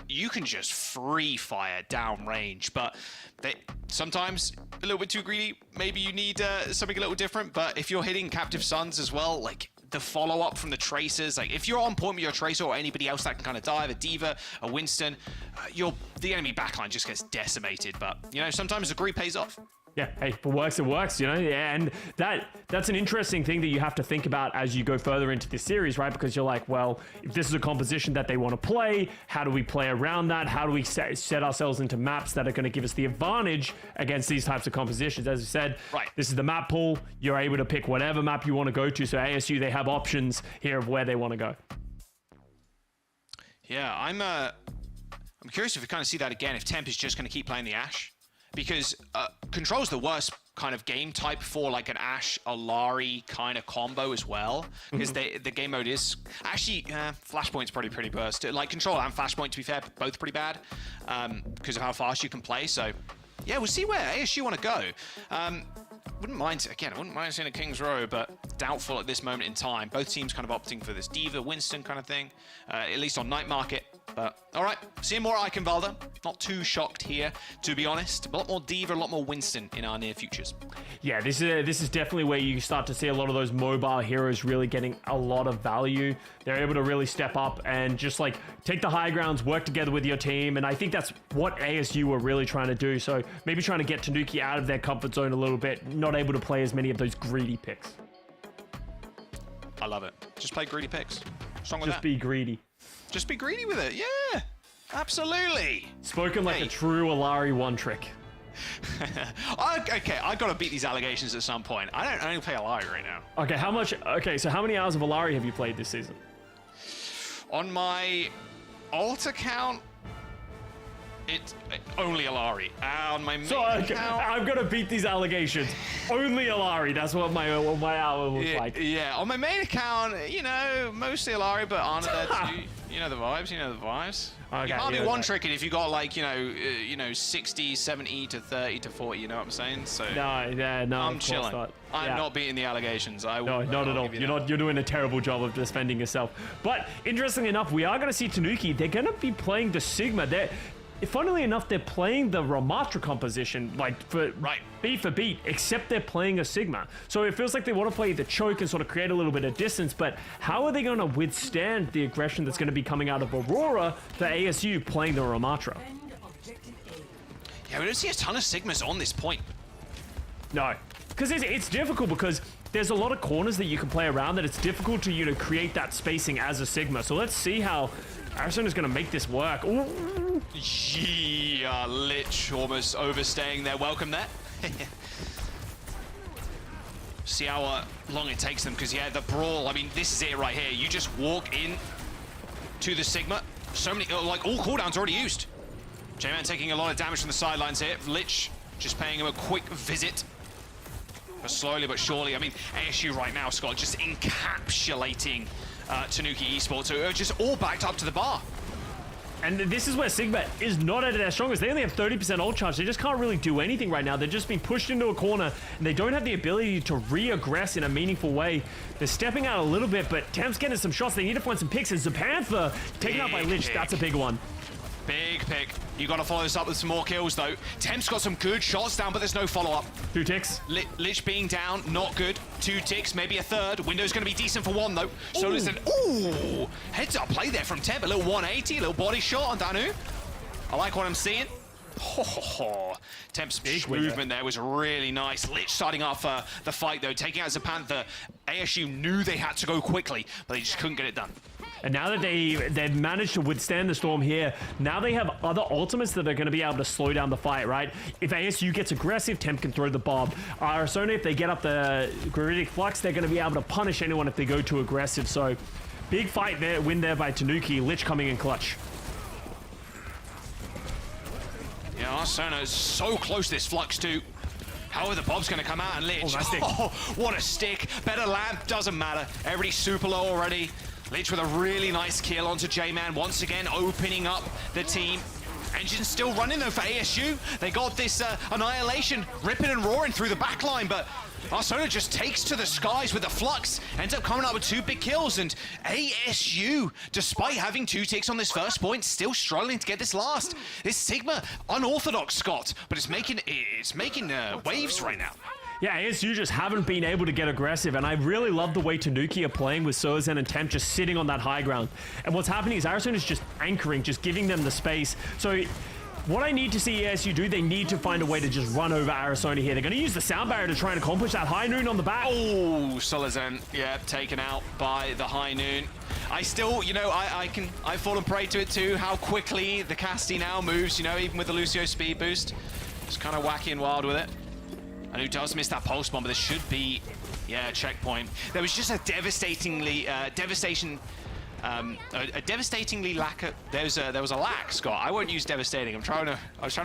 You can just free fire down range, but sometimes a little bit too greedy. Maybe you need something a little different. But if you're hitting Captive Suns as well, like the follow-up from the Tracers, like if you're on point with your Tracer or anybody else that can kind of dive, a Diva, a Winston, the enemy backline just gets decimated. But sometimes the greed pays off. Yeah, hey, if it works, it works, Yeah, and that's an interesting thing that you have to think about as you go further into this series, right? Because you're like, well, if this is a composition that they want to play, how do we play around that? How do we set ourselves into maps that are going to give us the advantage against these types of compositions? As you said, right. This is the map pool. You're able to pick whatever map you want to go to. So ASU, they have options here of where they want to go. Yeah, I'm curious if we kind of see that again, if Temp is just going to keep playing the Ashe. Because Control's the worst kind of game type for like an Ashe Alari kind of combo as well. Because the game mode is actually Flashpoint's probably pretty burst. Like Control and Flashpoint, to be fair, both pretty bad because of how fast you can play. So yeah, we'll see where ASU want to go. I wouldn't mind seeing a King's Row, but doubtful at this moment in time. Both teams kind of opting for this Diva, Winston kind of thing, at least on Night Market. But all right, seeing more Eichenwalder. Not too shocked here, to be honest. A lot more Diva, a lot more Winston in our near futures. Yeah, this is definitely where you start to see a lot of those mobile heroes really getting a lot of value. They're able to really step up and just like take the high grounds, work together with your team. And I think that's what ASU were really trying to do. So maybe trying to get Tanuki out of their comfort zone a little bit, not able to play as many of those greedy picks. I love it. Just play greedy picks. What's wrong with that? Just be greedy. Just be greedy with it. Yeah, absolutely. Spoken like a true Alari one trick. Okay, I gotta beat these allegations at some point. I don't play Alari right now. Okay, so how many hours of Alari have you played this season? On my alt account, it's only Alari. On my main account, I'm gonna beat these allegations. Only Alari. That's what my hour looks like. Yeah, on my main account, mostly Alari, but Arna there too. You know the vibes. Okay, you can't be one tricking if you got like 60, 70 to 30 to 40. You know what I'm saying? So no, I'm chilling. I'm not beating the allegations. No, not at all. You're doing a terrible job of defending yourself. But interestingly enough, we are going to see Tanuki. They're going to be playing the Sigma. Funnily enough, they're playing the Ramatra composition, like for beat for beat, except they're playing a Sigma. So it feels like they want to play the choke and sort of create a little bit of distance, but how are they going to withstand the aggression that's going to be coming out of Aurora for ASU playing the Ramatra? Yeah, we don't see a ton of Sigmas on this point. No, because it's difficult because there's a lot of corners that you can play around that it's difficult to create that spacing as a Sigma. So let's see how Arizona's going to make this work. Ooh. Yeah, Lich almost overstaying their welcome there. See how long it takes them, because the brawl, I mean, this is it right here. You just walk in to the Sigma. So many, like all cooldowns already used. J-Man taking a lot of damage from the sidelines here. Lich just paying him a quick visit. But slowly but surely, I mean, ASU right now, Scott, just encapsulating Tanuki Esports, who are just all backed up to the bar. And this is where Sigma is not at their strongest. They only have 30% ult charge. They just can't really do anything right now. They're just being pushed into a corner, and they don't have the ability to re-aggress in a meaningful way. They're stepping out a little bit, but Temp's getting some shots. They need to find some picks, and Zapantha taken out by Lich. That's a big one. Big pick. You got to follow this up with some more kills, though. Temp's got some good shots down, but there's no follow-up. 2 ticks. Lich being down, not good. 2 ticks, maybe a third. Window's going to be decent for 1, though. So there's an... Ooh! Heads-up play there from Temp. A little 180, a little body shot on Danu. I like what I'm seeing. Temp's movement there was really nice. Lich starting off the fight, though, taking out Zapantha. ASU knew they had to go quickly, but they just couldn't get it done. And now that they've managed to withstand the storm here, now they have other ultimates that are going to be able to slow down the fight, right? If ASU gets aggressive, Temp can throw the bomb. Arizona, if they get up the Granitic Flux, they're going to be able to punish anyone if they go too aggressive. So, big fight there, win there by Tanuki. Lich coming in clutch. Yeah, Arizona is so close this Flux too. However, the Bob's going to come out and Lich. Oh, what a stick. Better lamp, doesn't matter. Everybody's super low already. Lich with a really nice kill onto J-Man, once again opening up the team. Engine still running though for ASU. They got this Annihilation ripping and roaring through the back line, but Arizona just takes to the skies with the Flux, ends up coming up with 2 big kills, and ASU, despite having 2 ticks on this first point, still struggling to get this last. This Sigma, unorthodox, Scott, but it's making waves right now. Yeah, ASU just haven't been able to get aggressive, and I really love the way Tanuki are playing with Sozen and Temp just sitting on that high ground. And what's happening is Arizona is just anchoring, just giving them the space. So what I need to see ASU do, they need to find a way to just run over Arizona here. They're going to use the sound barrier to try and accomplish that high noon on the back. Oh, Solezen, yeah, taken out by the high noon. I still, you know, I've fallen prey to it too, how quickly the Casti now moves, you know, even with the Lucio speed boost. Just kind of wacky and wild with it. And who does miss that pulse bomb, but there should be, yeah, a checkpoint. There was just a devastatingly lack of, there was a lack, Scott. I won't use devastating. I was trying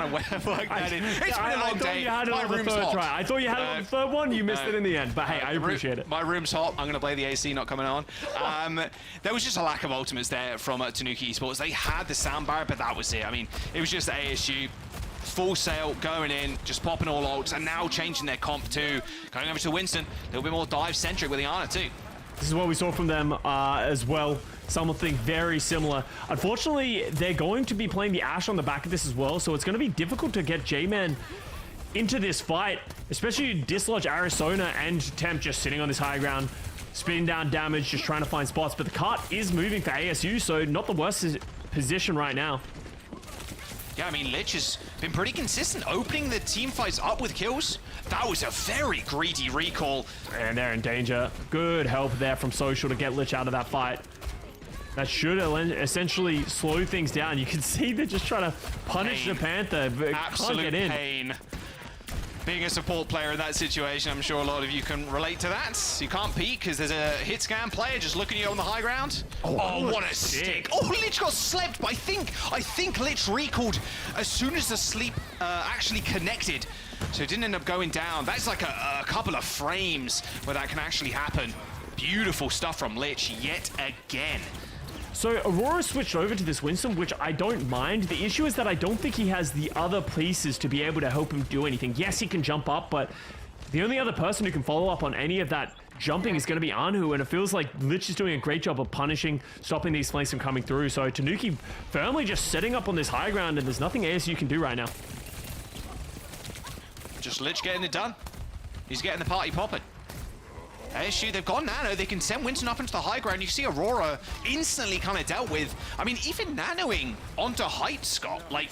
to work that in. It's been a long day. My room's hot. I thought you had it on the third one. You missed it in the end. But hey, I appreciate it. My room's hot. I'm going to play the AC not coming on. There was just a lack of ultimates there from Tanuki Esports. They had the sound barrier, but that was it. I mean, it was just ASU. Full sail, going in, just popping all ults, and now changing their comp too. Going over to Winston, a little bit more dive-centric with the Ana too. This is what we saw from them as well. Something very similar. Unfortunately, they're going to be playing the Ashe on the back of this as well, so it's going to be difficult to get J-Man into this fight, especially dislodge Arizona and Temp just sitting on this high ground, spinning down damage, just trying to find spots. But the cart is moving for ASU, so not the worst position right now. Yeah, I mean, Lich has been pretty consistent, opening the team fights up with kills. That was a very greedy recall. And they're in danger. Good help there from Social to get Lich out of that fight. That should essentially slow things down. You can see they're just trying to punish the Panther, but Absolute can't get in. Pain. Being a support player in that situation, I'm sure a lot of you can relate to that. You can't peek because there's a hit scan player just looking at you on the high ground. Oh, what a stick. Oh, Lich got slept, but I think Lich recalled as soon as the sleep actually connected. So it didn't end up going down. That's like a couple of frames where that can actually happen. Beautiful stuff from Lich yet again. So Aurora switched over to this Winston, which I don't mind. The issue is that I don't think he has the other pieces to be able to help him do anything. Yes, he can jump up, but the only other person who can follow up on any of that jumping is going to be Anhu, and it feels like Lich is doing a great job of punishing, stopping these flanks from coming through. So Tanuki firmly just setting up on this high ground, and there's nothing ASU can do right now. Just Lich getting it done. He's getting the party popping. ASU, they've got Nano. They can send Winston up into the high ground. You see Aurora instantly kind of dealt with. I mean, even nanoing onto height, Scott. Like,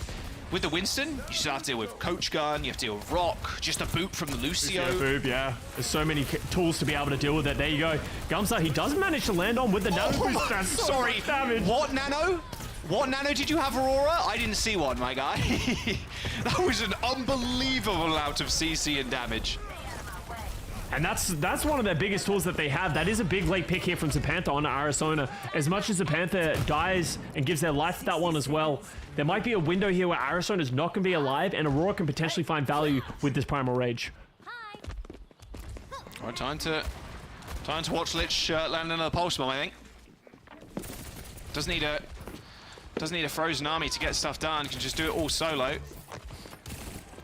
with the Winston, you still have to deal with Coach Gun, you have to deal with Rock, just a boot from the Lucio. Boop, yeah. There's so many tools to be able to deal with it. There you go. Gumsa, he does manage to land on with the nano boost. That's so much damage. What nano? What nano did you have, Aurora? I didn't see one, my guy. That was an unbelievable amount of CC and damage. And that's one of their biggest tools that they have. That is a big late pick here from Zapantha on Arizona. As much as Zapantha dies and gives their life to that one as well, there might be a window here where Arizona's not going to be alive and Aurora can potentially find value with this Primal Rage. All right, time to watch Lich land another pulse bomb, I think. Doesn't need a frozen army to get stuff done. Can just do it all solo.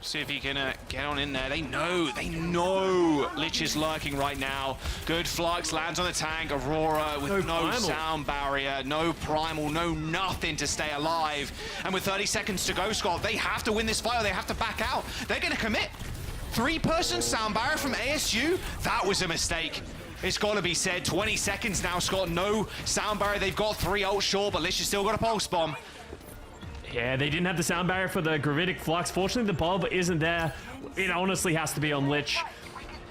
See if he can get on in there. They know Lich is lurking right now. Good flux, lands on the tank. Aurora with no sound barrier, no primal, no nothing to stay alive. And with 30 seconds to go, Scott, they have to win this fight or they have to back out. They're going to commit. 3-person sound barrier from ASU. That was a mistake. It's got to be said. 20 seconds now, Scott. No sound barrier. They've got 3 ult short, but Lich has still got a pulse bomb. Yeah, they didn't have the sound barrier for the gravitic flux. Fortunately, the bulb isn't there. It honestly has to be on Lich.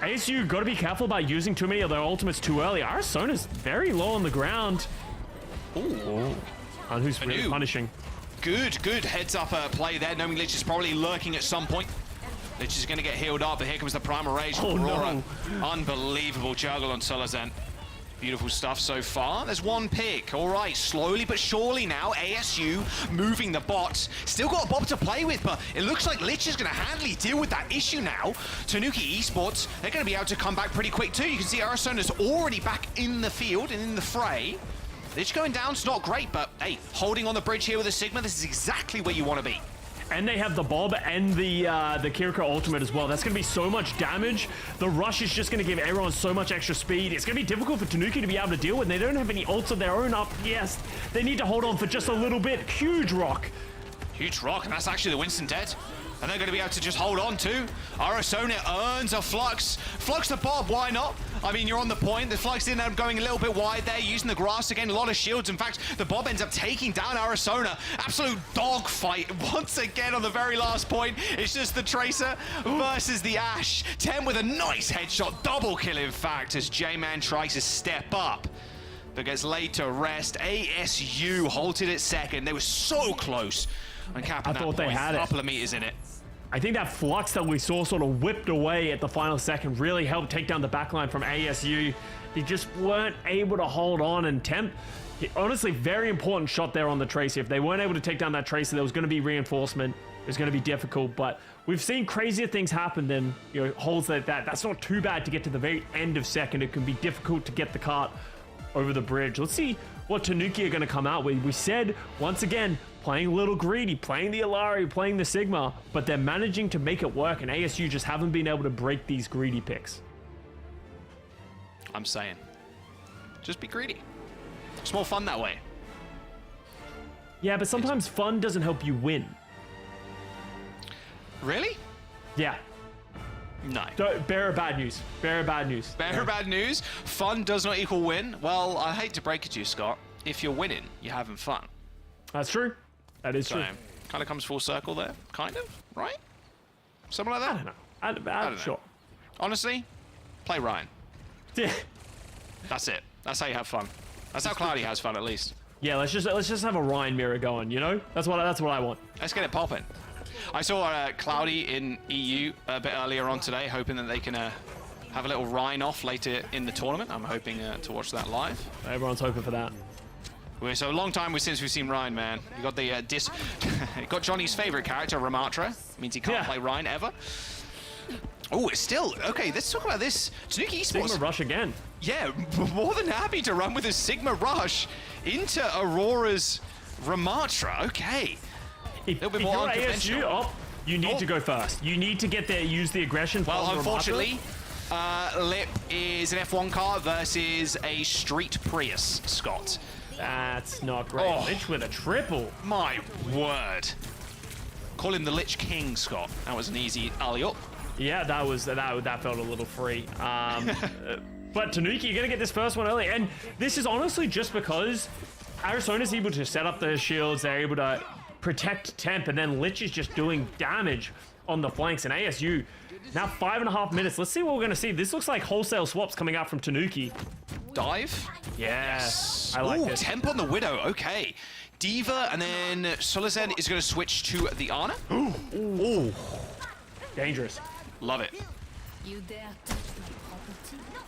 ASU got to be careful about using too many of their ultimates too early. Arizona's very low on the ground. Ooh. And who's really punishing? Good heads up play there, knowing Lich is probably lurking at some point. Lich is going to get healed up, but here comes the Primal Rage from Aurora. No. Unbelievable juggle on Solazen. Beautiful stuff so far. There's one pick. All right, slowly but surely now, ASU moving the bots. Still got a Bob to play with, but it looks like Lich is going to handily deal with that issue now. Tanuki Esports, they're going to be able to come back pretty quick too. You can see Arizona's already back in the field and in the fray. Lich going down's not great, but hey, holding on the bridge here with a Sigma, this is exactly where you want to be. And they have the Bob and the Kiriko ultimate as well. That's going to be so much damage. The rush is just going to give everyone so much extra speed. It's going to be difficult for Tanuki to be able to deal with. They don't have any ults of their own up. Yes, they need to hold on for just a little bit. Huge rock. Huge rock, and that's actually the Winston dead. And they're going to be able to just hold on too. Arizona earns a Flux. Flux the Bob, why not? I mean, you're on the point. The Flux ended up going a little bit wide there, using the grass again, a lot of shields. In fact, the Bob ends up taking down Arizona. Absolute dogfight once again on the very last point. It's just the Tracer versus the Ash. 10 with a nice headshot, double kill in fact, as J-Man tries to step up, but gets laid to rest. ASU halted at second. They were so close. And capping that point, they had a couple of meters in it. I think that flux that we saw sort of whipped away at the final second really helped take down the backline from ASU. They just weren't able to hold on and temp. Honestly, very important shot there on the Tracer. If they weren't able to take down that Tracer, there was going to be reinforcement. It was going to be difficult, but we've seen crazier things happen than holds like that. That's not too bad to get to the very end of second. It can be difficult to get the cart over the bridge. Let's see what Tanuki are going to come out with. We said, once again, playing a little greedy, playing the Alari, playing the Sigma, but they're managing to make it work, and ASU just haven't been able to break these greedy picks. I'm saying, just be greedy. It's more fun that way. Yeah, but sometimes fun doesn't help you win. Really? Yeah. No. Bearer of bad news. Bearer of bad news. Bearer of bad news. Fun does not equal win. Well, I hate to break it to you, Scott. If you're winning, you're having fun. That's true. That is true. Kind of comes full circle there. Kind of, right? Something like that? I don't know. I don't know. Sure. Honestly, play Ryan. Yeah. That's it. That's how you have fun. That's how Cloudy has fun, at least. Yeah, let's just have a Ryan mirror going, you know? That's what I want. Let's get it popping. I saw Cloudy in EU a bit earlier on today, hoping that they can have a little Ryan off later in the tournament. I'm hoping to watch that live. Everyone's hoping for that. So a long time since we've seen Ryan, man. You got the you got Johnny's favorite character, Ramatra. Means he can't play Ryan ever. Oh, it's still okay. Let's talk about this. Tanuki Esports. Sigma Rush again. Yeah, more than happy to run with a Sigma Rush into Aurora's Ramatra. Okay. If you're ASU, you need to go first. You need to get there, use the aggression. Well, unfortunately, Lip is an F1 car versus a street Prius, Scott. That's not great. Oh, Lich with a triple. My word. Call him the Lich King, Scott. That was an easy alley-up. Yeah, that felt a little free. But Tanuki, you're gonna get this first one early, and this is honestly just because Arizona's able to set up the shields. They're able to protect temp, and then Lich is just doing damage on the flanks. And ASU now 5.5 minutes. Let's see what we're gonna see. This looks like wholesale swaps coming out from Tanuki. Dive? Yes. I like this. Temp on the Widow. Okay. Diva, and then Solazen is going to switch to the Ana. Ooh. Dangerous. Love it.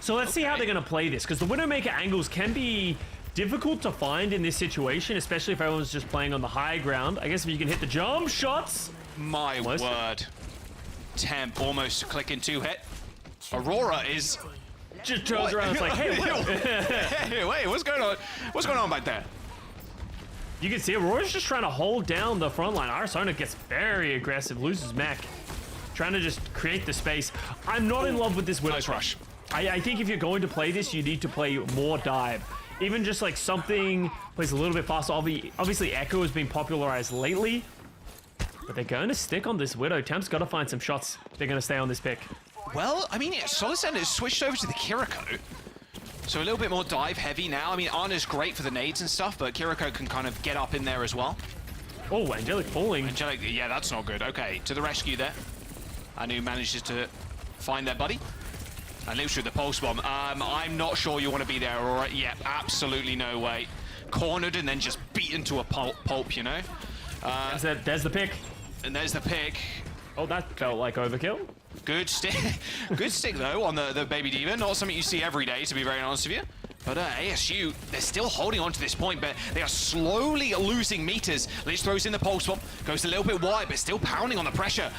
So let's see how they're going to play this, because the Widowmaker angles can be difficult to find in this situation, especially if everyone's just playing on the high ground. I guess if you can hit the jump shots. My word. Temp almost clicking 2 hit. Aurora is... Just turns around and is like, hey, what? Hey, wait, what's going on? What's going on back there? You can see Aurora's just trying to hold down the front line. Arizona gets very aggressive, loses mech, trying to just create the space. I'm not in love with this Widow. Nice rush. I think if you're going to play this, you need to play more dive. Even just like something plays a little bit faster. Obviously, Echo has been popularized lately, but they're going to stick on this Widow. Temp's got to find some shots. They're going to stay on this pick. Well, I mean, Solacen has switched over to the Kiriko. So a little bit more dive heavy now. I mean, Ana's great for the nades and stuff, but Kiriko can kind of get up in there as well. Oh, Angelic falling. Angelic, yeah, that's not good. Okay, to the rescue there. Anu manages to find their buddy. And lives through the pulse bomb. I'm not sure you want to be there, all right? Yeah, absolutely no way. Cornered and then just beaten to a pulp, you know? There's the pick. And there's the pick. Oh, that felt like overkill. Good stick. Good stick, though, on the Baby Diva. Not something you see every day, to be very honest with you. But ASU, they're still holding on to this point, but they are slowly losing meters. Lich throws in the pulse bomb, goes a little bit wide, but still pounding on the pressure.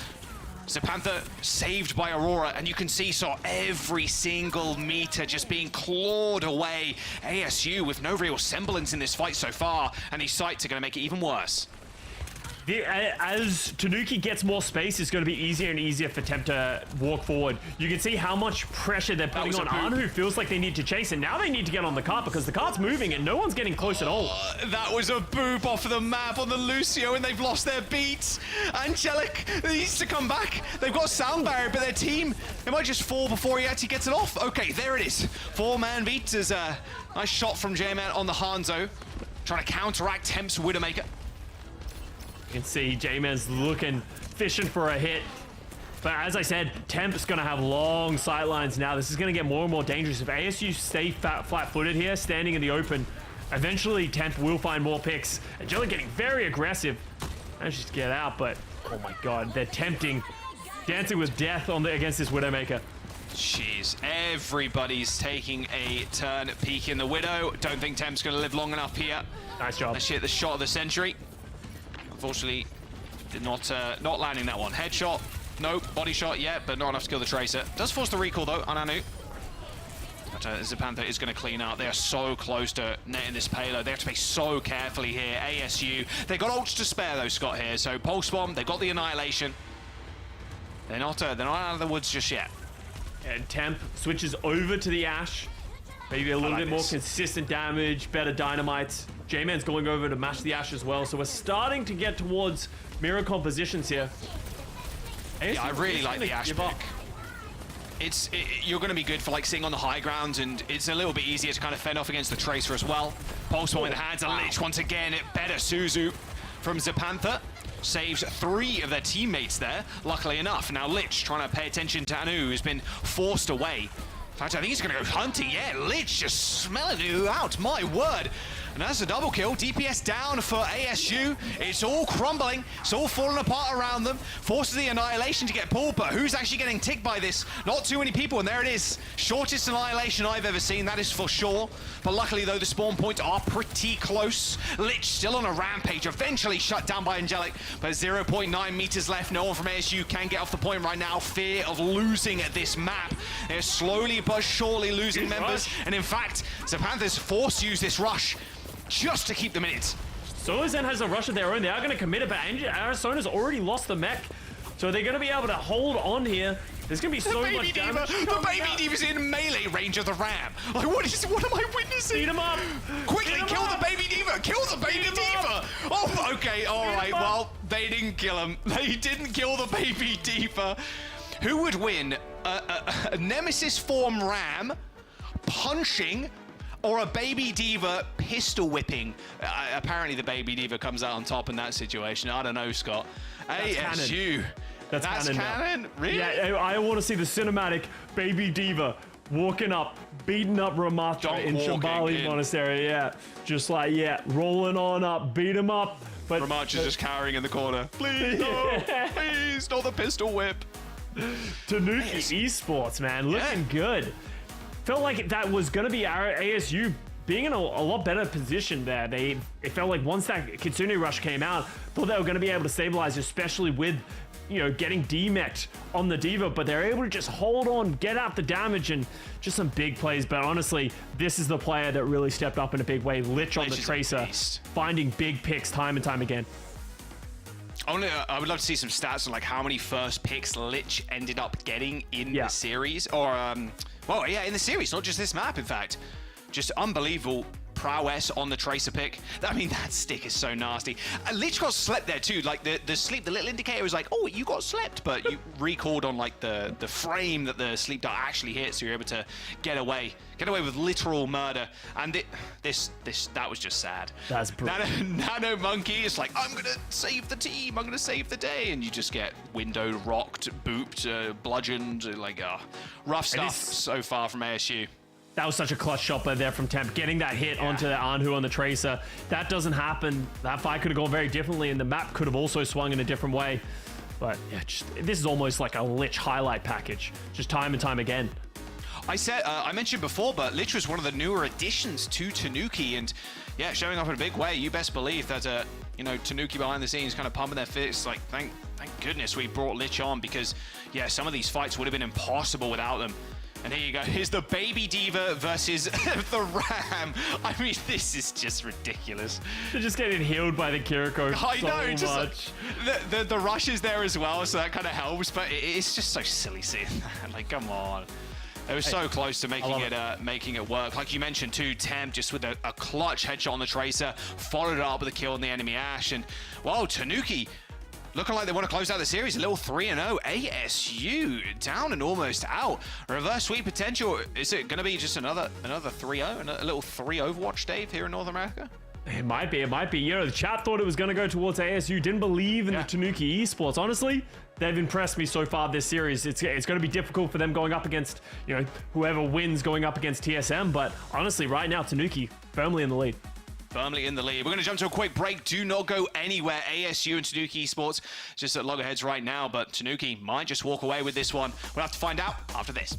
Zapantha saved by Aurora, and you can see every single meter just being clawed away. ASU with no real semblance in this fight so far, and these sites are going to make it even worse. As Tanuki gets more space, it's going to be easier and easier for Temp to walk forward. You can see how much pressure they're putting on Anu, who feels like they need to chase, and now they need to get on the cart because the cart's moving and no one's getting close at all. That was a boop off of the map on the Lucio, and they've lost their beats. Angelic needs to come back. They've got sound barrier, but their team, it might just fall before he actually gets it off. Okay, there it is. 4-man beats is a nice shot from J-Man on the Hanzo, trying to counteract Temp's Widowmaker. You can see J-Man's looking, fishing for a hit. But as I said, Temp's going to have long sightlines now. This is going to get more and more dangerous. If ASU stay flat-footed here, standing in the open, eventually Temp will find more picks. Angelic getting very aggressive. Manages to get out, but oh my god, they're tempting. Dancing with death against this Widowmaker. Jeez, everybody's taking a turn peeking the Widow. Don't think Temp's going to live long enough here. Nice job. Let's hit the shot of the century. Unfortunately, did not landing that one. Headshot, nope. Body shot, yeah, but not enough to kill the Tracer. Does force the recall though on Anu. But Zapantha is going to clean out. They are so close to netting this payload. They have to play so carefully here. ASU, they got ults to spare though, Scott here. So pulse bomb, they got the annihilation. They're not out of the woods just yet. And Temp switches over to the Ash. Maybe a little bit more consistent damage, better dynamites. J-Man's going over to match the Ash as well, so we're starting to get towards mirror compositions here. Yeah, I really like the Ash pick. You're going to be good for like sitting on the high ground, and it's a little bit easier to kind of fend off against the Tracer as well. Pulse bomb in the hands of Lich once again. Better Suzu from Zapantha. Saves 3 of their teammates there, luckily enough. Now Lich trying to pay attention to Anu, who's been forced away. In fact, I think he's going to go hunting. Yeah, Lich just smelling you out, my word. And that's a double kill. DPS down for ASU. It's all crumbling. It's all falling apart around them. Forces the annihilation to get pulled, but who's actually getting ticked by this? Not too many people, and there it is. Shortest annihilation I've ever seen, that is for sure. But luckily, though, the spawn points are pretty close. Lich still on a rampage, eventually shut down by Angelic, but 0.9 meters left. No one from ASU can get off the point right now. Fear of losing this map. They're slowly but surely losing members, and in fact, Zapantha's forced to use this rush just to keep them in it. Solozen has a rush of their own. They are going to commit it, but Arizona's already lost the mech. So they're going to be able to hold on here. There's going to be so much damage. The Baby Diva's in melee range of the Ram. Like, what am I witnessing? Beat him up. Quickly, kill the Baby Diva. Kill the Baby Diva. Oh, okay, all right. Well, they didn't kill him. They didn't kill the Baby Diva. Who would win? A Nemesis form Ram punching, or a Baby Diva pistol whipping? Apparently the Baby Diva comes out on top in that situation. I don't know, Scott. ASU. That's canon? Really? Yeah, I want to see the cinematic Baby Diva walking up, beating up Ramatra in Shambali Monastery. Yeah, just like, rolling on up, beat him up. But Ramatra's just cowering in the corner. Please, no, please, not the pistol whip. Tanuki Esports, man, looking good. Felt like that was going to be our ASU being in a lot better position there. It felt like once that Kitsune rush came out, thought they were going to be able to stabilize, especially with getting demeched on the D.Va, but they're able to just hold on, get out the damage, and just some big plays. But honestly, this is the player that really stepped up in a big way. Lich on the Tracer, finding big picks time and time again. I would love to see some stats on like how many first picks Lich ended up getting in the series, or in the series, not just this map. In fact, just unbelievable prowess on the Tracer pick. I mean, that stick is so nasty. Lich got slept there too. Like the sleep, the little indicator was like, oh, you got slept, but you recalled on like the frame that the sleep dart actually hit, so you're able to get away with literal murder. And that was just sad. That's brutal. Nano Monkey is like, I'm gonna save the team, I'm gonna save the day, and you just get windowed, rocked, booped, bludgeoned, like rough stuff so far from ASU. That was such a clutch shot by there from Temp, getting that hit onto the Anhu on the Tracer. That doesn't happen. That fight could have gone very differently, and the map could have also swung in a different way. But yeah, this is almost like a Lich highlight package, just time and time again. I mentioned before, but Lich was one of the newer additions to Tanuki, and yeah, showing up in a big way. You best believe that Tanuki behind the scenes kind of pumping their fists, like thank goodness we brought Lich on, because yeah, some of these fights would have been impossible without them. And here you go. Here's the baby D.Va versus the Ram. I mean, this is just ridiculous. They're just getting healed by the Kiriko so much. The rush is there as well, so that kind of helps. But it's just so silly seeing that. Like, come on. It was so close to making it work. Like you mentioned too, Temp just with a clutch headshot on the Tracer, followed it up with a kill on the enemy Ashe. And, wow, Tanuki looking like they want to close out the series. A little 3-0. ASU down and almost out. Reverse sweep potential. Is it going to be just another 3-0? A little 3 Overwatch, Dave, here in North America? It might be. The chat thought it was going to go towards ASU. Didn't believe in the Tanuki Esports. Honestly, they've impressed me so far this series. It's going to be difficult for them going up against, whoever wins going up against TSM. But honestly, right now, Tanuki firmly in the lead. Firmly in the lead. We're going to jump to a quick break. Do not go anywhere. ASU and Tanuki Esports just at loggerheads right now, but Tanuki might just walk away with this one. We'll have to find out after this.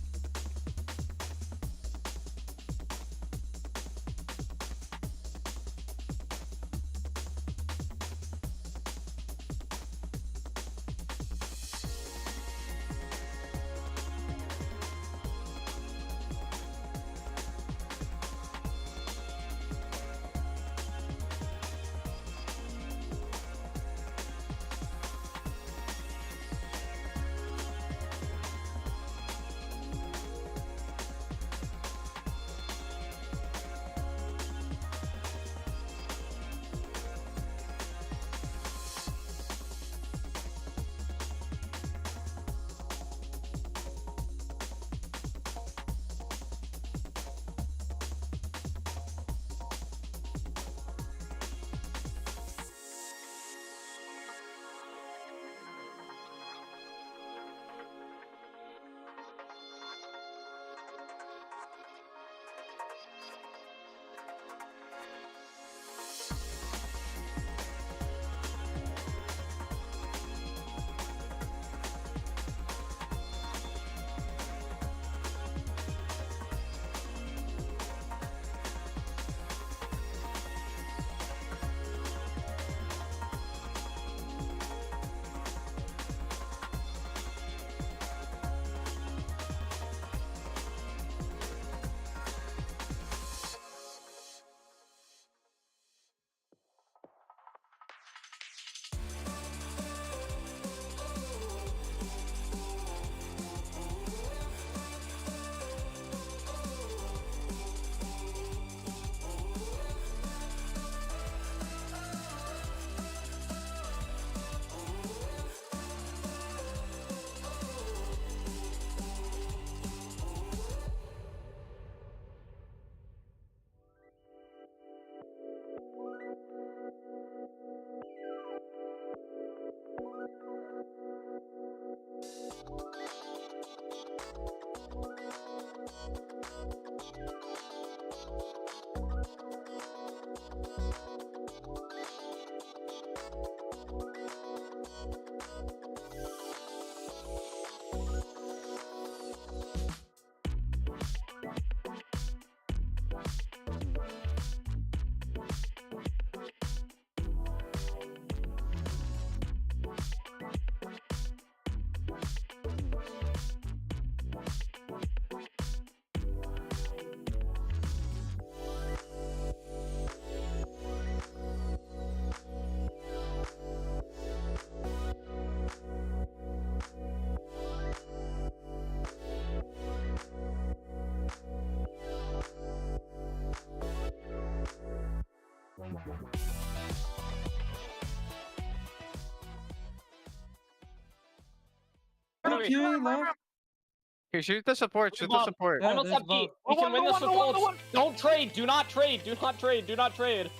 Here, shoot the support. Shoot the support. Yeah, there's We bomb. can win this with ults. Don't trade. Do not trade. Do not trade. Do not trade.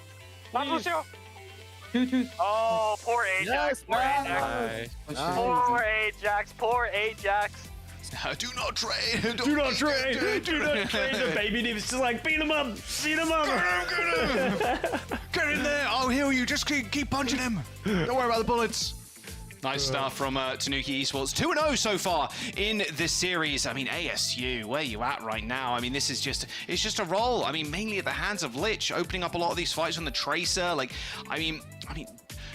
Please. Oh, poor Ajax. Poor Ajax. Poor Ajax. Poor Ajax. Do not trade. Do not trade. Do not trade. The baby Neve's just like, beat him up. Beat him up. Get in there. I'll heal you. Just keep punching him. Don't worry about the bullets. Nice stuff from Tanuki Esports. 2-0 so far in this series. I mean, ASU, where you at right now? I mean, this is it's just a roll. I mean, mainly at the hands of Lich, opening up a lot of these fights on the Tracer. Like, I mean,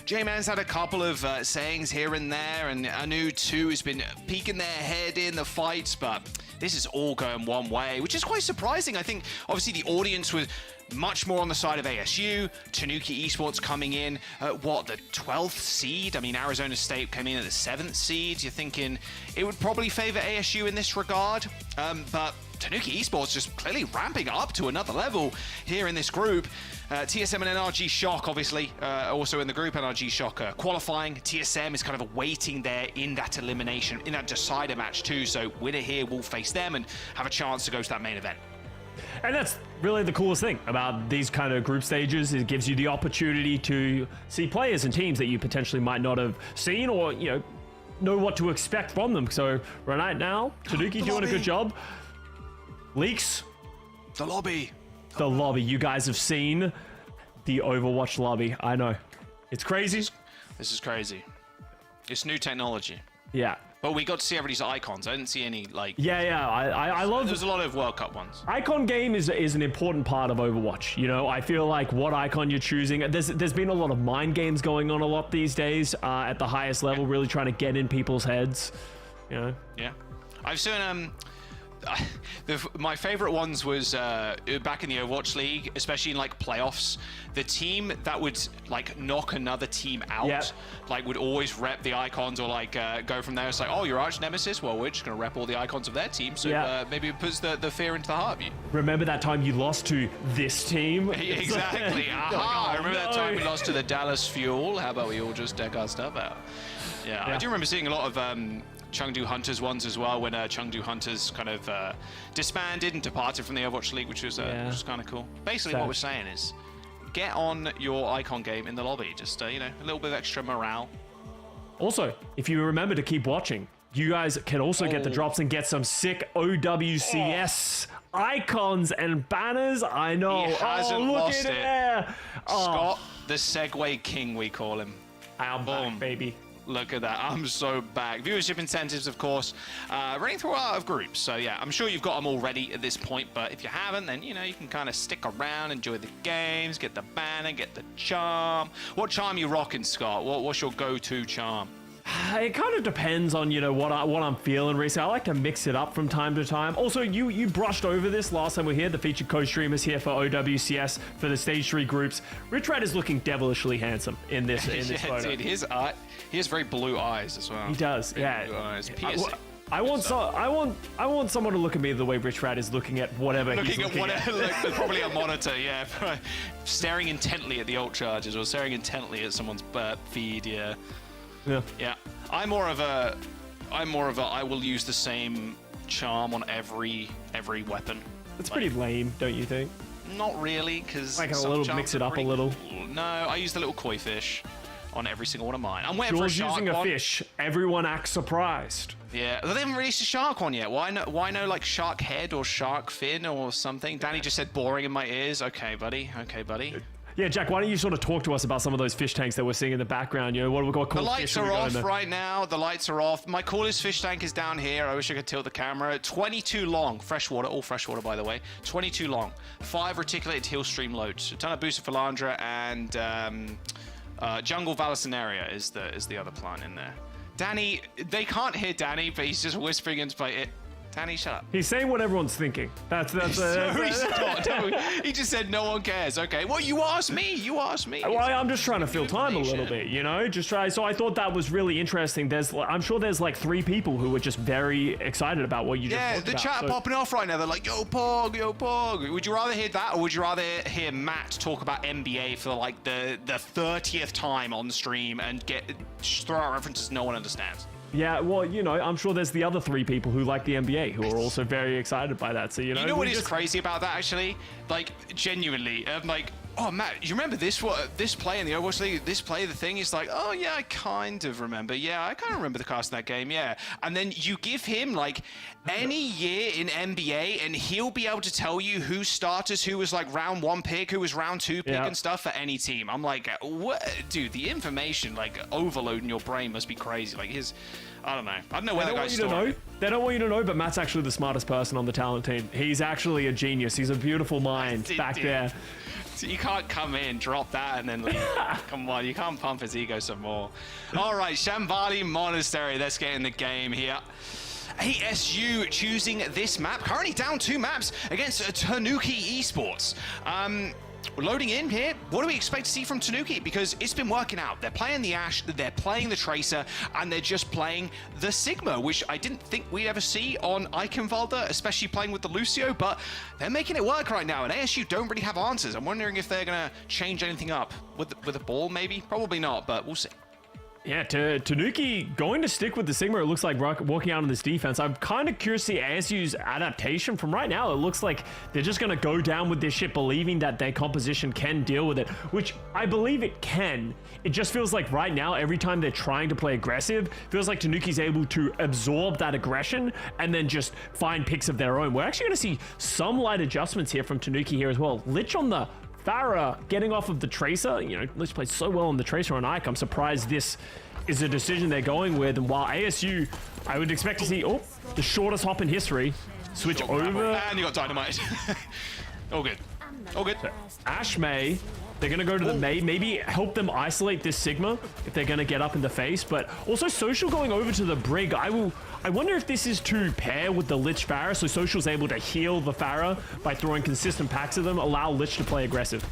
J-Man's had a couple of sayings here and there, and Anu too has been peeking their head in the fights, but this is all going one way, which is quite surprising. I think, obviously, the audience was much more on the side of ASU. Tanuki Esports coming in at, the 12th seed? I mean, Arizona State came in at the 7th seed. You're thinking it would probably favor ASU in this regard, but Tanuki Esports just clearly ramping up to another level here in this group. TSM and NRG Shock, obviously, also in the group. NRG Shock qualifying. TSM is kind of waiting there in that elimination, in that decider match too. So winner here will face them and have a chance to go to that main event. And that's really the coolest thing about these kind of group stages. It gives you the opportunity to see players and teams that you potentially might not have seen, or, know what to expect from them. So right now, Tanuki doing a good job. Leaks. The lobby. The lobby. You guys have seen the Overwatch lobby. I know. It's crazy. This is crazy. It's new technology. Yeah. But we got to see everybody's icons. I didn't see any, like... Yeah. I love... There's a lot of World Cup ones. Icon game is an important part of Overwatch. I feel like what icon you're choosing... There's been a lot of mind games going on a lot these days at the highest level, really trying to get in people's heads. Yeah. I've seen... my favorite ones was back in the Overwatch League, especially in like playoffs. The team that would like knock another team out, like would always rep the icons or like go from there. It's like, oh, your arch nemesis. Well, we're just gonna rep all the icons of their team. So maybe it puts the fear into the heart of you. Remember that time you lost to this team? Exactly. I remember that time we lost to the Dallas Fuel. How about we all just deck our stuff out? Yeah. I do remember seeing a lot of Chengdu Hunters ones as well, when Chengdu Hunters kind of disbanded and departed from the Overwatch League, which was kind of cool. Basically, what we're saying is, get on your icon game in the lobby. Just a little bit of extra morale. Also, if you remember to keep watching, you guys can also get the drops and get some sick OWCS icons and banners. I know. He hasn't lost it. There. Scott, the Segway King, we call him. I'm back, baby. Look at that. I'm so back. Viewership incentives, of course, running through a lot of groups. So, yeah, I'm sure you've got them already at this point. But if you haven't, then, you can kind of stick around, enjoy the games, get the banner, get the charm. What charm you rocking, Scott? What's your go-to charm? It kind of depends on, what I'm feeling recently. I like to mix it up from time to time. Also, you brushed over this last time we were here. The featured co-streamers here for OWCS for the Stage 3 groups. Rich Red is looking devilishly handsome in this photo. Dude, he has very blue eyes as well. He does, very blue eyes. Piercing. I want someone to look at me the way Rich Rat is looking at whatever he's looking at. Like, probably a monitor, yeah. Staring intently at the ult charges or staring intently at someone's feed, yeah. Yeah. I'm more of a I will use the same charm on every weapon. It's pretty lame, don't you think? Not really, because like a little mix it up a little. Cool. No, I use the little koi fish on every single one of mine. I'm waiting for a shark using a one. fish. Everyone acts surprised. Yeah, they haven't released a shark one yet. Why no like shark head or shark fin or something? Danny just said boring in my ears. Okay, buddy. Yeah, Jack, why don't you sort of talk to us about some of those fish tanks that we're seeing in the background? What cool the lights fish are off right now. The lights are off. My coolest fish tank is down here. I wish I could tilt the camera. 22 long. Freshwater. All freshwater, by the way. 22 long. 5 reticulated hill stream loads. A ton of booster Philandra and Jungle Vallisinaria is the other plant in there. Danny, they can't hear Danny, but he's just whispering into my ear. Danny, shut up. He's saying what everyone's thinking. That's No, he's not. No, he just said no one cares. Okay, well, you asked me. You asked me. Well, I'm just trying to fill time a little bit, you know? Just try. So I thought that was really interesting. I'm sure there's like 3 people who were just very excited about what you just talked the about. chat popping off right now. They're like, yo, Pog, yo, Pog. Would you rather hear that, or would you rather hear Matt talk about NBA for like the 30th time on stream and throw out references no one understands? Yeah, well, you know, I'm sure there's the other 3 people who like the NBA who are also very excited by that. So, you know what is crazy about that, actually? Like, genuinely, like, oh, Matt, you remember this play in the Overwatch League? This play, the thing is like, oh, yeah, I kind of remember. Yeah, I kind of remember the cast in that game, yeah. And then you give him, like, any year in NBA, and he'll be able to tell you who starters, who was, like, round 1 pick, who was round 2 pick and stuff for any team. I'm like, what? Dude, the information, like, overload in your brain must be crazy. Like, I don't know where that guy's story. They don't want you to know, but Matt's actually the smartest person on the talent team. He's actually a genius. He's a beautiful mind back there. So you can't come in, drop that, and then leave. Come on, you can't pump his ego some more. All right, Shambali Monastery. Let's get in the game here. ASU choosing this map. Currently down 2 maps against Tanuki Esports. We're loading in here. What do we expect to see from Tanuki? Because it's been working out. They're playing the Ashe, they're playing the Tracer, and they're just playing the Sigma, which I didn't think we'd ever see on Eichenwalder, especially playing with the Lucio, but they're making it work right now, and ASU don't really have answers. I'm wondering if they're going to change anything up. With a ball, maybe? Probably not, but we'll see. Yeah, Tanuki going to stick with the Sigma. It looks like walking out on this defense. I'm kind of curious to see ASU's adaptation. From right now, it looks like they're just going to go down with this shit, believing that their composition can deal with it, which I believe it can. It just feels like right now, every time they're trying to play aggressive, feels like Tanuki's able to absorb that aggression and then just find picks of their own. We're actually going to see some light adjustments here from Tanuki here as well. Lich on the Farah getting off of the Tracer. You know, Lich plays so well on the Tracer on Ike. I'm surprised this is a decision they're going with. And while ASU, I would expect to see, the shortest hop in history, switch over. And you got Dynamite. All good. All good. So, Ashe May, they're going to go to the May, maybe help them isolate this Sigma if they're going to get up in the face. But also Social going over to the Brig. I wonder if this is to pair with the Lich Farah, so Social's able to heal the Farah by throwing consistent packs of them, allow Lich to play aggressive.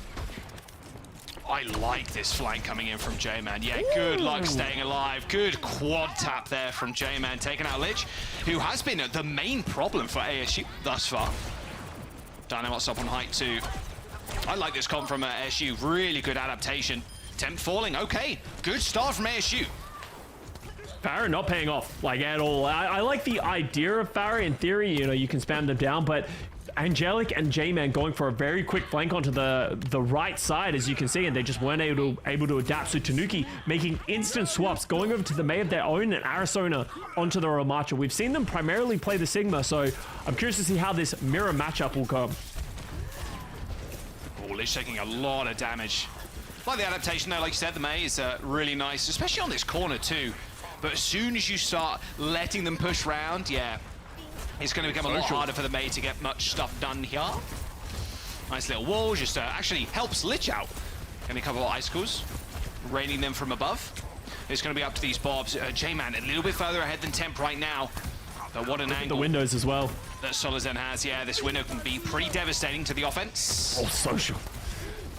I like this flank coming in from J-Man. Yeah, good luck staying alive. Good quad tap there from J-Man, taking out Lich, who has been the main problem for ASU thus far. Dynamite's up on height too. I like this comp from ASU. Really good adaptation. Temp falling. Okay, good start from ASU. Farah not paying off, like, at all. I like the idea of Farah in theory, you know, you can spam them down, but Angelic and J-Man going for a very quick flank onto the right side, as you can see, and they just weren't able to adapt. So Tanuki making instant swaps, going over to the May of their own and Arizona onto the Ramacha. We've seen them primarily play the Sigma, so I'm curious to see how this mirror matchup will come. Oh, Lich taking a lot of damage. Like the adaptation though, like you said, the May is really nice, especially on this corner too. But as soon as you start letting them push round, yeah, it's going to become a lot harder for the May to get much stuff done here. Nice little wall, just actually helps Lich out. Getting a couple of icicles, raining them from above. It's going to be up to these Bobs. J-Man a little bit further ahead than Temp right now. But what an angle. The windows as well. That Solazen has. Yeah, this window can be pretty devastating to the offense. Oh, Social.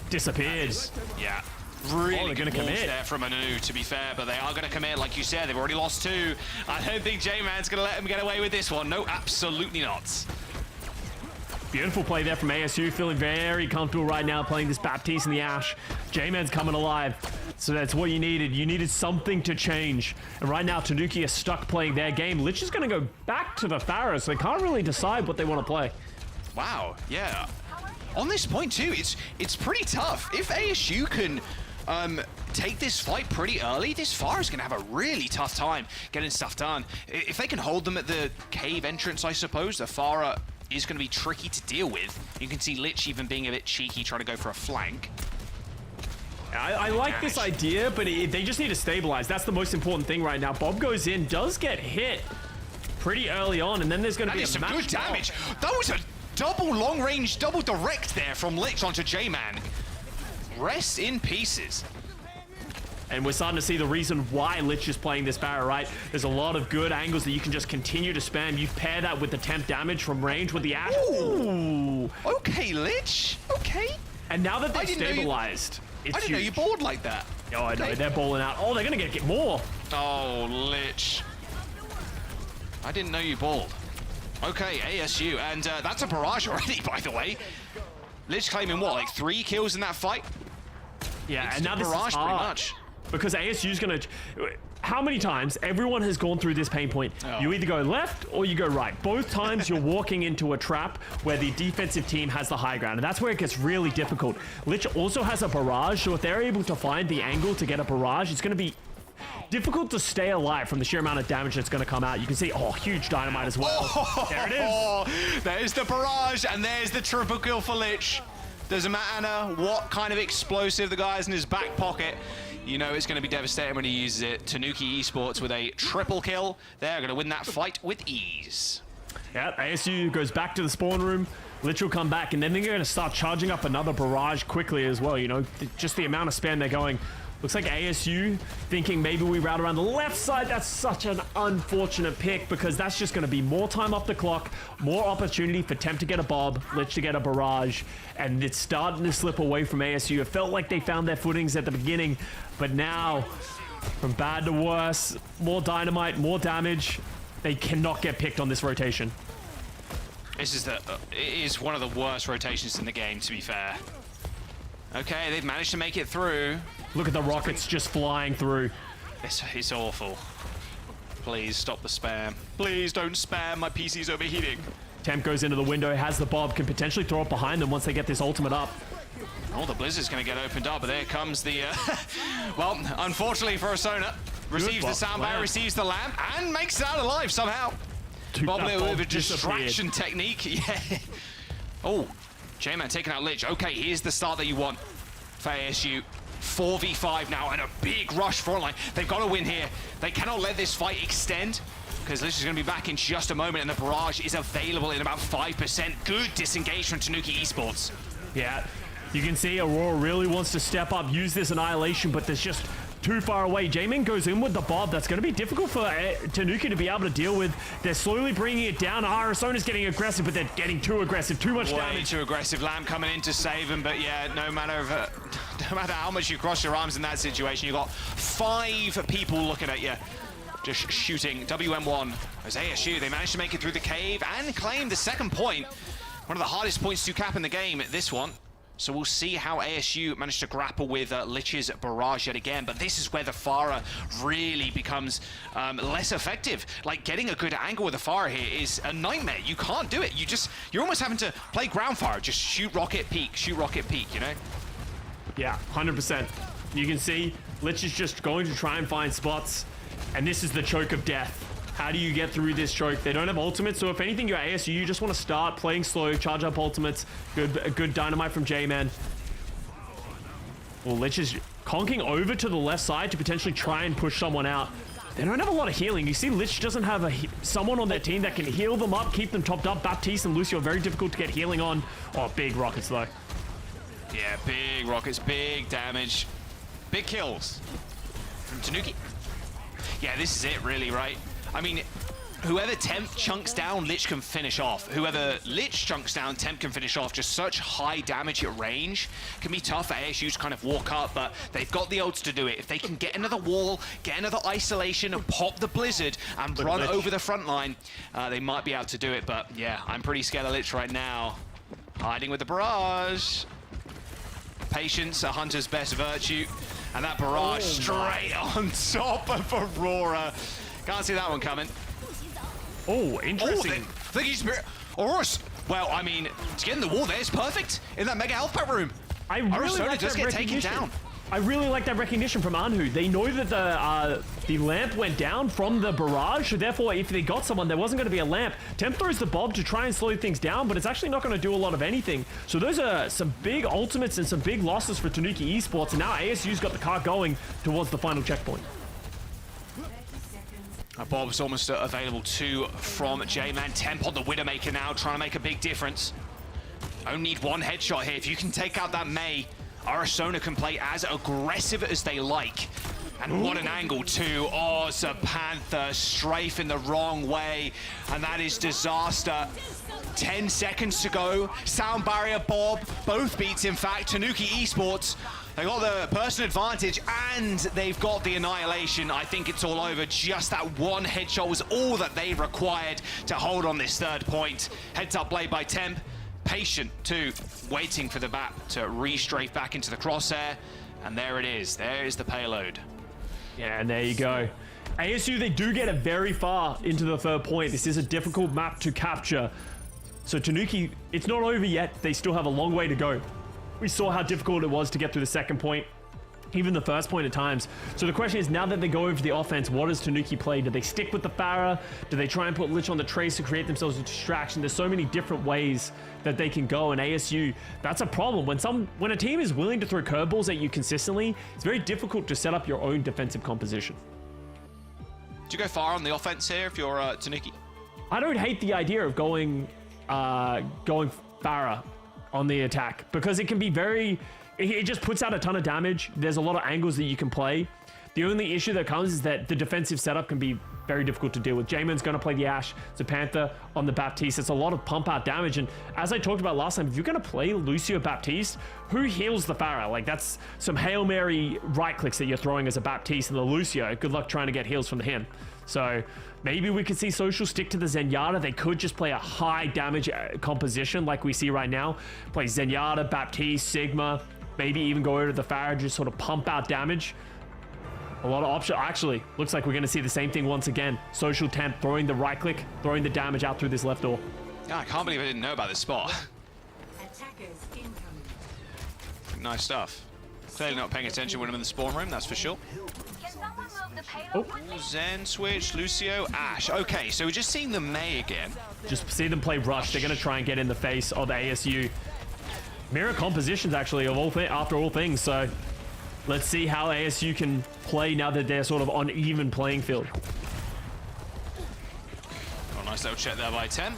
Disappeared. Yeah. Really good commit there from Anu, to be fair, but they are going to commit, like you said. They've already lost 2. I don't think J-Man's going to let them get away with this one. No, absolutely not. Beautiful play there from ASU, feeling very comfortable right now playing this Baptiste in the Ashe. J-Man's coming alive, so that's what you needed. You needed something to change. And right now, Tanuki is stuck playing their game. Lich is going to go back to the Farah, so they can't really decide what they want to play. Wow, yeah. On this point too, it's pretty tough. If ASU can take this fight pretty early, this Farah is going to have a really tough time getting stuff done. If they can hold them at the cave entrance, I suppose, the Farah is going to be tricky to deal with. You can see Lich even being a bit cheeky, trying to go for a flank. I like this idea, but they just need to stabilize. That's the most important thing right now. Bob goes in, does get hit pretty early on, and then there's going to be some good damage. That was a double long range, double direct there from Lich onto J-Man. Rest in pieces. And we're starting to see the reason why Lich is playing this Barra, right? There's a lot of good angles that you can just continue to spam. You pair that with the temp damage from range with the Ash. Ooh. Okay, Lich. Okay. And now that they've stabilized, it's I didn't know you bored like that. Oh, I know. They're balling out. Oh, they're going to get more. Oh, Lich. I didn't know you balled. Okay, ASU. And that's a barrage already, by the way. Lich claiming what, like 3 kills in that fight? Yeah, it's and now this barrage is pretty hard. much. Because ASU's going to... How many times everyone has gone through this pain point? Oh. You either go left or you go right. Both times you're walking into a trap where the defensive team has the high ground, and that's where it gets really difficult. Lich also has a barrage, so if they're able to find the angle to get a barrage, it's going to be difficult to stay alive from the sheer amount of damage that's going to come out. You can see, oh, huge dynamite as well. Oh, there it is. There's the barrage, and there's the triple kill for Lich. Doesn't matter what kind of explosive the guy has in his back pocket. You know it's going to be devastating when he uses it. Tanuki Esports with a triple kill. They're going to win that fight with ease. Yeah, ASU goes back to the spawn room. Lich will come back, and then they're going to start charging up another barrage quickly as well. You know, just the amount of spam they're going. Looks like ASU thinking maybe we route around the left side. That's such an unfortunate pick because that's just going to be more time off the clock, more opportunity for Temp to get a Bob, Lich to get a barrage, and it's starting to slip away from ASU. It felt like they found their footings at the beginning, but now, from bad to worse, more dynamite, more damage. They cannot get picked on this rotation. This is it is one of the worst rotations in the game, to be fair. Okay, they've managed to make it through. Look at the rockets just flying through. It's awful. Please stop the spam. Please don't spam. My PC's overheating. Temp goes into the window, has the Bob, can potentially throw it behind them once they get this ultimate up. Oh, the Blizzard's going to get opened up, but there comes the... well, unfortunately for Asona, receives the soundbar, receives the lamp, and makes it out alive somehow. Bob with a distraction technique. Yeah. Oh, J-Man taking out Lich. Okay, here's the start that you want for ASU. 4v5 now, and a big rush front line. They've got to win here. They cannot let this fight extend, because Lich is going to be back in just a moment, and the barrage is available in about 5%. Good disengage from Tanuki Esports. Yeah, you can see Aurora really wants to step up, use this annihilation, but there's just too far away. J-Man goes in with the Bob. That's going to be difficult for Tanuki to be able to deal with. They're slowly bringing it down. Arizona's getting aggressive, but they're getting too aggressive. Too much damage. Way too aggressive. Lamb coming in to save him, but yeah, no matter how much you cross your arms in that situation, you've got 5 people looking at you, just shooting. WM1 as ASU, they managed to make it through the cave and claim the 2nd point. One of the hardest points to cap in the game, this one. So we'll see how ASU managed to grapple with Lich's barrage yet again. But this is where the Pharah really becomes less effective. Like, getting a good angle with the Pharah here is a nightmare. You can't do it. You're almost having to play ground fire. Just shoot rocket peak, you know? Yeah, 100%. You can see Lich is just going to try and find spots. And this is the choke of death. How do you get through this choke? They don't have ultimates, so if anything, you're ASU, you just want to start playing slow, charge up ultimates. Good dynamite from J-Man. Well, Lich is conking over to the left side to potentially try and push someone out. They don't have a lot of healing. You see, Lich doesn't have someone on their team that can heal them up, keep them topped up. Baptiste and Lucio are very difficult to get healing on. Oh, big rockets, though. Yeah, big rockets, big damage, big kills from Tanuki. Yeah, this is it, really, right? I mean, whoever Temp chunks down, Lich can finish off. Whoever Lich chunks down, Temp can finish off. Just such high damage at range. Can be tough for ASU to kind of walk up, but they've got the ults to do it. If they can get another wall, get another isolation, and pop the Blizzard and run over the front line, they might be able to do it. But yeah, I'm pretty scared of Lich right now. Hiding with the barrage. Patience, a hunter's best virtue. And that barrage straight on top of Aurora. Can't see that one coming. Oh, interesting. Aurora's, well, I mean, to get in the wall there is perfect in that mega health pack room. I really like does get taken down. I really like that recognition from Anhu. They know that the lamp went down from the barrage, so therefore if they got someone, there wasn't going to be a lamp. Temp throws the Bob to try and slow things down, but it's actually not going to do a lot of anything. So those are some big ultimates and some big losses for Tanuki Esports, and now ASU's got the car going towards the final checkpoint. Bob's almost available too from J-Man. Temp on the Widowmaker now, trying to make a big difference. Only need 1 headshot here. If you can take out that Mei, Arizona can play as aggressive as they like. And what an angle too. Oh, Panther strafing the wrong way. And that is disaster. 10 seconds to go. Sound barrier, Bob. Both beats, in fact. Tanuki Esports. They got the personal advantage and they've got the annihilation. I think it's all over. Just that one headshot was all that they required to hold on this third point. Heads up play by Temp. Patient too, waiting for the bat to re-strafe back into the crosshair. And there it is. There is the payload. Yeah, and there you go. ASU, they do get it very far into the third point. This is a difficult map to capture. So Tanuki, it's not over yet. They still have a long way to go. We saw how difficult it was to get through the second point, even the first point at times. So the question is, now that they go over the offense, what does Tanuki play? Do they stick with the Pharah? Do they try and put Lich on the Trace to create themselves a distraction? There's so many different ways that they can go, and ASU, that's a problem. When a team is willing to throw curveballs at you consistently, it's very difficult to set up your own defensive composition. Do you go far on the offense here if you're Tanuki? I don't hate the idea of going Pharah on the attack, because it can be it just puts out a ton of damage. There's a lot of angles that you can play. The only issue that comes is that the defensive setup can be very difficult to deal with. J-Man's going to play the Ashe, Panther on the Baptiste. It's a lot of pump out damage, and as I talked about last time, if you're going to play Lucio Baptiste, who heals the Pharah? Like, that's some Hail Mary right clicks that you're throwing as a Baptiste, and the Lucio, good luck trying to get heals from him. So maybe we could see Social stick to the Zenyatta. They could just play a high damage composition like we see right now. Play Zenyatta, Baptiste, Sigma, maybe even go over to the Pharah, just sort of pump out damage. A lot of options. Actually, looks like we're going to see the same thing once again. Social Temp throwing the right click, throwing the damage out through this left door. Yeah, I can't believe I didn't know about this spot. Nice stuff. Clearly not paying attention when I'm in the spawn room, that's for sure. Oh. Zen switch, Lucio, Ashe. Okay, so we're just seeing the May again. Just see them play Rush. They're going to try and get in the face of ASU. Mirror compositions, actually, after all things. So let's see how ASU can play now that they're sort of on even playing field. Oh, nice little check there by Temp.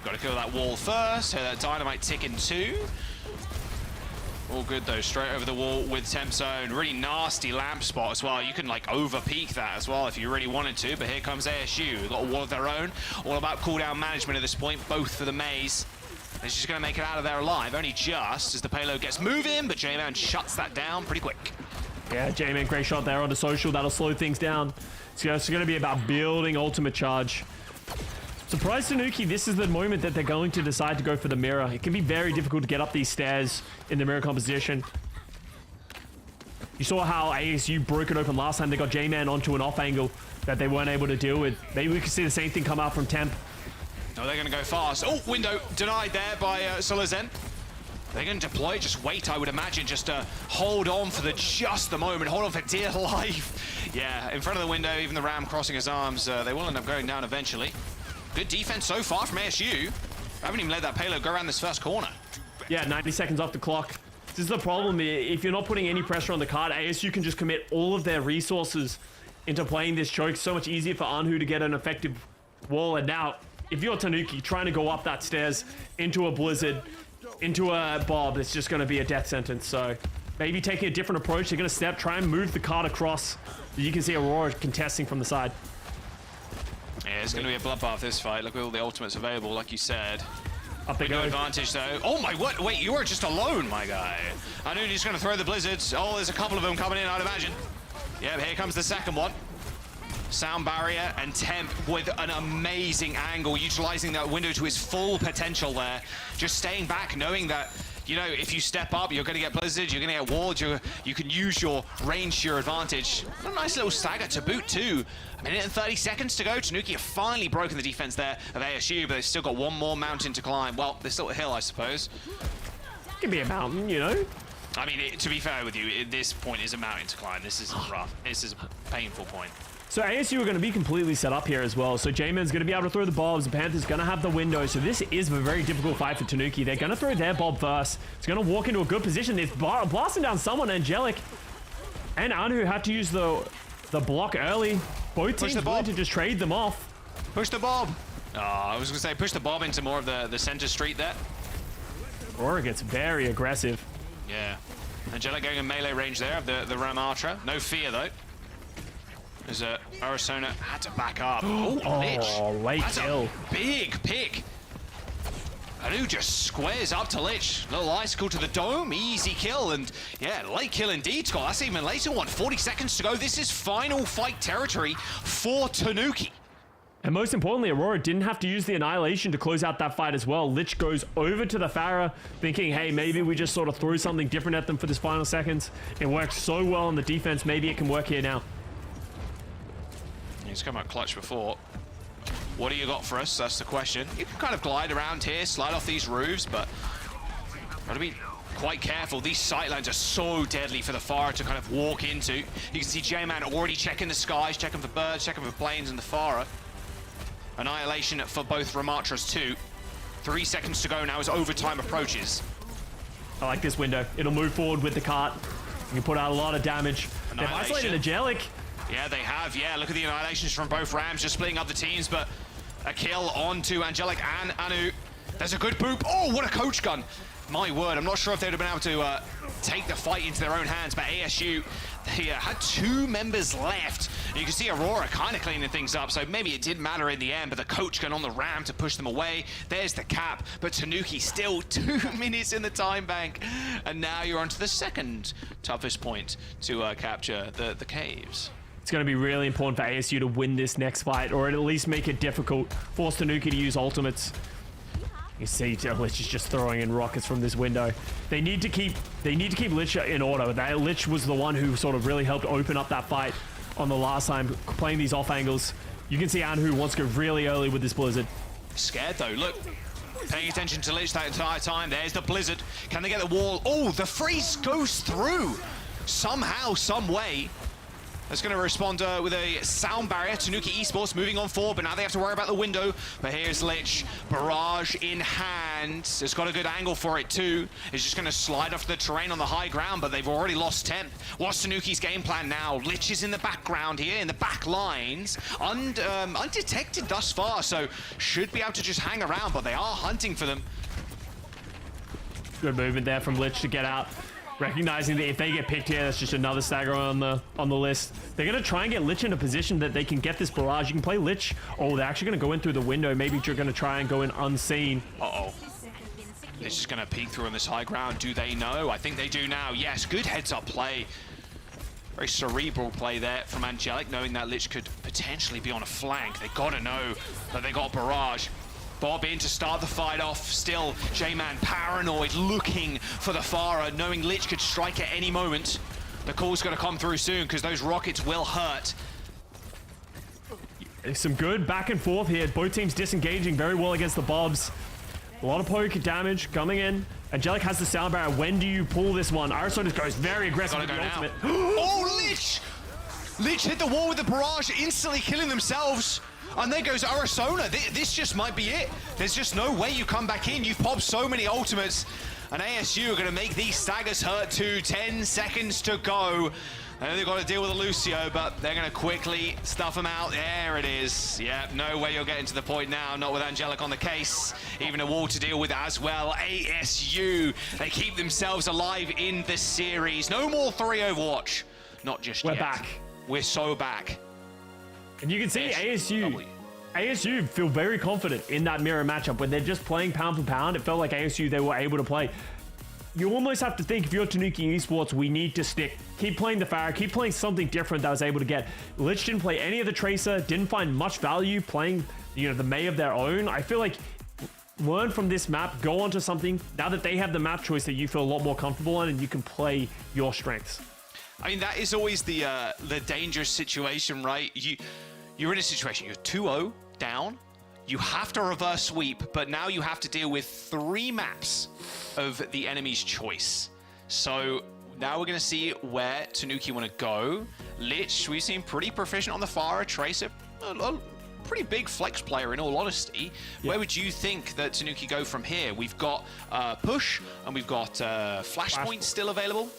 Got to kill that wall first. Hear that dynamite ticking too. All good though, straight over the wall with Temp Zone. Really nasty lamp spot as well. You can like over peek that as well if you really wanted to, but here comes ASU. They've got a wall of their own. All about cooldown management at this point, both for the Maze. They're just going to make it out of there alive, only just as the payload gets moving, but J-Man shuts that down pretty quick. Yeah, J-Man, great shot there on the Social. That'll slow things down. So it's going to be about building ultimate charge. Surprise Tanuki, this is the moment that they're going to decide to go for the mirror. It can be very difficult to get up these stairs in the mirror composition. You saw how ASU broke it open last time. They got J-Man onto an off angle that they weren't able to deal with. Maybe we could see the same thing come out from Temp. No, they're going to go fast. Oh, window denied there by Solazen. They're going to deploy, just wait, I would imagine, just to hold on for just the moment, hold on for dear life. Yeah, in front of the window, even the Ram crossing his arms, they will end up going down eventually. Good defense so far from ASU. I haven't even let that payload go around this first corner. Yeah, 90 seconds off the clock. This is the problem. If you're not putting any pressure on the card, ASU can just commit all of their resources into playing this choke. So much easier for Anhu to get an effective wall. And now, if you're Tanuki trying to go up that stairs into a Blizzard, into a Bob, it's just going to be a death sentence. So maybe taking a different approach. They're going to try and move the card across. You can see Aurora contesting from the side. Yeah, it's going to be a bloodbath this fight. Look at all the ultimates available, like you said. Up they go. No advantage though. Oh my word! Wait, you are just alone, my guy. I knew he's going to throw the blizzards. Oh, there's a couple of them coming in, I'd imagine. Yeah, here comes the second one. Sound barrier and Temp with an amazing angle, utilizing that window to his full potential there. Just staying back, knowing that, you know, if you step up, you're going to get blizzards, you're going to get walled, you can use your range to your advantage. And a nice little stagger to boot too. A minute and 30 seconds to go. Tanuki have finally broken the defense there of ASU, but they've still got one more mountain to climb. Well, there's still a hill, I suppose. It can be a mountain, you know? I mean, to be fair with you, this point is a mountain to climb. This is rough. This is a painful point. So ASU are going to be completely set up here as well. So J-Man's going to be able to throw the bobs. The Panther's going to have the window. So this is a very difficult fight for Tanuki. They're going to throw their bob first. It's going to walk into a good position. It's blasting down someone, Angelic. And Anu had to use the block early. Both teams willing to just trade them off. Push the bob. Oh, I was going to say push the bob into more of the center street there. Aurora gets very aggressive. Yeah. Angelic going in melee range there of the Ramatra. No fear though. As Arizona had to back up. Oh, Lich. Late That's kill. a big pick. Anu just squares up to Lich. Little icicle to the dome, easy kill, and yeah, late kill indeed, Scott. That's even later one. 40 seconds to go. This is final fight territory for Tanuki. And most importantly, Aurora didn't have to use the Annihilation to close out that fight as well. Lich goes over to the Pharah, thinking, hey, maybe we just sort of threw something different at them for this final seconds. It worked so well on the defense, maybe it can work here now. He's come out clutch before. What do you got for us? That's the question. You can kind of glide around here, slide off these roofs, but gotta be quite careful. These sightlines are so deadly for the Pharah to kind of walk into. You can see J-Man already checking the skies, checking for birds, checking for planes in the Pharah. Annihilation for both Ramatras too. 3 seconds to go now as overtime approaches. I like this window. It'll move forward with the cart. You can put out a lot of damage. They've isolated Angelic. Yeah, they have. Yeah, look at the annihilations from both Rams, just splitting up the teams, but a kill onto Angelic and Anu. There's a good boop. Oh, what a coach gun. My word, I'm not sure if they would have been able to take the fight into their own hands, but ASU, they had 2 members left. And you can see Aurora kind of cleaning things up, so maybe it didn't matter in the end, but the coach gun on the Ram to push them away. There's the cap, but Tanuki still 2 minutes in the time bank. And now you're on to the second toughest point to capture the caves. It's going to be really important for ASU to win this next fight, or at least make it difficult. Force Tanuki to use ultimates. You see, Lich is just throwing in rockets from this window. They need to keep Lich in order. Lich was the one who sort of really helped open up that fight on the last time, playing these off angles. You can see Anhu wants to go really early with this Blizzard. Scared though, look. Paying attention to Lich that entire time. There's the Blizzard. Can they get the wall? Oh, the freeze goes through. Somehow, some way. That's going to respond with a sound barrier. Tanuki Esports moving on forward, but now they have to worry about the window. But here's Lich, barrage in hand. It's got a good angle for it too. It's just going to slide off the terrain on the high ground, but they've already lost 10. What's Tanuki's game plan now? Lich is in the background here, in the back lines, undetected thus far, so should be able to just hang around, but they are hunting for them. Good movement there from Lich to get out. Recognizing that if they get picked here, that's just another stagger on the list. They're going to try and get Lich in a position that they can get this barrage. You can play Lich. Oh, they're actually going to go in through the window. Maybe you're going to try and go in unseen. Uh-oh. Lich is going to peek through on this high ground. Do they know? I think they do now. Yes, good heads-up play. Very cerebral play there from Angelic, knowing that Lich could potentially be on a flank. They got to know that they got barrage. Bob in to start the fight off. Still, J-Man paranoid, looking for the Pharah, knowing Lich could strike at any moment. The call's going to come through soon because those rockets will hurt. Some good back and forth here. Both teams disengaging very well against the Bobs. A lot of poke damage coming in. Angelic has the sound barrier. When do you pull this one? Arizona goes very aggressive with the ultimate. Oh, Lich! Lich hit the wall with the barrage, instantly killing themselves. And there goes Arizona. This just might be it. There's just no way you come back in. You've popped so many ultimates. And ASU are going to make these staggers hurt too. 10 seconds to go. I know they've got to deal with a Lucio, but they're going to quickly stuff them out. There it is. Yeah, no way you're getting to the point now. Not with Angelic on the case. Even a wall to deal with as well. ASU, they keep themselves alive in the series. No more 3 Overwatch. Not just yet. We're back. We're so back. And you can see ASU feel very confident in that mirror matchup when they're just playing pound for pound. It felt like ASU, they were able to play. You almost have to think, if you're Tanuki Esports, we need to stick. Keep playing the Pharah, keep playing something different that was able to get. Lich didn't play any of the Tracer, didn't find much value playing, the May of their own. I feel like learn from this map, go on to something. Now that they have the map choice that you feel a lot more comfortable in, and you can play your strengths. I mean, that is always the dangerous situation, right? You're in a situation, you're 2-0 down, you have to reverse sweep, but now you have to deal with 3 maps of the enemy's choice. So now we're going to see where Tanuki want to go. Lich, we've seen pretty proficient on the Pharah. Tracer, a pretty big flex player in all honesty. Yeah. Where would you think that Tanuki go from here? We've got push, and we've got Flashpoint still available.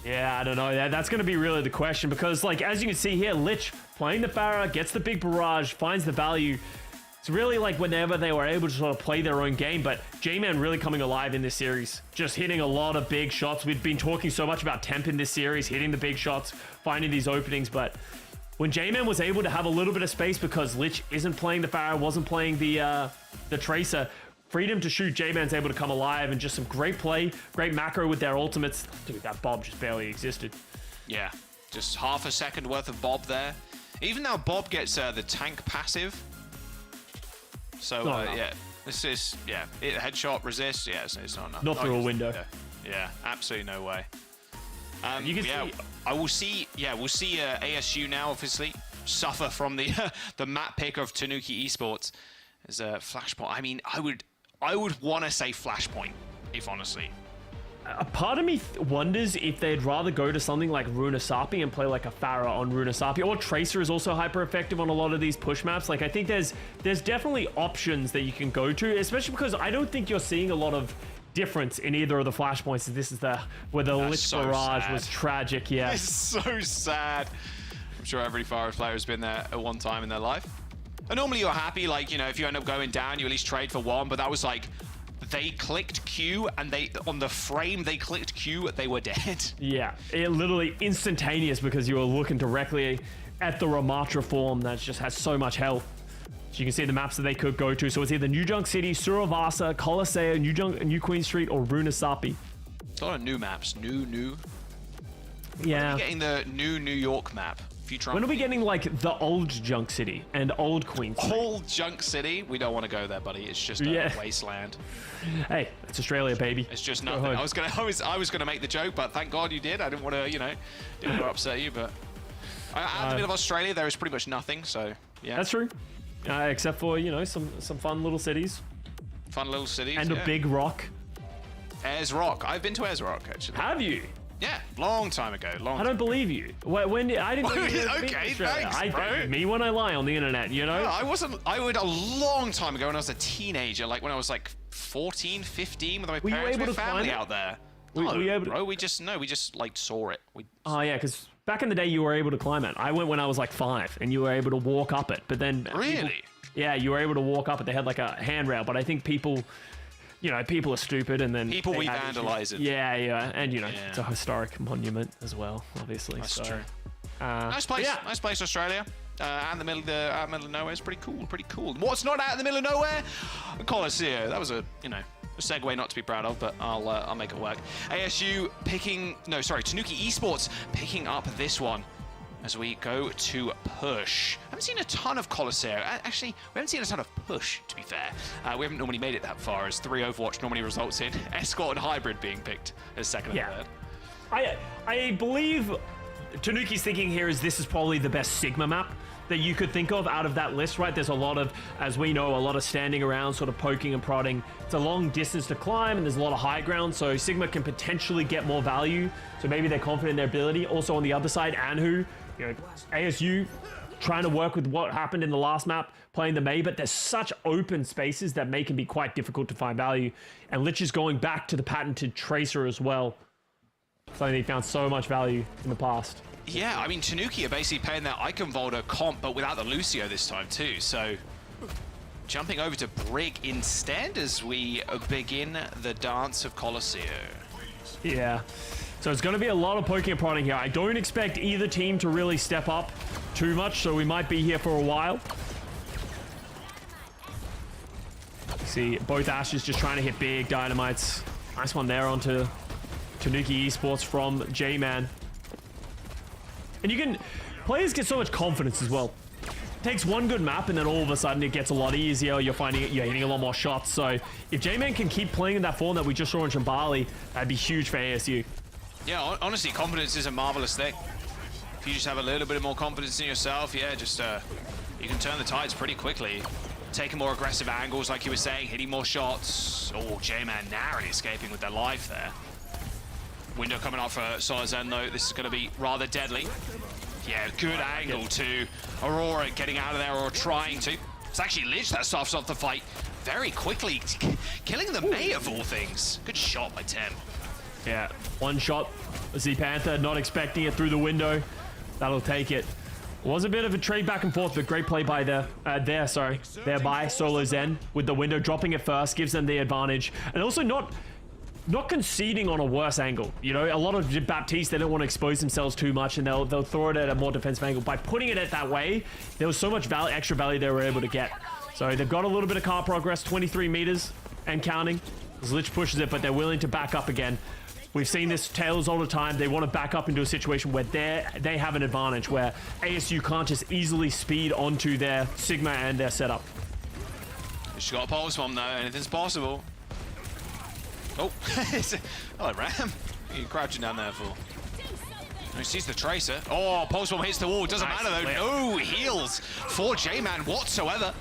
Yeah, I don't know. That's going to be really the question, because, as you can see here, Lich playing the Pharah, gets the big barrage, finds the value. It's really like whenever they were able to sort of play their own game, but J-Man really coming alive in this series. Just hitting a lot of big shots. We've been talking so much about Temp in this series, hitting the big shots, finding these openings, but when J-Man was able to have a little bit of space because Lich isn't playing the Pharah, wasn't playing the Tracer, freedom to shoot, J-Man's able to come alive, and just some great play, great macro with their ultimates. Dude, that Bob just barely existed. Yeah, just half a second worth of Bob there. Even now, Bob gets the tank passive. So, yeah, this is, headshot, resist, yeah, it's not enough. Not through a window. Yeah, absolutely no way. You can we'll see ASU now, obviously, suffer from the the map pick of Tanuki Esports as a Flashpoint. I mean, I would want to say Flashpoint, if honestly. A part of me wonders if they'd rather go to something like Runasapi and play like a Pharah on Runasapi, or Tracer is also hyper effective on a lot of these push maps. Like, I think there's definitely options that you can go to, especially because I don't think you're seeing a lot of difference in either of the Flashpoints. This is where the Lich Barrage was tragic. Yeah, it's so sad. I'm sure every Pharah player has been there at one time in their life. And normally you're happy, like, you know, if you end up going down, you at least trade for one, but that was like, they clicked Q and on the frame they clicked Q, they were dead. Yeah, it literally instantaneous because you were looking directly at the Ramatra form that just has so much health. So you can see the maps that they could go to. So it's either New Junk City, Suravasa, Colosseo, New Queen Street, or Runasapi. It's a lot of new maps. New. Yeah. When are we getting the new New York map? When are we getting like the old Junk City and old Queen Street? Old Junk City? We don't want to go there, buddy. It's just a wasteland. Hey, it's Australia, baby. It's just nothing. I was gonna make the joke, but thank God you did. I didn't want to, didn't want to upset you, but out in the middle of Australia, there is pretty much nothing. So yeah, that's true. Except for some fun little cities. Fun little cities. And a big rock. Ayers Rock. I've been to Ayers Rock actually. Have you? Yeah, long time ago. I don't believe you. When I didn't know you had been to Okay, Australia. thanks, bro. Me when I lie on the internet, you know? No, I wasn't. I would a long time ago when I was a teenager, like when I was like 14, 15, with my parents, my family out there. We just like saw it. Oh yeah, because back in the day you were able to climb it. I went when I was like 5, and you were able to walk up it. But then really, you were able to walk up it. They had like a handrail, but I think people. People are stupid, and then people vandalize it. Yeah, and it's a historic monument as well, obviously. That's true. Nice place, nice place, Australia. Out in the middle of nowhere. It's pretty cool. What's not out in the middle of nowhere? Colosseo. That was a segue not to be proud of, but I'll make it work. ASU Tanuki Esports picking up this one. As we go to push. I haven't seen a ton of Colosseo. Actually, we haven't seen a ton of push, to be fair. We haven't normally made it that far, as 3 Overwatch normally results in Escort and Hybrid being picked as second and third. I believe Tanuki's thinking here is this is probably the best Sigma map that you could think of out of that list, right? There's a lot of, as we know, a lot of standing around, sort of poking and prodding. It's a long distance to climb, and there's a lot of high ground, so Sigma can potentially get more value. So maybe they're confident in their ability. Also on the other side, Anhu, ASU trying to work with what happened in the last map, playing the Mei, but there's such open spaces that Mei can be quite difficult to find value. And Lich is going back to the patented Tracer as well. Something he found so much value in the past. Yeah, I mean, Tanuki are basically playing their Icon Volder comp, but without the Lucio this time too. So jumping over to Brig instead as we begin the dance of Colosseo. Yeah. So it's going to be a lot of poking and prodding here. I don't expect either team to really step up too much, so we might be here for a while. See, both Ashes just trying to hit big dynamites. Nice one there onto Tanuki Esports from J-Man. And players get so much confidence as well. Takes one good map and then all of a sudden it gets a lot easier. You're hitting a lot more shots. So if J-Man can keep playing in that form that we just saw in Shambali, that'd be huge for ASU. Yeah, honestly, confidence is a marvelous thing. If you just have a little bit more confidence in yourself, you can turn the tides pretty quickly. Taking more aggressive angles, like you were saying, hitting more shots. Oh, J-Man narrowly escaping with their life there. Window coming up for Solazen, though. This is going to be rather deadly. Yeah, good angle to Aurora getting out of there, or trying to. It's actually Lich that starts off the fight very quickly, killing the Mei of all things. Good shot by Tem. Yeah, one shot. Z-Panther not expecting it through the window. That'll take it. Was a bit of a trade back and forth, but great play by there by Solo Zen with the window, dropping it first, gives them the advantage. And also not not conceding on a worse angle. You know, a lot of Baptiste, they don't want to expose themselves too much, and they'll throw it at a more defensive angle. By putting it at that way, there was so much extra value they were able to get. So they've got a little bit of car progress, 23 meters and counting. As Lich pushes it, but they're willing to back up again. We've seen this Tails all the time. They want to back up into a situation where they have an advantage, where ASU can't just easily speed onto their Sigma and their setup. She's got a pulse bomb though, anything's possible. Oh, hello Ram. What are you crouching down there for? He sees the Tracer. Oh, pulse bomb hits the wall. Doesn't matter though. No heals for J-Man whatsoever.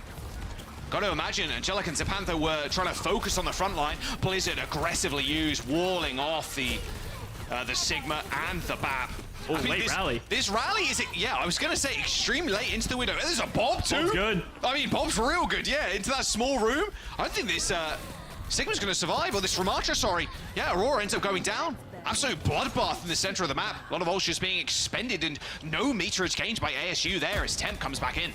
Got to imagine Angelic and Zapantha were trying to focus on the front line. Blizzard aggressively used, walling off the Sigma and the BAP. Oh, late rally. This rally is, yeah, I was going to say extremely late into the window. There's a Bob too. Bob's good. I mean, Bob's real good, yeah, into that small room. I don't think this Sigma's going to survive, or this Ramatra, sorry. Yeah, Aurora ends up going down. Absolute bloodbath in the center of the map. A lot of ults just being expended, and no meterage gained by ASU there as Temp comes back in.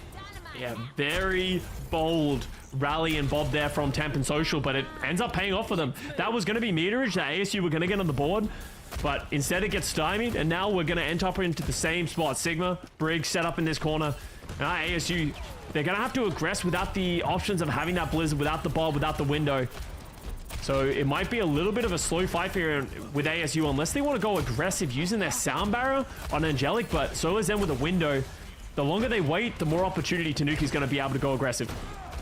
Yeah, very bold rally and Bob there from Temp and Social, but it ends up paying off for them. That was going to be meterage that ASU were going to get on the board, but instead it gets stymied, and now we're going to end up into the same spot. Sigma, Briggs set up in this corner. Now ASU, they're going to have to aggress without the options of having that Blizzard, without the Bob, without the window. So it might be a little bit of a slow fight here with ASU, unless they want to go aggressive using their sound barrier on Angelic, but so is them with a window. The longer they wait, the more opportunity Tanuki's going to be able to go aggressive.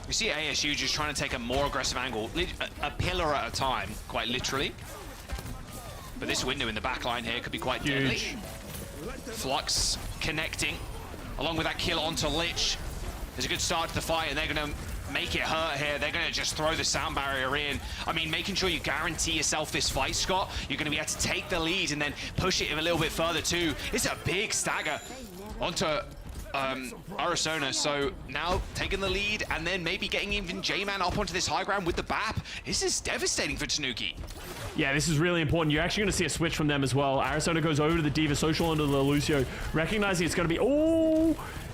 You see ASU just trying to take a more aggressive angle, a pillar at a time, quite literally. But this window in the back line here could be quite deadly. Flux connecting, along with that kill onto Lich. There's a good start to the fight, and they're going to make it hurt here. They're going to just throw the sound barrier in. I mean, making sure you guarantee yourself this fight, Scott. You're going to be able to take the lead and then push it a little bit further too. It's a big stagger onto Arizona, so now taking the lead and then maybe getting even J-Man up onto this high ground with the BAP. This is devastating for Tanuki. Yeah, this is really important. You're actually going to see a switch from them as well. Arizona goes over to the D.Va Social onto the Lucio, recognizing it's going to be,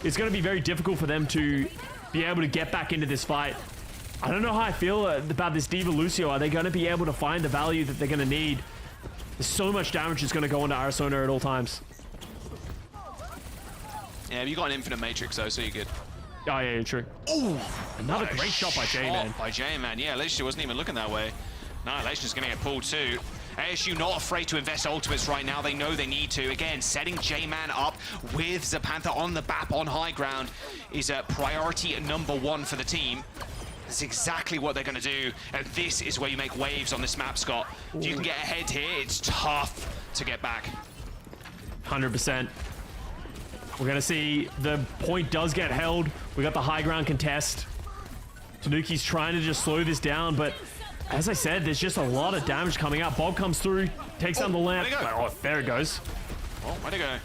it's going to be very difficult for them to be able to get back into this fight. I don't know how I feel about this D.Va Lucio. Are they going to be able to find the value that they're going to need? There's so much damage that's going to go into Arizona at all times. Yeah, you got an infinite matrix though, so you're good. Oh yeah, true. Ooh, another great shot by J-Man. By J-Man, yeah, Lejang wasn't even looking that way. No, Legend's gonna get pulled too. ASU not afraid to invest ultimates right now. They know they need to. Again, setting J-Man up with Zapantha on the BAP on high ground is a priority number one for the team. That's exactly what they're gonna do, and this is where you make waves on this map, Scott. If you can get ahead here, it's tough to get back. 100%. We're going to see the point does get held. We got the high ground contest. Tanuki's trying to just slow this down, but as I said, there's just a lot of damage coming out. Bob comes through, takes down the lamp. Oh, there it goes. Oh, where'd it go?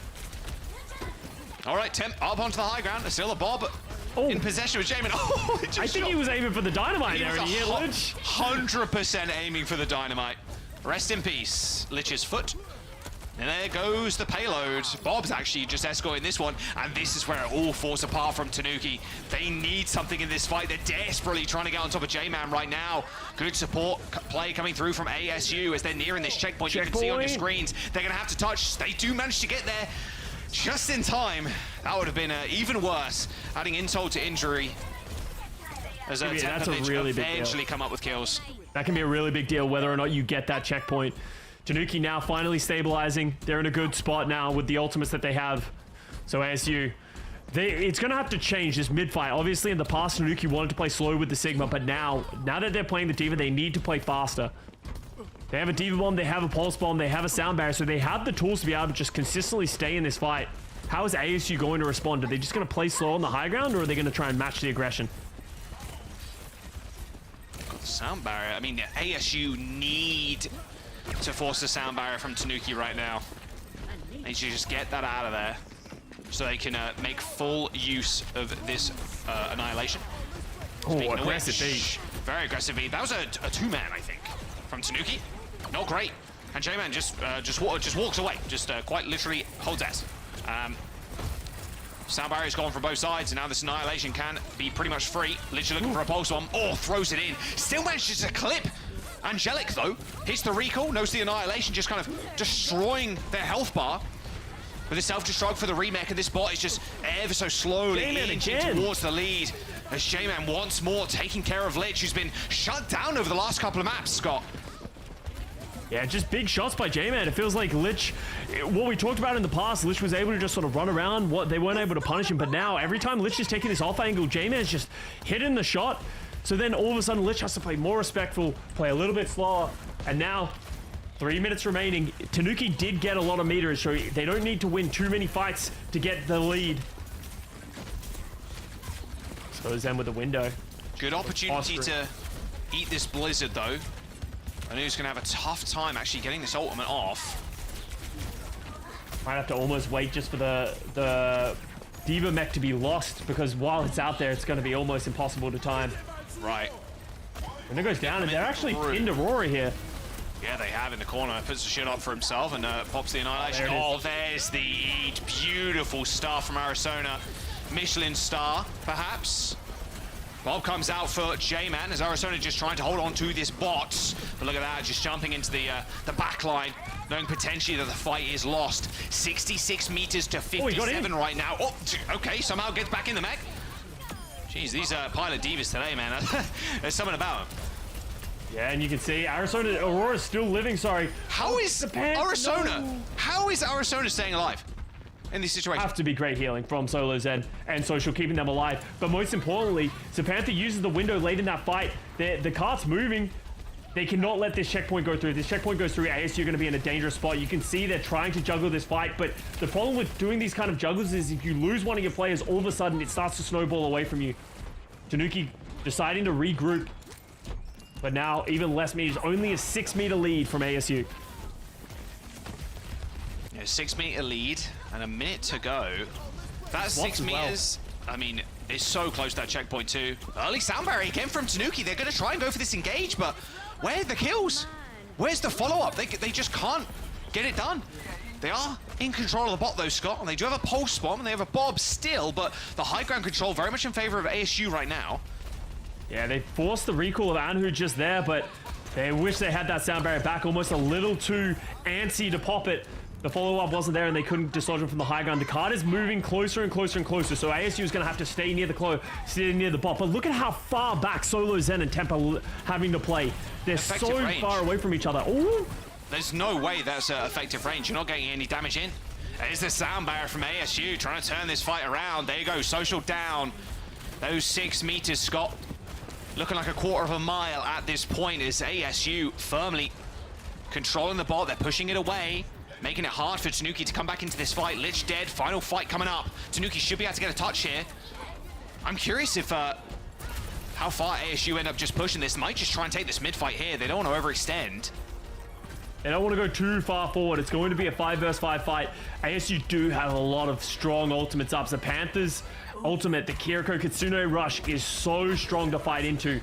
All right, Temp up onto the high ground. There's still a Bob in possession with J-Man. Oh, I think he was aiming for the dynamite there, and he hit Lich. 100% aiming for the dynamite. Rest in peace, Lich's foot. And there goes the payload. Bob's actually just escorting this one, and this is where it all falls apart from Tanuki. They need something in this fight. They're desperately trying to get on top of J-Man right now. Good support play coming through from ASU as they're nearing this checkpoint. You can see on your screens. They're going to have to touch. They do manage to get there just in time. That would have been even worse, adding insult to injury. As that's a really big deal. Eventually come up with kills. That can be a really big deal whether or not you get that checkpoint. Tanuki now finally stabilizing. They're in a good spot now with the ultimates that they have. So ASU, it's going to have to change this mid-fight. Obviously, in the past, Tanuki wanted to play slow with the Sigma, but now that they're playing the D.Va, they need to play faster. They have a D.Va bomb, they have a pulse bomb, they have a sound barrier, so they have the tools to be able to just consistently stay in this fight. How is ASU going to respond? Are they just going to play slow on the high ground, or are they going to try and match the aggression? Got the sound barrier. I mean, ASU need to force the sound barrier from Tanuki right now. They need to just get that out of there so they can make full use of this annihilation. Oh, aggressive beat. Very aggressive beat. That was a two-man, I think, from Tanuki. Not great. And J-Man just walks away. Just quite literally holds S. Sound barrier's gone from both sides, and now this annihilation can be pretty much free. Literally looking for a pulse bomb. Oh, throws it in. Still manages to clip Angelic, though, hits the recall, knows the annihilation, just kind of destroying their health bar. With a self-destruct for the remake, and this bot is just ever so slowly inching towards the lead. As J-Man once more taking care of Lich, who's been shut down over the last couple of maps, Scott. Yeah, just big shots by J-Man. It feels like Lich, what we talked about in the past, Lich was able to just sort of run around. They weren't able to punish him, but now every time Lich is taking this off angle, J-Man's just hitting the shot. So then all of a sudden, Lich has to play more respectful, play a little bit slower, and now 3 minutes remaining. Tanuki did get a lot of meters, so they don't need to win too many fights to get the lead. So Zen with the window. Good opportunity to eat this blizzard, though. I knew he was going to have a tough time actually getting this ultimate off. Might have to almost wait just for the Diva mech to be lost, because while it's out there, it's going to be almost impossible to time. Right. When it goes down, and they're actually pinned Aurora here. Yeah, they have in the corner. Puts the shit up for himself and pops the annihilation. Oh, there's the eat. Beautiful stuff from Arizona. Michelin star, perhaps. Bob comes out for J-Man as Arizona just trying to hold on to this bot. But look at that, just jumping into the back line, knowing potentially that the fight is lost. 66 meters to 57 right now. Oh, okay, somehow gets back in the mech. Jeez, these pilot divas today, man. There's something about them. Yeah, and you can see Aurora's still living, sorry. How is Arizona? No. How is Arizona staying alive in this situation? Have to be great healing from Solo Zen and Social, keeping them alive. But most importantly, Zapantha uses the window late in that fight. The cart's moving. They cannot let this checkpoint go through. If this checkpoint goes through, ASU are going to be in a dangerous spot. You can see they're trying to juggle this fight, but the problem with doing these kind of juggles is if you lose one of your players, all of a sudden it starts to snowball away from you. Tanuki deciding to regroup, but now even less meters, only a 6-meter lead from ASU. Yeah, 6-meter lead and a minute to go. That's 6 meters. Well. I mean, it's so close to that checkpoint too. Early sound barrier again from Tanuki. They're going to try and go for this engage, but where are the kills? Where's the follow-up? They just can't get it done. They are in control of the bot though, Scott, and they do have a pulse bomb, and they have a Bob still, but the high ground control very much in favor of ASU right now. Yeah, they forced the recall of Anhu just there, but they wish they had that sound barrier back, almost a little too antsy to pop it. The follow-up wasn't there, and they couldn't dislodge him from the high ground. The card is moving closer and closer and closer, so ASU is going to have to stay near the bot. But look at how far back Solo Zen and Tempa having to play. They're so far away from each other. Ooh. There's no way that's effective range. You're not getting any damage in. There's the sound barrier from ASU trying to turn this fight around. There you go, Social down. Those 6 meters, Scott. Looking like a quarter of a mile at this point is ASU firmly controlling the bot. They're pushing it away, making it hard for Tanuki to come back into this fight. Lich dead, final fight coming up. Tanuki should be able to get a touch here. I'm curious if how far ASU end up just pushing this. Might just try and take this mid fight here. They don't want to overextend. They don't want to go too far forward. It's going to be a 5 versus 5 fight. ASU do have a lot of strong ultimates up. The Panthers ultimate, the Kiriko Kitsune Rush, is so strong to fight into.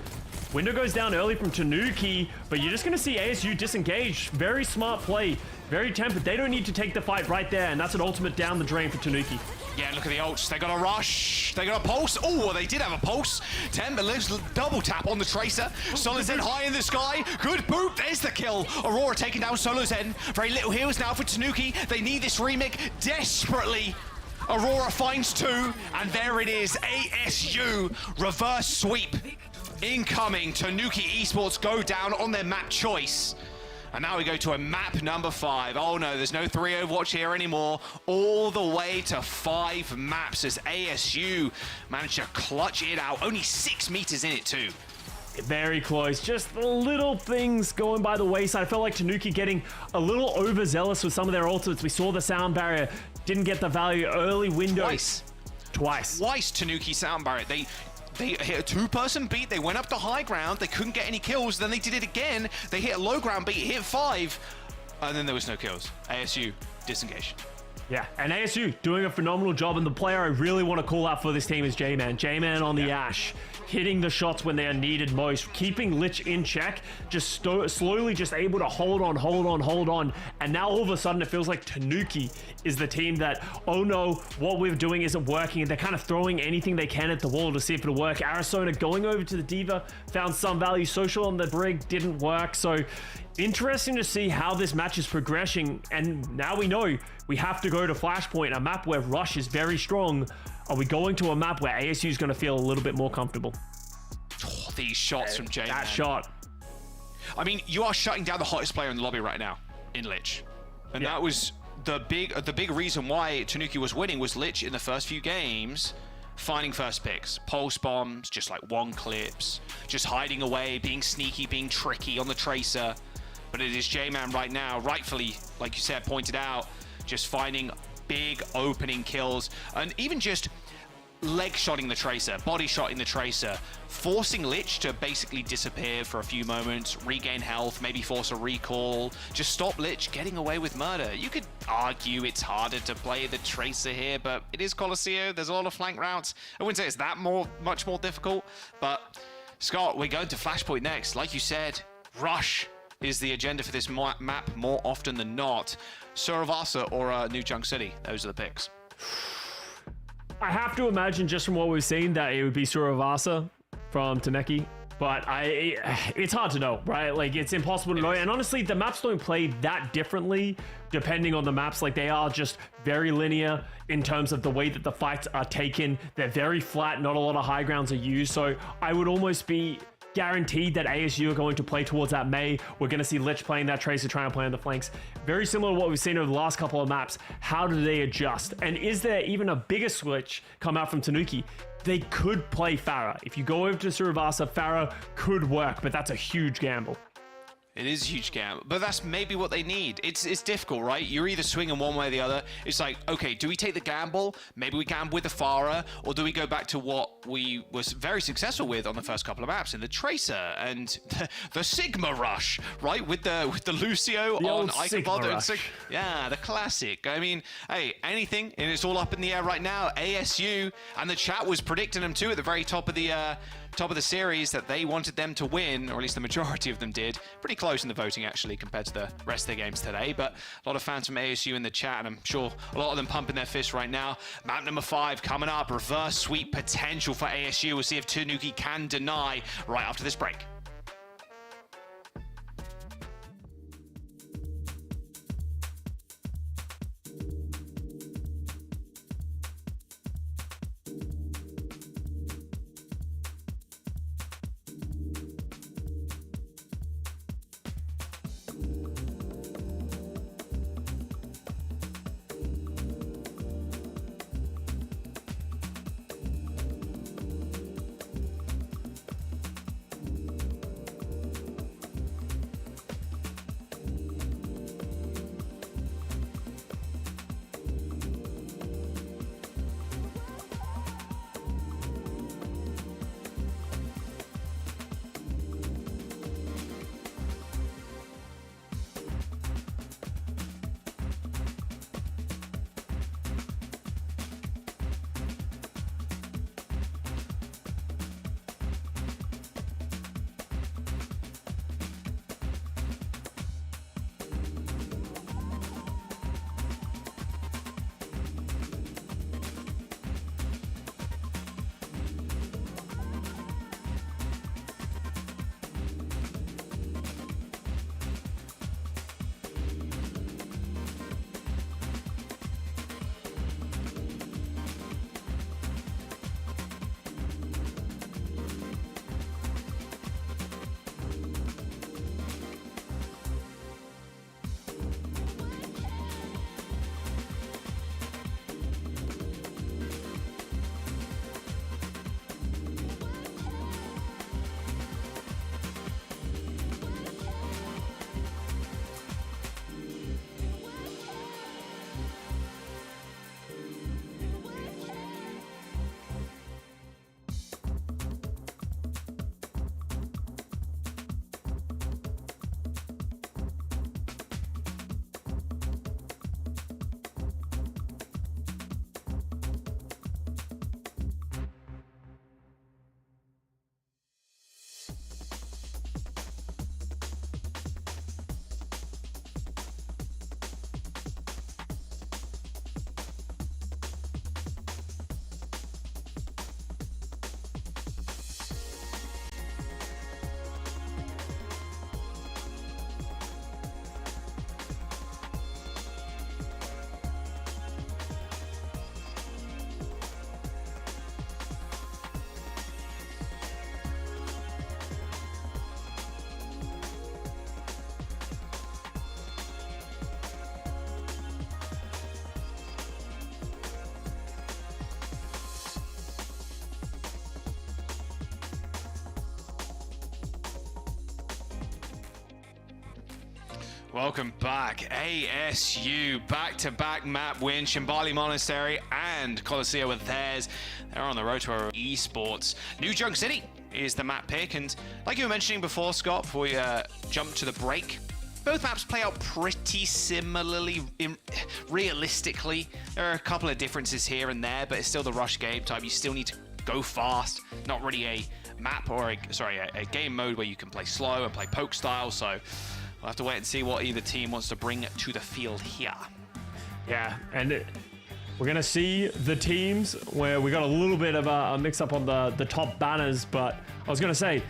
Window goes down early from Tanuki, but you're just going to see ASU disengage. Very smart play, very tempered. They don't need to take the fight right there, and that's an ultimate down the drain for Tanuki. Yeah, look at the ults. They got a rush. They got a pulse. Oh, they did have a pulse. Temba lives double tap on the Tracer. Solo Zen high in the sky. Good boot. There's the kill. Aurora taking down Solo Zen. Very little heals now for Tanuki. They need this remake desperately. Aurora finds 2, and there it is. ASU reverse sweep incoming. Tanuki Esports go down on their map choice. And now we go to a map number 5. Oh no, there's no 3 Overwatch here anymore. All the way to 5 maps as ASU managed to clutch it out. Only 6 meters in it too. Very close. Just the little things going by the wayside. I felt like Tanuki getting a little overzealous with some of their ultimates. We saw the sound barrier. Didn't get the value early window. Twice Tanuki sound barrier. They hit a 2-person beat. They went up the high ground. They couldn't get any kills. Then they did it again. They hit a low ground beat, hit 5. And then there was no kills. ASU disengaged. Yeah, and ASU doing a phenomenal job. And the player I really want to call out for this team is J-Man. J-Man on the Ash. hitting the shots when they are needed most, keeping Lich in check, just slowly just able to hold on. And now all of a sudden it feels like Tanuki is the team that, oh no, what we're doing isn't working, and they're kind of throwing anything they can at the wall to see if it'll work. Arizona going over to the Diva, found some value. Social on the Brig didn't work. So interesting to see how this match is progressing. And now we know we have to go to Flashpoint, a map where Rush is very strong. Are we going to a map where ASU is going to feel a little bit more comfortable? Oh, these shots from Jay. That shot. I mean, you are shutting down the hottest player in the lobby right now, in Lich. And that was the big reason why Tanuki was winning, was Lich in the first few games finding first picks, pulse bombs, just like one clips, just hiding away, being sneaky, being tricky on the tracer. But it is J-Man right now, rightfully, like you said, pointed out, just finding big opening kills, and even just leg shotting the tracer, body shotting the tracer, forcing Lich to basically disappear for a few moments, regain health, maybe force a recall, just stop Lich getting away with murder. You could argue it's harder to play the tracer here, but it is Colosseo. There's a lot of flank routes. I wouldn't say it's that much more difficult, but Scott, we're going to Flashpoint next. Like you said, Rush is the agenda for this map more often than not. Suravasa or New Junk City, those are the picks. I have to imagine, just from what we've seen, that it would be Suravasa from Taneki. But it's hard to know, right? Like, it's impossible to know. And honestly, the maps don't play that differently depending on the maps. Like, they are just very linear in terms of the way that the fights are taken. They're very flat. Not a lot of high grounds are used. So I would almost be guaranteed that ASU are going to play towards that May. We're going to see Lich playing that Tracer, trying to play on the flanks. Very similar to what we've seen over the last couple of maps. How do they adjust? And is there even a bigger switch come out from Tanuki? They could play Pharah. If you go over to Suravasa, Pharah could work, but that's a huge gamble. It is a huge gamble, but that's maybe what they need. It's difficult, right? You're either swinging one way or the other. It's like, okay, do we take the gamble? Maybe we gamble with the Pharah, or do we go back to what we was very successful with on the first couple of maps in the Tracer and the Sigma Rush, right? With the Lucio on Ichabod. Yeah, the classic. I mean, hey, anything, and it's all up in the air right now. ASU, and the chat was predicting them too at the very top of the series, that they wanted them to win, or at least the majority of them did. Pretty close in the voting, actually, compared to the rest of their games today. But a lot of fans from ASU in the chat, and I'm sure a lot of them pumping their fists right now. Map number 5 coming up. Reverse sweep potential for ASU. We'll see if Tanuki can deny right after this break. Welcome back. ASU back-to-back map win. Shambali, Monastery, and Colosseo with theirs. They're on the road to our Esports. New Junk City is the map pick, and like you were mentioning before, Scott, before we jump to the break, both maps play out pretty similarly, realistically. There are a couple of differences here and there, but it's still the rush game type. You still need to go fast. Not really a map or a game mode where you can play slow and play poke style, so we'll have to wait and see what either team wants to bring to the field here. Yeah, and we're going to see the teams where we got a little bit of a mix-up on the top banners, but I was going to say,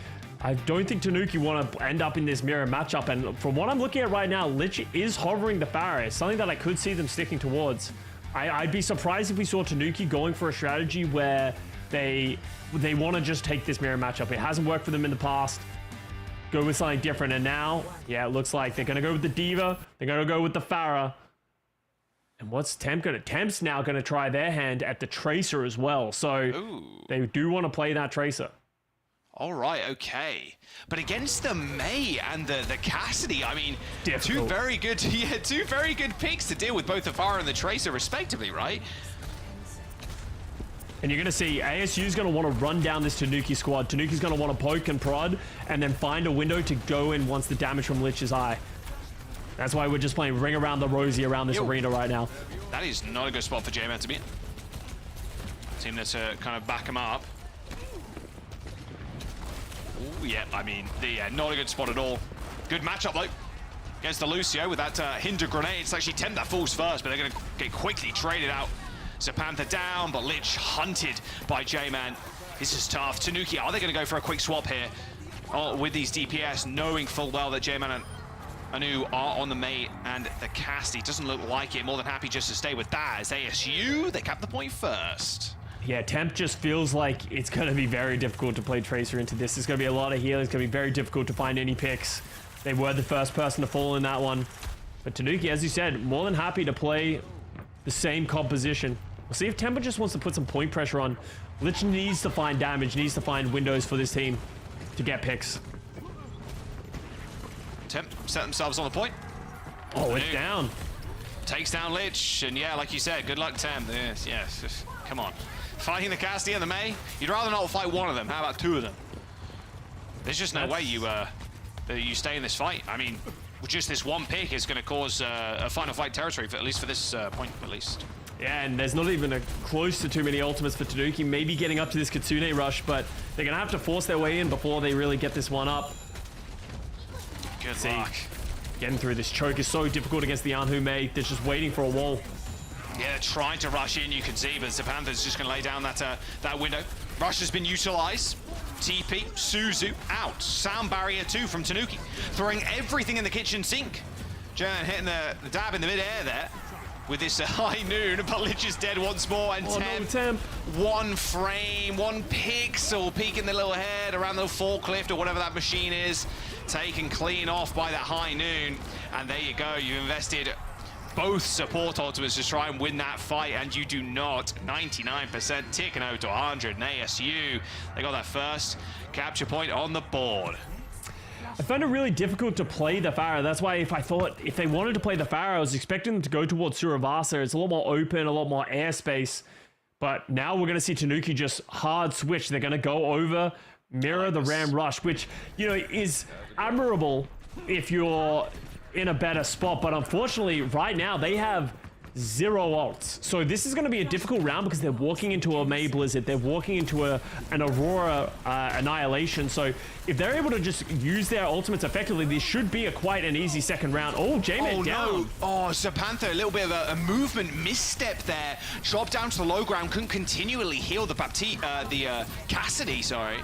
I don't think Tanuki want to end up in this mirror matchup, and from what I'm looking at right now, Lich is hovering the Pharaoh, something that I could see them sticking towards. I'd be surprised if we saw Tanuki going for a strategy where they want to just take this mirror matchup. It hasn't worked for them in the past. Go with something different, and now, yeah, it looks like they're going to go with the Diva, they're going to go with the Pharaoh. And what's Temp going to... Temp's now going to try their hand at the Tracer as well, so they do want to play that Tracer. All right, okay. But against the May and the Cassidy, I mean, two very good picks to deal with both the Pharaoh and the Tracer respectively, right? And you're going to see ASU's going to want to run down this Tanuki squad. Tanuki's going to want to poke and prod and then find a window to go in once the damage from Lich is high. That's why we're just playing ring around the rosy around this arena right now. That is not a good spot for J-Man to be in. Team that's kind of back him up. Ooh, yeah, I mean, not a good spot at all. Good matchup, though, against the Lucio with that hinder grenade. It's actually Temp that falls first, but they're going to get quickly traded out. Zapantha down, but Lich hunted by J-Man. This is tough. Tanuki, are they going to go for a quick swap here? Oh, with these DPS, knowing full well that J-Man and Anu are on the mate, and the Cassidy doesn't look like it. More than happy just to stay with that. As ASU, they cap the point first. Yeah, Temp just feels like it's going to be very difficult to play Tracer into this. There's going to be a lot of healing. It's going to be very difficult to find any picks. They were the first person to fall in that one. But Tanuki, as you said, more than happy to play the same composition. We'll see if Tempo just wants to put some point pressure on. Lich needs to find damage, needs to find windows for this team to get picks. Temp set themselves on the point. Oh, it's down. Takes down Lich, and yeah, like you said, good luck, Temp. Yes, come on. Fighting the Cassidy and the May, you'd rather not fight one of them. How about two of them? There's just no way you stay in this fight. I mean, just this one pick is going to cause a final fight territory, at least for this point, at least. Yeah, and there's not even close to too many ultimates for Tanuki. Maybe getting up to this Kitsune rush, but they're going to have to force their way in before they really get this one up. Good luck. Getting through this choke is so difficult against the Anhu Mei. They're just waiting for a wall. Yeah, they're trying to rush in, you can see, but Zapantha's just going to lay down that window. Rush has been utilized. TP, Suzu out. Sound barrier 2 from Tanuki. Throwing everything in the kitchen sink. Jan hitting the dab in the mid-air there with this high noon, but Lich is dead once more, and Temp. One frame, one pixel peeking the little head around the little forklift or whatever that machine is. Taken clean off by that high noon, and there you go. You've invested both support ultimates to try and win that fight, and you do not. 99% ticking out to 100, and ASU, they got that first capture point on the board. I found it really difficult to play the Pharaoh. That's why if they wanted to play the Pharaoh, I was expecting them to go towards Suravasa. It's a lot more open, a lot more airspace. But now we're going to see Tanuki just hard switch. They're going to go over, mirror the Ram Rush, which, you know, is admirable if you're in a better spot. But unfortunately, right now, they have 0 ults. So this is going to be a difficult round because they're walking into a May Blizzard. They're walking into an Aurora Annihilation. So if they're able to just use their ultimates effectively, this should be quite an easy second round. Oh, J-Man down. No. Oh, Zapantha, a little bit of a movement misstep there. Dropped down to the low ground, couldn't continually heal the Cassidy, sorry.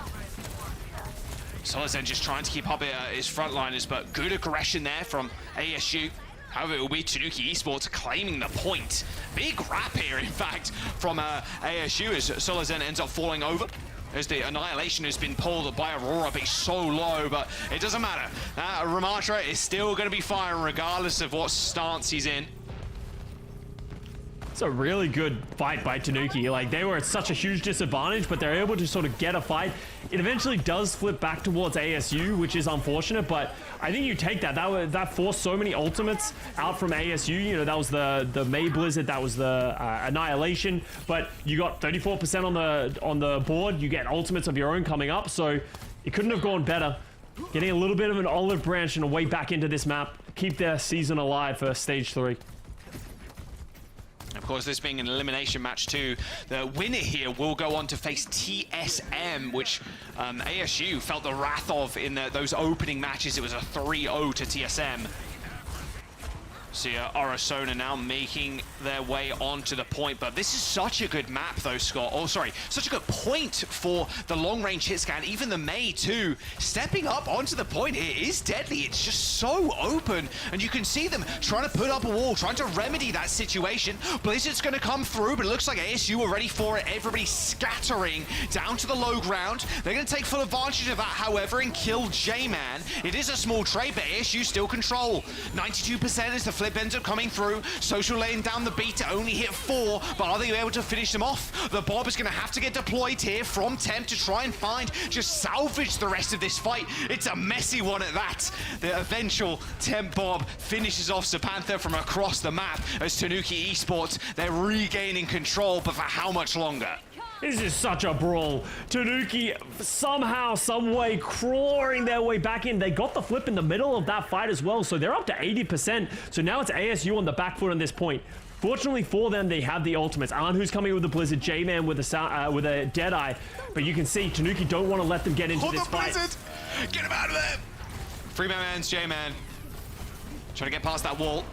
Solazen just trying to keep up his frontliners, but good aggression there from ASU. However, it will be Tanuki Esports claiming the point. Big wrap here, in fact, from ASU as Solazen ends up falling over. As the Annihilation has been pulled by Aurora, but he's so low, but it doesn't matter. Ramatra is still going to be firing regardless of what stance he's in. It's a really good fight by Tanuki. Like, they were at such a huge disadvantage, but they're able to sort of get a fight. It eventually does flip back towards ASU, which is unfortunate, but I think you take that. That forced so many ultimates out from ASU. You know, that was the May Blizzard, that was the Annihilation, but you got 34% on the board. You get ultimates of your own coming up, so it couldn't have gone better. Getting a little bit of an olive branch and a way back into this map. Keep their season alive for stage 3. Of course, this being an elimination match too, the winner here will go on to face TSM, which ASU felt the wrath of in those opening matches. It was a 3-0 to TSM. See Arizona now making their way onto the point, but this is such a good map though, Scott. Oh, sorry, such a good point for the long-range hit scan. Even the May too, stepping up onto the point here is deadly. It's just so open, and you can see them trying to put up a wall, trying to remedy that situation. Blizzard's going to come through, but it looks like ASU are ready for it. Everybody scattering down to the low ground. They're going to take full advantage of that, however, and kill J-Man. It is a small trade, but ASU still control. 92% is the flip ends up coming through. Social laying down the beat to only hit 4, but are they able to finish them off? The Bob is going to have to get deployed here from Temp to try and just salvage the rest of this fight. It's a messy one at that. The eventual Temp Bob finishes off Zapantha from across the map as Tanuki Esports, they're regaining control, but for how much longer? This is such a brawl. Tanuki somehow, some way, crawling their way back in. They got the flip in the middle of that fight as well, so they're up to 80%. So now it's ASU on the back foot on this point. Fortunately for them, they have the ultimates. Who's coming with the Blizzard, J-Man with a Deadeye. But you can see Tanuki don't want to let them get into this fight. Blizzard! Get him out of there! Man's J-Man. Trying to get past that wall.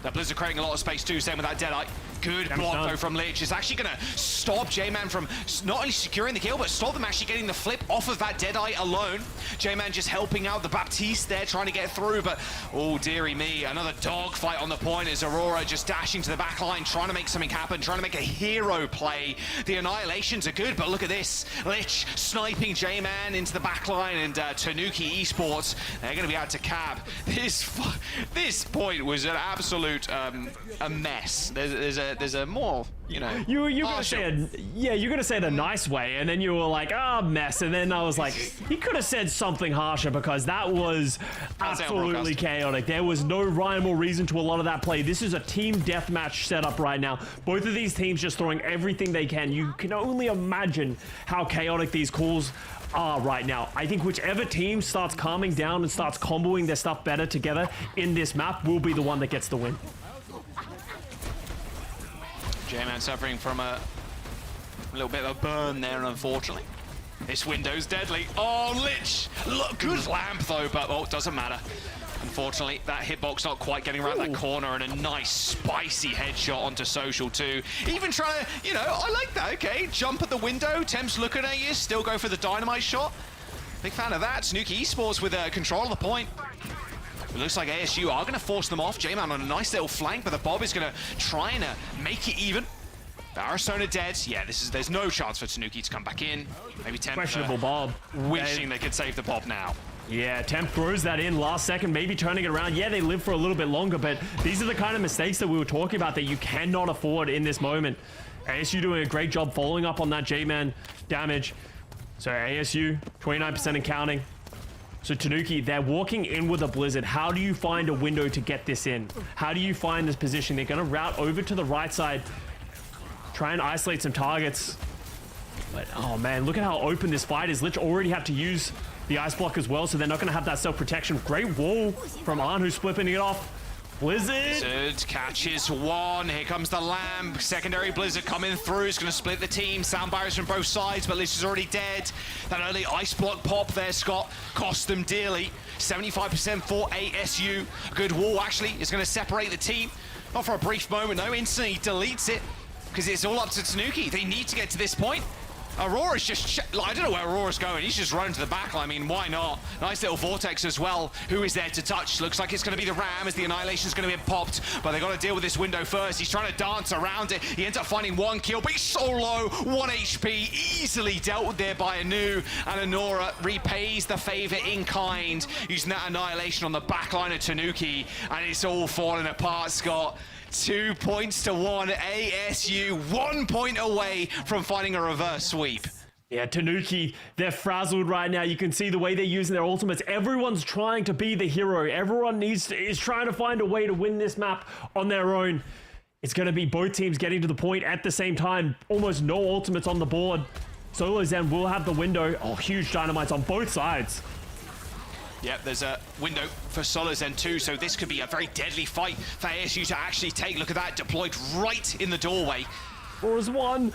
That Blizzard creating a lot of space too, same with that Deadeye. Good block though from Lich. It's actually going to stop J-Man from not only securing the kill, but stop them actually getting the flip off of that Deadeye alone. J-Man just helping out the Baptiste there, trying to get through, but oh dearie me, another dogfight on the point as Aurora just dashing to the back line, trying to make something happen, trying to make a hero play. The Annihilations are good, but look at this. Lich sniping J-Man into the back line, and Tanuki Esports, they're going to be out to cab. This point was an absolute a mess. There's a more, you know, you're gonna say you're gonna say it a nice way, and then you were like, mess, and then I was like, he could have said something harsher, because that was absolutely chaotic. There was no rhyme or reason to a lot of that play. This is a team deathmatch setup right now. Both of these teams just throwing everything they can. You can only imagine how chaotic these calls are right now. I think whichever team starts calming down and starts comboing their stuff better together in this map will be the one that gets the win. J-Man suffering from a little bit of a burn there, unfortunately. This window's deadly. Oh, Lich! Look, good lamp though, but it doesn't matter. Unfortunately, that hitbox not quite getting around that corner, and a nice spicy headshot onto Social too. Even trying to, you know, I like that, okay. Jump at the window, Temp's looking at you, still go for the dynamite shot. Big fan of that. Tanuki Esports with control of the point. It looks like ASU are going to force them off. J-Man on a nice little flank, but the Bob is going to try and make it even. Arizona dead. Yeah, there's no chance for Tanuki to come back in. Maybe Temp questionable Bob. Wishing they could save the Bob now. Yeah, Temp throws that in last second, maybe turning it around. Yeah, they live for a little bit longer, but these are the kind of mistakes that we were talking about that you cannot afford in this moment. ASU doing a great job following up on that J-Man damage. So ASU, 29% and counting. So Tanuki, they're walking in with a Blizzard. How do you find a window to get this in? How do you find this position? They're going to route over to the right side, try and isolate some targets. But, oh man, look at how open this fight is. Lich already have to use the ice block as well, so they're not going to have that self-protection. Great wall from Arn, who's flipping it off. Blizzard catches one. Here comes the Lamb. Secondary Blizzard coming through. It's going to split the team. Sound barriers from both sides, but Lich is already dead. That early ice block pop there, Scott, cost them dearly. 75% for ASU. Good wall, actually, is going to separate the team. Not for a brief moment, though. Instantly deletes it because it's all up to Tanuki. They need to get to this point. Aurora's just, I don't know where Aurora's going. He's just running to the back line. I mean, why not? Nice little Vortex as well. Who is there to touch? Looks like it's going to be the Ram as the Annihilation's going to be popped. But they got to deal with this window first. He's trying to dance around it. He ends up finding one kill, but he's so low. 1 HP. Easily dealt with there by Anu. And Anora repays the favor in kind, using that Annihilation on the back line of Tanuki. And it's all falling apart, Scott. 2 points to 1. ASU 1 point away from finding a reverse sweep. Yeah, Tanuki, they're frazzled right now. You can see the way they're using their ultimates. Everyone's trying to be the hero. Everyone is trying to find a way to win this map on their own. It's going to be both teams getting to the point at the same time. Almost no ultimates on the board. Solo Zen will have the window. Oh, huge dynamites on both sides. Yep, there's a window for Solo Zen too, so this could be a very deadly fight for ASU to actually take. Look at that, deployed right in the doorway. Or one.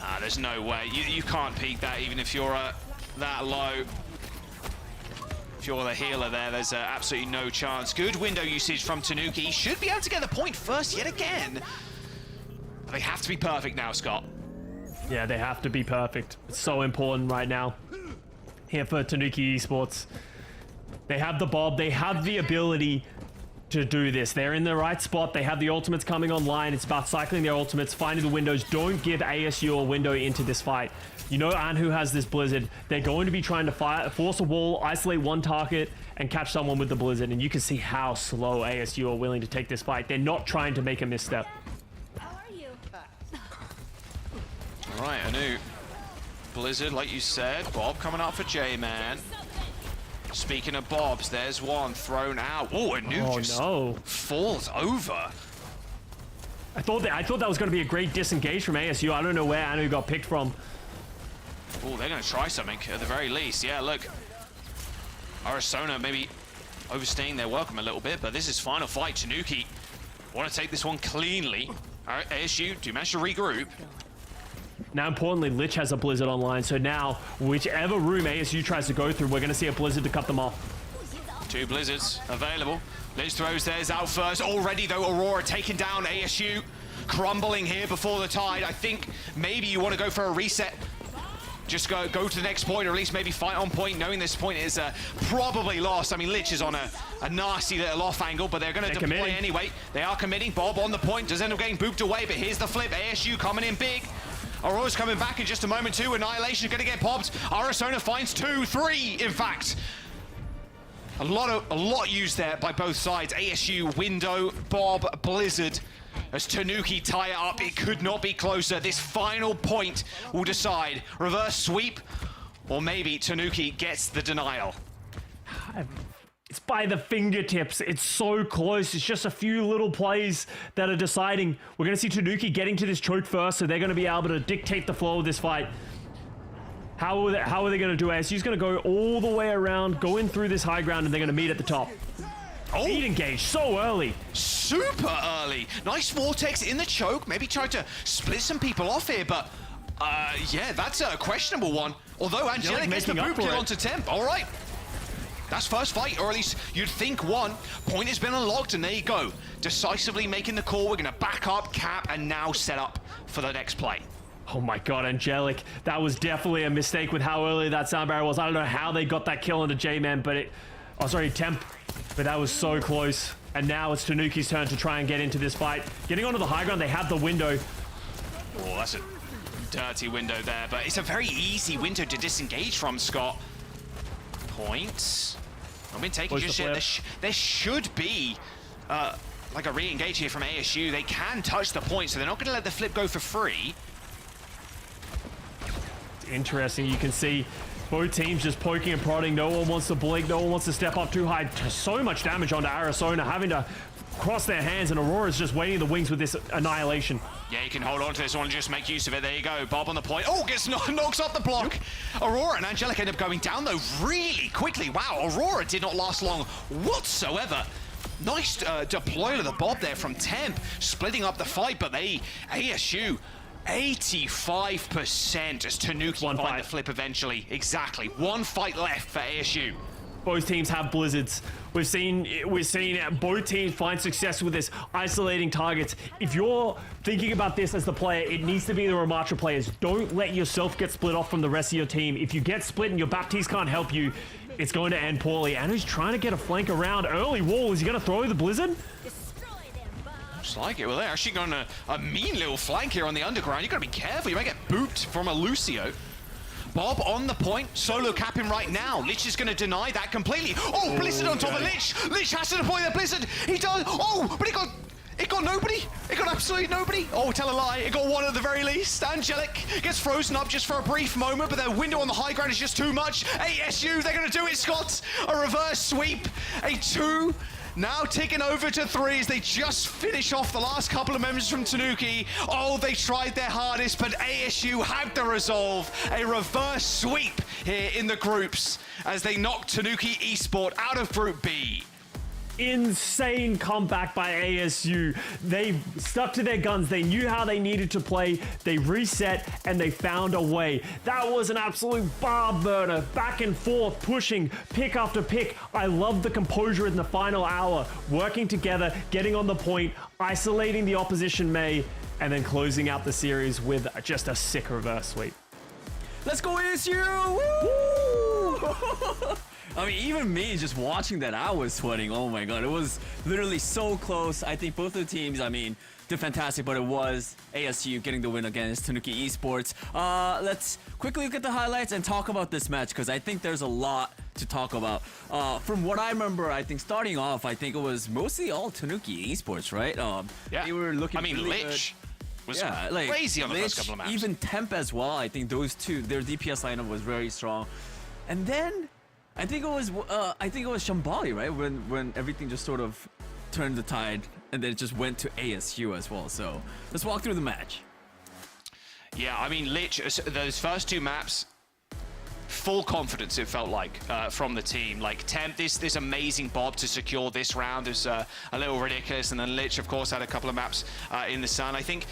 Ah, there's no way. You can't peek that even if you're that low. If you're the healer there, there's absolutely no chance. Good window usage from Tanuki. He should be able to get the point first yet again. But they have to be perfect now, Scott. Yeah, they have to be perfect. It's so important right now. Here for Tanuki Esports. They have the Bob. They have the ability to do this. They're in the right spot. They have the ultimates coming online. It's about cycling their ultimates, finding the windows. Don't give ASU a window into this fight. You know Anhu has this Blizzard. They're going to be trying to force a wall, isolate one target, and catch someone with the Blizzard. And you can see how slow ASU are willing to take this fight. They're not trying to make a misstep. All right, Anu. Blizzard, like you said. Bob coming up for J-Man. Speaking of Bobs, there's one thrown out. Oh, Anu just falls over. I thought that was going to be a great disengage from ASU. I don't know where Anu got picked from. Oh, they're going to try something at the very least. Yeah, look. Arizona maybe overstaying their welcome a little bit, but this is final fight. Tanuki want to take this one cleanly. All right, ASU, do you manage to regroup? Now, importantly, Lich has a Blizzard online, so now, whichever room ASU tries to go through, we're going to see a Blizzard to cut them off. 2 Blizzards available. Lich throws theirs out first. Already, though, Aurora taking down ASU. Crumbling here before the tide. I think maybe you want to go for a reset. Just go to the next point, or at least maybe fight on point, knowing this point is probably lost. I mean, Lich is on a nasty little off angle, but they're going to deploy anyway. They are committing. Bob on the point. Does end up getting booped away, but here's the flip. ASU coming in big. Aurora's coming back in just a moment too. Annihilation is going to get popped. Arizona finds 2, 3, in fact. A lot used there by both sides. ASU, window, Bob, Blizzard. As Tanuki tie it up, it could not be closer. This final point will decide. Reverse sweep, or maybe Tanuki gets the denial. It's by the fingertips. It's so close. It's just a few little plays that are deciding. We're going to see Tanuki getting to this choke first, so they're going to be able to dictate the flow of this fight. How are they going to do it? ASU's going to go all the way around, go in through this high ground, and they're going to meet at the top. Oh, lead engage so early. Super early. Nice vortex in the choke. Maybe try to split some people off here, but yeah, that's a questionable one. Although Angelic gets the boot kill onto Temp. All right. That's first fight, or at least you'd think one. Point has been unlocked, and there you go. Decisively making the call. We're going to back up, cap, and now set up for the next play. Oh my god, Angelic. That was definitely a mistake with how early that sound barrier was. I don't know how they got that kill onto J-Man, but Temp. But that was so close. And now it's Tanuki's turn to try and get into this fight. Getting onto the high ground, they have the window. Oh, that's a dirty window there, but it's a very easy window to disengage from, Scott. Points. I've been taking just shit. There should be like a re-engage here from ASU. They can touch the point, so they're not going to let the flip go for free. It's interesting. You can see both teams just poking and prodding. No one wants to blink. No one wants to step up too high. So much damage onto Arizona, having to cross their hands, and Aurora's just waiting in the wings with this annihilation. Yeah, you can hold on to this one and just make use of it. There you go. Bob on the point. Oh, knocks off the block. Aurora and Angelic end up going down, though, really quickly. Wow, Aurora did not last long whatsoever. Nice deploy to the Bob there from Temp, splitting up the fight, but ASU, 85% as Tanuki find the flip eventually. Exactly. One fight left for ASU. Both teams have Blizzards. We've seen both teams find success with this isolating targets. If you're thinking about this as the player, it needs to be the Ramatra players. Don't let yourself get split off from the rest of your team. If you get split and your Baptiste can't help you, it's going to end poorly. And who's trying to get a flank around early wall? Is he going to throw the Blizzard? Looks like it. Well, they're actually going to a mean little flank here on the underground. You've got to be careful. You might get booped from a Lucio. Bob on the point, solo capping right now. Lich is going to deny that completely. Oh, Blizzard on top of Lich. Lich has to deploy the Blizzard. He does. Oh, but it got nobody. absolutely nobody. Oh, tell a lie. It got one at the very least. Angelic gets frozen up just for a brief moment, but their window on the high ground is just too much. ASU, they're going to do it, Scott. A reverse sweep. A 2. Now ticking over to 3 as they just finish off the last couple of members from Tanuki. Oh, they tried their hardest, but ASU had the resolve. A reverse sweep here in the groups as they knock Tanuki Esports out of Group B. Insane comeback by ASU. They stuck to their guns. They knew how they needed to play. They reset and they found a way. That was an absolute barb burner. Back and forth, pushing pick after pick. I love the composure in the final hour. Working together, getting on the point, isolating the opposition May, and then closing out the series with just a sick reverse sweep. Let's go ASU! Woo! I mean, even me just watching that, I was sweating. Oh my god, it was literally so close. I think both of the teams, I mean, did fantastic, but it was ASU getting the win against Tanuki Esports. Let's quickly look at the highlights and talk about this match, because I think there's a lot to talk about. From what I remember, I think starting off, I think it was mostly all Tanuki Esports, right? Yeah. They were looking really Lich was like, crazy on the first couple of maps. Even Temp as well. I think those two, their DPS lineup was very strong. And then I think it was Shambali, right? When everything just sort of turned the tide, and then it just went to ASU as well. So let's walk through the match. Yeah, I mean, Lich, those first 2 maps, full confidence it felt like from the team. Like Temp, this amazing bob to secure this round is a little ridiculous, and then Lich, of course, had a couple of maps in the sun. I think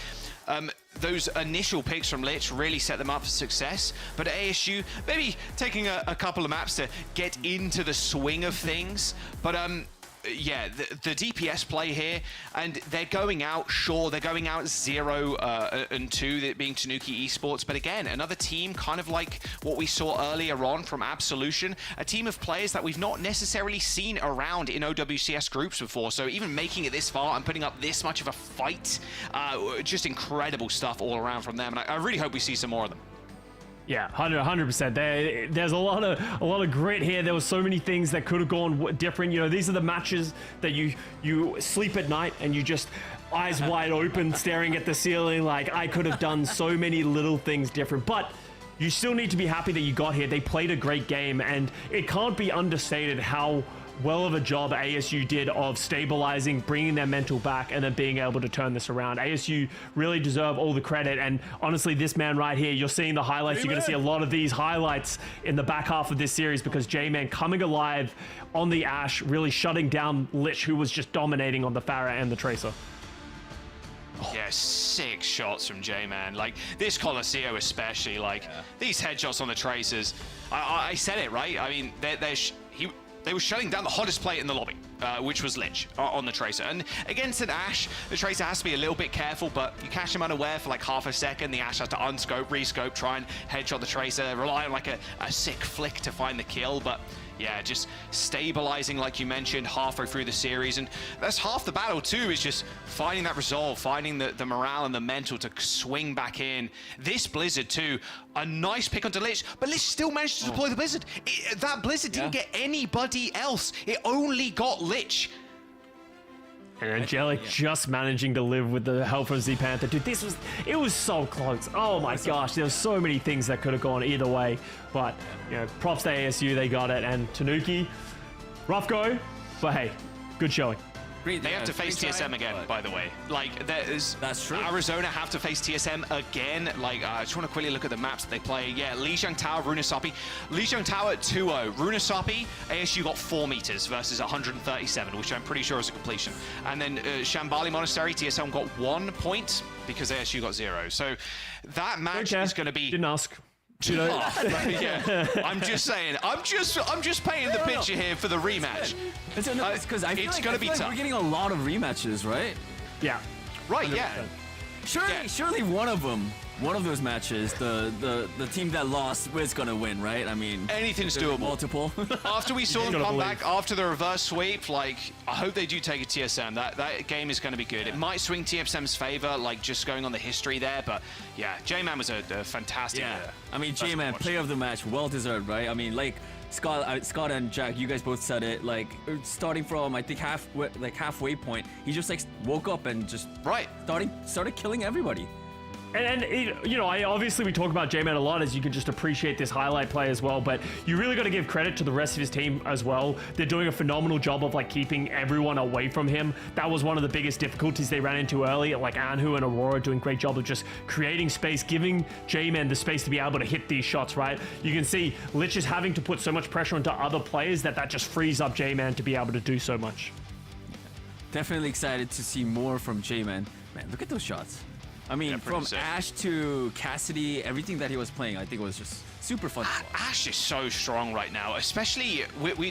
those initial picks from Lich really set them up for success, but at ASU, maybe taking a couple of maps to get into the swing of things. But yeah, the DPS play here, and they're going out, sure, they're going out 0 and 2, that being Tanuki Esports, but again, another team kind of like what we saw earlier on from Absolution, a team of players that we've not necessarily seen around in OWCS groups before, so even making it this far and putting up this much of a fight, just incredible stuff all around from them, and I really hope we see some more of them. Yeah, 100%. There's a lot of grit here. There were so many things that could have gone different. You know, these are the matches that you sleep at night and you just eyes wide open, staring at the ceiling. Like, I could have done so many little things different, but you still need to be happy that you got here. They played a great game, and it can't be understated how well of a job ASU did of stabilizing, bringing their mental back, and then being able to turn this around. ASU really deserve all the credit, and honestly, this man right here, you're seeing the highlights. You're going to see a lot of these highlights in the back half of this series, because J-Man coming alive on the Ashe, really shutting down Lich, who was just dominating on the Pharah and the Tracer. Yeah, 6 shots from J-Man. Like, this Colosseo especially, like, these headshots on the Tracers, I said it, right? I mean, they were shutting down the hottest player in the lobby, which was Lich on the Tracer. And against an Ashe, the Tracer has to be a little bit careful, but you catch him unaware for like half a second. The Ashe has to unscope, rescope, try and headshot the Tracer, rely on like a sick flick to find the kill. But yeah, just stabilizing, like you mentioned, halfway through the series. And that's half the battle too, is just finding that resolve, finding the morale and the mental to swing back in. This Blizzard too, a nice pick onto Lich, but Lich still managed to deploy the Blizzard. That Blizzard didn't get anybody else. It only got Lich. And Angelic just managing to live with the help from Z-Panther. Dude, it was so close. Oh my gosh, there were so many things that could have gone either way. But, you know, props to ASU, they got it. And Tanuki, rough go, but hey, good showing. They have to face TSM again, by the way. Like, that's true. Arizona have to face TSM again. Like, I just want to quickly look at the maps that they play. Yeah, Lejang Tower, Runasapi. Lejang Tower 2-0. Runasapi, ASU got 4 meters versus 137, which I'm pretty sure is a completion. And then Shambali Monastery, TSM got 1 point because ASU got 0. So that match is going to be... Didn't ask. Yeah, I'm just saying. I'm just painting the picture here for the rematch. It's because I feel it's like, gonna be tough. We're getting a lot of rematches, right? Yeah. Right. 100%. Yeah. Surely one of those matches, the team that lost is gonna win, right? I mean, anything's doable. Multiple. After we saw them come back after the reverse sweep, like, I hope they do take a TSM. That game is going to be good. It might swing TSM's favor, like just going on the history there, but yeah, J-Man was a fantastic. Yeah. I mean, J-Man, player of the match, well deserved, right? I mean, like Scott and Jack, you guys both said it. Like starting from I think halfway point, he just like woke up and just started killing everybody. And you know, obviously we talk about J-Man a lot, as you can just appreciate this highlight play as well, but you really got to give credit to the rest of his team as well. They're doing a phenomenal job of like keeping everyone away from him. That was one of the biggest difficulties they ran into early, like Anhu and Aurora doing a great job of just creating space, giving J-Man the space to be able to hit these shots, right? You can see Lich is having to put so much pressure onto other players that just frees up J-Man to be able to do so much. Definitely excited to see more from J-Man. Man, look at those shots. I mean, from sick. Ash to Cassidy, everything that he was playing, I think was just super fun. Ash is so strong right now, especially we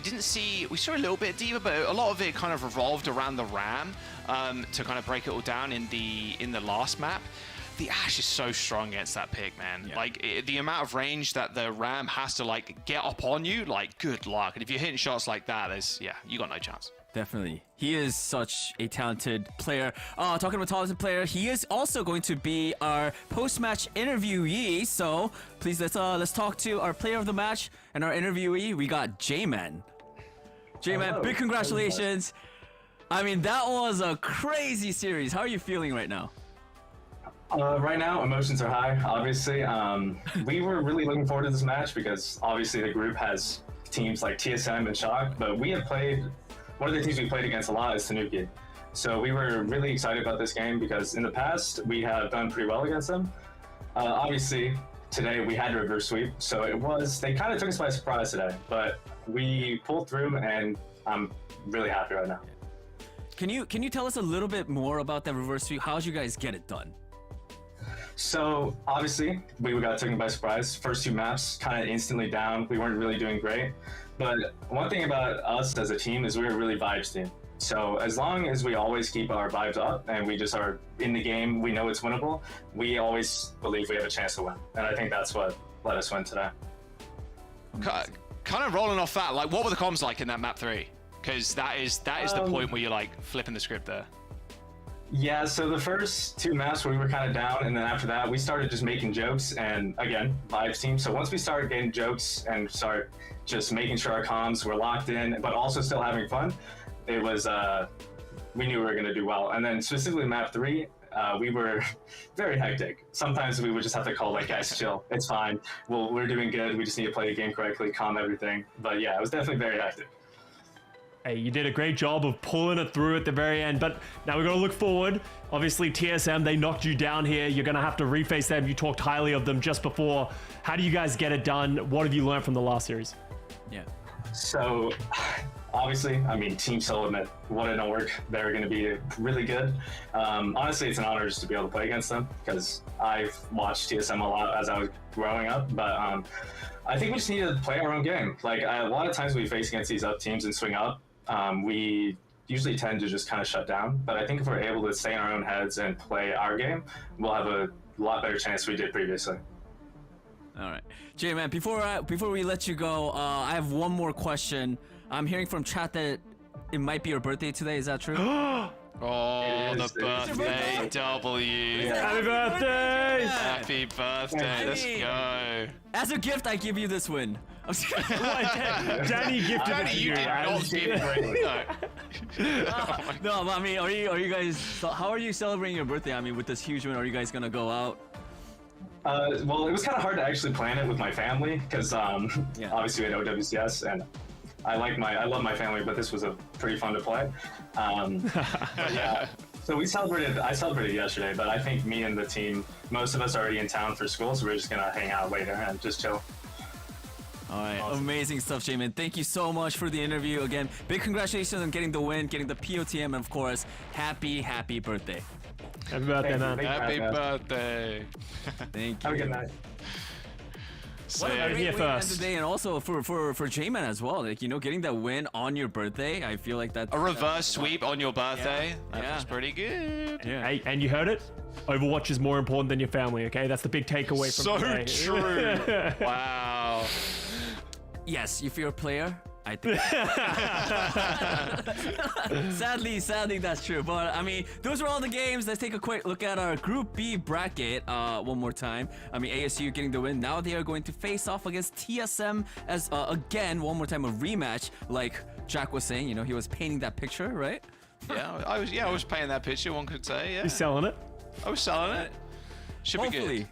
saw a little bit of Diva, but a lot of it kind of revolved around the Ram to kind of break it all down in the last map. The Ash is so strong against that pick, man. Yeah. Like the amount of range that the Ram has to like get up on you, like good luck. And if you're hitting shots like that, you got no chance. Definitely. He is such a talented player. Talking about talented player, he is also going to be our post-match interviewee. So please let's talk to our player of the match and our interviewee. We got J-Man. J-Man, big congratulations. I mean, that was a crazy series. How are you feeling right now? Right now, emotions are high, obviously. We were really looking forward to this match because obviously the group has teams like TSM and Shock, but we have played, one of the teams we played against a lot is Tanuki. So we were really excited about this game because in the past, we have done pretty well against them. Obviously, today we had a reverse sweep, so they kind of took us by surprise today, but we pulled through and I'm really happy right now. Can you tell us a little bit more about that reverse sweep? How did you guys get it done? So obviously we got taken by surprise. First two maps kind of instantly down. We weren't really doing great. But one thing about us as a team is we're a really vibes team. So as long as we always keep our vibes up and we just are in the game, we know it's winnable, we always believe we have a chance to win. And I think that's what let us win today. Kind of rolling off that, like what were the comms like in that map 3? Because that is the point where you're like flipping the script there. Yeah, so the first two maps we were kind of down, and then after that we started just making jokes, and again, vibes team. So once we started getting jokes and start just making sure our comms were locked in, but also still having fun, it was, we knew we were gonna do well. And then specifically map 3, we were very hectic. Sometimes we would just have to call like, guys, chill, it's fine. Well, we're doing good, we just need to play the game correctly, calm everything. But yeah, it was definitely very hectic. Hey, you did a great job of pulling it through at the very end, but now we've got to look forward. Obviously, TSM, they knocked you down here. You're going to have to reface them. You talked highly of them just before. How do you guys get it done? What have you learned from the last series? Yeah. So, obviously, I mean, Team Solomon, what an org. They're going to be really good. Honestly, it's an honor just to be able to play against them because I've watched TSM a lot as I was growing up, but I think we just need to play our own game. Like, a lot of times we face against these up teams and swing up, we usually tend to just kind of shut down. But I think if we're able to stay in our own heads and play our game, we'll have a lot better chance we did previously. All right, J-Man, before we let you go, I have one more question. I'm hearing from chat that it might be your birthday today. Is that true? Oh, the birthday W. Happy birthday! Happy birthday, let's go. As a gift, I give you this win. Danny gifted Danny, you did not give No, but I mean, are you guys, how are you celebrating your birthday? I mean, with this huge win, are you guys gonna go out? Well, it was kind of hard to actually plan it with my family because obviously we had OWCS and I love my family, but this was pretty fun to play. But yeah, so I celebrated yesterday, but I think me and the team, most of us are already in town for school, so we're just gonna hang out later and just chill. All right, awesome. Amazing stuff, J-Man. Thank you so much for the interview. Again, big congratulations on getting the win, getting the POTM, and of course, happy birthday. Happy birthday, man. Happy birthday. Thank you. Have a good night. What a great way to end the day, and also for J-Man as well. Like, you know, getting that win on your birthday, I feel like that's a reverse sweep on your birthday. Yeah. That was pretty good. Yeah. Hey, and you heard it. Overwatch is more important than your family. Okay, that's the big takeaway from so today. True. Wow. Yes, if you're a player, I think. sadly, that's true. But I mean, those were all the games. Let's take a quick look at our Group B bracket one more time. I mean, ASU getting the win. Now they are going to face off against TSM as again one more time a rematch. Like Jack was saying, you know, he was painting that picture, right? Yeah, I was painting that picture. One could say, yeah. You're selling it. I was selling it. Should be good.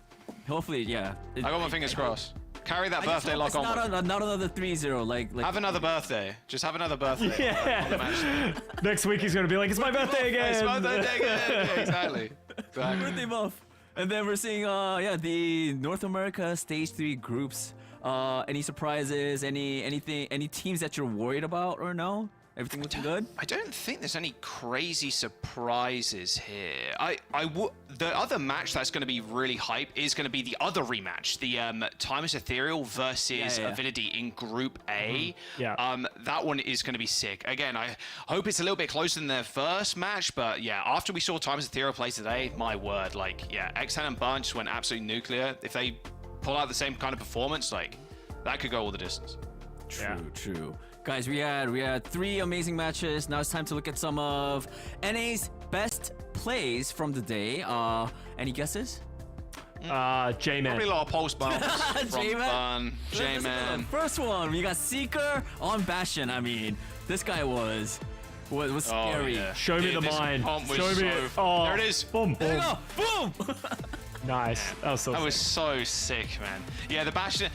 Hopefully, yeah. I got my fingers crossed. Carry that birthday lock on. Not another 3-0. Like have another birthday. Just have another birthday. Yeah. Next week he's gonna be like, it's my birthday again. It's my birthday again. Yeah, exactly. Birthday buff. And then we're seeing the North America Stage 3 groups. Any surprises? Any teams that you're worried about or no? Everything looking good? I don't think there's any crazy surprises here. The other match that's going to be really hype is going to be the other rematch, the Timeless Ethereal versus Avidity in Group A. That one is going to be sick. Again, I hope it's a little bit closer than their first match, but yeah, after we saw Timeless Ethereal play today, my word, like, yeah, X10 and Bunch went absolutely nuclear. If they pull out the same kind of performance, like, that could go all the distance. True. Guys, we had 3 amazing matches. Now it's time to look at some of NA's best plays from the day. Any guesses? J-Man. Probably a lot of pulse bombs from Bun. J-Man. First one, we got Seeker on Bastion. I mean, this guy was scary. Yeah. Show me the mind. Show me it. Oh, there it is. Boom. There you go. Boom. Nice. That was so sick, man. Yeah, the Bastion.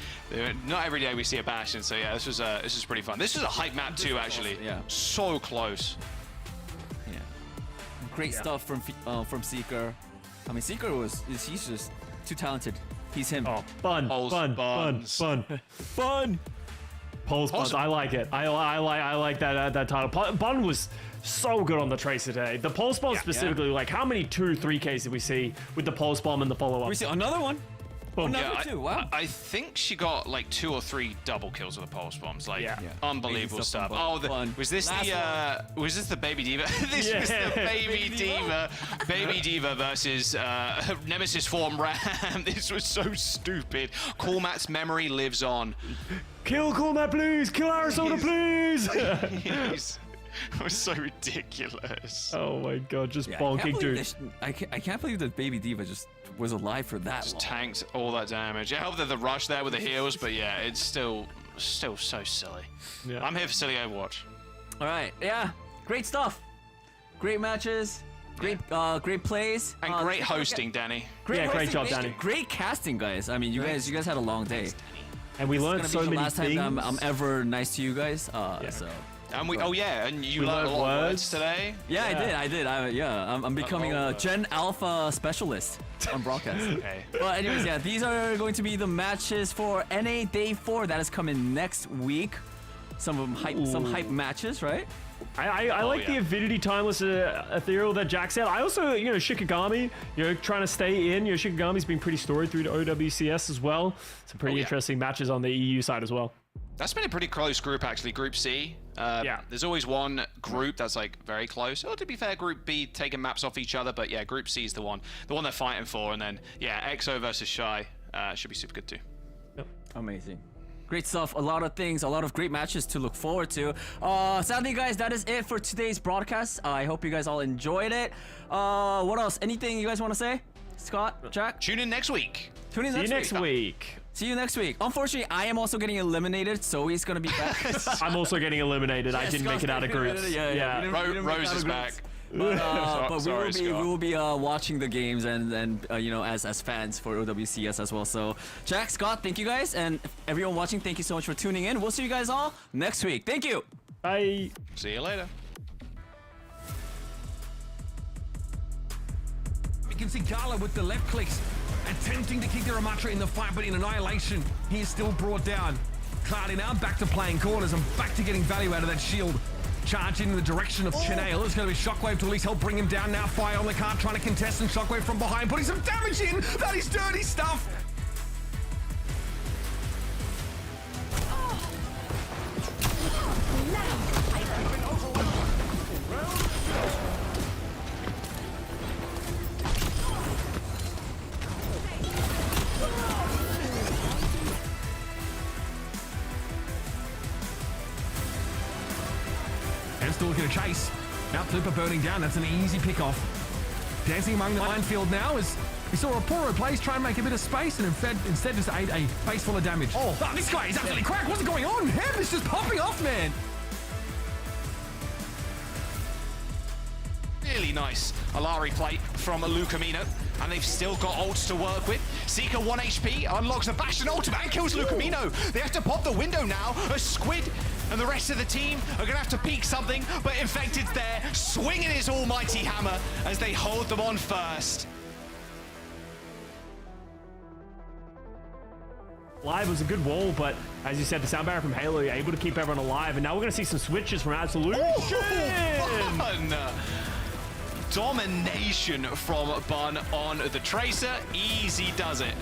Not every day we see a Bastion, so yeah, this was pretty fun. This was a hype map too, actually. Yeah. So close. Yeah. Great stuff from Seeker. I mean, Seeker he's just too talented. He's him. Oh, Bun. Pulse Buns. I like it. I like that title. Bun was so good on the Trace today. The Pulse Bomb specifically, like how many 2-3Ks did we see with the Pulse Bomb and the follow-up? We see another one. Boom. Another two. Wow. I think she got like 2 or 3 double kills with the Pulse Bombs. Like unbelievable stuff. Oh, was this the Baby Diva? This was the Baby Diva. Baby Diva versus Nemesis form Ram. This was so stupid. Cool Matt's memory lives on. Kill Cool Matt, please. Kill Arizona, please. It was so ridiculous. Oh my god, just bonking, dude. I can't believe that Baby Diva just was alive for that long. Tanked all that damage. I hope that the rush there with the heals, but yeah, it's still so silly. Yeah. I'm here for silly Overwatch. All right, yeah, great stuff. Great matches. Great plays. And great hosting, Danny. Great job, Danny. Great casting, guys. I mean, you guys had a long day. And we learned so many last things. time I'm ever nice to you guys. So. And and you learned a lot of words today. Yeah, I did. I'm becoming a Gen Alpha specialist on broadcast. Okay. Well, anyways, yeah, these are going to be the matches for NA Day 4 that is coming next week. Some hype matches, right? I like the Avidity Timeless Ethereal that Jack said. I also, Shikigami, trying to stay in. Shikigami's been pretty storied through to OWCS as well. Some pretty interesting matches on the EU side as well. That's been a pretty close group, actually. Group C. There's always one group that's like very close. Oh, to be fair, Group B taking maps off each other, but yeah, Group C is the one they're fighting for. And then EXO versus Shy should be super good too. Yep. Amazing. Great stuff. A lot of things, a lot of great matches to look forward to. Sadly, guys, that is it for today's broadcast. I hope you guys all enjoyed it. What else? Anything you guys want to say? Scott, Jack? Tune in next week. See you next week. Unfortunately, I am also getting eliminated, so he's going to be back. I'm also getting eliminated. I didn't make it out of groups. Yeah. Rose is back. But we will be watching the games and as fans for OWCS as well. So Jack, Scott, thank you guys, and everyone watching, thank you so much for tuning in. We'll see you guys all next week. Thank you. Bye. See you later. We can see Gala with the left clicks, attempting to keep the Ramatra in the fight, but in Annihilation, he is still brought down. Cloudy now back to playing corners and back to getting value out of that shield. Charging in the direction of Chenale. It's going to be Shockwave to at least help bring him down. Now Fire on the card trying to contest, and Shockwave from behind putting some damage in. That is dirty stuff. still looking to chase. Now Flipper burning down. That's an easy pick-off. Dancing among the minefield now as we saw Apuro plays try and make a bit of space and instead just ate a face full of damage. Oh, this guy is absolutely cracked. What's going on? Hemp is just popping off, man. Really nice Alari play from Lucamino, and they've still got ults to work with. Seeker 1 HP unlocks the Bastion ultimate and kills Lucamino. They have to pop the window now. A Squid and the rest of the team are going to have to peek something, but Infected's there, swinging his almighty hammer as they hold them on first. Live was a good wall, but as you said, the sound barrier from Halo able to keep everyone alive, and now we're going to see some switches from Absolution. Fun! Domination from Bun on the Tracer. Easy does it.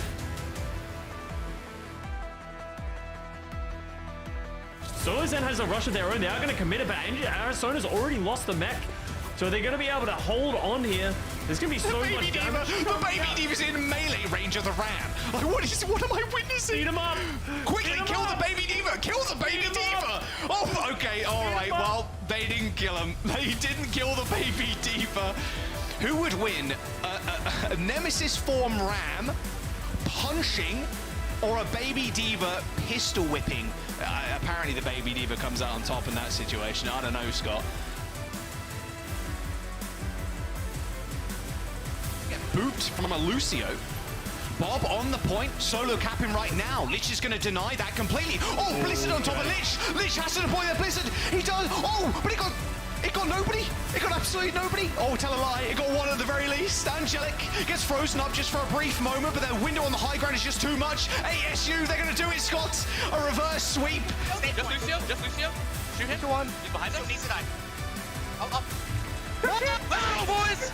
Sozen has a rush of their own. They are going to commit it, but Arizona's already lost the mech. So they're going to be able to hold on here. There's going to be so much damage. The Baby Diva's in melee range of the Ram. Like, what am I witnessing? Beat him up. Quickly, kill the Baby Diva. Kill the Baby Diva. Oh, okay, all right. Well, they didn't kill him. They didn't kill the Baby Diva. Who would win? A Nemesis form Ram punching or a Baby Diva pistol whipping? Apparently the Baby Diva comes out on top in that situation. I don't know, Scott. Get booped from a Lucio. Bob on the point, solo capping right now. Lich is going to deny that completely. Oh, Blizzard on top of Lich. Lich has to deploy that Blizzard. He does. Oh, but it got nobody. It got absolutely nobody. Oh, tell a lie. It got one at the very least. Angelic gets frozen up just for a brief moment, but their window on the high ground is just too much. ASU, they're going to do it, Scott. A reverse sweep. Just Lucio. Shoot him. One. He's behind them. Needs to die. Up. Let's go, boys.